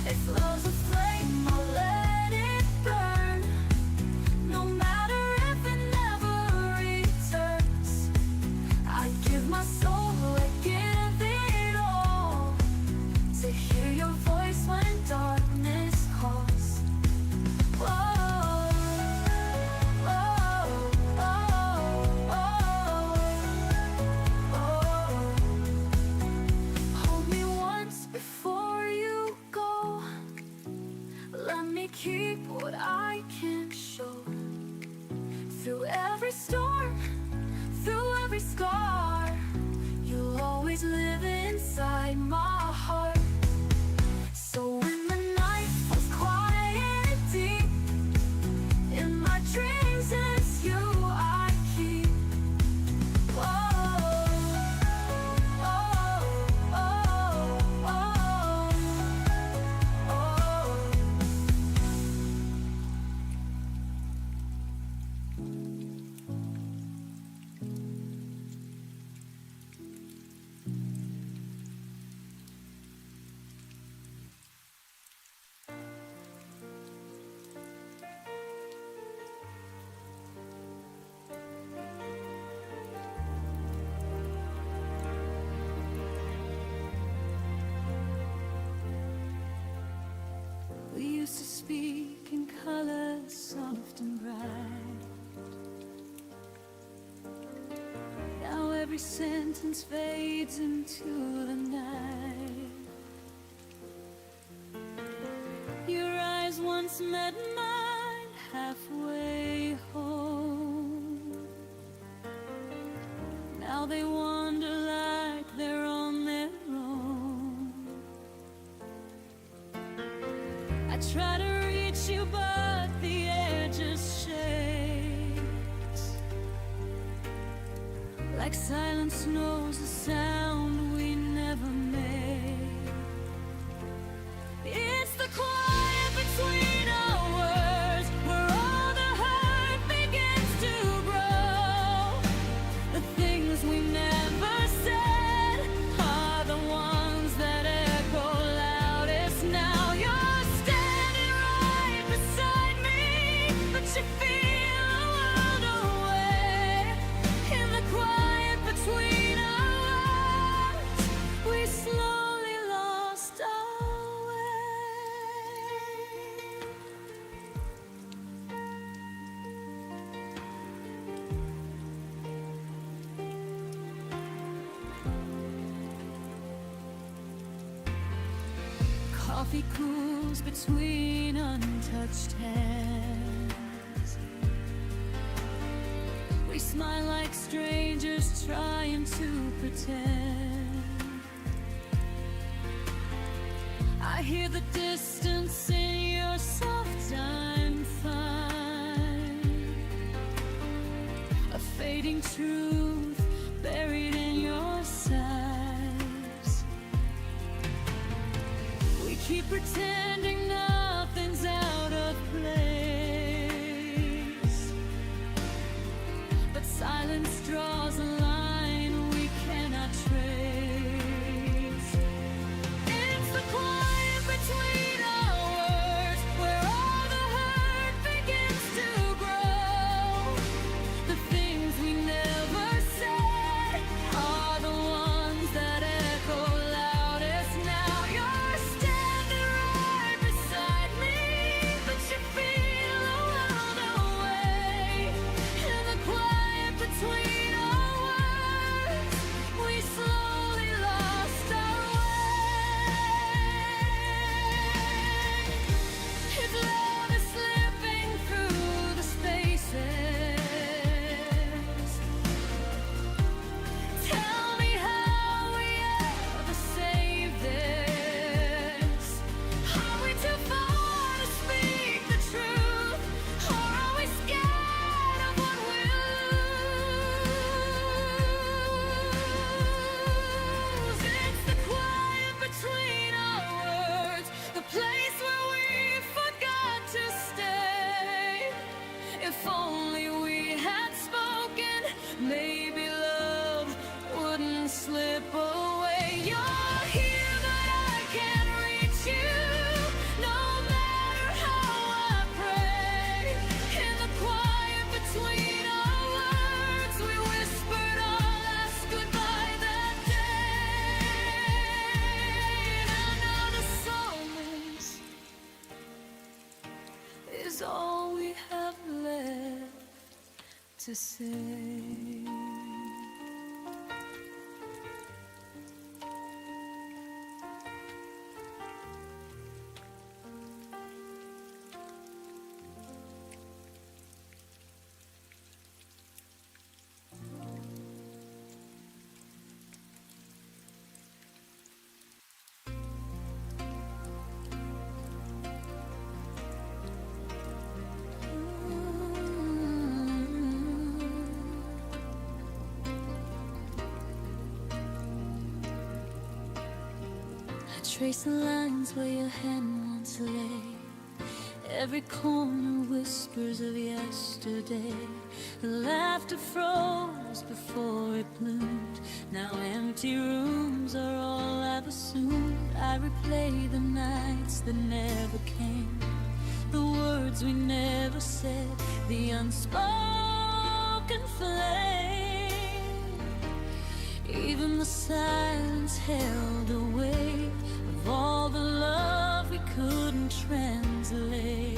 If love's a flame, I'll let it burn. No matter if it never returns, I'd give my soul, I'd give it all to hear your voice when darkness calls. Whoa, oh, oh, oh, oh. Hold me once before you go. Let me keep what I can't show. Through every storm, through every scar, you'll always live inside my heart. So when the night falls quiet and deep, in my dreams it's you I keep. Whoa, oh, oh, oh, oh. We used to speak in colors soft and bright. Now every sentence fades into the night. Your eyes once met mine halfway home. Now they wander like they're on their own. I try to reach you, but the air just shakes. Like silence knows the sound we never made. It's the quiet between our words, where all the hurt begins to grow. The things we never said are the ones that echo loudest now. You're standing right beside me, but you feel a world away. In the quiet between our words, we slowly lost our way. Coffee cools between untouched hands. We smile like strangers trying to pretend. I hear the distance in your soft I'm fine. A fading truth buried in your sighs. We keep pretending nothing's out of place, but silence draws a line we cannot trace. It's the quiet between our words, where all the hurt begins to grow. The things we never said are the ones that echo loudest now. You're standing right beside me, but you feel a world away. In the quiet between our words, to say. Trace the lines where your hand once lay. Every corner whispers of yesterday. The laughter froze before it bloomed. Now empty rooms are all I've assumed. I replay the nights that never came, the words we never said, the unspoken flame. Even the silence held a weight of all the love we couldn't translate.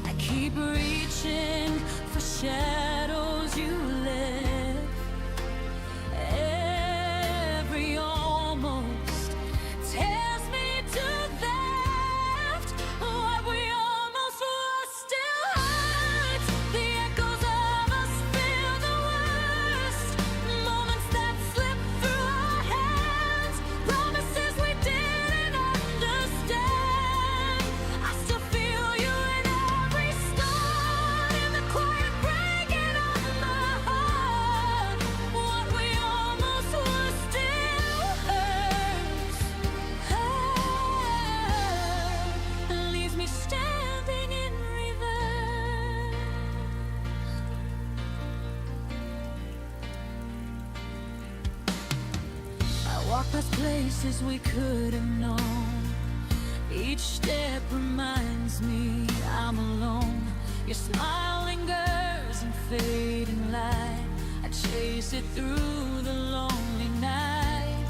I keep reaching for shadows you left. Every almost tears me to theft. What we almost were still hurts. The echoes of us feel the worst. Moments that slip through our hands, promises we didn't understand. I still feel you in every stone, in the quiet breaking of my heart. What we almost were still hurts. And leaves me standing in reverse. I walk past places we could have known. Each step reminds me I'm alone. Your smile lingers in fading light. I chase it through the lonely night.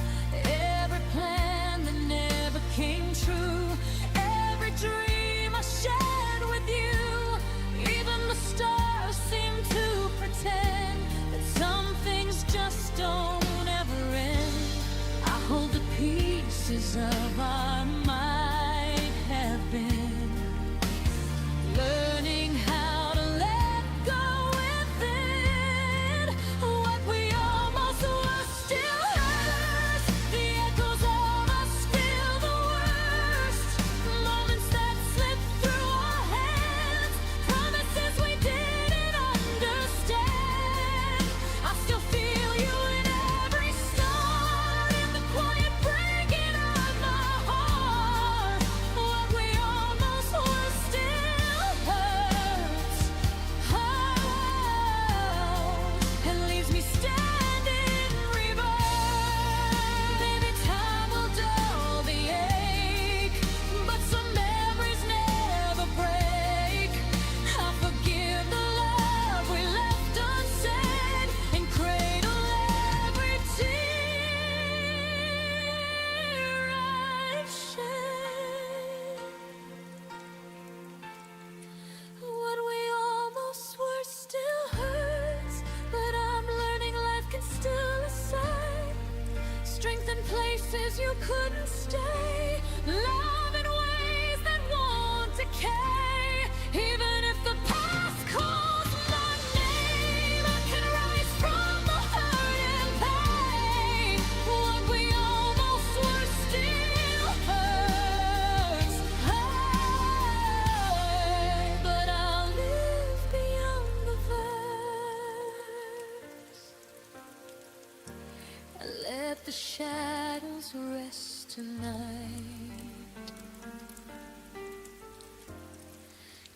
Every plan that never came true, every dream I shared with you. Even the stars seem to pretend that some things just don't ever end. I hold the pieces of our might have been, learning how to let go within. What we almost were still hurts. The echoes of us feel the worst. Moments that slip through our hands, promises we didn't understand. I still feel you in every stone, in the quiet breaking of my heart. What we almost were still hurts. And leaves me standing reverse. Maybe time will dull the ache, but some memories never break. I forgive the love we left unsaid, and cradle every tear I've shed. What we almost were still hurts, but I'm learning life can still aside. Strength in places you couldn't stay, love in ways that won't decay. Even if the past calls my name, I can rise from the hurt and pain. What we almost were still hurts. But I'll live beyond the verse. Let the shadows rest tonight.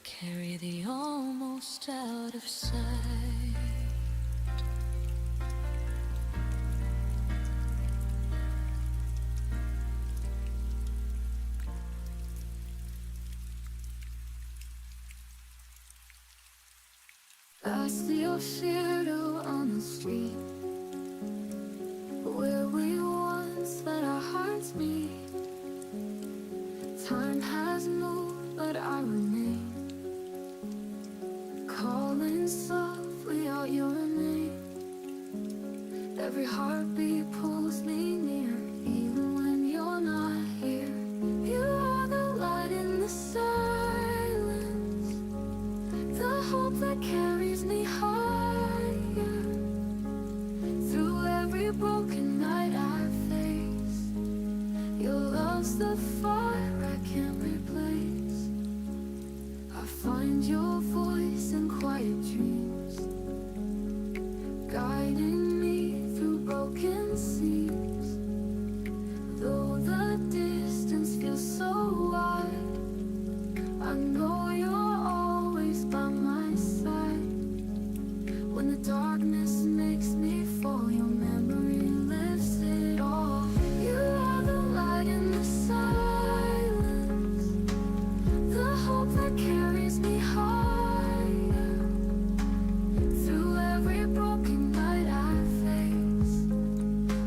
Carry the almost out of sight. I see your shadow on the street, where we once let our hearts meet. Time has moved, but I remain calling. heartbeat pulls me near, even when you're not here. You are the light in the silence, the hope that carries me higher. Through every broken night I face, your love's the fire I can't replace. I find your voice in quiet dreams, guiding me through broken seas. Though the distance feels so wide, I know you're always by my side. When the darkness makes me fall, your memory lifts it all. You are the light in the silence, the hope that carries me higher. Through every broken night I face,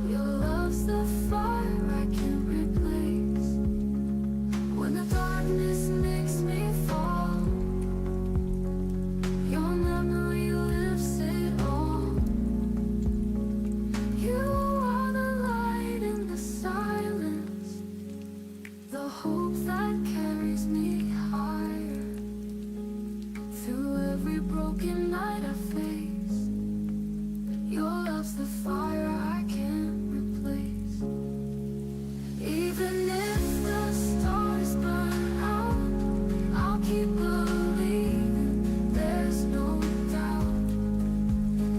your love's the fire I can't replace. When the darkness makes me fall, your memory lifts it all. You are the light in the silence, the hope that carries me higher. Through every broken night I face, your love's the fire I can't replace. Even if the stars burn out, I'll keep believing, there's no doubt.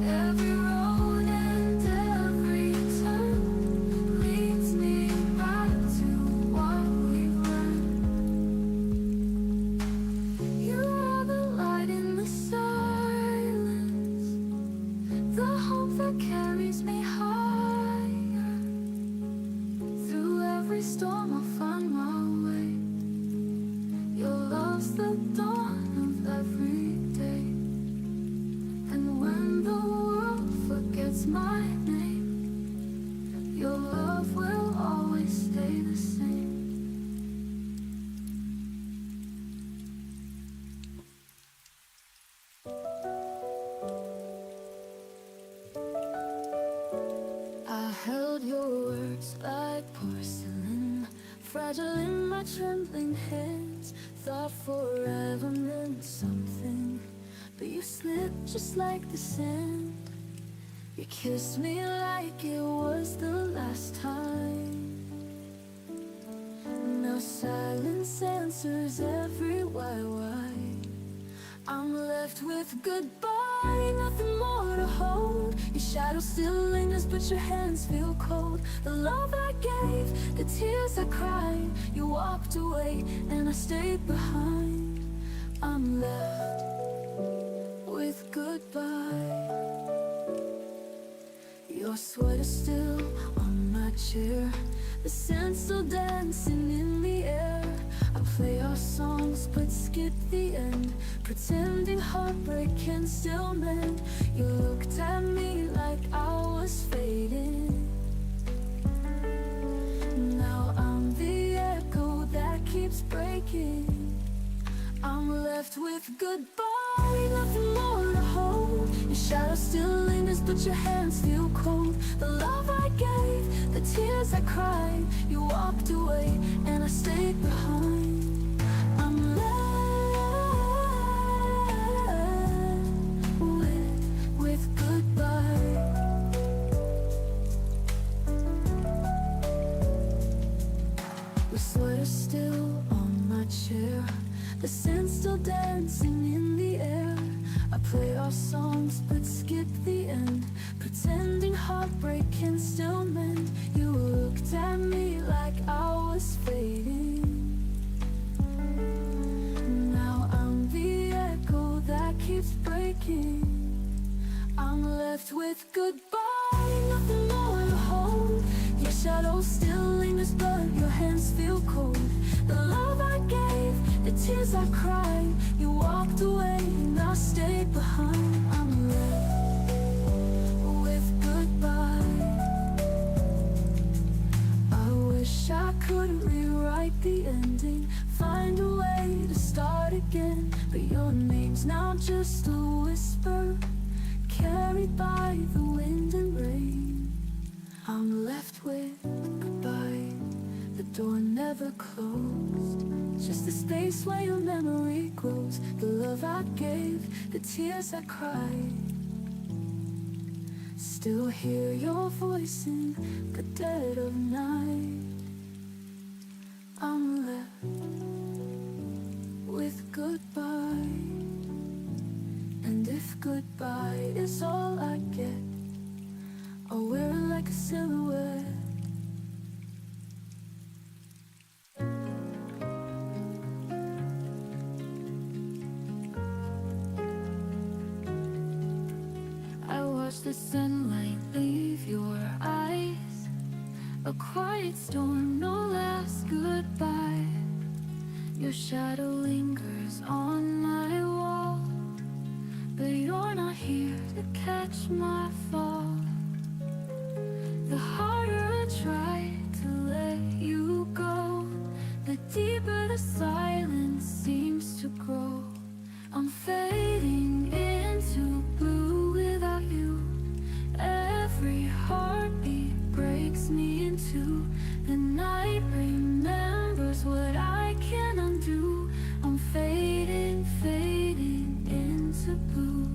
Every road and every turn leads me back to what we've learned. You are the light in the silence, the hope that carries me higher. Through every storm I'll find my way, your love's the dawn of every day. And when the world forgets my name, your love will always stay the same. I held your words like porcelain, fragile in my trembling hands. Thought forever meant something, but you slipped just like the sand. You kissed me like it was the last time. Now silence answers every why. I'm left with goodbye, nothing more to hold. Your shadow still lingers, but your hands feel cold. The love I gave, the tears I cried, you walked away and I stayed behind. I'm left with goodbye. Your sweater still on my chair, the scent still dancing in the air. I play our songs but skip the end, pretending heartbreak can still mend. You looked at me like I was fading. Now I'm the echo that keeps breaking. I'm left with goodbye, nothing more to hold. Your shadow still lingers, but your hands feel cold. The love I gave, the tears I cried, you walked away and I stayed behind. I'm left with goodbye. Your sweater still on my chair, the scent still dancing in the air. I play our songs but skip the end, pretending heartbreak can still mend. You looked at me like I was fading. Now I'm the echo that keeps breaking. I'm left with goodbye, nothing more to hold. Your shadow still lingers, but your hands feel cold. The love I gave, the tears I cried, you walked away and I stayed behind. I'm left with goodbye. I wish I could rewrite the ending, find a way to start again. But your name's now just a whisper, carried by the wind and rain. I gave, the tears I cried. Still hear your voice in the dead of night. I'm left with goodbye. And if goodbye is all I get, I'll wear it like a silhouette. I watch the sunlight leave your eyes, a quiet storm, no last goodbye. Your shadow lingers on my wall, but you're not here to catch my fall. The harder I try to let you go, the deeper the silence seems to grow. I'm fading into blue without you. Every heartbeat breaks me into. The night remembers what I can't undo. I'm fading, fading into blue.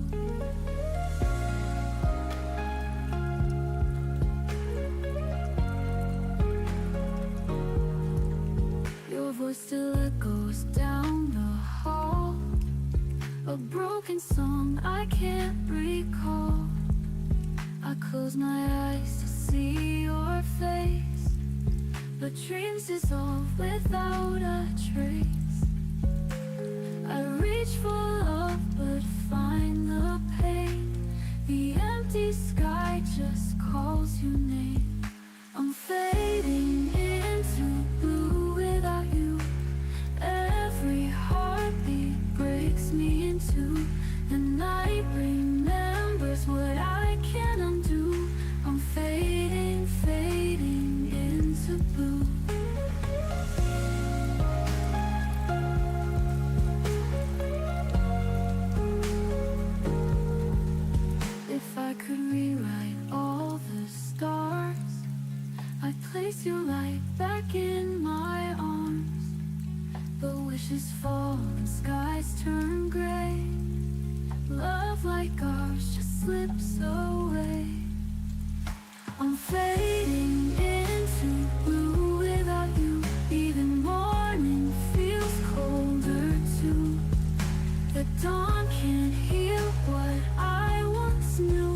Your voice still echoes down the hall, a broken song I can't recall. I close my eyes to see your face, but dreams dissolve without a trace. I reach for love but find the pain. The empty sky just calls your name. I'm fading into blue without you. Every heartbeat breaks me into. The night remembers what I can't undo. I'm fading, fading into blue. If I could rewrite all the stars, I'd place your light back in my arms. But wishes fall and skies turn gray. Love like ours just slips away. I'm fading into blue without you. Even morning feels colder too. The dawn can't heal what I once knew.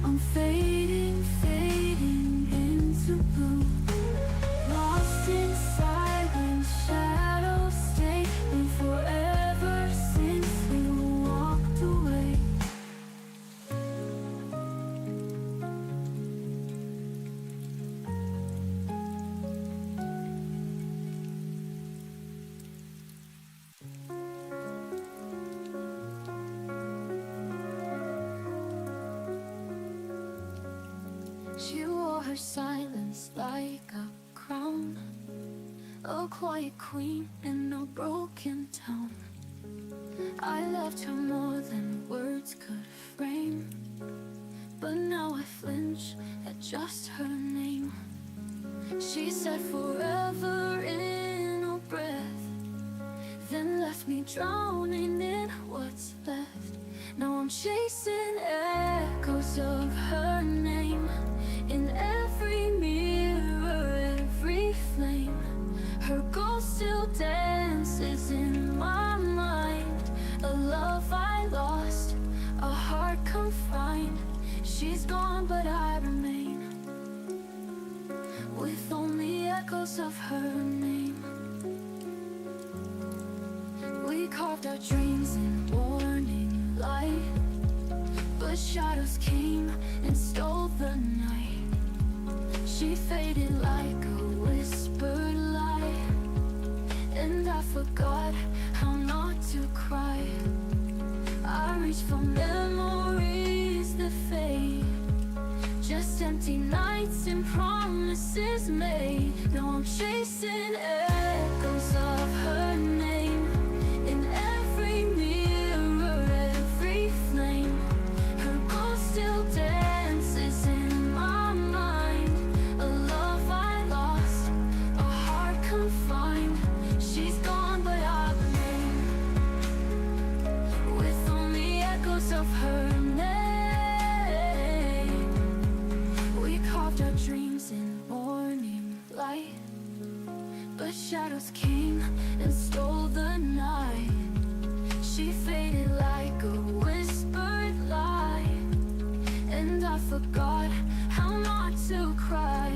I'm fading, fading into blue. Lost in silence, shadows stay, and forever since we walked away. She wore her silence like a crown, a quiet queen in a broken town. I loved her more than words could frame, but now I flinch at just her name. She said forever in a breath, then left me drowning in what's left. Now I'm chasing echoes of her name in every mirror, every flame. Her ghost still dances in my mind. A love I lost, a heart confined. She's gone but I remain, with only echoes of her name. We carved our dreams in warning light, but shadows came and stole the night. She faded like a whispered lie, and I forgot how not to cry. I reach for memories that fade, just empty nights and promises made. Now I'm chasing echoes of her name in every mirror, every flame. Her ghost still dances in my mind. A love I lost, a heart confined. She's gone but I remain, with shadows came and stole the night. She faded like a whispered lie, and I forgot how not to cry.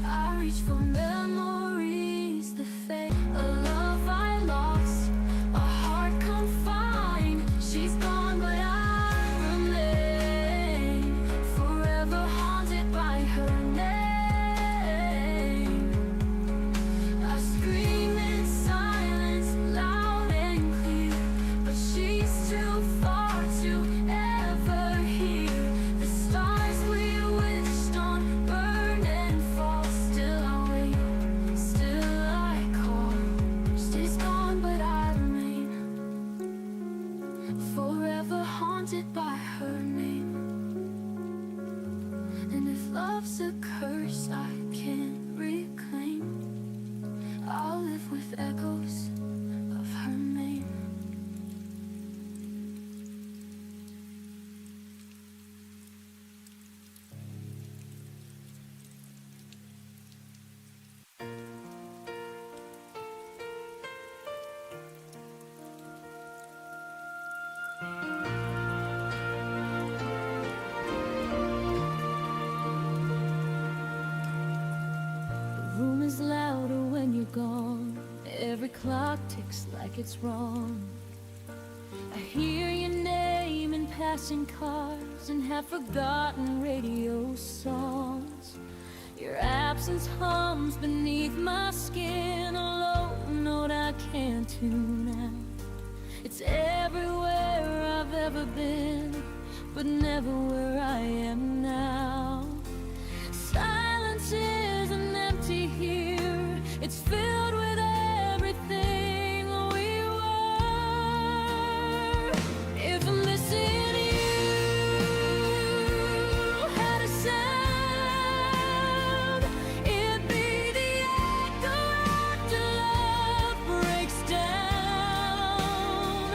I reach for memories that fade, a love I lost, a heart confined. She's gone, but I remain forever haunted by her name. I scream in silence, loud and clear, but she's too far to ever hear. The stars we wished on burn and fall. Still I wait, still I call. She's gone, but I remain forever haunted by her name. And if love's a curse I can't reclaim, I'll live with echoes of her name. The room is louder when you're gone. Every clock ticks like it's wrong. I hear your name in passing cars and have forgotten radio songs. Your absence hums beneath my skin, a low note I can't tune out. It's everywhere I've ever been, but never where I am now. Silence isn't empty here, it's filled with everything we were. If I'm missing you had a sound, it'd be the echo after love breaks down.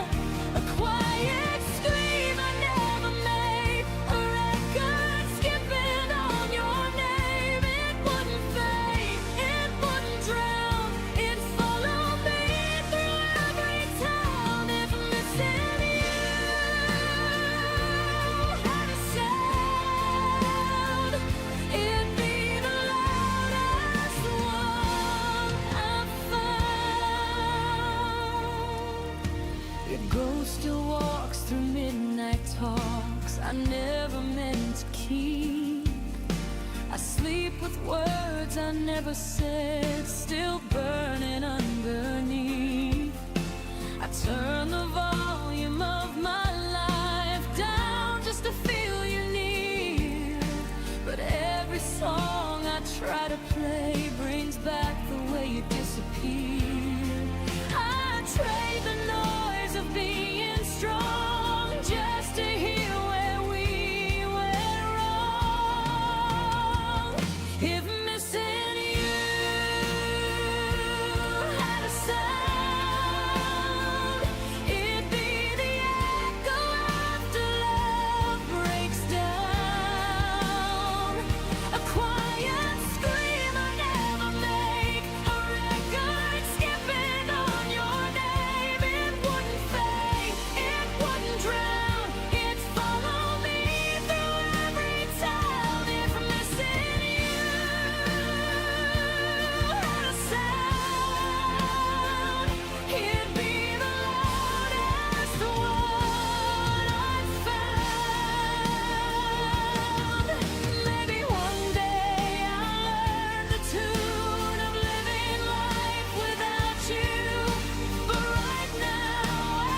A quiet scream I never made, a record skipping on your name. It wouldn't fade, it wouldn't drown, it'd follow me through every town. If I'm missing you had a sound, it'd be the loudest one I've found. Your ghost still walks through midnight talks I never meant to keep. I sleep with words I never said, still burning underneath. I turn the volume of my life down just to feel you near. But every song I try to play brings back the way you disappeared. I trade the noise of being strong just to hear where we went wrong. If missing you had a sound, it'd be the echo after love breaks down. A quiet scream I never make, a record skipping on your name. It wouldn't fade, it wouldn't drown, it'd follow me through every town. If I'm missing you had a sound, it'd be the loudest one I've found. Maybe one day I'll learn the tune of living life without you. But right now,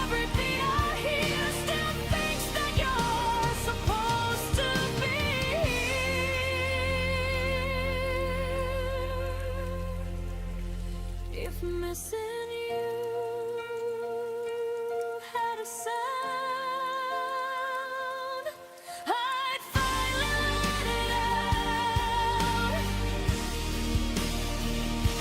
every beat I hear still thinks that you're supposed to be here. If missing you had a sound, I'd finally let it out.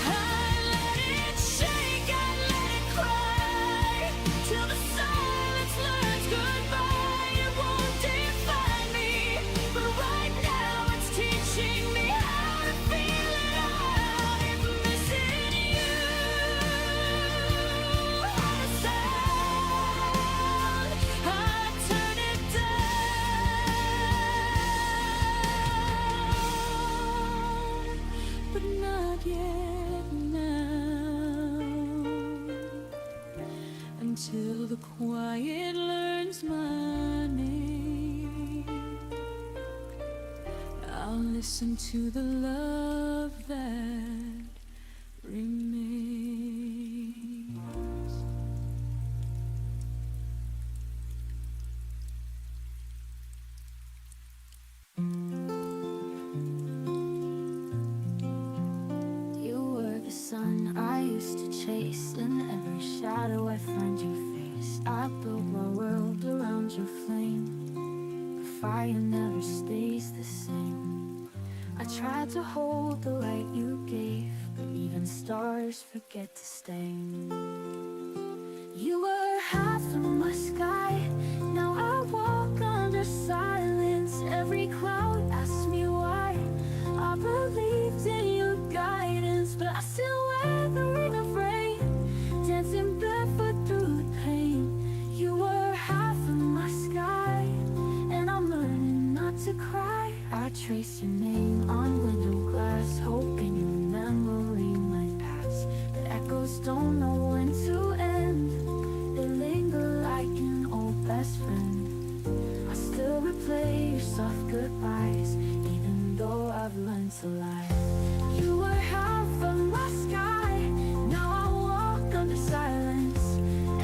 I'd let it shake, I'd let it cry, till the silence learns goodbye. It won't define me, but right now it's teaching me how to feel it out. If I'm missing you listen to the love that remains. You were the sun I used to chase. In every shadow I find your face. I built my world around your flame. The fire never stays the same. I tried to hold the light you gave, but even stars forget to stay. You were half of my sky. Now I walk under silence. Every cloud asks me why. I believed in your guidance, but I still wear the ring of rain, dancing barefoot through the pain. You were half of my sky, and I'm learning not to cry. I trace your name on window glass, hoping your memory might pass. But echoes don't know when to end. They linger like an old best friend. I still replay your soft goodbyes, even though I've learned to lie. You were half of my sky. Now I walk under silence.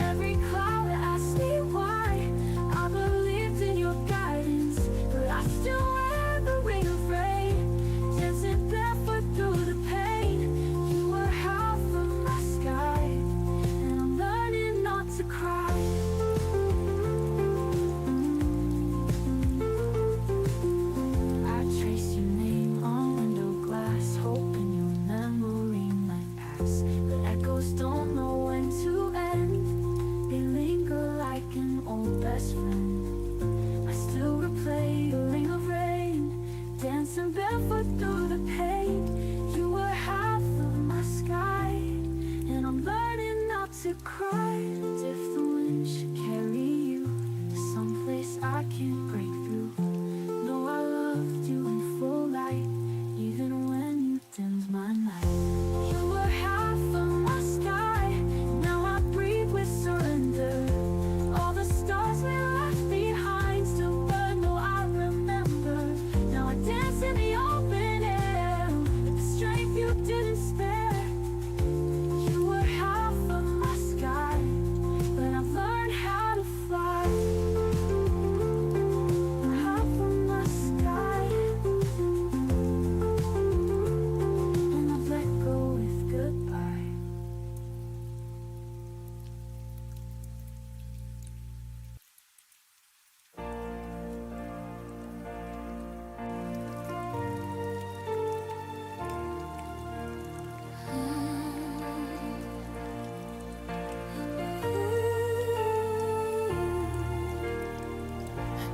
Every cloud asks me why. I believed in your guidance, but I still wear the ring of rain, dancing barefoot through the pain. You were half of my sky, and I'm learning not to cry. I trace your name on window glass, hoping your memory might pass. But echoes don't know when to end. They linger like an old best friend. I still replay the ring of rain, dancing barefoot through the pain. You were half of my sky, and I'm learning not to cry. And if the wind should carry you to someplace I can't break through, know I loved you in full light, even when you dimmed my night. You were half of my sky. Now I breathe with surrender. All the stars we left behind still burn, though I remember. Now I dance in the open air with the strength you didn't spare. You were half of my sky, but I've learned how to fly. Half of my sky, and I've let go with goodbye.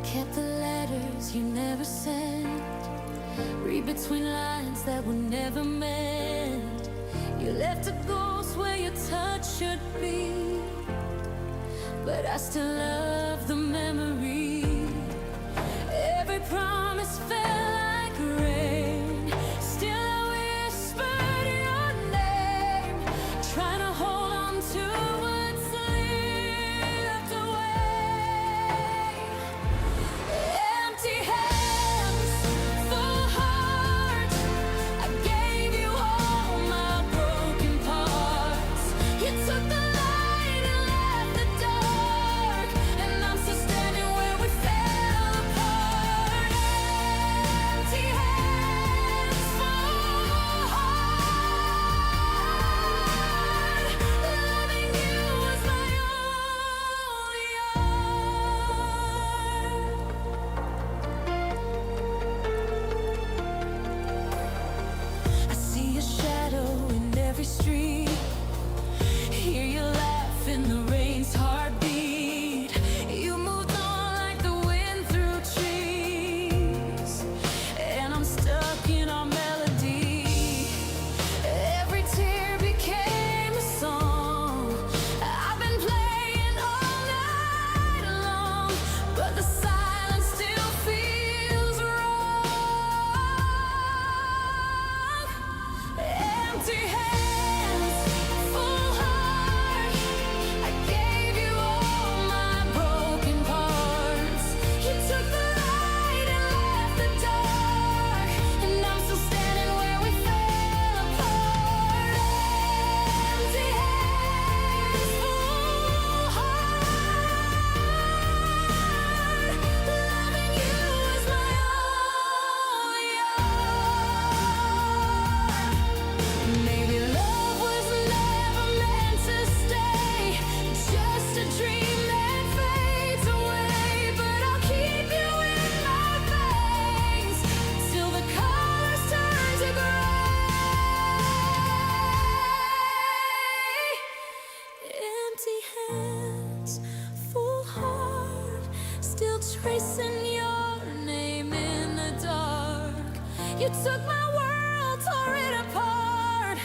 Kept the letters you never sent, read between lines that were never meant. You left a ghost where your touch should be, but I still love the memory. Every promise fell like rain. Still I whispered your name, trying to hold on to what slipped away. Empty hands, full heart. I gave you all my broken parts. You took the light and left the dark, and I'm still standing where we fell. You took my world, tore it apart,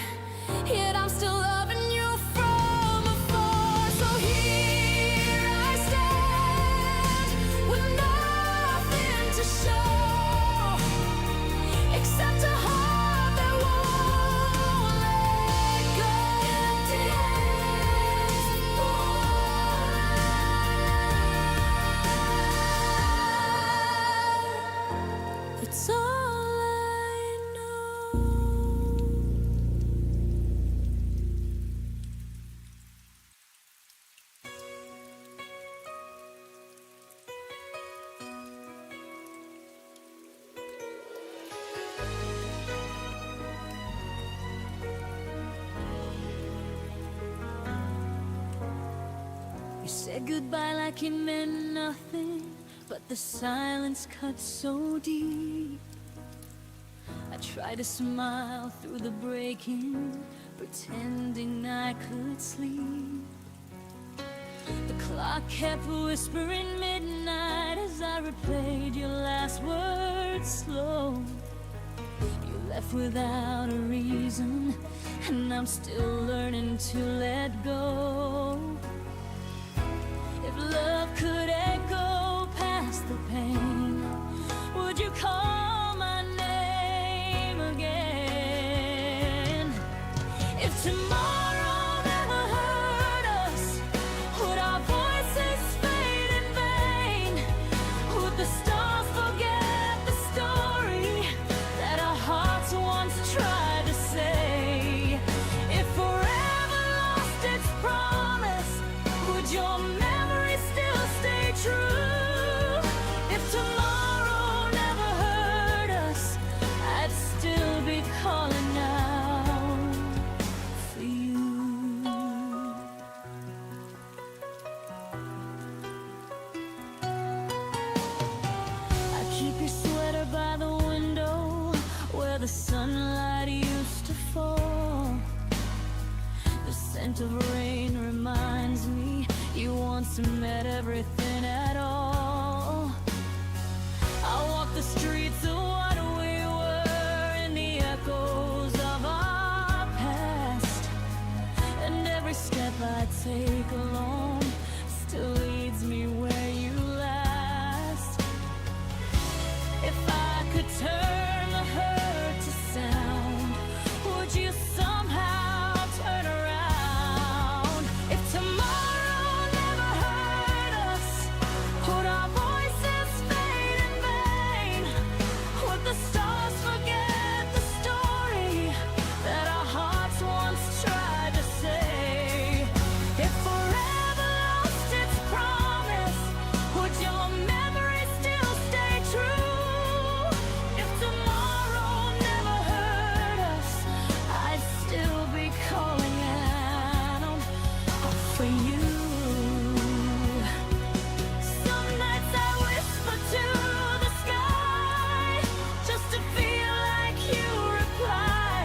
yet I'm still loving you from afar. So here I stand with nothing to show except a heart that won't let go. Empty hands, that's all I know. You said goodbye like it meant nothing, but the silence cut so deep. I tried to smile through the breaking, pretending I could sleep. The clock kept whispering midnight as I replayed your last words slow. You left without a reason, and I'm still learning to let go. If love could echo past the pain, would you call my name again? If tomorrow never hurt us, would our voices fade in vain? Would the stars forget the story that our hearts once tried to say? If forever lost its promise, would your memory still stay true? If tomorrow never hurt us, I'd still be calling out for you. I keep your sweater by the window where the sunlight used to fall. The scent of rain reminds me you once meant everything at all. I walk the streets of what we were in the echoes of our past, and every step I take alone still leads me where you last. If I could turn the hurt to sound, would you somehow turn around? If tomorrow never hurt us, would our voices fade in vain? Would the stars forget the story that our hearts once tried to say? If forever lost its promise, would your memory still stay true? If tomorrow never hurt us, I'd still be calling out for you. Some nights I whisper to the sky just to feel like you reply,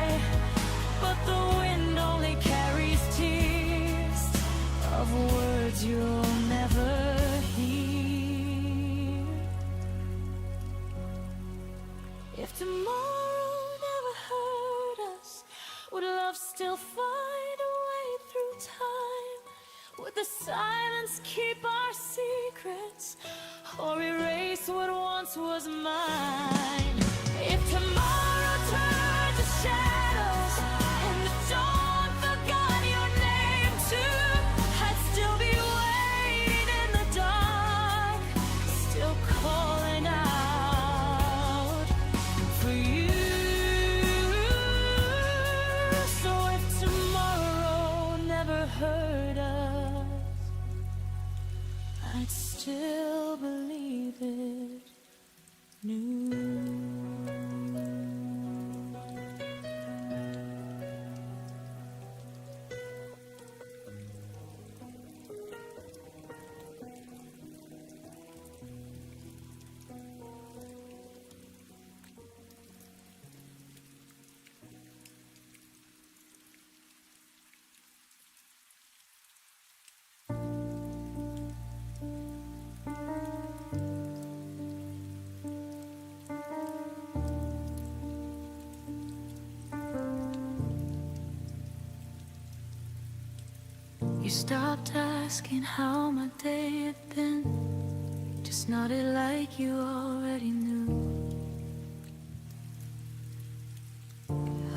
but the wind only carries tears of words you'll never hear. If tomorrow never hurt us, would love still find a way through time? Would the silence keep our secrets or erase what once was mine? If tomorrow turned to shadows and the dawn forgot your name too, I'd still be waiting in the dark, still calling out for you. So if tomorrow never hurt us, I'd still believe it new. stopped asking how my day had been, just nodded like you already knew.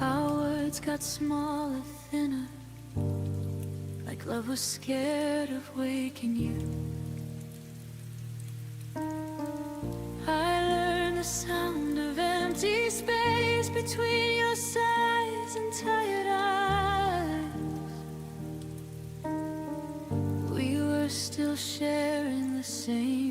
Our words got smaller, thinner, like love was scared of waking you. I learned the sound of empty space between your sighs and tired eyes. We were still sharing the same